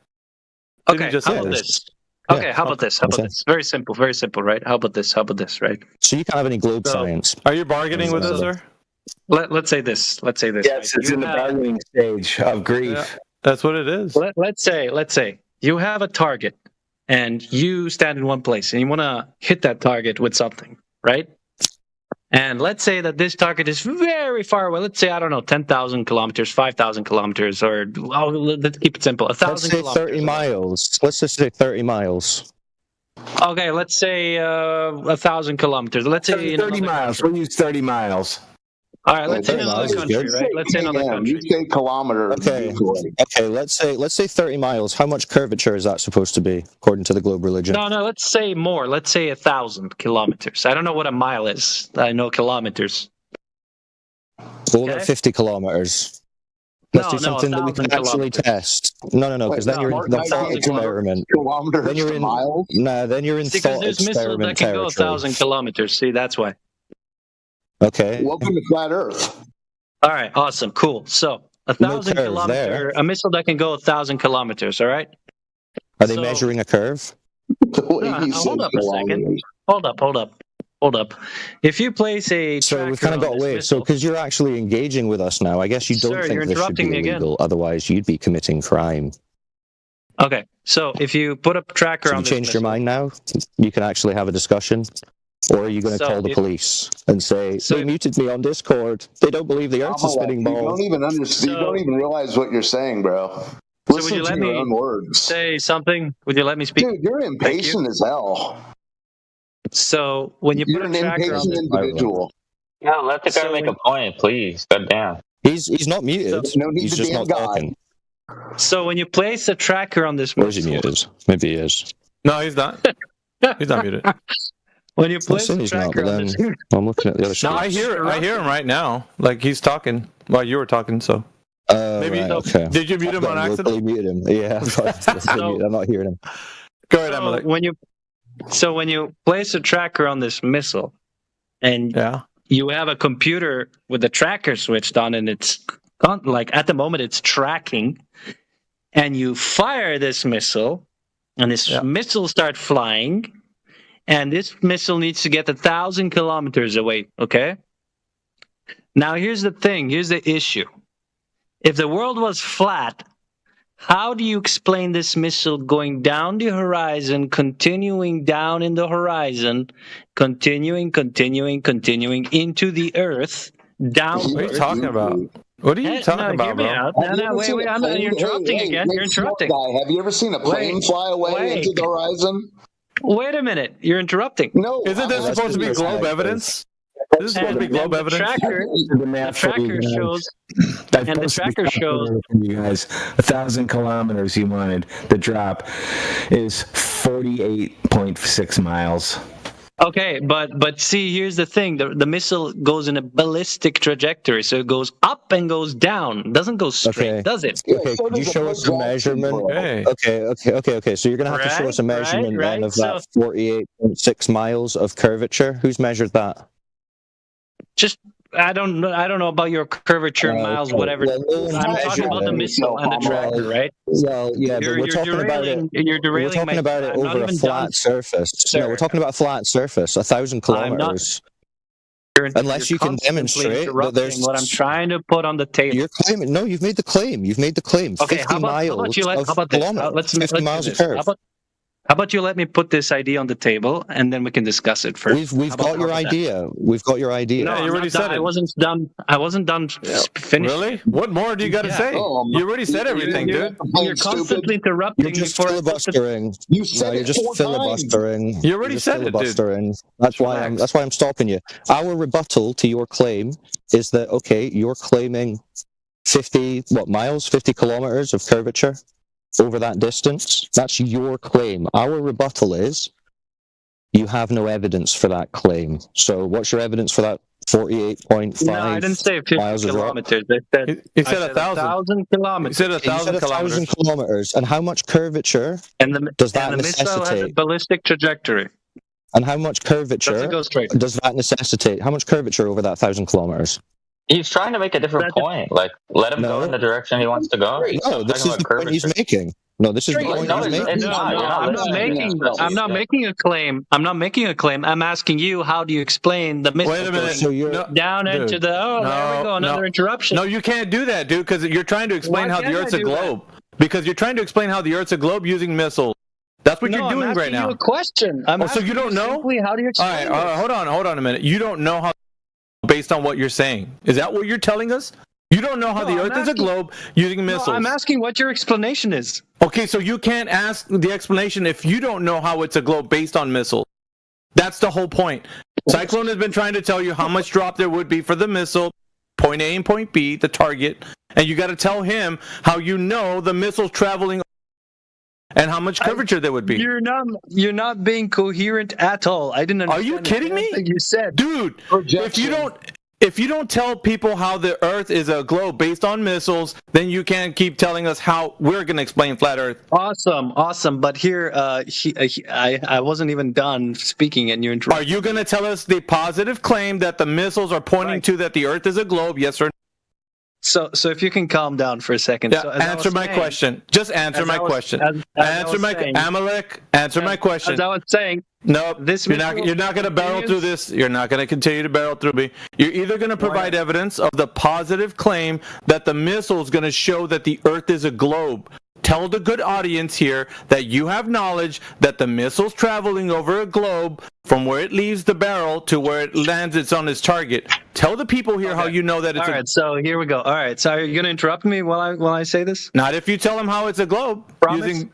[SPEAKER 14] Didn't he just
[SPEAKER 3] how
[SPEAKER 14] say
[SPEAKER 3] about
[SPEAKER 14] this?
[SPEAKER 3] this? Okay, how about this? Very simple, right? How about this, right?
[SPEAKER 8] So you can't have any globe science.
[SPEAKER 14] Are you bargaining with us, sir?
[SPEAKER 3] Let's say this.
[SPEAKER 11] Yes, it's in the bargaining stage of grief.
[SPEAKER 14] Yeah, that's what it is.
[SPEAKER 3] Let's say you have a target, and you stand in one place, and you want to hit that target with something, right? And let's say that this target is very far away. Let's say, I don't know, 10,000 kilometers, 5,000 kilometers, or let's keep it simple, 1,000 kilometers.
[SPEAKER 8] Let's say 30 miles. Let's just say 30 miles.
[SPEAKER 3] Okay, let's say 1,000 kilometers. Let's say
[SPEAKER 11] 30 miles. We'll use 30 miles.
[SPEAKER 3] All right, let's say another country, right? Let's say another country.
[SPEAKER 10] You say kilometer.
[SPEAKER 8] Okay. Let's say 30 miles. How much curvature is that supposed to be, according to the globe religion?
[SPEAKER 3] No. Let's say more. Let's say 1,000 kilometers. I don't know what a mile is. I know kilometers.
[SPEAKER 8] Well, what about 50 kilometers? Let's do something that we can actually test. No, because then you're in the thought experiment.
[SPEAKER 10] Kilometers.
[SPEAKER 8] Then you're in
[SPEAKER 10] miles.
[SPEAKER 8] No, then you're in
[SPEAKER 3] Because
[SPEAKER 8] thought
[SPEAKER 3] there's missiles
[SPEAKER 8] experiment
[SPEAKER 3] that can go
[SPEAKER 8] territory.
[SPEAKER 3] 1,000 kilometers. See, that's why.
[SPEAKER 8] Okay.
[SPEAKER 10] Welcome to flat Earth.
[SPEAKER 3] All right, awesome, cool. So 1,000 kilometer, a missile that can go 1,000 kilometers. All right.
[SPEAKER 8] Are they measuring a curve?
[SPEAKER 3] Hold up a second. Hold up. If you place a
[SPEAKER 8] So we've kind of got away. So because you're actually engaging with us now, I guess you don't
[SPEAKER 3] Sir,
[SPEAKER 8] think
[SPEAKER 3] you're
[SPEAKER 8] this should be
[SPEAKER 3] interrupting me again.
[SPEAKER 8] illegal. Otherwise, you'd be committing crime.
[SPEAKER 3] Okay, so if you put a tracker
[SPEAKER 8] So
[SPEAKER 3] on
[SPEAKER 8] you
[SPEAKER 3] this
[SPEAKER 8] changed your
[SPEAKER 3] missile,
[SPEAKER 8] mind now? You can actually have a discussion? Or are you going to
[SPEAKER 3] So
[SPEAKER 8] call the
[SPEAKER 3] if-
[SPEAKER 8] police and say, they muted me on Discord. They don't believe the Earth's a spinning
[SPEAKER 10] You
[SPEAKER 8] ball.
[SPEAKER 10] don't even understand. You don't even realize what you're saying, bro.
[SPEAKER 3] So would
[SPEAKER 10] Listen
[SPEAKER 3] you
[SPEAKER 10] to
[SPEAKER 3] let
[SPEAKER 10] your
[SPEAKER 3] me
[SPEAKER 10] own words.
[SPEAKER 3] say something? Would you let me speak?
[SPEAKER 10] Dude, you're impatient as hell.
[SPEAKER 3] So when you
[SPEAKER 10] You're
[SPEAKER 3] put
[SPEAKER 10] an
[SPEAKER 3] a tracker on
[SPEAKER 10] impatient
[SPEAKER 3] this,
[SPEAKER 10] individual.
[SPEAKER 1] Yeah, let the guy
[SPEAKER 3] So
[SPEAKER 1] make
[SPEAKER 3] when-
[SPEAKER 1] a point, please. God damn.
[SPEAKER 8] He's not muted.
[SPEAKER 10] No need
[SPEAKER 8] He's
[SPEAKER 10] to
[SPEAKER 8] just
[SPEAKER 10] be a
[SPEAKER 8] not
[SPEAKER 10] god.
[SPEAKER 8] talking.
[SPEAKER 3] so when you place a tracker on this
[SPEAKER 8] Or is he
[SPEAKER 3] missile,
[SPEAKER 8] muted? Maybe he is.
[SPEAKER 14] No, he's not. He's not muted.
[SPEAKER 3] when you
[SPEAKER 8] I'm
[SPEAKER 3] place
[SPEAKER 8] saying
[SPEAKER 3] a
[SPEAKER 8] he's not,
[SPEAKER 3] tracker
[SPEAKER 8] but
[SPEAKER 3] on
[SPEAKER 8] then
[SPEAKER 3] this,
[SPEAKER 8] I'm looking at the other
[SPEAKER 14] No,
[SPEAKER 8] screen.
[SPEAKER 14] I hear him right now. Like he's talking while you were talking. So maybe
[SPEAKER 8] Right, okay.
[SPEAKER 14] did you mute him
[SPEAKER 8] I've
[SPEAKER 14] on
[SPEAKER 8] got
[SPEAKER 14] accident?
[SPEAKER 8] locally muted him. Yeah, I'm not hearing him.
[SPEAKER 14] Go ahead,
[SPEAKER 3] so
[SPEAKER 14] Amalek.
[SPEAKER 3] when you place a tracker on this missile, and you have a computer with the tracker switched on, and it's like at the moment it's tracking, and you fire this missile, and this missile starts flying, and this missile needs to get 1,000 kilometers away. Okay. Now here's the thing. Here's the issue. If the world was flat, how do you explain this missile going down the horizon, continuing down in the horizon, continuing into the Earth, down?
[SPEAKER 14] What are you talking about? What are you talking about, bro?
[SPEAKER 3] You're interrupting again. You're interrupting.
[SPEAKER 10] Have you ever seen a plane fly away into the horizon?
[SPEAKER 3] Wait a minute. You're interrupting.
[SPEAKER 10] No.
[SPEAKER 14] Isn't this supposed to be globe evidence? This is supposed to be globe evidence.
[SPEAKER 3] The tracker shows. And the tracker shows.
[SPEAKER 11] You guys, 1,000 kilometers you wanted. The drop is 48.6 miles.
[SPEAKER 3] Okay, but see, here's the thing: the missile goes in a ballistic trajectory, so it goes up and goes down. It doesn't go straight, does it?
[SPEAKER 8] Okay, could you show us a measurement? Okay. So you're going to have to show us a measurement then of that 48.6 miles of curvature. Who's measured that?
[SPEAKER 3] Just I don't know about your curvature miles, whatever. I'm talking about the missile and the tracker, right?
[SPEAKER 8] Well, yeah, but we're talking about it.
[SPEAKER 3] You're derailing.
[SPEAKER 8] We're talking about it over a flat surface. No, we're talking about a flat surface, 1,000 kilometers. Unless you can demonstrate that there's
[SPEAKER 3] what I'm trying to put on the table.
[SPEAKER 8] You're claiming. No, you've made the claim. You've made the claim.
[SPEAKER 3] Okay,
[SPEAKER 8] 50 miles of kilometers. 50 miles of curve.
[SPEAKER 3] How about you let me put this idea on the table, and then we can discuss it first.
[SPEAKER 8] We've got your idea. We've got your idea.
[SPEAKER 3] No,
[SPEAKER 14] you already said it.
[SPEAKER 3] I wasn't done. I wasn't done finishing.
[SPEAKER 14] Really? What more do you got to say? You already said everything, dude.
[SPEAKER 3] You're constantly interrupting
[SPEAKER 8] You're just
[SPEAKER 3] before
[SPEAKER 8] filibustering.
[SPEAKER 23] You said
[SPEAKER 8] you're just filibustering.
[SPEAKER 14] You already said it, dude.
[SPEAKER 8] That's why I'm stopping you. Our rebuttal to your claim is that okay, you're claiming 50 kilometers of curvature over that distance. That's your claim. Our rebuttal is you have no evidence for that claim. So what's your evidence for that 48.5
[SPEAKER 3] No, I didn't say 50
[SPEAKER 8] miles of rock?
[SPEAKER 3] kilometers.
[SPEAKER 14] He said 1,000
[SPEAKER 3] kilometers.
[SPEAKER 14] He said 1,000
[SPEAKER 8] 1,000 kilometers. And how much curvature does that
[SPEAKER 3] and the missile has a
[SPEAKER 8] necessitate?
[SPEAKER 3] ballistic trajectory.
[SPEAKER 8] And how much curvature
[SPEAKER 3] Doesn't go straight.
[SPEAKER 8] does that necessitate? How much curvature over that 1,000 kilometers?
[SPEAKER 1] He's trying to make a different point. Like, let him go in the direction he wants to go.
[SPEAKER 8] No, this is the point he's making. No, this is the point he's making.
[SPEAKER 3] I'm not making a claim. I'm not making a claim. I'm asking you, how do you explain the missile?
[SPEAKER 14] Wait a minute.
[SPEAKER 8] So you're
[SPEAKER 3] down into the there we go, another interruption.
[SPEAKER 14] No, you can't do that, dude, because you're trying to explain how the Earth's a globe. Because you're trying to explain how the Earth's a globe using missiles. That's what you're doing right now.
[SPEAKER 3] I'm asking you a question.
[SPEAKER 14] So you don't know?
[SPEAKER 3] Simply, how do you explain
[SPEAKER 14] all right, hold on a minute. You don't know how, based on what you're saying. Is that what you're telling us? You don't know how the Earth is a globe using missiles.
[SPEAKER 3] No, I'm asking what your explanation is.
[SPEAKER 14] Okay, so you can't ask the explanation if you don't know how it's a globe based on missiles. That's the whole point. Cyclone has been trying to tell you how much drop there would be for the missile, point A and point B, the target, and you got to tell him how you know the missile's traveling and how much curvature there would be.
[SPEAKER 3] You're not being coherent at all. I didn't understand.
[SPEAKER 14] Are you kidding me?
[SPEAKER 3] You said,
[SPEAKER 14] dude, if you don't tell people how the Earth is a globe based on missiles, then you can't keep telling us how we're going to explain flat Earth.
[SPEAKER 3] Awesome. But here, I wasn't even done speaking, and you interrupted.
[SPEAKER 14] Are you going to tell us the positive claim that the missiles are pointing to that the Earth is a globe? Yes or no?
[SPEAKER 3] So if you can calm down for a second.
[SPEAKER 14] Yeah,
[SPEAKER 3] so
[SPEAKER 14] answer my question. Just answer my question. Answer my Amalek. Answer my question.
[SPEAKER 3] As I was saying.
[SPEAKER 14] No, you're not going to barrel through this. You're not going to continue to barrel through me. You're either going to provide evidence of the positive claim that the missile is going to show that the Earth is a globe. Tell the good audience here that you have knowledge that the missile's traveling over a globe from where it leaves the barrel to where it lands. It's on its target. Tell the people here how you know that it's
[SPEAKER 3] all right. So here we go. All right. So are you going to interrupt me while I say this?
[SPEAKER 14] Not if you tell them how it's a globe.
[SPEAKER 3] Promise.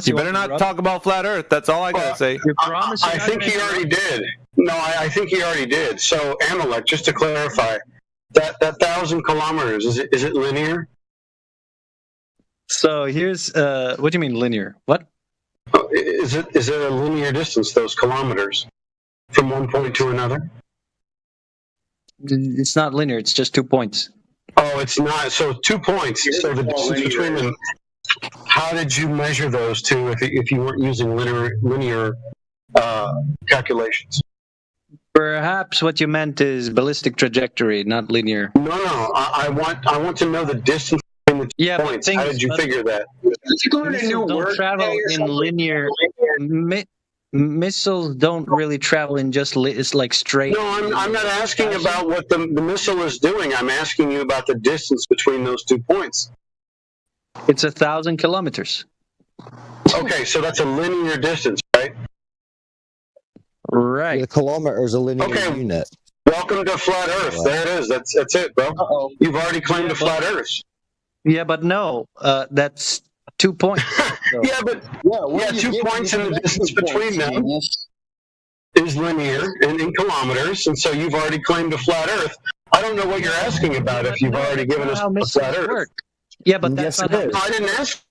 [SPEAKER 14] You better not talk about flat Earth. That's all I gotta say.
[SPEAKER 20] I think he already did. No, I think he already did. So Amalek, just to clarify, that 1,000 kilometers is it linear?
[SPEAKER 3] So here's what do you mean linear? What?
[SPEAKER 20] Is it a linear distance? Those kilometers from one point to another?
[SPEAKER 3] It's not linear. It's just 2 points.
[SPEAKER 20] Oh, it's not. So 2 points. So the distance between them. How did you measure those two if you weren't using linear calculations?
[SPEAKER 3] Perhaps what you meant is ballistic trajectory, not linear.
[SPEAKER 20] No. I want to know the distance between the 2 points. How did you figure that?
[SPEAKER 3] Missiles don't travel in linear. Missiles don't really travel in just it's like straight.
[SPEAKER 20] No, I'm not asking about what the missile is doing. I'm asking you about the distance between those 2 points.
[SPEAKER 3] It's 1,000 kilometers.
[SPEAKER 20] Okay, so that's a linear distance, right?
[SPEAKER 3] Right.
[SPEAKER 8] The kilometer is a linear unit.
[SPEAKER 20] Welcome to flat Earth. There it is. That's it, bro. You've already claimed a flat Earth.
[SPEAKER 3] Yeah, but no, that's 2 points. So.
[SPEAKER 20] 2 points and the distance between them is linear in kilometers, and so you've already claimed a flat Earth. I don't know what you're asking about if you've already given us a flat Earth.
[SPEAKER 3] Yeah, but that's not.
[SPEAKER 20] No, I didn't ask.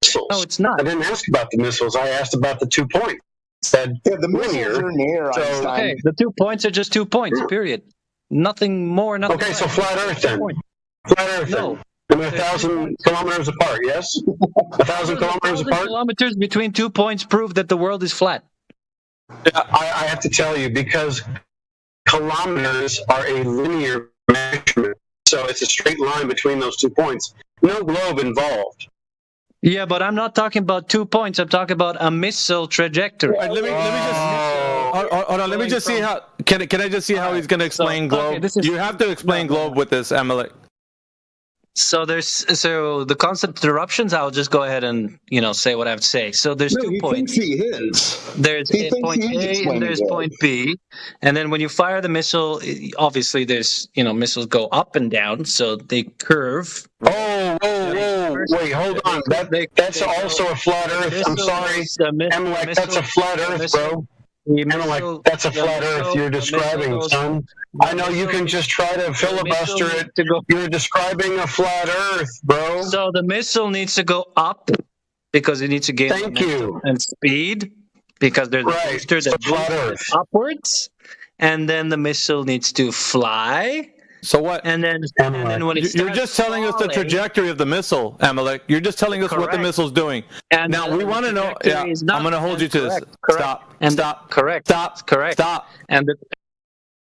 [SPEAKER 20] Missiles.
[SPEAKER 3] No, it's not.
[SPEAKER 20] I didn't ask about the missiles. I asked about the 2 points. Said
[SPEAKER 10] the missiles are near.
[SPEAKER 20] So,
[SPEAKER 3] okay, the 2 points are just 2 points. Period. Nothing more. Nothing
[SPEAKER 20] okay,
[SPEAKER 3] less.
[SPEAKER 20] so flat Earth then. Flat Earth then. And 1,000 kilometers apart. Yes. 1,000 kilometers apart.
[SPEAKER 3] Kilometers between 2 points prove that the world is flat.
[SPEAKER 20] I have to tell you because kilometers are a linear measurement, so it's a straight line between those 2 points. No globe involved.
[SPEAKER 3] Yeah, but I'm not talking about 2 points. I'm talking about a missile trajectory.
[SPEAKER 14] Let me just Let me just see how. Can I just see how he's going to explain globe? You have to explain globe with this, Amalek.
[SPEAKER 3] So the constant interruptions. I'll just go ahead and say what I have to say. So there's 2 points.
[SPEAKER 20] He is.
[SPEAKER 3] There's point A and there's point B, and then when you fire the missile, obviously there's missiles go up and down, so they curve.
[SPEAKER 20] Oh, wait, hold on. That's also a flat Earth. I'm sorry, Amalek. That's a flat Earth, bro. Amalek, that's a flat Earth you're describing, son. I know you can just try to filibuster it. You're describing a flat Earth, bro.
[SPEAKER 3] So the missile needs to go up because it needs to gain momentum and speed because there's a booster that boosts upwards, and then the missile needs to fly.
[SPEAKER 14] So what?
[SPEAKER 3] And then when
[SPEAKER 14] you're just telling us the trajectory of the missile, Amalek. You're just telling us what the missile's doing.
[SPEAKER 3] And
[SPEAKER 14] now we want to know. Yeah, I'm going to hold you to this. Stop. Stop.
[SPEAKER 3] Correct.
[SPEAKER 14] Stop.
[SPEAKER 3] Correct.
[SPEAKER 14] Stop.
[SPEAKER 3] And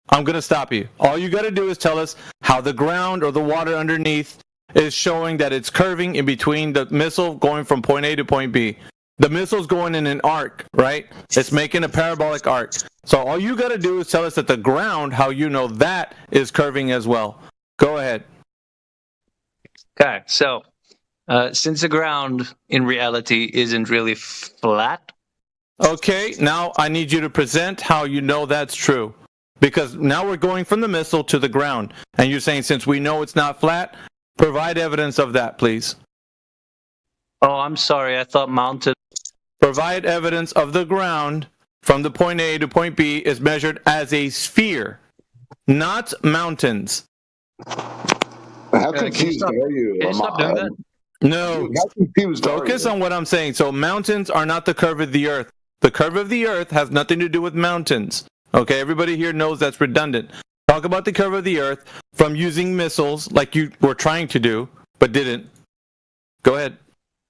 [SPEAKER 14] I'm going to stop you. All you got to do is tell us how the ground or the water underneath is showing that it's curving in between the missile going from point A to point B. The missile's going in an arc, right? It's making a parabolic arc. So all you got to do is tell us that the ground, how you know that is curving as well. Go ahead.
[SPEAKER 3] Okay, so since the ground in reality isn't really flat.
[SPEAKER 14] Okay, now I need you to present how you know that's true. Because now we're going from the missile to the ground. And you're saying since we know it's not flat, provide evidence of that, please.
[SPEAKER 3] Oh, I'm sorry. I thought mounted.
[SPEAKER 14] Provide evidence of the ground from the point A to point B is measured as a sphere, not mountains.
[SPEAKER 20] How confused are you?
[SPEAKER 3] Can you stop doing that?
[SPEAKER 14] No.
[SPEAKER 20] How confused
[SPEAKER 14] Focus on what I'm saying. So mountains are not the curve of the Earth. The curve of the Earth has nothing to do with mountains. Okay, everybody here knows that's redundant. Talk about the curve of the Earth from using missiles like you were trying to do, but didn't. Go ahead.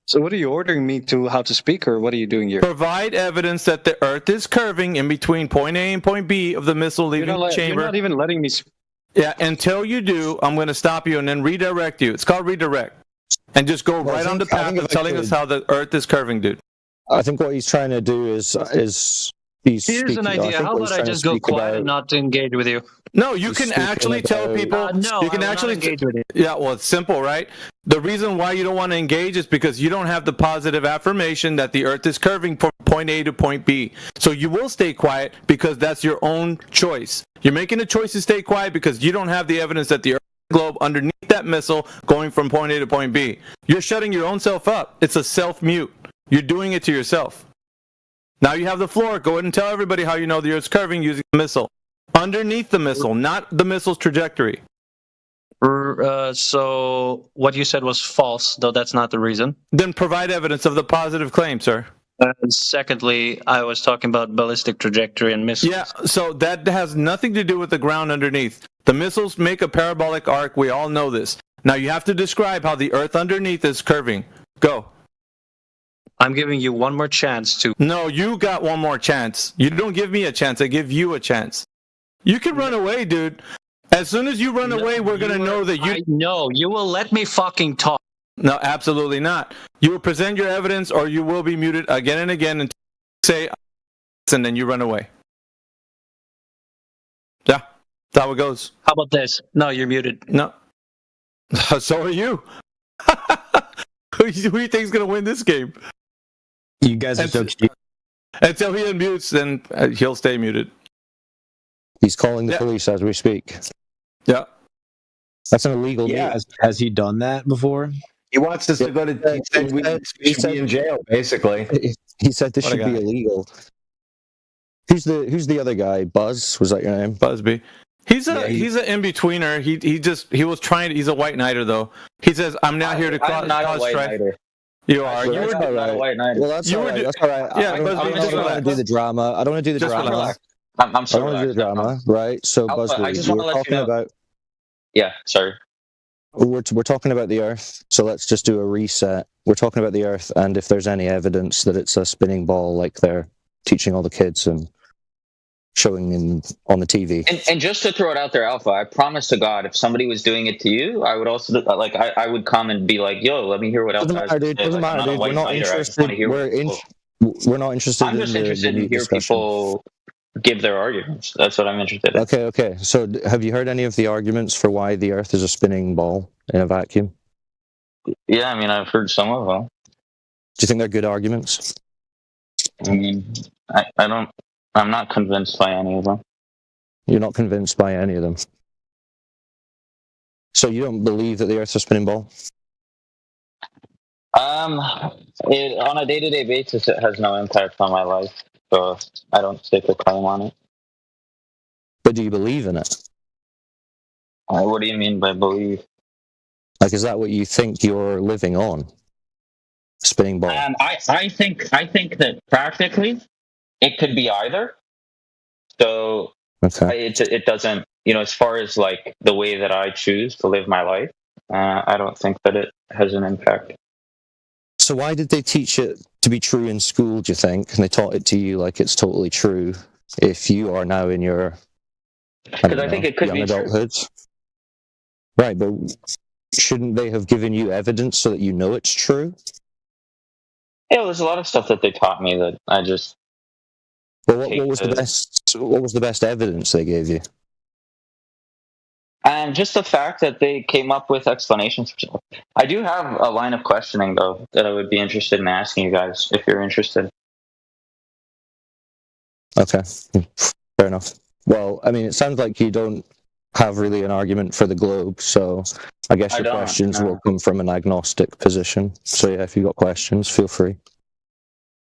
[SPEAKER 3] So what are you ordering me to how to speak, or what are you doing here?
[SPEAKER 14] Provide evidence that the Earth is curving in between point A and point B of the missile leaving the chamber.
[SPEAKER 3] You're not even letting me speak.
[SPEAKER 14] Yeah, until you do, I'm going to stop you and then redirect you. It's called redirect. And just go right on the path of telling us how the Earth is curving, dude.
[SPEAKER 8] I think what he's trying to do is
[SPEAKER 3] Here's an idea. How about I just go quiet and not engage with you?
[SPEAKER 14] No, you can actually tell people.
[SPEAKER 3] No,
[SPEAKER 14] you can actually
[SPEAKER 3] engage with you.
[SPEAKER 14] Yeah, well, it's simple, right? The reason why you don't want to engage is because you don't have the positive affirmation that the Earth is curving from point A to point B. So you will stay quiet because that's your own choice. You're making a choice to stay quiet because you don't have the evidence that the Earth globe underneath that missile going from point A to point B. You're shutting your own self up. It's a self-mute. You're doing it to yourself. Now you have the floor. Go ahead and tell everybody how you know the Earth's curving using the missile. Underneath the missile, not the missile's trajectory.
[SPEAKER 3] So what you said was false, though that's not the reason.
[SPEAKER 14] Then provide evidence of the positive claim, sir.
[SPEAKER 3] And secondly, I was talking about ballistic trajectory and missiles.
[SPEAKER 14] Yeah, so that has nothing to do with the ground underneath. The missiles make a parabolic arc. We all know this. Now you have to describe how the Earth underneath is curving. Go.
[SPEAKER 3] I'm giving you one more chance to...
[SPEAKER 14] No, you got one more chance. You don't give me a chance. I give you a chance. You can run away, dude. As soon as you run away, we're going to know that you...
[SPEAKER 3] No, you will let me fucking talk.
[SPEAKER 14] No, absolutely not. You will present your evidence or you will be muted again and again until you say, and then you run away. Yeah, that's how it goes.
[SPEAKER 3] How about this? No, you're muted.
[SPEAKER 14] No. So are you. Who do you think is going to win this game?
[SPEAKER 8] You guys are so cute.
[SPEAKER 14] Until he unmutes, then he'll stay muted.
[SPEAKER 8] He's calling the police as we speak.
[SPEAKER 14] Yeah.
[SPEAKER 8] That's an illegal move.
[SPEAKER 6] Has he done that before?
[SPEAKER 11] He wants us to go to. He should be in jail, basically.
[SPEAKER 8] He said this should be illegal. Who's the other guy? Buzz? Was that your name?
[SPEAKER 14] Busby. He's an in-betweener. He was trying to, he's a white knighter though. He says, I'm not here to cause strife. You are.
[SPEAKER 8] Well, that's all right. Well, that's all right. That's all right.
[SPEAKER 14] Yeah,
[SPEAKER 8] I don't want to do the drama. I don't want to do the drama.
[SPEAKER 1] Relax. I'm
[SPEAKER 8] I
[SPEAKER 1] so
[SPEAKER 8] don't want to do the drama, right? So, Busby, we're talking about...
[SPEAKER 1] Yeah, sorry.
[SPEAKER 8] We're talking about the Earth, so let's just do a reset. We're talking about the Earth, and if there's any evidence that it's a spinning ball like they're teaching all the kids and showing on the TV.
[SPEAKER 1] And just to throw it out there, Alpha, I promise to God, if somebody was doing it to you, I would also I would come and be like, "Yo, let me hear what else."
[SPEAKER 8] Doesn't matter, dude. Doesn't matter, dude. We're not interested. We're not interested.
[SPEAKER 1] I'm just interested in hearing people give their arguments. That's what I'm interested in.
[SPEAKER 8] Okay. So, have you heard any of the arguments for why the Earth is a spinning ball in a vacuum?
[SPEAKER 1] Yeah, I mean, I've heard some of them.
[SPEAKER 8] Do you think they're good arguments?
[SPEAKER 1] I mean, I'm not convinced by any of them.
[SPEAKER 8] You're not convinced by any of them. So you don't believe that the Earth's a spinning ball?
[SPEAKER 1] On a day-to-day basis, it has no impact on my life, so I don't stake a claim on it.
[SPEAKER 8] But do you believe in it?
[SPEAKER 1] What do you mean by believe?
[SPEAKER 8] Like, is that what you think you're living on? Spinning ball.
[SPEAKER 1] I think that practically it could be either. So it doesn't, as far as like the way that I choose to live my life, I don't think that it has an impact.
[SPEAKER 8] So why did they teach it to be true in school, do you think? And they taught it to you like it's totally true if you are now in your
[SPEAKER 1] I think it could
[SPEAKER 8] young
[SPEAKER 1] be
[SPEAKER 8] adulthood?
[SPEAKER 1] true.
[SPEAKER 8] Right, but shouldn't they have given you evidence so that you know it's true?
[SPEAKER 1] Yeah, there's a lot of stuff that they taught me that I just.
[SPEAKER 8] Well, what was the best? What was the best evidence they gave you?
[SPEAKER 1] And just the fact that they came up with explanations for stuff. I do have a line of questioning, though, that I would be interested in asking you guys if you're interested.
[SPEAKER 8] Okay, fair enough. Well, I mean, it sounds like you don't have really an argument for the globe, so I guess your questions will come from an agnostic position. So yeah, if you've got questions, feel free.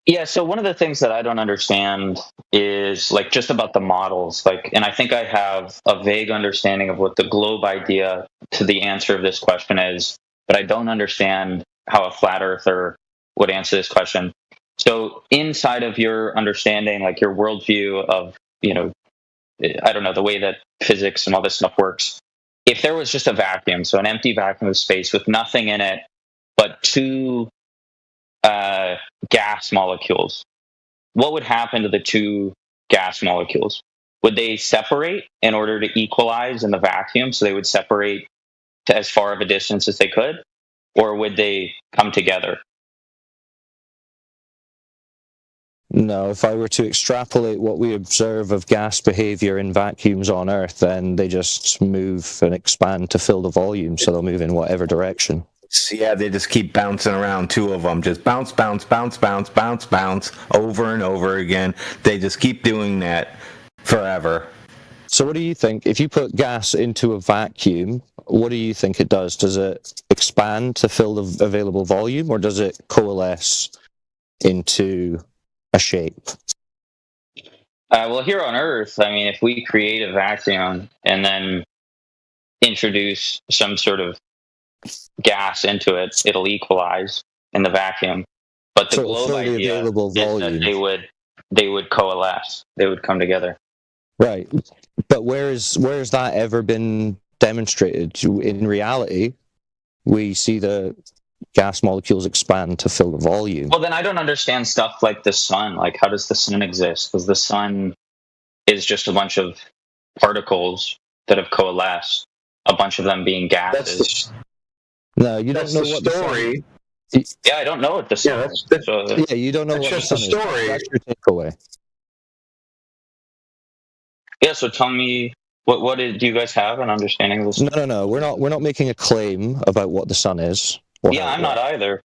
[SPEAKER 1] Yeah, so one of the things that I don't understand is like just about the models, and I think I have a vague understanding of what the globe idea to the answer of this question is, but I don't understand how a flat earther would answer this question. So inside of your understanding, like your worldview of, I don't know, the way that physics and all this stuff works, if there was just a vacuum, so an empty vacuum of space with nothing in it but two gas molecules, what would happen to the two gas molecules? Would they separate in order to equalize in the vacuum, so they would separate to as far of a distance as they could, or would they come together?
[SPEAKER 8] No, if I were to extrapolate what we observe of gas behavior in vacuums on Earth, then they just move and expand to fill the volume, so they'll move in whatever direction.
[SPEAKER 11] Yeah, they just keep bouncing around, two of them. Just bounce, bounce, bounce, bounce, bounce, bounce, over and over again. They just keep doing that forever.
[SPEAKER 8] So what do you think? If you put gas into a vacuum, what do you think it does? Does it expand to fill the available volume, or does it coalesce into a shape?
[SPEAKER 1] Well, here on Earth, I mean, if we create a vacuum and then introduce some sort of gas into it, it'll equalize in the vacuum. But the globe idea is that they would coalesce. They would come together.
[SPEAKER 8] Right. But where has that ever been demonstrated? In reality, we see the gas molecules expand to fill the volume.
[SPEAKER 1] Well, then I don't understand stuff like the sun. Like, how does the sun exist? Because the sun is just a bunch of particles that have coalesced, a bunch of them being gases.
[SPEAKER 8] No, you don't know what
[SPEAKER 11] story.
[SPEAKER 1] Yeah, I don't know what the sun is.
[SPEAKER 8] Yeah, you don't know what the sun is. That's your takeaway.
[SPEAKER 1] Yeah, so tell me, do you guys have an understanding of this?
[SPEAKER 8] No. We're not making a claim about what the sun is.
[SPEAKER 1] Yeah, I'm not either.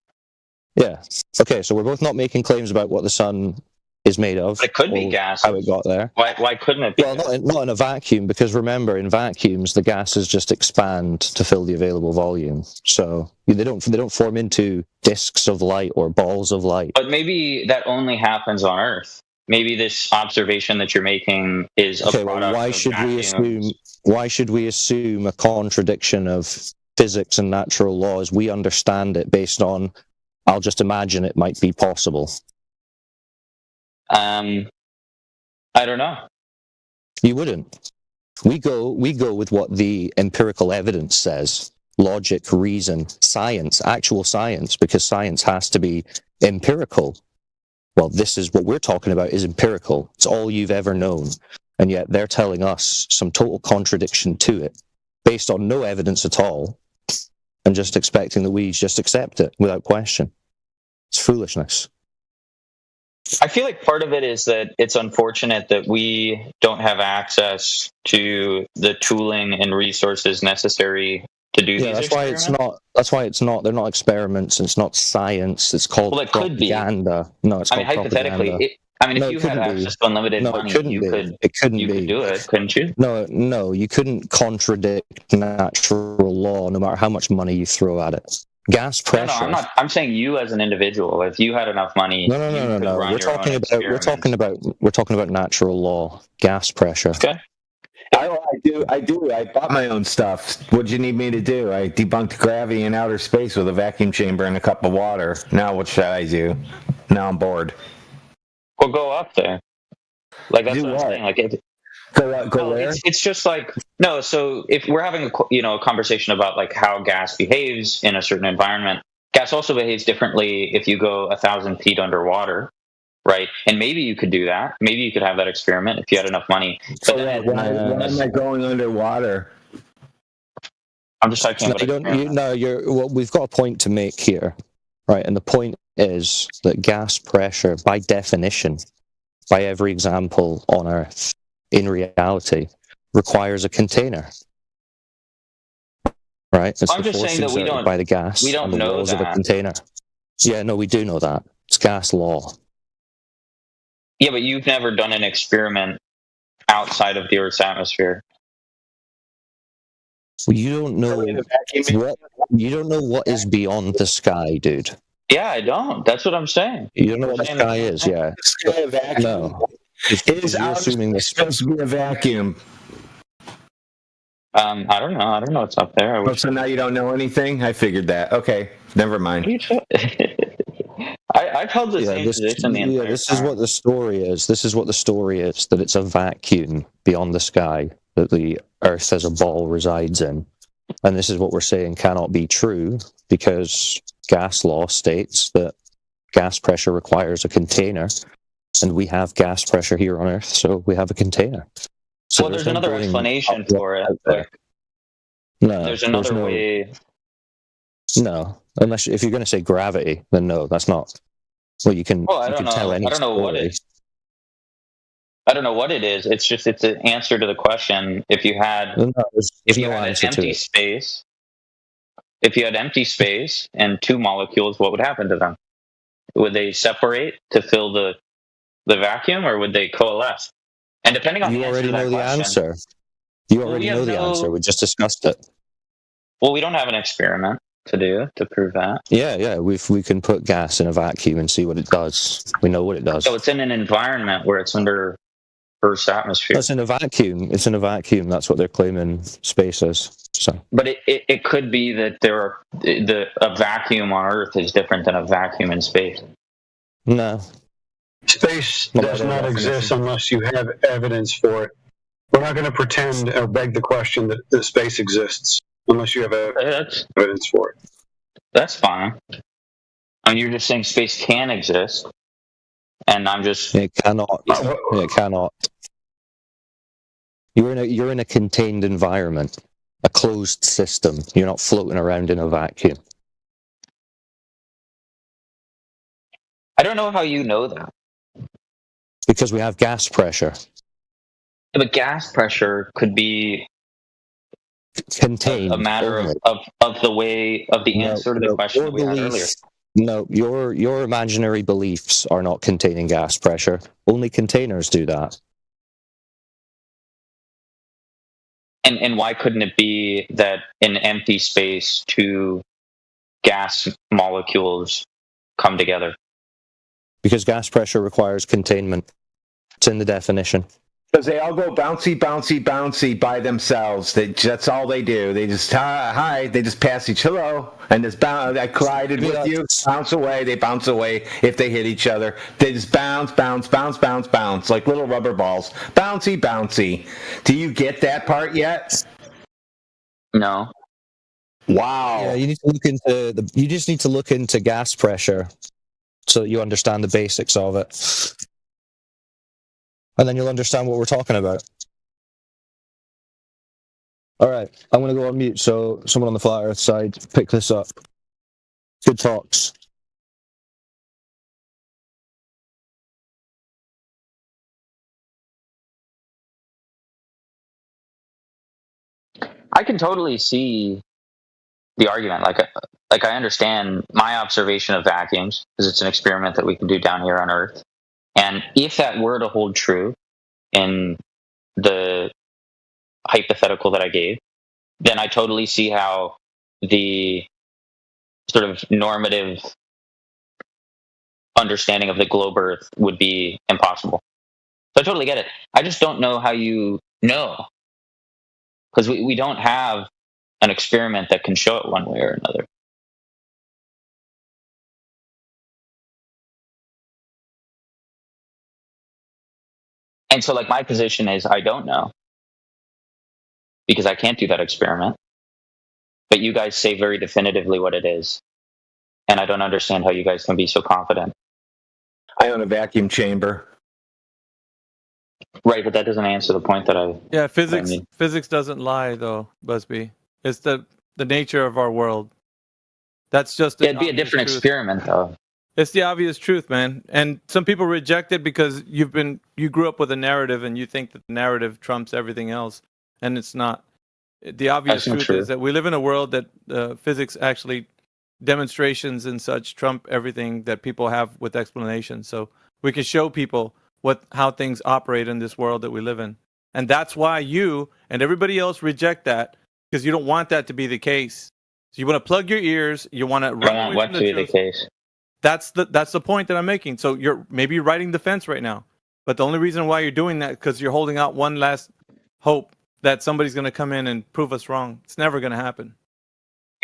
[SPEAKER 8] Yeah. Okay, so we're both not making claims about what the sun is made of.
[SPEAKER 1] It could be gas.
[SPEAKER 8] How it got there.
[SPEAKER 1] Why couldn't it be?
[SPEAKER 8] Well, not in a vacuum, because remember, in vacuums, the gases just expand to fill the available volume. So they don't form into disks of light or balls of light.
[SPEAKER 1] But maybe that only happens on Earth. Maybe this observation that you're making is a product of
[SPEAKER 8] why should we assume a contradiction of physics and natural laws? We understand it based on, I'll just imagine it might be possible.
[SPEAKER 1] I don't know.
[SPEAKER 8] You wouldn't. We go with what the empirical evidence says. Logic, reason, science, actual science, because science has to be empirical. Well, this is what we're talking about is empirical. It's all you've ever known. And yet they're telling us some total contradiction to it, based on no evidence at all, and just expecting that we just accept it without question. It's foolishness.
[SPEAKER 1] I feel like part of it is that it's unfortunate that we don't have access to the tooling and resources necessary to do
[SPEAKER 8] Yeah,
[SPEAKER 1] these
[SPEAKER 8] that's why
[SPEAKER 1] experiments?
[SPEAKER 8] it's not. That's why it's not. They're not experiments. It's not science. It's called
[SPEAKER 1] Well, it could be.
[SPEAKER 8] propaganda. No, it's
[SPEAKER 1] I mean,
[SPEAKER 8] called
[SPEAKER 1] hypothetically,
[SPEAKER 8] propaganda.
[SPEAKER 1] if
[SPEAKER 8] No, it
[SPEAKER 1] you had
[SPEAKER 8] couldn't be.
[SPEAKER 1] access to unlimited
[SPEAKER 8] No, it
[SPEAKER 1] money,
[SPEAKER 8] couldn't
[SPEAKER 1] you
[SPEAKER 8] be.
[SPEAKER 1] could
[SPEAKER 8] It couldn't
[SPEAKER 1] you
[SPEAKER 8] be.
[SPEAKER 1] could do it, couldn't you?
[SPEAKER 8] No, you couldn't contradict natural law, no matter how much money you throw at it. Gas pressure.
[SPEAKER 1] No, I'm not. I'm saying you as an individual. If you had enough money, you could run
[SPEAKER 8] We're
[SPEAKER 1] your
[SPEAKER 8] talking
[SPEAKER 1] own
[SPEAKER 8] about.
[SPEAKER 1] experiments.
[SPEAKER 8] We're talking about natural law. Gas pressure.
[SPEAKER 1] Okay.
[SPEAKER 11] I do. I bought my own stuff. What'd you need me to do? I debunked gravity in outer space with a vacuum chamber and a cup of water. Now what should I do? Now I'm bored.
[SPEAKER 1] Well, go up there. Like that's
[SPEAKER 11] Do
[SPEAKER 1] what
[SPEAKER 11] what?
[SPEAKER 1] I'm saying. Like
[SPEAKER 11] go where?
[SPEAKER 1] It's just like no. So if we're having a conversation about like how gas behaves in a certain environment, gas also behaves differently if you go 1,000 feet underwater, right? And maybe you could do that. Maybe you could have that experiment if you had enough money.
[SPEAKER 11] So why am I going underwater?
[SPEAKER 1] I'm just talking about.
[SPEAKER 8] Well, we've got a point to make here, right? And the point is that gas pressure, by definition, by every example on Earth, in reality, requires a container. Right? It's
[SPEAKER 1] I'm
[SPEAKER 8] the
[SPEAKER 1] just
[SPEAKER 8] force
[SPEAKER 1] saying that we
[SPEAKER 8] exerted
[SPEAKER 1] don't.
[SPEAKER 8] by the gas
[SPEAKER 1] We don't
[SPEAKER 8] on the
[SPEAKER 1] know
[SPEAKER 8] walls of a
[SPEAKER 1] that.
[SPEAKER 8] container. Yeah, no, we do know that. It's gas law.
[SPEAKER 1] Yeah, but you've never done an experiment outside of the Earth's atmosphere.
[SPEAKER 8] You don't know what is beyond the sky, dude.
[SPEAKER 1] Yeah, I don't. That's what I'm saying.
[SPEAKER 8] You don't know what the sky is, yeah. No.
[SPEAKER 11] Is assuming this supposed to be a vacuum?
[SPEAKER 1] I don't know. I don't know what's up there.
[SPEAKER 11] So now you don't know anything? I figured that. Okay, never mind.
[SPEAKER 1] I've held the same position the entire
[SPEAKER 8] this is what the story is. This is what the story is, that it's a vacuum beyond the sky that the Earth as a ball resides in. And this is what we're saying cannot be true because gas law states that gas pressure requires a container, and we have gas pressure here on Earth, so we have a container. So
[SPEAKER 1] well, there's another explanation for it.
[SPEAKER 8] No,
[SPEAKER 1] there's another way.
[SPEAKER 8] No, unless if you're going to say gravity, then no, that's not. Well, you can.
[SPEAKER 1] Well, I don't know.
[SPEAKER 8] Tell any
[SPEAKER 1] I don't know what
[SPEAKER 8] story.
[SPEAKER 1] it. I don't know what it is. It's just it's an answer to the question. If you had
[SPEAKER 8] an
[SPEAKER 1] empty space, if you had empty space and two molecules, what would happen to them? Would they separate to fill the vacuum, or would they coalesce? And depending on
[SPEAKER 8] you
[SPEAKER 1] the
[SPEAKER 8] already know the
[SPEAKER 1] question,
[SPEAKER 8] answer. You already know the answer. We just discussed it.
[SPEAKER 1] Well, we don't have an experiment to do to prove that.
[SPEAKER 8] Yeah. We can put gas in a vacuum and see what it does. We know what it does.
[SPEAKER 1] So it's in an environment where it's under Earth's atmosphere.
[SPEAKER 8] It's in a vacuum. It's in a vacuum. That's what they're claiming space is. So.
[SPEAKER 1] But it could be that a vacuum on Earth is different than a vacuum in space.
[SPEAKER 8] No.
[SPEAKER 20] Space does not exist unless you have evidence for it. We're not going to pretend or beg the question that space exists unless you have evidence for it.
[SPEAKER 1] That's fine. I mean, you're just saying space can exist, and I'm just.
[SPEAKER 8] It cannot. It cannot. You're in a contained environment, a closed system. You're not floating around in a vacuum.
[SPEAKER 1] I don't know how you know that.
[SPEAKER 8] Because we have gas pressure.
[SPEAKER 1] But gas pressure could be
[SPEAKER 8] contained
[SPEAKER 1] a matter of the way of the answer to the question that we had earlier.
[SPEAKER 8] No, your imaginary beliefs are not containing gas pressure. Only containers do that.
[SPEAKER 1] And why couldn't it be that in empty space two gas molecules come together?
[SPEAKER 8] Because gas pressure requires containment. It's in the definition.
[SPEAKER 11] Because they all go bouncy, bouncy, bouncy by themselves. That's all they do. They just hi. They just pass each hello, and this bounce. I collided with you. Bounce away. They bounce away if they hit each other. They just bounce, bounce, bounce, bounce, bounce like little rubber balls. Bouncy, bouncy. Do you get that part yet?
[SPEAKER 1] No.
[SPEAKER 11] Wow.
[SPEAKER 8] Yeah, you need to look into You just need to look into gas pressure, so that you understand the basics of it. And then you'll understand what we're talking about. All right, I'm going to go on mute so someone on the Flat Earth side pick this up. Good talks.
[SPEAKER 1] I can totally see the argument. Like I understand my observation of vacuums because it's an experiment that we can do down here on Earth. And if that were to hold true in the hypothetical that I gave, then I totally see how the sort of normative understanding of the globe Earth would be impossible. So I totally get it. I just don't know how you know, because we don't have an experiment that can show it one way or another. And so, like, my position is I don't know because I can't do that experiment. But you guys say very definitively what it is. And I don't understand how you guys can be so confident.
[SPEAKER 11] I own a vacuum chamber.
[SPEAKER 1] Right, but that doesn't answer the point that I...
[SPEAKER 14] Yeah, physics doesn't lie, though, Busby. It's the nature of our world. That's just...
[SPEAKER 1] It'd be a different experiment, though.
[SPEAKER 14] It's the obvious truth, man. And some people reject it because you grew up with a narrative and you think that the narrative trumps everything else. And it's not. The obvious truth is that we live in a world that physics actually demonstrations and such trump everything that people have with explanations. So we can show people how things operate in this world that we live in. And that's why you and everybody else reject that, because you don't want that to be the case. So you want to plug your ears. You want to run away from the truth.
[SPEAKER 1] I want what to be the case.
[SPEAKER 14] That's the point that I'm making. So you're riding the fence right now. But the only reason why you're doing that because you're holding out one last hope that somebody's going to come in and prove us wrong. It's never going to happen.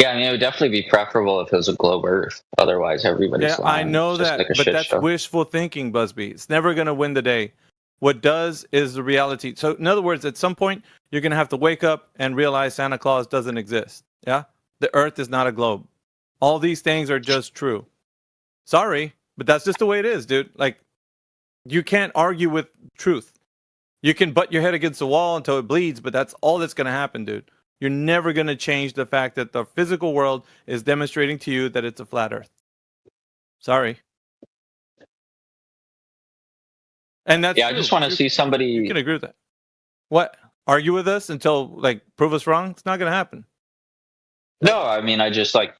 [SPEAKER 1] Yeah, I mean, it would definitely be preferable if it was a globe Earth. Otherwise, everybody's lying.
[SPEAKER 14] I know that,
[SPEAKER 1] like
[SPEAKER 14] but that's
[SPEAKER 1] show.
[SPEAKER 14] Wishful thinking, Busby. It's never going to win the day. What does is the reality. So, in other words, at some point, you're going to have to wake up and realize Santa Claus doesn't exist. Yeah? The Earth is not a globe. All these things are just true. Sorry, but that's just the way it is, dude. Like, you can't argue with truth. You can butt your head against the wall until it bleeds, but that's all that's going to happen, dude. You're never going to change the fact that the physical world is demonstrating to you that it's a flat Earth. Sorry. And that's
[SPEAKER 1] true. I just want to see somebody...
[SPEAKER 14] You can agree with that. What? Argue with us until, prove us wrong? It's not going to happen.
[SPEAKER 1] No, I mean, I just, I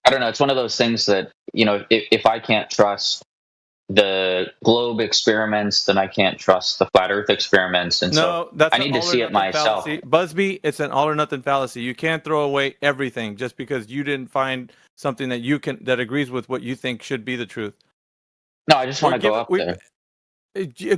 [SPEAKER 1] don't know. It's one of those things that, if I can't trust the globe experiments, then I can't trust the flat Earth experiments, and
[SPEAKER 14] that's
[SPEAKER 1] I need to see it myself.
[SPEAKER 14] Fallacy. Busby, it's an all or nothing fallacy. You can't throw away everything just because you didn't find something that agrees with what you think should be the truth.
[SPEAKER 1] No, I just want to go up there.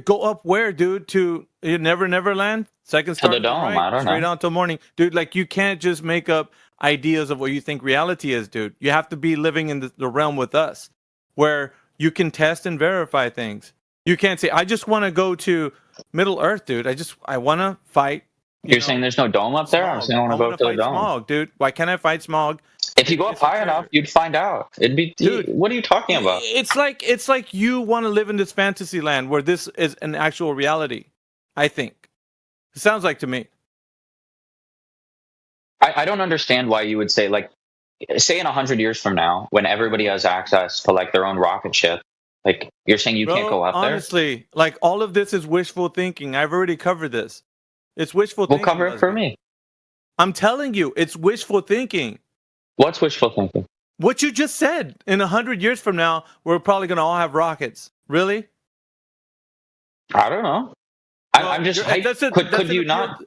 [SPEAKER 14] Go up where, dude? To Never Land? Second star
[SPEAKER 1] to the dome.
[SPEAKER 14] Right?
[SPEAKER 1] I don't know.
[SPEAKER 14] Straight on till morning, dude. You can't just make up ideas of what you think reality is, dude. You have to be living in the realm with us, where you can test and verify things. You can't say, I just want to go to Middle Earth, dude. I want to fight.
[SPEAKER 1] You're saying there's no dome up there? I'm saying I want to go to the dome.
[SPEAKER 14] Smog, dude. Why can't I fight smog?
[SPEAKER 1] If you go up high enough, you'd find out. It'd be, dude. What are you talking about?
[SPEAKER 14] It's like you want to live in this fantasy land where this is an actual reality. I think it sounds like to me.
[SPEAKER 1] I don't understand why you would say say in 100 years from now, when everybody has access to their own rocket ship, you're saying you can't go up there?
[SPEAKER 14] Honestly, all of this is wishful thinking. I've already covered this. It's wishful thinking.
[SPEAKER 1] We'll cover it for me.
[SPEAKER 14] I'm telling you, it's wishful thinking.
[SPEAKER 1] What's wishful thinking?
[SPEAKER 14] What you just said. In 100 years from now, we're probably going to all have rockets. Really?
[SPEAKER 1] I don't know. I'm just. Could you not?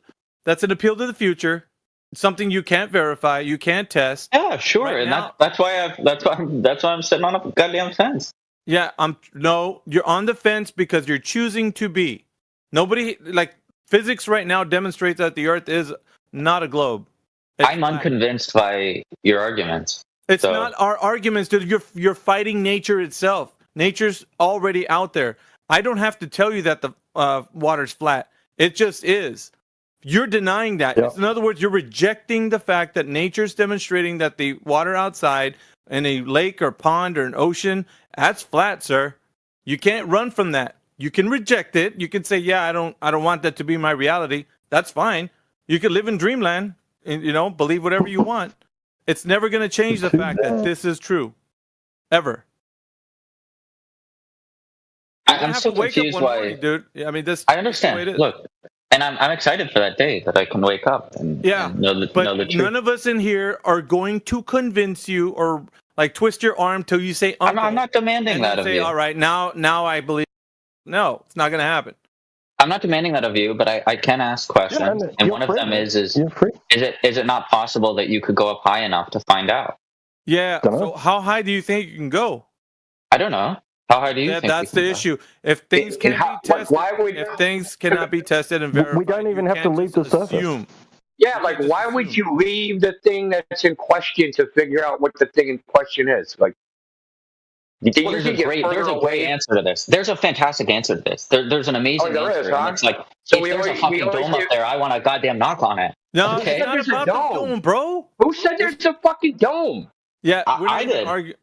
[SPEAKER 14] That's an appeal to the future. Something you can't verify, you can't test.
[SPEAKER 1] Yeah, sure, right, and that's why I'm sitting on a goddamn fence.
[SPEAKER 14] Yeah, no, you're on the fence because you're choosing to be. Nobody physics right now demonstrates that the Earth is not a globe.
[SPEAKER 1] I'm unconvinced by your arguments.
[SPEAKER 14] It's not our arguments, dude. You're fighting nature itself. Nature's already out there. I don't have to tell you that the water's flat. It just is. You're denying that. Yep. In other words, you're rejecting the fact that nature's demonstrating that the water outside in a lake or pond or an ocean, that's flat, sir. You can't run from that. You can reject it. You can say, yeah, I don't want that to be my reality. That's fine. You can live in dreamland and, believe whatever you want. It's never going to change the fact that this is true. Ever.
[SPEAKER 1] I'm so confused why...
[SPEAKER 14] morning, dude. I mean, this.
[SPEAKER 1] I understand. Look, And I'm excited for that day that I can wake up and, and know the truth.
[SPEAKER 14] None of us in here are going to convince you or like twist your arm till you say uncle.
[SPEAKER 1] I'm not demanding that of
[SPEAKER 14] say,
[SPEAKER 1] you.
[SPEAKER 14] All right, now I believe. No, it's not going to happen.
[SPEAKER 1] I'm not demanding that of you, but I can ask questions, and one of them is it not possible that you could go up high enough to find out?
[SPEAKER 14] Yeah. So how high do you think you can go?
[SPEAKER 1] I don't know. How high do you think?
[SPEAKER 14] That's the issue. If things can't be tested, if things cannot be tested and verified,
[SPEAKER 16] we don't even have to leave the surface.
[SPEAKER 9] Yeah, like why would you leave the thing that's in question to figure out what the thing in question is? Like,
[SPEAKER 1] there's a great answer to this. There's a fantastic answer to this. There's an amazing answer. And it's like, if there's a fucking dome up there, I want a goddamn knock on it.
[SPEAKER 14] No,
[SPEAKER 1] okay?
[SPEAKER 14] it's not about the dome, bro.
[SPEAKER 9] Who said there's a fucking dome?
[SPEAKER 14] Yeah,
[SPEAKER 1] I did.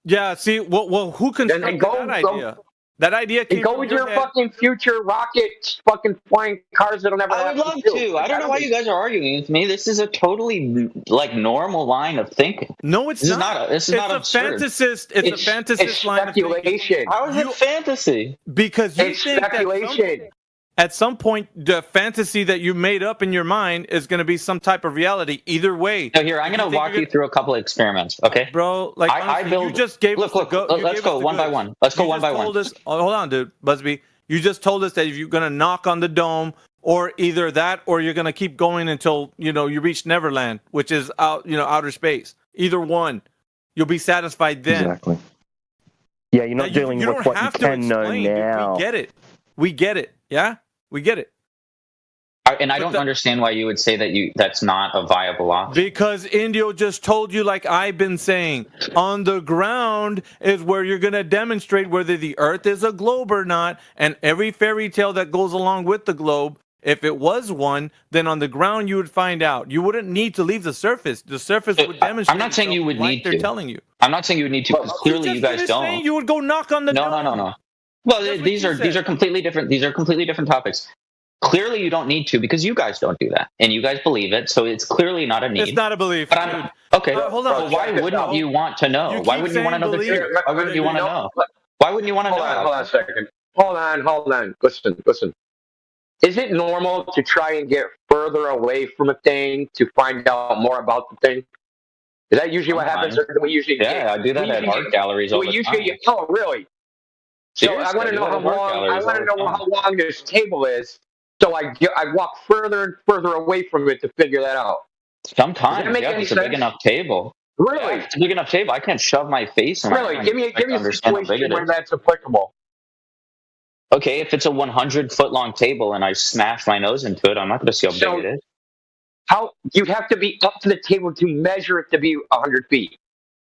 [SPEAKER 14] Yeah, see, well, who constructed that idea? That idea came
[SPEAKER 9] go with your fucking future rocket fucking flying cars that'll never happen.
[SPEAKER 1] I would love to. I don't know why you guys are arguing with me. This is a totally like normal line of thinking.
[SPEAKER 14] No, it's not.
[SPEAKER 1] This is not absurd.
[SPEAKER 14] It's a fantasist line of thinking.
[SPEAKER 1] How is it fantasy?
[SPEAKER 14] Because you
[SPEAKER 9] it's
[SPEAKER 14] think
[SPEAKER 9] speculation.
[SPEAKER 14] At some point, the fantasy that you made up in your mind is going to be some type of reality. Either way.
[SPEAKER 1] So here, I'm going to walk you through a couple of experiments, okay?
[SPEAKER 14] Bro, like honestly, you just gave us
[SPEAKER 1] let's go one by one. Let's go one by one.
[SPEAKER 14] Hold on, dude, Busby. You just told us that if you're going to knock on the dome, or either that, or you're going to keep going until you reach Neverland, which is outer space. Either one, you'll be satisfied then.
[SPEAKER 16] Exactly. Yeah, you're not dealing with what you can know now.
[SPEAKER 14] Dude, we get it. Yeah. We get it.
[SPEAKER 1] And I don't understand why you would say that that's not a viable option.
[SPEAKER 14] Because Indio just told you, like I've been saying, on the ground is where you're going to demonstrate whether the Earth is a globe or not. And every fairy tale that goes along with the globe, if it was one, then on the ground you would find out. You wouldn't need to leave the surface. The surface would demonstrate.
[SPEAKER 1] I'm not saying you would need to.
[SPEAKER 14] They're telling you.
[SPEAKER 1] I'm not saying you would need to because clearly you guys don't.
[SPEAKER 14] You would go knock on the door.
[SPEAKER 1] No. Well, these are completely different. These are completely different topics. Clearly, you don't need to because you guys don't do that, and you guys believe it. So it's clearly not a need.
[SPEAKER 14] It's not a belief.
[SPEAKER 1] But okay.
[SPEAKER 14] Hold on.
[SPEAKER 1] Well, why wouldn't you want to know? Why wouldn't you want to know the truth? Why wouldn't you want to know? Why wouldn't you want to know?
[SPEAKER 9] Hold on a second. Hold on. Listen. Is it normal to try and get further away from a thing to find out more about the thing? Is that usually what happens? Or do we usually?
[SPEAKER 1] Yeah, I do that at art galleries all the time.
[SPEAKER 9] Oh, really? So I want to know how long. I want to know how long this table is. So I walk further and further away from it to figure that out.
[SPEAKER 1] Sometimes, it's a big enough table.
[SPEAKER 9] Really?
[SPEAKER 1] Yeah, it's a big enough table. I can't shove my face in.
[SPEAKER 9] Really? Give me a situation where that's applicable.
[SPEAKER 1] Okay, if it's a 100-foot long table and I smash my nose into it, I'm not going to see how big it is.
[SPEAKER 9] How you'd have to be up to the table to measure it to be 100 feet.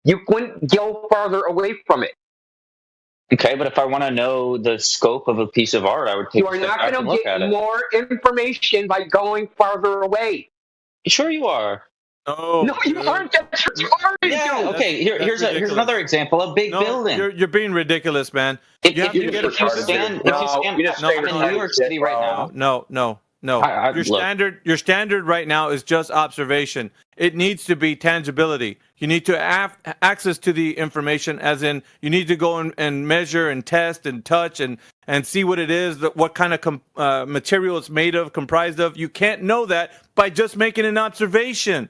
[SPEAKER 9] You couldn't go farther away from it.
[SPEAKER 1] Okay, but if I want to know the scope of a piece of art, I would take.
[SPEAKER 9] You are not going to get more information by going farther away.
[SPEAKER 1] Sure, you are.
[SPEAKER 9] No, you aren't. That's what you already do.
[SPEAKER 1] Okay. Here's another example. A big building.
[SPEAKER 14] You're being ridiculous, man.
[SPEAKER 1] I'm in New York City right now.
[SPEAKER 14] No. Your standard right now is just observation. It needs to be tangibility. You need to have access to the information, as in you need to go and measure and test and touch and see what it is, what kind of material it's made of, comprised of. You can't know that by just making an observation.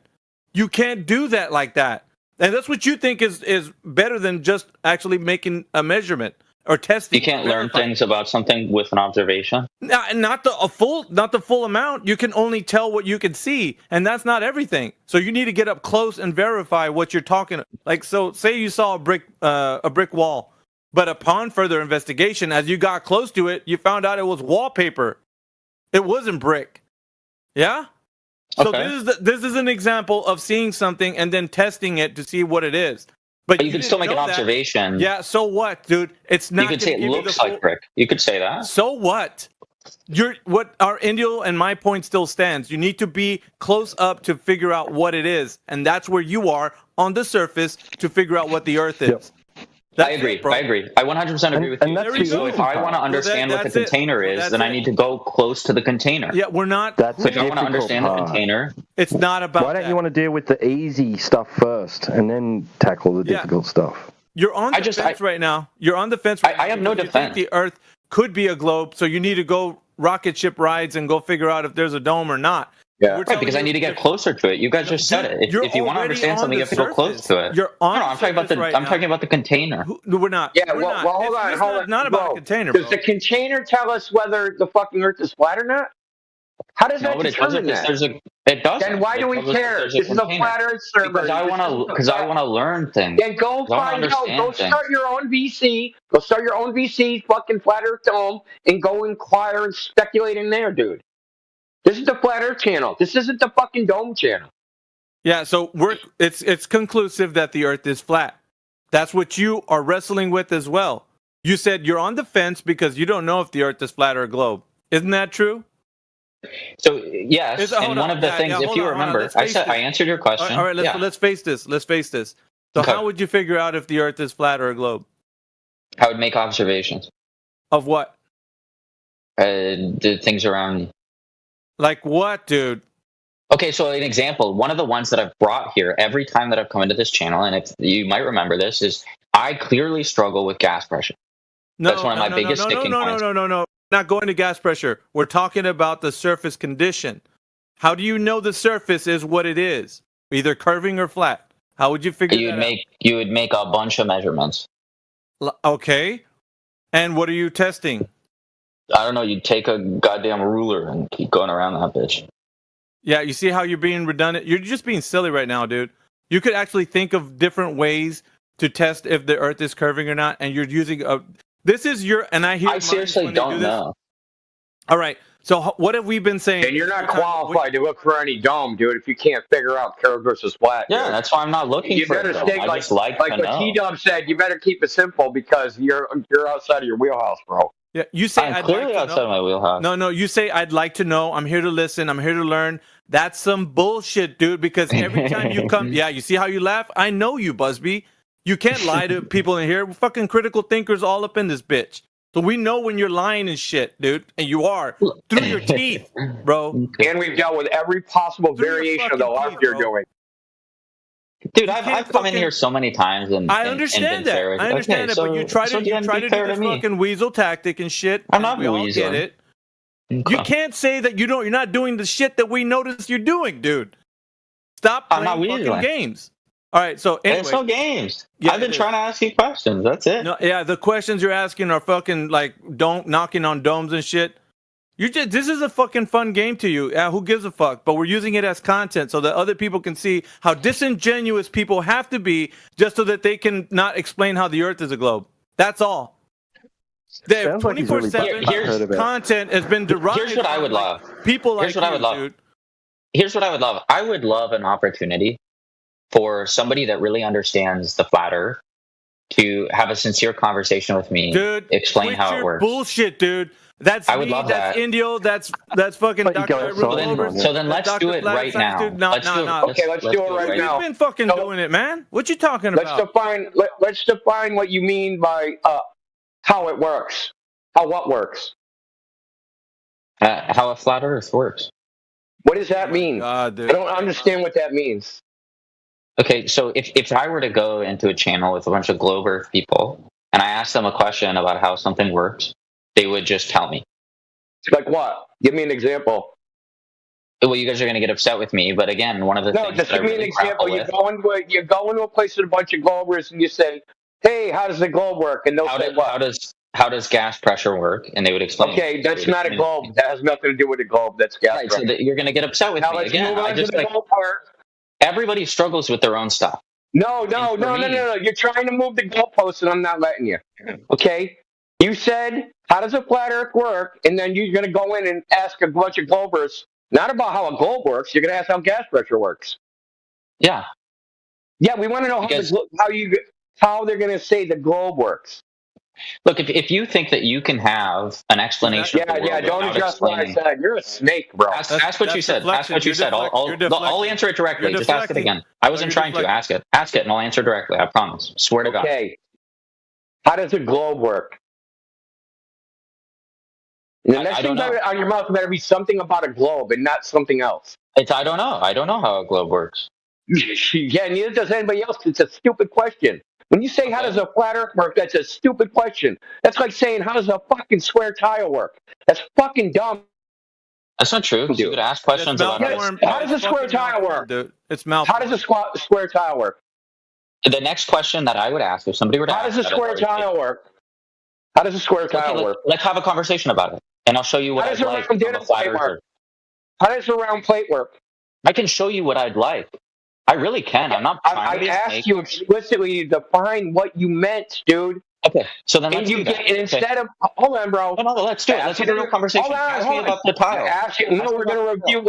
[SPEAKER 14] You can't do that like that. And that's what you think is better than just actually making a measurement or testing.
[SPEAKER 1] You can't learn things about something with an observation.
[SPEAKER 14] Not the full amount. You can only tell what you can see, and that's not everything. So you need to get up close and verify what you're talking. Like, so say you saw a brick wall, but upon further investigation, as you got close to it, you found out it was wallpaper. It wasn't brick. Yeah. So this is an example of seeing something and then testing it to see what it is. But
[SPEAKER 1] you can still make an observation.
[SPEAKER 14] Yeah, so what, dude? It's not.
[SPEAKER 1] You could say it looks like brick. You could say that.
[SPEAKER 14] So what? What our Indio and my point still stands. You need to be close up to figure out what it is, and that's where you are on the surface to figure out what the Earth is.
[SPEAKER 1] Yep. I agree. I 100% agree with you. So if I want to understand what the container is, then I need to go close to the container.
[SPEAKER 14] Yeah, we're not.
[SPEAKER 1] If I want to understand the container,
[SPEAKER 14] it's not about.
[SPEAKER 16] Why don't you want to deal with the easy stuff first and then tackle the difficult stuff?
[SPEAKER 14] You're on the fence right now. You're on the fence.
[SPEAKER 1] I have no defense.
[SPEAKER 14] You think the Earth could be a globe, so you need to go rocket ship rides and go figure out if there's a dome or not.
[SPEAKER 1] Yeah, right, because I need to get closer to it. You guys just said it. If you want to understand something, you have to go close to it.
[SPEAKER 14] You're on
[SPEAKER 1] I'm talking about I'm talking about the container.
[SPEAKER 14] We're not.
[SPEAKER 9] Yeah,
[SPEAKER 14] we're
[SPEAKER 9] well,
[SPEAKER 14] not.
[SPEAKER 9] hold on.
[SPEAKER 14] It's not about a container,
[SPEAKER 9] Does
[SPEAKER 14] bro.
[SPEAKER 9] the container tell us whether the fucking Earth is flat or not? How does that determine that?
[SPEAKER 1] It doesn't.
[SPEAKER 9] Then why do we care? This is a flat Earth server.
[SPEAKER 1] Because I want to learn things.
[SPEAKER 9] Then go find out. Go start your own VC. Go start your own VC, fucking flat Earth dome, and go inquire and speculate in there, dude. This is the flat Earth channel. This isn't the fucking dome channel.
[SPEAKER 14] Yeah, so it's conclusive that the Earth is flat. That's what you are wrestling with as well. You said you're on the fence because you don't know if the Earth is flat or a globe. Isn't that true?
[SPEAKER 1] So yes, and one of the things, if you remember, I answered your question.
[SPEAKER 14] All right, let's face this. Let's face this. So how would you figure out if the Earth is flat or a globe?
[SPEAKER 1] I would make observations.
[SPEAKER 14] Of what?
[SPEAKER 1] The things around me.
[SPEAKER 14] Like what, dude?
[SPEAKER 1] Okay, so an example, one of the ones that I've brought here every time that I've come into this channel, and if you might remember this, is I clearly struggle with gas pressure. That's one of my biggest sticking points.
[SPEAKER 14] No. Not going to gas pressure. We're talking about the surface condition. How do you know the surface is what it is? Either curving or flat. How would you figure that out?
[SPEAKER 1] You would make a bunch of measurements.
[SPEAKER 14] Okay. And what are you testing?
[SPEAKER 1] I don't know. You'd take a goddamn ruler and keep going around that bitch.
[SPEAKER 14] Yeah, you see how you're being redundant? You're just being silly right now, dude. You could actually think of different ways to test if the Earth is curving or not, and you're using a... This is your... And I
[SPEAKER 1] seriously don't know.
[SPEAKER 14] All right. So what have we been saying?
[SPEAKER 9] And you're not qualified to look for any dome, dude, if you can't figure out curve versus flat.
[SPEAKER 1] Yeah, that's why I'm not looking for it. I just like
[SPEAKER 9] what T-Dub said, you better keep it simple because you're outside of your wheelhouse, bro.
[SPEAKER 14] Yeah, you say
[SPEAKER 1] I'm clearly outside of my wheelhouse.
[SPEAKER 14] No, you say I'd like to know. I'm here to listen. I'm here to learn. That's some bullshit, dude. Because every time you come, yeah, you see how you laugh. I know you, Busby. You can't lie to people in here. We're fucking critical thinkers all up in this bitch. So we know when you're lying and shit, dude, and you are through your teeth, bro.
[SPEAKER 9] And we've dealt with every possible variation of the life you're doing.
[SPEAKER 1] Dude, I've come in here so many times and
[SPEAKER 14] I understand that. I understand that, but you try to do this fucking weasel tactic and shit.
[SPEAKER 1] I'm not
[SPEAKER 14] we all get it. Okay. You can't say that you're not doing the shit that we noticed you're doing, dude. Stop playing fucking games. All right, so anyway,
[SPEAKER 1] it's no games. Yeah, I've been trying to ask you questions. That's it.
[SPEAKER 14] No, yeah, the questions you're asking are fucking like knocking on domes and shit. This is a fucking fun game to you. Who gives a fuck? But we're using it as content so that other people can see how disingenuous people have to be just so that they can not explain how the Earth is a globe. That's all. The 24/7 content has been derived.
[SPEAKER 1] Here's what I would love.
[SPEAKER 14] People like
[SPEAKER 1] Here's what I would love. Here's what I would love. I would love an opportunity for somebody that really understands the flat Earth to have a sincere conversation with me,
[SPEAKER 14] dude,
[SPEAKER 1] explain how it works.
[SPEAKER 14] Bullshit, dude. That's
[SPEAKER 1] I would love
[SPEAKER 14] that's
[SPEAKER 1] that.
[SPEAKER 14] Indio. That's fucking Dr.
[SPEAKER 1] So then let's do it right now.
[SPEAKER 9] Okay, let's do it right now.
[SPEAKER 14] You've been fucking doing it, man. What you talking about?
[SPEAKER 9] Let's define what you mean by how it works. How what works?
[SPEAKER 1] How a flat Earth works.
[SPEAKER 9] What does that mean? I don't understand what that means.
[SPEAKER 1] Okay, so if I were to go into a channel with a bunch of globe Earth people and I asked them a question about how something works, they would just tell me.
[SPEAKER 9] Like what? Give me an example.
[SPEAKER 1] Well, you guys are going to get upset with me, but again, one of the things
[SPEAKER 9] just
[SPEAKER 1] that
[SPEAKER 9] give me
[SPEAKER 1] I really
[SPEAKER 9] an example. You
[SPEAKER 1] with,
[SPEAKER 9] go into a place with a bunch of globers and you say, "Hey, how does the globe work?" And they'll say, "What?
[SPEAKER 1] How does gas pressure work?" And they would explain.
[SPEAKER 9] Okay, that's not a globe. That has nothing to do with a globe. That's gas pressure.
[SPEAKER 1] So you're going to get upset with me again. Everybody struggles with their own stuff.
[SPEAKER 9] No. You're trying to move the goalposts, and I'm not letting you. Okay? You said, how does a flat Earth work? And then you're going to go in and ask a bunch of globers, not about how a globe works. You're going to ask how gas pressure works.
[SPEAKER 1] Yeah.
[SPEAKER 9] Yeah, we want to know how they're going to say the globe works.
[SPEAKER 1] Look, if you think that you can have an explanation,
[SPEAKER 9] don't adjust what I said. You're a snake, bro.
[SPEAKER 1] Ask what you said. Ask what you said. I'll answer it directly. Just ask it again. I wasn't trying to ask it. Ask it, and I'll answer directly. I promise. Swear to God.
[SPEAKER 9] Okay. How does a globe work? The next thing on your mouth better be something about a globe and not something else.
[SPEAKER 1] I don't know. I don't know how a globe works.
[SPEAKER 9] Yeah, neither does anybody else. It's a stupid question. When you say, how does a flat earth work, that's a stupid question. That's like saying, how does a fucking square tile work? That's fucking dumb.
[SPEAKER 1] That's not true. You could ask questions about
[SPEAKER 9] how does a square tile work?
[SPEAKER 14] Dude. It's
[SPEAKER 9] How does a square tile work?
[SPEAKER 1] The next question that I would ask, if somebody were to
[SPEAKER 9] How
[SPEAKER 1] ask
[SPEAKER 9] does a square tile work? How does a square tile work?
[SPEAKER 1] Let's have a conversation about it, and I'll show you what
[SPEAKER 9] How
[SPEAKER 1] I'd
[SPEAKER 9] does a
[SPEAKER 1] like.
[SPEAKER 9] round plate work? How does a round plate work?
[SPEAKER 1] I can show you what I'd like. I really can. I'm not trying
[SPEAKER 9] I
[SPEAKER 1] to be a
[SPEAKER 9] asked
[SPEAKER 1] snake.
[SPEAKER 9] you explicitly to define what you meant, dude.
[SPEAKER 1] Okay, so then let's
[SPEAKER 9] and
[SPEAKER 1] do that.
[SPEAKER 9] And instead of hold on, bro.
[SPEAKER 1] No, let's do it. Let's have a real conversation. Ask me about the tile.
[SPEAKER 9] We're going to review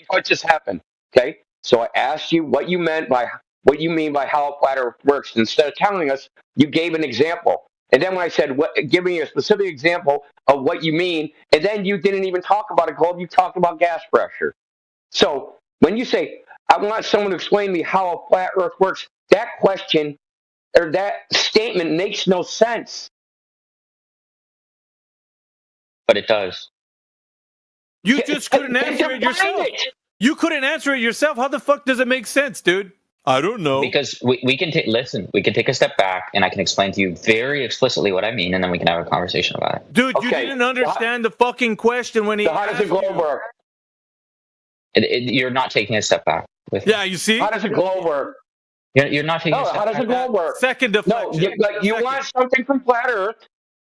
[SPEAKER 9] what just happened. Okay, so I asked you what you mean by how a flat earth works. Instead of telling us, you gave an example. And then when I said, give me a specific example of what you mean, and then you didn't even talk about a globe, you talked about gas pressure. So when you say, I want someone to explain to me how a flat earth works, that question or that statement makes no sense.
[SPEAKER 1] But it does.
[SPEAKER 14] You just couldn't answer it yourself. You couldn't answer it yourself. How the fuck does it make sense, dude? I don't know.
[SPEAKER 1] Because we can we can take a step back, and I can explain to you very explicitly what I mean, and then we can have a conversation about it.
[SPEAKER 14] Dude, you didn't understand the fucking question when he
[SPEAKER 9] how does a globe work?
[SPEAKER 1] You're not taking a step back.
[SPEAKER 14] Yeah, you see?
[SPEAKER 9] How does a globe work?
[SPEAKER 1] You're not taking a step
[SPEAKER 9] how does a globe work?
[SPEAKER 14] Second deflection.
[SPEAKER 9] No, you want something from flat earth,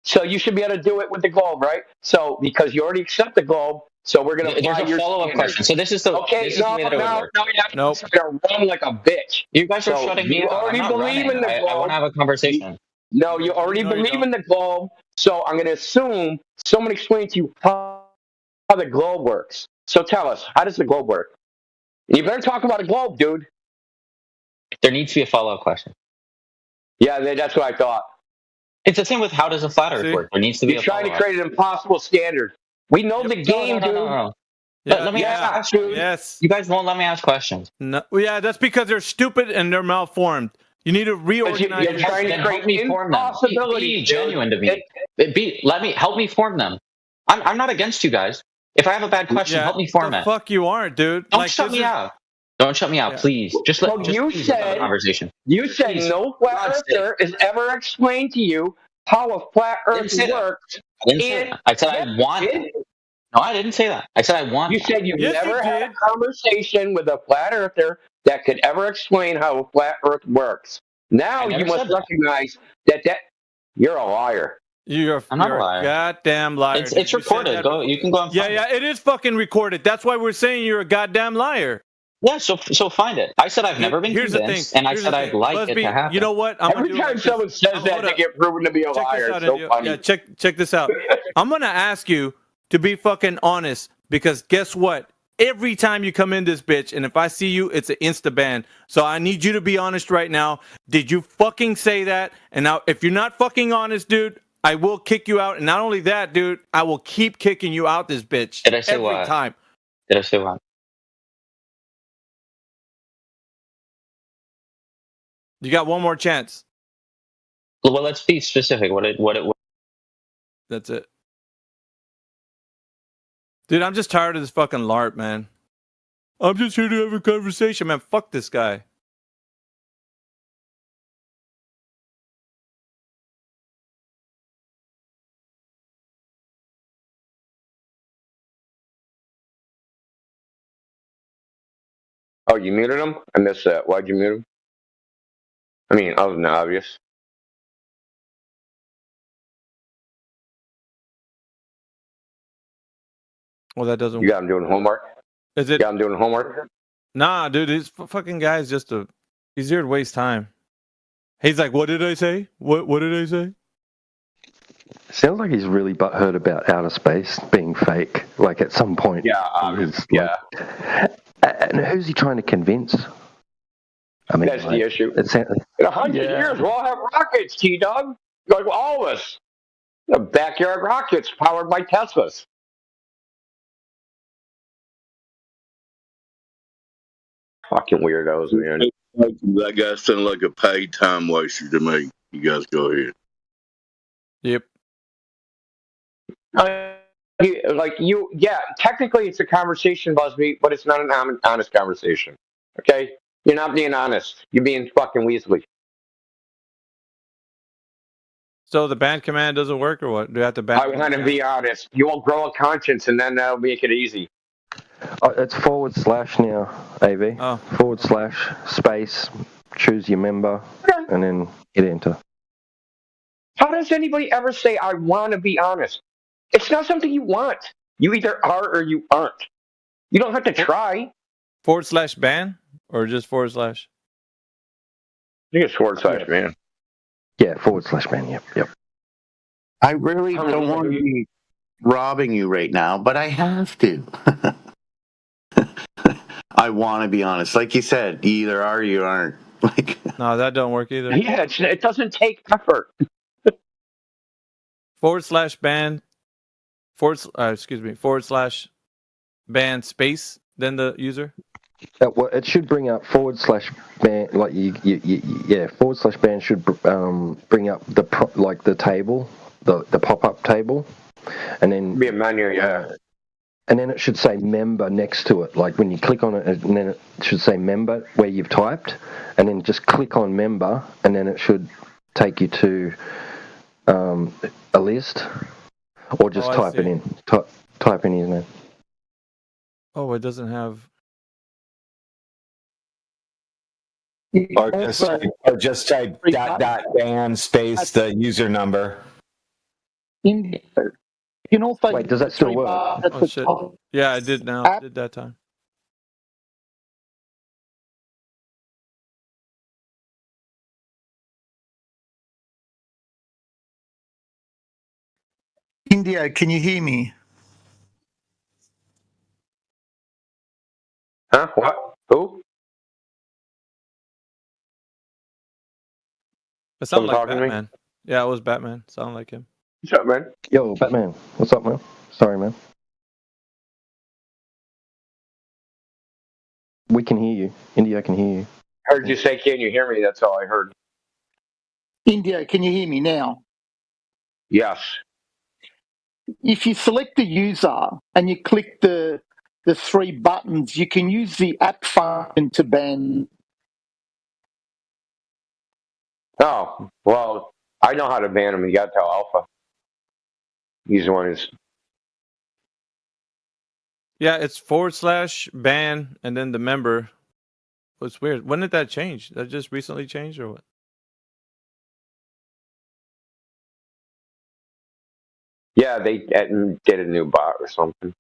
[SPEAKER 9] so you should be able to do it with the globe, right? So because you already accept the globe, so we're going to
[SPEAKER 1] There's a follow-up question. So this is the
[SPEAKER 9] okay.
[SPEAKER 1] This is the way that it would work.
[SPEAKER 9] You're going to run like a bitch.
[SPEAKER 1] You guys are shutting me
[SPEAKER 9] You
[SPEAKER 1] up.
[SPEAKER 9] already
[SPEAKER 1] I'm not
[SPEAKER 9] believe
[SPEAKER 1] running.
[SPEAKER 9] in the globe.
[SPEAKER 1] I want to have a conversation.
[SPEAKER 9] No, you already believe in the globe, so I'm going to assume someone explained to you how the globe works. So tell us, how does the globe work? You better talk about a globe, dude.
[SPEAKER 1] There needs to be a follow-up question.
[SPEAKER 9] Yeah, that's what I thought.
[SPEAKER 1] It's the same with how does a flat earth work? There needs to be
[SPEAKER 9] You're
[SPEAKER 1] a
[SPEAKER 9] trying
[SPEAKER 1] follow-up.
[SPEAKER 9] to create an impossible standard. We know the game, dude.
[SPEAKER 1] No.
[SPEAKER 14] Yeah,
[SPEAKER 1] let me ask
[SPEAKER 9] dude.
[SPEAKER 14] Yes.
[SPEAKER 1] You guys won't let me ask questions.
[SPEAKER 14] No, yeah, that's because they're stupid and they're malformed. You need to reorganize.
[SPEAKER 9] You're trying to
[SPEAKER 1] help me form them. Be genuine to me. Help me form them. I'm not against you guys. If I have a bad question, help me form it.
[SPEAKER 14] Fuck you aren't, dude.
[SPEAKER 1] Don't shut me out. Don't shut me out, please. Just let
[SPEAKER 9] you
[SPEAKER 1] please
[SPEAKER 9] said
[SPEAKER 1] have a conversation.
[SPEAKER 9] You said no flat earther has ever explained to you how a flat earth works.
[SPEAKER 1] I didn't say that. I said I want it. No, I didn't say that. I said I want.
[SPEAKER 9] You said you never had a conversation with a flat earther that could ever explain how a flat earth works. Now you must recognize that you're a liar.
[SPEAKER 14] I'm
[SPEAKER 1] not a liar.
[SPEAKER 14] Goddamn liar.
[SPEAKER 1] It's recorded. You can go and find
[SPEAKER 14] it. It is fucking recorded. That's why we're saying you're a goddamn liar.
[SPEAKER 1] Yeah, so find it. I said I've never been convinced, and I said I'd like it to happen.
[SPEAKER 14] You know what?
[SPEAKER 9] Every time someone says that, they get proven to be a liar. It's so funny.
[SPEAKER 14] Yeah, check this out. I'm gonna ask you to be fucking honest, because guess what? Every time you come in this bitch, and if I see you, it's an insta ban. So I need you to be honest right now. Did you fucking say that? And now, if you're not fucking honest, dude, I will kick you out. And not only that, dude, I will keep kicking you out this bitch.
[SPEAKER 1] Did I say
[SPEAKER 14] every
[SPEAKER 1] what?
[SPEAKER 14] time.
[SPEAKER 1] Did I say what?
[SPEAKER 14] You got one more chance.
[SPEAKER 1] Well, let's be specific. What it.
[SPEAKER 14] That's it. Dude, I'm just tired of this fucking LARP, man. I'm just here to have a conversation, man. Fuck this guy.
[SPEAKER 9] Oh, you muted him? I missed that. Why'd you mute him? I mean, other than obvious.
[SPEAKER 14] Well, that doesn't.
[SPEAKER 9] You got him doing homework?
[SPEAKER 14] Is it?
[SPEAKER 9] You got him doing homework?
[SPEAKER 14] Nah, dude, this fucking guy's just he's here to waste time. He's like, what did I say? What did I say?
[SPEAKER 16] Sounds like he's really butthurt about outer space being fake. Like at some point.
[SPEAKER 9] Yeah,
[SPEAKER 16] And who's he trying to convince? I mean,
[SPEAKER 9] that's the issue.
[SPEAKER 16] In
[SPEAKER 9] 100 years, we'll all have rockets, T-Dog. Like all of us. The backyard rockets powered by Teslas. Fucking weirdos, man.
[SPEAKER 13] That guy sounded like a paid time waster to me. You guys go ahead.
[SPEAKER 14] Yep.
[SPEAKER 9] Technically it's a conversation, Busby, but it's not an honest conversation. Okay? You're not being honest. You're being fucking weaselly.
[SPEAKER 14] So the ban command doesn't work, or what? Do you have to ban?
[SPEAKER 9] I want to be honest. You won't grow a conscience, and then that'll make it easy.
[SPEAKER 16] It's / now, AV. / space, choose your member, and then hit enter.
[SPEAKER 9] How does anybody ever say, I want to be honest? It's not something you want. You either are or you aren't. You don't have to try.
[SPEAKER 14] / ban, or just /?
[SPEAKER 9] I think it's / ban.
[SPEAKER 16] Yeah, / ban, yep.
[SPEAKER 10] I really don't want to be robbing you right now, but I have to. I want to be honest. Like you said, you either are or you aren't. Like,
[SPEAKER 14] no, that don't work either.
[SPEAKER 9] Yeah, it doesn't take effort.
[SPEAKER 14] / ban, / ban space, then the user.
[SPEAKER 16] Well, it should bring up / ban, like / ban should bring up the table, the pop-up table, and then
[SPEAKER 9] be a menu, yeah.
[SPEAKER 16] And then it should say member next to it. Like when you click on it, and then it should say member where you've typed, and then just click on member, and then it should take you to a list, or just type it in. Type in his name.
[SPEAKER 14] Oh, it doesn't have.
[SPEAKER 11] Or just type .. ban space the user number.
[SPEAKER 17] You can also
[SPEAKER 16] wait. Does that still work?
[SPEAKER 14] Oh shit! Yeah, I did now. I did that time.
[SPEAKER 17] India, can you hear me?
[SPEAKER 9] Huh? What? Who?
[SPEAKER 14] It sounded like
[SPEAKER 9] talking to me?
[SPEAKER 14] Batman. Yeah, it was Batman. Sounded like him.
[SPEAKER 9] What's up, man?
[SPEAKER 16] Yo, Batman. What's up, man? Sorry, man. We can hear you. India can hear you.
[SPEAKER 9] Heard you say, can you hear me? That's all I heard.
[SPEAKER 17] India, can you hear me now?
[SPEAKER 9] Yes.
[SPEAKER 17] If you select the user and you click the 3 buttons, you can use the app function to ban.
[SPEAKER 9] Oh, well, I know how to ban him. You got to tell Alpha. He's the one who's.
[SPEAKER 14] Yeah, it's / ban and then the member. It's weird. When did that change? That just recently changed or what?
[SPEAKER 9] Yeah, they did a new bot or something.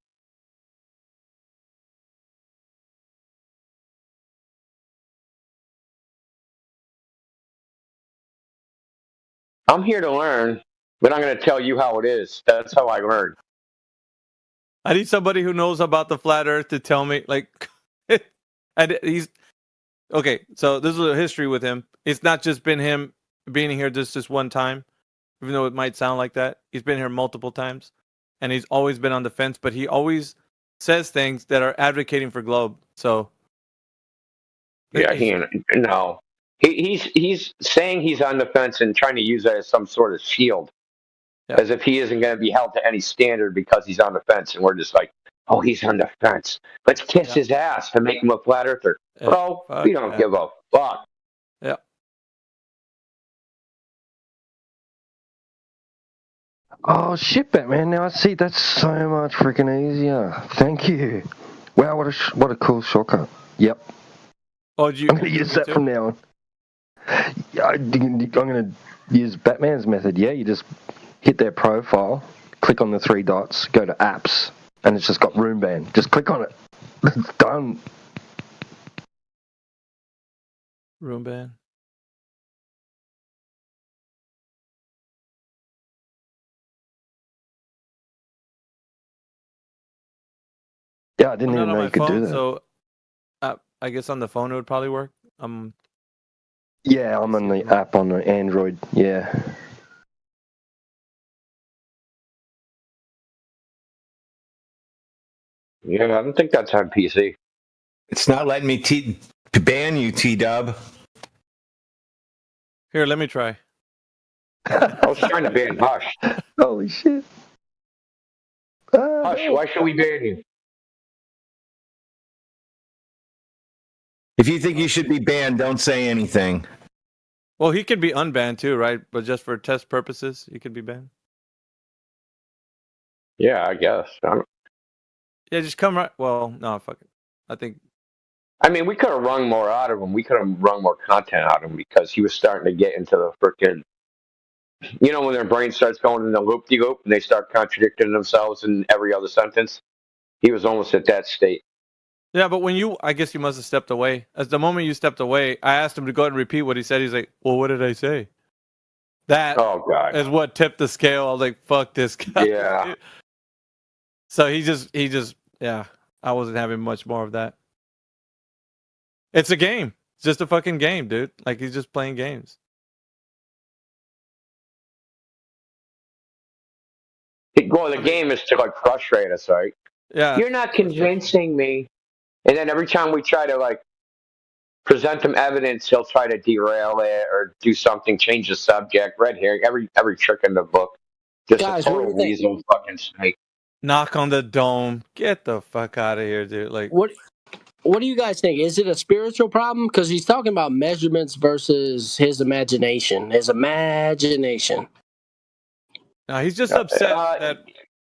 [SPEAKER 9] I'm here to learn, but I'm going to tell you how it is. That's how I learn.
[SPEAKER 14] I need somebody who knows about the flat Earth to tell me, like, and he's okay. So this is a history with him. It's not just been him being here just one time, even though it might sound like that. He's been here multiple times, and he's always been on the fence. But he always says things that are advocating for Globe. So
[SPEAKER 9] yeah, he's saying he's on the fence and trying to use that as some sort of shield. As if he isn't going to be held to any standard because he's on the fence, and we're just like, oh, he's on the fence. Let's kiss his ass to make him a flat earther. Bro, we don't give a fuck.
[SPEAKER 14] Yeah.
[SPEAKER 16] Oh shit, Batman! Now I see that's so much freaking easier. Thank you. Wow, what a cool shortcut. Yep.
[SPEAKER 14] Oh,
[SPEAKER 16] I'm going to use that from now on. I'm going to use Batman's method. Yeah, you just hit their profile, click on the 3 dots, go to apps, and it's just got room ban. Just click on it. It's done.
[SPEAKER 14] Room ban.
[SPEAKER 16] Yeah, I didn't even know you could do that.
[SPEAKER 14] So I guess on the phone it would probably work.
[SPEAKER 16] Yeah, I'm on the app on the Android. Yeah.
[SPEAKER 9] Yeah, I don't think that's on PC.
[SPEAKER 11] It's not letting me ban you, T-Dub.
[SPEAKER 14] Here, let me try.
[SPEAKER 9] I was trying to ban Hush.
[SPEAKER 16] Holy shit.
[SPEAKER 9] Hush, why should we ban you?
[SPEAKER 11] If you think you should be banned, don't say anything.
[SPEAKER 14] Well, he can be unbanned too, right? But just for test purposes, he could be banned.
[SPEAKER 9] Yeah, I guess.
[SPEAKER 14] Yeah, just come right. Well, no, fuck it. I think.
[SPEAKER 9] I mean, we could have wrung more out of him. We could have wrung more content out of him because he was starting to get into the freaking. You know, when their brain starts going in the loop-de-loop and they start contradicting themselves in every other sentence. He was almost at that state.
[SPEAKER 14] Yeah, but I guess you must have stepped away. As the moment you stepped away, I asked him to go ahead and repeat what he said. He's like, well, what did I say? That is what tipped the scale. I was like, fuck this guy.
[SPEAKER 9] Yeah.
[SPEAKER 14] So he just, yeah, I wasn't having much more of that. It's a game. It's just a fucking game, dude. Like, he's just playing games.
[SPEAKER 9] Well, the game is to, like, frustrate us, right?
[SPEAKER 14] Yeah.
[SPEAKER 9] You're not convincing me. And then every time we try to, like, present him evidence, he'll try to derail it or do something, change the subject, red herring, every trick in the book. Just
[SPEAKER 4] Guys,
[SPEAKER 9] a total weasel fucking snake.
[SPEAKER 14] Knock on the dome. Get the fuck out of here, dude. Like,
[SPEAKER 4] what do you guys think? Is it a spiritual problem? Because he's talking about measurements versus his imagination. His imagination.
[SPEAKER 14] No, he's just upset that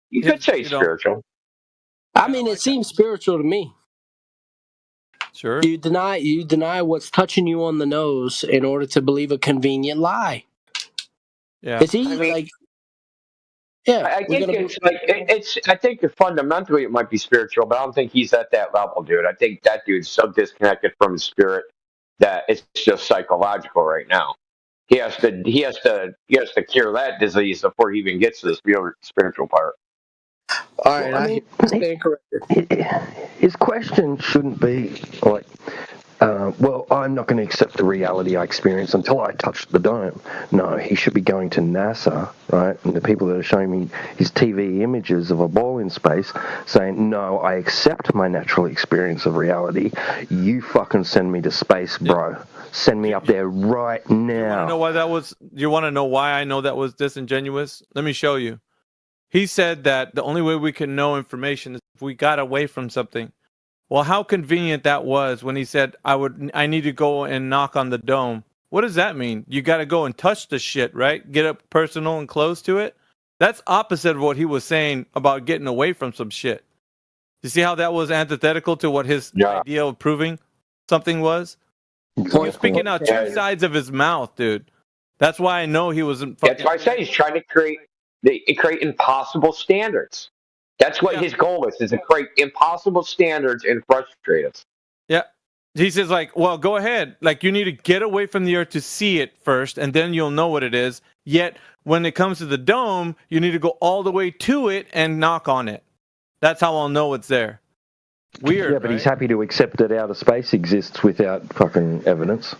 [SPEAKER 9] you could say spiritual.
[SPEAKER 4] I mean, it seems spiritual to me.
[SPEAKER 14] Sure.
[SPEAKER 4] You deny what's touching you on the nose in order to believe a convenient lie.
[SPEAKER 14] Yeah.
[SPEAKER 4] Is he like? Yeah,
[SPEAKER 9] I think I think fundamentally it might be spiritual, but I don't think he's at that level, dude. I think that dude's so disconnected from his spirit that it's just psychological right now. He has to cure that disease before he even gets to the spiritual part.
[SPEAKER 16] All right, I mean, his question shouldn't be like, well, I'm not going to accept the reality I experienced until I touch the dome. No, he should be going to NASA, right? And the people that are showing me his TV images of a ball in space saying, no, I accept my natural experience of reality. You fucking send me to space, bro. Send me up there right now.
[SPEAKER 14] You want to know why I know that was disingenuous? Let me show you. He said that the only way we can know information is if we got away from something. Well, how convenient that was when he said, I need to go and knock on the dome. What does that mean? You got to go and touch the shit, right? Get up personal and close to it. That's opposite of what he was saying about getting away from some shit. You see how that was antithetical to what his idea of proving something was? He was speaking out two sides of his mouth, dude. That's why I know he wasn't.
[SPEAKER 9] That's why I say he's trying to create impossible standards. That's what his goal is to create impossible standards and frustrate us.
[SPEAKER 14] Yeah. He says, like, well, go ahead. Like, you need to get away from the earth to see it first, and then you'll know what it is. Yet, when it comes to the dome, you need to go all the way to it and knock on it. That's how I'll know it's there. Weird,
[SPEAKER 16] yeah, but he's happy to accept that outer space exists without fucking evidence.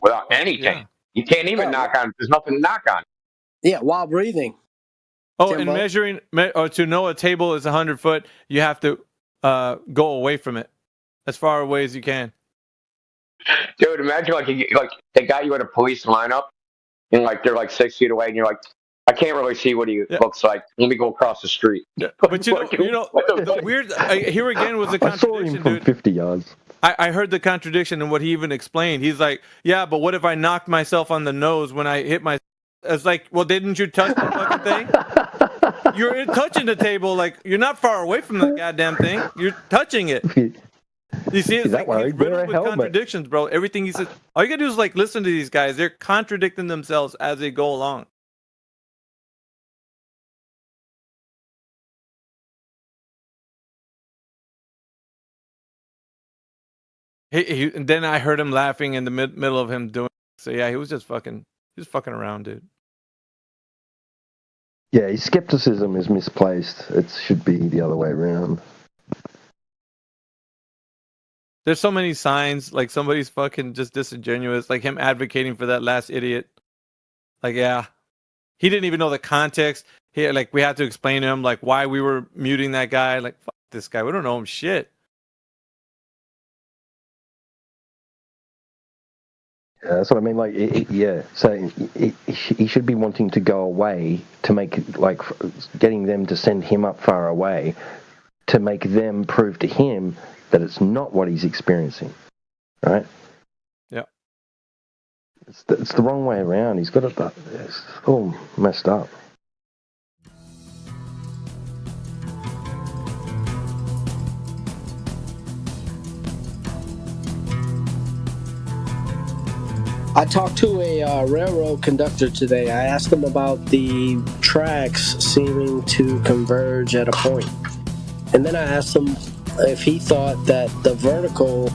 [SPEAKER 9] Without anything. Yeah. You can't even knock on. There's nothing to knock on.
[SPEAKER 4] Yeah, while breathing.
[SPEAKER 14] Oh, and measuring, or to know a table is 100 foot, you have to go away from it as far away as you can.
[SPEAKER 9] Dude, imagine like they got you in a police lineup, and like they're like 6 feet away, and you're like, I can't really see what he looks like. Let me go across the street.
[SPEAKER 14] Yeah. But you know, the weird. Here again was a contradiction,
[SPEAKER 16] I saw him from 50 yards.
[SPEAKER 14] I heard the contradiction in what he even explained. He's like, yeah, but what if I knocked myself on the nose when I hit my? It's like, well, didn't you touch the fucking thing? You're touching the table, like you're not far away from the goddamn thing. You're touching it. You see, it's like he's riddled with contradictions, bro. Everything he says, all you gotta do is like listen to these guys. They're contradicting themselves as they go along. And then I heard him laughing in the middle of him doing. So yeah, he was fucking around, dude.
[SPEAKER 16] Yeah, his skepticism is misplaced. It should be the other way around.
[SPEAKER 14] There's so many signs, like somebody's fucking just disingenuous, like him advocating for that last idiot. Like, yeah, he didn't even know the context. Like, we had to explain to him like why we were muting that guy. Like, fuck this guy, we don't know him shit.
[SPEAKER 16] Yeah, that's what I mean. Like, so he should be wanting to go away to make, like, getting them to send him up far away to make them prove to him that it's not what he's experiencing, right?
[SPEAKER 14] Yeah.
[SPEAKER 16] It's the wrong way around. He's got it. It's all messed up.
[SPEAKER 4] I talked to a railroad conductor today. I asked him about the tracks seeming to converge at a point. And then I asked him if he thought that the vertical